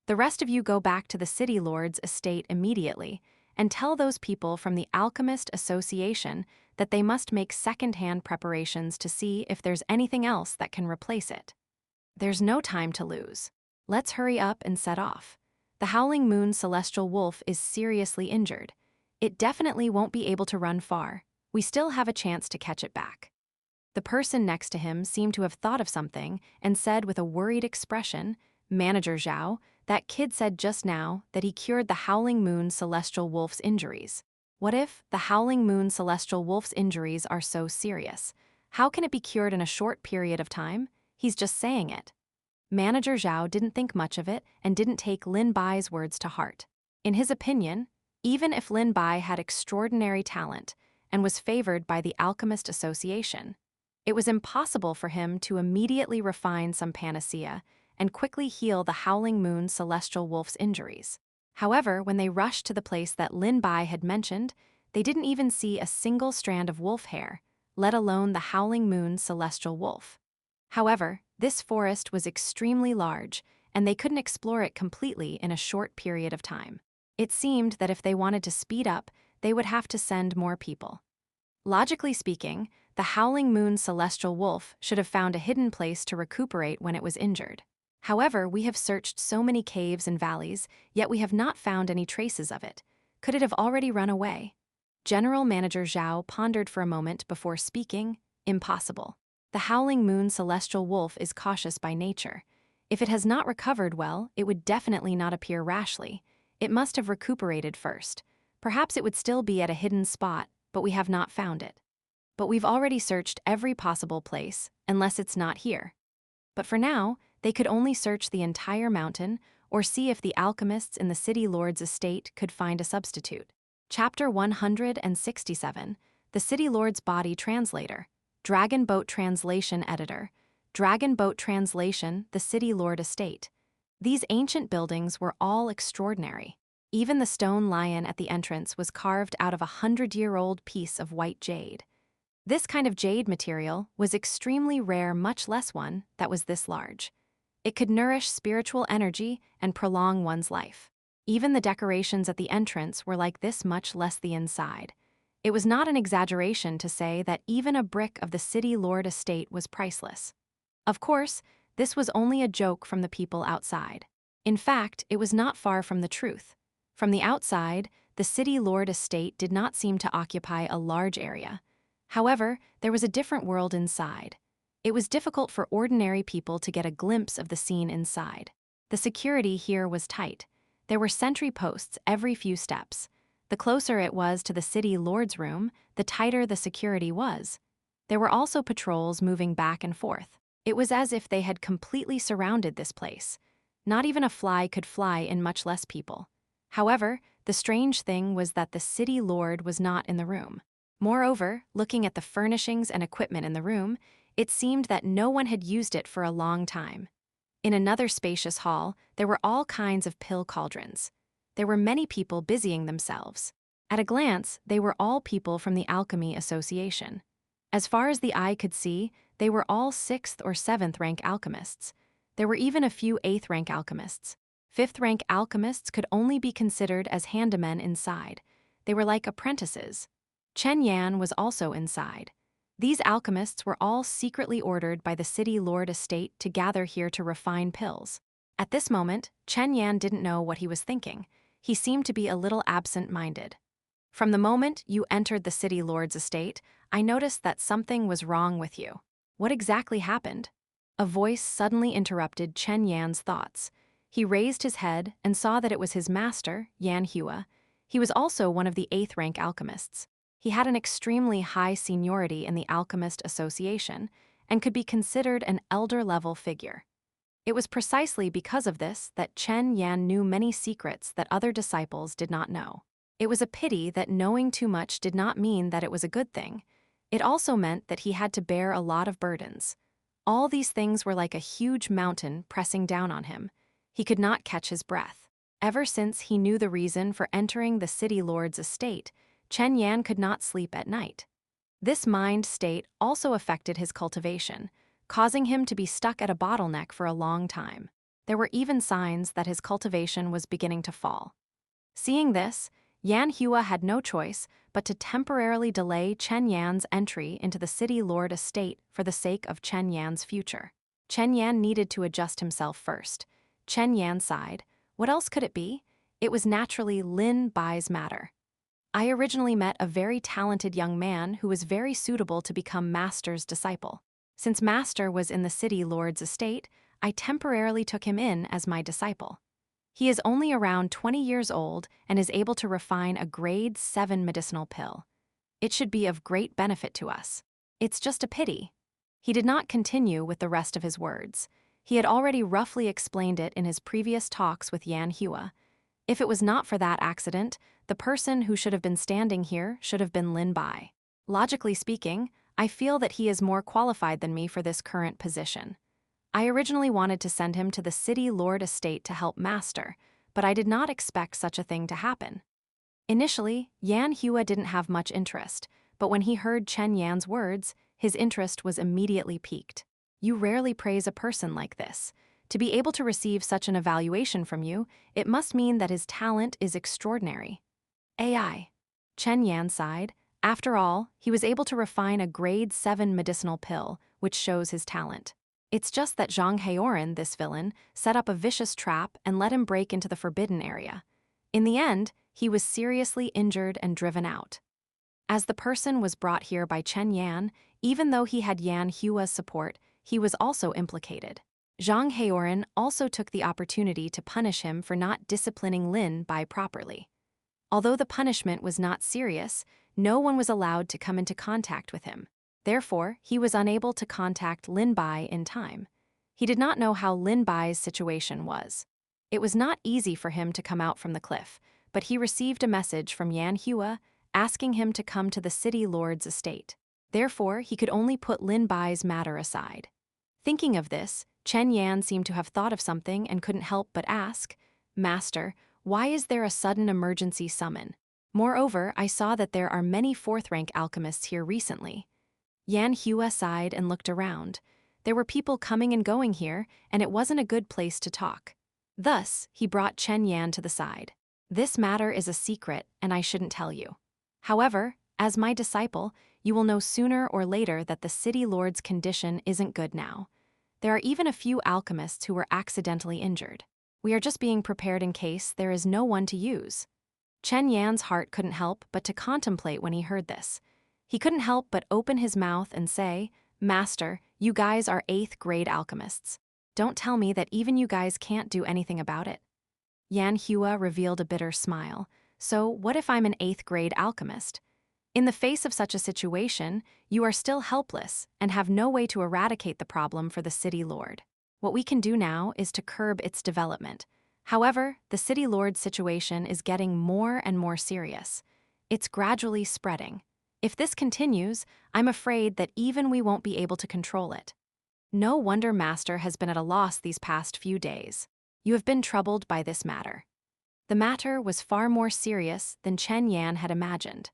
The rest of you go back to the city lord's estate immediately and tell those people from the Alchemist Association that they must make second-hand preparations to see if there's anything else that can replace it. There's no time to lose. Let's hurry up and set off. The Howling Moon celestial wolf is seriously injured. It definitely won't be able to run far. We still have a chance to catch it back. The person next to him seemed to have thought of something and said with a worried expression, "Manager Zhao, that kid said just now that he cured the Howling Moon celestial wolf's injuries. What if the Howling Moon celestial wolf's injuries are so serious? How can it be cured in a short period of time? He's just saying it." Manager Zhao didn't think much of it and didn't take Lin Bai's words to heart. In his opinion, even if Lin Bai had extraordinary talent and was favored by the Alchemist Association, it was impossible for him to immediately refine some panacea and quickly heal the Howling Moon celestial wolf's injuries. However, when they rushed to the place that Lin Bai had mentioned, they didn't even see a single strand of wolf hair, let alone the Howling Moon celestial wolf. However, this forest was extremely large, and they couldn't explore it completely in a short period of time. It seemed that if they wanted to speed up, they would have to send more people. Logically speaking, the Howling Moon celestial wolf should have found a hidden place to recuperate when it was injured. However, we have searched so many caves and valleys, yet we have not found any traces of it. Could it have already run away? General Manager Zhao pondered for a moment before speaking. Impossible. The Howling Moon celestial wolf is cautious by nature. If it has not recovered well, it would definitely not appear rashly. It must have recuperated first. Perhaps it would still be at a hidden spot, but we have not found it. But we've already searched every possible place, unless it's not here. But for now, they could only search the entire mountain or see if the alchemists in the city lord's estate could find a substitute. Chapter 167, The City Lord's Body Translator, Dragon Boat Translation Editor, Dragon Boat Translation, The City Lord Estate. These ancient buildings were all extraordinary. Even the stone lion at the entrance was carved out of a 100-year-old piece of white jade. This kind of jade material was extremely rare, much less one that was this large. It could nourish spiritual energy and prolong one's life. Even the decorations at the entrance were like this, much less the inside. It was not an exaggeration to say that even a brick of the city lord estate was priceless. Of course, this was only a joke from the people outside. In fact, it was not far from the truth. From the outside, the city lord estate did not seem to occupy a large area. However, there was a different world inside. It was difficult for ordinary people to get a glimpse of the scene inside. The security here was tight. There were sentry posts every few steps. The closer it was to the city lord's room, the tighter the security was. There were also patrols moving back and forth. It was as if they had completely surrounded this place. Not even a fly could fly in, much less people. However, the strange thing was that the city lord was not in the room. Moreover, looking at the furnishings and equipment in the room, it seemed that no one had used it for a long time. In another spacious hall, there were all kinds of pill cauldrons. There were many people busying themselves. At a glance, they were all people from the Alchemy Association. As far as the eye could see, they were all 6th or 7th rank alchemists. There were even a few 8th rank alchemists. 5th rank alchemists could only be considered as handymen inside. They were like apprentices. Chen Yan was also inside. These alchemists were all secretly ordered by the city lord estate to gather here to refine pills. At this moment, Chen Yan didn't know what he was thinking. He seemed to be a little absent-minded. From the moment you entered the city lord's estate, I noticed that something was wrong with you. What exactly happened? A voice suddenly interrupted Chen Yan's thoughts. He raised his head and saw that it was his master, Xianxia. He was also one of the 8th rank alchemists. He had an extremely high seniority in the Alchemist Association and could be considered an elder-level figure. It was precisely because of this that Chen Yan knew many secrets that other disciples did not know. It was a pity that knowing too much did not mean that it was a good thing. It also meant that he had to bear a lot of burdens. All these things were like a huge mountain pressing down on him. He could not catch his breath. Ever since he knew the reason for entering the city lord's estate, Chen Yan could not sleep at night. This mind state also affected his cultivation, causing him to be stuck at a bottleneck for a long time. There were even signs that his cultivation was beginning to fall. Seeing this, Xianxia had no choice but to temporarily delay Chen Yan's entry into the city lord estate for the sake of Chen Yan's future. Chen Yan needed to adjust himself first. Chen Yan sighed. What else could it be? It was naturally Lin Bai's matter. I originally met a very talented young man who was very suitable to become Master's disciple. Since Master was in the city lord's estate, I temporarily took him in as my disciple. He is only around 20 years old and is able to refine a grade 7 medicinal pill. It should be of great benefit to us. It's just a pity. He did not continue with the rest of his words. He had already roughly explained it in his previous talks with Xianxia. If it was not for that accident, the person who should have been standing here should have been Lin Bai. Logically speaking, I feel that he is more qualified than me for this current position. I originally wanted to send him to the city lord estate to help Master, but I did not expect such a thing to happen. Initially, Xianxia didn't have much interest, but when he heard Chen Yan's words, his interest was immediately piqued. You rarely praise a person like this. To be able to receive such an evaluation from you, it must mean that his talent is extraordinary. AI. Chen Yan sighed. After all, he was able to refine a grade 7 medicinal pill, which shows his talent. It's just that Zhang Heoran, this villain, set up a vicious trap and let him break into the forbidden area. In the end, he was seriously injured and driven out. As the person was brought here by Chen Yan, even though he had Xianxia's support, he was also implicated. Zhang Heoran also took the opportunity to punish him for not disciplining Lin Bai properly. Although the punishment was not serious, no one was allowed to come into contact with him. Therefore, he was unable to contact Lin Bai in time. He did not know how Lin Bai's situation was. It was not easy for him to come out from the cliff, but he received a message from Xianxia asking him to come to the city lord's estate. Therefore, he could only put Lin Bai's matter aside. Thinking of this, Chen Yan seemed to have thought of something and couldn't help but ask, "Master, why is there a sudden emergency summon? Moreover, I saw that there are many 4th rank alchemists here recently." Xianxia sighed and looked around. There were people coming and going here, and it wasn't a good place to talk. Thus, he brought Chen Yan to the side. "This matter is a secret, and I shouldn't tell you. However, as my disciple, you will know sooner or later that the city lord's condition isn't good now. There are even a few alchemists who were accidentally injured. We are just being prepared in case there is no one to use." Chen Yan's heart couldn't help but to contemplate when he heard this. He couldn't help but open his mouth and say, "Master, you guys are 8th grade alchemists. Don't tell me that even you guys can't do anything about it." Xianxia revealed a bitter smile. "So what if I'm an 8th grade alchemist? In the face of such a situation, you are still helpless and have no way to eradicate the problem for the city lord. What we can do now is to curb its development. However, the city lord's situation is getting more and more serious. It's gradually spreading. If this continues, I'm afraid that even we won't be able to control it. No wonder Master has been at a loss these past few days. You have been troubled by this matter." The matter was far more serious than Chen Yan had imagined.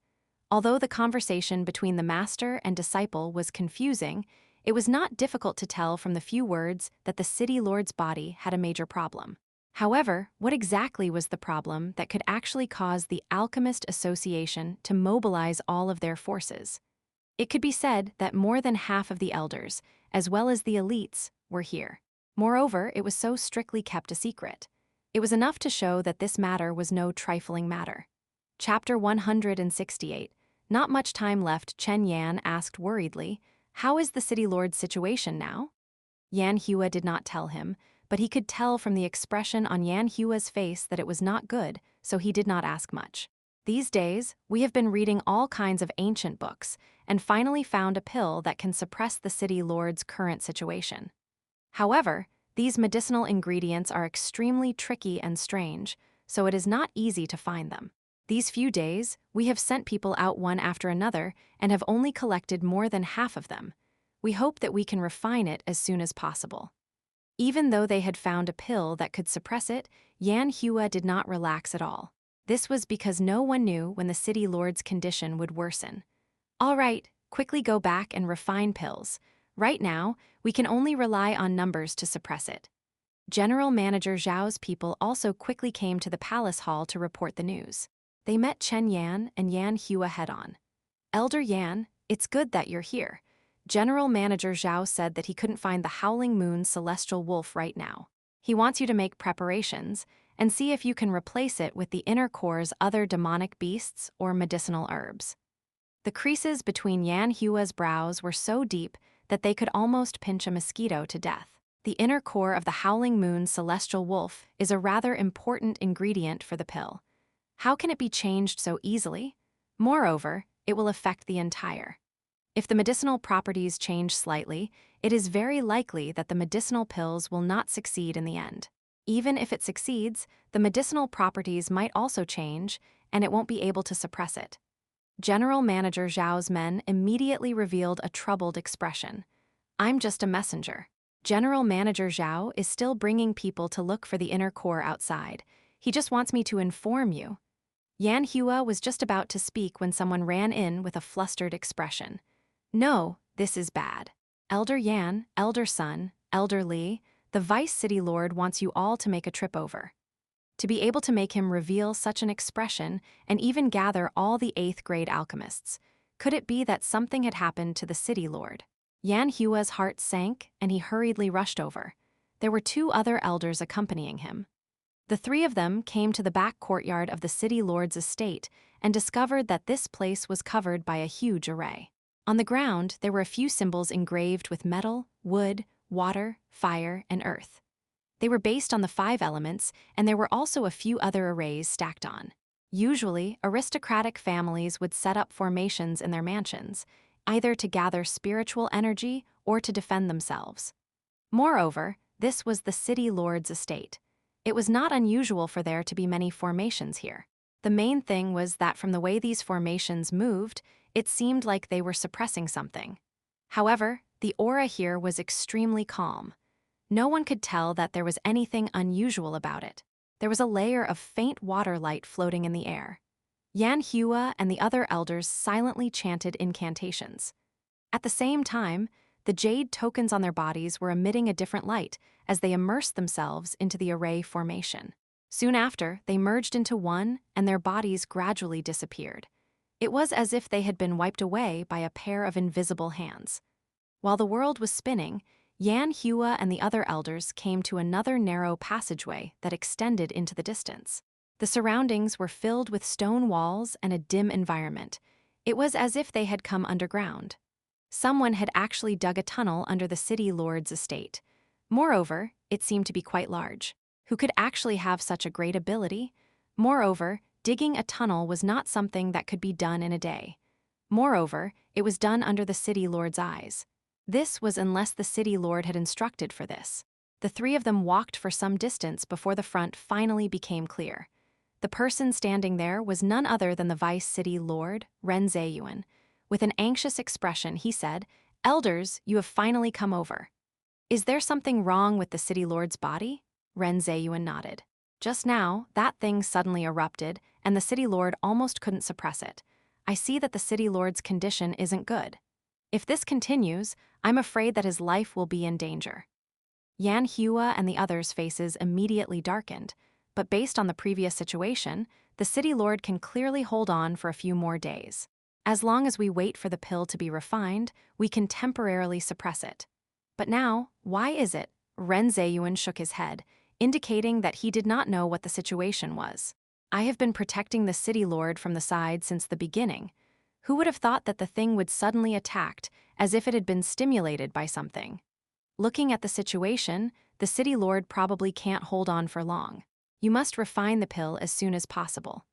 Although the conversation between the master and disciple was confusing, it was not difficult to tell from the few words that the city lord's body had a major problem. However, what exactly was the problem that could actually cause the Alchemist Association to mobilize all of their forces? It could be said that more than half of the elders, as well as the elites, were here. Moreover, it was so strictly kept a secret. It was enough to show that this matter was no trifling matter. Chapter 168. Not much time left. Chen Yan asked worriedly, "How is the city lord's situation now?" Yan Hua did not tell him, but he could tell from the expression on Yan Hua's face that it was not good, so he did not ask much. These days, we have been reading all kinds of ancient books, and finally found a pill that can suppress the city lord's current situation. However, these medicinal ingredients are extremely tricky and strange, so it is not easy to find them. These few days, we have sent people out one after another and have only collected more than half of them. We hope that we can refine it as soon as possible. Even though they had found a pill that could suppress it, Yan Hua did not relax at all. This was because no one knew when the city lord's condition would worsen. All right, quickly go back and refine pills. Right now, we can only rely on numbers to suppress it. General Manager Zhao's people also quickly came to the palace hall to report the news. They met Chen Yan and Yan Hua head-on. "Elder Yan, it's good that you're here." General Manager Zhao said that he couldn't find the Howling Moon's celestial wolf right now. He wants you to make preparations and see if you can replace it with the inner core's other demonic beasts or medicinal herbs. The creases between Yan Hua's brows were so deep that they could almost pinch a mosquito to death. The inner core of the Howling Moon's celestial wolf is a rather important ingredient for the pill. How can it be changed so easily? Moreover, it will affect the entire. If the medicinal properties change slightly, it is very likely that the medicinal pills will not succeed in the end. Even if it succeeds, the medicinal properties might also change, and it won't be able to suppress it. General Manager Zhao's men immediately revealed a troubled expression. "I'm just a messenger." General Manager Zhao is still bringing people to look for the inner core outside. He just wants me to inform you. Yan Hua was just about to speak when someone ran in with a flustered expression. "No, this is bad. Elder Yan, Elder Sun, Elder Li, the Vice City Lord wants you all to make a trip over." To be able to make him reveal such an expression and even gather all the 8th grade alchemists, could it be that something had happened to the City Lord? Yan Hua's heart sank and he hurriedly rushed over. There were 2 other elders accompanying him. The 3 of them came to the back courtyard of the City Lord's estate and discovered that this place was covered by a huge array. On the ground, there were a few symbols engraved with metal, wood, water, fire, and earth. They were based on the 5 elements, and there were also a few other arrays stacked on. Usually, aristocratic families would set up formations in their mansions, either to gather spiritual energy or to defend themselves. Moreover, this was the City Lord's estate. It was not unusual for there to be many formations here. The main thing was that from the way these formations moved, it seemed like they were suppressing something. However, the aura here was extremely calm. No one could tell that there was anything unusual about it. There was a layer of faint water light floating in the air. Yan Hua and the other elders silently chanted incantations. At the same time, the jade tokens on their bodies were emitting a different light as they immersed themselves into the array formation. Soon after, they merged into one and their bodies gradually disappeared. It was as if they had been wiped away by a pair of invisible hands. While the world was spinning, Yan Hua and the other elders came to another narrow passageway that extended into the distance. The surroundings were filled with stone walls and a dim environment. It was as if they had come underground. Someone had actually dug a tunnel under the City Lord's estate. Moreover, it seemed to be quite large. Who could actually have such a great ability? Moreover, digging a tunnel was not something that could be done in a day. Moreover, it was done under the City Lord's eyes. This was unless the City Lord had instructed for this. The 3 of them walked for some distance before the front finally became clear. The person standing there was none other than the Vice City Lord, Ren Zeyuan. With an anxious expression, he said, "Elders, you have finally come over." "Is there something wrong with the City Lord's body?" Ren Zeyuan nodded. Just now, that thing suddenly erupted, and the City Lord almost couldn't suppress it. "I see that the City Lord's condition isn't good. If this continues, I'm afraid that his life will be in danger." Yan Hua and the others' faces immediately darkened, but based on the previous situation, the City Lord can clearly hold on for a few more days. As long as we wait for the pill to be refined, we can temporarily suppress it. But now, why is it? Ren Zheyuan shook his head, indicating that he did not know what the situation was. I have been protecting the city lord from the side since the beginning. Who would have thought that the thing would suddenly attack, as if it had been stimulated by something? Looking at the situation, the city lord probably can't hold on for long. You must refine the pill as soon as possible.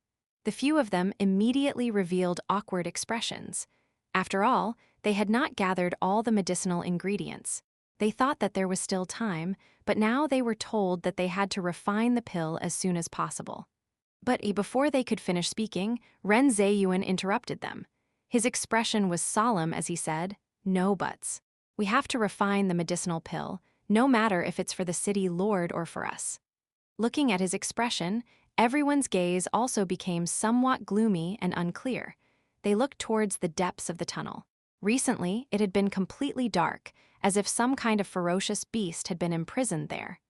The few of them immediately revealed awkward expressions. After all, they had not gathered all the medicinal ingredients. They thought that there was still time, but now they were told that they had to refine the pill as soon as possible. But before they could finish speaking, Ren Zheyuan interrupted them. His expression was solemn as he said, "No buts. We have to refine the medicinal pill, no matter if it's for the city lord or for us." Looking at his expression, everyone's gaze also became somewhat gloomy and unclear. They looked towards the depths of the tunnel. Recently, it had been completely dark, as if some kind of ferocious beast had been imprisoned there.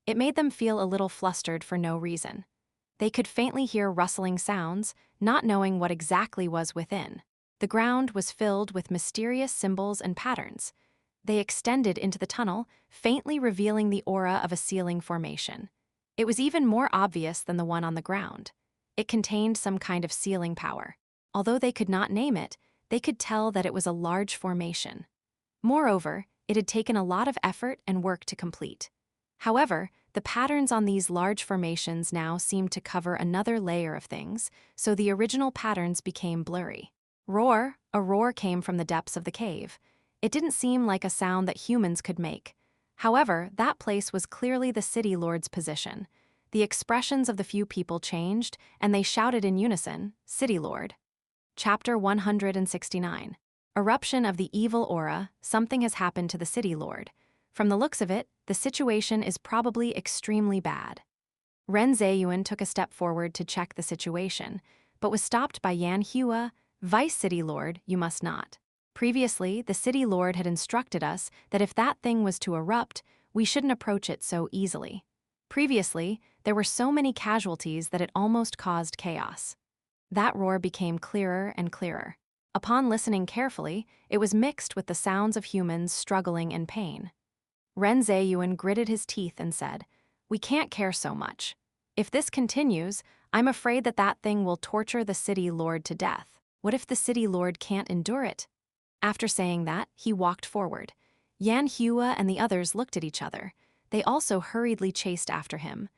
It made them feel a little flustered for no reason. They could faintly hear rustling sounds, not knowing what exactly was within. The ground was filled with mysterious symbols and patterns. They extended into the tunnel, faintly revealing the aura of a ceiling formation. It was even more obvious than the one on the ground. It contained some kind of sealing power. Although they could not name it, they could tell that it was a large formation. Moreover, it had taken a lot of effort and work to complete. However, the patterns on these large formations now seemed to cover another layer of things, so the original patterns became blurry. A roar came from the depths of the cave. It didn't seem like a sound that humans could make. However, that place was clearly the city lord's position. The expressions of the few people changed, and they shouted in unison, "City Lord." Chapter 169. Eruption of the Evil Aura, Something Has Happened to the City Lord. From the looks of it, the situation is probably extremely bad. Ren Zheyuan took a step forward to check the situation, but was stopped by Xianxia, "Vice City Lord, you must not. Previously, the City Lord had instructed us that if that thing was to erupt, we shouldn't approach it so easily. Previously, there were so many casualties that it almost caused chaos." That roar became clearer and clearer. Upon listening carefully, it was mixed with the sounds of humans struggling in pain. Ren Zheyuan gritted his teeth and said, "We can't care so much. If this continues, I'm afraid that that thing will torture the city lord to death. What if the city lord can't endure it?" After saying that, he walked forward. Xianxia and the others looked at each other. They also hurriedly chased after him.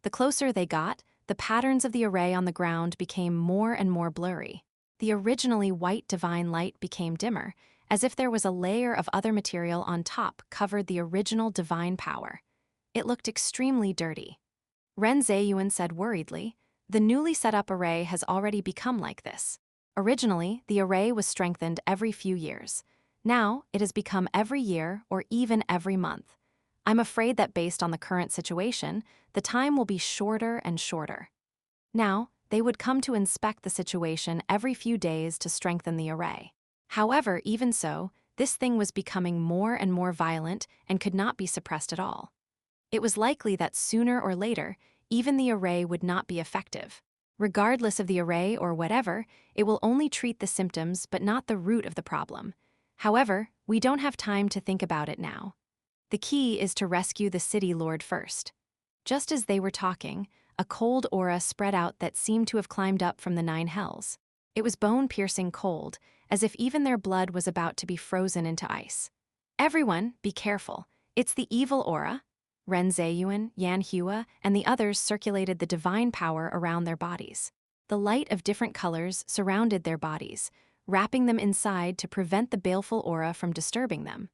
The closer they got, the patterns of the array on the ground became more and more blurry. The originally white divine light became dimmer, as if there was a layer of other material on top covered the original divine power. It looked extremely dirty. Ren Zheyuan said worriedly, "The newly set up array has already become like this. Originally, the array was strengthened every few years. Now, it has become every year or even every month. I'm afraid that based on the current situation, the time will be shorter and shorter." Now, they would come to inspect the situation every few days to strengthen the array. However, even so, this thing was becoming more and more violent and could not be suppressed at all. It was likely that sooner or later, even the array would not be effective. Regardless of the array or whatever, it will only treat the symptoms but not the root of the problem. However, we don't have time to think about it now. The key is to rescue the city lord first. Just as they were talking, a cold aura spread out that seemed to have climbed up from the 9 hells. It was bone-piercing cold, as if even their blood was about to be frozen into ice. "Everyone, be careful. It's the evil aura." Ren Zheyuan, Xianxia, and the others circulated the divine power around their bodies. The light of different colors surrounded their bodies, wrapping them inside to prevent the baleful aura from disturbing them.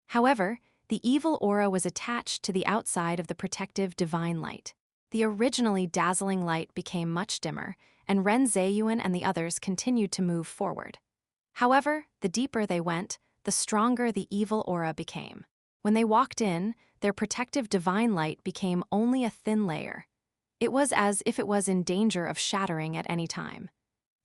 However, the evil aura was attached to the outside of the protective divine light. The originally dazzling light became much dimmer, and Ren Zheyuan and the others continued to move forward. However, the deeper they went, the stronger the evil aura became. When they walked in, their protective divine light became only a thin layer. It was as if it was in danger of shattering at any time.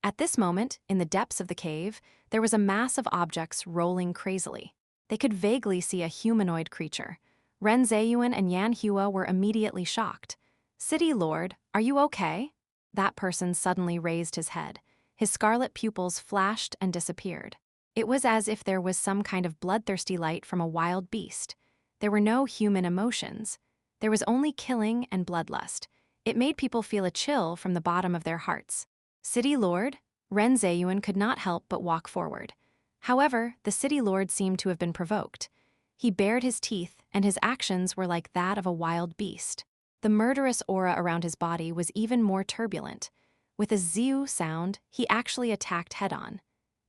At this moment, in the depths of the cave, there was a mass of objects rolling crazily. They could vaguely see a humanoid creature. Ren Zheyuan and Xianxia were immediately shocked. "City Lord, are you okay?" That person suddenly raised his head. his scarlet pupils flashed and disappeared. It was as if there was some kind of bloodthirsty light from a wild beast. There were no human emotions. There was only killing and bloodlust. It made people feel a chill from the bottom of their hearts. City Lord? Ren Zheyuan could not help but walk forward. However, the City Lord seemed to have been provoked. He bared his teeth, and his actions were like that of a wild beast. The murderous aura around his body was even more turbulent. With a ziu sound, he actually attacked head-on.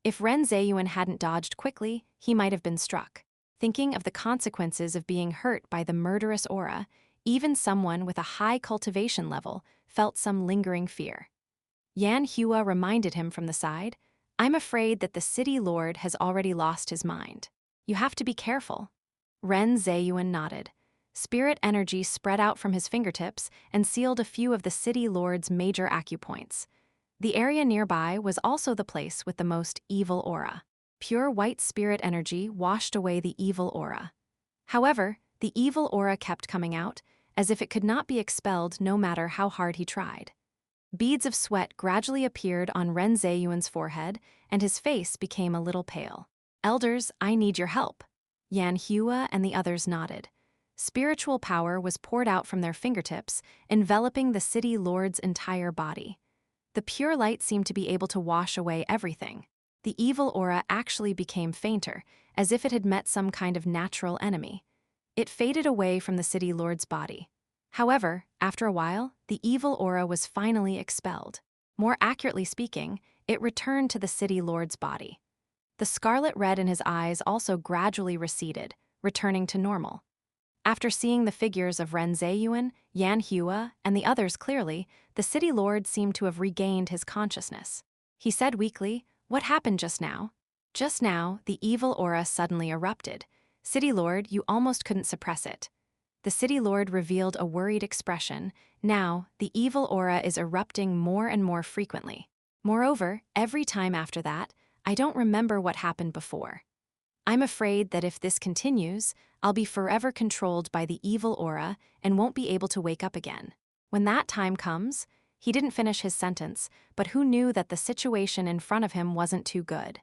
If Ren Zheyuan hadn't dodged quickly, he might have been struck. Thinking of the consequences of being hurt by the murderous aura, even someone with a high cultivation level felt some lingering fear. Xianxia reminded him from the side, "I'm afraid that the City Lord has already lost his mind. You have to be careful." Ren Zheyuan nodded. Spirit energy spread out from his fingertips and sealed a few of the City Lord's major acupoints. The area nearby was also the place with the most evil aura. Pure white spirit energy washed away the evil aura. However, the evil aura kept coming out, as if it could not be expelled no matter how hard he tried. Beads of sweat gradually appeared on Ren Zheyuan's forehead, and his face became a little pale. "Elders, I need your help." Xianxia and the others nodded. Spiritual power was poured out from their fingertips, enveloping the City Lord's entire body. The pure light seemed to be able to wash away everything. The evil aura actually became fainter, as if it had met some kind of natural enemy. It faded away from the City Lord's body. However, after a while, the evil aura was finally expelled. More accurately speaking, it returned to the City Lord's body. The scarlet red in his eyes also gradually receded, returning to normal. After seeing the figures of Ren Zheyuan, Xianxia, and the others clearly, the City Lord seemed to have regained his consciousness. He said weakly, "What happened just now?" Just now, the evil aura suddenly erupted. "City Lord, you almost couldn't suppress it." The City Lord revealed a worried expression. Now, the evil aura is erupting more and more frequently. Moreover, every time after that, I don't remember what happened before. I'm afraid that if this continues, I'll be forever controlled by the evil aura and won't be able to wake up again. When that time comes, he didn't finish his sentence, but who knew that the situation in front of him wasn't too good?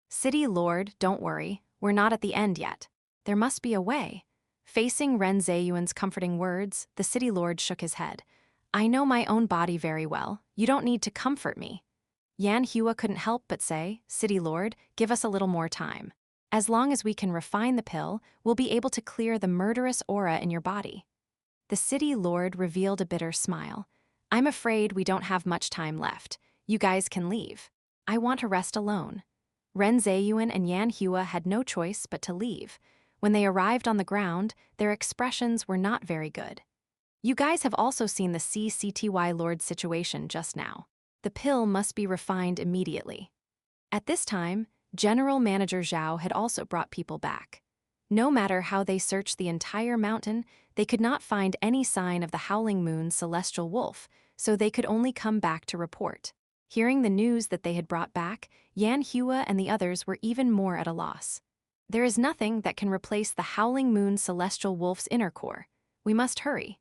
City Lord, don't worry, we're not at the end yet. There must be a way. Facing Ren Zheyuan's comforting words, the City Lord shook his head. "I know my own body very well. You don't need to comfort me." Xianxia couldn't help but say, "City Lord, give us a little more time. As long as we can refine the pill, we'll be able to clear the murderous aura in your body." The City Lord revealed a bitter smile. "I'm afraid we don't have much time left. You guys can leave. I want to rest alone." Ren Zheyuan and Xianxia had no choice but to leave. When they arrived on the ground, their expressions were not very good. "You guys have also seen the CCTY Lord's situation just now. The pill must be refined immediately." At this time, General Manager Zhao had also brought people back. No matter how they searched the entire mountain, they could not find any sign of the Howling Moon's celestial wolf, so they could only come back to report. Hearing the news that they had brought back, Xianxia and the others were even more at a loss. "There is nothing that can replace the Howling Moon's celestial wolf's inner core. We must hurry."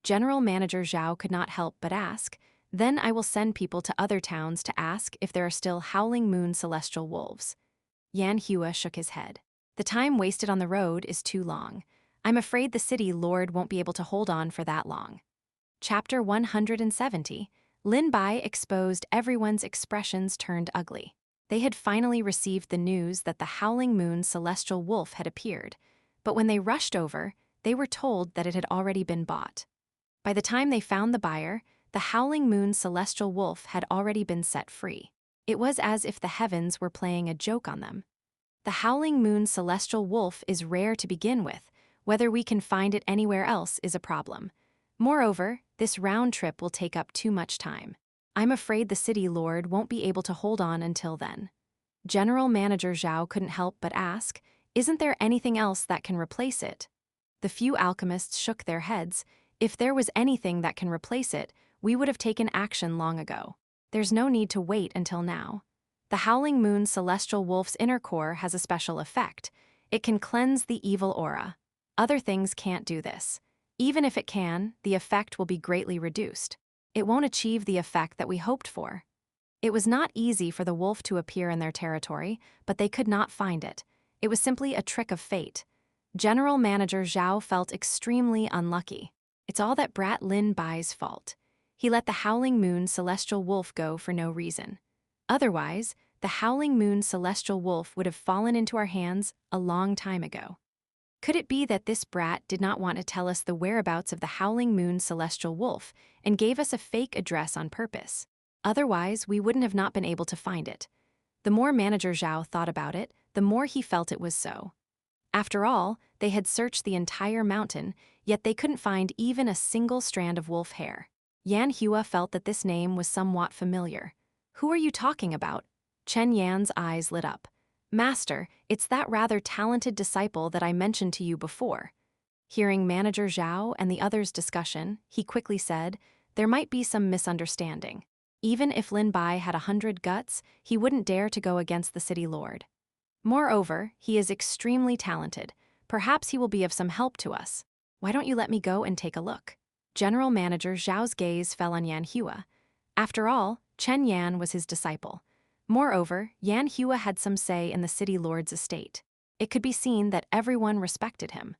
General Manager Zhao could not help but ask, "Then I will send people to other towns to ask if there are still Howling Moon celestial wolves." Xianxia shook his head. "The time wasted on the road is too long. I'm afraid the City Lord won't be able to hold on for that long." Chapter 170, Lin Bai exposed everyone's expressions turned ugly. They had finally received the news that the Howling Moon celestial wolf had appeared, but when they rushed over, they were told that it had already been bought. By the time they found the buyer, the Howling Moon celestial wolf had already been set free. It was as if the heavens were playing a joke on them. The Howling Moon celestial wolf is rare to begin with. Whether we can find it anywhere else is a problem. Moreover, this round trip will take up too much time. I'm afraid the City Lord won't be able to hold on until then. General Manager Zhao couldn't help but ask, "Isn't there anything else that can replace it?" The few alchemists shook their heads. "If there was anything that can replace it, we would have taken action long ago. There's no need to wait until now. The Howling Moon celestial wolf's inner core has a special effect. It can cleanse the evil aura. Other things can't do this. Even if it can, the effect will be greatly reduced. It won't achieve the effect that we hoped for." It was not easy for the wolf to appear in their territory, but they could not find it. It was simply a trick of fate. General Manager Zhao felt extremely unlucky. It's all that brat Lin Bai's fault. He let the Howling Moon Celestial Wolf go for no reason. Otherwise, the Howling Moon Celestial Wolf would have fallen into our hands a long time ago. Could it be that this brat did not want to tell us the whereabouts of the Howling Moon Celestial Wolf and gave us a fake address on purpose? Otherwise, we wouldn't have not been able to find it. The more Manager Zhao thought about it, the more he felt it was so. After all, they had searched the entire mountain, yet they couldn't find even a single strand of wolf hair. Xianxia felt that this name was somewhat familiar. Who are you talking about? Chen Yan's eyes lit up. Master, it's that rather talented disciple that I mentioned to you before. Hearing Manager Zhao and the others' discussion, he quickly said, there might be some misunderstanding. Even if Lin Bai had 100 guts, he wouldn't dare to go against the city lord. Moreover, he is extremely talented. Perhaps he will be of some help to us. Why don't you let me go and take a look? General Manager Zhao's gaze fell on Xianxia. After all, Chen Yan was his disciple. Moreover, Xianxia had some say in the city lord's estate. It could be seen that everyone respected him.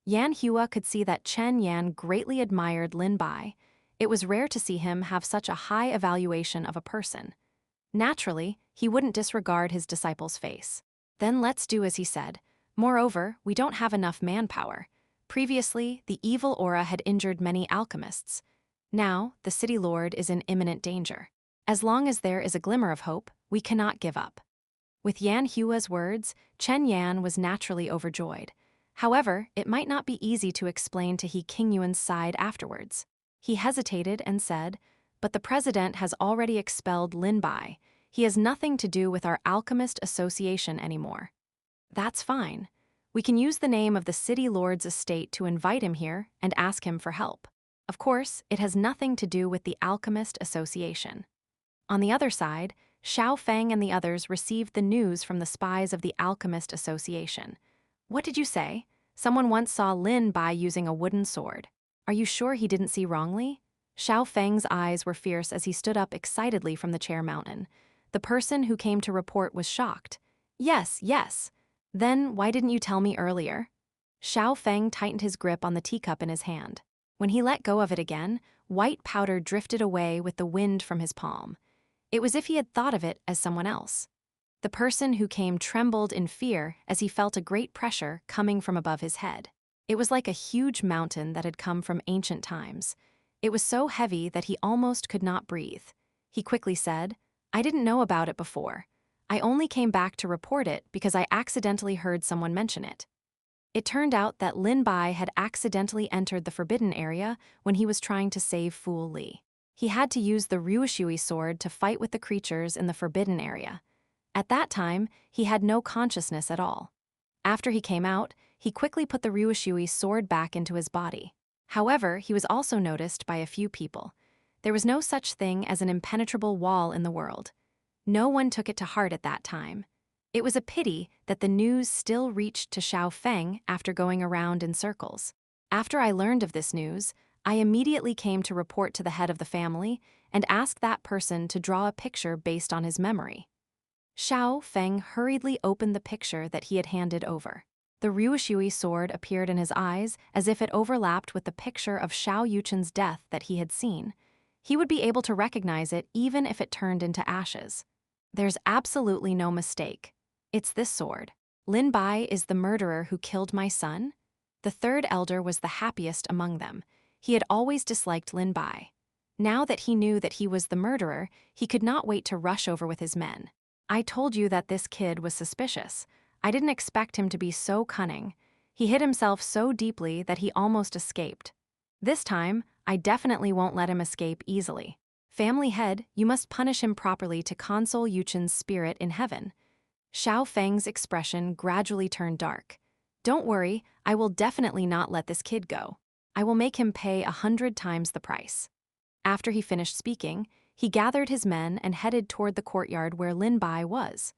Xianxia could see that Chen Yan greatly admired Lin Bai. It was rare to see him have such a high evaluation of a person. Naturally, he wouldn't disregard his disciple's face. Then let's do as he said. Moreover, we don't have enough manpower. Previously, the evil aura had injured many alchemists. Now, the city lord is in imminent danger. As long as there is a glimmer of hope, we cannot give up. With Xianxia's words, Chen Yan was naturally overjoyed. However, it might not be easy to explain to He Qingyuan's side afterwards. He hesitated and said, but the president has already expelled Lin Bai. He has nothing to do with our alchemist association anymore. That's fine. We can use the name of the city lord's estate to invite him here and ask him for help. Of course, it has nothing to do with the alchemist association. On the other side, Xiao Feng and the others received the news from the spies of the Alchemist Association. What did you say? Someone once saw Lin Bai using a wooden sword. Are you sure he didn't see wrongly? Xiao Feng's eyes were fierce as he stood up excitedly from the chair mountain. The person who came to report was shocked. Yes. Then why didn't you tell me earlier? Xiao Feng tightened his grip on the teacup in his hand. When he let go of it again, white powder drifted away with the wind from his palm. It was as if he had thought of it as someone else. The person who came trembled in fear as he felt a great pressure coming from above his head. It was like a huge mountain that had come from ancient times. It was so heavy that he almost could not breathe. He quickly said, I didn't know about it before. I only came back to report it because I accidentally heard someone mention it. It turned out that Lin Bai had accidentally entered the forbidden area when he was trying to save Fu Li. He had to use the Ryushui sword to fight with the creatures in the forbidden area. At that time, he had no consciousness at all. After he came out, he quickly put the Ryushui sword back into his body. However, he was also noticed by a few people. There was no such thing as an impenetrable wall in the world. No one took it to heart at that time. It was a pity that the news still reached to Xiao Feng after going around in circles. After I learned of this news, I immediately came to report to the head of the family and asked that person to draw a picture based on his memory. Xiao Feng hurriedly opened the picture that he had handed over. The Ryushui sword appeared in his eyes as if it overlapped with the picture of Xiao Yuchen's death that he had seen. He would be able to recognize it even if it turned into ashes. There's absolutely no mistake. It's this sword. Lin Bai is the murderer who killed my son? The third elder was the happiest among them. He had always disliked Lin Bai. Now that he knew that he was the murderer, he could not wait to rush over with his men. I told you that this kid was suspicious. I didn't expect him to be so cunning. He hid himself so deeply that he almost escaped. This time, I definitely won't let him escape easily. Family head, you must punish him properly to console Yuchen's spirit in heaven. Xiao Feng's expression gradually turned dark. Don't worry, I will definitely not let this kid go. I will make him pay 100 times the price. After he finished speaking, he gathered his men and headed toward the courtyard where Lin Bai was.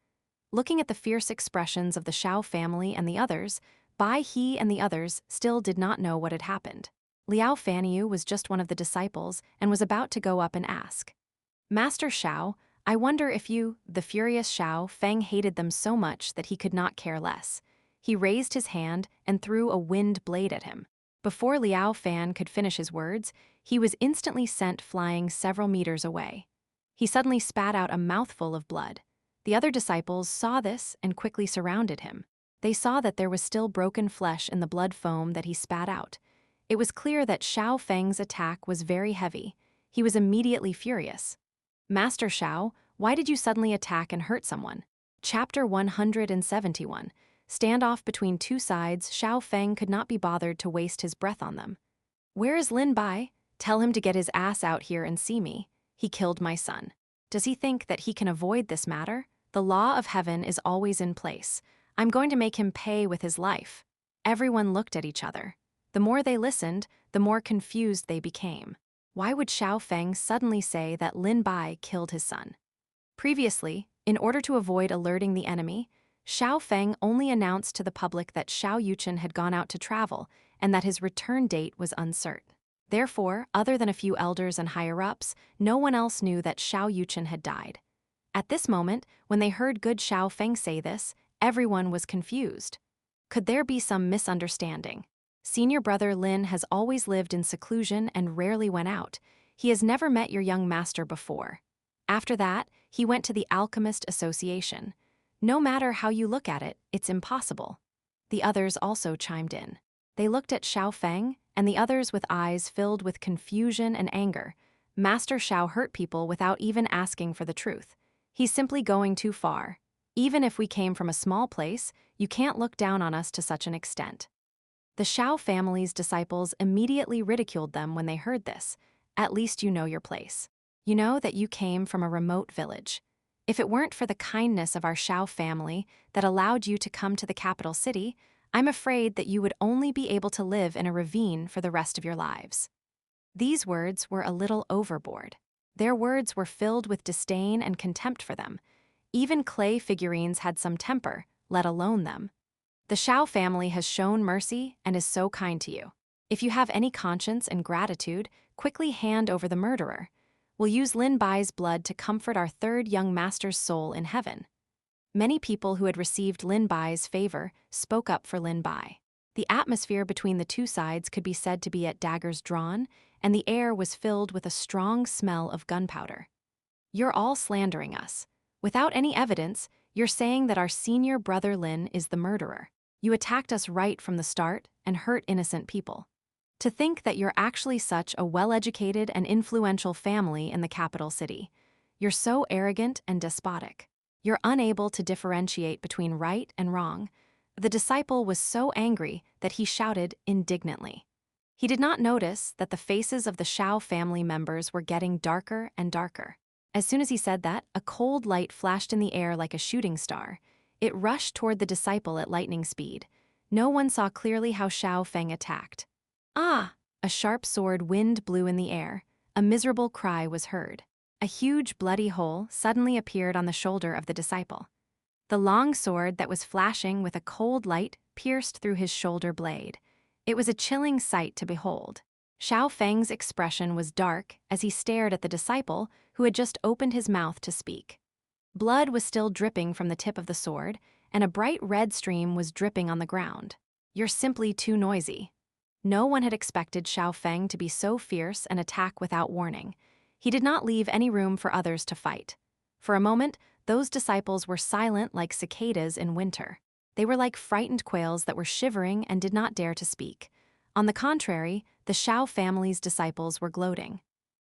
Looking at the fierce expressions of the Xiao family and the others, Bai He and the others still did not know what had happened. Liao Fanyu was just one of the disciples and was about to go up and ask. Master Xiao, I wonder if you, the furious Xiao Feng hated them so much that he could not care less. He raised his hand and threw a wind blade at him. Before Liao Fan could finish his words, he was instantly sent flying several meters away. He suddenly spat out a mouthful of blood. The other disciples saw this and quickly surrounded him. They saw that there was still broken flesh in the blood foam that he spat out. It was clear that Xiao Feng's attack was very heavy. He was immediately furious. Master Xiao, why did you suddenly attack and hurt someone? Chapter 171. Standoff between two sides, Xiao Feng could not be bothered to waste his breath on them. Where is Lin Bai? Tell him to get his ass out here and see me. He killed my son. Does he think that he can avoid this matter? The law of heaven is always in place. I'm going to make him pay with his life. Everyone looked at each other. The more they listened, the more confused they became. Why would Xiao Feng suddenly say that Lin Bai killed his son? Previously, in order to avoid alerting the enemy, Xiao Feng only announced to the public that Xiao Yuchen had gone out to travel and that his return date was uncertain. Therefore, other than a few elders and higher-ups, no one else knew that Xiao Yuchen had died. At this moment, when they heard good Xiao Feng say this, everyone was confused. Could there be some misunderstanding? Senior brother Lin has always lived in seclusion and rarely went out. He has never met your young master before. After that, he went to the Alchemist Association. No matter how you look at it, it's impossible. The others also chimed in. They looked at Xiao Feng, and the others with eyes filled with confusion and anger. Master Xiao hurt people without even asking for the truth. He's simply going too far. Even if we came from a small place, you can't look down on us to such an extent. The Xiao family's disciples immediately ridiculed them when they heard this. At least you know your place. You know that you came from a remote village. If it weren't for the kindness of our Xiao family that allowed you to come to the capital city, I'm afraid that you would only be able to live in a ravine for the rest of your lives. These words were a little overboard. Their words were filled with disdain and contempt for them. Even clay figurines had some temper, let alone them. The Xiao family has shown mercy and is so kind to you. If you have any conscience and gratitude, quickly hand over the murderer. We'll use Lin Bai's blood to comfort our third young master's soul in heaven. Many people who had received Lin Bai's favor spoke up for Lin Bai. The atmosphere between the two sides could be said to be at daggers drawn, and the air was filled with a strong smell of gunpowder. You're all slandering us. Without any evidence, you're saying that our senior brother Lin is the murderer. You attacked us right from the start and hurt innocent people. To think that you're actually such a well-educated and influential family in the capital city. You're so arrogant and despotic. You're unable to differentiate between right and wrong. The disciple was so angry that he shouted indignantly. He did not notice that the faces of the Xiao family members were getting darker and darker. As soon as he said that, a cold light flashed in the air like a shooting star. It rushed toward the disciple at lightning speed. No one saw clearly how Xiao Feng attacked. Ah! A sharp sword wind blew in the air. A miserable cry was heard. A huge bloody hole suddenly appeared on the shoulder of the disciple. The long sword that was flashing with a cold light pierced through his shoulder blade. It was a chilling sight to behold. Xiao Feng's expression was dark as he stared at the disciple who had just opened his mouth to speak. Blood was still dripping from the tip of the sword, and a bright red stream was dripping on the ground. You're simply too noisy. No one had expected Xiao Feng to be so fierce and attack without warning. He did not leave any room for others to fight. For a moment, those disciples were silent like cicadas in winter. They were like frightened quails that were shivering and did not dare to speak. On the contrary, the Xiao family's disciples were gloating.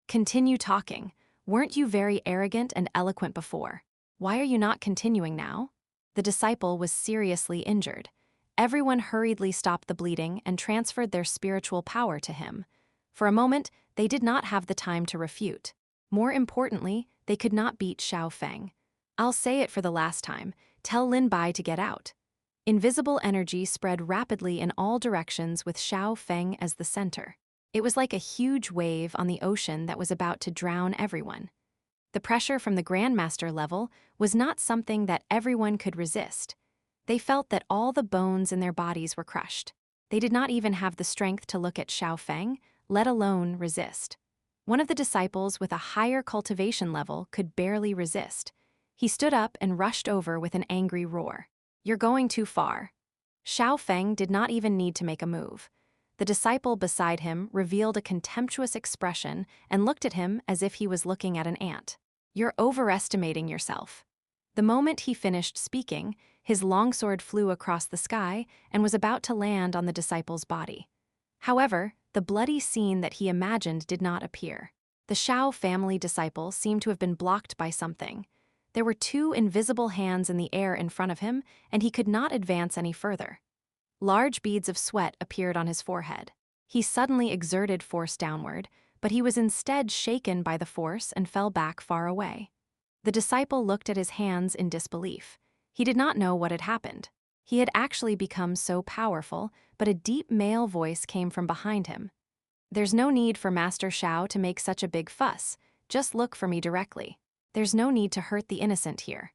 Continue talking. Weren't you very arrogant and eloquent before? Why are you not continuing now? The disciple was seriously injured. Everyone hurriedly stopped the bleeding and transferred their spiritual power to him. For a moment, they did not have the time to refute. More importantly, they could not beat Xiao Feng. I'll say it for the last time, tell Lin Bai to get out. Invisible energy spread rapidly in all directions with Xiao Feng as the center. It was like a huge wave on the ocean that was about to drown everyone. The pressure from the Grandmaster level was not something that everyone could resist. They felt that all the bones in their bodies were crushed. They did not even have the strength to look at Xiao Feng, let alone resist. One of the disciples with a higher cultivation level could barely resist. He stood up and rushed over with an angry roar. "You're going too far." Xiao Feng did not even need to make a move. The disciple beside him revealed a contemptuous expression and looked at him as if he was looking at an ant. "You're overestimating yourself." The moment he finished speaking, his longsword flew across the sky and was about to land on the disciple's body. However, the bloody scene that he imagined did not appear. The Xiao family disciple seemed to have been blocked by something. There were two invisible hands in the air in front of him, and he could not advance any further. Large beads of sweat appeared on his forehead. He suddenly exerted force downward, but he was instead shaken by the force and fell back far away. The disciple looked at his hands in disbelief. He did not know what had happened. He had actually become so powerful, but a deep male voice came from behind him. "There's no need for Master Xiao to make such a big fuss. Just look for me directly. There's no need to hurt the innocent here."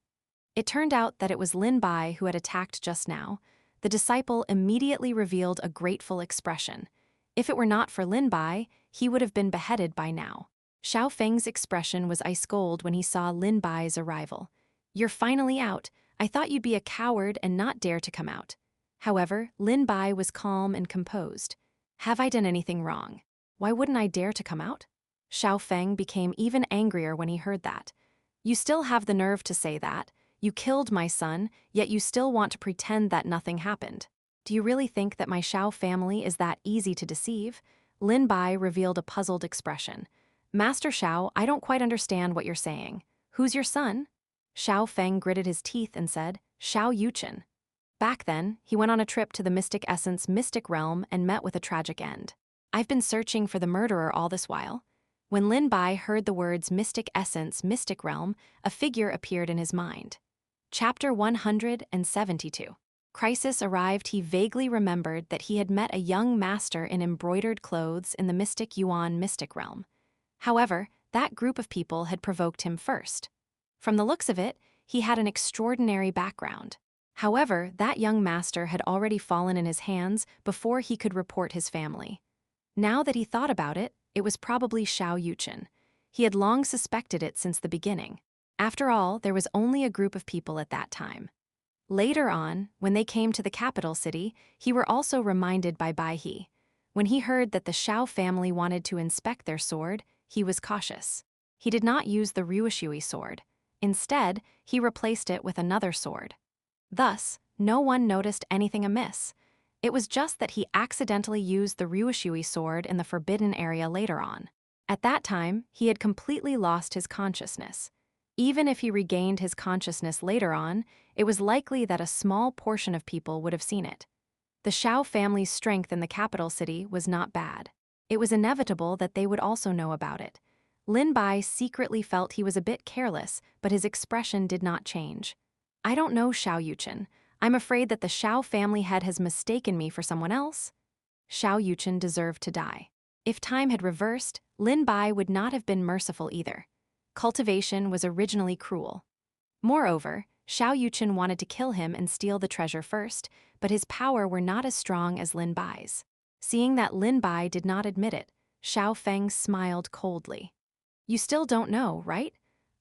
It turned out that it was Lin Bai who had attacked just now. The disciple immediately revealed a grateful expression. If it were not for Lin Bai, he would have been beheaded by now. Xiao Feng's expression was ice cold when he saw Lin Bai's arrival. "You're finally out. I thought you'd be a coward and not dare to come out." However, Lin Bai was calm and composed. "Have I done anything wrong? Why wouldn't I dare to come out?" Xiao Feng became even angrier when he heard that. "You still have the nerve to say that. You killed my son, yet you still want to pretend that nothing happened. Do you really think that my Xiao family is that easy to deceive?" Lin Bai revealed a puzzled expression. "Master Xiao, I don't quite understand what you're saying. Who's your son?" Xiao Feng gritted his teeth and said, "Xiao Yuchen." Back then, he went on a trip to the Mystic Essence Mystic Realm and met with a tragic end. "I've been searching for the murderer all this while." When Lin Bai heard the words Mystic Essence Mystic Realm, a figure appeared in his mind. Chapter 172. Crisis arrived. He vaguely remembered that he had met a young master in embroidered clothes in the Mystic Yuan Mystic Realm. However, that group of people had provoked him first. From the looks of it, he had an extraordinary background. However, that young master had already fallen in his hands before he could report his family. Now that he thought about it, it was probably Xiao Yuchen. He had long suspected it since the beginning. After all, there was only a group of people at that time. Later on, when they came to the capital city, he were also reminded by Bai He. When he heard that the Xiao family wanted to inspect their sword, he was cautious. He did not use the Ruoshui sword. Instead, he replaced it with another sword. Thus, no one noticed anything amiss. It was just that he accidentally used the Ruoshui sword in the forbidden area later on. At that time, he had completely lost his consciousness. Even if he regained his consciousness later on, it was likely that a small portion of people would have seen it. The Xiao family's strength in the capital city was not bad. It was inevitable that they would also know about it. Lin Bai secretly felt he was a bit careless, but his expression did not change. "I don't know, Xiao Yuchen. I'm afraid that the Xiao family head has mistaken me for someone else." Xiao Yuchen deserved to die. If time had reversed, Lin Bai would not have been merciful either. Cultivation was originally cruel. Moreover, Xiao Yuchen wanted to kill him and steal the treasure first, but his power were not as strong as Lin Bai's. Seeing that Lin Bai did not admit it, Xiao Feng smiled coldly. "You still don't know, right?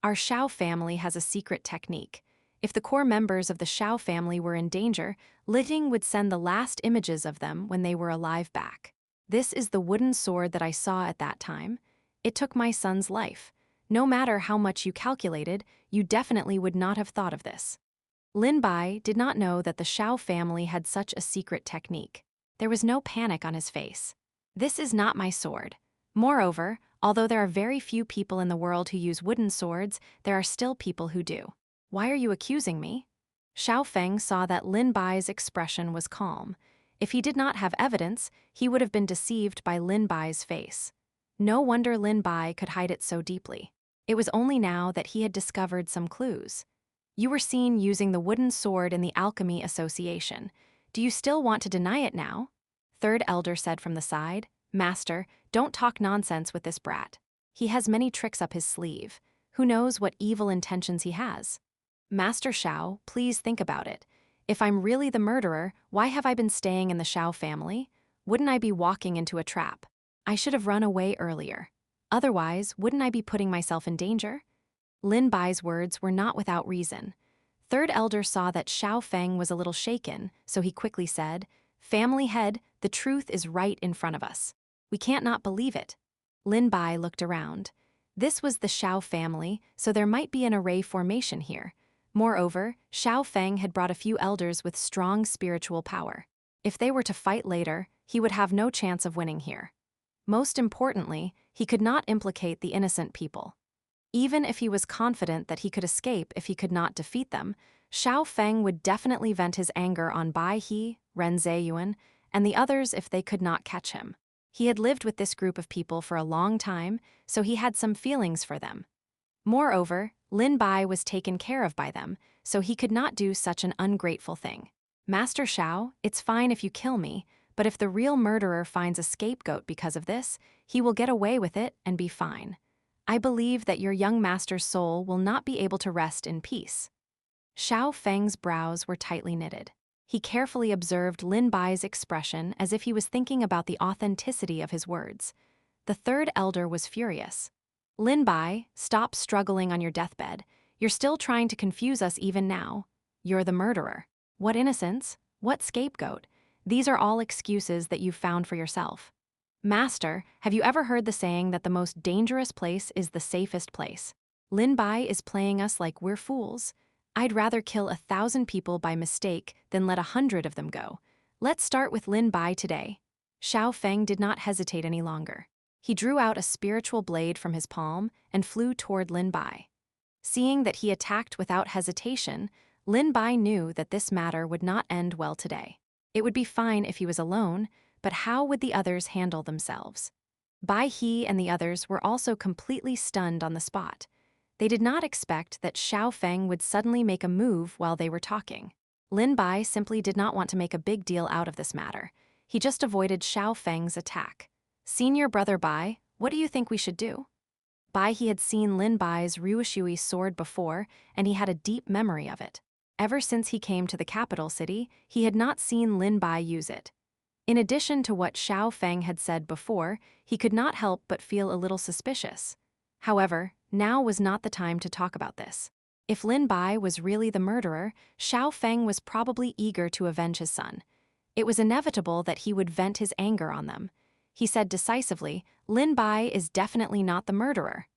Our Xiao family has a secret technique. If the core members of the Xiao family were in danger, Liting would send the last images of them when they were alive back. This is the wooden sword that I saw at that time. It took my son's life. No matter how much you calculated, you definitely would not have thought of this." Lin Bai did not know that the Xiao family had such a secret technique. There was no panic on his face. "This is not my sword. Moreover, although there are very few people in the world who use wooden swords, there are still people who do. Why are you accusing me?" Xiao Feng saw that Lin Bai's expression was calm. If he did not have evidence, he would have been deceived by Lin Bai's face. No wonder Lin Bai could hide it so deeply. It was only now that he had discovered some clues. "You were seen using the wooden sword in the Alchemy Association. Do you still want to deny it now?" Third elder said from the side. "Master, don't talk nonsense with this brat. He has many tricks up his sleeve. Who knows what evil intentions he has?" "Master Xiao, please think about it. If I'm really the murderer, why have I been staying in the Xiao family? Wouldn't I be walking into a trap? I should have run away earlier." Otherwise, wouldn't I be putting myself in danger? Lin Bai's words were not without reason. Third Elder saw that Xiao Feng was a little shaken, so he quickly said, "Family head, the truth is right in front of us. We can't not believe it." Lin Bai looked around. This was the Xiao family, so there might be an array formation here. Moreover, Xiao Feng had brought a few elders with strong spiritual power. If they were to fight later, he would have no chance of winning here. Most importantly, he could not implicate the innocent people. Even if he was confident that he could escape if he could not defeat them, Xiao Feng would definitely vent his anger on Bai He, Ren Zeyuan, and the others if they could not catch him. He had lived with this group of people for a long time, so he had some feelings for them. Moreover, Lin Bai was taken care of by them, so he could not do such an ungrateful thing. "Master Xiao, it's fine if you kill me, but if the real murderer finds a scapegoat because of this, he will get away with it and be fine. I believe that your young master's soul will not be able to rest in peace." Xiao Feng's brows were tightly knitted. He carefully observed Lin Bai's expression as if he was thinking about the authenticity of his words. The third elder was furious. "Lin Bai, stop struggling on your deathbed. You're still trying to confuse us even now. You're the murderer. What innocence? What scapegoat? These are all excuses that you've found for yourself. Master, have you ever heard the saying that the most dangerous place is the safest place? Lin Bai is playing us like we're fools. I'd rather kill 1,000 people by mistake than let 100 of them go. Let's start with Lin Bai today." Xiao Feng did not hesitate any longer. He drew out a spiritual blade from his palm and flew toward Lin Bai. Seeing that he attacked without hesitation, Lin Bai knew that this matter would not end well today. It would be fine if he was alone, but how would the others handle themselves? Bai He and the others were also completely stunned on the spot. They did not expect that Xiao Feng would suddenly make a move while they were talking. Lin Bai simply did not want to make a big deal out of this matter. He just avoided Xiao Feng's attack. "Senior brother Bai, what do you think we should do?" Bai He had seen Lin Bai's Ruishui sword before, and he had a deep memory of it. Ever since he came to the capital city, he had not seen Lin Bai use it. In addition to what Xiao Feng had said before, he could not help but feel a little suspicious. However, now was not the time to talk about this. If Lin Bai was really the murderer, Xiao Feng was probably eager to avenge his son. It was inevitable that he would vent his anger on them. He said decisively, "Lin Bai is definitely not the murderer."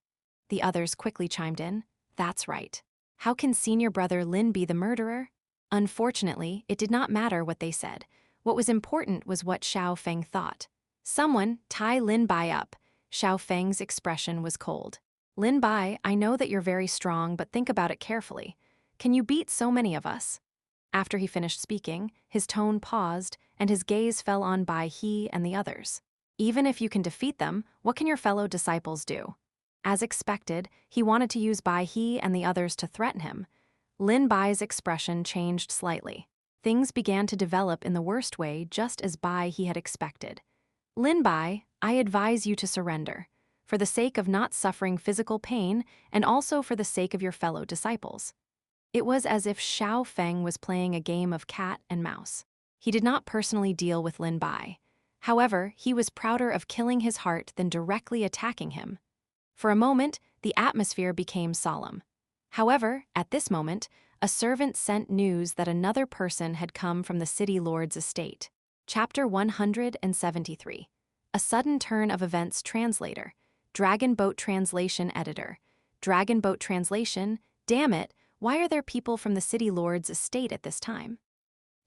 The others quickly chimed in, "That's right. How can senior brother Lin be the murderer?" Unfortunately, it did not matter what they said. What was important was what Xiao Feng thought. "Someone, tie Lin Bai up." Xiao Feng's expression was cold. "Lin Bai, I know that you're very strong, but think about it carefully. Can you beat so many of us?" After he finished speaking, his tone paused, and his gaze fell on Bai He and the others. "Even if you can defeat them, what can your fellow disciples do?" As expected, he wanted to use Bai He and the others to threaten him. Lin Bai's expression changed slightly. Things began to develop in the worst way, just as Bai He had expected. "Lin Bai, I advise you to surrender, for the sake of not suffering physical pain and also for the sake of your fellow disciples." It was as if Xiao Feng was playing a game of cat and mouse. He did not personally deal with Lin Bai. However, he was prouder of killing his heart than directly attacking him. For a moment, the atmosphere became solemn. However, at this moment, a servant sent news that another person had come from the city lord's estate. Chapter 173. A Sudden Turn of Events Translator. Dragon Boat Translation Editor. Dragon Boat Translation, damn it, why are there people from the city lord's estate at this time?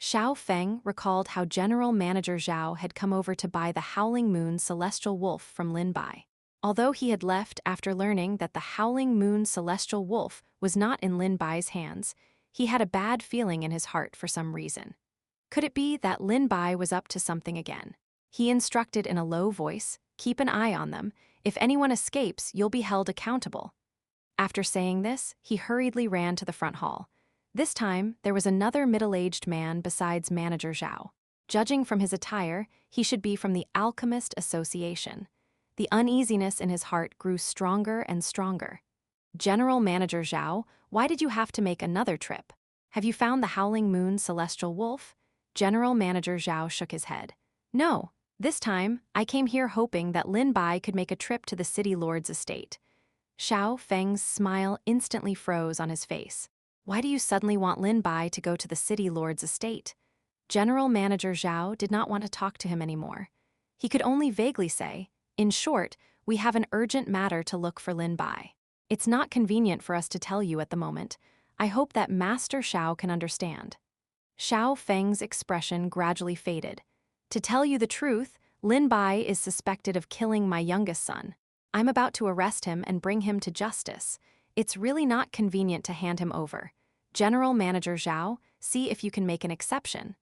Xiao Feng recalled how General Manager Zhao had come over to buy the Howling Moon Celestial Wolf from Lin Bai. Although he had left after learning that the Howling Moon Celestial Wolf was not in Lin Bai's hands, he had a bad feeling in his heart for some reason. Could it be that Lin Bai was up to something again? He instructed in a low voice, "Keep an eye on them. If anyone escapes, you'll be held accountable." After saying this, he hurriedly ran to the front hall. This time, there was another middle-aged man besides Manager Zhao. Judging from his attire, he should be from the Alchemist Association. The uneasiness in his heart grew stronger and stronger. "General Manager Zhao, why did you have to make another trip? Have you found the Howling Moon Celestial Wolf?" General Manager Zhao shook his head. "No, This time, I came here hoping that Lin Bai could make a trip to the city lord's estate. Xiao Feng's smile instantly froze on his face. Why do you suddenly want Lin Bai to go to the city lord's estate? General Manager Zhao did not want to talk to him anymore. He could only vaguely say, in short, we have an urgent matter to look for Lin Bai. It's not convenient for us to tell you at the moment. I hope that Master Xiao can understand. Xiao Feng's expression gradually faded. To tell you the truth, Lin Bai is suspected of killing my youngest son. I'm about to arrest him and bring him to justice. It's really not convenient to hand him over. General Manager Zhao, see if you can make an exception.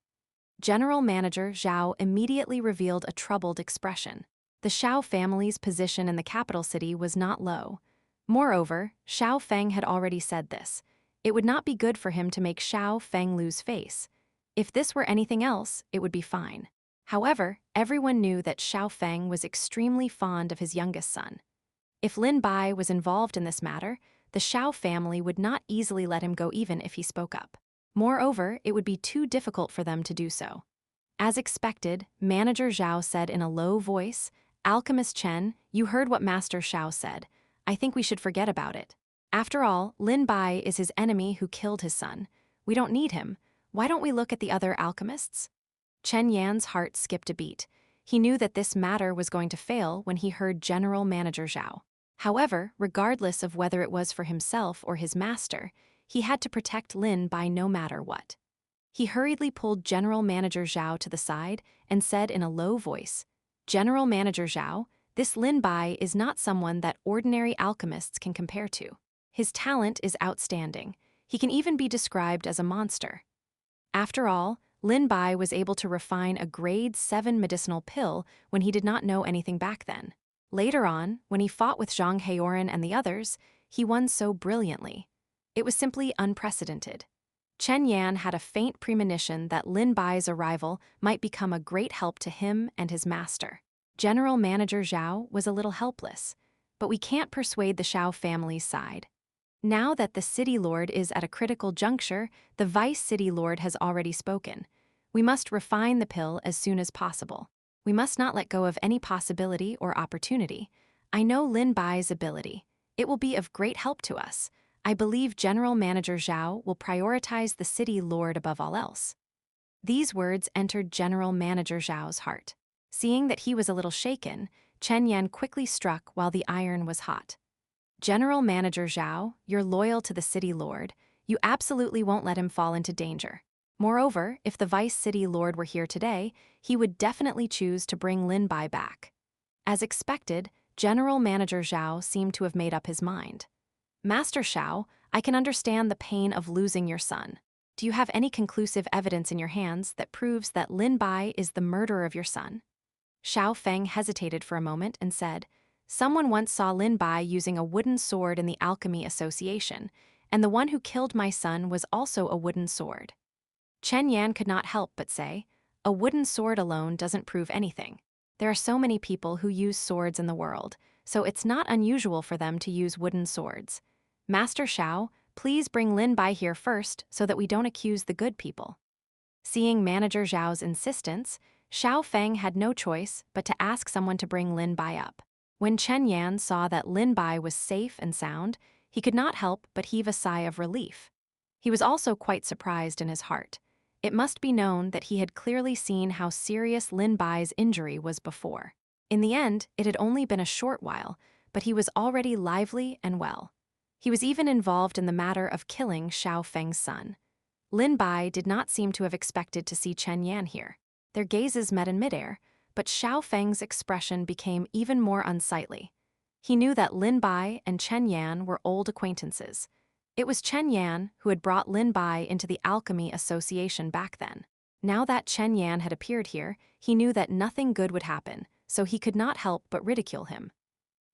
General Manager Zhao immediately revealed a troubled expression. The Xiao family's position in the capital city was not low. Moreover, Xiao Feng had already said this. It would not be good for him to make Xiao Feng lose face. If this were anything else, it would be fine. However, everyone knew that Xiao Feng was extremely fond of his youngest son. If Lin Bai was involved in this matter, the Xiao family would not easily let him go even if he spoke up. Moreover, it would be too difficult for them to do so. As expected, Manager Zhao said in a low voice, Alchemist Chen, you heard what Master Xiao said. I think we should forget about it. After all, Lin Bai is his enemy who killed his son. We don't need him. Why don't we look at the other alchemists? Chen Yan's heart skipped a beat. He knew that this matter was going to fail when he heard General Manager Zhao. However, regardless of whether it was for himself or his master, he had to protect Lin Bai no matter what. He hurriedly pulled General Manager Zhao to the side and said in a low voice, General Manager Zhao, this Lin Bai is not someone that ordinary alchemists can compare to. His talent is outstanding. He can even be described as a monster. After all, Lin Bai was able to refine a grade 7 medicinal pill when he did not know anything back then. Later on, when he fought with Zhang Heoran and the others, he won so brilliantly. It was simply unprecedented. Chen Yan had a faint premonition that Lin Bai's arrival might become a great help to him and his master. General Manager Zhao was a little helpless, but we can't persuade the Xiao family's side. Now that the City Lord is at a critical juncture, the Vice City Lord has already spoken. We must refine the pill as soon as possible. We must not let go of any possibility or opportunity. I know Lin Bai's ability. It will be of great help to us. I believe General Manager Zhao will prioritize the City Lord above all else. These words entered General Manager Zhao's heart. Seeing that he was a little shaken, Chen Yan quickly struck while the iron was hot. General Manager Zhao, you're loyal to the City Lord. You absolutely won't let him fall into danger. Moreover, if the Vice City Lord were here today, he would definitely choose to bring Lin Bai back. As expected, General Manager Zhao seemed to have made up his mind. Master Xiao, I can understand the pain of losing your son. Do you have any conclusive evidence in your hands that proves that Lin Bai is the murderer of your son? Xiao Feng hesitated for a moment and said, someone once saw Lin Bai using a wooden sword in the Alchemy Association, and the one who killed my son was also a wooden sword. Chen Yan could not help but say, a wooden sword alone doesn't prove anything. There are so many people who use swords in the world, so it's not unusual for them to use wooden swords. Master Xiao, please bring Lin Bai here first so that we don't accuse the good people. Seeing Manager Zhao's insistence, Xiao Feng had no choice but to ask someone to bring Lin Bai up. When Chen Yan saw that Lin Bai was safe and sound, he could not help but heave a sigh of relief. He was also quite surprised in his heart. It must be known that he had clearly seen how serious Lin Bai's injury was before. In the end, it had only been a short while, but he was already lively and well. He was even involved in the matter of killing Xiao Feng's son. Lin Bai did not seem to have expected to see Chen Yan here. Their gazes met in midair, but Xiao Feng's expression became even more unsightly. He knew that Lin Bai and Chen Yan were old acquaintances. It was Chen Yan who had brought Lin Bai into the Alchemy Association back then. Now that Chen Yan had appeared here, he knew that nothing good would happen, so he could not help but ridicule him.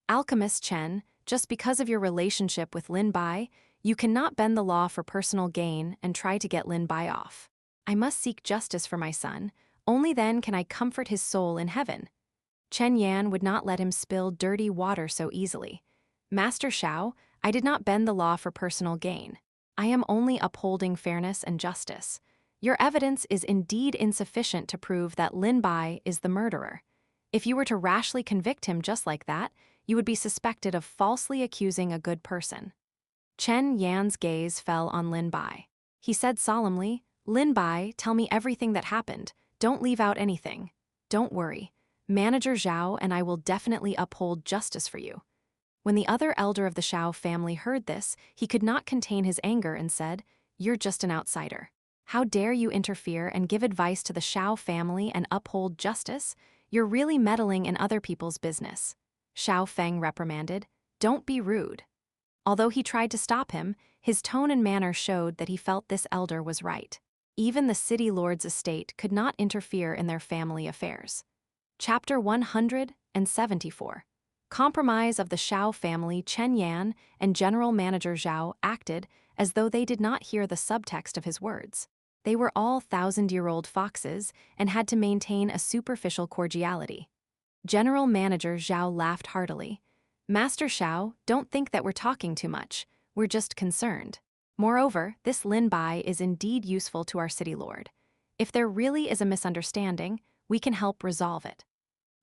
Alchemist Chen, just because of your relationship with Lin Bai, you cannot bend the law for personal gain and try to get Lin Bai off. I must seek justice for my son. Only then can I comfort his soul in heaven. Chen Yan would not let him spill dirty water so easily. Master Xiao, I did not bend the law for personal gain. I am only upholding fairness and justice. Your evidence is indeed insufficient to prove that Lin Bai is the murderer. If you were to rashly convict him just like that, you would be suspected of falsely accusing a good person. Chen Yan's gaze fell on Lin Bai. He said solemnly, "Lin Bai, tell me everything that happened. Don't leave out anything. Don't worry. Manager Zhao and I will definitely uphold justice for you." When the other elder of the Zhao family heard this, he could not contain his anger and said, "You're just an outsider. How dare you interfere and give advice to the Zhao family and uphold justice? You're really meddling in other people's business." Xiao Feng reprimanded, "Don't be rude." Although he tried to stop him, his tone and manner showed that he felt this elder was right. Even the city lord's estate could not interfere in their family affairs. Chapter 174. Compromise of the Xiao family. Chen Yan and General Manager Zhao acted as though they did not hear the subtext of his words. They were all thousand-year-old foxes and had to maintain a superficial cordiality. General Manager Zhao laughed heartily. "Master Xiao, don't think that we're talking too much. We're just concerned. Moreover, this Lin Bai is indeed useful to our city lord. If there really is a misunderstanding, we can help resolve it."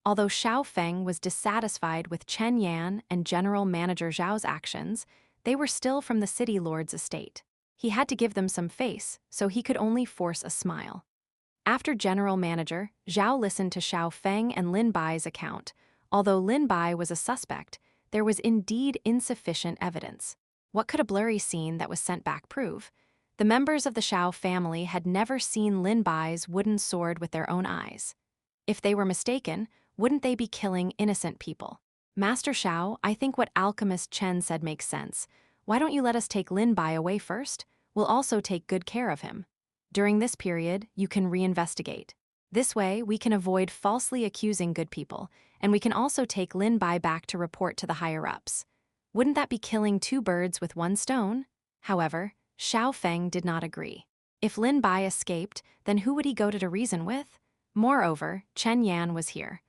Although Xiao Feng was dissatisfied with Chen Yan and General Manager Zhao's actions, they were still from the city lord's estate. He had to give them some face, so he could only force a smile. After General Manager, Zhao listened to Xiao Feng and Lin Bai's account. Although Lin Bai was a suspect, there was indeed insufficient evidence. What could a blurry scene that was sent back prove? The members of the Xiao family had never seen Lin Bai's wooden sword with their own eyes. If they were mistaken, wouldn't they be killing innocent people? "Master Xiao, I think what alchemist Chen said makes sense. Why don't you let us take Lin Bai away first? We'll also take good care of him. During this period, you can reinvestigate. This way, we can avoid falsely accusing good people, and we can also take Lin Bai back to report to the higher-ups. Wouldn't that be killing two birds with one stone?" However, Xiao Feng did not agree. If Lin Bai escaped, then who would he go to reason with? Moreover, Chen Yan was here.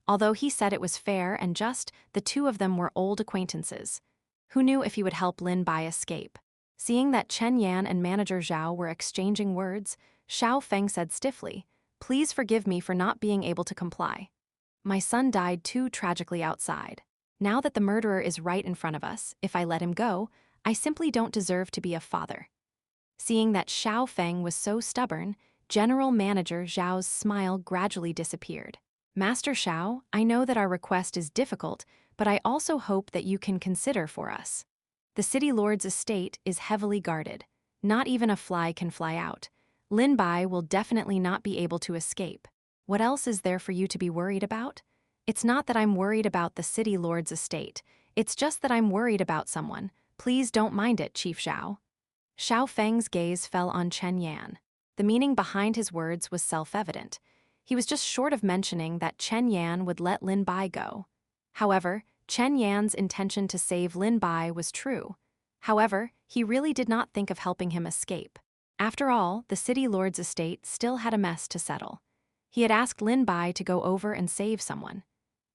Although he said it was fair and just, the two of them were old acquaintances. Who knew if he would help Lin Bai escape? Seeing that Chen Yan and Manager Zhao were exchanging words, Xiao Feng said stiffly, "Please forgive me for not being able to comply. My son died too tragically outside. Now that the murderer is right in front of us, if I let him go, I simply don't deserve to be a father." Seeing that Xiao Feng was so stubborn, General Manager Zhao's smile gradually disappeared. "Master Xiao, I know that our request is difficult, but I also hope that you can consider for us. The city lord's estate is heavily guarded. Not even a fly can fly out. Lin Bai will definitely not be able to escape. What else is there for you to be worried about? It's not that I'm worried about the city lord's estate. It's just that I'm worried about someone. Please don't mind it, Chief Zhao." Xiao Feng's gaze fell on Chen Yan. The meaning behind his words was self-evident. He was just short of mentioning that Chen Yan would let Lin Bai go. However, Chen Yan's intention to save Lin Bai was true. However, he really did not think of helping him escape. After all, the city lord's estate still had a mess to settle. He had asked Lin Bai to go over and save someone.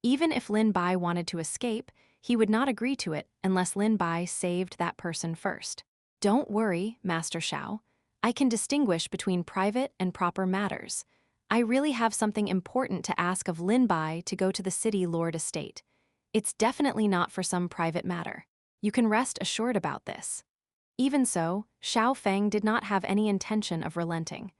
Even if Lin Bai wanted to escape, he would not agree to it unless Lin Bai saved that person first. "Don't worry, Master Xiao. I can distinguish between private and proper matters. I really have something important to ask of Lin Bai to go to the city lord estate. It's definitely not for some private matter. You can rest assured about this." Even so, Xiao Feng did not have any intention of relenting.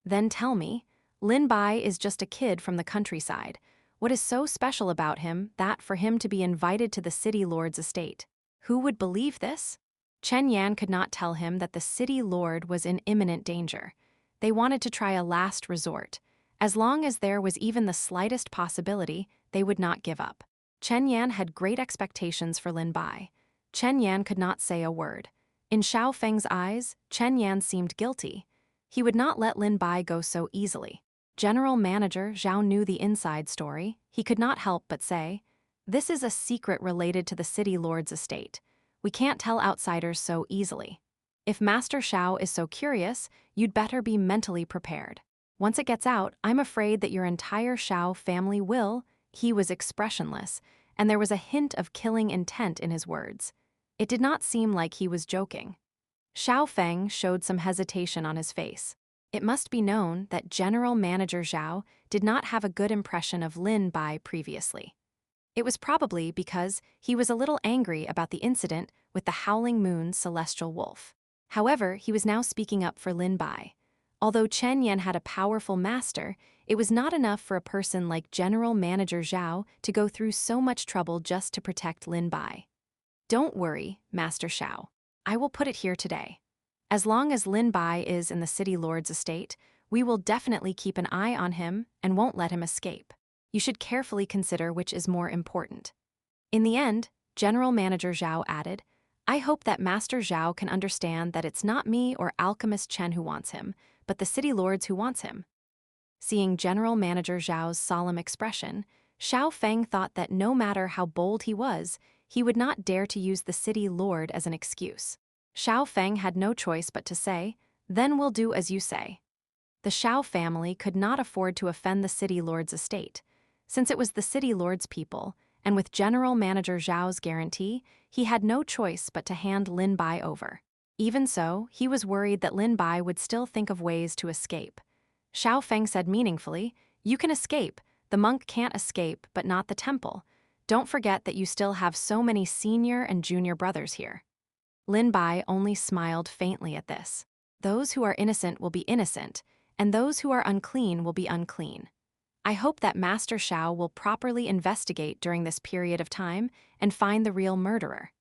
"Then tell me, Lin Bai is just a kid from the countryside. What is so special about him that for him to be invited to the city lord's estate? Who would believe this?" Chen Yan could not tell him that the city lord was in imminent danger. They wanted to try a last resort. As long as there was even the slightest possibility, they would not give up. Chen Yan had great expectations for Lin Bai. Chen Yan could not say a word. In Xiao Feng's eyes, Chen Yan seemed guilty. He would not let Lin Bai go so easily. General Manager Zhao knew the inside story. He could not help but say, "This is a secret related to the city lord's estate. We can't tell outsiders so easily. If Master Xiao is so curious, you'd better be mentally prepared. Once it gets out, I'm afraid that your entire Xiao family will." He was expressionless, and there was a hint of killing intent in his words. It did not seem like he was joking. Xiao Feng showed some hesitation on his face. It must be known that General Manager Zhao did not have a good impression of Lin Bai previously. It was probably because he was a little angry about the incident with the Howling Moon's celestial wolf. However, he was now speaking up for Lin Bai. Although Chen Yan had a powerful master, it was not enough for a person like General Manager Zhao to go through so much trouble just to protect Lin Bai. Don't worry, Master Xiao. I will put it here today. As long as Lin Bai is in the city lord's estate, we will definitely keep an eye on him and won't let him escape. You should carefully consider which is more important. In the end, General Manager Zhao added, I hope that Master Zhao can understand that it's not me or Alchemist Chen who wants him, but the city lords who wants him. Seeing General Manager Zhao's solemn expression, Xiao Feng thought that no matter how bold he was, he would not dare to use the city lord as an excuse. Xiao Feng had no choice but to say, then we'll do as you say. The Xiao family could not afford to offend the city lord's estate. Since it was the city lord's people, and with General Manager Zhao's guarantee, he had no choice but to hand Lin Bai over. Even so, he was worried that Lin Bai would still think of ways to escape. Xiao Feng said meaningfully, you can escape, the monk can't escape but not the temple. Don't forget that you still have so many senior and junior brothers here. Lin Bai only smiled faintly at this. Those who are innocent will be innocent, and those who are unclean will be unclean. I hope that Master Xiao will properly investigate during this period of time and find the real murderer.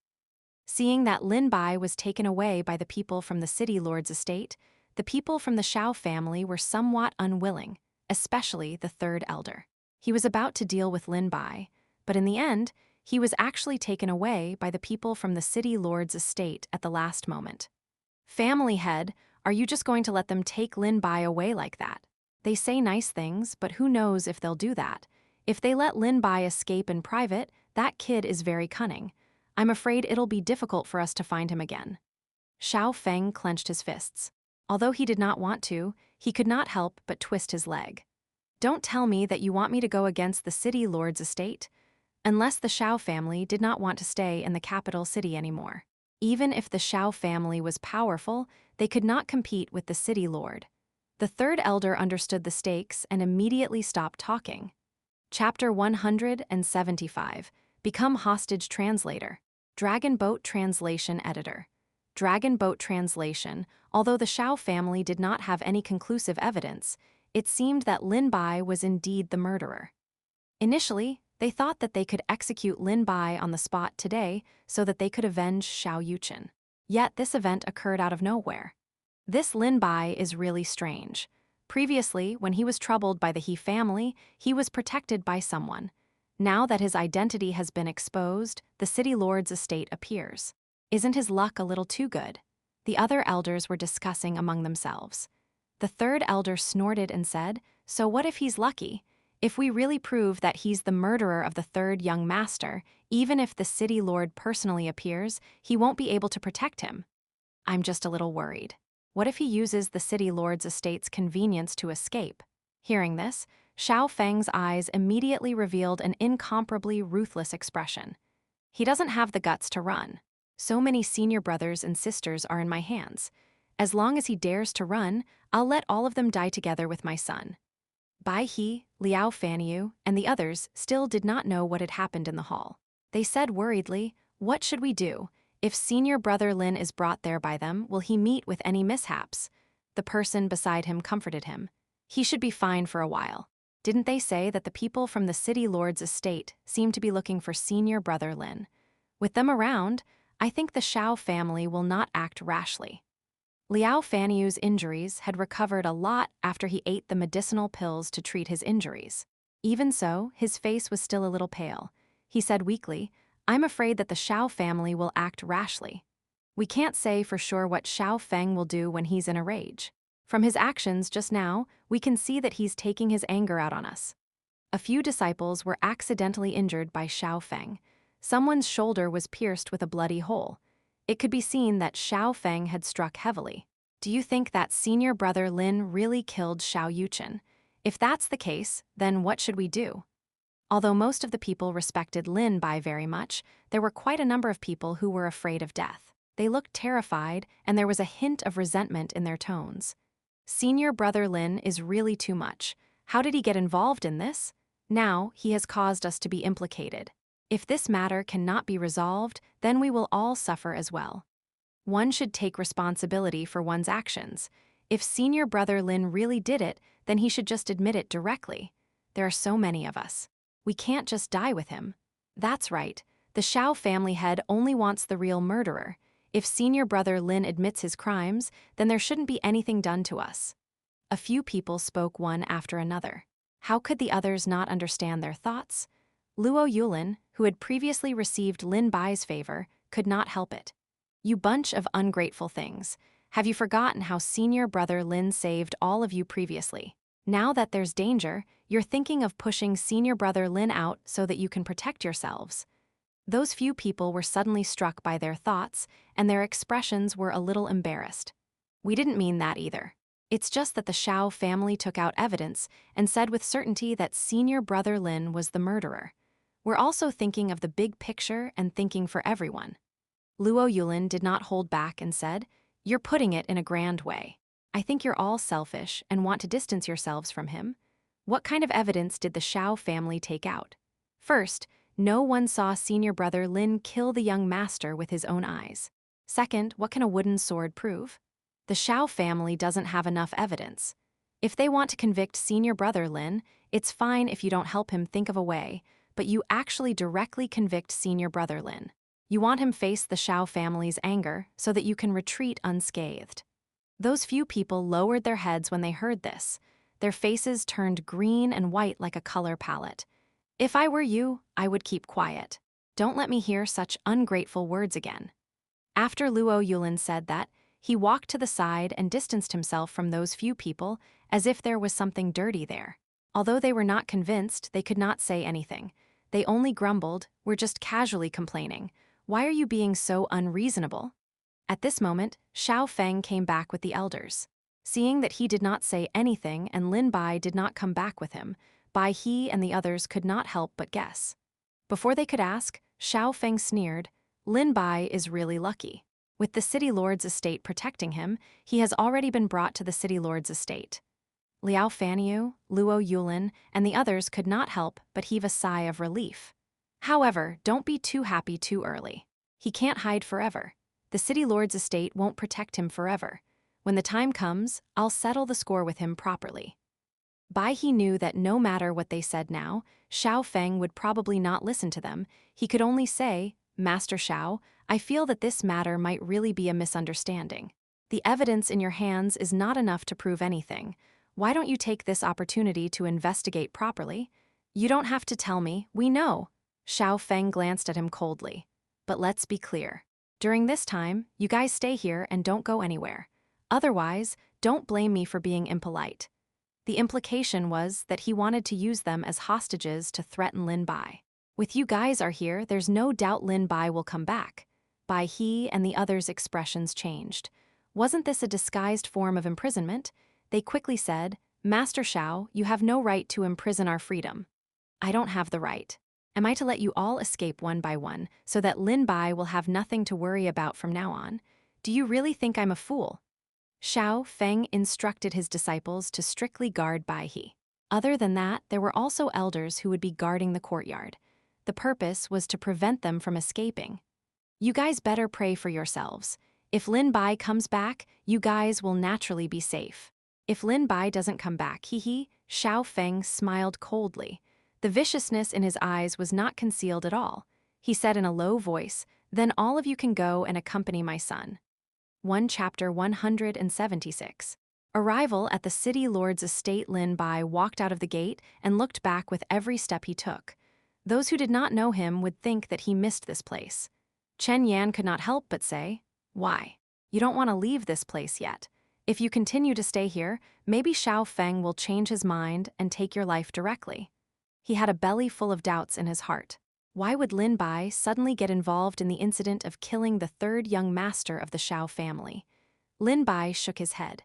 Seeing that Lin Bai was taken away by the people from the city lord's estate, the people from the Xiao family were somewhat unwilling, especially the third elder. He was about to deal with Lin Bai, but in the end, he was actually taken away by the people from the city lord's estate at the last moment. Family head, are you just going to let them take Lin Bai away like that? They say nice things, but who knows if they'll do that. If they let Lin Bai escape in private, that kid is very cunning. I'm afraid it'll be difficult for us to find him again. Xiao Feng clenched his fists. Although he did not want to, he could not help but twist his leg. Don't tell me that you want me to go against the city lord's estate. Unless the Xiao family did not want to stay in the capital city anymore. Even if the Xiao family was powerful, they could not compete with the city lord. The third elder understood the stakes and immediately stopped talking. Chapter 175, Become Hostage Translator. Dragon Boat Translation Editor. Dragon Boat Translation. Although the Xiao family did not have any conclusive evidence, it seemed that Lin Bai was indeed the murderer. Initially, they thought that they could execute Lin Bai on the spot today so that they could avenge Xiao Yuchen. Yet this event occurred out of nowhere. This Lin Bai is really strange. Previously, when he was troubled by the He family, he was protected by someone. Now that his identity has been exposed, the city lord's estate appears. Isn't his luck a little too good? The other elders were discussing among themselves. The third elder snorted and said, so what if he's lucky? If we really prove that he's the murderer of the third young master, even if the city lord personally appears, he won't be able to protect him. I'm just a little worried. What if he uses the city lord's estate's convenience to escape? Hearing this, Xiao Feng's eyes immediately revealed an incomparably ruthless expression. He doesn't have the guts to run. So many senior brothers and sisters are in my hands. As long as he dares to run, I'll let all of them die together with my son. Bai He, Liao Fanyu, and the others still did not know what had happened in the hall. They said worriedly, what should we do? If senior brother Lin is brought there by them, will he meet with any mishaps? The person beside him comforted him. He should be fine for a while. Didn't they say that the people from the city lord's estate seem to be looking for senior brother Lin? With them around, I think the Xiao family will not act rashly. Liao Fanyu's injuries had recovered a lot after he ate the medicinal pills to treat his injuries. Even so, his face was still a little pale. He said weakly, I'm afraid that the Xiao family will act rashly. We can't say for sure what Xiao Feng will do when he's in a rage. From his actions just now, we can see that he's taking his anger out on us. A few disciples were accidentally injured by Xiao Feng. Someone's shoulder was pierced with a bloody hole. It could be seen that Xiao Feng had struck heavily. Do you think that senior brother Lin really killed Xiao Yuchen? If that's the case, then what should we do? Although most of the people respected Lin Bai very much, there were quite a number of people who were afraid of death. They looked terrified, and there was a hint of resentment in their tones. Senior brother Lin is really too much. How did he get involved in this? Now, he has caused us to be implicated. If this matter cannot be resolved, then we will all suffer as well. One should take responsibility for one's actions. If senior brother Lin really did it, then he should just admit it directly. There are so many of us. We can't just die with him. That's right. The Xiao family head only wants the real murderer. If senior brother Lin admits his crimes, then there shouldn't be anything done to us. A few people spoke one after another. How could the others not understand their thoughts? Luo Yulin, who had previously received Lin Bai's favor, could not help it. You bunch of ungrateful things. Have you forgotten how senior brother Lin saved all of you previously? Now that there's danger, you're thinking of pushing senior brother Lin out so that you can protect yourselves. Those few people were suddenly struck by their thoughts, and their expressions were a little embarrassed. We didn't mean that either. It's just that the Xiao family took out evidence and said with certainty that senior brother Lin was the murderer. We're also thinking of the big picture and thinking for everyone. Luo Yulin did not hold back and said, "You're putting it in a grand way. I think you're all selfish and want to distance yourselves from him." What kind of evidence did the Xiao family take out? First, no one saw senior brother Lin kill the young master with his own eyes. Second, what can a wooden sword prove? The Xiao family doesn't have enough evidence. If they want to convict senior brother Lin, it's fine if you don't help him think of a way, but you actually directly convict senior brother Lin. You want him face the Xiao family's anger so that you can retreat unscathed. Those few people lowered their heads when they heard this. Their faces turned green and white like a color palette. If I were you, I would keep quiet. Don't let me hear such ungrateful words again. After Luo Yulin said that, he walked to the side and distanced himself from those few people as if there was something dirty there. Although they were not convinced, they could not say anything. They only grumbled, "We're just casually complaining. Why are you being so unreasonable?" At this moment, Xiao Feng came back with the elders. Seeing that he did not say anything and Lin Bai did not come back with him, Bai He and the others could not help but guess. Before they could ask, Xiao Feng sneered, "Lin Bai is really lucky. With the city lord's estate protecting him, he has already been brought to the city lord's estate." Liao Fanyu, Luo Yulin, and the others could not help but heave a sigh of relief. However, don't be too happy too early. He can't hide forever. The city lord's estate won't protect him forever. When the time comes, I'll settle the score with him properly. Bai He knew that no matter what they said now, Xiao Feng would probably not listen to them. He could only say, "Master Xiao, I feel that this matter might really be a misunderstanding. The evidence in your hands is not enough to prove anything. Why don't you take this opportunity to investigate properly? You don't have to tell me, we know." Xiao Feng glanced at him coldly. "But let's be clear. During this time, you guys stay here and don't go anywhere. Otherwise, don't blame me for being impolite." The implication was that he wanted to use them as hostages to threaten Lin Bai. "With you guys are here, there's no doubt Lin Bai will come back." Bai He and the others' expressions changed. Wasn't this a disguised form of imprisonment? They quickly said, "Master Xiao, you have no right to imprison our freedom." "I don't have the right. Am I to let you all escape one by one so that Lin Bai will have nothing to worry about from now on? Do you really think I'm a fool?" Xiao Feng instructed his disciples to strictly guard Bai He. Other than that, there were also elders who would be guarding the courtyard. The purpose was to prevent them from escaping. "You guys better pray for yourselves. If Lin Bai comes back, you guys will naturally be safe." "If Lin Bai doesn't come back, Xiao Feng smiled coldly. The viciousness in his eyes was not concealed at all. He said in a low voice, "Then all of you can go and accompany my son." 1 Chapter 176. Arrival at the city lord's estate. Lin Bai walked out of the gate and looked back with every step he took. Those who did not know him would think that he missed this place. Chen Yan could not help but say, "Why? You don't want to leave this place yet. If you continue to stay here, maybe Xiao Feng will change his mind and take your life directly." He had a belly full of doubts in his heart. Why would Lin Bai suddenly get involved in the incident of killing the third young master of the Xiao family? Lin Bai shook his head.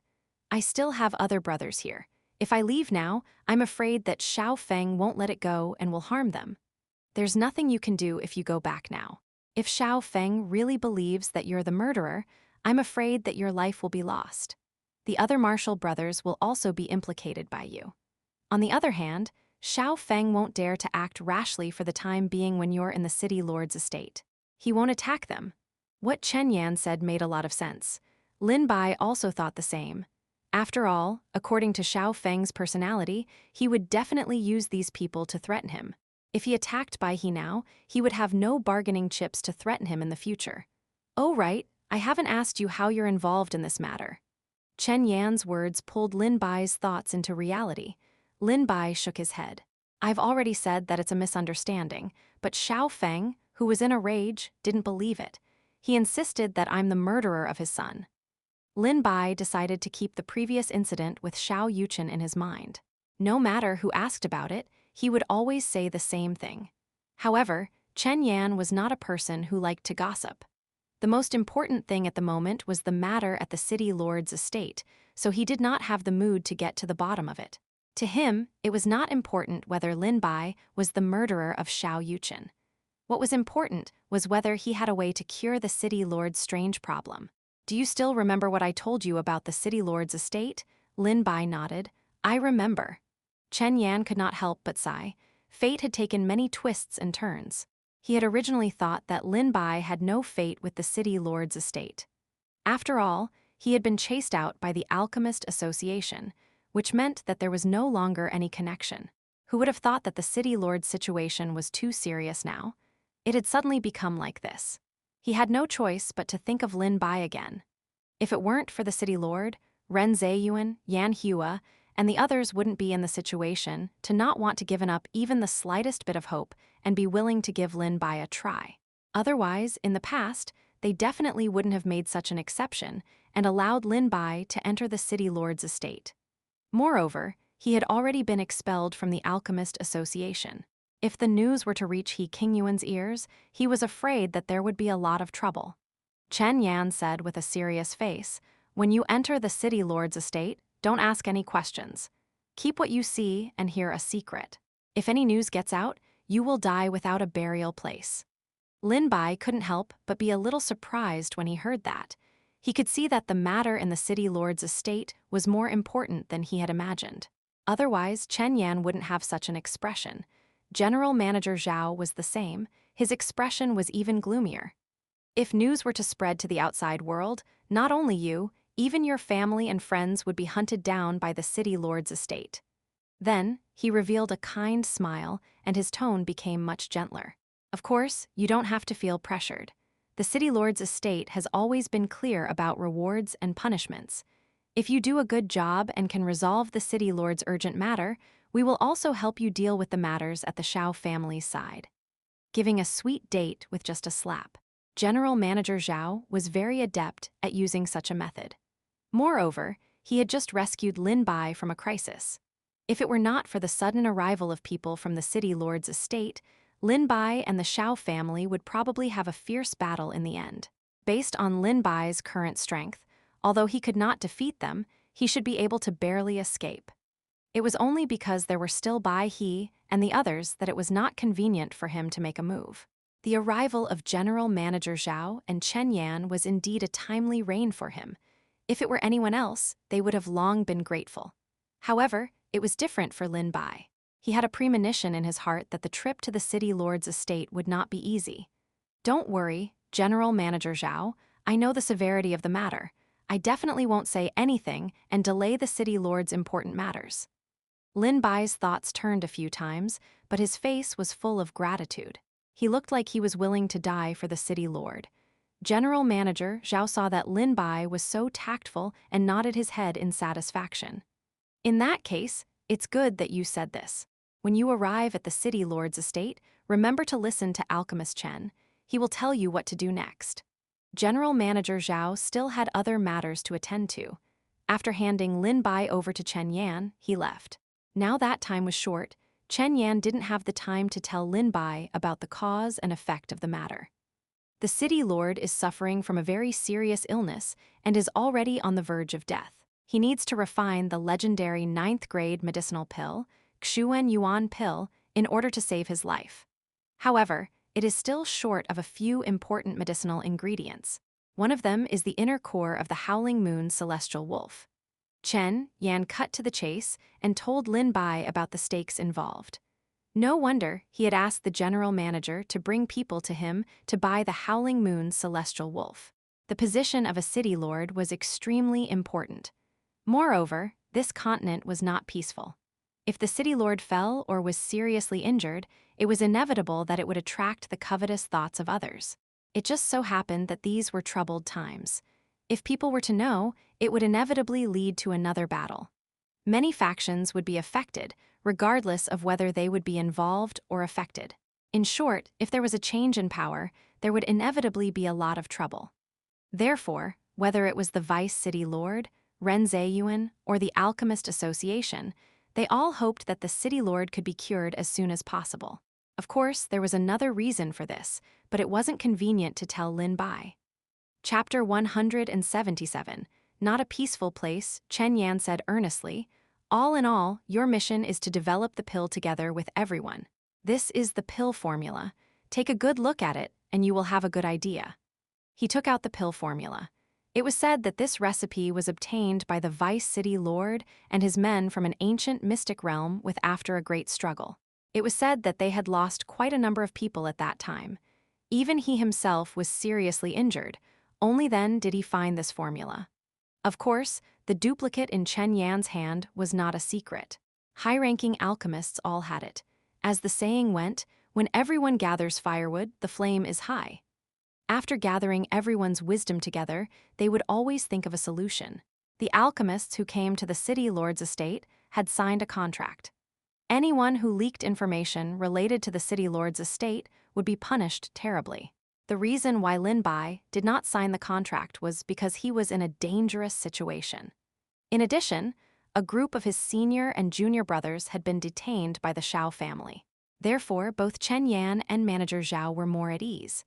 "I still have other brothers here. If I leave now, I'm afraid that Xiao Feng won't let it go and will harm them. There's nothing you can do if you go back now. If Xiao Feng really believes that you're the murderer, I'm afraid that your life will be lost." The other Marshall brothers will also be implicated by you. On the other hand, Xiao Feng won't dare to act rashly for the time being when you're in the city lord's estate. He won't attack them. What Chen Yan said made a lot of sense. Lin Bai also thought the same. After all, according to Xiao Feng's personality, he would definitely use these people to threaten him. If he attacked Bai He now, he would have no bargaining chips to threaten him in the future. Oh right, I haven't asked you how you're involved in this matter. Chen Yan's words pulled Lin Bai's thoughts into reality. Lin Bai shook his head. I've already said that it's a misunderstanding, but Xiao Feng, who was in a rage, didn't believe it. He insisted that I'm the murderer of his son. Lin Bai decided to keep the previous incident with Xiao Yuchen in his mind. No matter who asked about it, he would always say the same thing. However, Chen Yan was not a person who liked to gossip. The most important thing at the moment was the matter at the city lord's estate, so he did not have the mood to get to the bottom of it. To him, it was not important whether Lin Bai was the murderer of Xiao Yuchen. What was important was whether he had a way to cure the city lord's strange problem. Do you still remember what I told you about the city lord's estate? Lin Bai nodded. I remember. Chen Yan could not help but sigh. Fate had taken many twists and turns. He had originally thought that Lin Bai had no fate with the city lord's estate. After all, he had been chased out by the Alchemist Association, which meant that there was no longer any connection. Who would have thought that the city lord's situation was too serious now? It had suddenly become like this. He had no choice but to think of Lin Bai again. If it weren't for the city lord, Ren Zeyuan, Yan Hua, and the others wouldn't be in the situation to not want to give up even the slightest bit of hope and be willing to give Lin Bai a try. Otherwise, in the past, they definitely wouldn't have made such an exception and allowed Lin Bai to enter the city lord's estate. Moreover, he had already been expelled from the Alchemist Association. If the news were to reach He Qingyuan's ears, he was afraid that there would be a lot of trouble. Chen Yan said with a serious face, when you enter the city lord's estate, don't ask any questions. Keep what you see and hear a secret. If any news gets out, you will die without a burial place. Lin Bai couldn't help but be a little surprised when he heard that. He could see that the matter in the city lord's estate was more important than he had imagined. Otherwise, Chen Yan wouldn't have such an expression. General Manager Zhao was the same. His expression was even gloomier. If news were to spread to the outside world, not only you, even your family and friends would be hunted down by the city lord's estate. Then, he revealed a kind smile, and his tone became much gentler. Of course, you don't have to feel pressured. The city lord's estate has always been clear about rewards and punishments. If you do a good job and can resolve the city lord's urgent matter, we will also help you deal with the matters at the Xiao family's side. Giving a sweet date with just a slap. General Manager Zhao was very adept at using such a method. Moreover, he had just rescued Lin Bai from a crisis. If it were not for the sudden arrival of people from the city lord's estate, Lin Bai and the Xiao family would probably have a fierce battle in the end. Based on Lin Bai's current strength, although he could not defeat them, he should be able to barely escape. It was only because there were still Bai He and the others that it was not convenient for him to make a move. The arrival of General Manager Zhao and Chen Yan was indeed a timely rein for him. If it were anyone else, they would have long been grateful. However, it was different for Lin Bai. He had a premonition in his heart that the trip to the city lord's estate would not be easy. Don't worry, General Manager Zhao, I know the severity of the matter. I definitely won't say anything and delay the city lord's important matters. Lin Bai's thoughts turned a few times, but his face was full of gratitude. He looked like he was willing to die for the city lord. General Manager Zhao saw that Lin Bai was so tactful and nodded his head in satisfaction. In that case, it's good that you said this. When you arrive at the city lord's estate, remember to listen to Alchemist Chen. He will tell you what to do next. General Manager Zhao still had other matters to attend to. After handing Lin Bai over to Chen Yan, he left. Now that time was short, Chen Yan didn't have the time to tell Lin Bai about the cause and effect of the matter. The city lord is suffering from a very serious illness and is already on the verge of death. He needs to refine the legendary 9th grade medicinal pill, Xuan Yuan pill, in order to save his life. However, it is still short of a few important medicinal ingredients. One of them is the inner core of the Howling Moon celestial wolf. Chen Yan cut to the chase and told Lin Bai about the stakes involved. No wonder he had asked the general manager to bring people to him to buy the Howling Moon's celestial wolf. The position of a city lord was extremely important. Moreover, this continent was not peaceful. If the city lord fell or was seriously injured, it was inevitable that it would attract the covetous thoughts of others. It just so happened that these were troubled times. If people were to know, it would inevitably lead to another battle. Many factions would be affected, regardless of whether they would be involved or affected. In short, if there was a change in power, there would inevitably be a lot of trouble. Therefore, whether it was the Vice City Lord, Ren Zheyuan, or the Alchemist Association, they all hoped that the City Lord could be cured as soon as possible. Of course, there was another reason for this, but it wasn't convenient to tell Lin Bai. Chapter 177. Not a peaceful place, Chen Yan said earnestly. All in all, your mission is to develop the pill together with everyone. This is the pill formula. Take a good look at it, and you will have a good idea. He took out the pill formula. It was said that this recipe was obtained by the Vice City Lord and his men from an ancient mystic realm after a great struggle. It was said that they had lost quite a number of people at that time. Even he himself was seriously injured. Only then did he find this formula. Of course, the duplicate in Chen Yan's hand was not a secret. High-ranking alchemists all had it. As the saying went, when everyone gathers firewood, the flame is high. After gathering everyone's wisdom together, they would always think of a solution. The alchemists who came to the city lord's estate had signed a contract. Anyone who leaked information related to the city lord's estate would be punished terribly. The reason why Lin Bai did not sign the contract was because he was in a dangerous situation. In addition, a group of his senior and junior brothers had been detained by the Xiao family. Therefore, both Chen Yan and Manager Zhao were more at ease.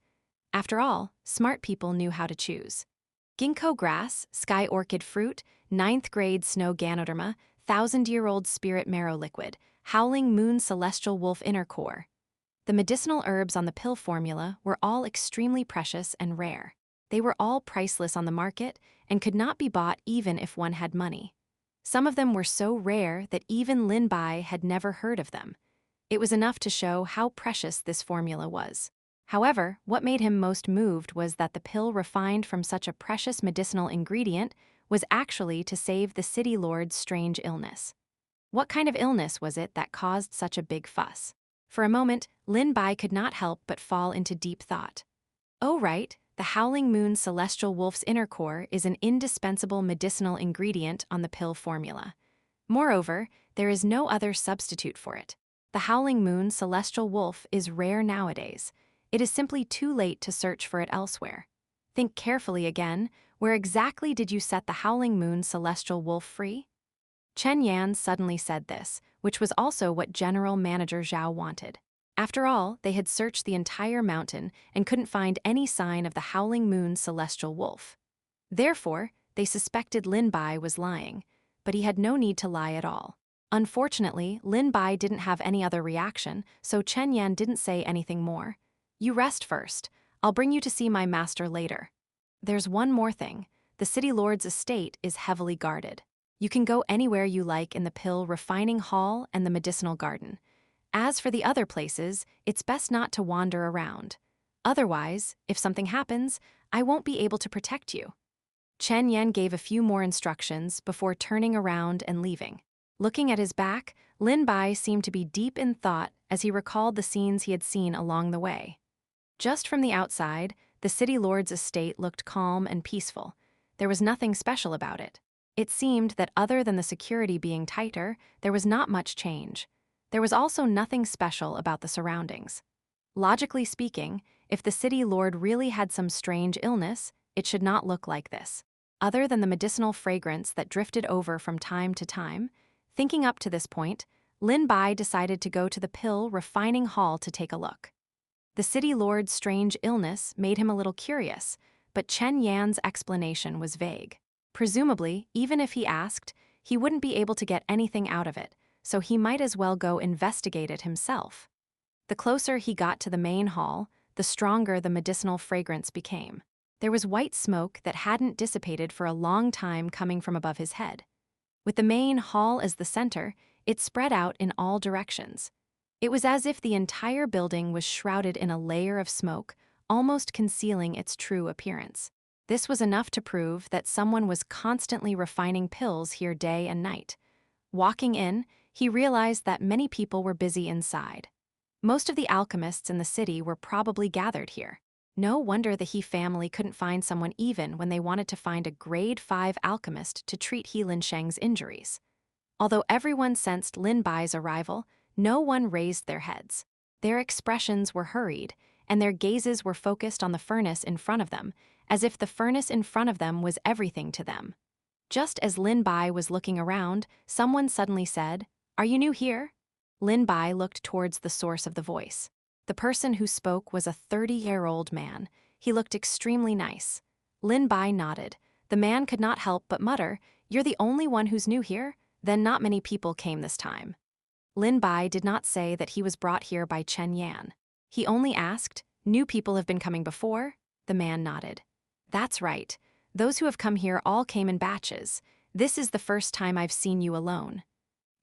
After all, smart people knew how to choose. Ginkgo grass, sky orchid fruit, 9th grade snow ganoderma, 1000-year-old spirit marrow liquid, howling moon celestial wolf inner core. The medicinal herbs on the pill formula were all extremely precious and rare. They were all priceless on the market and could not be bought even if one had money. Some of them were so rare that even Lin Bai had never heard of them. It was enough to show how precious this formula was. However, what made him most moved was that the pill refined from such a precious medicinal ingredient was actually to save the city lord's strange illness. What kind of illness was it that caused such a big fuss? For a moment, Lin Bai could not help but fall into deep thought. Oh right, the Howling Moon Celestial Wolf's inner core is an indispensable medicinal ingredient on the pill formula. Moreover, there is no other substitute for it. The Howling Moon Celestial Wolf is rare nowadays. It is simply too late to search for it elsewhere. Think carefully again, where exactly did you set the Howling Moon Celestial Wolf free? Chen Yan suddenly said this, which was also what General Manager Zhao wanted. After all, they had searched the entire mountain and couldn't find any sign of the Howling Moon Celestial Wolf. Therefore, they suspected Lin Bai was lying, but he had no need to lie at all. Unfortunately, Lin Bai didn't have any other reaction, so Chen Yan didn't say anything more. You rest first. I'll bring you to see my master later. There's one more thing. The city lord's estate is heavily guarded. You can go anywhere you like in the pill refining hall and the medicinal garden. As for the other places, it's best not to wander around. Otherwise, if something happens, I won't be able to protect you. Chen Yan gave a few more instructions before turning around and leaving. Looking at his back, Lin Bai seemed to be deep in thought as he recalled the scenes he had seen along the way. Just from the outside, the city lord's estate looked calm and peaceful. There was nothing special about it. It seemed that other than the security being tighter, there was not much change. There was also nothing special about the surroundings. Logically speaking, if the city lord really had some strange illness, it should not look like this. Other than the medicinal fragrance that drifted over from time to time, thinking up to this point, Lin Bai decided to go to the pill refining hall to take a look. The city lord's strange illness made him a little curious, but Chen Yan's explanation was vague. Presumably, even if he asked, he wouldn't be able to get anything out of it, so he might as well go investigate it himself. The closer he got to the main hall, the stronger the medicinal fragrance became. There was white smoke that hadn't dissipated for a long time coming from above his head. With the main hall as the center, it spread out in all directions. It was as if the entire building was shrouded in a layer of smoke, almost concealing its true appearance. This was enough to prove that someone was constantly refining pills here day and night. Walking in, he realized that many people were busy inside. Most of the alchemists in the city were probably gathered here. No wonder the He family couldn't find someone even when they wanted to find a grade 5 alchemist to treat He Linsheng's injuries. Although everyone sensed Lin Bai's arrival, no one raised their heads. Their expressions were hurried, and their gazes were focused on the furnace in front of them, as if the furnace in front of them was everything to them. Just as Lin Bai was looking around, someone suddenly said, "Are you new here?" Lin Bai looked towards the source of the voice. The person who spoke was a 30-year-old man. He looked extremely nice. Lin Bai nodded. The man could not help but mutter, "You're the only one who's new here? Then not many people came this time." Lin Bai did not say that he was brought here by Chen Yan. He only asked, "New people have been coming before?" The man nodded. "That's right. Those who have come here all came in batches. This is the first time I've seen you alone."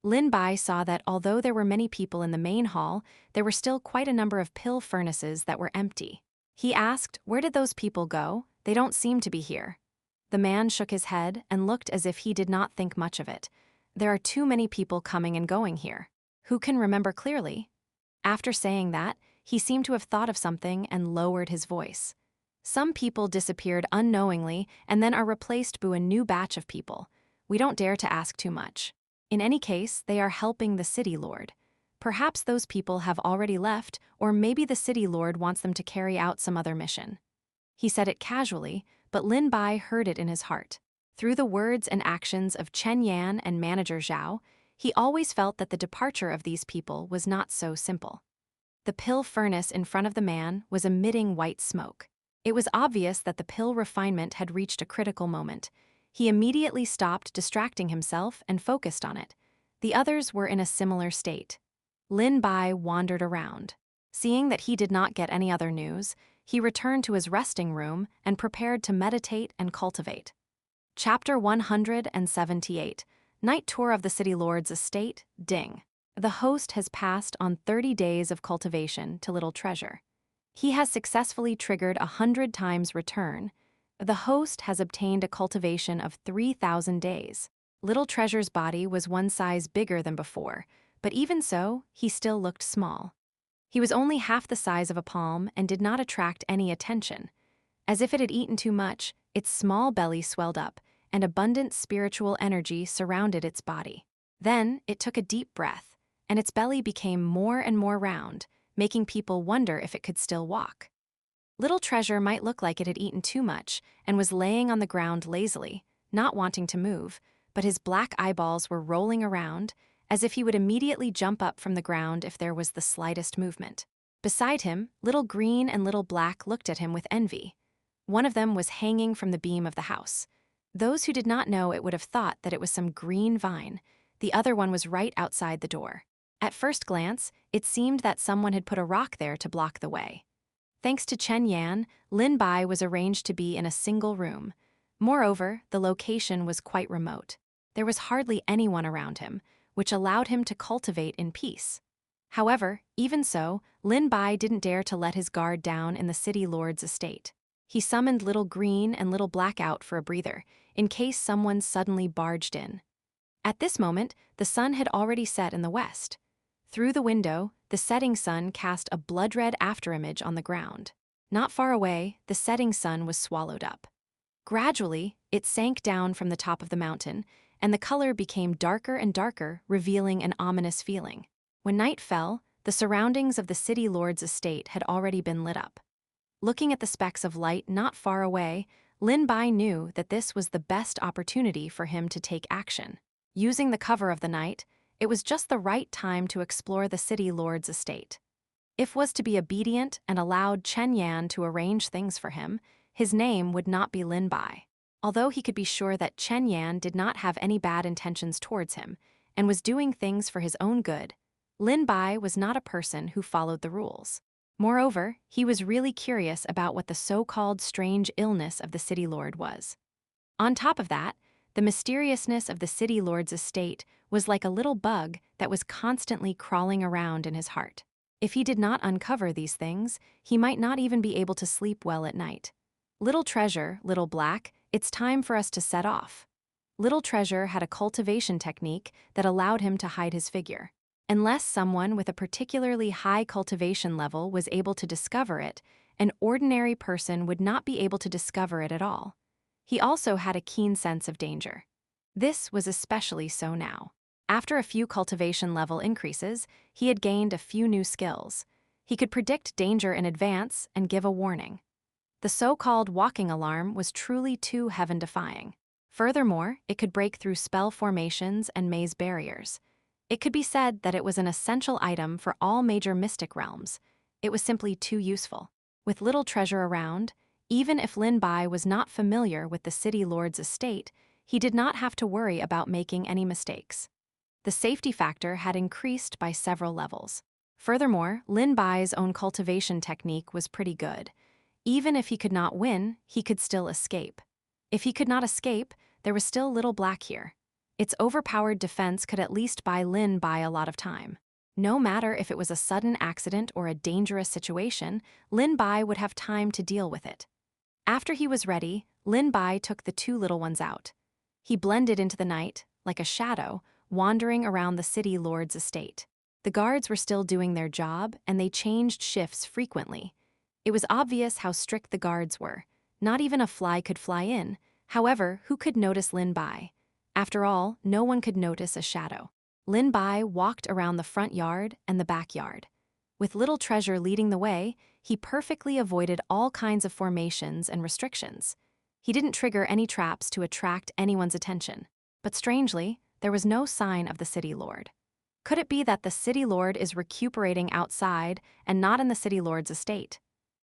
Lin Bai saw that although there were many people in the main hall, there were still quite a number of pill furnaces that were empty. He asked, "Where did those people go? They don't seem to be here." The man shook his head and looked as if he did not think much of it. "There are too many people coming and going here. Who can remember clearly?" After saying that, he seemed to have thought of something and lowered his voice. "Some people disappeared unknowingly and then are replaced by a new batch of people. We don't dare to ask too much. In any case, they are helping the city lord. Perhaps those people have already left, or maybe the city lord wants them to carry out some other mission." He said it casually, but Lin Bai heard it in his heart. Through the words and actions of Chen Yan and manager Zhao, he always felt that the departure of these people was not so simple. The pill furnace in front of the man was emitting white smoke. It was obvious that the pill refinement had reached a critical moment. He immediately stopped distracting himself and focused on it. The others were in a similar state. Lin Bai wandered around. Seeing that he did not get any other news, he returned to his resting room and prepared to meditate and cultivate. Chapter 178, Night Tour of the City Lord's Estate, Ding. The host has passed on 30 days of cultivation to Little Treasure. He has successfully triggered 100 times return. The host has obtained a cultivation of 3,000 days. Little Treasure's body was one size bigger than before, but even so, he still looked small. He was only half the size of a palm and did not attract any attention. As if it had eaten too much, its small belly swelled up, and abundant spiritual energy surrounded its body. Then it took a deep breath, and its belly became more and more round, making people wonder if it could still walk. Little Treasure might look like it had eaten too much and was laying on the ground lazily, not wanting to move, but his black eyeballs were rolling around, as if he would immediately jump up from the ground if there was the slightest movement. Beside him, Little Green and Little Black looked at him with envy. One of them was hanging from the beam of the house. Those who did not know it would have thought that it was some green vine. The other one was right outside the door. At first glance, it seemed that someone had put a rock there to block the way. Thanks to Chen Yan, Lin Bai was arranged to be in a single room. Moreover, the location was quite remote. There was hardly anyone around him, which allowed him to cultivate in peace. However, even so, Lin Bai didn't dare to let his guard down in the city lord's estate. He summoned Little Green and Little Black out for a breather, in case someone suddenly barged in. At this moment, the sun had already set in the west. Through the window, the setting sun cast a blood-red afterimage on the ground. Not far away, the setting sun was swallowed up. Gradually, it sank down from the top of the mountain, and the color became darker and darker, revealing an ominous feeling. When night fell, the surroundings of the city lord's estate had already been lit up. Looking at the specks of light not far away, Lin Bai knew that this was the best opportunity for him to take action. Using the cover of the night, it was just the right time to explore the city lord's estate. If was to be obedient and allowed Chen Yan to arrange things for him, his name would not be Lin Bai. Although he could be sure that Chen Yan did not have any bad intentions towards him and was doing things for his own good, Lin Bai was not a person who followed the rules. Moreover, he was really curious about what the so-called strange illness of the city lord was. On top of that, The mysteriousness of the city lord's estate was like a little bug that was constantly crawling around in his heart. If he did not uncover these things, he might not even be able to sleep well at night. Little Treasure, Little Black, it's time for us to set off. Little Treasure had a cultivation technique that allowed him to hide his figure. Unless someone with a particularly high cultivation level was able to discover it, an ordinary person would not be able to discover it at all. He also had a keen sense of danger. This was especially so now. After a few cultivation level increases, he had gained a few new skills. He could predict danger in advance and give a warning. The so-called walking alarm was truly too heaven-defying. Furthermore, it could break through spell formations and maze barriers. It could be said that it was an essential item for all major mystic realms. It was simply too useful. With Little Treasure around, even if Lin Bai was not familiar with the city lord's estate, he did not have to worry about making any mistakes. The safety factor had increased by several levels. Furthermore, Lin Bai's own cultivation technique was pretty good. Even if he could not win, he could still escape. If he could not escape, there was still Little Black here. Its overpowered defense could at least buy Lin Bai a lot of time. No matter if it was a sudden accident or a dangerous situation, Lin Bai would have time to deal with it. After he was ready, Lin Bai took the two little ones out. He blended into the night, like a shadow, wandering around the city lord's estate. The guards were still doing their job, and they changed shifts frequently. It was obvious how strict the guards were. Not even a fly could fly in. However, who could notice Lin Bai? After all, no one could notice a shadow. Lin Bai walked around the front yard and the backyard. With Little Treasure leading the way, he perfectly avoided all kinds of formations and restrictions. He didn't trigger any traps to attract anyone's attention. But strangely, there was no sign of the city lord. Could it be that the city lord is recuperating outside and not in the city lord's estate?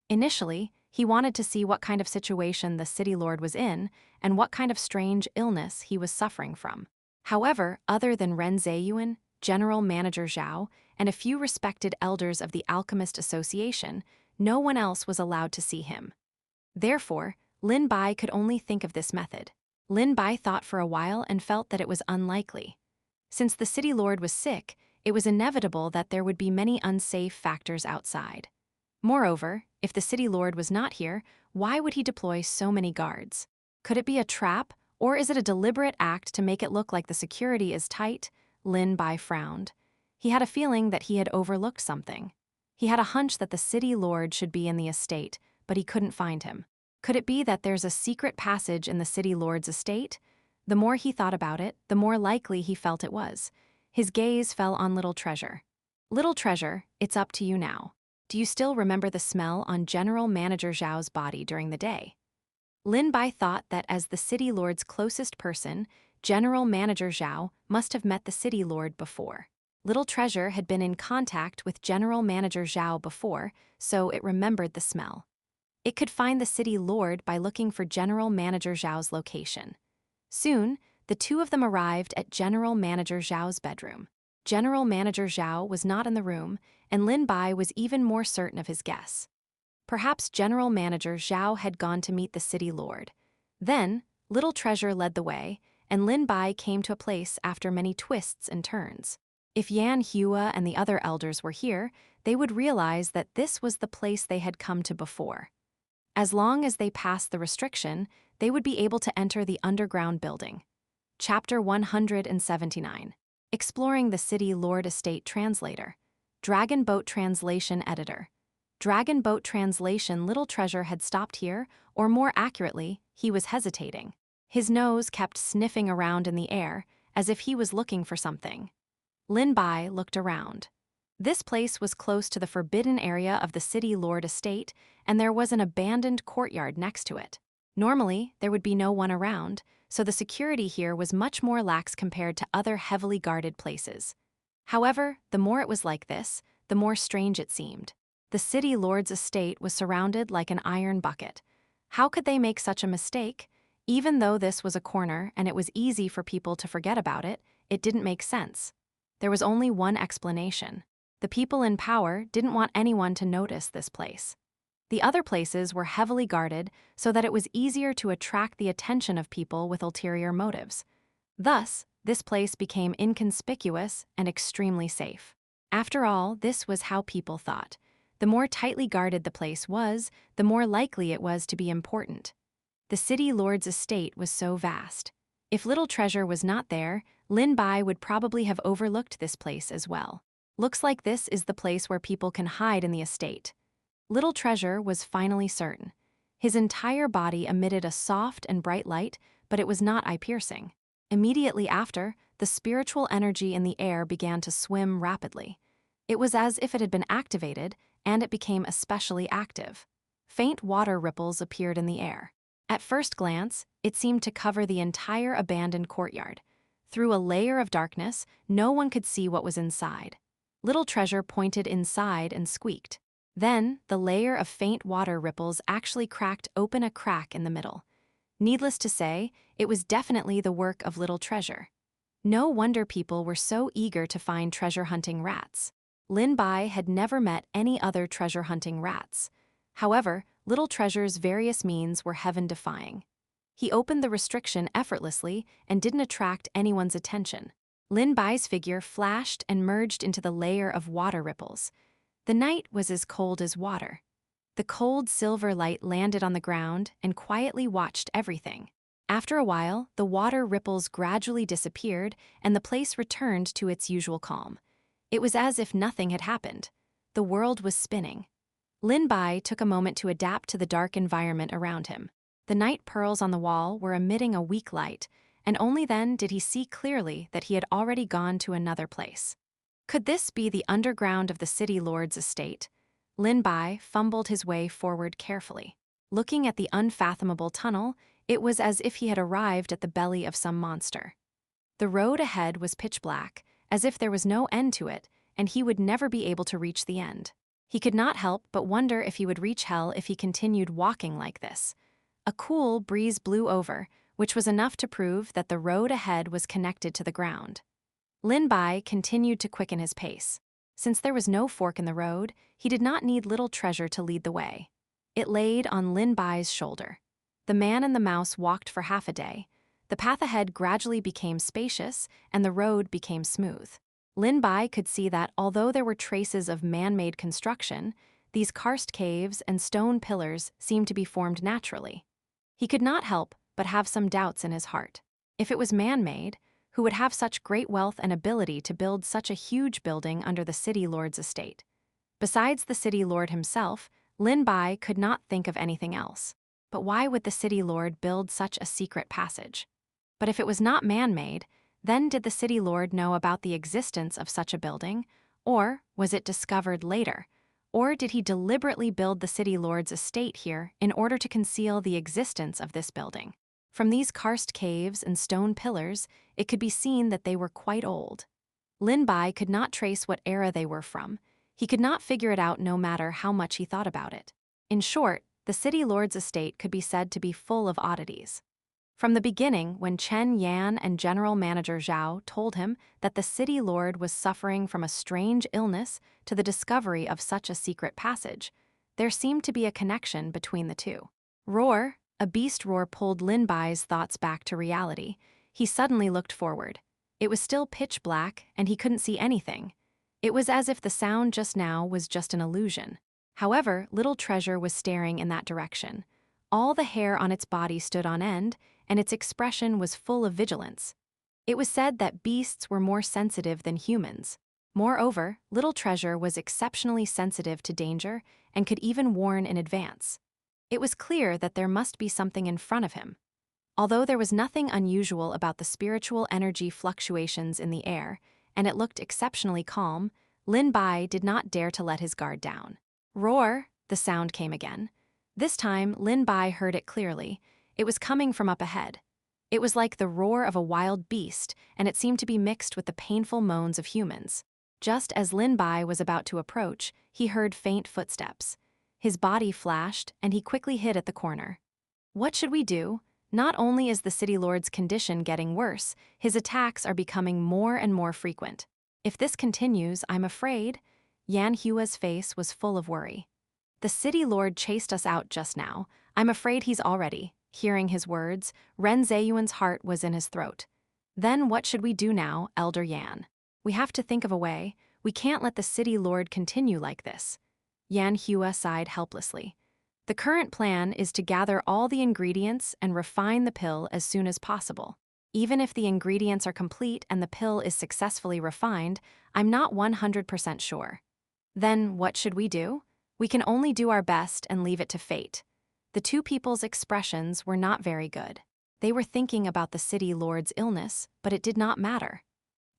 Initially, he wanted to see what kind of situation the city lord was in and what kind of strange illness he was suffering from. However, other than Ren Zeyuan, General Manager Zhao, and a few respected elders of the Alchemist Association, no one else was allowed to see him. Therefore, Lin Bai could only think of this method. Lin Bai thought for a while and felt that it was unlikely. Since the city lord was sick, it was inevitable that there would be many unsafe factors outside. Moreover, if the city lord was not here, why would he deploy so many guards? Could it be a trap, or is it a deliberate act to make it look like the security is tight? Lin Bai frowned. He had a feeling that he had overlooked something. He had a hunch that the city lord should be in the estate, but he couldn't find him. Could it be that there's a secret passage in the city lord's estate? The more he thought about it, the more likely he felt it was. His gaze fell on Little Treasure. Little Treasure, it's up to you now. Do you still remember the smell on General Manager Zhao's body during the day? Lin Bai thought that as the city lord's closest person, General Manager Zhao must have met the city lord before. Little Treasure had been in contact with General Manager Zhao before, so it remembered the smell. It could find the city lord by looking for General Manager Zhao's location. Soon, the two of them arrived at General Manager Zhao's bedroom. General Manager Zhao was not in the room, and Lin Bai was even more certain of his guess. Perhaps General Manager Zhao had gone to meet the city lord. Then, Little Treasure led the way, and Lin Bai came to a place after many twists and turns. If Xianxia and the other elders were here, they would realize that this was the place they had come to before. As long as they passed the restriction, they would be able to enter the underground building. Chapter 179. Exploring the City Lord Estate Translator. Dragon Boat Translation Editor. Dragon Boat Translation. Little Treasure had stopped here, or more accurately, he was hesitating. His nose kept sniffing around in the air, as if he was looking for something. Lin Bai looked around. This place was close to the forbidden area of the City Lord Estate, and there was an abandoned courtyard next to it. Normally, there would be no one around, so the security here was much more lax compared to other heavily guarded places. However, the more it was like this, the more strange it seemed. The City Lord's estate was surrounded like an iron bucket. How could they make such a mistake? Even though this was a corner and it was easy for people to forget about it, it didn't make sense. There was only one explanation. The people in power didn't want anyone to notice this place. The other places were heavily guarded so that it was easier to attract the attention of people with ulterior motives. Thus, this place became inconspicuous and extremely safe. After all, this was how people thought. The more tightly guarded the place was, the more likely it was to be important. The city lord's estate was so vast. If Little Treasure was not there, Lin Bai would probably have overlooked this place as well. Looks like this is the place where people can hide in the estate. Little Treasure was finally certain. His entire body emitted a soft and bright light, but it was not eye-piercing. Immediately after, the spiritual energy in the air began to swim rapidly. It was as if it had been activated, and it became especially active. Faint water ripples appeared in the air. At first glance, it seemed to cover the entire abandoned courtyard. Through a layer of darkness, no one could see what was inside. Little Treasure pointed inside and squeaked. Then, the layer of faint water ripples actually cracked open a crack in the middle. Needless to say, it was definitely the work of Little Treasure. No wonder people were so eager to find treasure-hunting rats. Lin Bai had never met any other treasure-hunting rats. However, Little Treasure's various means were heaven-defying. He opened the restriction effortlessly and didn't attract anyone's attention. Lin Bai's figure flashed and merged into the layer of water ripples. The night was as cold as water. The cold silver light landed on the ground and quietly watched everything. After a while, the water ripples gradually disappeared and the place returned to its usual calm. It was as if nothing had happened. The world was spinning. Lin Bai took a moment to adapt to the dark environment around him. The night pearls on the wall were emitting a weak light, and only then did he see clearly that he had already gone to another place. Could this be the underground of the city lord's estate? Lin Bai fumbled his way forward carefully. Looking at the unfathomable tunnel, it was as if he had arrived at the belly of some monster. The road ahead was pitch black, as if there was no end to it, and he would never be able to reach the end. He could not help but wonder if he would reach hell if he continued walking like this. A cool breeze blew over, which was enough to prove that the road ahead was connected to the ground. Lin Bai continued to quicken his pace. Since there was no fork in the road, he did not need Little Treasure to lead the way. It laid on Lin Bai's shoulder. The man and the mouse walked for half a day. The path ahead gradually became spacious, and the road became smooth. Lin Bai could see that although there were traces of man-made construction, these karst caves and stone pillars seemed to be formed naturally. He could not help but have some doubts in his heart. If it was man-made, who would have such great wealth and ability to build such a huge building under the city lord's estate? Besides the city lord himself, Lin Bai could not think of anything else. But why would the city lord build such a secret passage? But if it was not man-made, then did the city lord know about the existence of such a building, or was it discovered later? Or did he deliberately build the city lord's estate here in order to conceal the existence of this building? From these karst caves and stone pillars, it could be seen that they were quite old. Lin Bai could not trace what era they were from. He could not figure it out no matter how much he thought about it. In short, the city lord's estate could be said to be full of oddities. From the beginning, when Chen Yan and General Manager Zhao told him that the city lord was suffering from a strange illness to the discovery of such a secret passage, there seemed to be a connection between the two. Roar, a beast roar pulled Lin Bai's thoughts back to reality. He suddenly looked forward. It was still pitch black, and he couldn't see anything. It was as if the sound just now was just an illusion. However, Little Treasure was staring in that direction. All the hair on its body stood on end, and its expression was full of vigilance. It was said that beasts were more sensitive than humans. Moreover, Little Treasure was exceptionally sensitive to danger and could even warn in advance. It was clear that there must be something in front of him. Although there was nothing unusual about the spiritual energy fluctuations in the air, and it looked exceptionally calm, Lin Bai did not dare to let his guard down. Roar, the sound came again. This time, Lin Bai heard it clearly. It was coming from up ahead. It was like the roar of a wild beast, and it seemed to be mixed with the painful moans of humans. Just as Lin Bai was about to approach, he heard faint footsteps. His body flashed, and he quickly hid at the corner. What should we do? Not only is the city lord's condition getting worse, his attacks are becoming more and more frequent. If this continues, I'm afraid. Yan Hua's face was full of worry. The city lord chased us out just now. I'm afraid he's already. Hearing his words, Ren Zheyuan's heart was in his throat. Then what should we do now, Elder Yan? We have to think of a way. We can't let the city lord continue like this. Xianxia sighed helplessly. The current plan is to gather all the ingredients and refine the pill as soon as possible. Even if the ingredients are complete and the pill is successfully refined, I'm not 100% sure. Then what should we do? We can only do our best and leave it to fate. The two people's expressions were not very good. They were thinking about the city lord's illness, but it did not matter.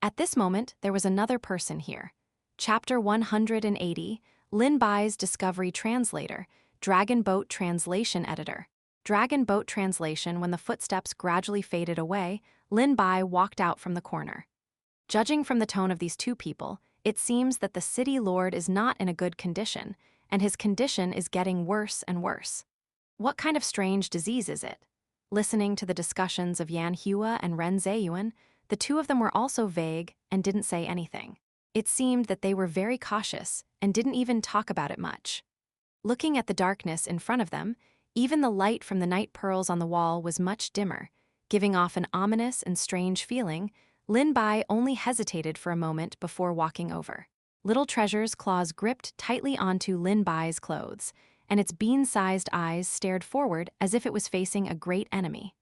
At this moment, there was another person here. Chapter 180, Lin Bai's Discovery Translator, Dragon Boat Translation Editor. Dragon Boat Translation. When the footsteps gradually faded away, Lin Bai walked out from the corner. Judging from the tone of these two people, it seems that the city lord is not in a good condition, and his condition is getting worse and worse. What kind of strange disease is it? Listening to the discussions of Xianxia and Ren Zheyuan, the two of them were also vague and didn't say anything. It seemed that they were very cautious and didn't even talk about it much. Looking at the darkness in front of them, even the light from the night pearls on the wall was much dimmer, giving off an ominous and strange feeling. Lin Bai only hesitated for a moment before walking over. Little Treasure's claws gripped tightly onto Lin Bai's clothes, and its bean-sized eyes stared forward as if it was facing a great enemy.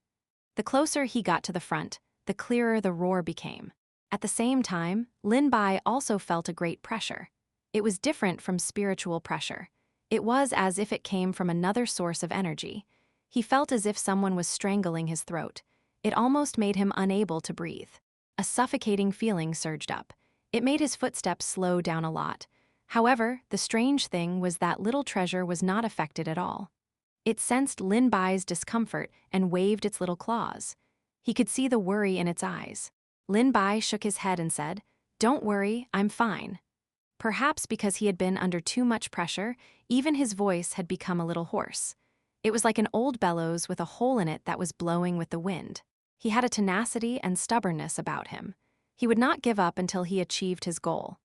The closer he got to the front, the clearer the roar became. At the same time, Lin Bai also felt a great pressure. It was different from spiritual pressure. It was as if it came from another source of energy. He felt as if someone was strangling his throat. It almost made him unable to breathe. A suffocating feeling surged up. It made his footsteps slow down a lot. However, the strange thing was that Little Treasure was not affected at all. It sensed Lin Bai's discomfort and waved its little claws. He could see the worry in its eyes. Lin Bai shook his head and said, "Don't worry, I'm fine." Perhaps because he had been under too much pressure, even his voice had become a little hoarse. It was like an old bellows with a hole in it that was blowing with the wind. He had a tenacity and stubbornness about him. He would not give up until he achieved his goal.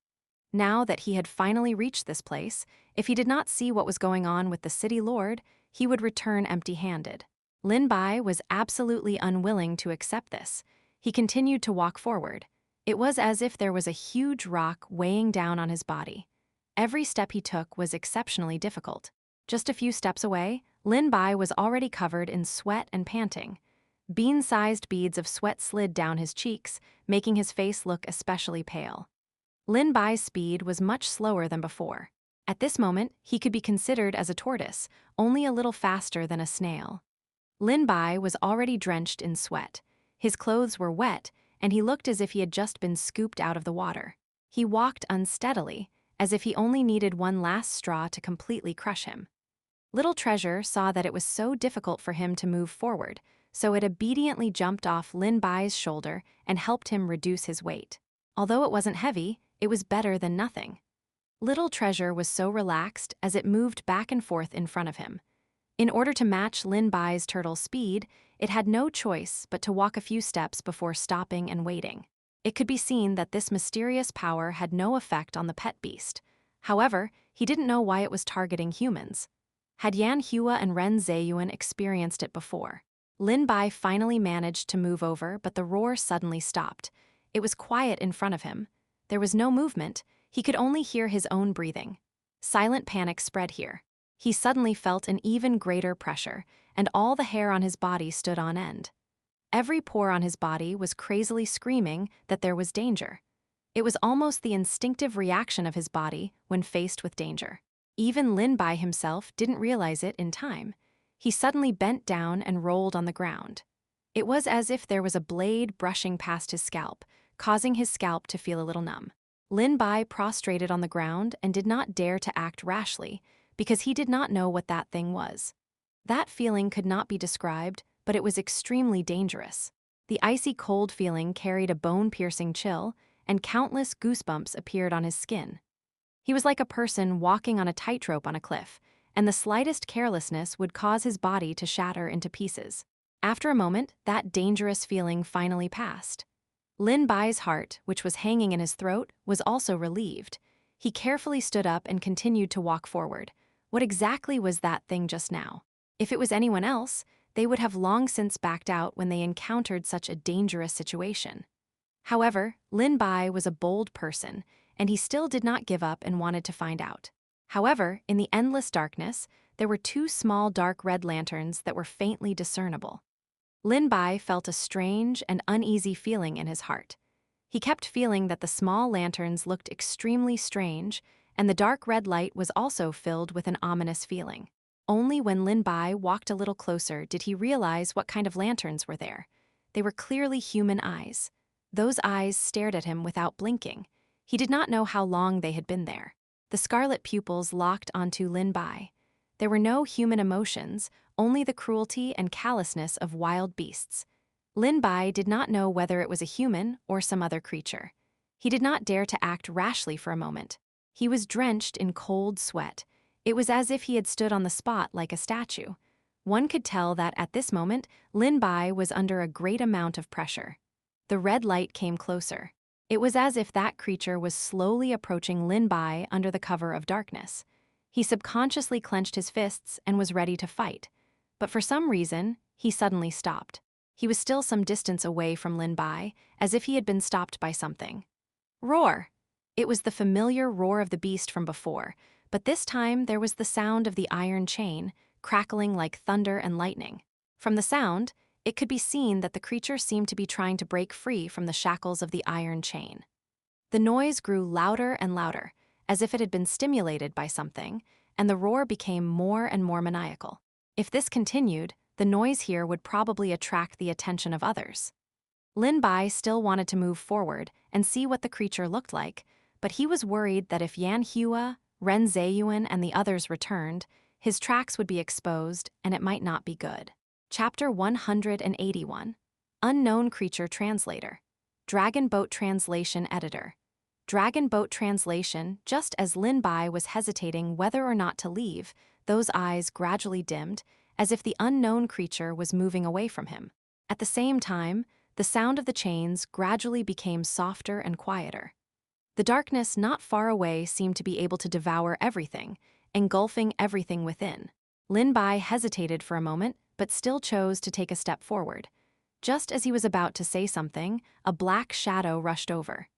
Now that he had finally reached this place, if he did not see what was going on with the city lord, he would return empty-handed. Lin Bai was absolutely unwilling to accept this. He continued to walk forward. It was as if there was a huge rock weighing down on his body. Every step he took was exceptionally difficult. Just a few steps away, Lin Bai was already covered in sweat and panting. Bean-sized beads of sweat slid down his cheeks, making his face look especially pale. Lin Bai's speed was much slower than before. At this moment, he could be considered as a tortoise, only a little faster than a snail. Lin Bai was already drenched in sweat. His clothes were wet, and he looked as if he had just been scooped out of the water. He walked unsteadily, as if he only needed one last straw to completely crush him. Little Treasure saw that it was so difficult for him to move forward, so it obediently jumped off Lin Bai's shoulder and helped him reduce his weight. Although it wasn't heavy, it was better than nothing. Little Treasure was so relaxed as it moved back and forth in front of him. In order to match Lin Bai's turtle speed, it had no choice but to walk a few steps before stopping and waiting. It could be seen that this mysterious power had no effect on the pet beast. However, he didn't know why it was targeting humans. Had Xianxia and Ren Zheyuan experienced it before? Lin Bai finally managed to move over, but the roar suddenly stopped. It was quiet in front of him. There was no movement. He could only hear his own breathing. Silent panic spread here. He suddenly felt an even greater pressure, and all the hair on his body stood on end. Every pore on his body was crazily screaming that there was danger. It was almost the instinctive reaction of his body when faced with danger. Even Lin Bai himself didn't realize it in time. He suddenly bent down and rolled on the ground. It was as if there was a blade brushing past his scalp, causing his scalp to feel a little numb. Lin Bai prostrated on the ground and did not dare to act rashly, because he did not know what that thing was. That feeling could not be described, but it was extremely dangerous. The icy cold feeling carried a bone-piercing chill, and countless goosebumps appeared on his skin. He was like a person walking on a tightrope on a cliff, and the slightest carelessness would cause his body to shatter into pieces. After a moment, that dangerous feeling finally passed. Lin Bai's heart, which was hanging in his throat, was also relieved. He carefully stood up and continued to walk forward. What exactly was that thing just now? If it was anyone else, they would have long since backed out when they encountered such a dangerous situation. However, Lin Bai was a bold person, and he still did not give up and wanted to find out. However, in the endless darkness, there were two small dark red lanterns that were faintly discernible. Lin Bai felt a strange and uneasy feeling in his heart. He kept feeling that the small lanterns looked extremely strange, and the dark red light was also filled with an ominous feeling. Only when Lin Bai walked a little closer did he realize what kind of lanterns were there. They were clearly human eyes. Those eyes stared at him without blinking. He did not know how long they had been there. The scarlet pupils locked onto Lin Bai. There were no human emotions, only the cruelty and callousness of wild beasts. Lin Bai did not know whether it was a human or some other creature. He did not dare to act rashly for a moment. He was drenched in cold sweat. It was as if he had stood on the spot like a statue. One could tell that at this moment, Lin Bai was under a great amount of pressure. The red light came closer. It was as if that creature was slowly approaching Lin Bai under the cover of darkness. He subconsciously clenched his fists and was ready to fight. But for some reason, he suddenly stopped. He was still some distance away from Lin Bai, as if he had been stopped by something. Roar! It was the familiar roar of the beast from before, but this time there was the sound of the iron chain, crackling like thunder and lightning. From the sound, it could be seen that the creature seemed to be trying to break free from the shackles of the iron chain. The noise grew louder and louder, as if it had been stimulated by something, and the roar became more and more maniacal. If this continued, the noise here would probably attract the attention of others. Lin Bai still wanted to move forward and see what the creature looked like, but he was worried that if Xianxia, Ren Zheyuan, and the others returned, his tracks would be exposed and it might not be good. Chapter 181. Unknown Creature Translator. Dragon Boat Translation Editor. Dragon Boat Translation. Just as Lin Bai was hesitating whether or not to leave, those eyes gradually dimmed, as if the unknown creature was moving away from him. At the same time, the sound of the chains gradually became softer and quieter. The darkness not far away seemed to be able to devour everything, engulfing everything within. Lin Bai hesitated for a moment, but still chose to take a step forward. Just as he was about to say something, a black shadow rushed over.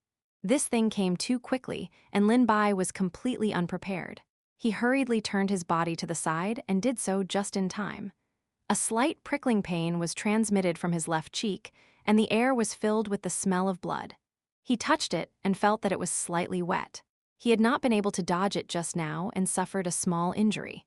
This thing came too quickly, and Lin Bai was completely unprepared. He hurriedly turned his body to the side and did so just in time. A slight prickling pain was transmitted from his left cheek, and the air was filled with the smell of blood. He touched it and felt that it was slightly wet. He had not been able to dodge it just now and suffered a small injury.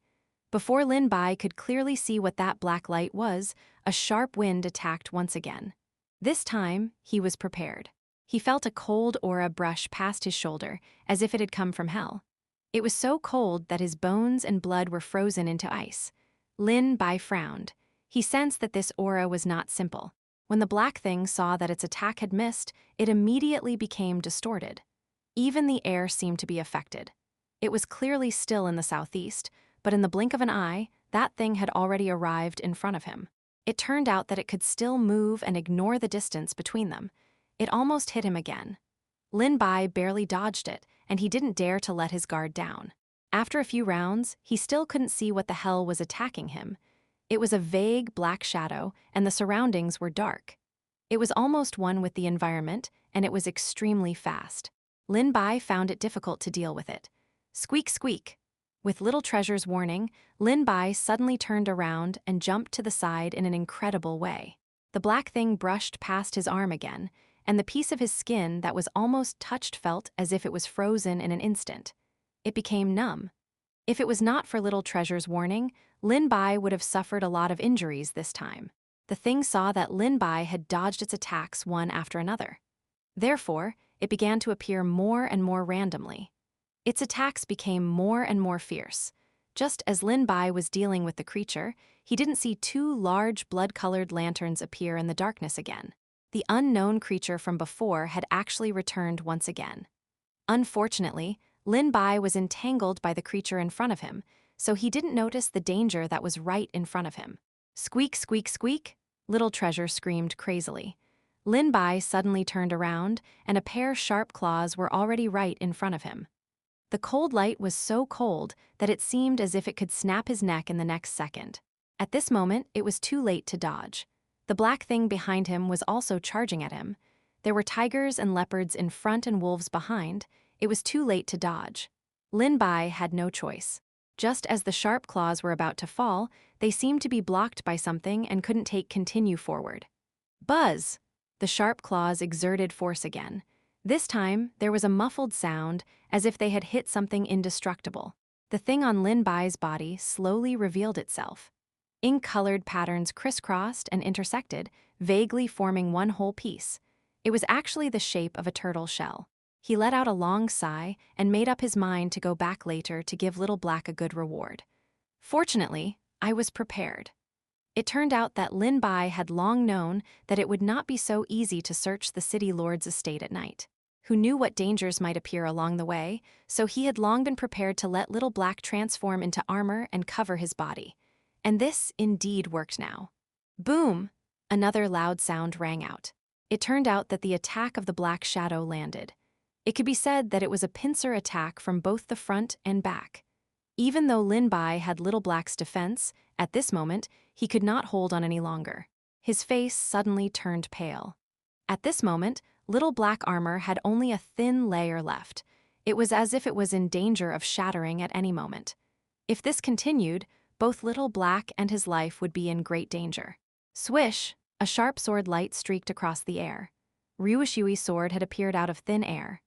Before Lin Bai could clearly see what that black light was, a sharp wind attacked once again. This time, he was prepared. He felt a cold aura brush past his shoulder, as if it had come from hell. It was so cold that his bones and blood were frozen into ice. Lin Bai frowned. He sensed that this aura was not simple. When the black thing saw that its attack had missed, it immediately became distorted. Even the air seemed to be affected. It was clearly still in the southeast, but in the blink of an eye, that thing had already arrived in front of him. It turned out that it could still move and ignore the distance between them. It almost hit him again. Lin Bai barely dodged it, and he didn't dare to let his guard down. After a few rounds, he still couldn't see what the hell was attacking him. It was a vague black shadow, and the surroundings were dark. It was almost one with the environment, and it was extremely fast. Lin Bai found it difficult to deal with it. Squeak, squeak. With Little Treasure's warning, Lin Bai suddenly turned around and jumped to the side in an incredible way. The black thing brushed past his arm again, and the piece of his skin that was almost touched felt as if it was frozen in an instant. It became numb. If it was not for Little Treasure's warning, Lin Bai would have suffered a lot of injuries this time. The thing saw that Lin Bai had dodged its attacks one after another. Therefore, it began to appear more and more randomly. Its attacks became more and more fierce. Just as Lin Bai was dealing with the creature, he didn't see two large blood-colored lanterns appear in the darkness again. The unknown creature from before had actually returned once again. Unfortunately, Lin Bai was entangled by the creature in front of him, so he didn't notice the danger that was right in front of him. Squeak, squeak, squeak, Little Treasure screamed crazily. Lin Bai suddenly turned around, and a pair of sharp claws were already right in front of him. The cold light was so cold that it seemed as if it could snap his neck in the next second. At this moment, it was too late to dodge. The black thing behind him was also charging at him. There were tigers and leopards in front and wolves behind. It was too late to dodge. Lin Bai had no choice. Just as the sharp claws were about to fall, they seemed to be blocked by something and couldn't continue forward. Buzz! The sharp claws exerted force again. This time, there was a muffled sound, as if they had hit something indestructible. The thing on Lin Bai's body slowly revealed itself. Ink-colored patterns crisscrossed and intersected, vaguely forming one whole piece. It was actually the shape of a turtle shell. He let out a long sigh and made up his mind to go back later to give Little Black a good reward. Fortunately, I was prepared. It turned out that Lin Bai had long known that it would not be so easy to search the city lord's estate at night. Who knew what dangers might appear along the way, so he had long been prepared to let Little Black transform into armor and cover his body. And this indeed worked now. Boom! Another loud sound rang out. It turned out that the attack of the black shadow landed. It could be said that it was a pincer attack from both the front and back. Even though Lin Bai had Little Black's defense, at this moment, he could not hold on any longer. His face suddenly turned pale. At this moment, Little Black armor had only a thin layer left. It was as if it was in danger of shattering at any moment. If this continued, both Little Black and his life would be in great danger. Swish! A sharp sword light streaked across the air. Ryushui's sword had appeared out of thin air.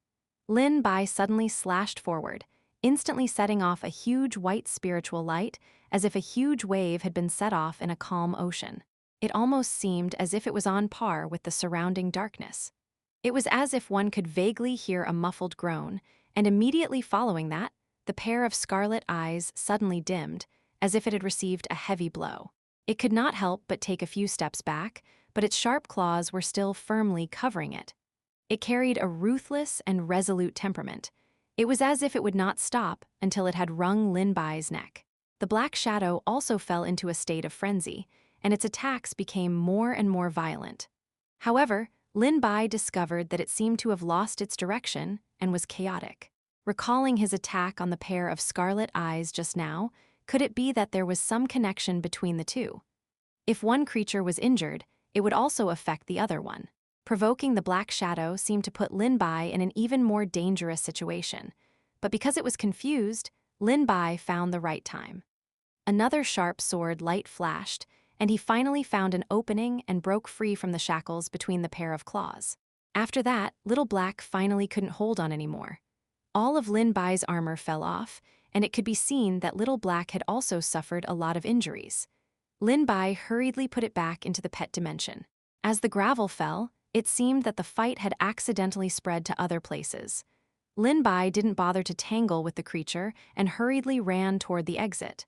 Lin Bai suddenly slashed forward, instantly setting off a huge white spiritual light, as if a huge wave had been set off in a calm ocean. It almost seemed as if it was on par with the surrounding darkness. It was as if one could vaguely hear a muffled groan, and immediately following that, the pair of scarlet eyes suddenly dimmed, as if it had received a heavy blow. It could not help but take a few steps back, but its sharp claws were still firmly covering it. It carried a ruthless and resolute temperament. It was as if it would not stop until it had wrung Lin Bai's neck. The black shadow also fell into a state of frenzy, and its attacks became more and more violent. However, Lin Bai discovered that it seemed to have lost its direction and was chaotic. Recalling his attack on the pair of scarlet eyes just now, could it be that there was some connection between the two? If one creature was injured, it would also affect the other one. Provoking the black shadow seemed to put Lin Bai in an even more dangerous situation. But because it was confused, Lin Bai found the right time. Another sharp sword light flashed, and he finally found an opening and broke free from the shackles between the pair of claws. After that, Little Black finally couldn't hold on anymore. All of Lin Bai's armor fell off, and it could be seen that Little Black had also suffered a lot of injuries. Lin Bai hurriedly put it back into the pet dimension. As the gravel fell, it seemed that the fight had accidentally spread to other places. Lin Bai didn't bother to tangle with the creature and hurriedly ran toward the exit.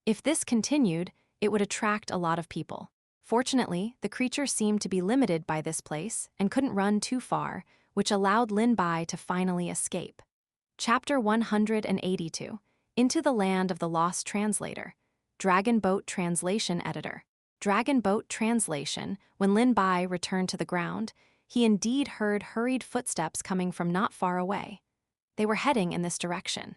If this continued, it would attract a lot of people. Fortunately, the creature seemed to be limited by this place and couldn't run too far, which allowed Lin Bai to finally escape. Chapter 182, Into the Land of the Lost Translator. Dragon Boat Translation Editor. Dragon Boat Translation. When Lin Bai returned to the ground, he indeed heard hurried footsteps coming from not far away. They were heading in this direction.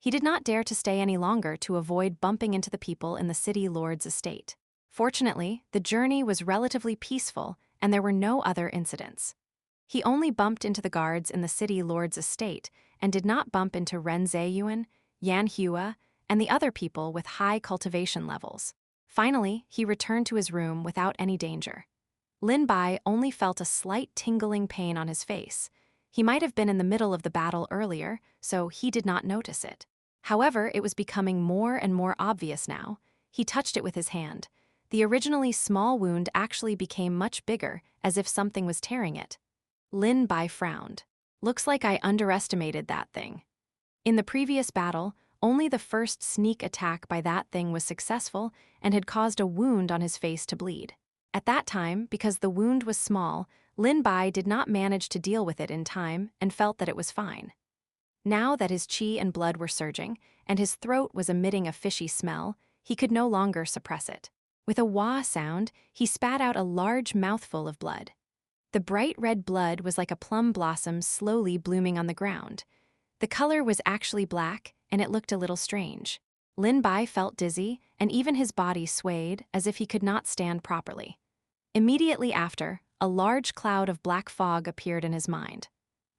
He did not dare to stay any longer to avoid bumping into the people in the city lord's estate. Fortunately, the journey was relatively peaceful and there were no other incidents. He only bumped into the guards in the city lord's estate and did not bump into Ren Zeyuan, Yan Hua, and the other people with high cultivation levels. Finally, he returned to his room without any danger. Lin Bai only felt a slight tingling pain on his face. He might have been in the middle of the battle earlier, so he did not notice it. However, it was becoming more and more obvious now. He touched it with his hand. The originally small wound actually became much bigger, as if something was tearing it. Lin Bai frowned. Looks like I underestimated that thing. In the previous battle, only the first sneak attack by that thing was successful and had caused a wound on his face to bleed. At that time, because the wound was small, Lin Bai did not manage to deal with it in time and felt that it was fine. Now that his qi and blood were surging, and his throat was emitting a fishy smell, he could no longer suppress it. With a wah sound, he spat out a large mouthful of blood. The bright red blood was like a plum blossom slowly blooming on the ground. The color was actually black, and it looked a little strange. Lin Bai felt dizzy, and even his body swayed as if he could not stand properly. Immediately after, a large cloud of black fog appeared in his mind.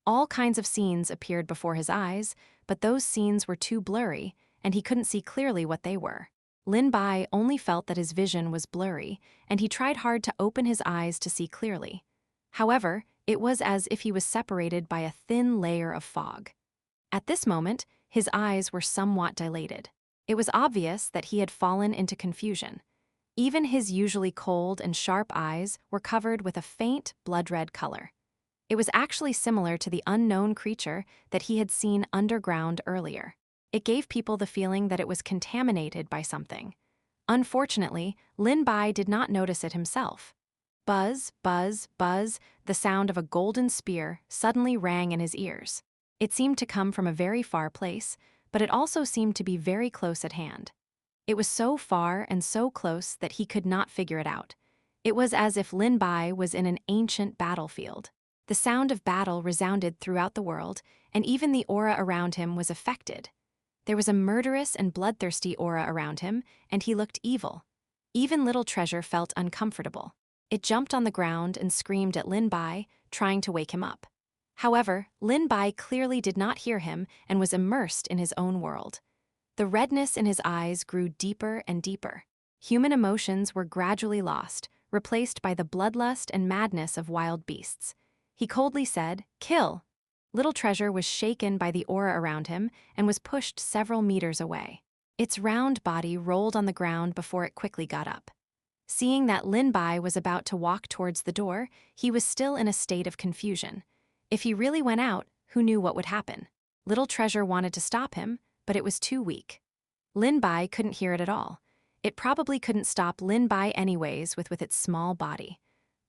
All kinds of scenes appeared before his eyes, but those scenes were too blurry, and he couldn't see clearly what they were. Lin Bai only felt that his vision was blurry, and he tried hard to open his eyes to see clearly. However, it was as if he was separated by a thin layer of fog. At this moment, his eyes were somewhat dilated. It was obvious that he had fallen into confusion. Even his usually cold and sharp eyes were covered with a faint blood-red color. It was actually similar to the unknown creature that he had seen underground earlier. It gave people the feeling that it was contaminated by something. Unfortunately, Lin Bai did not notice it himself. Buzz, buzz, buzz, the sound of a golden spear suddenly rang in his ears. It seemed to come from a very far place, but it also seemed to be very close at hand. It was so far and so close that he could not figure it out. It was as if Lin Bai was in an ancient battlefield. The sound of battle resounded throughout the world, and even the aura around him was affected. There was a murderous and bloodthirsty aura around him, and he looked evil. Even Little Treasure felt uncomfortable. It jumped on the ground and screamed at Lin Bai, trying to wake him up. However, Lin Bai clearly did not hear him and was immersed in his own world. The redness in his eyes grew deeper and deeper. Human emotions were gradually lost, replaced by the bloodlust and madness of wild beasts. He coldly said, "Kill!" Little Treasure was shaken by the aura around him and was pushed several meters away. Its round body rolled on the ground before it quickly got up. Seeing that Lin Bai was about to walk towards the door, he was still in a state of confusion. If he really went out, who knew what would happen? Little Treasure wanted to stop him, but it was too weak. Lin Bai couldn't hear it at all. It probably couldn't stop Lin Bai anyways with its small body.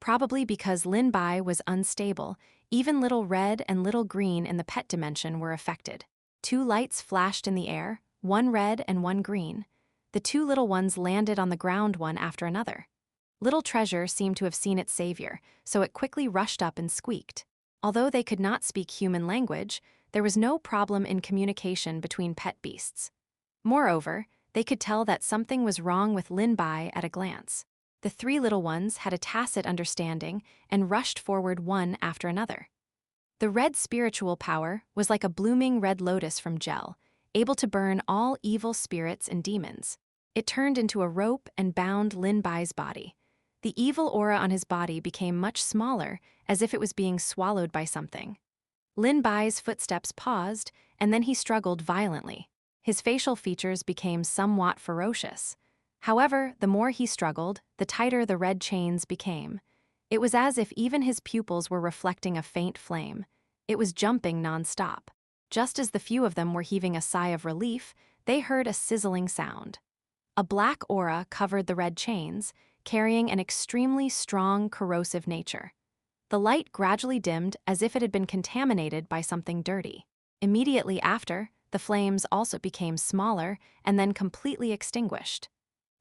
Probably because Lin Bai was unstable, even Little Red and Little Green in the pet dimension were affected. Two lights flashed in the air, one red and one green. The two little ones landed on the ground one after another. Little Treasure seemed to have seen its savior, so it quickly rushed up and squeaked. Although they could not speak human language, there was no problem in communication between pet beasts. Moreover, they could tell that something was wrong with Lin Bai at a glance. The three little ones had a tacit understanding and rushed forward one after another. The red spiritual power was like a blooming red lotus from gel, able to burn all evil spirits and demons. It turned into a rope and bound Lin Bai's body. The evil aura on his body became much smaller, as if it was being swallowed by something. Lin Bai's footsteps paused, and then he struggled violently. His facial features became somewhat ferocious. However, the more he struggled, the tighter the red chains became. It was as if even his pupils were reflecting a faint flame. It was jumping non-stop. Just as the few of them were heaving a sigh of relief, they heard a sizzling sound. A black aura covered the red chains, carrying an extremely strong, corrosive nature. The light gradually dimmed as if it had been contaminated by something dirty. Immediately after, the flames also became smaller and then completely extinguished.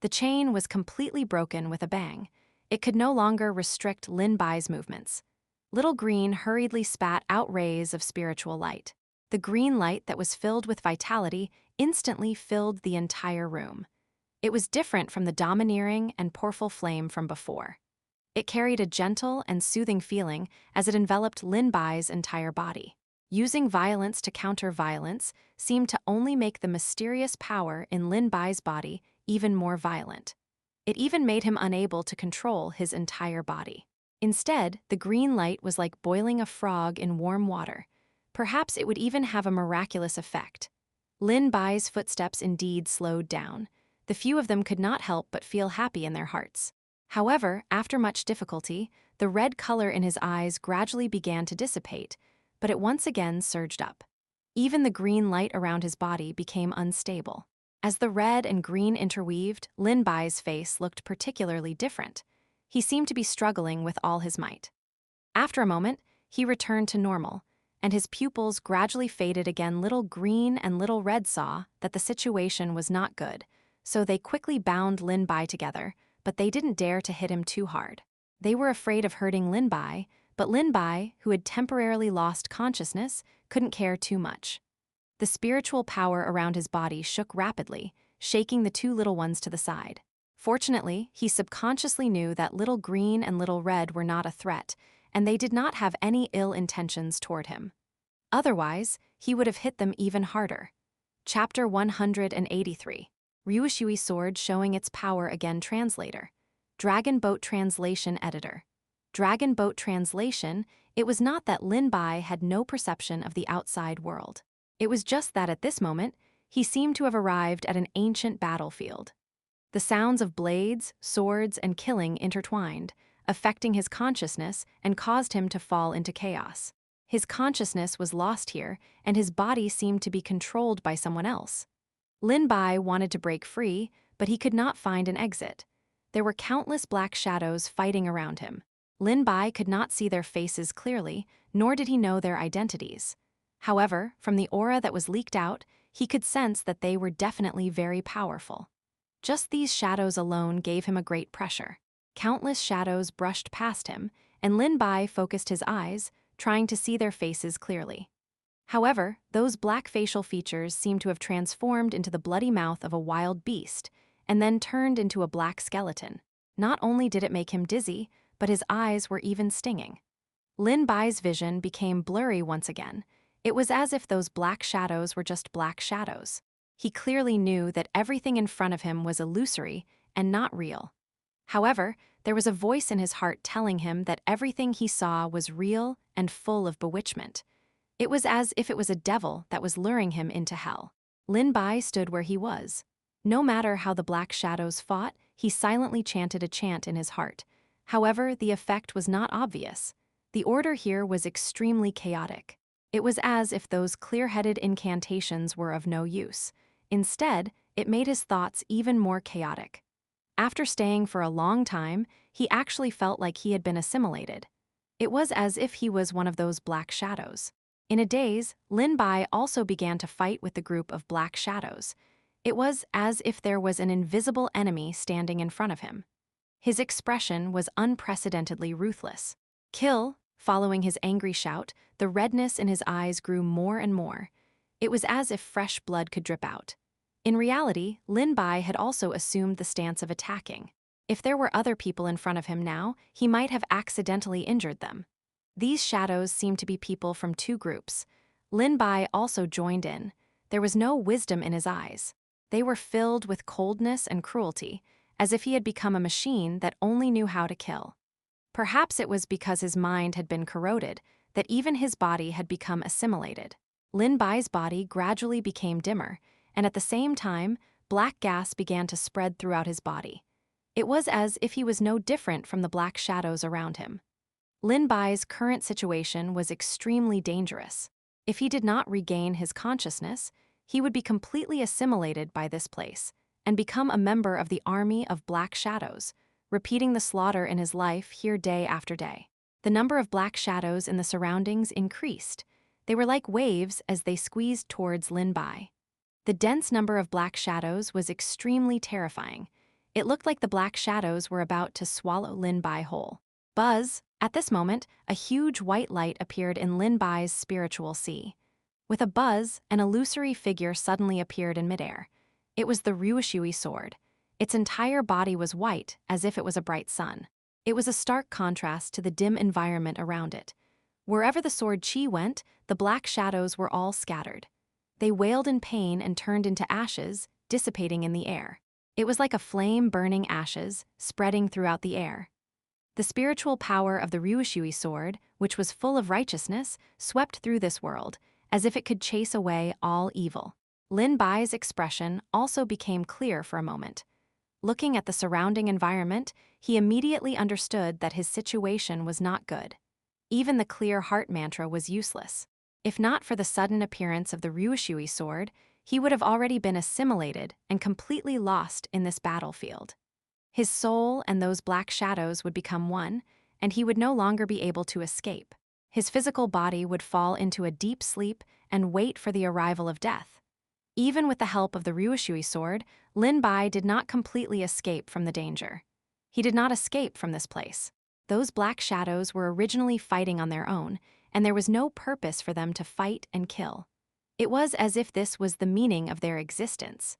The chain was completely broken with a bang. It could no longer restrict Lin Bai's movements. Little Green hurriedly spat out rays of spiritual light. The green light that was filled with vitality instantly filled the entire room. It was different from the domineering and powerful flame from before. It carried a gentle and soothing feeling as it enveloped Lin Bai's entire body. Using violence to counter violence seemed to only make the mysterious power in Lin Bai's body even more violent. It even made him unable to control his entire body. Instead, the green light was like boiling a frog in warm water. Perhaps it would even have a miraculous effect. Lin Bai's footsteps indeed slowed down. The few of them could not help but feel happy in their hearts. However, after much difficulty, the red color in his eyes gradually began to dissipate, but it once again surged up. Even the green light around his body became unstable. As the red and green interweaved, Lin Bai's face looked particularly different. He seemed to be struggling with all his might. After a moment, he returned to normal, and his pupils gradually faded again. Little Green and Little Red saw that the situation was not good, so they quickly bound Lin Bai together, but they didn't dare to hit him too hard. They were afraid of hurting Lin Bai, but Lin Bai, who had temporarily lost consciousness, couldn't care too much. The spiritual power around his body shook rapidly, shaking the two little ones to the side. Fortunately, he subconsciously knew that little green and little red were not a threat, and they did not have any ill intentions toward him. Otherwise, he would have hit them even harder. Chapter 183. Ryushui Sword Showing Its Power Again. Translator. Dragon Boat Translation Editor. Dragon Boat Translation. It was not that Lin Bai had no perception of the outside world. It was just that at this moment, he seemed to have arrived at an ancient battlefield. The sounds of blades, swords, and killing intertwined, affecting his consciousness and caused him to fall into chaos. His consciousness was lost here, and his body seemed to be controlled by someone else. Lin Bai wanted to break free, but he could not find an exit. There were countless black shadows fighting around him. Lin Bai could not see their faces clearly, nor did he know their identities. However, from the aura that was leaked out, he could sense that they were definitely very powerful. Just these shadows alone gave him a great pressure. Countless shadows brushed past him, and Lin Bai focused his eyes, trying to see their faces clearly. However, those black facial features seemed to have transformed into the bloody mouth of a wild beast, and then turned into a black skeleton. Not only did it make him dizzy, but his eyes were even stinging. Lin Bai's vision became blurry once again. It was as if those black shadows were just black shadows. He clearly knew that everything in front of him was illusory and not real. However, there was a voice in his heart telling him that everything he saw was real and full of bewitchment. It was as if it was a devil that was luring him into hell. Lin Bai stood where he was. No matter how the black shadows fought, he silently chanted a chant in his heart. However, the effect was not obvious. The order here was extremely chaotic. It was as if those clear-headed incantations were of no use. Instead, it made his thoughts even more chaotic. After staying for a long time, he actually felt like he had been assimilated. It was as if he was one of those black shadows. In a daze, Lin Bai also began to fight with the group of black shadows. It was as if there was an invisible enemy standing in front of him. His expression was unprecedentedly ruthless. Kill! Following his angry shout, the redness in his eyes grew more and more. It was as if fresh blood could drip out. In reality, Lin Bai had also assumed the stance of attacking. If there were other people in front of him now, he might have accidentally injured them. These shadows seemed to be people from two groups. Lin Bai also joined in. There was no wisdom in his eyes. They were filled with coldness and cruelty, as if he had become a machine that only knew how to kill. Perhaps it was because his mind had been corroded that even his body had become assimilated. Lin Bai's body gradually became dimmer, and at the same time, black gas began to spread throughout his body. It was as if he was no different from the black shadows around him. Lin Bai's current situation was extremely dangerous. If he did not regain his consciousness, he would be completely assimilated by this place and become a member of the army of black shadows, repeating the slaughter in his life here day after day. The number of black shadows in the surroundings increased. They were like waves as they squeezed towards Lin Bai. The dense number of black shadows was extremely terrifying. It looked like the black shadows were about to swallow Lin Bai whole. Buzz! At this moment, a huge white light appeared in Lin Bai's spiritual sea. With a buzz, an illusory figure suddenly appeared in midair. It was the Ryushui sword. Its entire body was white, as if it was a bright sun. It was a stark contrast to the dim environment around it. Wherever the sword chi went, the black shadows were all scattered. They wailed in pain and turned into ashes, dissipating in the air. It was like a flame burning ashes, spreading throughout the air. The spiritual power of the Ryushui sword, which was full of righteousness, swept through this world, as if it could chase away all evil. Lin Bai's expression also became clear for a moment. Looking at the surrounding environment, he immediately understood that his situation was not good. Even the clear heart mantra was useless. If not for the sudden appearance of the Ryushui sword, he would have already been assimilated and completely lost in this battlefield. His soul and those black shadows would become one, and he would no longer be able to escape. His physical body would fall into a deep sleep and wait for the arrival of death. Even with the help of the Ryushui sword, Lin Bai did not completely escape from the danger. He did not escape from this place. Those black shadows were originally fighting on their own, and there was no purpose for them to fight and kill. It was as if this was the meaning of their existence.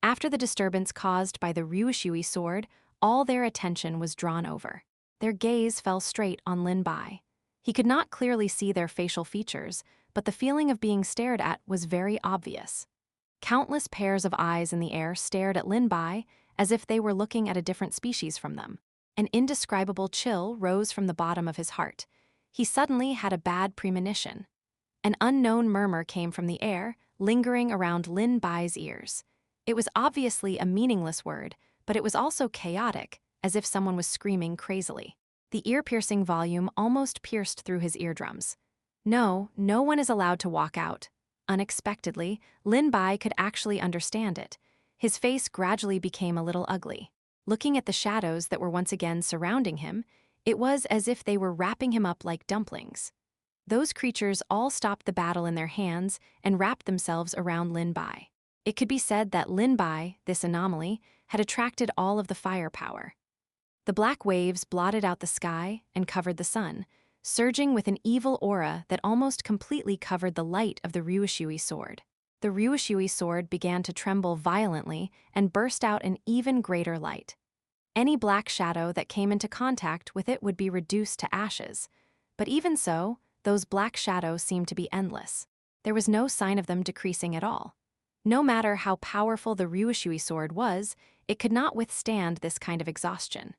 After the disturbance caused by the Ryushui sword, all their attention was drawn over. Their gaze fell straight on Lin Bai. He could not clearly see their facial features, but the feeling of being stared at was very obvious. Countless pairs of eyes in the air stared at Lin Bai as if they were looking at a different species from them. An indescribable chill rose from the bottom of his heart. He suddenly had a bad premonition. An unknown murmur came from the air, lingering around Lin Bai's ears. It was obviously a meaningless word, but it was also chaotic, as if someone was screaming crazily. The ear-piercing volume almost pierced through his eardrums. No one is allowed to walk out. Unexpectedly, Lin Bai could actually understand it. His face gradually became a little ugly. Looking at the shadows that were once again surrounding him, it was as if they were wrapping him up like dumplings. Those creatures all stopped the battle in their hands and wrapped themselves around Lin Bai. It could be said that Lin Bai, this anomaly, had attracted all of the firepower. The black waves blotted out the sky and covered the sun, surging with an evil aura that almost completely covered the light of the Ryushui sword. The Ryushui sword began to tremble violently and burst out an even greater light. Any black shadow that came into contact with it would be reduced to ashes. But even so, those black shadows seemed to be endless. There was no sign of them decreasing at all. No matter how powerful the Ryushui sword was, it could not withstand this kind of exhaustion.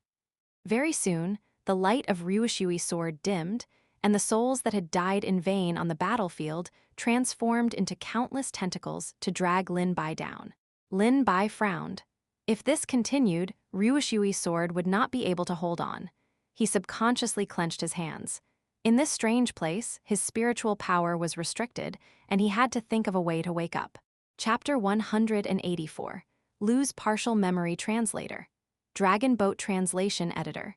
Very soon, the light of Ryushui sword dimmed, and the souls that had died in vain on the battlefield transformed into countless tentacles to drag Lin Bai down. Lin Bai frowned. If this continued, Ryushui's sword would not be able to hold on. He subconsciously clenched his hands. In this strange place, his spiritual power was restricted, and he had to think of a way to wake up. Chapter 184. Lose Partial Memory Translator. Dragon Boat Translation Editor.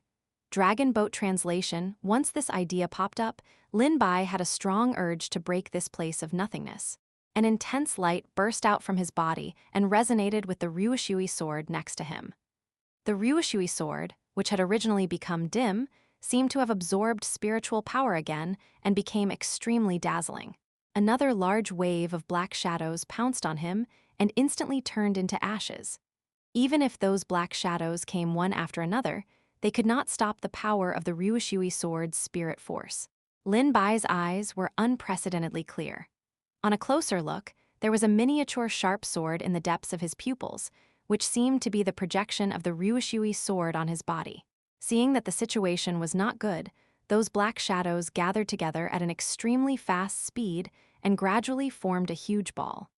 Dragon Boat Translation. Once this idea popped up, Lin Bai had a strong urge to break this place of nothingness. An intense light burst out from his body and resonated with the Ryushui sword next to him. The Ryushui sword, which had originally become dim, seemed to have absorbed spiritual power again and became extremely dazzling. Another large wave of black shadows pounced on him and instantly turned into ashes. Even if those black shadows came one after another, they could not stop the power of the Ryushui sword's spirit force. Lin Bai's eyes were unprecedentedly clear. On a closer look, there was a miniature sharp sword in the depths of his pupils, which seemed to be the projection of the Ryushui sword on his body. Seeing that the situation was not good, those black shadows gathered together at an extremely fast speed and gradually formed a huge ball.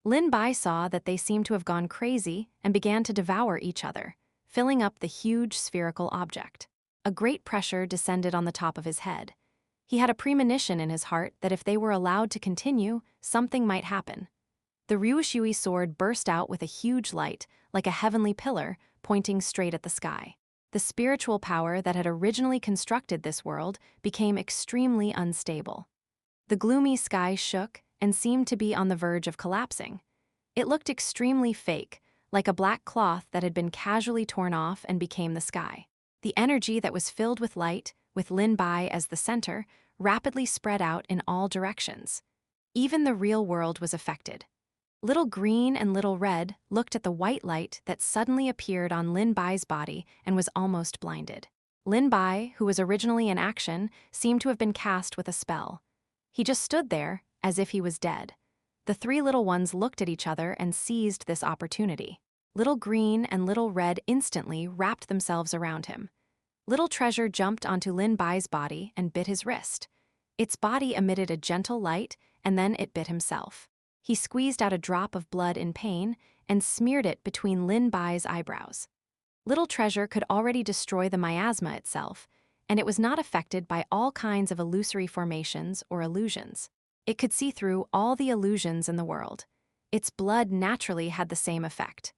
Lin Bai saw that they seemed to have gone crazy and began to devour each other, filling up the huge spherical object. A great pressure descended on the top of his head. He had a premonition in his heart that if they were allowed to continue, something might happen. The Ryushui sword burst out with a huge light, like a heavenly pillar, pointing straight at the sky. The spiritual power that had originally constructed this world became extremely unstable. The gloomy sky shook and seemed to be on the verge of collapsing. It looked extremely fake, like a black cloth that had been casually torn off and became the sky. The energy that was filled with light, with Lin Bai as the center, rapidly spread out in all directions. Even the real world was affected. Little Green and Little Red looked at the white light that suddenly appeared on Lin Bai's body and was almost blinded. Lin Bai, who was originally in action, seemed to have been cast with a spell. He just stood there, as if he was dead. The three little ones looked at each other and seized this opportunity. Little Green and Little Red instantly wrapped themselves around him. Little Treasure jumped onto Lin Bai's body and bit his wrist. Its body emitted a gentle light, and then it bit himself. He squeezed out a drop of blood in pain and smeared it between Lin Bai's eyebrows. Little Treasure could already destroy the miasma itself, and it was not affected by all kinds of illusory formations or illusions. It could see through all the illusions in the world. Its blood naturally had the same effect.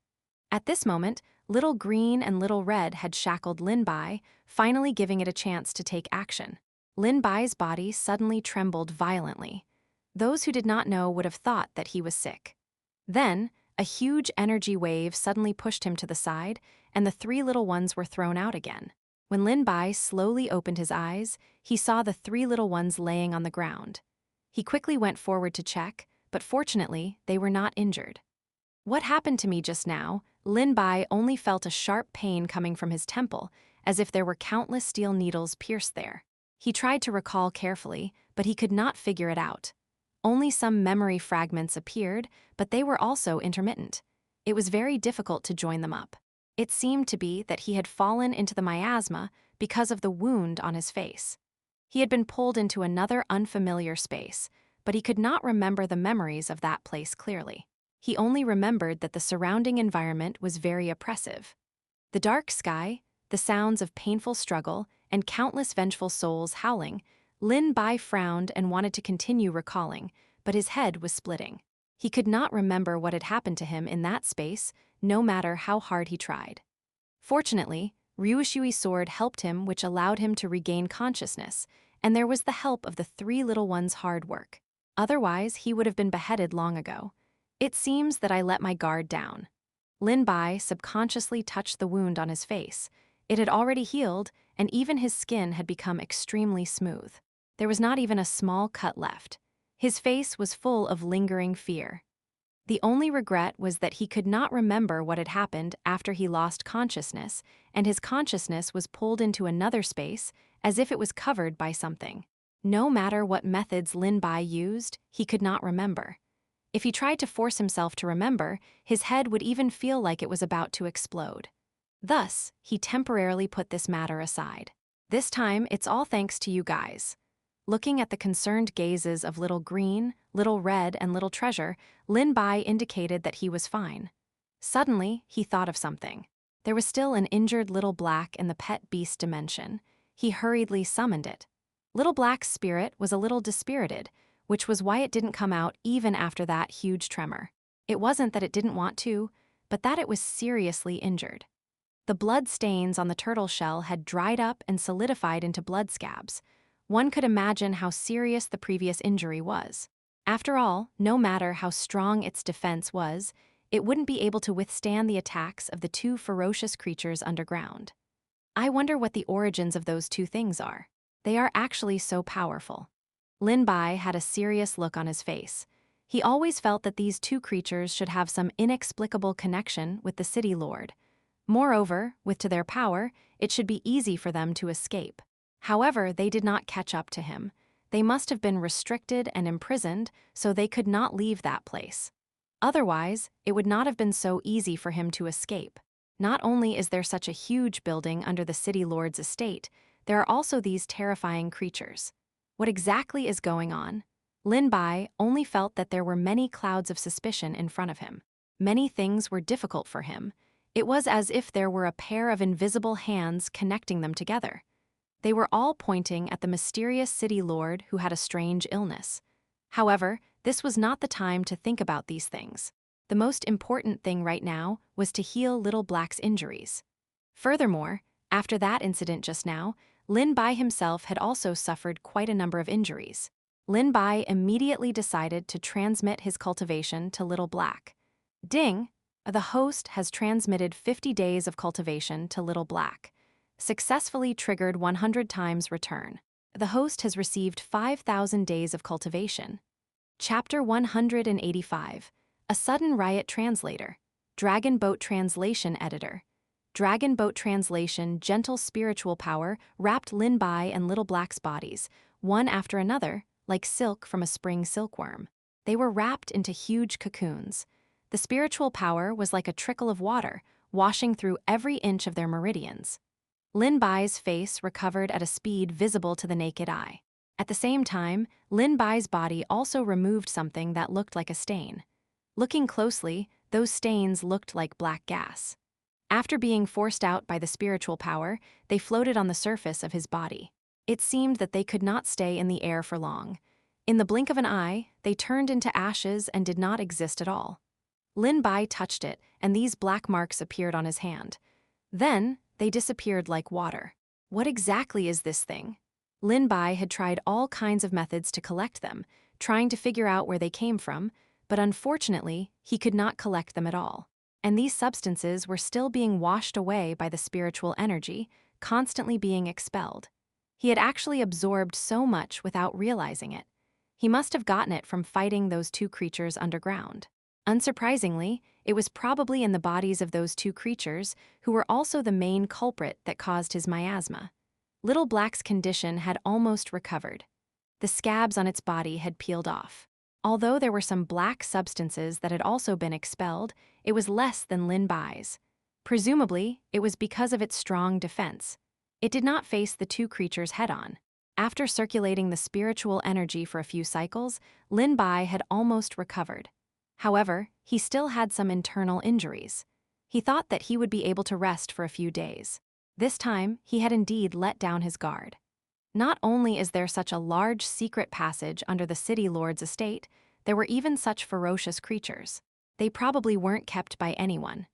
At this moment, Little Green and Little Red had shackled Lin Bai, finally giving it a chance to take action. Lin Bai's body suddenly trembled violently. Those who did not know would have thought that he was sick. Then, a huge energy wave suddenly pushed him to the side, and the three little ones were thrown out again. When Lin Bai slowly opened his eyes, he saw the three little ones laying on the ground. He quickly went forward to check, but fortunately, they were not injured. What happened to me just now? Lin Bai only felt a sharp pain coming from his temple, as if there were countless steel needles pierced there. He tried to recall carefully, but he could not figure it out. Only some memory fragments appeared, but they were also intermittent. It was very difficult to join them up. It seemed to be that he had fallen into the miasma because of the wound on his face. He had been pulled into another unfamiliar space, but he could not remember the memories of that place clearly. He only remembered that the surrounding environment was very oppressive. The dark sky, the sounds of painful struggle, and countless vengeful souls howling. Lin Bai frowned and wanted to continue recalling, but his head was splitting. He could not remember what had happened to him in that space, no matter how hard he tried. Fortunately, Ryushui's sword helped him, which allowed him to regain consciousness, and there was the help of the three little ones' hard work. Otherwise, he would have been beheaded long ago. It seems that I let my guard down. Lin Bai subconsciously touched the wound on his face. It had already healed, and even his skin had become extremely smooth. There was not even a small cut left. His face was full of lingering fear. The only regret was that he could not remember what had happened after he lost consciousness, and his consciousness was pulled into another space as if it was covered by something. No matter what methods Lin Bai used, he could not remember. If he tried to force himself to remember, his head would even feel like it was about to explode. Thus, he temporarily put this matter aside. This time, it's all thanks to you guys. Looking at the concerned gazes of Little Green, Little Red, and Little Treasure, Lin Bai indicated that he was fine. Suddenly, he thought of something. There was still an injured Little Black in the pet beast dimension. He hurriedly summoned it. Little Black's spirit was a little dispirited, which was why it didn't come out even after that huge tremor. It wasn't that it didn't want to, but that it was seriously injured. The blood stains on the turtle shell had dried up and solidified into blood scabs. One could imagine how serious the previous injury was. After all, no matter how strong its defense was, it wouldn't be able to withstand the attacks of the two ferocious creatures underground. I wonder what the origins of those two things are. They are actually so powerful. Lin Bai had a serious look on his face. He always felt that these two creatures should have some inexplicable connection with the city lord. Moreover, with to their power, it should be easy for them to escape. However, they did not catch up to him. They must have been restricted and imprisoned, so they could not leave that place. Otherwise, it would not have been so easy for him to escape. Not only is there such a huge building under the city lord's estate, there are also these terrifying creatures. What exactly is going on? Lin Bai only felt that there were many clouds of suspicion in front of him. Many things were difficult for him. It was as if there were a pair of invisible hands connecting them together. They were all pointing at the mysterious city lord who had a strange illness. However, this was not the time to think about these things. The most important thing right now was to heal Little Black's injuries. Furthermore, after that incident just now, Lin Bai himself had also suffered quite a number of injuries. Lin Bai immediately decided to transmit his cultivation to Little Black. Ding! The host has transmitted 50 days of cultivation to Little Black. Successfully triggered 100 times return. The host has received 5,000 days of cultivation. Chapter 185. A Sudden Riot Translator. Dragon Boat Translation Editor. Dragon Boat Translation gentle spiritual power wrapped Lin Bai and Little Black's bodies, one after another, like silk from a spring silkworm. They were wrapped into huge cocoons. The spiritual power was like a trickle of water, washing through every inch of their meridians. Lin Bai's face recovered at a speed visible to the naked eye. At the same time, Lin Bai's body also removed something that looked like a stain. Looking closely, those stains looked like black gas. After being forced out by the spiritual power, they floated on the surface of his body. It seemed that they could not stay in the air for long. In the blink of an eye, they turned into ashes and did not exist at all. Lin Bai touched it, and these black marks appeared on his hand. Then, they disappeared like water. What exactly is this thing? Lin Bai had tried all kinds of methods to collect them, trying to figure out where they came from, but unfortunately, he could not collect them at all. And these substances were still being washed away by the spiritual energy, constantly being expelled. He had actually absorbed so much without realizing it. He must have gotten it from fighting those two creatures underground. Unsurprisingly, it was probably in the bodies of those two creatures who were also the main culprit that caused his miasma. Little Black's condition had almost recovered. The scabs on its body had peeled off. Although there were some black substances that had also been expelled, it was less than Lin Bai's. Presumably, it was because of its strong defense. It did not face the two creatures head-on. After circulating the spiritual energy for a few cycles, Lin Bai had almost recovered. However, he still had some internal injuries. He thought that he would be able to rest for a few days. This time, he had indeed let down his guard. Not only is there such a large secret passage under the city lord's estate, there were even such ferocious creatures. They probably weren't kept by anyone.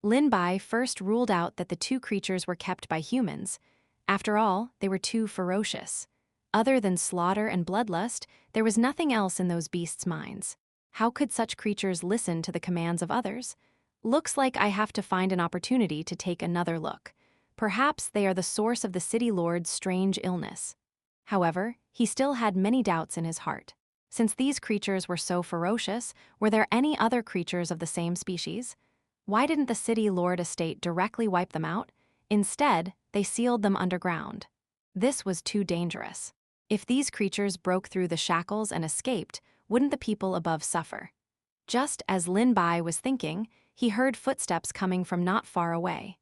Lin Bai first ruled out that the two creatures were kept by humans. After all, they were too ferocious. Other than slaughter and bloodlust, there was nothing else in those beasts' minds. How could such creatures listen to the commands of others? Looks like I have to find an opportunity to take another look. Perhaps they are the source of the city lord's strange illness. However, he still had many doubts in his heart. Since these creatures were so ferocious, were there any other creatures of the same species? Why didn't the city lord estate directly wipe them out? Instead, they sealed them underground. This was too dangerous. If these creatures broke through the shackles and escaped, wouldn't the people above suffer? Just as Lin Bai was thinking, he heard footsteps coming from not far away.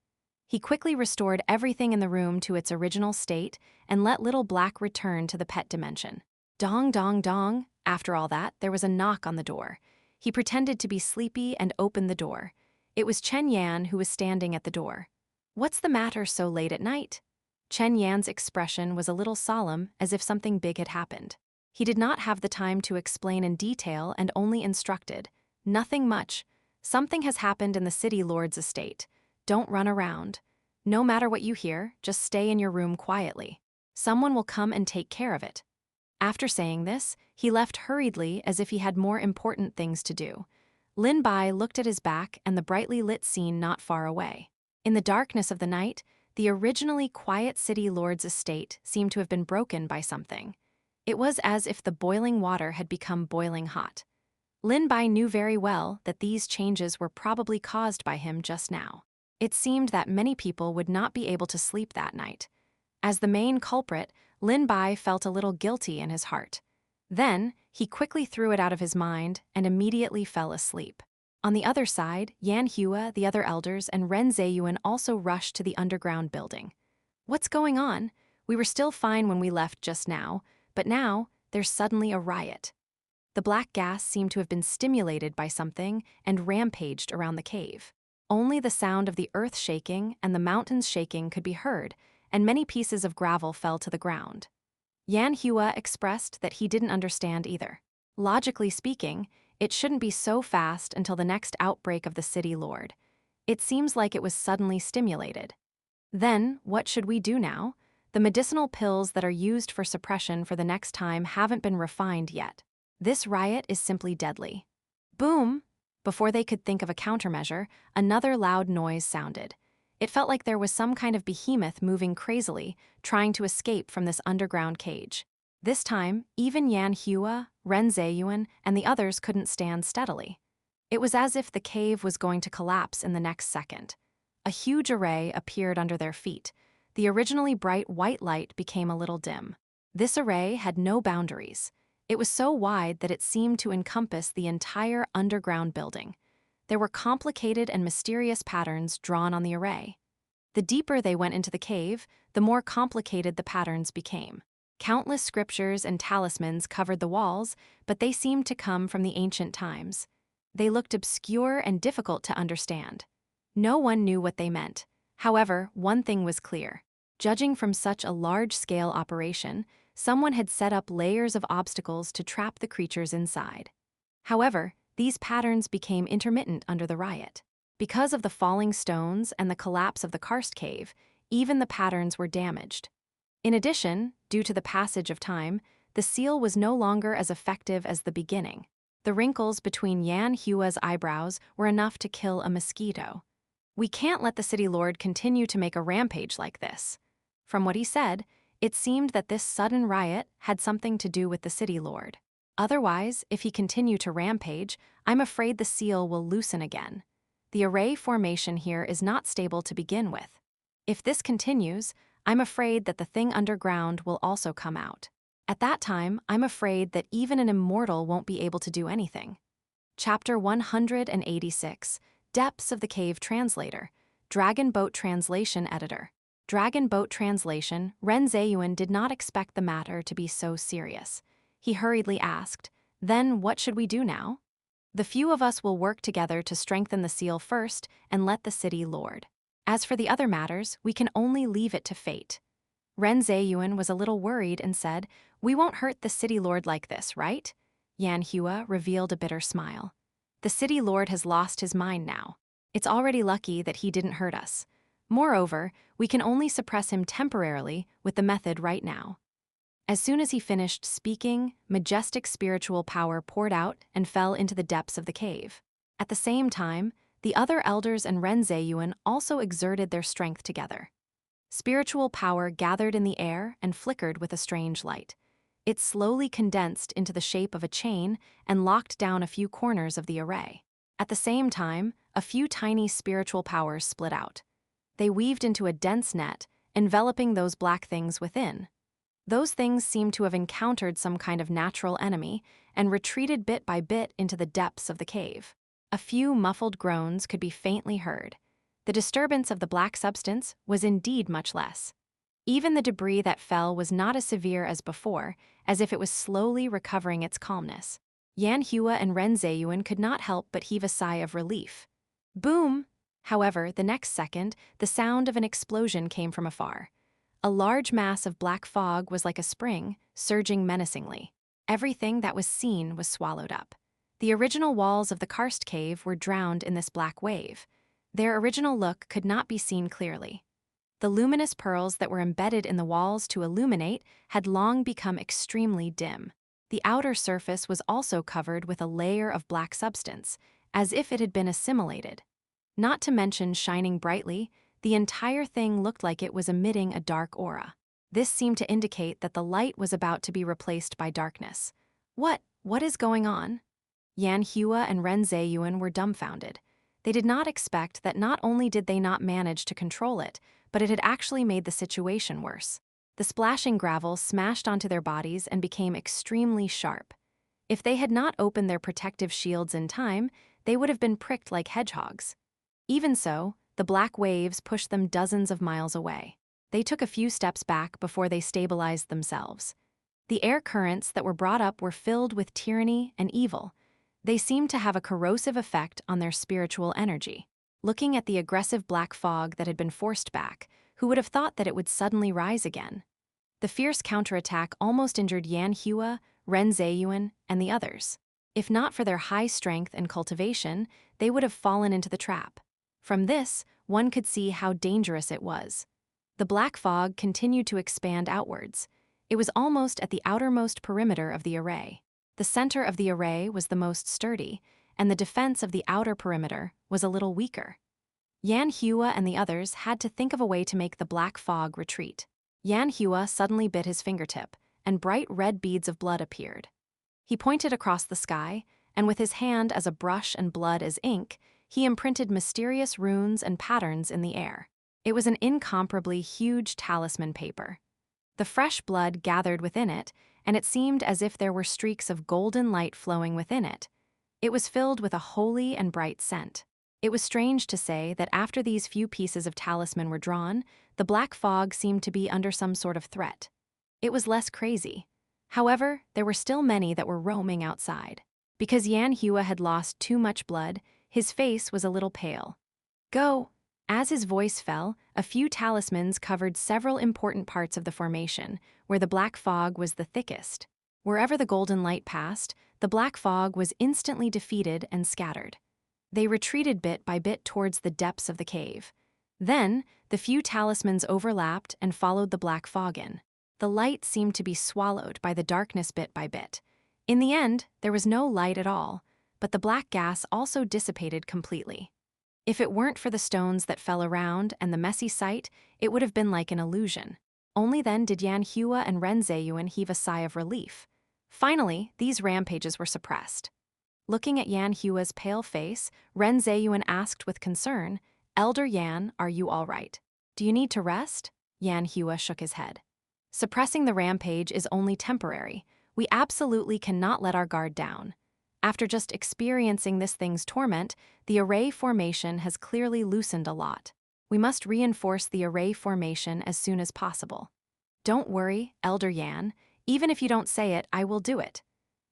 He quickly restored everything in the room to its original state and let Little Black return to the pet dimension. Dong, dong, dong. After all that, there was a knock on the door. He pretended to be sleepy and opened the door. It was Chen Yan who was standing at the door. "What's the matter so late at night?" Chen Yan's expression was a little solemn, as if something big had happened. He did not have the time to explain in detail and only instructed. "Nothing much. Something has happened in the city lord's estate. Don't run around. No matter what you hear, just stay in your room quietly. Someone will come and take care of it." After saying this, he left hurriedly as if he had more important things to do. Lin Bai looked at his back and the brightly lit scene not far away. In the darkness of the night, the originally quiet city lord's estate seemed to have been broken by something. It was as if the boiling water had become boiling hot. Lin Bai knew very well that these changes were probably caused by him just now. It seemed that many people would not be able to sleep that night. As the main culprit, Lin Bai felt a little guilty in his heart. Then, he quickly threw it out of his mind and immediately fell asleep. On the other side, Xianxia, the other elders, and Ren Zeyuan also rushed to the underground building. "What's going on? We were still fine when we left just now, but now, there's suddenly a riot." The black gas seemed to have been stimulated by something and rampaged around the cave. Only the sound of the earth shaking and the mountains shaking could be heard, and many pieces of gravel fell to the ground. Xianxia expressed that he didn't understand either. Logically speaking, it shouldn't be so fast until the next outbreak of the city lord. It seems like it was suddenly stimulated. Then, what should we do now? The medicinal pills that are used for suppression for the next time haven't been refined yet. This riot is simply deadly. Boom! Before they could think of a countermeasure, another loud noise sounded. It felt like there was some kind of behemoth moving crazily, trying to escape from this underground cage. This time, even Xianxia, Ren Zeyuan, and the others couldn't stand steadily. It was as if the cave was going to collapse in the next second. A huge array appeared under their feet. The originally bright white light became a little dim. This array had no boundaries. It was so wide that it seemed to encompass the entire underground building. There were complicated and mysterious patterns drawn on the array. The deeper they went into the cave, the more complicated the patterns became. Countless scriptures and talismans covered the walls, but they seemed to come from the ancient times. They looked obscure and difficult to understand. No one knew what they meant. However, one thing was clear. Judging from such a large-scale operation, someone had set up layers of obstacles to trap the creatures inside. However, these patterns became intermittent under the riot. Because of the falling stones and the collapse of the karst cave, even the patterns were damaged. In addition, due to the passage of time, the seal was no longer as effective as the beginning. The wrinkles between Xianxia's eyebrows were enough to kill a mosquito. "We can't let the city lord continue to make a rampage like this." From what he said, it seemed that this sudden riot had something to do with the city lord. Otherwise, if he continue to rampage, I'm afraid the seal will loosen again. The array formation here is not stable to begin with. If this continues, I'm afraid that the thing underground will also come out. At that time, I'm afraid that even an immortal won't be able to do anything. Chapter 186, Depths of the Cave Translator, Dragon Boat Translation Editor. Dragon Boat Translation, Ren Zheyuan did not expect the matter to be so serious. He hurriedly asked, "Then what should we do now?" "The few of us will work together to strengthen the seal first and let the city lord. As for the other matters, we can only leave it to fate." Ren Zheyuan was a little worried and said, "We won't hurt the city lord like this, right?" Xianxia revealed a bitter smile. "The city lord has lost his mind now. It's already lucky that he didn't hurt us. Moreover, we can only suppress him temporarily with the method right now." As soon as he finished speaking, majestic spiritual power poured out and fell into the depths of the cave. At the same time, the other elders and Ren Zheyuan also exerted their strength together. Spiritual power gathered in the air and flickered with a strange light. It slowly condensed into the shape of a chain and locked down a few corners of the array. At the same time, a few tiny spiritual powers split out. They weaved into a dense net, enveloping those black things within. Those things seemed to have encountered some kind of natural enemy and retreated bit by bit into the depths of the cave. A few muffled groans could be faintly heard. The disturbance of the black substance was indeed much less. Even the debris that fell was not as severe as before, as if it was slowly recovering its calmness. Xianxia and Ren Zheyuan could not help but heave a sigh of relief. Boom! However, the next second, the sound of an explosion came from afar. A large mass of black fog was like a spring, surging menacingly. Everything that was seen was swallowed up. The original walls of the karst cave were drowned in this black wave. Their original look could not be seen clearly. The luminous pearls that were embedded in the walls to illuminate had long become extremely dim. The outer surface was also covered with a layer of black substance, as if it had been assimilated. Not to mention shining brightly, the entire thing looked like it was emitting a dark aura. This seemed to indicate that the light was about to be replaced by darkness. What is going on?" Xianxia and Ren Zheyuan were dumbfounded. They did not expect that not only did they not manage to control it, but it had actually made the situation worse. The splashing gravel smashed onto their bodies and became extremely sharp. If they had not opened their protective shields in time, they would have been pricked like hedgehogs. Even so, the black waves pushed them dozens of miles away. They took a few steps back before they stabilized themselves. The air currents that were brought up were filled with tyranny and evil. They seemed to have a corrosive effect on their spiritual energy. Looking at the aggressive black fog that had been forced back, who would have thought that it would suddenly rise again? The fierce counterattack almost injured Xianxia, Ren Zheyuan, and the others. If not for their high strength and cultivation, they would have fallen into the trap. From this, one could see how dangerous it was. The black fog continued to expand outwards. It was almost at the outermost perimeter of the array. The center of the array was the most sturdy, and the defense of the outer perimeter was a little weaker. Xianxia and the others had to think of a way to make the black fog retreat. Xianxia suddenly bit his fingertip, and bright red beads of blood appeared. He pointed across the sky, and with his hand as a brush and blood as ink, he imprinted mysterious runes and patterns in the air. It was an incomparably huge talisman paper. The fresh blood gathered within it, and it seemed as if there were streaks of golden light flowing within it. It was filled with a holy and bright scent. It was strange to say that after these few pieces of talisman were drawn, the black fog seemed to be under some sort of threat. It was less crazy. However, there were still many that were roaming outside. Because Xianxia had lost too much blood, his face was a little pale. "Go!" As his voice fell, a few talismans covered several important parts of the formation, where the black fog was the thickest. Wherever the golden light passed, the black fog was instantly defeated and scattered. They retreated bit by bit towards the depths of the cave. Then, the few talismans overlapped and followed the black fog in. The light seemed to be swallowed by the darkness bit by bit. In the end, there was no light at all, but the black gas also dissipated completely. If it weren't for the stones that fell around and the messy sight, it would have been like an illusion. Only then did Xianxia and Ren Zheyuan heave a sigh of relief. Finally, these rampages were suppressed. Looking at Yan Hua's pale face, Ren Zheyuan asked with concern, "Elder Yan, are you all right? Do you need to rest?" Yan Hua shook his head. "Suppressing the rampage is only temporary. We absolutely cannot let our guard down. After just experiencing this thing's torment, the array formation has clearly loosened a lot. We must reinforce the array formation as soon as possible." "Don't worry, Elder Yan. Even if you don't say it, I will do it."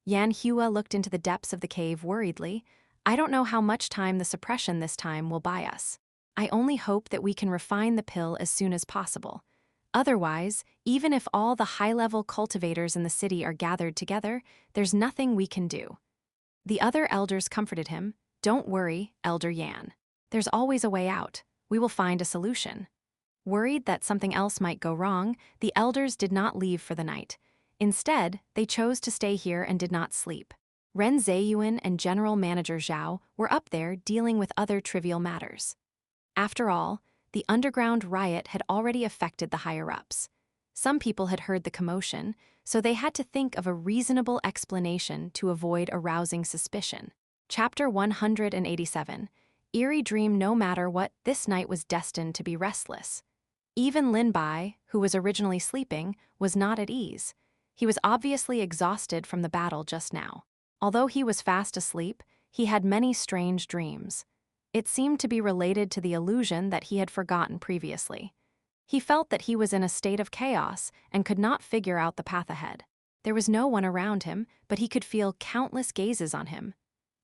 Yan Hua looked into the depths of the cave worriedly. "I don't know how much time the suppression this time will buy us. I only hope that we can refine the pill as soon as possible. Otherwise, even if all the high-level cultivators in the city are gathered together, there's nothing we can do." The other elders comforted him. "Don't worry, Elder Yan. There's always a way out. We will find a solution." Worried that something else might go wrong, the elders did not leave for the night. Instead, they chose to stay here and did not sleep. Ren Zheyuan and General Manager Zhao were up there dealing with other trivial matters. After all, the underground riot had already affected the higher-ups. Some people had heard the commotion, so they had to think of a reasonable explanation to avoid arousing suspicion. Chapter 187. Eerie dream. No matter what, this night was destined to be restless. Even Lin Bai, who was originally sleeping, was not at ease. He was obviously exhausted from the battle just now. Although he was fast asleep, he had many strange dreams. It seemed to be related to the illusion that he had forgotten previously. He felt that he was in a state of chaos and could not figure out the path ahead. There was no one around him, but he could feel countless gazes on him.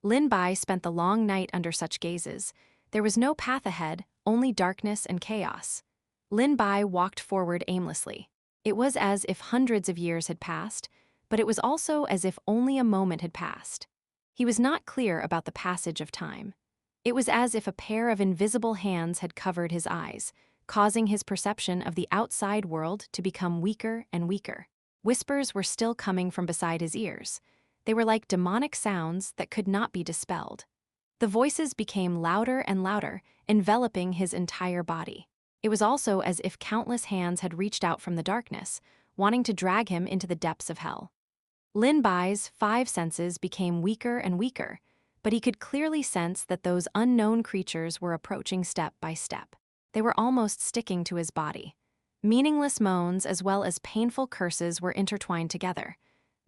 Lin Bai spent the long night under such gazes. There was no path ahead, only darkness and chaos. Lin Bai walked forward aimlessly. It was as if hundreds of years had passed, but it was also as if only a moment had passed. He was not clear about the passage of time. It was as if a pair of invisible hands had covered his eyes, causing his perception of the outside world to become weaker and weaker. Whispers were still coming from beside his ears. They were like demonic sounds that could not be dispelled. The voices became louder and louder, enveloping his entire body. It was also as if countless hands had reached out from the darkness, wanting to drag him into the depths of hell. Lin Bai's 5 senses became weaker and weaker, but he could clearly sense that those unknown creatures were approaching step by step. They were almost sticking to his body. Meaningless moans as well as painful curses were intertwined together.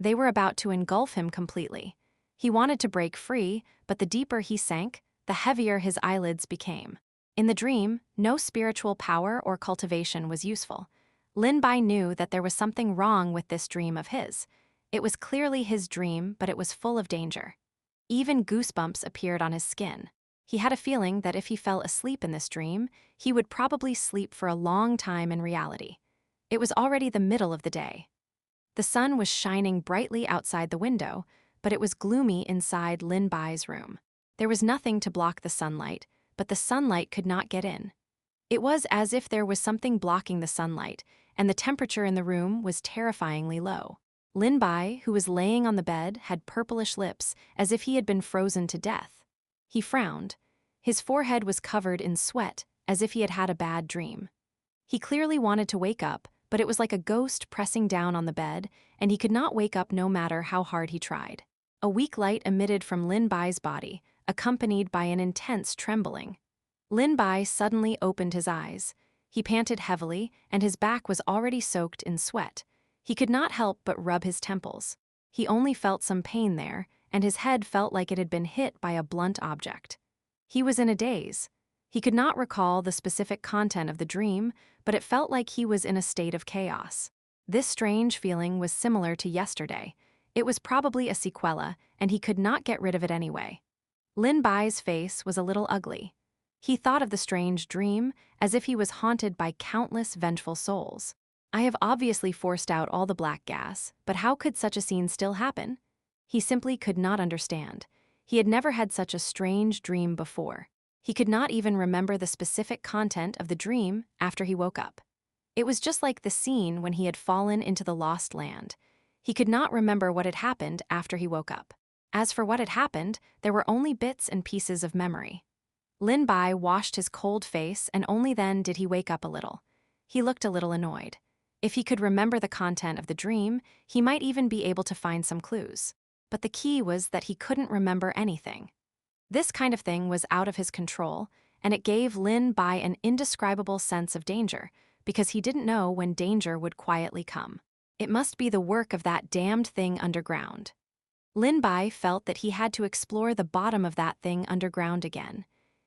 They were about to engulf him completely. He wanted to break free, but the deeper he sank, the heavier his eyelids became. In the dream, no spiritual power or cultivation was useful. Lin Bai knew that there was something wrong with this dream of his. It was clearly his dream, but it was full of danger. Even goosebumps appeared on his skin. He had a feeling that if he fell asleep in this dream, he would probably sleep for a long time in reality. It was already the middle of the day. The sun was shining brightly outside the window, but it was gloomy inside Lin Bai's room. There was nothing to block the sunlight, but the sunlight could not get in. It was as if there was something blocking the sunlight, and the temperature in the room was terrifyingly low. Lin Bai, who was laying on the bed, had purplish lips, as if he had been frozen to death. He frowned. His forehead was covered in sweat, as if he had had a bad dream. He clearly wanted to wake up, but it was like a ghost pressing down on the bed, and he could not wake up no matter how hard he tried. A weak light emitted from Lin Bai's body, accompanied by an intense trembling. Lin Bai suddenly opened his eyes. He panted heavily, and his back was already soaked in sweat. He could not help but rub his temples. He only felt some pain there, and his head felt like it had been hit by a blunt object. He was in a daze. He could not recall the specific content of the dream, but it felt like he was in a state of chaos. This strange feeling was similar to yesterday. It was probably a sequela, and he could not get rid of it anyway. Lin Bai's face was a little ugly. He thought of the strange dream as if he was haunted by countless vengeful souls. I have obviously forced out all the black gas, but how could such a scene still happen? He simply could not understand. He had never had such a strange dream before. He could not even remember the specific content of the dream after he woke up. It was just like the scene when he had fallen into the lost land. He could not remember what had happened after he woke up. As for what had happened, there were only bits and pieces of memory. Lin Bai washed his cold face, and only then did he wake up a little. He looked a little annoyed. If he could remember the content of the dream, he might even be able to find some clues. But the key was that he couldn't remember anything. This kind of thing was out of his control, and it gave Lin Bai an indescribable sense of danger, because he didn't know when danger would quietly come. It must be the work of that damned thing underground. Lin Bai felt that he had to explore the bottom of that thing underground again.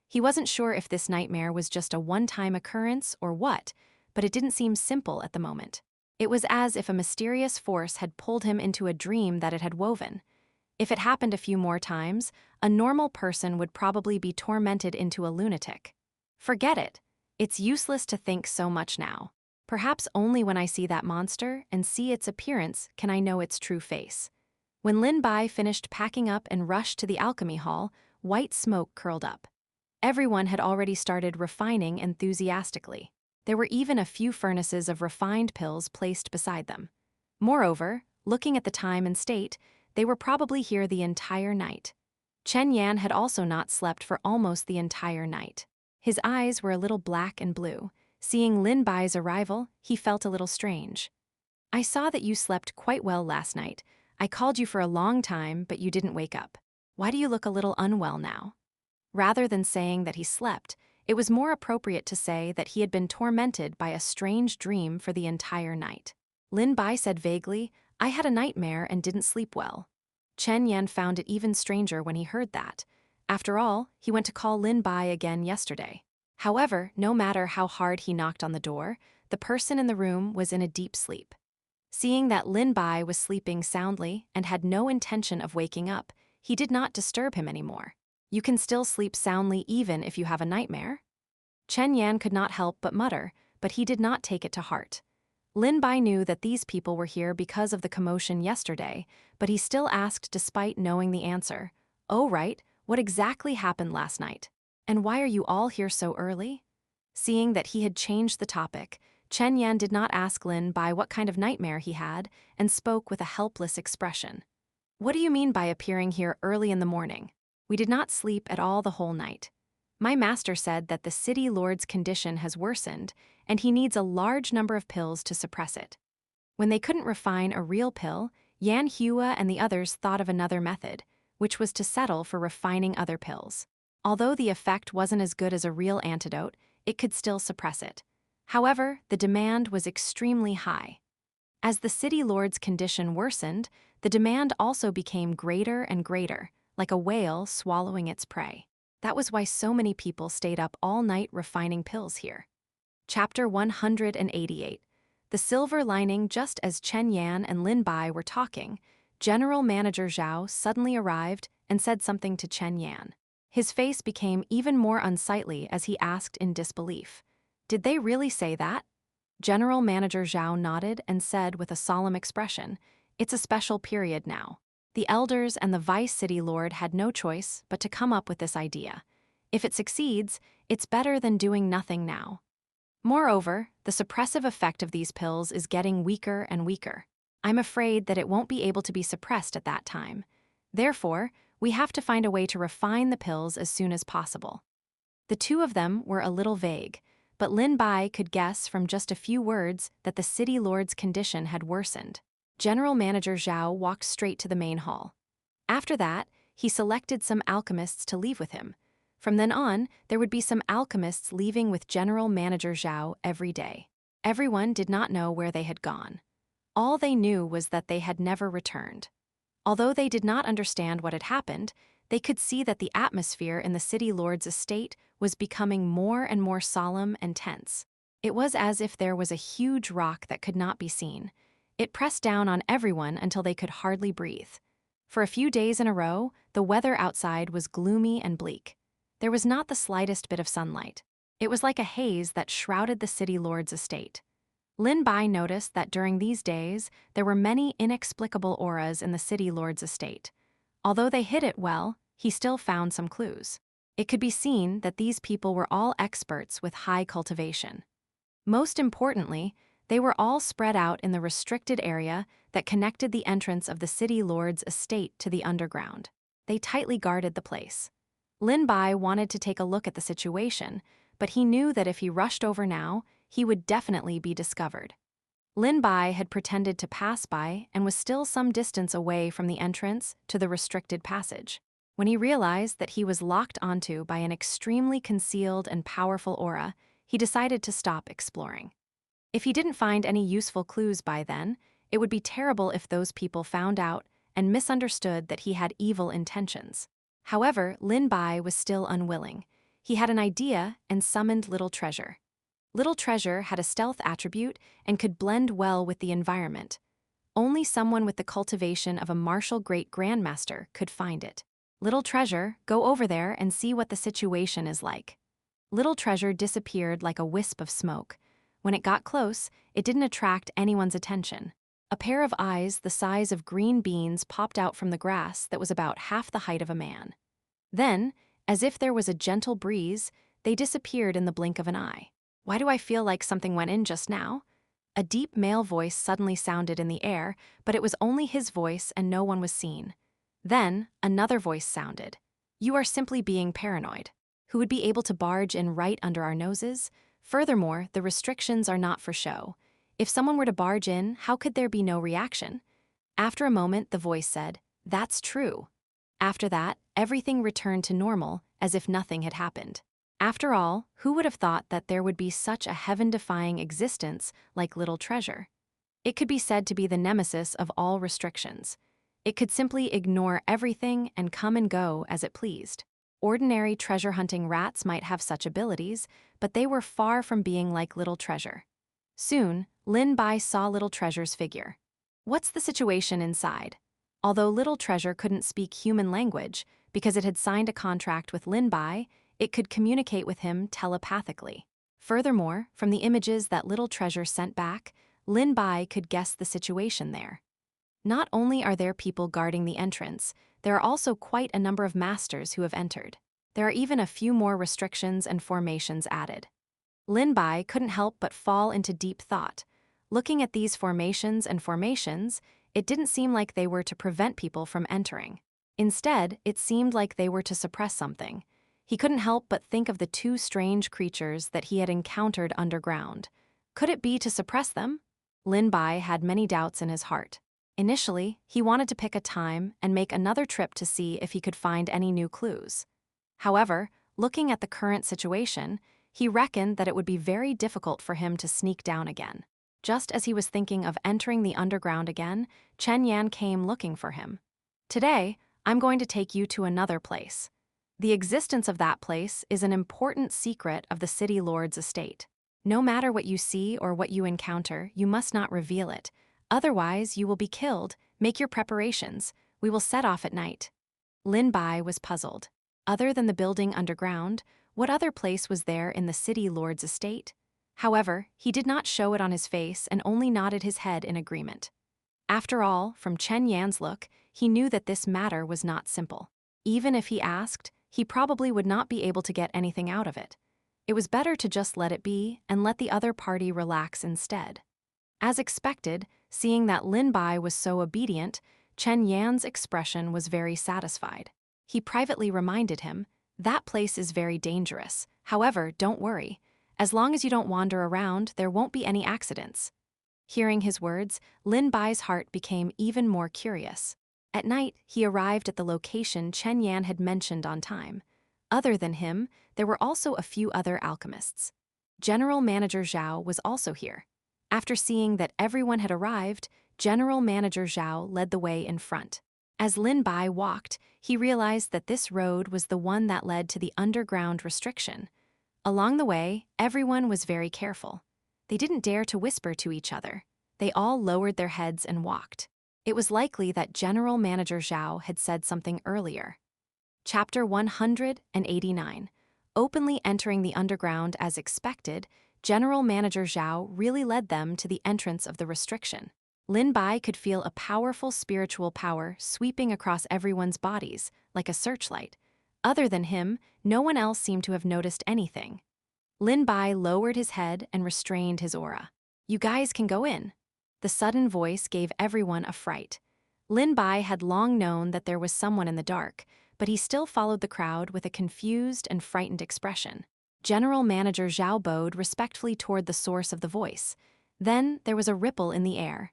He wasn't sure if this nightmare was just a one-time occurrence or what, but it didn't seem simple at the moment. It was as if a mysterious force had pulled him into a dream that it had woven. If it happened a few more times, a normal person would probably be tormented into a lunatic. Forget it. It's useless to think so much now. Perhaps only when I see that monster and see its appearance can I know its true face. When Lin Bai finished packing up and rushed to the alchemy hall, white smoke curled up. Everyone had already started refining enthusiastically. There were even a few furnaces of refined pills placed beside them. Moreover, looking at the time and state, they were probably here the entire night. Chen Yan had also not slept for almost the entire night. His eyes were a little black and blue. Seeing Lin Bai's arrival, he felt a little strange. I saw that you slept quite well last night. I called you for a long time, but you didn't wake up. Why do you look a little unwell now? Rather than saying that he slept, it was more appropriate to say that he had been tormented by a strange dream for the entire night. Lin Bai said vaguely, I had a nightmare and didn't sleep well. Chen Yan found it even stranger when he heard that. After all, he went to call Lin Bai again yesterday. However, no matter how hard he knocked on the door, the person in the room was in a deep sleep. Seeing that Lin Bai was sleeping soundly and had no intention of waking up, he did not disturb him anymore. You can still sleep soundly even if you have a nightmare? Chen Yan could not help but mutter, but he did not take it to heart. Lin Bai knew that these people were here because of the commotion yesterday, but he still asked despite knowing the answer. Oh right, what exactly happened last night? And why are you all here so early? Seeing that he had changed the topic, Chen Yan did not ask Lin Bai what kind of nightmare he had, and spoke with a helpless expression. What do you mean by appearing here early in the morning? We did not sleep at all the whole night. My master said that the city lord's condition has worsened, and he needs a large number of pills to suppress it. When they couldn't refine a real pill, Xianxia and the others thought of another method, which was to settle for refining other pills. Although the effect wasn't as good as a real antidote, it could still suppress it. However, the demand was extremely high. As the city lord's condition worsened, the demand also became greater and greater, like a whale swallowing its prey. That was why so many people stayed up all night refining pills here. Chapter 188. The silver lining. Just as Chen Yan and Lin Bai were talking, General Manager Zhao suddenly arrived and said something to Chen Yan. His face became even more unsightly as he asked in disbelief, Did they really say that? General Manager Zhao nodded and said with a solemn expression, It's a special period now. The elders and the vice city lord had no choice but to come up with this idea. If it succeeds, it's better than doing nothing now. Moreover, the suppressive effect of these pills is getting weaker and weaker. I'm afraid that it won't be able to be suppressed at that time. Therefore, we have to find a way to refine the pills as soon as possible. The two of them were a little vague, but Lin Bai could guess from just a few words that the city lord's condition had worsened. General Manager Zhao walked straight to the main hall. After that, he selected some alchemists to leave with him. From then on, there would be some alchemists leaving with General Manager Zhao every day. Everyone did not know where they had gone. All they knew was that they had never returned. Although they did not understand what had happened, they could see that the atmosphere in the city lord's estate was becoming more and more solemn and tense. It was as if there was a huge rock that could not be seen. It pressed down on everyone until they could hardly breathe. For a few days in a row, the weather outside was gloomy and bleak. There was not the slightest bit of sunlight. It was like a haze that shrouded the city lord's estate. Lin Bai noticed that during these days, there were many inexplicable auras in the city lord's estate. Although they hid it well, he still found some clues. It could be seen that these people were all experts with high cultivation. Most importantly, they were all spread out in the restricted area that connected the entrance of the city lord's estate to the underground. They tightly guarded the place. Lin Bai wanted to take a look at the situation, but he knew that if he rushed over now, he would definitely be discovered. Lin Bai had pretended to pass by and was still some distance away from the entrance to the restricted passage. When he realized that he was locked onto by an extremely concealed and powerful aura, he decided to stop exploring. If he didn't find any useful clues by then, it would be terrible if those people found out and misunderstood that he had evil intentions. However, Lin Bai was still unwilling. He had an idea and summoned Little Treasure. Little Treasure had a stealth attribute and could blend well with the environment. Only someone with the cultivation of a martial great grandmaster could find it. Little Treasure, go over there and see what the situation is like. Little Treasure disappeared like a wisp of smoke. When it got close, it didn't attract anyone's attention. A pair of eyes the size of green beans popped out from the grass that was about half the height of a man. Then, as if there was a gentle breeze, they disappeared in the blink of an eye. Why do I feel like something went in just now? A deep male voice suddenly sounded in the air, but it was only his voice and no one was seen. Then, another voice sounded. You are simply being paranoid. Who would be able to barge in right under our noses? Furthermore, the restrictions are not for show. If someone were to barge in, how could there be no reaction? After a moment, the voice said, "That's true." After that, everything returned to normal, as if nothing had happened. After all, who would have thought that there would be such a heaven-defying existence like Little Treasure? It could be said to be the nemesis of all restrictions. It could simply ignore everything and come and go as it pleased. Ordinary treasure-hunting rats might have such abilities, but they were far from being like Little Treasure. Soon, Lin Bai saw Little Treasure's figure. What's the situation inside? Although Little Treasure couldn't speak human language because it had signed a contract with Lin Bai, it could communicate with him telepathically. Furthermore, from the images that Little Treasure sent back, Lin Bai could guess the situation there. Not only are there people guarding the entrance, there are also quite a number of masters who have entered. There are even a few more restrictions and formations added. Lin Bai couldn't help but fall into deep thought. Looking at these formations, it didn't seem like they were to prevent people from entering. Instead, it seemed like they were to suppress something. He couldn't help but think of the two strange creatures that he had encountered underground. Could it be to suppress them? Lin Bai had many doubts in his heart. Initially, he wanted to pick a time and make another trip to see if he could find any new clues. However, looking at the current situation, he reckoned that it would be very difficult for him to sneak down again. Just as he was thinking of entering the underground again, Chen Yan came looking for him. Today, I'm going to take you to another place. The existence of that place is an important secret of the city lord's estate. No matter what you see or what you encounter, you must not reveal it. Otherwise, you will be killed. Make your preparations. We will set off at night. Lin Bai was puzzled. Other than the building underground, what other place was there in the city lord's estate? However, he did not show it on his face and only nodded his head in agreement. After all, from Chen Yan's look, he knew that this matter was not simple. Even if he asked, he probably would not be able to get anything out of it. It was better to just let it be and let the other party relax instead. As expected, seeing that Lin Bai was so obedient, Chen Yan's expression was very satisfied. He privately reminded him, "That place is very dangerous. However, don't worry. As long as you don't wander around, there won't be any accidents." Hearing his words, Lin Bai's heart became even more curious. At night, he arrived at the location Chen Yan had mentioned on time. Other than him, there were also a few other alchemists. General Manager Zhao was also here. After seeing that everyone had arrived, General Manager Zhao led the way in front. As Lin Bai walked, he realized that this road was the one that led to the underground restriction. Along the way, everyone was very careful. They didn't dare to whisper to each other. They all lowered their heads and walked. It was likely that General Manager Zhao had said something earlier. Chapter 189. Openly entering the underground as expected, General Manager Zhao really led them to the entrance of the restriction. Lin Bai could feel a powerful spiritual power sweeping across everyone's bodies, like a searchlight. Other than him, no one else seemed to have noticed anything. Lin Bai lowered his head and restrained his aura. "You guys can go in." The sudden voice gave everyone a fright. Lin Bai had long known that there was someone in the dark, but he still followed the crowd with a confused and frightened expression. General Manager Zhao bowed respectfully toward the source of the voice. Then there was a ripple in the air.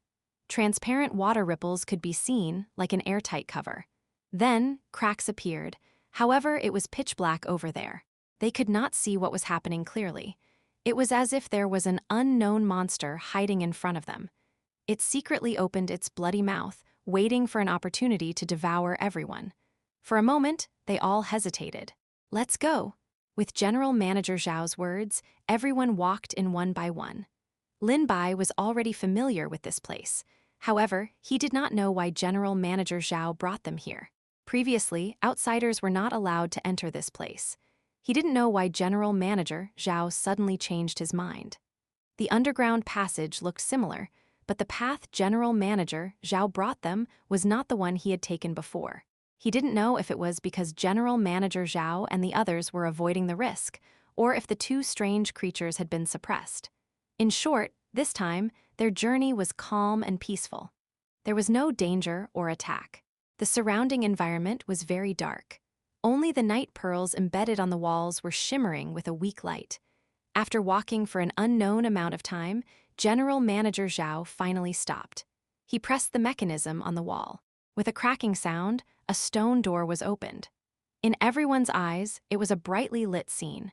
Transparent water ripples could be seen, like an airtight cover. Then, cracks appeared. However, it was pitch black over there. They could not see what was happening clearly. It was as if there was an unknown monster hiding in front of them. It secretly opened its bloody mouth, waiting for an opportunity to devour everyone. For a moment, they all hesitated. "Let's go." With General Manager Zhao's words, everyone walked in one by one. Lin Bai was already familiar with this place. However, he did not know why General Manager Zhao brought them here. Previously, outsiders were not allowed to enter this place. He didn't know why General Manager Zhao suddenly changed his mind. The underground passage looked similar, but the path General Manager Zhao brought them was not the one he had taken before. He didn't know if it was because General Manager Zhao and the others were avoiding the risk, or if the two strange creatures had been suppressed. In short, this time, their journey was calm and peaceful. There was no danger or attack. The surrounding environment was very dark. Only the night pearls embedded on the walls were shimmering with a weak light. After walking for an unknown amount of time, General Manager Zhao finally stopped. He pressed the mechanism on the wall. With a cracking sound, a stone door was opened. In everyone's eyes, it was a brightly lit scene.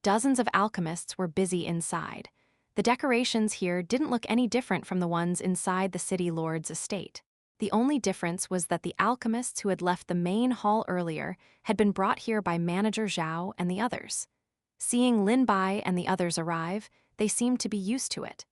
Dozens of alchemists were busy inside. The decorations here didn't look any different from the ones inside the city lord's estate. The only difference was that the alchemists who had left the main hall earlier had been brought here by Manager Zhao and the others. Seeing Lin Bai and the others arrive, they seemed to be used to it.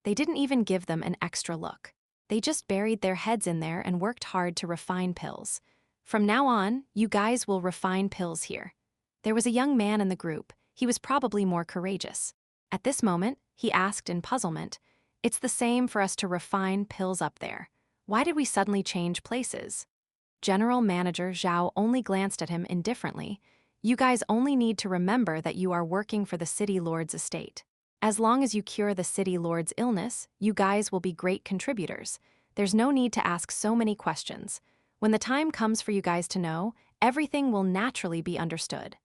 They didn't even give them an extra look. They just buried their heads in there and worked hard to refine pills. "From now on, you guys will refine pills here." There was a young man in the group. He was probably more courageous. At this moment, he asked in puzzlement, "It's the same for us to refine pills up there. Why did we suddenly change places?" General Manager Zhao only glanced at him indifferently. "You guys only need to remember that you are working for the city lord's estate. As long as you cure the city lord's illness, you guys will be great contributors. There's no need to ask so many questions. When the time comes for you guys to know, everything will naturally be understood."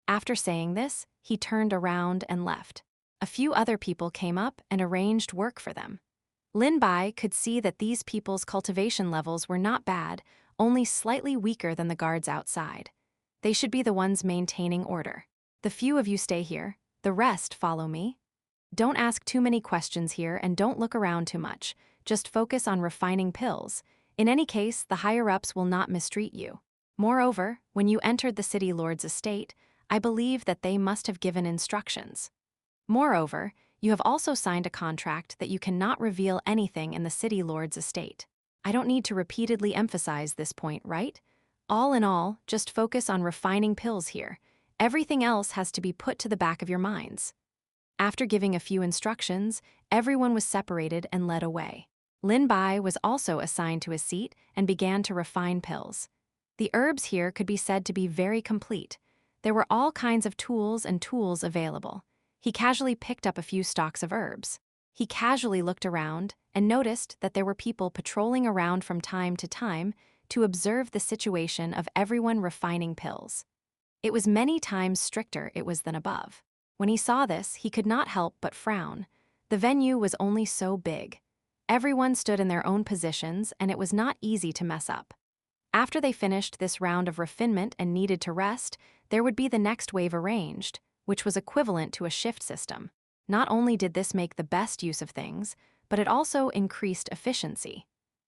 After saying this, he turned around and left. A few other people came up and arranged work for them. Lin Bai could see that these people's cultivation levels were not bad, only slightly weaker than the guards outside. They should be the ones maintaining order. "The few of you stay here, the rest follow me. Don't ask too many questions here and don't look around too much. Just focus on refining pills. In any case, the higher-ups will not mistreat you. Moreover, when you entered the city lord's estate, I believe that they must have given instructions. Moreover, you have also signed a contract that you cannot reveal anything in the city lord's estate. I don't need to repeatedly emphasize this point, right? All in all, just focus on refining pills here. Everything else has to be put to the back of your minds." After giving a few instructions, everyone was separated and led away. Lin Bai was also assigned to a seat and began to refine pills. The herbs here could be said to be very complete. There were all kinds of tools and tools available. He casually picked up a few stalks of herbs. He casually looked around and noticed that there were people patrolling around from time to time to observe the situation of everyone refining pills. It was many times stricter it was than above. When he saw this, he could not help but frown. The venue was only so big. Everyone stood in their own positions, and it was not easy to mess up. After they finished this round of refinement and needed to rest, there would be the next wave arranged, which was equivalent to a shift system. Not only did this make the best use of things, but it also increased efficiency.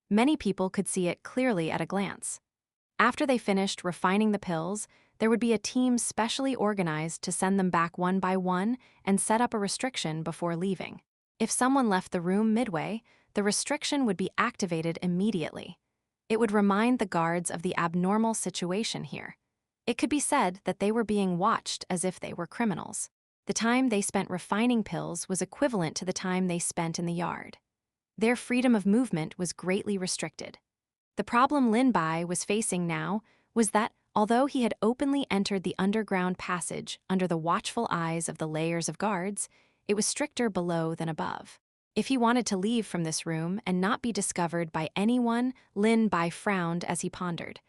Many people could see it clearly at a glance. After they finished refining the pills, there would be a team specially organized to send them back one by one and set up a restriction before leaving. If someone left the room midway, the restriction would be activated immediately. It would remind the guards of the abnormal situation here. It could be said that they were being watched as if they were criminals. The time they spent refining pills was equivalent to the time they spent in the yard. Their freedom of movement was greatly restricted. The problem Lin Bai was facing now was that, although he had openly entered the underground passage under the watchful eyes of the layers of guards, it was stricter below than above. If he wanted to leave from this room and not be discovered by anyone, Lin Bai frowned as he pondered.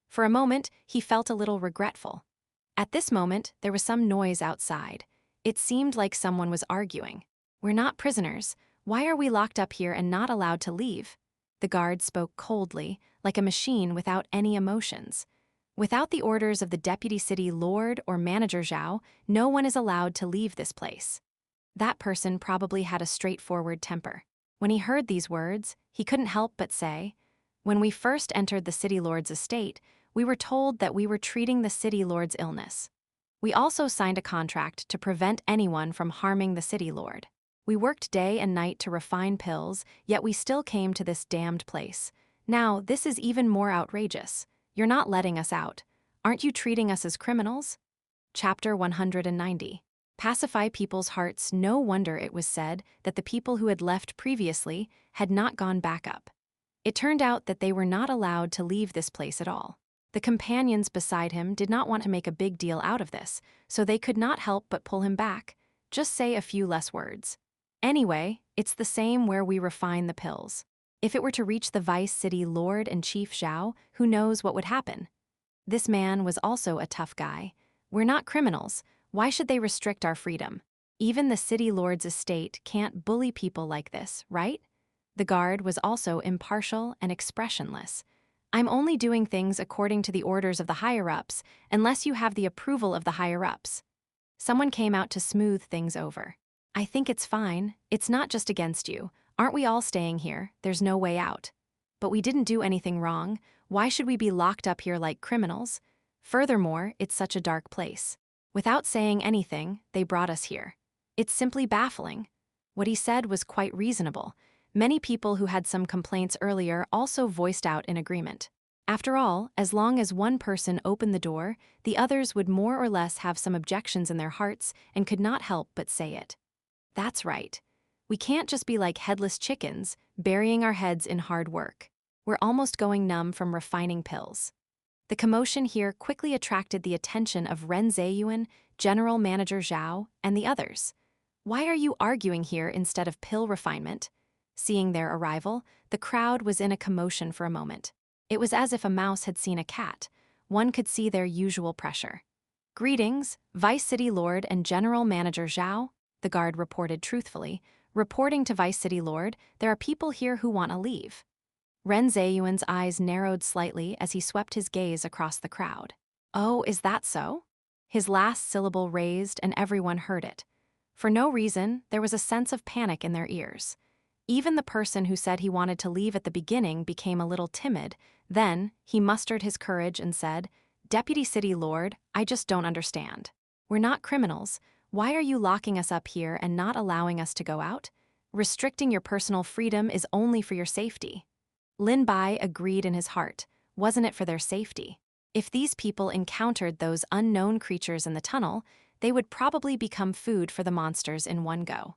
For a moment, he felt a little regretful. At this moment, there was some noise outside. It seemed like someone was arguing. "We're not prisoners. Why are we locked up here and not allowed to leave? The guard spoke coldly, like a machine without any emotions. Without the orders of the deputy city lord or manager Zhao, no one is allowed to leave this place. That person probably had a straightforward temper. When he heard these words, he couldn't help but say, "When we first entered the city lord's estate, we were told that we were treating the city lord's illness. We also signed a contract to prevent anyone from harming the city lord. We worked day and night to refine pills, yet we still came to this damned place. Now, this is even more outrageous. You're not letting us out. Aren't you treating us as criminals?" Chapter 190. Pacify people's hearts. No wonder it was said that the people who had left previously had not gone back up. It turned out that they were not allowed to leave this place at all. The companions beside him did not want to make a big deal out of this, so they could not help but pull him back. Just say a few less words. Anyway, it's the same where we refine the pills. If it were to reach the Vice City Lord and Chief Zhao, who knows what would happen? This man was also a tough guy. We're not criminals. Why should they restrict our freedom? Even the city lord's estate can't bully people like this, right? The guard was also impartial and expressionless. I'm only doing things according to the orders of the higher-ups, unless you have the approval of the higher-ups. Someone came out to smooth things over. I think it's fine. It's not just against you. Aren't we all staying here? There's no way out. But we didn't do anything wrong. Why should we be locked up here like criminals? Furthermore, it's such a dark place. Without saying anything, they brought us here. It's simply baffling. What he said was quite reasonable. Many people who had some complaints earlier also voiced out in agreement. After all, as long as one person opened the door, the others would more or less have some objections in their hearts and could not help but say it. That's right. We can't just be like headless chickens, burying our heads in hard work. We're almost going numb from refining pills. The commotion here quickly attracted the attention of Ren Zheyuan, General Manager Zhao, and the others. Why are you arguing here instead of pill refinement? Seeing their arrival, the crowd was in a commotion for a moment. It was as if a mouse had seen a cat. One could see their usual pressure. "Greetings, Vice City Lord and General Manager Zhao," the guard reported truthfully. "Reporting to Vice City Lord, there are people here who want to leave." Ren Zheyuan's eyes narrowed slightly as he swept his gaze across the crowd. "Oh, is that so?" His last syllable raised and everyone heard it. For no reason, there was a sense of panic in their ears. Even the person who said he wanted to leave at the beginning became a little timid. Then, he mustered his courage and said, "Deputy City Lord, I just don't understand. We're not criminals. Why are you locking us up here and not allowing us to go out? Restricting your personal freedom is only for your safety." Lin Bai agreed in his heart. Wasn't it for their safety? If these people encountered those unknown creatures in the tunnel, they would probably become food for the monsters in one go.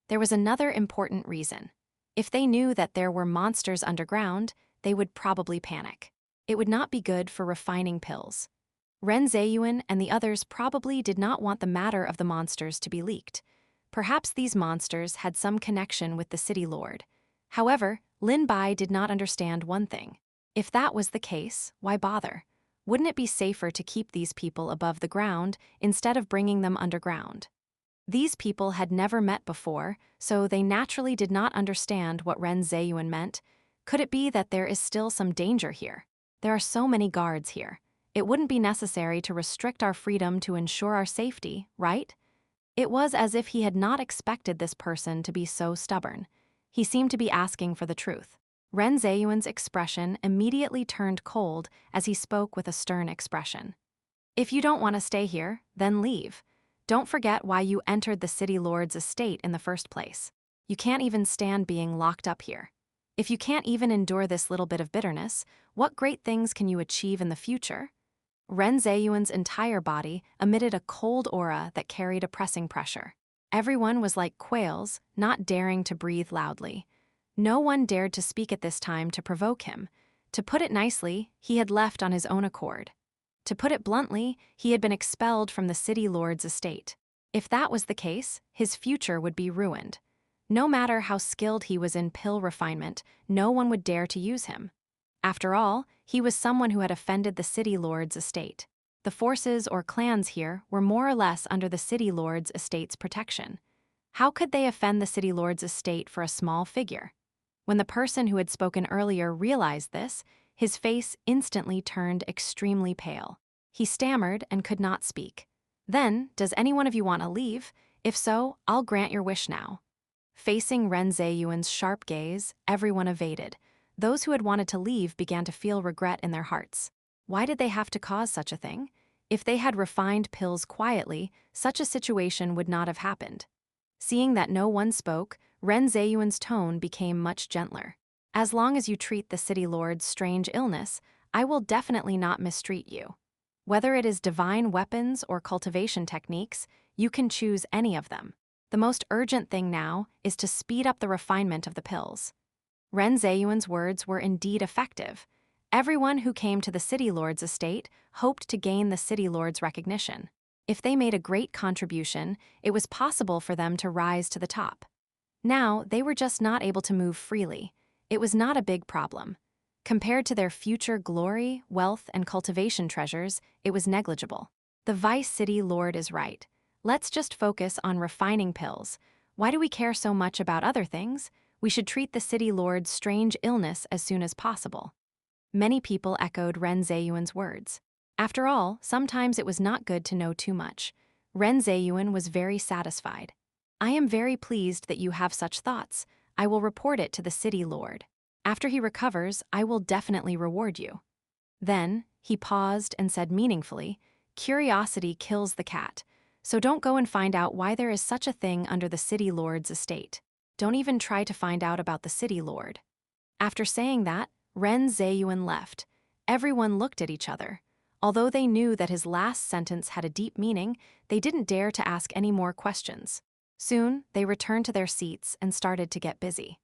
There was another important reason. If they knew that there were monsters underground, they would probably panic. It would not be good for refining pills. Ren Zheyuan and the others probably did not want the matter of the monsters to be leaked. Perhaps these monsters had some connection with the city lord. However, Lin Bai did not understand one thing. If that was the case, why bother? Wouldn't it be safer to keep these people above the ground instead of bringing them underground? These people had never met before, so they naturally did not understand what Ren Zheyuan meant. Could it be that there is still some danger here? There are so many guards here. It wouldn't be necessary to restrict our freedom to ensure our safety, right? It was as if he had not expected this person to be so stubborn. He seemed to be asking for the truth. Ren Zheyuan's expression immediately turned cold as he spoke with a stern expression. "If you don't want to stay here, then leave. Don't forget why you entered the city lord's estate in the first place. You can't even stand being locked up here. If you can't even endure this little bit of bitterness, what great things can you achieve in the future?" Ren Zheyuan's entire body emitted a cold aura that carried a pressing pressure. Everyone was like quails, not daring to breathe loudly. No one dared to speak at this time to provoke him. To put it nicely, he had left on his own accord. To put it bluntly, he had been expelled from the city lord's estate. If that was the case, his future would be ruined. No matter how skilled he was in pill refinement, no one would dare to use him. After all, he was someone who had offended the city lord's estate. The forces or clans here were more or less under the city lord's estate's protection. How could they offend the city lord's estate for a small figure? When the person who had spoken earlier realized this, his face instantly turned extremely pale. He stammered and could not speak. Then, does any one of you want to leave? If so, I'll grant your wish now. Facing Ren Zheyuan's sharp gaze, everyone evaded. Those who had wanted to leave began to feel regret in their hearts. Why did they have to cause such a thing? If they had refined pills quietly, such a situation would not have happened. Seeing that no one spoke, Ren Zheyuan's tone became much gentler. As long as you treat the city lord's strange illness, I will definitely not mistreat you. Whether it is divine weapons or cultivation techniques, you can choose any of them. The most urgent thing now is to speed up the refinement of the pills. Ren Zheyuan's words were indeed effective. Everyone who came to the city lord's estate hoped to gain the city lord's recognition. If they made a great contribution, it was possible for them to rise to the top. Now, they were just not able to move freely. It was not a big problem. Compared to their future glory, wealth, and cultivation treasures, it was negligible. The Vice City Lord is right. Let's just focus on refining pills. Why do we care so much about other things? We should treat the City Lord's strange illness as soon as possible. Many people echoed Ren Zheyuan's words. After all, sometimes it was not good to know too much. Ren Zheyuan was very satisfied. I am very pleased that you have such thoughts. I will report it to the City Lord. After he recovers, I will definitely reward you. Then, he paused and said meaningfully, curiosity kills the cat, so don't go and find out why there is such a thing under the City Lord's estate. Don't even try to find out about the City Lord. After saying that, Ren Zheyuan left. Everyone looked at each other. Although they knew that his last sentence had a deep meaning, they didn't dare to ask any more questions. Soon, they returned to their seats and started to get busy.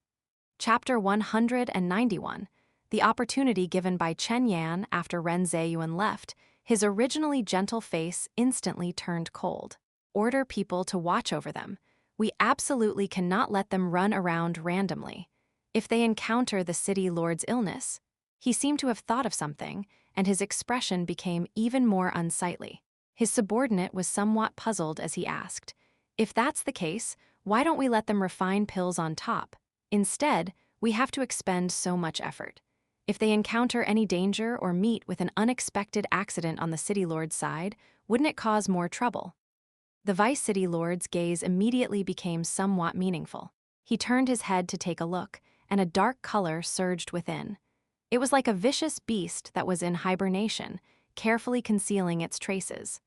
Chapter 191, the opportunity given by Chen Yan after Ren Zheyuan left, his originally gentle face instantly turned cold. Order people to watch over them. We absolutely cannot let them run around randomly. If they encounter the City Lord's illness, he seemed to have thought of something, and his expression became even more unsightly. His subordinate was somewhat puzzled as he asked, if that's the case, why don't we let them refine pills on top? Instead, we have to expend so much effort. If they encounter any danger or meet with an unexpected accident on the City Lord's side, wouldn't it cause more trouble? The Vice City Lord's gaze immediately became somewhat meaningful. He turned his head to take a look, and a dark color surged within. It was like a vicious beast that was in hibernation, carefully concealing its traces.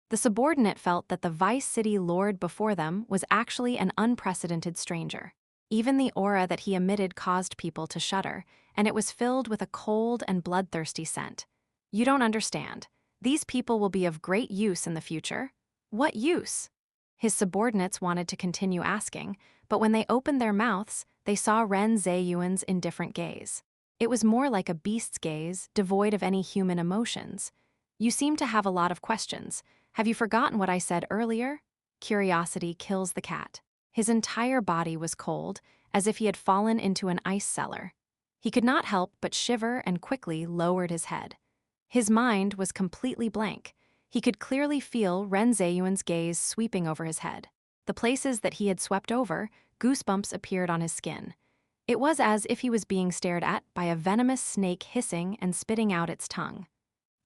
The subordinate felt that the Vice City Lord before them was actually an unprecedented stranger. Even the aura that he emitted caused people to shudder, and it was filled with a cold and bloodthirsty scent. You don't understand. These people will be of great use in the future. What use? His subordinates wanted to continue asking, but when they opened their mouths, they saw Ren Zheyuan's indifferent gaze. It was more like a beast's gaze, devoid of any human emotions. You seem to have a lot of questions. Have you forgotten what I said earlier? Curiosity kills the cat. His entire body was cold, as if he had fallen into an ice cellar. He could not help but shiver and quickly lowered his head. His mind was completely blank. He could clearly feel Ren Zheyuan's gaze sweeping over his head. The places that he had swept over, goosebumps appeared on his skin. It was as if he was being stared at by a venomous snake hissing and spitting out its tongue.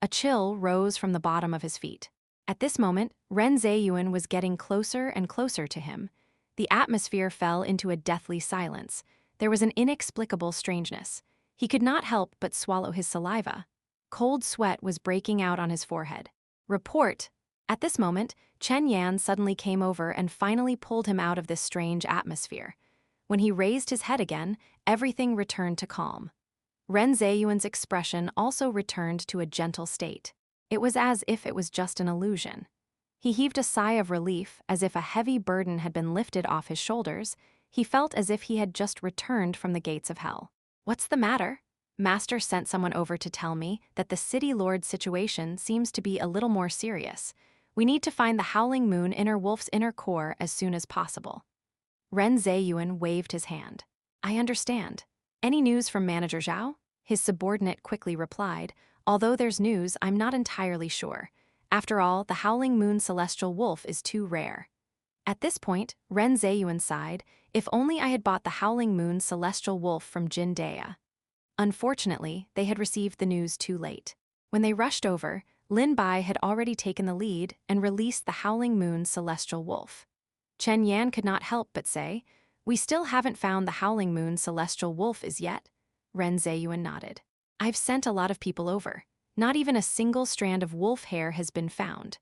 A chill rose from the bottom of his feet. At this moment, Ren Zheyuan was getting closer and closer to him. The atmosphere fell into a deathly silence. There was an inexplicable strangeness. He could not help but swallow his saliva. Cold sweat was breaking out on his forehead. Report! At this moment, Chen Yan suddenly came over and finally pulled him out of this strange atmosphere. When he raised his head again, everything returned to calm. Ren Zheyuan's expression also returned to a gentle state. It was as if it was just an illusion. He heaved a sigh of relief, as if a heavy burden had been lifted off his shoulders. He felt as if he had just returned from the gates of hell. What's the matter? Master sent someone over to tell me that the City Lord's situation seems to be a little more serious. We need to find the Howling Moon Inner Wolf's inner core as soon as possible. Ren Zheyuan waved his hand. I understand. Any news from Manager Zhao? His subordinate quickly replied, although there's news, I'm not entirely sure. After all, the Howling Moon Celestial Wolf is too rare. At this point, Ren Zheyuan sighed, if only I had bought the Howling Moon's celestial wolf from Jin Dea. Unfortunately, they had received the news too late. When they rushed over, Lin Bai had already taken the lead and released the Howling Moon's celestial wolf. Chen Yan could not help but say, "We still haven't found the Howling Moon's celestial wolf as yet." Ren Zheyuan nodded. "I've sent a lot of people over. Not even a single strand of wolf hair has been found."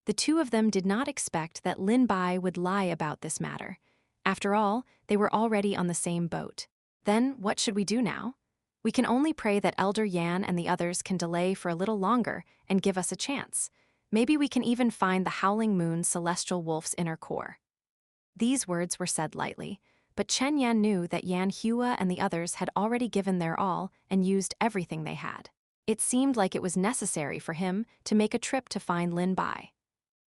The two of them did not expect that Lin Bai would lie about this matter. After all, they were already on the same boat. Then, what should we do now? We can only pray that Elder Yan and the others can delay for a little longer and give us a chance. Maybe we can even find the Howling Moon's celestial wolf's inner core. These words were said lightly, but Chen Yan knew that Yan Hua and the others had already given their all and used everything they had. It seemed like it was necessary for him to make a trip to find Lin Bai.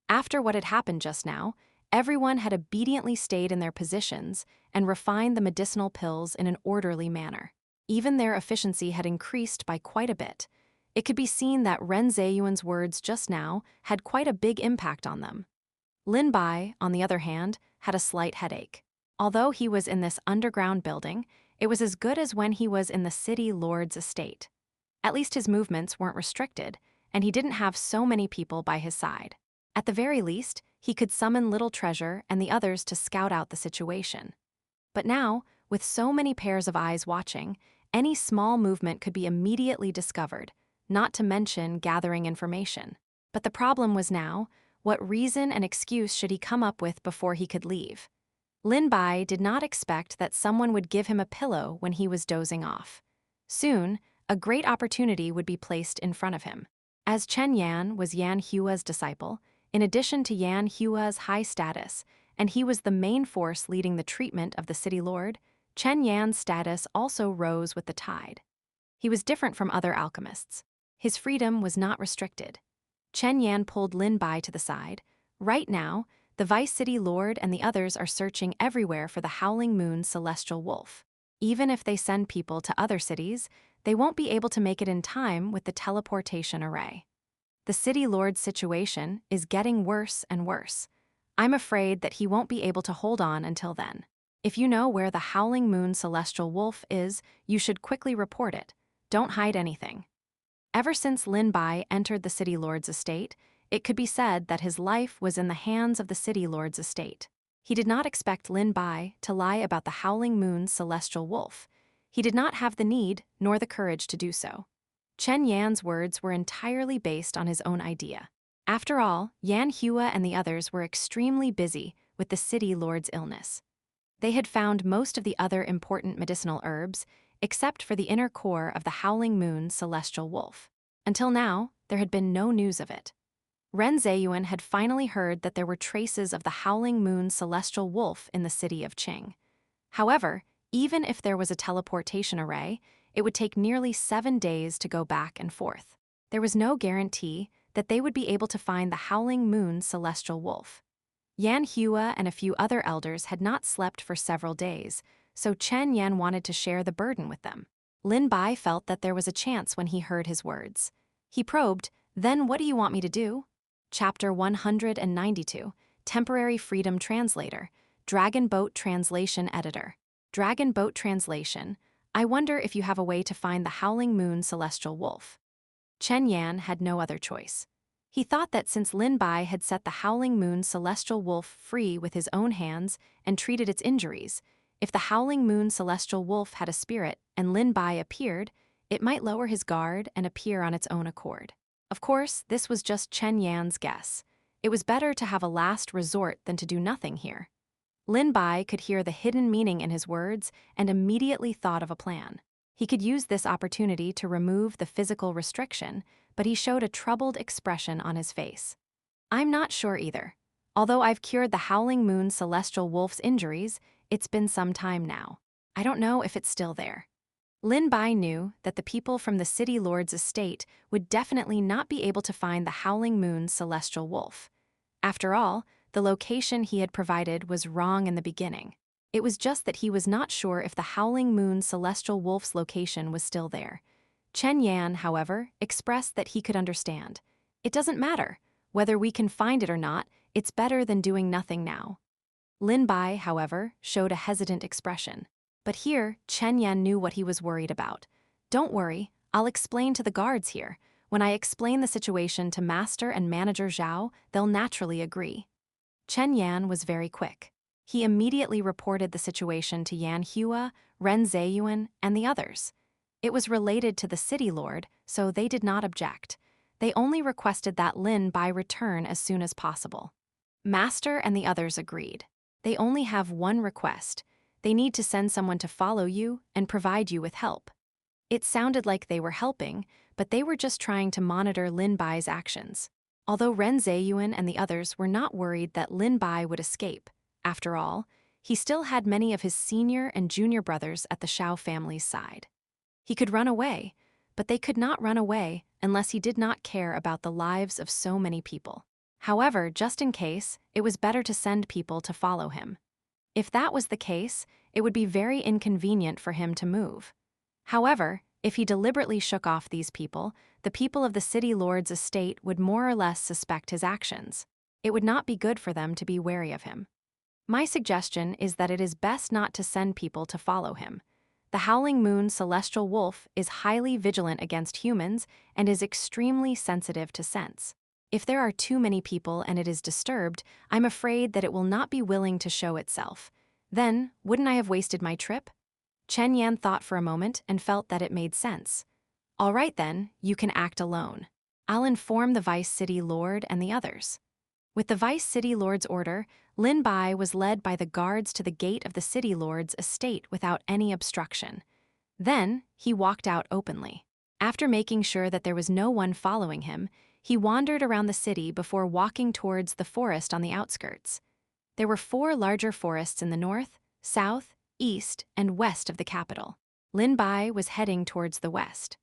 After what had happened just now, everyone had obediently stayed in their positions and refined the medicinal pills in an orderly manner. Even their efficiency had increased by quite a bit. It could be seen that Ren Zheyuan's words just now had quite a big impact on them. Lin Bai, on the other hand, had a slight headache. Although he was in this underground building, it was as good as when he was in the city lord's estate. At least his movements weren't restricted, and he didn't have so many people by his side. At the very least, he could summon Little Treasure and the others to scout out the situation. But now, with so many pairs of eyes watching, any small movement could be immediately discovered, not to mention gathering information. But the problem was now, what reason and excuse should he come up with before he could leave? Lin Bai did not expect that someone would give him a pillow when he was dozing off. Soon, a great opportunity would be placed in front of him. As Chen Yan was Yan Hua's disciple, in addition to Yan Hua's high status, and he was the main force leading the treatment of the city lord, Chen Yan's status also rose with the tide. He was different from other alchemists. His freedom was not restricted. Chen Yan pulled Lin Bai to the side. Right now, the Vice City Lord and the others are searching everywhere for the Howling Moon's celestial wolf. Even if they send people to other cities, they won't be able to make it in time with the teleportation array. The City Lord's situation is getting worse and worse. I'm afraid that he won't be able to hold on until then. If you know where the Howling Moon celestial wolf is, you should quickly report it. Don't hide anything. Ever since Lin Bai entered the City Lord's estate, it could be said that his life was in the hands of the City Lord's estate. He did not expect Lin Bai to lie about the Howling Moon's celestial wolf. He did not have the need nor the courage to do so. Chen Yan's words were entirely based on his own idea. After all, Yan Hua and the others were extremely busy with the City Lord's illness. They had found most of the other important medicinal herbs, except for the inner core of the Howling Moon's celestial wolf. Until now, there had been no news of it. Ren Zheyuan had finally heard that there were traces of the Howling Moon's celestial wolf in the city of Qing. However, even if there was a teleportation array, it would take nearly 7 days to go back and forth. There was no guarantee that they would be able to find the Howling Moon's celestial wolf. Yan Hua and a few other elders had not slept for several days, so Chen Yan wanted to share the burden with them. Lin Bai felt that there was a chance when he heard his words. He probed, "Then what do you want me to do?" Chapter 192, Temporary Freedom Translator, Dragon Boat Translation Editor. Dragon Boat Translation, I wonder if you have a way to find the Howling Moon celestial wolf. Chen Yan had no other choice. He thought that since Lin Bai had set the Howling Moon celestial wolf free with his own hands and treated its injuries, if the Howling Moon celestial wolf had a spirit and Lin Bai appeared, it might lower his guard and appear on its own accord. Of course, this was just Chen Yan's guess. It was better to have a last resort than to do nothing here. Lin Bai could hear the hidden meaning in his words and immediately thought of a plan. He could use this opportunity to remove the physical restriction, but he showed a troubled expression on his face. I'm not sure either. Although I've cured the Howling Moon celestial wolf's injuries, it's been some time now. I don't know if it's still there. Lin Bai knew that the people from the City Lord's estate would definitely not be able to find the Howling Moon's celestial wolf. After all, the location he had provided was wrong in the beginning. It was just that he was not sure if the Howling Moon celestial wolf's location was still there. Chen Yan, however, expressed that he could understand. It doesn't matter. Whether we can find it or not, it's better than doing nothing now. Lin Bai, however, showed a hesitant expression. But here, Chen Yan knew what he was worried about. Don't worry, I'll explain to the guards here. When I explain the situation to Master and Manager Zhao, they'll naturally agree. Chen Yan was very quick. He immediately reported the situation to Yan Hua, Ren Zeyuan, and the others. It was related to the city lord, so they did not object. They only requested that Lin Bai return as soon as possible. Master and the others agreed. They only have one request. They need to send someone to follow you and provide you with help. It sounded like they were helping, but they were just trying to monitor Lin Bai's actions. Although Ren Zeyuan and the others were not worried that Lin Bai would escape. After all, he still had many of his senior and junior brothers at the Shao family's side. He could run away, but they could not run away unless he did not care about the lives of so many people. However, just in case, it was better to send people to follow him. If that was the case, it would be very inconvenient for him to move. However, if he deliberately shook off these people, the people of the city lord's estate would more or less suspect his actions. It would not be good for them to be wary of him. My suggestion is that it is best not to send people to follow him. The Howling Moon Celestial Wolf is highly vigilant against humans and is extremely sensitive to scents. If there are too many people and it is disturbed, I'm afraid that it will not be willing to show itself. Then, wouldn't I have wasted my trip? Chen Yan thought for a moment and felt that it made sense. All right then, you can act alone. I'll inform the Vice City Lord and the others. With the Vice City Lord's order, Lin Bai was led by the guards to the gate of the City Lord's estate without any obstruction. Then, he walked out openly. After making sure that there was no one following him, he wandered around the city before walking towards the forest on the outskirts. There were 4 larger forests in the north, south, east, and west of the capital. Lin Bai was heading towards the west.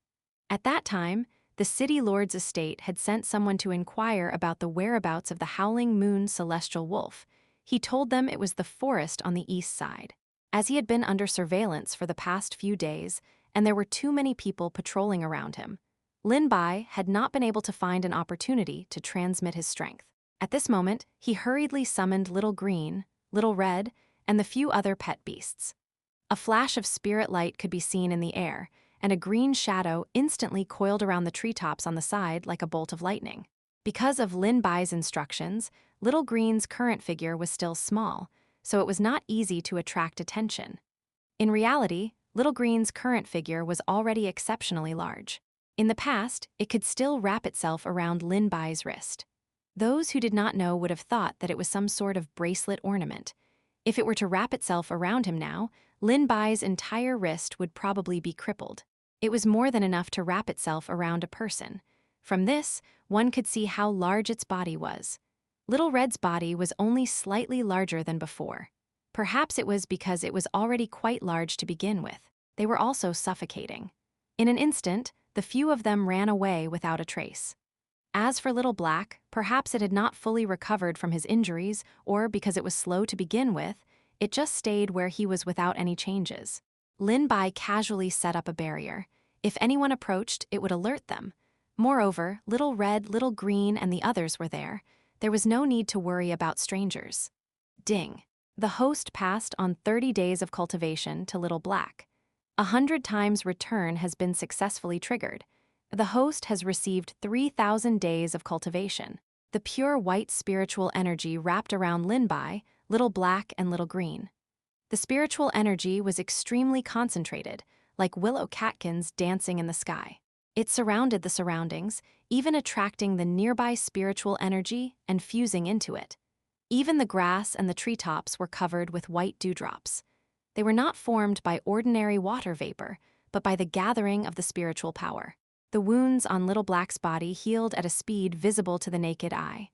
At that time, the city lord's estate had sent someone to inquire about the whereabouts of the Howling Moon Celestial Wolf. He told them it was the forest on the east side. As he had been under surveillance for the past few days, and there were too many people patrolling around him, Lin Bai had not been able to find an opportunity to transmit his strength. At this moment, he hurriedly summoned Little Green, Little Red, and the few other pet beasts. A flash of spirit light could be seen in the air, and a green shadow instantly coiled around the treetops on the side like a bolt of lightning. Because of Lin Bai's instructions, Little Green's current figure was still small, so it was not easy to attract attention. In reality, Little Green's current figure was already exceptionally large. In the past, it could still wrap itself around Lin Bai's wrist. Those who did not know would have thought that it was some sort of bracelet ornament. If it were to wrap itself around him now, Lin Bai's entire wrist would probably be crippled. It was more than enough to wrap itself around a person. From this, one could see how large its body was. Little Red's body was only slightly larger than before. Perhaps it was because it was already quite large to begin with. They were also suffocating. In an instant, the few of them ran away without a trace. As for Little Black, perhaps it had not fully recovered from his injuries, or because it was slow to begin with, it just stayed where he was without any changes. Lin Bai casually set up a barrier. If anyone approached, it would alert them. Moreover, Little Red, Little Green, and the others were there. There was no need to worry about strangers. Ding. The host passed on 30 days of cultivation to Little Black. 100 times return has been successfully triggered. The host has received 3,000 days of cultivation. The pure white spiritual energy wrapped around Lin Bai, Little Black, and Little Green. The spiritual energy was extremely concentrated, like willow catkins dancing in the sky. It surrounded the surroundings, even attracting the nearby spiritual energy and fusing into it. Even the grass and the treetops were covered with white dewdrops. They were not formed by ordinary water vapor, but by the gathering of the spiritual power. The wounds on Little Black's body healed at a speed visible to the naked eye.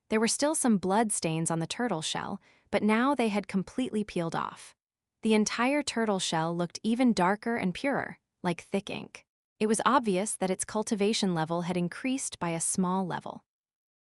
There were still some blood stains on the turtle shell, but now they had completely peeled off. The entire turtle shell looked even darker and purer, like thick ink. It was obvious that its cultivation level had increased by a small level.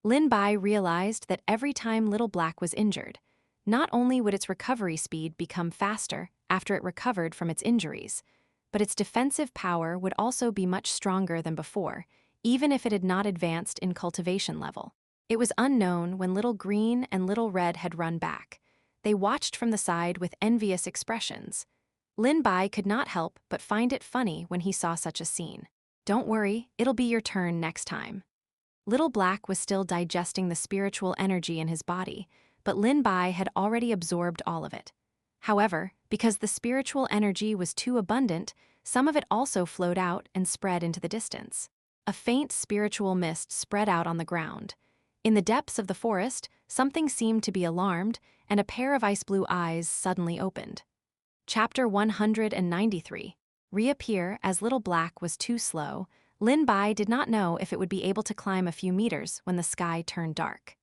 Lin Bai realized that every time Little Black was injured, not only would its recovery speed become faster after it recovered from its injuries, but its defensive power would also be much stronger than before, even if it had not advanced in cultivation level. It was unknown when Little Green and Little Red had run back. they watched from the side with envious expressions. Lin Bai could not help but find it funny when he saw such a scene. "Don't worry, it'll be your turn next time." Little Black was still digesting the spiritual energy in his body, but Lin Bai had already absorbed all of it. However, because the spiritual energy was too abundant, some of it also flowed out and spread into the distance. A faint spiritual mist spread out on the ground. In the depths of the forest, something seemed to be alarmed, and a pair of ice-blue eyes suddenly opened. Chapter 193. Reappear. As Little Black was too slow, Lin Bai did not know if it would be able to climb a few meters when the sky turned dark.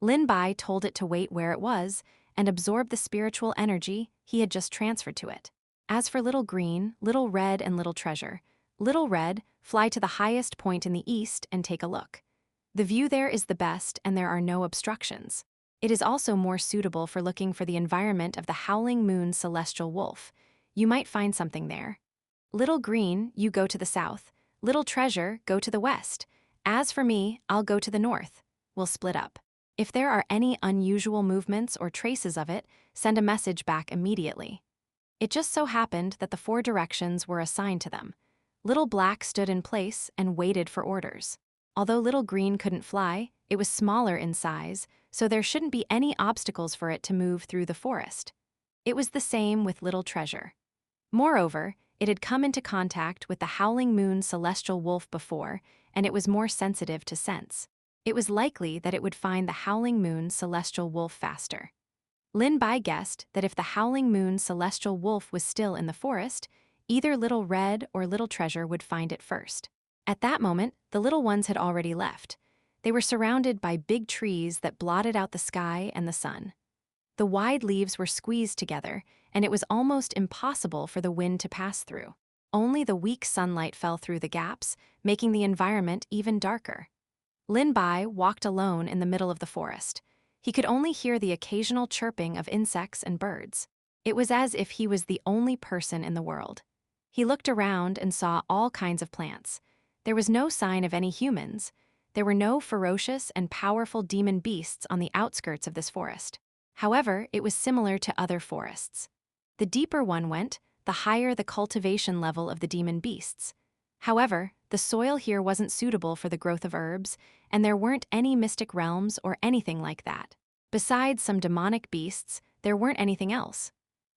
Lin Bai told it to wait where it was and absorb the spiritual energy he had just transferred to it. As for Little Green, Little Red, and Little Treasure, Little Red, fly to the highest point in the east and take a look. The view there is the best and there are no obstructions. It is also more suitable for looking for the environment of the Howling Moon Celestial Wolf. You might find something there. Little Green, you go to the south. Little Treasure, go to the west. As for me, I'll go to the north. We'll split up. If there are any unusual movements or traces of it, send a message back immediately. It just so happened that the 4 directions were assigned to them. Little Black stood in place and waited for orders. Although Little Green couldn't fly, it was smaller in size, so there shouldn't be any obstacles for it to move through the forest. It was the same with Little Treasure. Moreover, it had come into contact with the Howling Moon Celestial Wolf before, and it was more sensitive to scents. It was likely that it would find the Howling Moon Celestial Wolf faster. Lin Bai guessed that if the Howling Moon Celestial Wolf was still in the forest, either Little Red or Little Treasure would find it first. At that moment, the little ones had already left. They were surrounded by big trees that blotted out the sky and the sun. The wide leaves were squeezed together, and it was almost impossible for the wind to pass through. Only the weak sunlight fell through the gaps, making the environment even darker. Lin Bai walked alone in the middle of the forest. He could only hear the occasional chirping of insects and birds. It was as if he was the only person in the world. He looked around and saw all kinds of plants. There was no sign of any humans. There were no ferocious and powerful demon beasts on the outskirts of this forest. However, it was similar to other forests. The deeper one went, the higher the cultivation level of the demon beasts. However, the soil here wasn't suitable for the growth of herbs, and there weren't any mystic realms or anything like that. Besides some demonic beasts, there weren't anything else.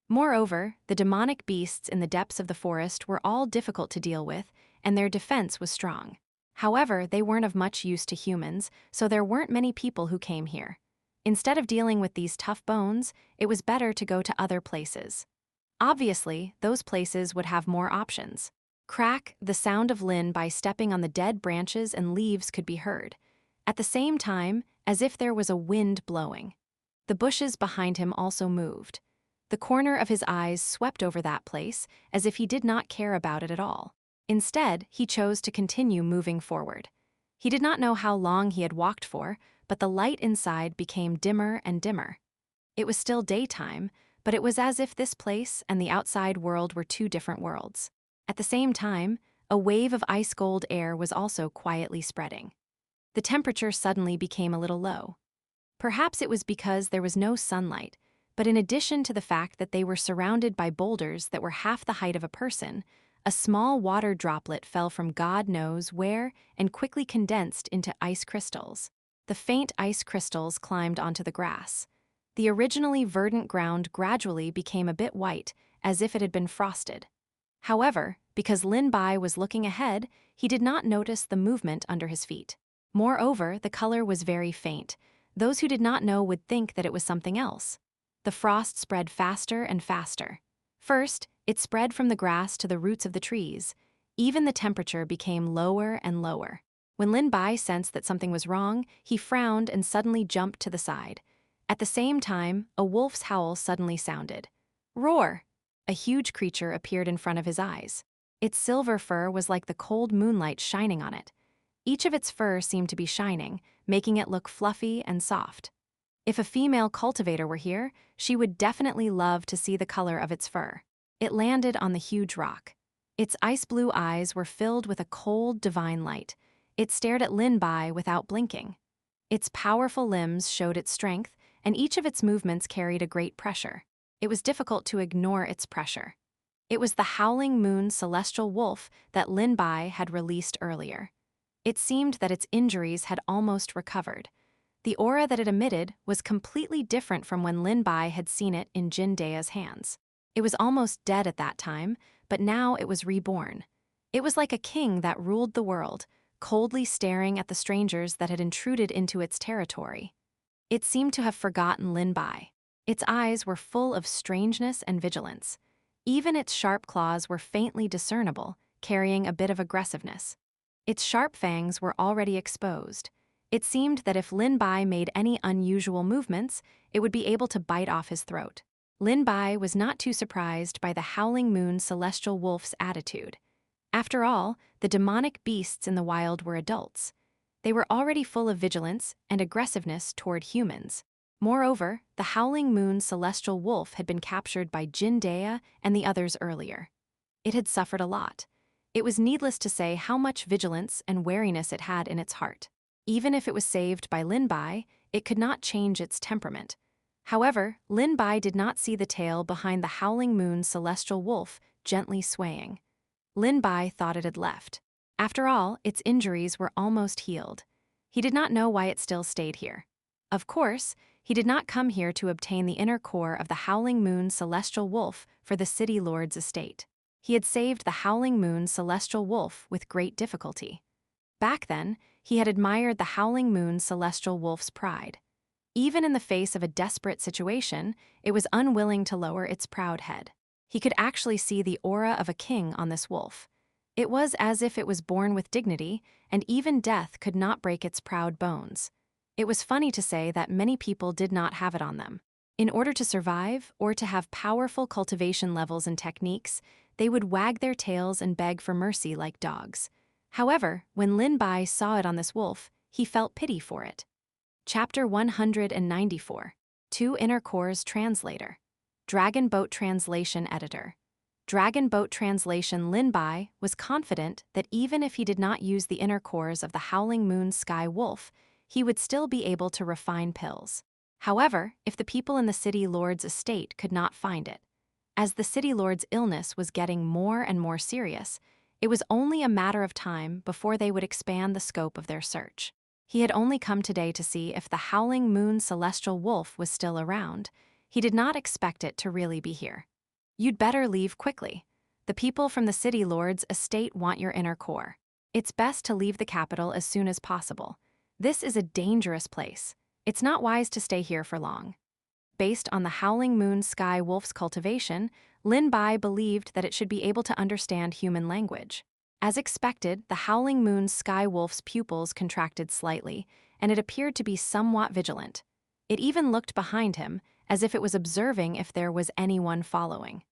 Moreover, the demonic beasts in the depths of the forest were all difficult to deal with, and their defense was strong. However, they weren't of much use to humans, so there weren't many people who came here. Instead of dealing with these tough bones, it was better to go to other places. Obviously, those places would have more options. Crack, the sound of Lin Bai stepping on the dead branches and leaves could be heard. At the same time, as if there was a wind blowing. The bushes behind him also moved. The corner of his eyes swept over that place, as if he did not care about it at all. Instead, he chose to continue moving forward. He did not know how long he had walked for, but the light inside became dimmer and dimmer. It was still daytime, but it was as if this place and the outside world were 2 different worlds. At the same time, a wave of ice-cold air was also quietly spreading. The temperature suddenly became a little low. Perhaps it was because there was no sunlight, but in addition to the fact that they were surrounded by boulders that were half the height of a person, a small water droplet fell from God knows where and quickly condensed into ice crystals. The faint ice crystals climbed onto the grass. The originally verdant ground gradually became a bit white, as if it had been frosted. However, because Lin Bai was looking ahead, he did not notice the movement under his feet. Moreover, the color was very faint. Those who did not know would think that it was something else. The frost spread faster and faster. First, it spread from the grass to the roots of the trees. Even the temperature became lower and lower. When Lin Bai sensed that something was wrong, he frowned and suddenly jumped to the side. At the same time, a wolf's howl suddenly sounded. Roar! A huge creature appeared in front of his eyes. Its silver fur was like the cold moonlight shining on it. Each of its fur seemed to be shining, making it look fluffy and soft. If a female cultivator were here, she would definitely love to see the color of its fur. It landed on the huge rock. Its ice-blue eyes were filled with a cold, divine light. It stared at Lin Bai without blinking. Its powerful limbs showed its strength, and each of its movements carried a great pressure. It was difficult to ignore its pressure. It was the howling moon celestial wolf that Lin Bai had released earlier. It seemed that its injuries had almost recovered. The aura that it emitted was completely different from when Lin Bai had seen it in Jin Dae's hands. It was almost dead at that time, but now it was reborn. It was like a king that ruled the world, coldly staring at the strangers that had intruded into its territory. It seemed to have forgotten Lin Bai. Its eyes were full of strangeness and vigilance. Even its sharp claws were faintly discernible, carrying a bit of aggressiveness. Its sharp fangs were already exposed. It seemed that if Lin Bai made any unusual movements, it would be able to bite off his throat. Lin Bai was not too surprised by the howling moon celestial wolf's attitude. After all, the demonic beasts in the wild were adults. They were already full of vigilance and aggressiveness toward humans. Moreover, the howling moon celestial wolf had been captured by Jin Dae and the others earlier. It had suffered a lot. It was needless to say how much vigilance and wariness it had in its heart. Even if it was saved by Lin Bai, it could not change its temperament. However, Lin Bai did not see the tail behind the howling moon celestial wolf gently swaying. Lin Bai thought it had left. After all, its injuries were almost healed. He did not know why it still stayed here. Of course, he did not come here to obtain the inner core of the howling moon celestial wolf for the city lord's estate. He had saved the howling moon celestial wolf with great difficulty. Back then, he had admired the howling moon celestial wolf's pride. Even in the face of a desperate situation, it was unwilling to lower its proud head. He could actually see the aura of a king on this wolf. It was as if it was born with dignity, and even death could not break its proud bones. It was funny to say that many people did not have it on them. In order to survive, or to have powerful cultivation levels and techniques, they would wag their tails and beg for mercy like dogs. However, when Lin Bai saw it on this wolf, he felt pity for it. Chapter 194. Two Inner Cores Translator. Dragon Boat Translation Editor. Dragon Boat Translation. Lin Bai was confident that even if he did not use the inner cores of the Howling Moon Sky Wolf, he would still be able to refine pills. However, if the people in the city lord's estate could not find it, as the city lord's illness was getting more and more serious, it was only a matter of time before they would expand the scope of their search. He had only come today to see if the Howling Moon Celestial Wolf was still around. He did not expect it to really be here. You'd better leave quickly. The people from the city lord's estate want your inner core. It's best to leave the capital as soon as possible. This is a dangerous place. It's not wise to stay here for long. Based on the Howling Moon Sky Wolf's cultivation, Lin Bai believed that it should be able to understand human language. As expected, the Howling Moon Sky Wolf's pupils contracted slightly, and it appeared to be somewhat vigilant. It even looked behind him, as if it was observing if there was anyone following.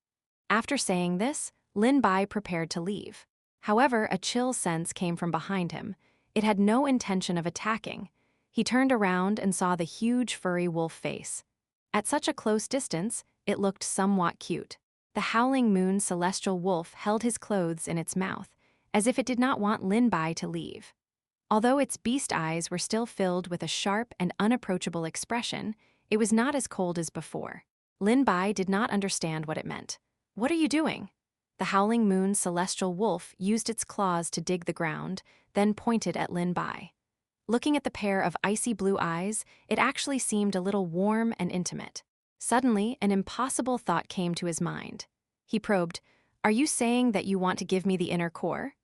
After saying this, Lin Bai prepared to leave. However, a chill sense came from behind him. It had no intention of attacking. He turned around and saw the huge furry wolf face. At such a close distance, it looked somewhat cute. The Howling Moon Celestial Wolf held his clothes in its mouth, as if it did not want Lin Bai to leave. Although its beast eyes were still filled with a sharp and unapproachable expression, it was not as cold as before. Lin Bai did not understand what it meant. "What are you doing?" The Howling Moon Celestial Wolf used its claws to dig the ground, then pointed at Lin Bai. Looking at the pair of icy blue eyes, it actually seemed a little warm and intimate. Suddenly, an impossible thought came to his mind. He probed, "Are you saying that you want to give me the inner core?"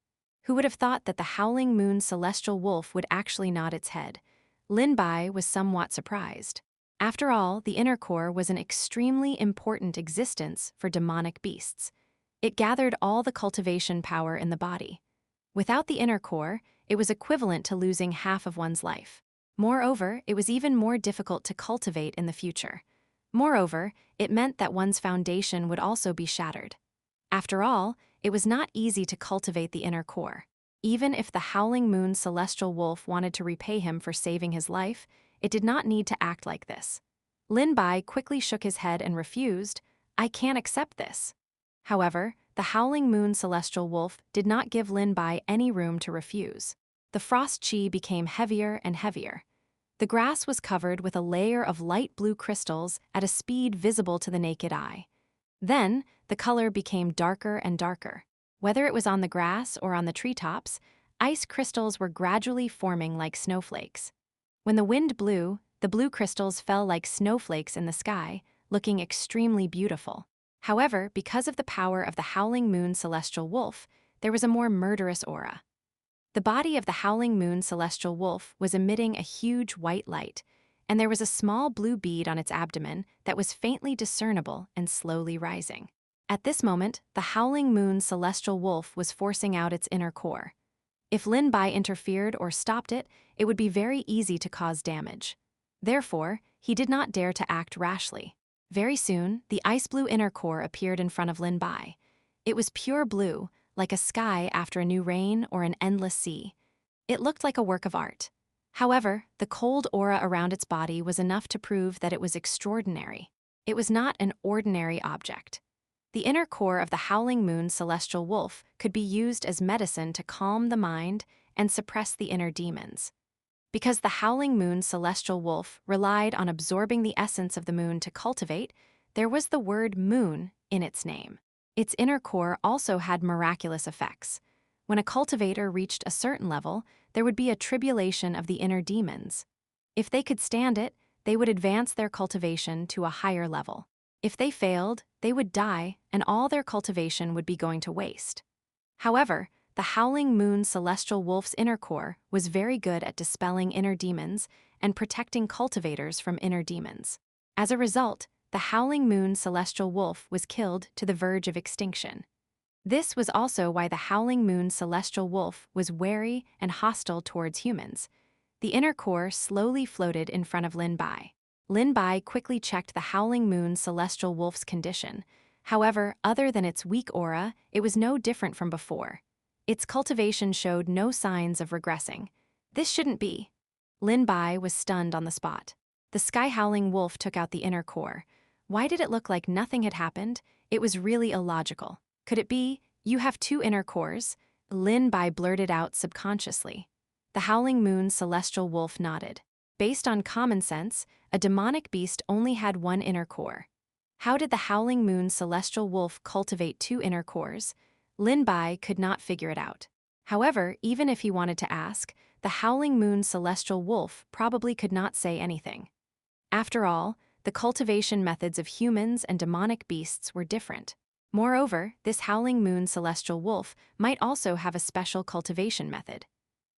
Who would have thought that the Howling Moon Celestial Wolf would actually nod its head? Lin Bai was somewhat surprised. After all, the inner core was an extremely important existence for demonic beasts. It gathered all the cultivation power in the body. Without the inner core, it was equivalent to losing half of one's life. Moreover, it was even more difficult to cultivate in the future. Moreover, it meant that one's foundation would also be shattered. After all, it was not easy to cultivate the inner core. Even if the Howling Moon Celestial Wolf wanted to repay him for saving his life, it did not need to act like this. Lin Bai quickly shook his head and refused, "I can't accept this." However, the Howling Moon Celestial Wolf did not give Lin Bai any room to refuse. The frost chi became heavier and heavier. The grass was covered with a layer of light blue crystals at a speed visible to the naked eye. Then, the color became darker and darker. Whether it was on the grass or on the treetops, ice crystals were gradually forming like snowflakes. When the wind blew, the blue crystals fell like snowflakes in the sky, looking extremely beautiful. However, because of the power of the Howling Moon Celestial Wolf, there was a more murderous aura. The body of the Howling Moon Celestial Wolf was emitting a huge white light, and there was a small blue bead on its abdomen that was faintly discernible and slowly rising. At this moment, the Howling Moon Celestial Wolf was forcing out its inner core. If Lin Bai interfered or stopped it, it would be very easy to cause damage. Therefore, he did not dare to act rashly. Very soon, the ice blue inner core appeared in front of Lin Bai. It was pure blue, like a sky after a new rain or an endless sea. It looked like a work of art. However, the cold aura around its body was enough to prove that it was extraordinary. It was not an ordinary object. The inner core of the Howling Moon Celestial Wolf could be used as medicine to calm the mind and suppress the inner demons. Because the Howling Moon Celestial Wolf relied on absorbing the essence of the moon to cultivate, there was the word moon in its name. Its inner core also had miraculous effects. When a cultivator reached a certain level, there would be a tribulation of the inner demons. If they could stand it, they would advance their cultivation to a higher level. If they failed, they would die, and all their cultivation would be going to waste. However, the Howling Moon Celestial Wolf's inner core was very good at dispelling inner demons and protecting cultivators from inner demons. As a result, the Howling Moon Celestial Wolf was killed to the verge of extinction. This was also why the Howling Moon Celestial Wolf was wary and hostile towards humans. The inner core slowly floated in front of Lin Bai. Lin Bai quickly checked the Howling Moon Celestial Wolf's condition. However, other than its weak aura, it was no different from before. Its cultivation showed no signs of regressing. This shouldn't be. Lin Bai was stunned on the spot. The Sky Howling Wolf took out the inner core. Why did it look like nothing had happened? It was really illogical. Could it be, you have two inner cores? Lin Bai blurted out subconsciously. The Howling Moon Celestial Wolf nodded. Based on common sense, a demonic beast only had one inner core. How did the Howling Moon Celestial Wolf cultivate two inner cores? Lin Bai could not figure it out. However, even if he wanted to ask, the Howling Moon Celestial Wolf probably could not say anything. After all, the cultivation methods of humans and demonic beasts were different. Moreover, this Howling Moon Celestial Wolf might also have a special cultivation method.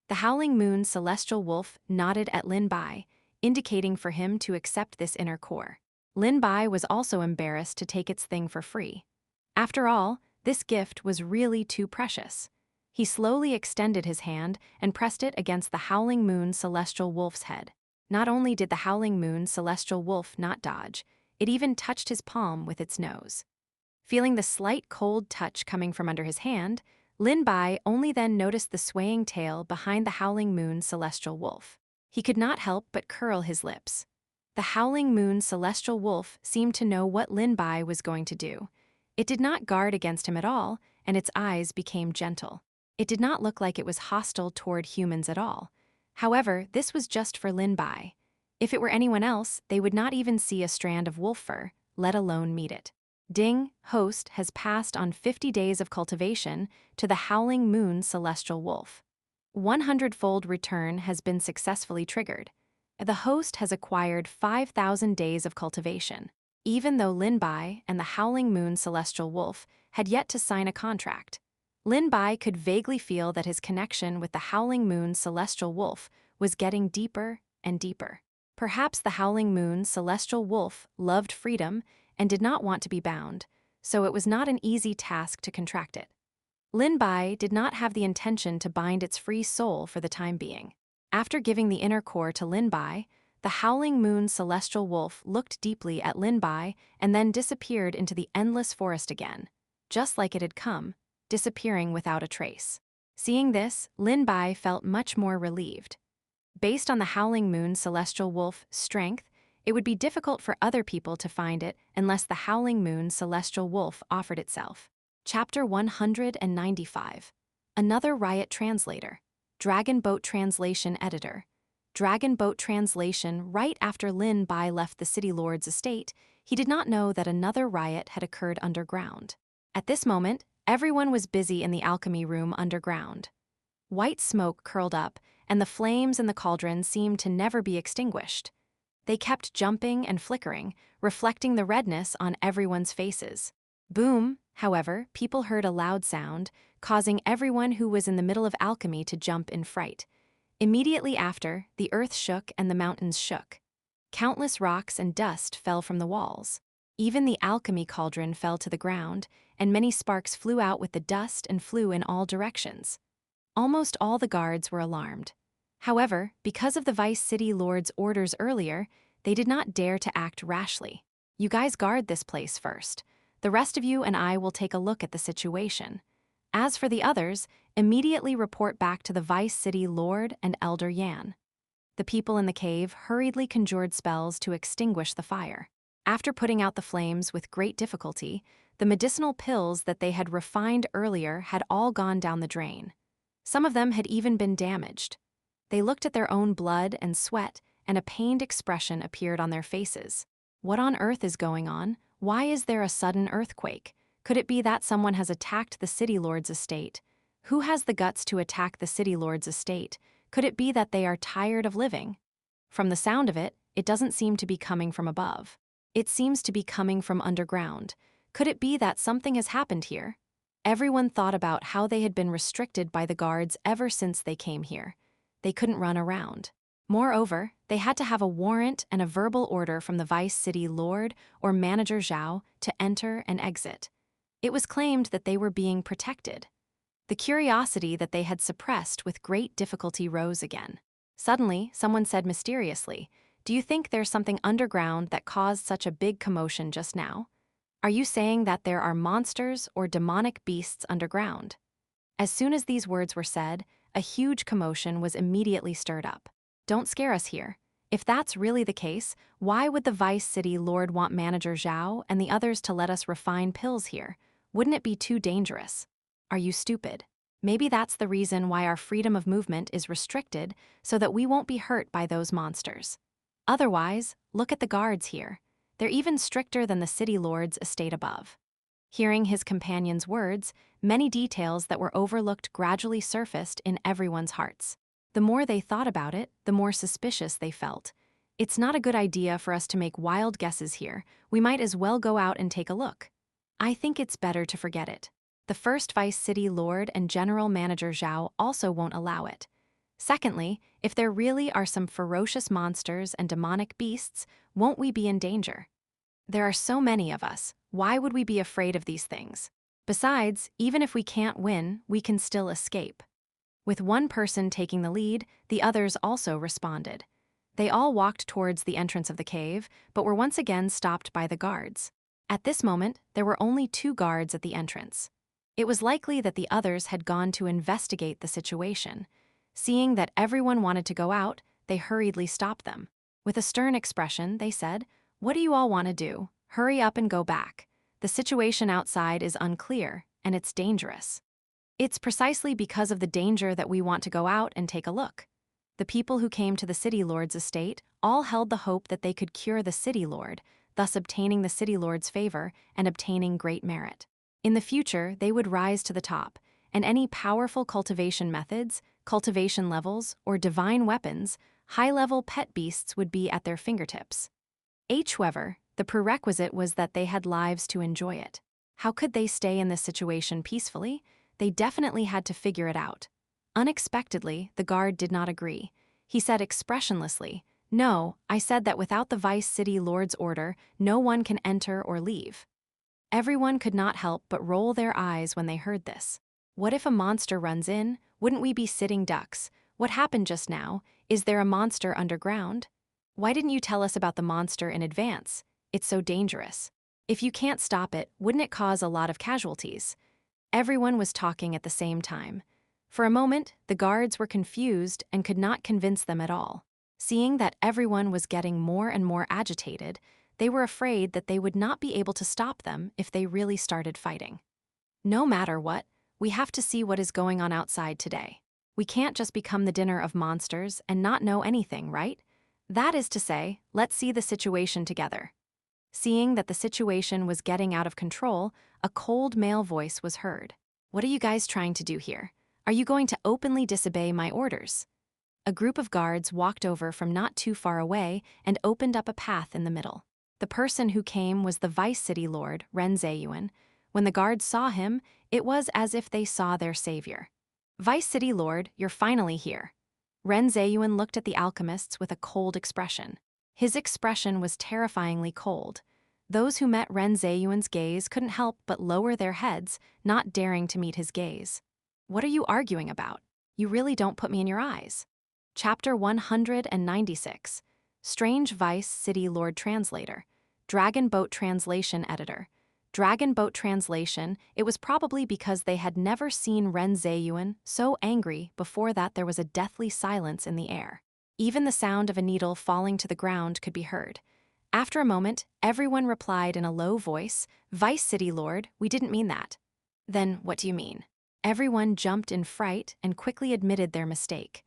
The Howling Moon Celestial Wolf nodded at Lin Bai, indicating for him to accept this inner core. Lin Bai was also embarrassed to take its thing for free. After all, this gift was really too precious. He slowly extended his hand and pressed it against the Howling Moon Celestial Wolf's head. Not only did the Howling Moon Celestial Wolf not dodge, it even touched his palm with its nose. Feeling the slight cold touch coming from under his hand, Lin Bai only then noticed the swaying tail behind the Howling Moon Celestial Wolf. He could not help but curl his lips. The Howling Moon Celestial Wolf seemed to know what Lin Bai was going to do. It did not guard against him at all, and its eyes became gentle. It did not look like it was hostile toward humans at all. However, this was just for Lin Bai. If it were anyone else, they would not even see a strand of wolf fur, let alone meet it. Ding, host has passed on 50 days of cultivation to the Howling Moon Celestial Wolf. 100-fold return has been successfully triggered. The host has acquired 5,000 days of cultivation. Even though Lin Bai and the Howling Moon Celestial Wolf had yet to sign a contract, Lin Bai could vaguely feel that his connection with the Howling Moon Celestial Wolf was getting deeper and deeper. Perhaps the Howling Moon Celestial Wolf loved freedom and did not want to be bound, so it was not an easy task to contract it. Lin Bai did not have the intention to bind its free soul for the time being. After giving the inner core to Lin Bai, the Howling Moon Celestial Wolf looked deeply at Lin Bai and then disappeared into the endless forest again, just like it had come, disappearing without a trace. Seeing this, Lin Bai felt much more relieved. Based on the Howling Moon Celestial Wolf's strength, it would be difficult for other people to find it unless the Howling Moon Celestial Wolf offered itself. Chapter 195. Another Riot Translator. Dragon Boat Translation Editor. Dragon Boat Translation right after Lin Bai left the City Lord's estate, he did not know that another riot had occurred underground. At this moment, everyone was busy in the alchemy room underground. White smoke curled up, and the flames in the cauldron seemed to never be extinguished. They kept jumping and flickering, reflecting the redness on everyone's faces. Boom, however, people heard a loud sound, causing everyone who was in the middle of alchemy to jump in fright. Immediately after, the earth shook and the mountains shook. Countless rocks and dust fell from the walls. Even the alchemy cauldron fell to the ground, and many sparks flew out with the dust and flew in all directions. Almost all the guards were alarmed. However, because of the Vice City Lord's orders earlier, they did not dare to act rashly. You guys guard this place first. The rest of you and I will take a look at the situation. As for the others, immediately report back to the Vice City Lord and Elder Yan. The people in the cave hurriedly conjured spells to extinguish the fire. After putting out the flames with great difficulty, the medicinal pills that they had refined earlier had all gone down the drain. Some of them had even been damaged. They looked at their own blood and sweat, and a pained expression appeared on their faces. What on earth is going on? Why is there a sudden earthquake? Could it be that someone has attacked the City Lord's estate? Who has the guts to attack the City Lord's estate? Could it be that they are tired of living? From the sound of it, it doesn't seem to be coming from above. It seems to be coming from underground. Could it be that something has happened here? Everyone thought about how they had been restricted by the guards ever since they came here. They couldn't run around. Moreover, they had to have a warrant and a verbal order from the Vice City Lord or Manager Zhao to enter and exit. It was claimed that they were being protected. The curiosity that they had suppressed with great difficulty rose again. Suddenly, someone said mysteriously, "Do you think there's something underground that caused such a big commotion just now? Are you saying that there are monsters or demonic beasts underground?" As soon as these words were said, a huge commotion was immediately stirred up. Don't scare us here. If that's really the case, why would the Vice City Lord want Manager Zhao and the others to let us refine pills here? Wouldn't it be too dangerous? Are you stupid? Maybe that's the reason why our freedom of movement is restricted, so that we won't be hurt by those monsters. Otherwise, look at the guards here. They're even stricter than the City Lord's estate above. Hearing his companion's words, many details that were overlooked gradually surfaced in everyone's hearts. The more they thought about it, the more suspicious they felt. It's not a good idea for us to make wild guesses here. We might as well go out and take a look. I think it's better to forget it. The first Vice City Lord and General Manager Zhao also won't allow it. Secondly, if there really are some ferocious monsters and demonic beasts, won't we be in danger? There are so many of us. Why would we be afraid of these things? Besides, even if we can't win, we can still escape. With one person taking the lead, the others also responded. They all walked towards the entrance of the cave, but were once again stopped by the guards. At this moment, there were only 2 guards at the entrance. It was likely that the others had gone to investigate the situation. Seeing that everyone wanted to go out, they hurriedly stopped them. With a stern expression, they said, "What do you all want to do? Hurry up and go back. The situation outside is unclear, and it's dangerous." It's precisely because of the danger that we want to go out and take a look. The people who came to the City Lord's estate all held the hope that they could cure the City Lord, thus obtaining the City Lord's favor and obtaining great merit. In the future, they would rise to the top, and any powerful cultivation methods, cultivation levels, or divine weapons, high-level pet beasts would be at their fingertips. However, the prerequisite was that they had lives to enjoy it. How could they stay in this situation peacefully? They definitely had to figure it out. Unexpectedly, the guard did not agree. He said expressionlessly, "No, I said that without the Vice City Lord's order, no one can enter or leave." Everyone could not help but roll their eyes when they heard this. What if a monster runs in? Wouldn't we be sitting ducks? What happened just now? Is there a monster underground? Why didn't you tell us about the monster in advance? It's so dangerous. If you can't stop it, wouldn't it cause a lot of casualties? Everyone was talking at the same time. For a moment, the guards were confused and could not convince them at all. Seeing that everyone was getting more and more agitated, they were afraid that they would not be able to stop them if they really started fighting. No matter what, we have to see what is going on outside today. We can't just become the dinner of monsters and not know anything, right? That is to say, let's see the situation together. Seeing that the situation was getting out of control, a cold male voice was heard. What are you guys trying to do here? Are you going to openly disobey my orders? A group of guards walked over from not too far away and opened up a path in the middle. The person who came was the Vice City Lord, Ren Zheyuan. When the guards saw him, it was as if they saw their savior. Vice City Lord, you're finally here. Ren Zheyuan looked at the alchemists with a cold expression. His expression was terrifyingly cold. Those who met Ren Zheyuan's gaze couldn't help but lower their heads, not daring to meet his gaze. What are you arguing about? You really don't put me in your eyes. Chapter 196. Strange Vice City Lord Translator. Dragon Boat Translation Editor. Dragon Boat Translation, it was probably because they had never seen Ren Zheyuan so angry before that there was a deathly silence in the air. Even the sound of a needle falling to the ground could be heard. After a moment, everyone replied in a low voice, Vice City Lord, we didn't mean that. Then what do you mean? Everyone jumped in fright and quickly admitted their mistake.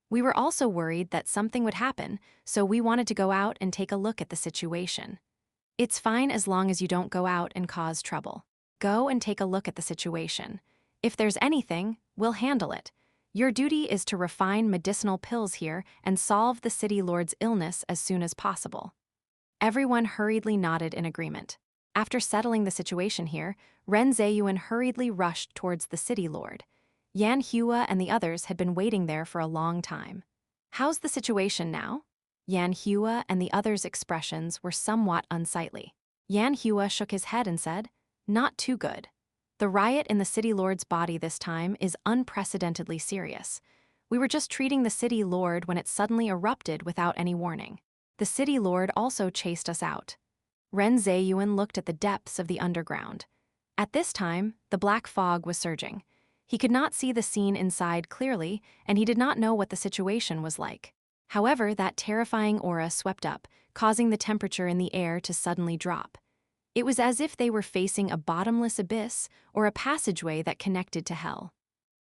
We were also worried that something would happen, so we wanted to go out and take a look at the situation. It's fine as long as you don't go out and cause trouble. Go and take a look at the situation. If there's anything, we'll handle it. Your duty is to refine medicinal pills here and solve the City Lord's illness as soon as possible. Everyone hurriedly nodded in agreement. After settling the situation here, Ren Zheyuan hurriedly rushed towards the City Lord. Xianxia and the others had been waiting there for a long time. How's the situation now? Xianxia and the others' expressions were somewhat unsightly. Xianxia shook his head and said, not too good. The riot in the City Lord's body this time is unprecedentedly serious. We were just treating the City Lord when it suddenly erupted without any warning. The City Lord also chased us out. Ren Zheyuan looked at the depths of the underground. At this time, the black fog was surging. He could not see the scene inside clearly, and he did not know what the situation was like. However, that terrifying aura swept up, causing the temperature in the air to suddenly drop. It was as if they were facing a bottomless abyss or a passageway that connected to hell.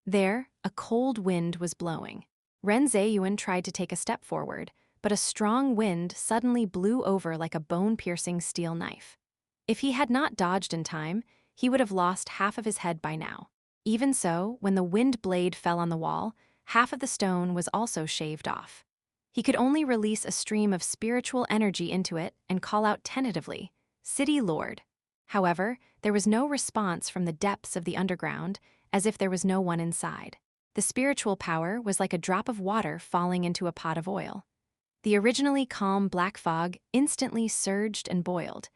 There, a cold wind was blowing. Ren Zheyuan tried to take a step forward, but a strong wind suddenly blew over like a bone-piercing steel knife. If he had not dodged in time, he would have lost half of his head by now. Even so, when the wind blade fell on the wall, half of the stone was also shaved off. He could only release a stream of spiritual energy into it and call out tentatively, City Lord. However, there was no response from the depths of the underground, as if there was no one inside. The spiritual power was like a drop of water falling into a pot of oil. The originally calm black fog instantly surged and boiled.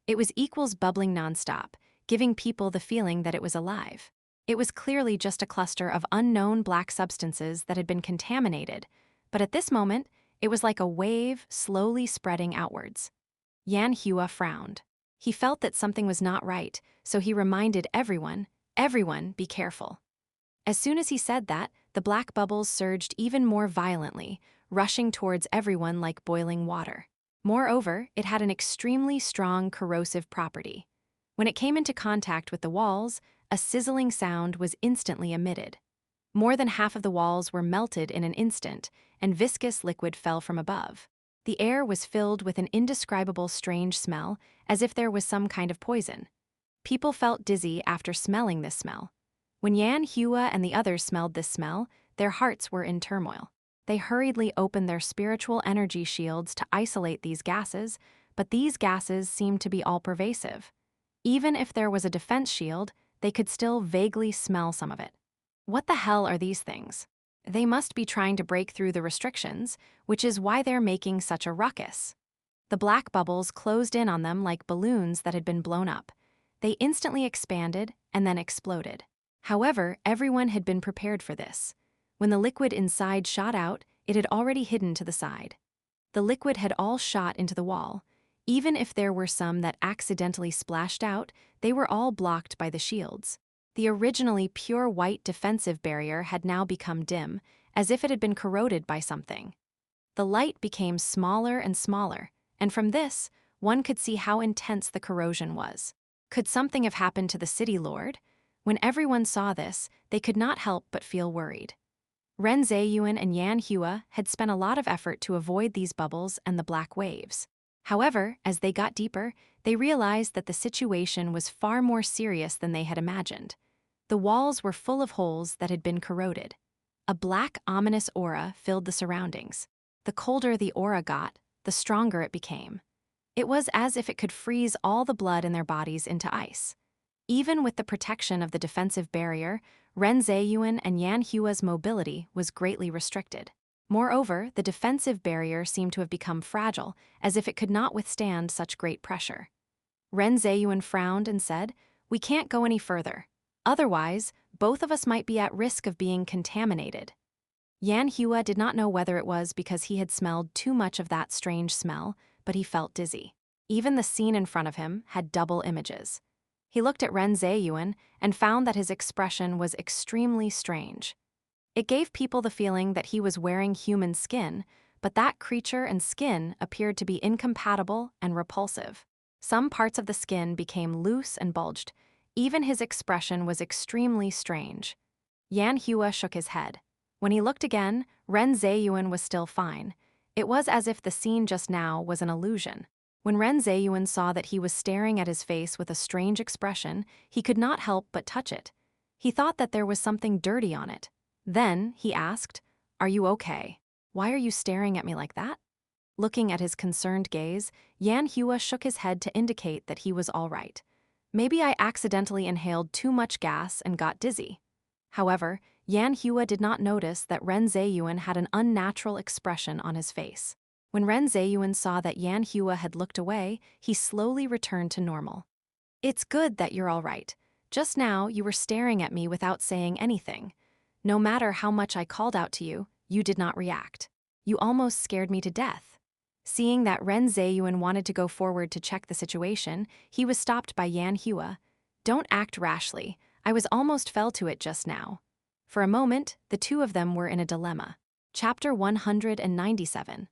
It was equals bubbling nonstop, giving people the feeling that it was alive. It was clearly just a cluster of unknown black substances that had been contaminated, but at this moment, it was like a wave slowly spreading outwards. Xianxia frowned. He felt that something was not right, so he reminded everyone, be careful. As soon as he said that, the black bubbles surged even more violently, rushing towards everyone like boiling water. Moreover, it had an extremely strong corrosive property. When it came into contact with the walls, a sizzling sound was instantly emitted. More than half of the walls were melted in an instant, and viscous liquid fell from above. The air was filled with an indescribable strange smell, as if there was some kind of poison. People felt dizzy after smelling this smell. When Xianxia and the others smelled this smell, their hearts were in turmoil. They hurriedly opened their spiritual energy shields to isolate these gases, but these gases seemed to be all-pervasive. Even if there was a defense shield, they could still vaguely smell some of it. What the hell are these things? They must be trying to break through the restrictions, which is why they're making such a ruckus. The black bubbles closed in on them like balloons that had been blown up. They instantly expanded and then exploded. However, everyone had been prepared for this. When the liquid inside shot out, it had already hidden to the side. The liquid had all shot into the wall. Even if there were some that accidentally splashed out, they were all blocked by the shields. The originally pure white defensive barrier had now become dim, as if it had been corroded by something. The light became smaller and smaller, and from this, one could see how intense the corrosion was. Could something have happened to the City Lord? When everyone saw this, they could not help but feel worried. Ren Zheyuan and Yan Hua had spent a lot of effort to avoid these bubbles and the black waves. However, as they got deeper, they realized that the situation was far more serious than they had imagined. The walls were full of holes that had been corroded. A black, ominous aura filled the surroundings. The colder the aura got, the stronger it became. It was as if it could freeze all the blood in their bodies into ice. Even with the protection of the defensive barrier, Ren Zheyuan and Yan Hua's mobility was greatly restricted. Moreover, the defensive barrier seemed to have become fragile, as if it could not withstand such great pressure. Ren Zheyuan frowned and said, "We can't go any further. Otherwise, both of us might be at risk of being contaminated." Yan Hua did not know whether it was because he had smelled too much of that strange smell, but he felt dizzy. Even the scene in front of him had double images. He looked at Ren Zheyuan and found that his expression was extremely strange. It gave people the feeling that he was wearing human skin, but that creature and skin appeared to be incompatible and repulsive. Some parts of the skin became loose and bulged. Even his expression was extremely strange. Yan Hua shook his head. When he looked again, Ren Zheyuan was still fine. It was as if the scene just now was an illusion. When Ren Zheyuan saw that he was staring at his face with a strange expression, he could not help but touch it. He thought that there was something dirty on it. Then, he asked, "Are you okay? Why are you staring at me like that?" Looking at his concerned gaze, Yan Hua shook his head to indicate that he was all right. "Maybe I accidentally inhaled too much gas and got dizzy." However, Yan Hua did not notice that Ren Zheyuan had an unnatural expression on his face. When Ren Zheyuan saw that Yan Hua had looked away, he slowly returned to normal. "It's good that you're all right. Just now, you were staring at me without saying anything. No matter how much I called out to you, you did not react. You almost scared me to death." Seeing that Ren Zheyuan wanted to go forward to check the situation, he was stopped by Yan Hua. "Don't act rashly. I almost fell to it just now." For a moment, the two of them were in a dilemma. Chapter 197.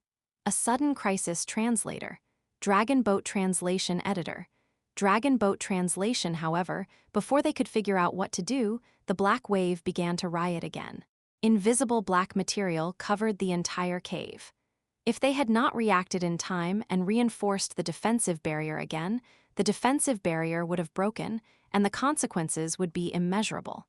A Sudden Crisis Translator. Dragon Boat Translation Editor. Dragon Boat Translation, however, before they could figure out what to do, the black wave began to riot again. Invisible black material covered the entire cave. If they had not reacted in time and reinforced the defensive barrier again, the defensive barrier would have broken, and the consequences would be immeasurable.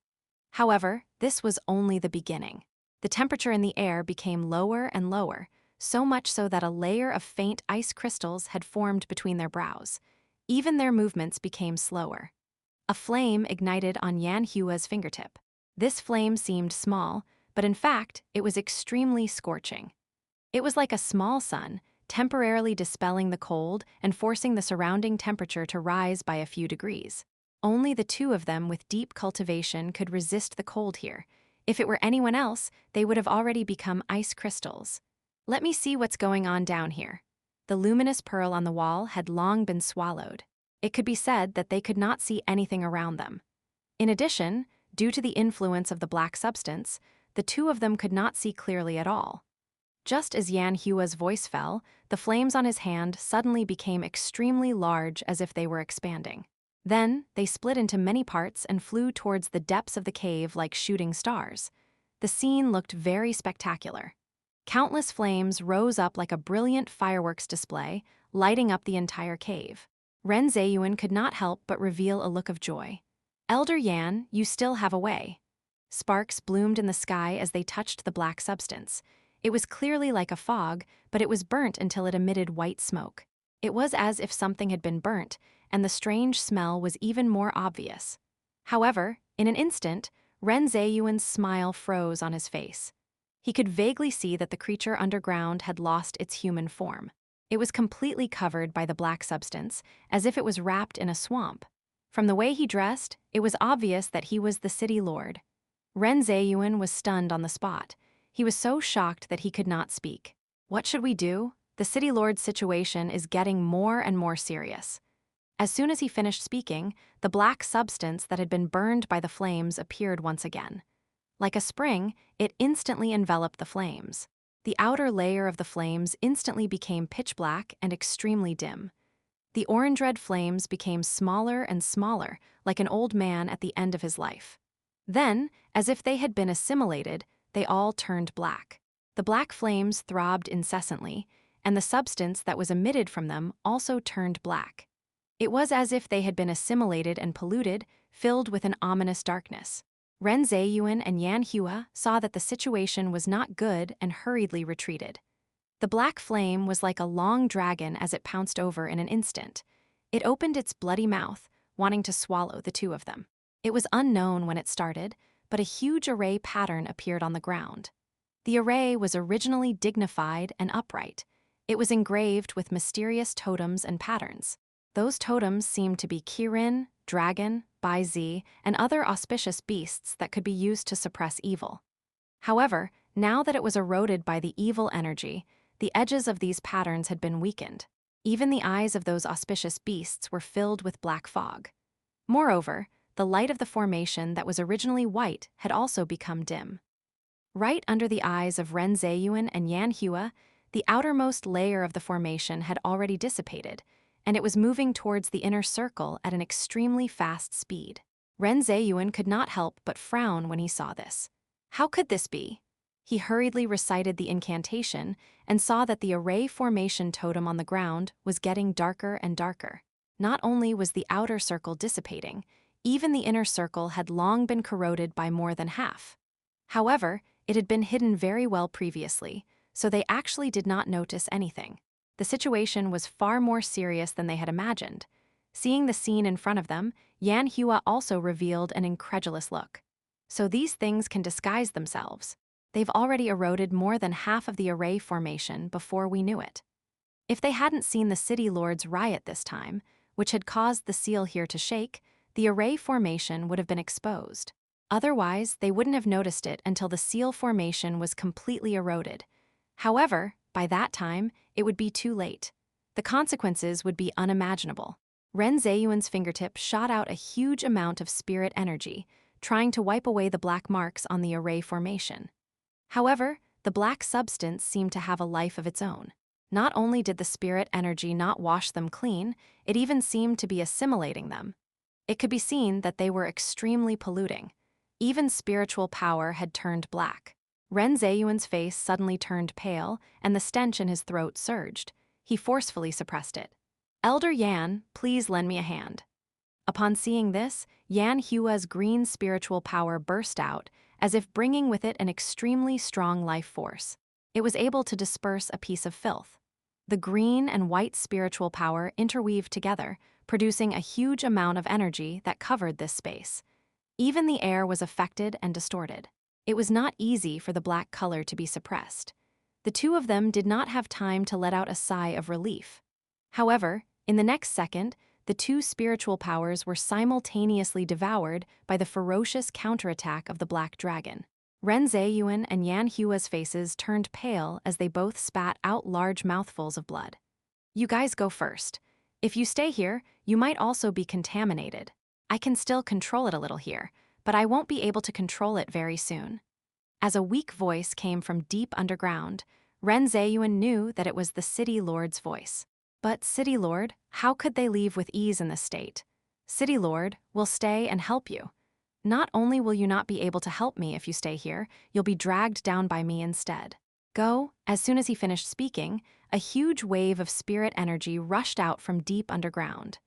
However, this was only the beginning. The temperature in the air became lower and lower, so much so that a layer of faint ice crystals had formed between their brows. Even their movements became slower. A flame ignited on Yan Hua's fingertip. This flame seemed small, but in fact, it was extremely scorching. It was like a small sun, temporarily dispelling the cold and forcing the surrounding temperature to rise by a few degrees. Only the two of them with deep cultivation could resist the cold here. If it were anyone else, they would have already become ice crystals. "Let me see what's going on down here." The luminous pearl on the wall had long been swallowed. It could be said that they could not see anything around them. In addition, due to the influence of the black substance, the two of them could not see clearly at all. Just as Yan Hua's voice fell, the flames on his hand suddenly became extremely large as if they were expanding. Then, they split into many parts and flew towards the depths of the cave like shooting stars. The scene looked very spectacular. Countless flames rose up like a brilliant fireworks display, lighting up the entire cave. Ren Zheyuan could not help but reveal a look of joy. "Elder Yan, you still have a way." Sparks bloomed in the sky as they touched the black substance. It was clearly like a fog, but it was burnt until it emitted white smoke. It was as if something had been burnt, and the strange smell was even more obvious. However, in an instant, Ren Zheyuan's smile froze on his face. He could vaguely see that the creature underground had lost its human form. It was completely covered by the black substance, as if it was wrapped in a swamp. From the way he dressed, it was obvious that he was the city lord. Ren Zheyuan was stunned on the spot. He was so shocked that he could not speak. "What should we do? The city lord's situation is getting more and more serious." As soon as he finished speaking, the black substance that had been burned by the flames appeared once again. Like a spring, it instantly enveloped the flames. The outer layer of the flames instantly became pitch black and extremely dim. The orange-red flames became smaller and smaller, like an old man at the end of his life. Then, as if they had been assimilated, they all turned black. The black flames throbbed incessantly, and the substance that was emitted from them also turned black. It was as if they had been assimilated and polluted, filled with an ominous darkness. Ren Zheyuan and Yan Hua saw that the situation was not good and hurriedly retreated. The black flame was like a long dragon as it pounced over in an instant. It opened its bloody mouth, wanting to swallow the two of them. It was unknown when it started, but a huge array pattern appeared on the ground. The array was originally dignified and upright. It was engraved with mysterious totems and patterns. Those totems seemed to be Kirin, dragon, Baizi, and other auspicious beasts that could be used to suppress evil. However, now that it was eroded by the evil energy, the edges of these patterns had been weakened. Even the eyes of those auspicious beasts were filled with black fog. Moreover, the light of the formation that was originally white had also become dim. Right under the eyes of Ren Zheyuan and Yan Hua, the outermost layer of the formation had already dissipated, and it was moving towards the inner circle at an extremely fast speed. Ren Zheyuan could not help but frown when he saw this. How could this be? He hurriedly recited the incantation and saw that the array formation totem on the ground was getting darker and darker. Not only was the outer circle dissipating, even the inner circle had long been corroded by more than half. However, it had been hidden very well previously, so they actually did not notice anything. The situation was far more serious than they had imagined. Seeing the scene in front of them, Yan Hua also revealed an incredulous look. So these things can disguise themselves. They've already eroded more than half of the array formation before we knew it. If they hadn't seen the city lords riot this time, which had caused the seal here to shake, the array formation would have been exposed. Otherwise, they wouldn't have noticed it until the seal formation was completely eroded. However, by that time, it would be too late. The consequences would be unimaginable. Ren Zheyuan's fingertip shot out a huge amount of spirit energy, trying to wipe away the black marks on the array formation. However, the black substance seemed to have a life of its own. Not only did the spirit energy not wash them clean, it even seemed to be assimilating them. It could be seen that they were extremely polluting. Even spiritual power had turned black. Ren Zheyuan's face suddenly turned pale, and the stench in his throat surged. He forcefully suppressed it. "Elder Yan, please lend me a hand." Upon seeing this, Yan Hua's green spiritual power burst out, as if bringing with it an extremely strong life force. It was able to disperse a piece of filth. The green and white spiritual power interweaved together, producing a huge amount of energy that covered this space. Even the air was affected and distorted. It was not easy for the black color to be suppressed. The two of them did not have time to let out a sigh of relief. However, in the next second, the two spiritual powers were simultaneously devoured by the ferocious counterattack of the black dragon. Ren Zheyuan and Yan Hua's faces turned pale as they both spat out large mouthfuls of blood. "You guys go first. If you stay here, you might also be contaminated. I can still control it a little here, but I won't be able to control it very soon." As a weak voice came from deep underground, Ren Zheyuan knew that it was the City Lord's voice. "But, City Lord, how could they leave with ease in this state? City Lord, we'll stay and help you. Not only will you not be able to help me if you stay here, you'll be dragged down by me instead." Go. As soon as he finished speaking, a huge wave of spirit energy rushed out from deep underground.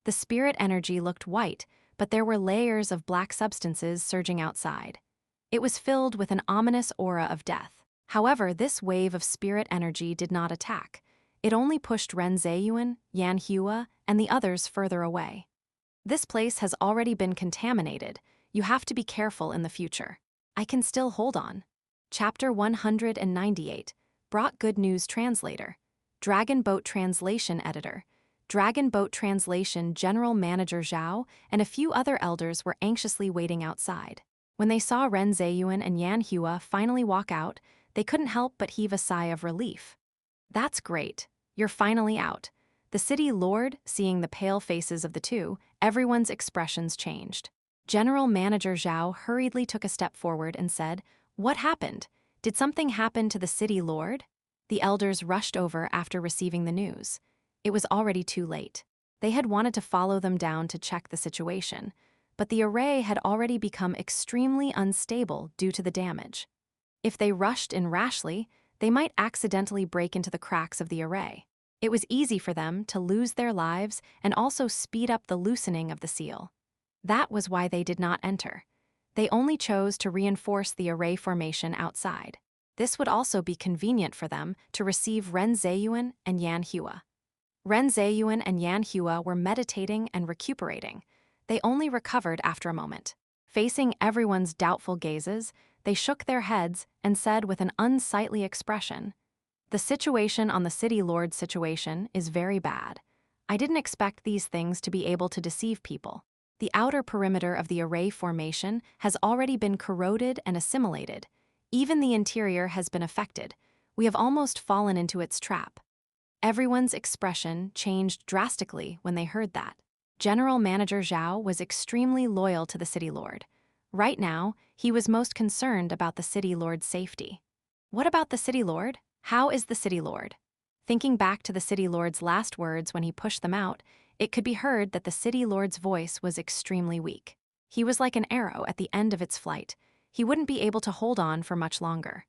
The spirit energy looked white, but there were layers of black substances surging outside. It was filled with an ominous aura of death. However, this wave of spirit energy did not attack. It only pushed Ren Zheyuan, Yan Hua, and the others further away. "This place has already been contaminated. You have to be careful in the future. I can still hold on." Chapter 198, Brought Good News Translator, Dragon Boat Translation Editor, Dragon Boat Translation General Manager Zhao, and a few other elders were anxiously waiting outside. When they saw Ren Zheyuan and Yan Hua finally walk out, they couldn't help but heave a sigh of relief. "That's great. You're finally out." The city lord, seeing the pale faces of the two, everyone's expressions changed. General Manager Zhao hurriedly took a step forward and said, "What happened? Did something happen to the city lord?" The elders rushed over after receiving the news. It was already too late. They had wanted to follow them down to check the situation, but the array had already become extremely unstable due to the damage. If they rushed in rashly, they might accidentally break into the cracks of the array. It was easy for them to lose their lives and also speed up the loosening of the seal. That was why they did not enter. They only chose to reinforce the array formation outside. This would also be convenient for them to receive Ren Zheyuan and Yan Hua. Ren Zheyuan and Yan Hua were meditating and recuperating. They only recovered after a moment. Facing everyone's doubtful gazes, they shook their heads and said with an unsightly expression, "The situation on the City Lord's situation is very bad. I didn't expect these things to be able to deceive people. The outer perimeter of the array formation has already been corroded and assimilated. Even the interior has been affected. We have almost fallen into its trap." Everyone's expression changed drastically when they heard that. General Manager Zhao was extremely loyal to the City Lord. Right now, he was most concerned about the City Lord's safety. What about the City Lord? How is the City Lord? Thinking back to the City Lord's last words when he pushed them out, it could be heard that the City Lord's voice was extremely weak. He was like an arrow at the end of its flight. He wouldn't be able to hold on for much longer.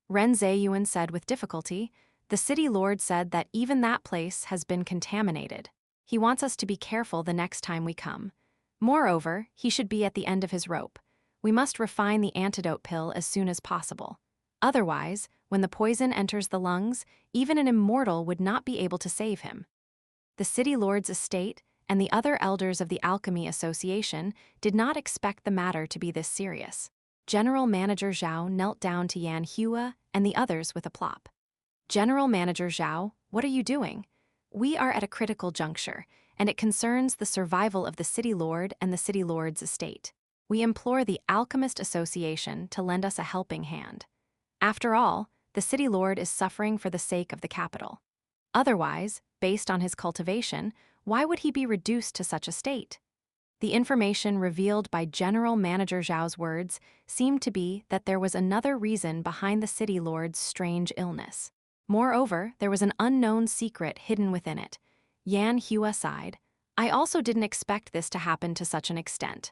Ren Zheyuan said with difficulty, "The City Lord said that even that place has been contaminated. He wants us to be careful the next time we come. Moreover, he should be at the end of his rope. We must refine the antidote pill as soon as possible. Otherwise, when the poison enters the lungs, even an immortal would not be able to save him." The City Lord's estate and the other elders of the Alchemy Association did not expect the matter to be this serious. General Manager Zhao knelt down to Yan Hua and the others with a plop. "General Manager Zhao, what are you doing? We are at a critical juncture, and it concerns the survival of the City Lord and the City Lord's estate. We implore the Alchemist Association to lend us a helping hand. After all, the City Lord is suffering for the sake of the capital. Otherwise, based on his cultivation, why would he be reduced to such a state?" The information revealed by General Manager Zhao's words seemed to be that there was another reason behind the City Lord's strange illness. Moreover, there was an unknown secret hidden within it. Yan Hua sighed. "I also didn't expect this to happen to such an extent."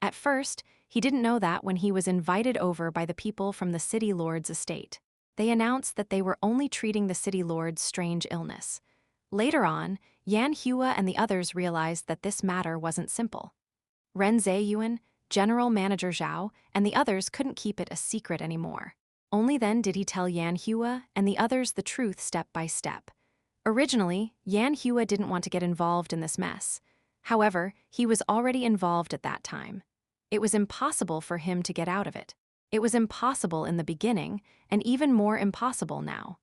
At first, he didn't know that when he was invited over by the people from the City Lord's estate. They announced that they were only treating the City Lord's strange illness. Later on, Yan Hua and the others realized that this matter wasn't simple. Ren Zheyuan, General Manager Zhao, and the others couldn't keep it a secret anymore. Only then did he tell Yan Hua and the others the truth step by step. Originally, Yan Hua didn't want to get involved in this mess. However, he was already involved at that time. It was impossible for him to get out of it. It was impossible in the beginning, and even more impossible now.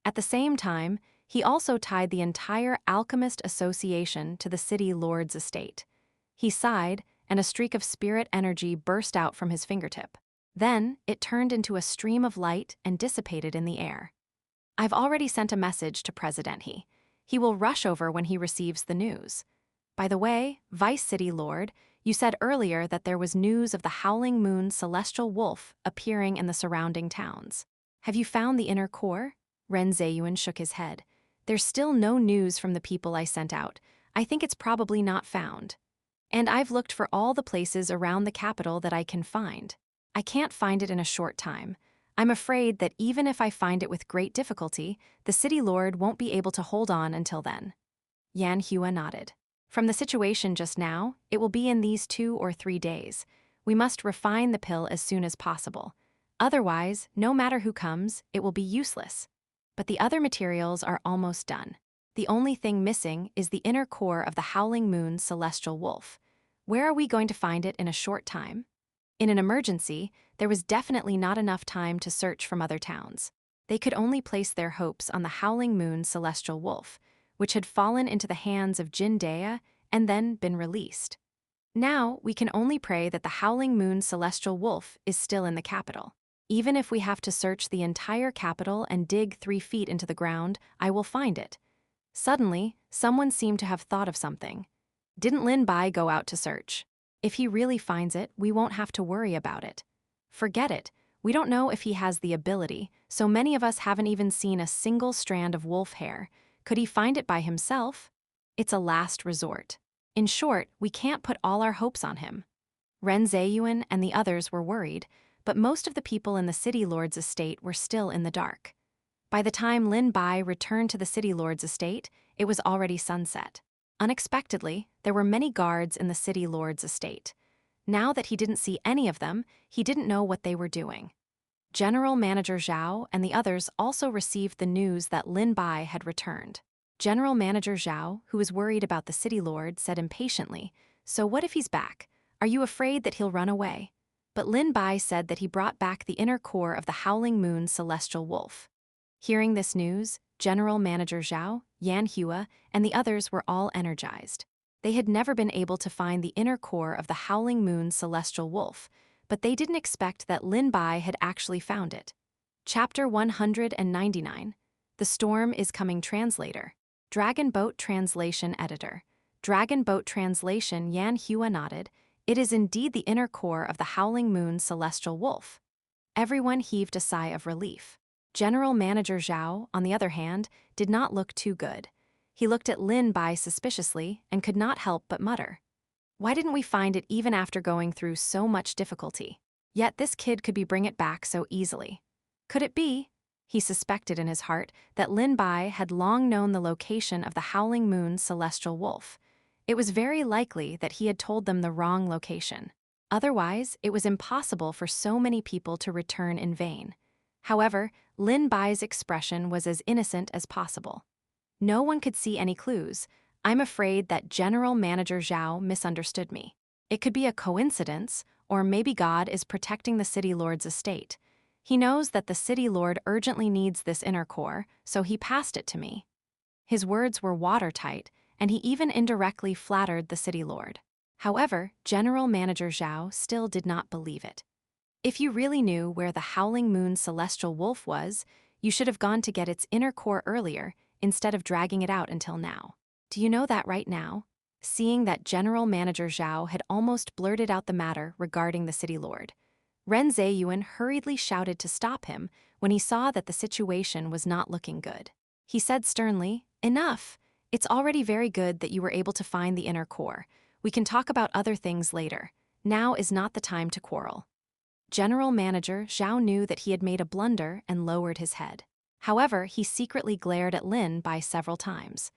At the same time, he also tied the entire Alchemist Association to the City Lord's estate. He sighed, and a streak of spirit energy burst out from his fingertip. Then, it turned into a stream of light and dissipated in the air. "I've already sent a message to President He. He will rush over when he receives the news. By the way, Vice City Lord, you said earlier that there was news of the Howling Moon celestial wolf appearing in the surrounding towns. Have you found the inner core?" Ren Zheyuan shook his head. "There's still no news from the people I sent out. I think it's probably not found. And I've looked for all the places around the capital that I can find. I can't find it in a short time. I'm afraid that even if I find it with great difficulty, the City Lord won't be able to hold on until then." Yan Hua nodded. "From the situation just now, it will be in these 2 or 3 days. We must refine the pill as soon as possible. Otherwise, no matter who comes, it will be useless. But the other materials are almost done. The only thing missing is the inner core of the Howling Moon celestial wolf. Where are we going to find it in a short time?" In an emergency, there was definitely not enough time to search from other towns. They could only place their hopes on the Howling Moon celestial wolf, which had fallen into the hands of Jin Dea and then been released. Now, we can only pray that the Howling Moon celestial wolf is still in the capital. Even if we have to search the entire capital and dig 3 feet into the ground, I will find it. Suddenly, someone seemed to have thought of something. Didn't Lin Bai go out to search? If he really finds it, we won't have to worry about it. Forget it. We don't know if he has the ability, so many of us haven't even seen a single strand of wolf hair. Could he find it by himself? It's a last resort. In short, we can't put all our hopes on him. Ren Zheyuan and the others were worried, but most of the people in the City Lord's estate were still in the dark. By the time Lin Bai returned to the City Lord's estate, it was already sunset. Unexpectedly, there were many guards in the City Lord's estate. Now that he didn't see any of them, he didn't know what they were doing. General Manager Zhao and the others also received the news that Lin Bai had returned. General Manager Zhao, who was worried about the City Lord, said impatiently, "So what if he's back? Are you afraid that he'll run away?" But Lin Bai said that he brought back the inner core of the Howling Moon's celestial wolf. Hearing this news, General Manager Zhao, Xianxia, and the others were all energized. They had never been able to find the inner core of the Howling Moon's celestial wolf, but they didn't expect that Lin Bai had actually found it. Chapter 199. The Storm is Coming Translator. Dragon Boat Translation Editor. Dragon Boat Translation. Xianxia nodded. It is indeed the inner core of the Howling Moon's celestial wolf. Everyone heaved a sigh of relief. General Manager Zhao, on the other hand, did not look too good. He looked at Lin Bai suspiciously and could not help but mutter, "Why didn't we find it even after going through so much difficulty? Yet this kid could bring it back so easily. Could it be?" He suspected in his heart that Lin Bai had long known the location of the Howling Moon's celestial wolf. It was very likely that he had told them the wrong location. Otherwise, it was impossible for so many people to return in vain. However, Lin Bai's expression was as innocent as possible. "No one could see any clues. I'm afraid that General Manager Zhao misunderstood me. It could be a coincidence, or maybe God is protecting the City Lord's estate. He knows that the City Lord urgently needs this inner core, so he passed it to me." His words were watertight, and he even indirectly flattered the City Lord. However, General Manager Zhao still did not believe it. "If you really knew where the Howling Moon's celestial wolf was, you should have gone to get its inner core earlier, instead of dragging it out until now. Do you know that right now?" Seeing that General Manager Zhao had almost blurted out the matter regarding the City Lord, Ren Zheyuan hurriedly shouted to stop him when he saw that the situation was not looking good. He said sternly, "Enough! It's already very good that you were able to find the inner core. We can talk about other things later. Now is not the time to quarrel." General Manager Zhao knew that he had made a blunder and lowered his head. However, he secretly glared at Lin Bai several times.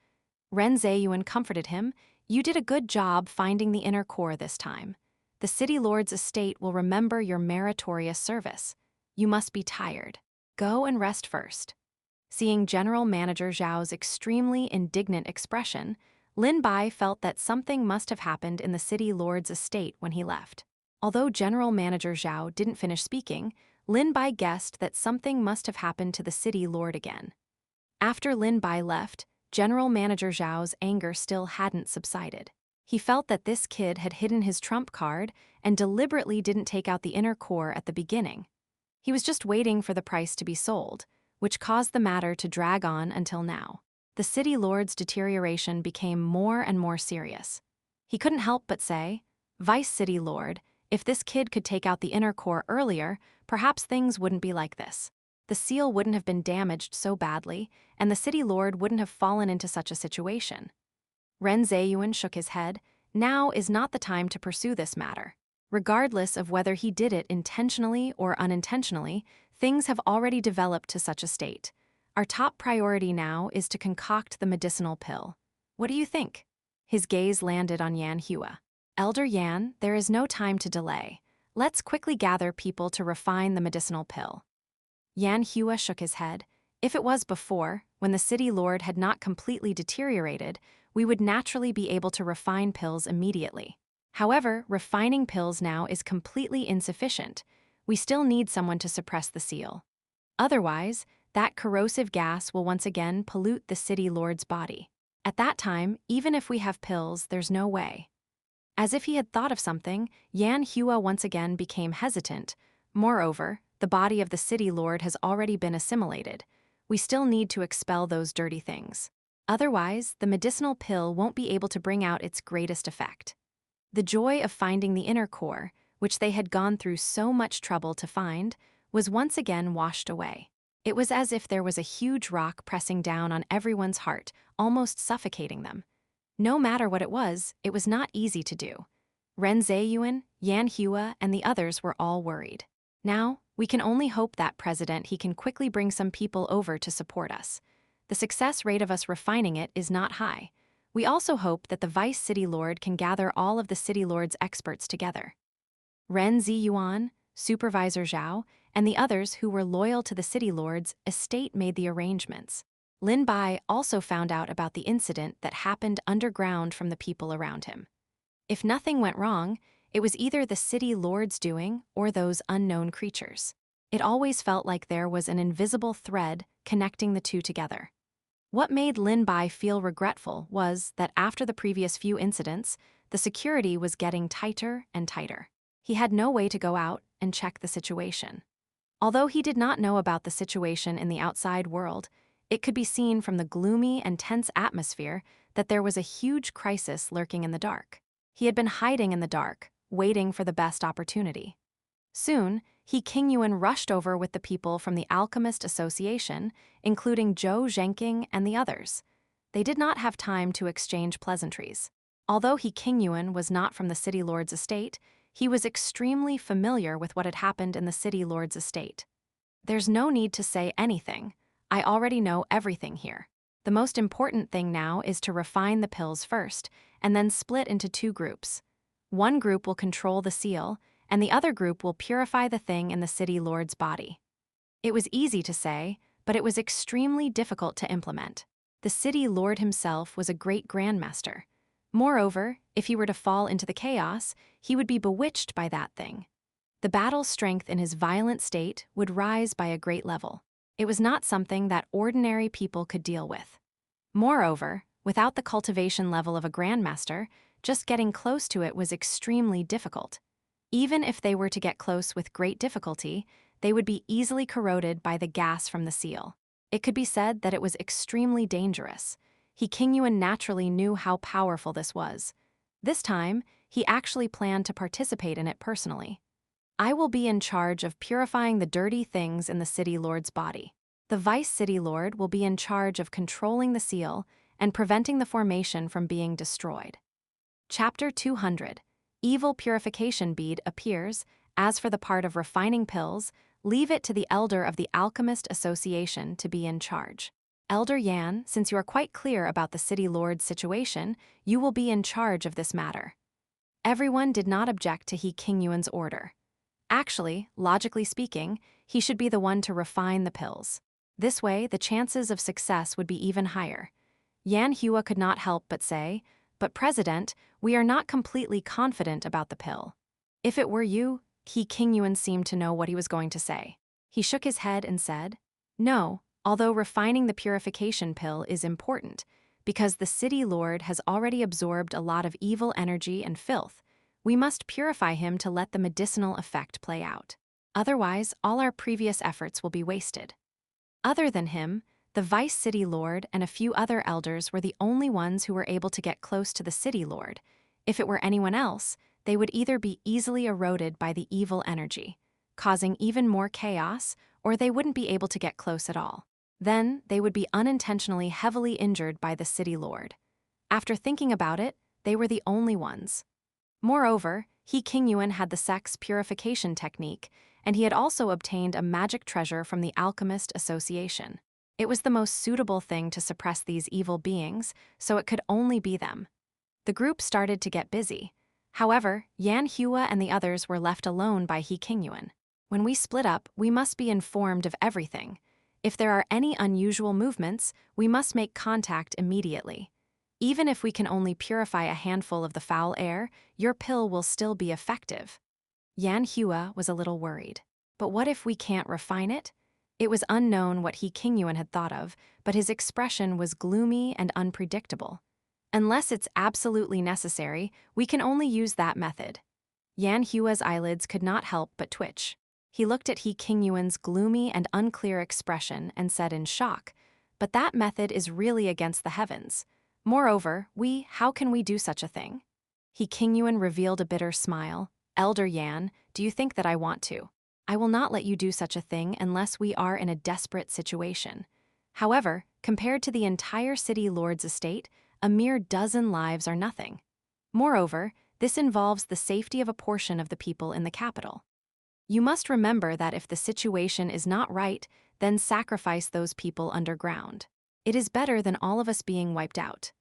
Ren Zheyuan comforted him, "You did a good job finding the inner core this time. The City Lord's estate will remember your meritorious service. You must be tired. Go and rest first." Seeing General Manager Zhao's extremely indignant expression, Lin Bai felt that something must have happened in the City Lord's estate when he left. Although General Manager Zhao didn't finish speaking, Lin Bai guessed that something must have happened to the City Lord again. After Lin Bai left, General Manager Zhao's anger still hadn't subsided. He felt that this kid had hidden his trump card and deliberately didn't take out the inner core at the beginning. He was just waiting for the price to be sold, which caused the matter to drag on until now. The City Lord's deterioration became more and more serious. He couldn't help but say, "Vice City Lord, if this kid could take out the inner core earlier, perhaps things wouldn't be like this. The seal wouldn't have been damaged so badly, and the City Lord wouldn't have fallen into such a situation." Ren Zheyuan shook his head. "Now is not the time to pursue this matter. Regardless of whether he did it intentionally or unintentionally, things have already developed to such a state. Our top priority now is to concoct the medicinal pill. What do you think?" His gaze landed on Xianxia. "Elder Yan, there is no time to delay. Let's quickly gather people to refine the medicinal pill." Xianxia shook his head. "If it was before, when the City Lord had not completely deteriorated, we would naturally be able to refine pills immediately. However, refining pills now is completely insufficient. We still need someone to suppress the seal. Otherwise, that corrosive gas will once again pollute the City Lord's body. At that time, even if we have pills, there's no way." As if he had thought of something, Xianxia once again became hesitant. "Moreover, the body of the City Lord has already been assimilated. We still need to expel those dirty things. Otherwise, the medicinal pill won't be able to bring out its greatest effect." The joy of finding the inner core, which they had gone through so much trouble to find, was once again washed away. It was as if there was a huge rock pressing down on everyone's heart, almost suffocating them. No matter what it was not easy to do. Ren Zheyuan, Xianxia, and the others were all worried. Now, we can only hope that President he can quickly bring some people over to support us. The success rate of us refining it is not high. We also hope that the Vice City Lord can gather all of the City Lord's experts together. Ren Ziyuan, Supervisor Zhao, and the others who were loyal to the City Lord's estate made the arrangements. Lin Bai also found out about the incident that happened underground from the people around him. If nothing went wrong, it was either the City Lord's doing or those unknown creatures. It always felt like there was an invisible thread connecting the two together. What made Lin Bai feel regretful was that after the previous few incidents, the security was getting tighter and tighter. He had no way to go out and check the situation. Although he did not know about the situation in the outside world, it could be seen from the gloomy and tense atmosphere that there was a huge crisis lurking in the dark. He had been hiding in the dark, waiting for the best opportunity. Soon, Qingyuan rushed over with the people from the Alchemist Association, including Zhou Zhenqing and the others. They did not have time to exchange pleasantries. Although Qingyuan was not from the City Lord's estate, he was extremely familiar with what had happened in the City Lord's estate. There's no need to say anything. I already know everything here. The most important thing now is to refine the pills first, and then split into two groups. One group will control the seal, and the other group will purify the thing in the City Lord's body. It was easy to say, but it was extremely difficult to implement. The City Lord himself was a great grandmaster. Moreover, if he were to fall into the chaos, he would be bewitched by that thing. The battle's strength in his violent state would rise by a great level. It was not something that ordinary people could deal with. Moreover, without the cultivation level of a grandmaster, just getting close to it was extremely difficult. Even if they were to get close with great difficulty, they would be easily corroded by the gas from the seal. It could be said that it was extremely dangerous. Qingyuan naturally knew how powerful this was. This time, he actually planned to participate in it personally. I will be in charge of purifying the dirty things in the City Lord's body. The Vice City Lord will be in charge of controlling the seal and preventing the formation from being destroyed. Chapter 200. Evil Purification Bead appears. As for the part of refining pills, leave it to the elder of the Alchemist Association to be in charge. Elder Yan, since you are quite clear about the City Lord's situation, you will be in charge of this matter. Everyone did not object to Qingyuan's order. Actually, logically speaking, he should be the one to refine the pills. This way, the chances of success would be even higher. Yan Hua could not help but say, "But President, we are not completely confident about the pill." If it were you, Qingyuan seemed to know what he was going to say. He shook his head and said, "No, although refining the purification pill is important, because the City Lord has already absorbed a lot of evil energy and filth, we must purify him to let the medicinal effect play out. Otherwise, all our previous efforts will be wasted." Other than him, the Vice City Lord and a few other elders were the only ones who were able to get close to the City Lord. If it were anyone else, they would either be easily eroded by the evil energy, causing even more chaos, or they wouldn't be able to get close at all. Then, they would be unintentionally heavily injured by the City Lord. After thinking about it, they were the only ones. Moreover, Qingyuan had the sex purification technique, and he had also obtained a magic treasure from the Alchemist Association. It was the most suitable thing to suppress these evil beings, so it could only be them. The group started to get busy. However, Yan Hua and the others were left alone by Qingyuan. When we split up, we must be informed of everything. If there are any unusual movements, we must make contact immediately. Even if we can only purify a handful of the foul air, your pill will still be effective. Yan Hua was a little worried. But what if we can't refine it? It was unknown what Qingyuan had thought of, but his expression was gloomy and unpredictable. Unless it's absolutely necessary, we can only use that method. Yan Hua's eyelids could not help but twitch. He looked at Qingyuan's gloomy and unclear expression and said in shock, "But that method is really against the heavens. Moreover, how can we do such a thing?" Qingyuan revealed a bitter smile. "Elder Yan, do you think that I want to? I will not let you do such a thing unless we are in a desperate situation. However, compared to the entire City Lord's estate, a mere dozen lives are nothing. Moreover, this involves the safety of a portion of the people in the capital. You must remember that if the situation is not right, then sacrifice those people underground. It is better than all of us being wiped out."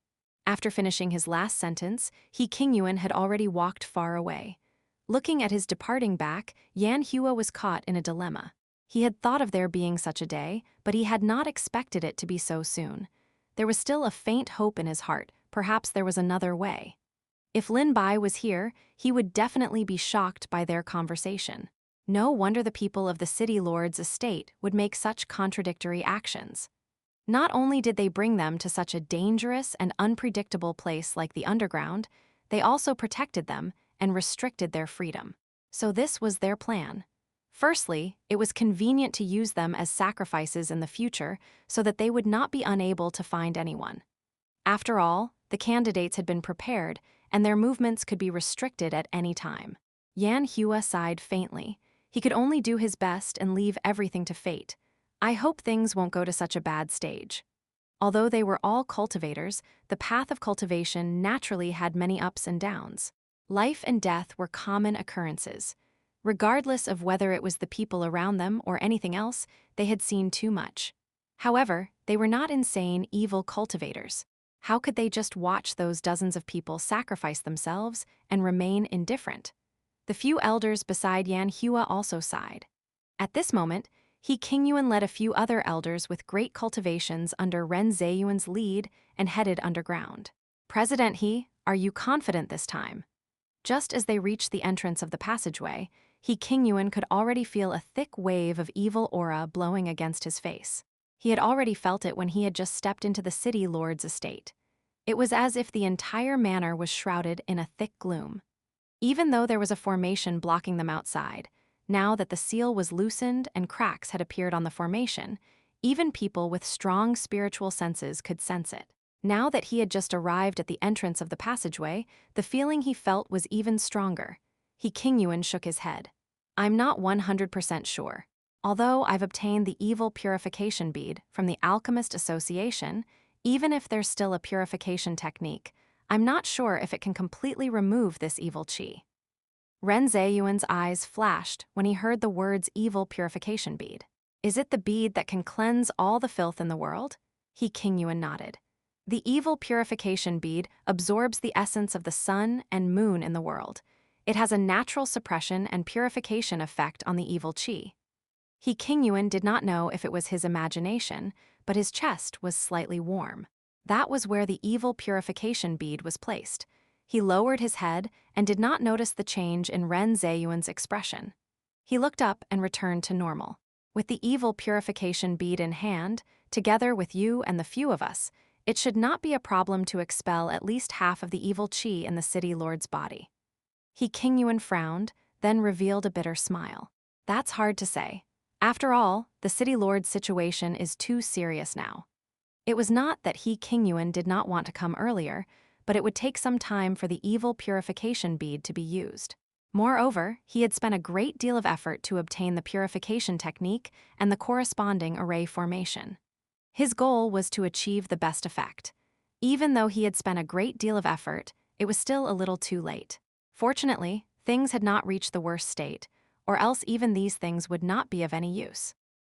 After finishing his last sentence, King Yuan had already walked far away. Looking at his departing back, Xianxia was caught in a dilemma. He had thought of there being such a day, but he had not expected it to be so soon. There was still a faint hope in his heart. Perhaps there was another way. If Lin Bai was here, he would definitely be shocked by their conversation. No wonder the people of the city lord's estate would make such contradictory actions. Not only did they bring them to such a dangerous and unpredictable place like the underground, they also protected them and restricted their freedom. So this was their plan. Firstly, it was convenient to use them as sacrifices in the future so that they would not be unable to find anyone. After all, the candidates had been prepared, and their movements could be restricted at any time. Xianxia sighed faintly. He could only do his best and leave everything to fate. I hope things won't go to such a bad stage. Although they were all cultivators, the path of cultivation naturally had many ups and downs. Life and death were common occurrences. Regardless of whether it was the people around them or anything else, they had seen too much. However, they were not insane, evil cultivators. How could they just watch those dozens of people sacrifice themselves and remain indifferent? The few elders beside Xianxia also sighed. At this moment, King Yuan led a few other elders with great cultivations under Ren Zheyuan's lead and headed underground. "President He, are you confident this time?" Just as they reached the entrance of the passageway, King Yuan could already feel a thick wave of evil aura blowing against his face. He had already felt it when he had just stepped into the city lord's estate. It was as if the entire manor was shrouded in a thick gloom. Even though there was a formation blocking them outside, now that the seal was loosened and cracks had appeared on the formation, even people with strong spiritual senses could sense it. Now that he had just arrived at the entrance of the passageway, the feeling he felt was even stronger. King Yuan shook his head. "I'm not 100% sure. Although I've obtained the evil purification bead from the Alchemist Association, even if there's still a purification technique, I'm not sure if it can completely remove this evil qi." Ren Zheyuan's eyes flashed when he heard the words evil purification bead. "Is it the bead that can cleanse all the filth in the world?" King Yuan nodded. "The evil purification bead absorbs the essence of the sun and moon in the world. It has a natural suppression and purification effect on the evil qi." King Yuan did not know if it was his imagination, but his chest was slightly warm. That was where the evil purification bead was placed. He lowered his head and did not notice the change in Ren Zheyuan's expression. He looked up and returned to normal. "With the evil purification bead in hand, together with you and the few of us, it should not be a problem to expel at least half of the evil qi in the city lord's body." King Yuan frowned, then revealed a bitter smile. "That's hard to say. After all, the city lord's situation is too serious now." It was not that King Yuan did not want to come earlier, but it would take some time for the evil purification bead to be used. Moreover, he had spent a great deal of effort to obtain the purification technique and the corresponding array formation. His goal was to achieve the best effect. Even though he had spent a great deal of effort, it was still a little too late. Fortunately, things had not reached the worst state, or else even these things would not be of any use.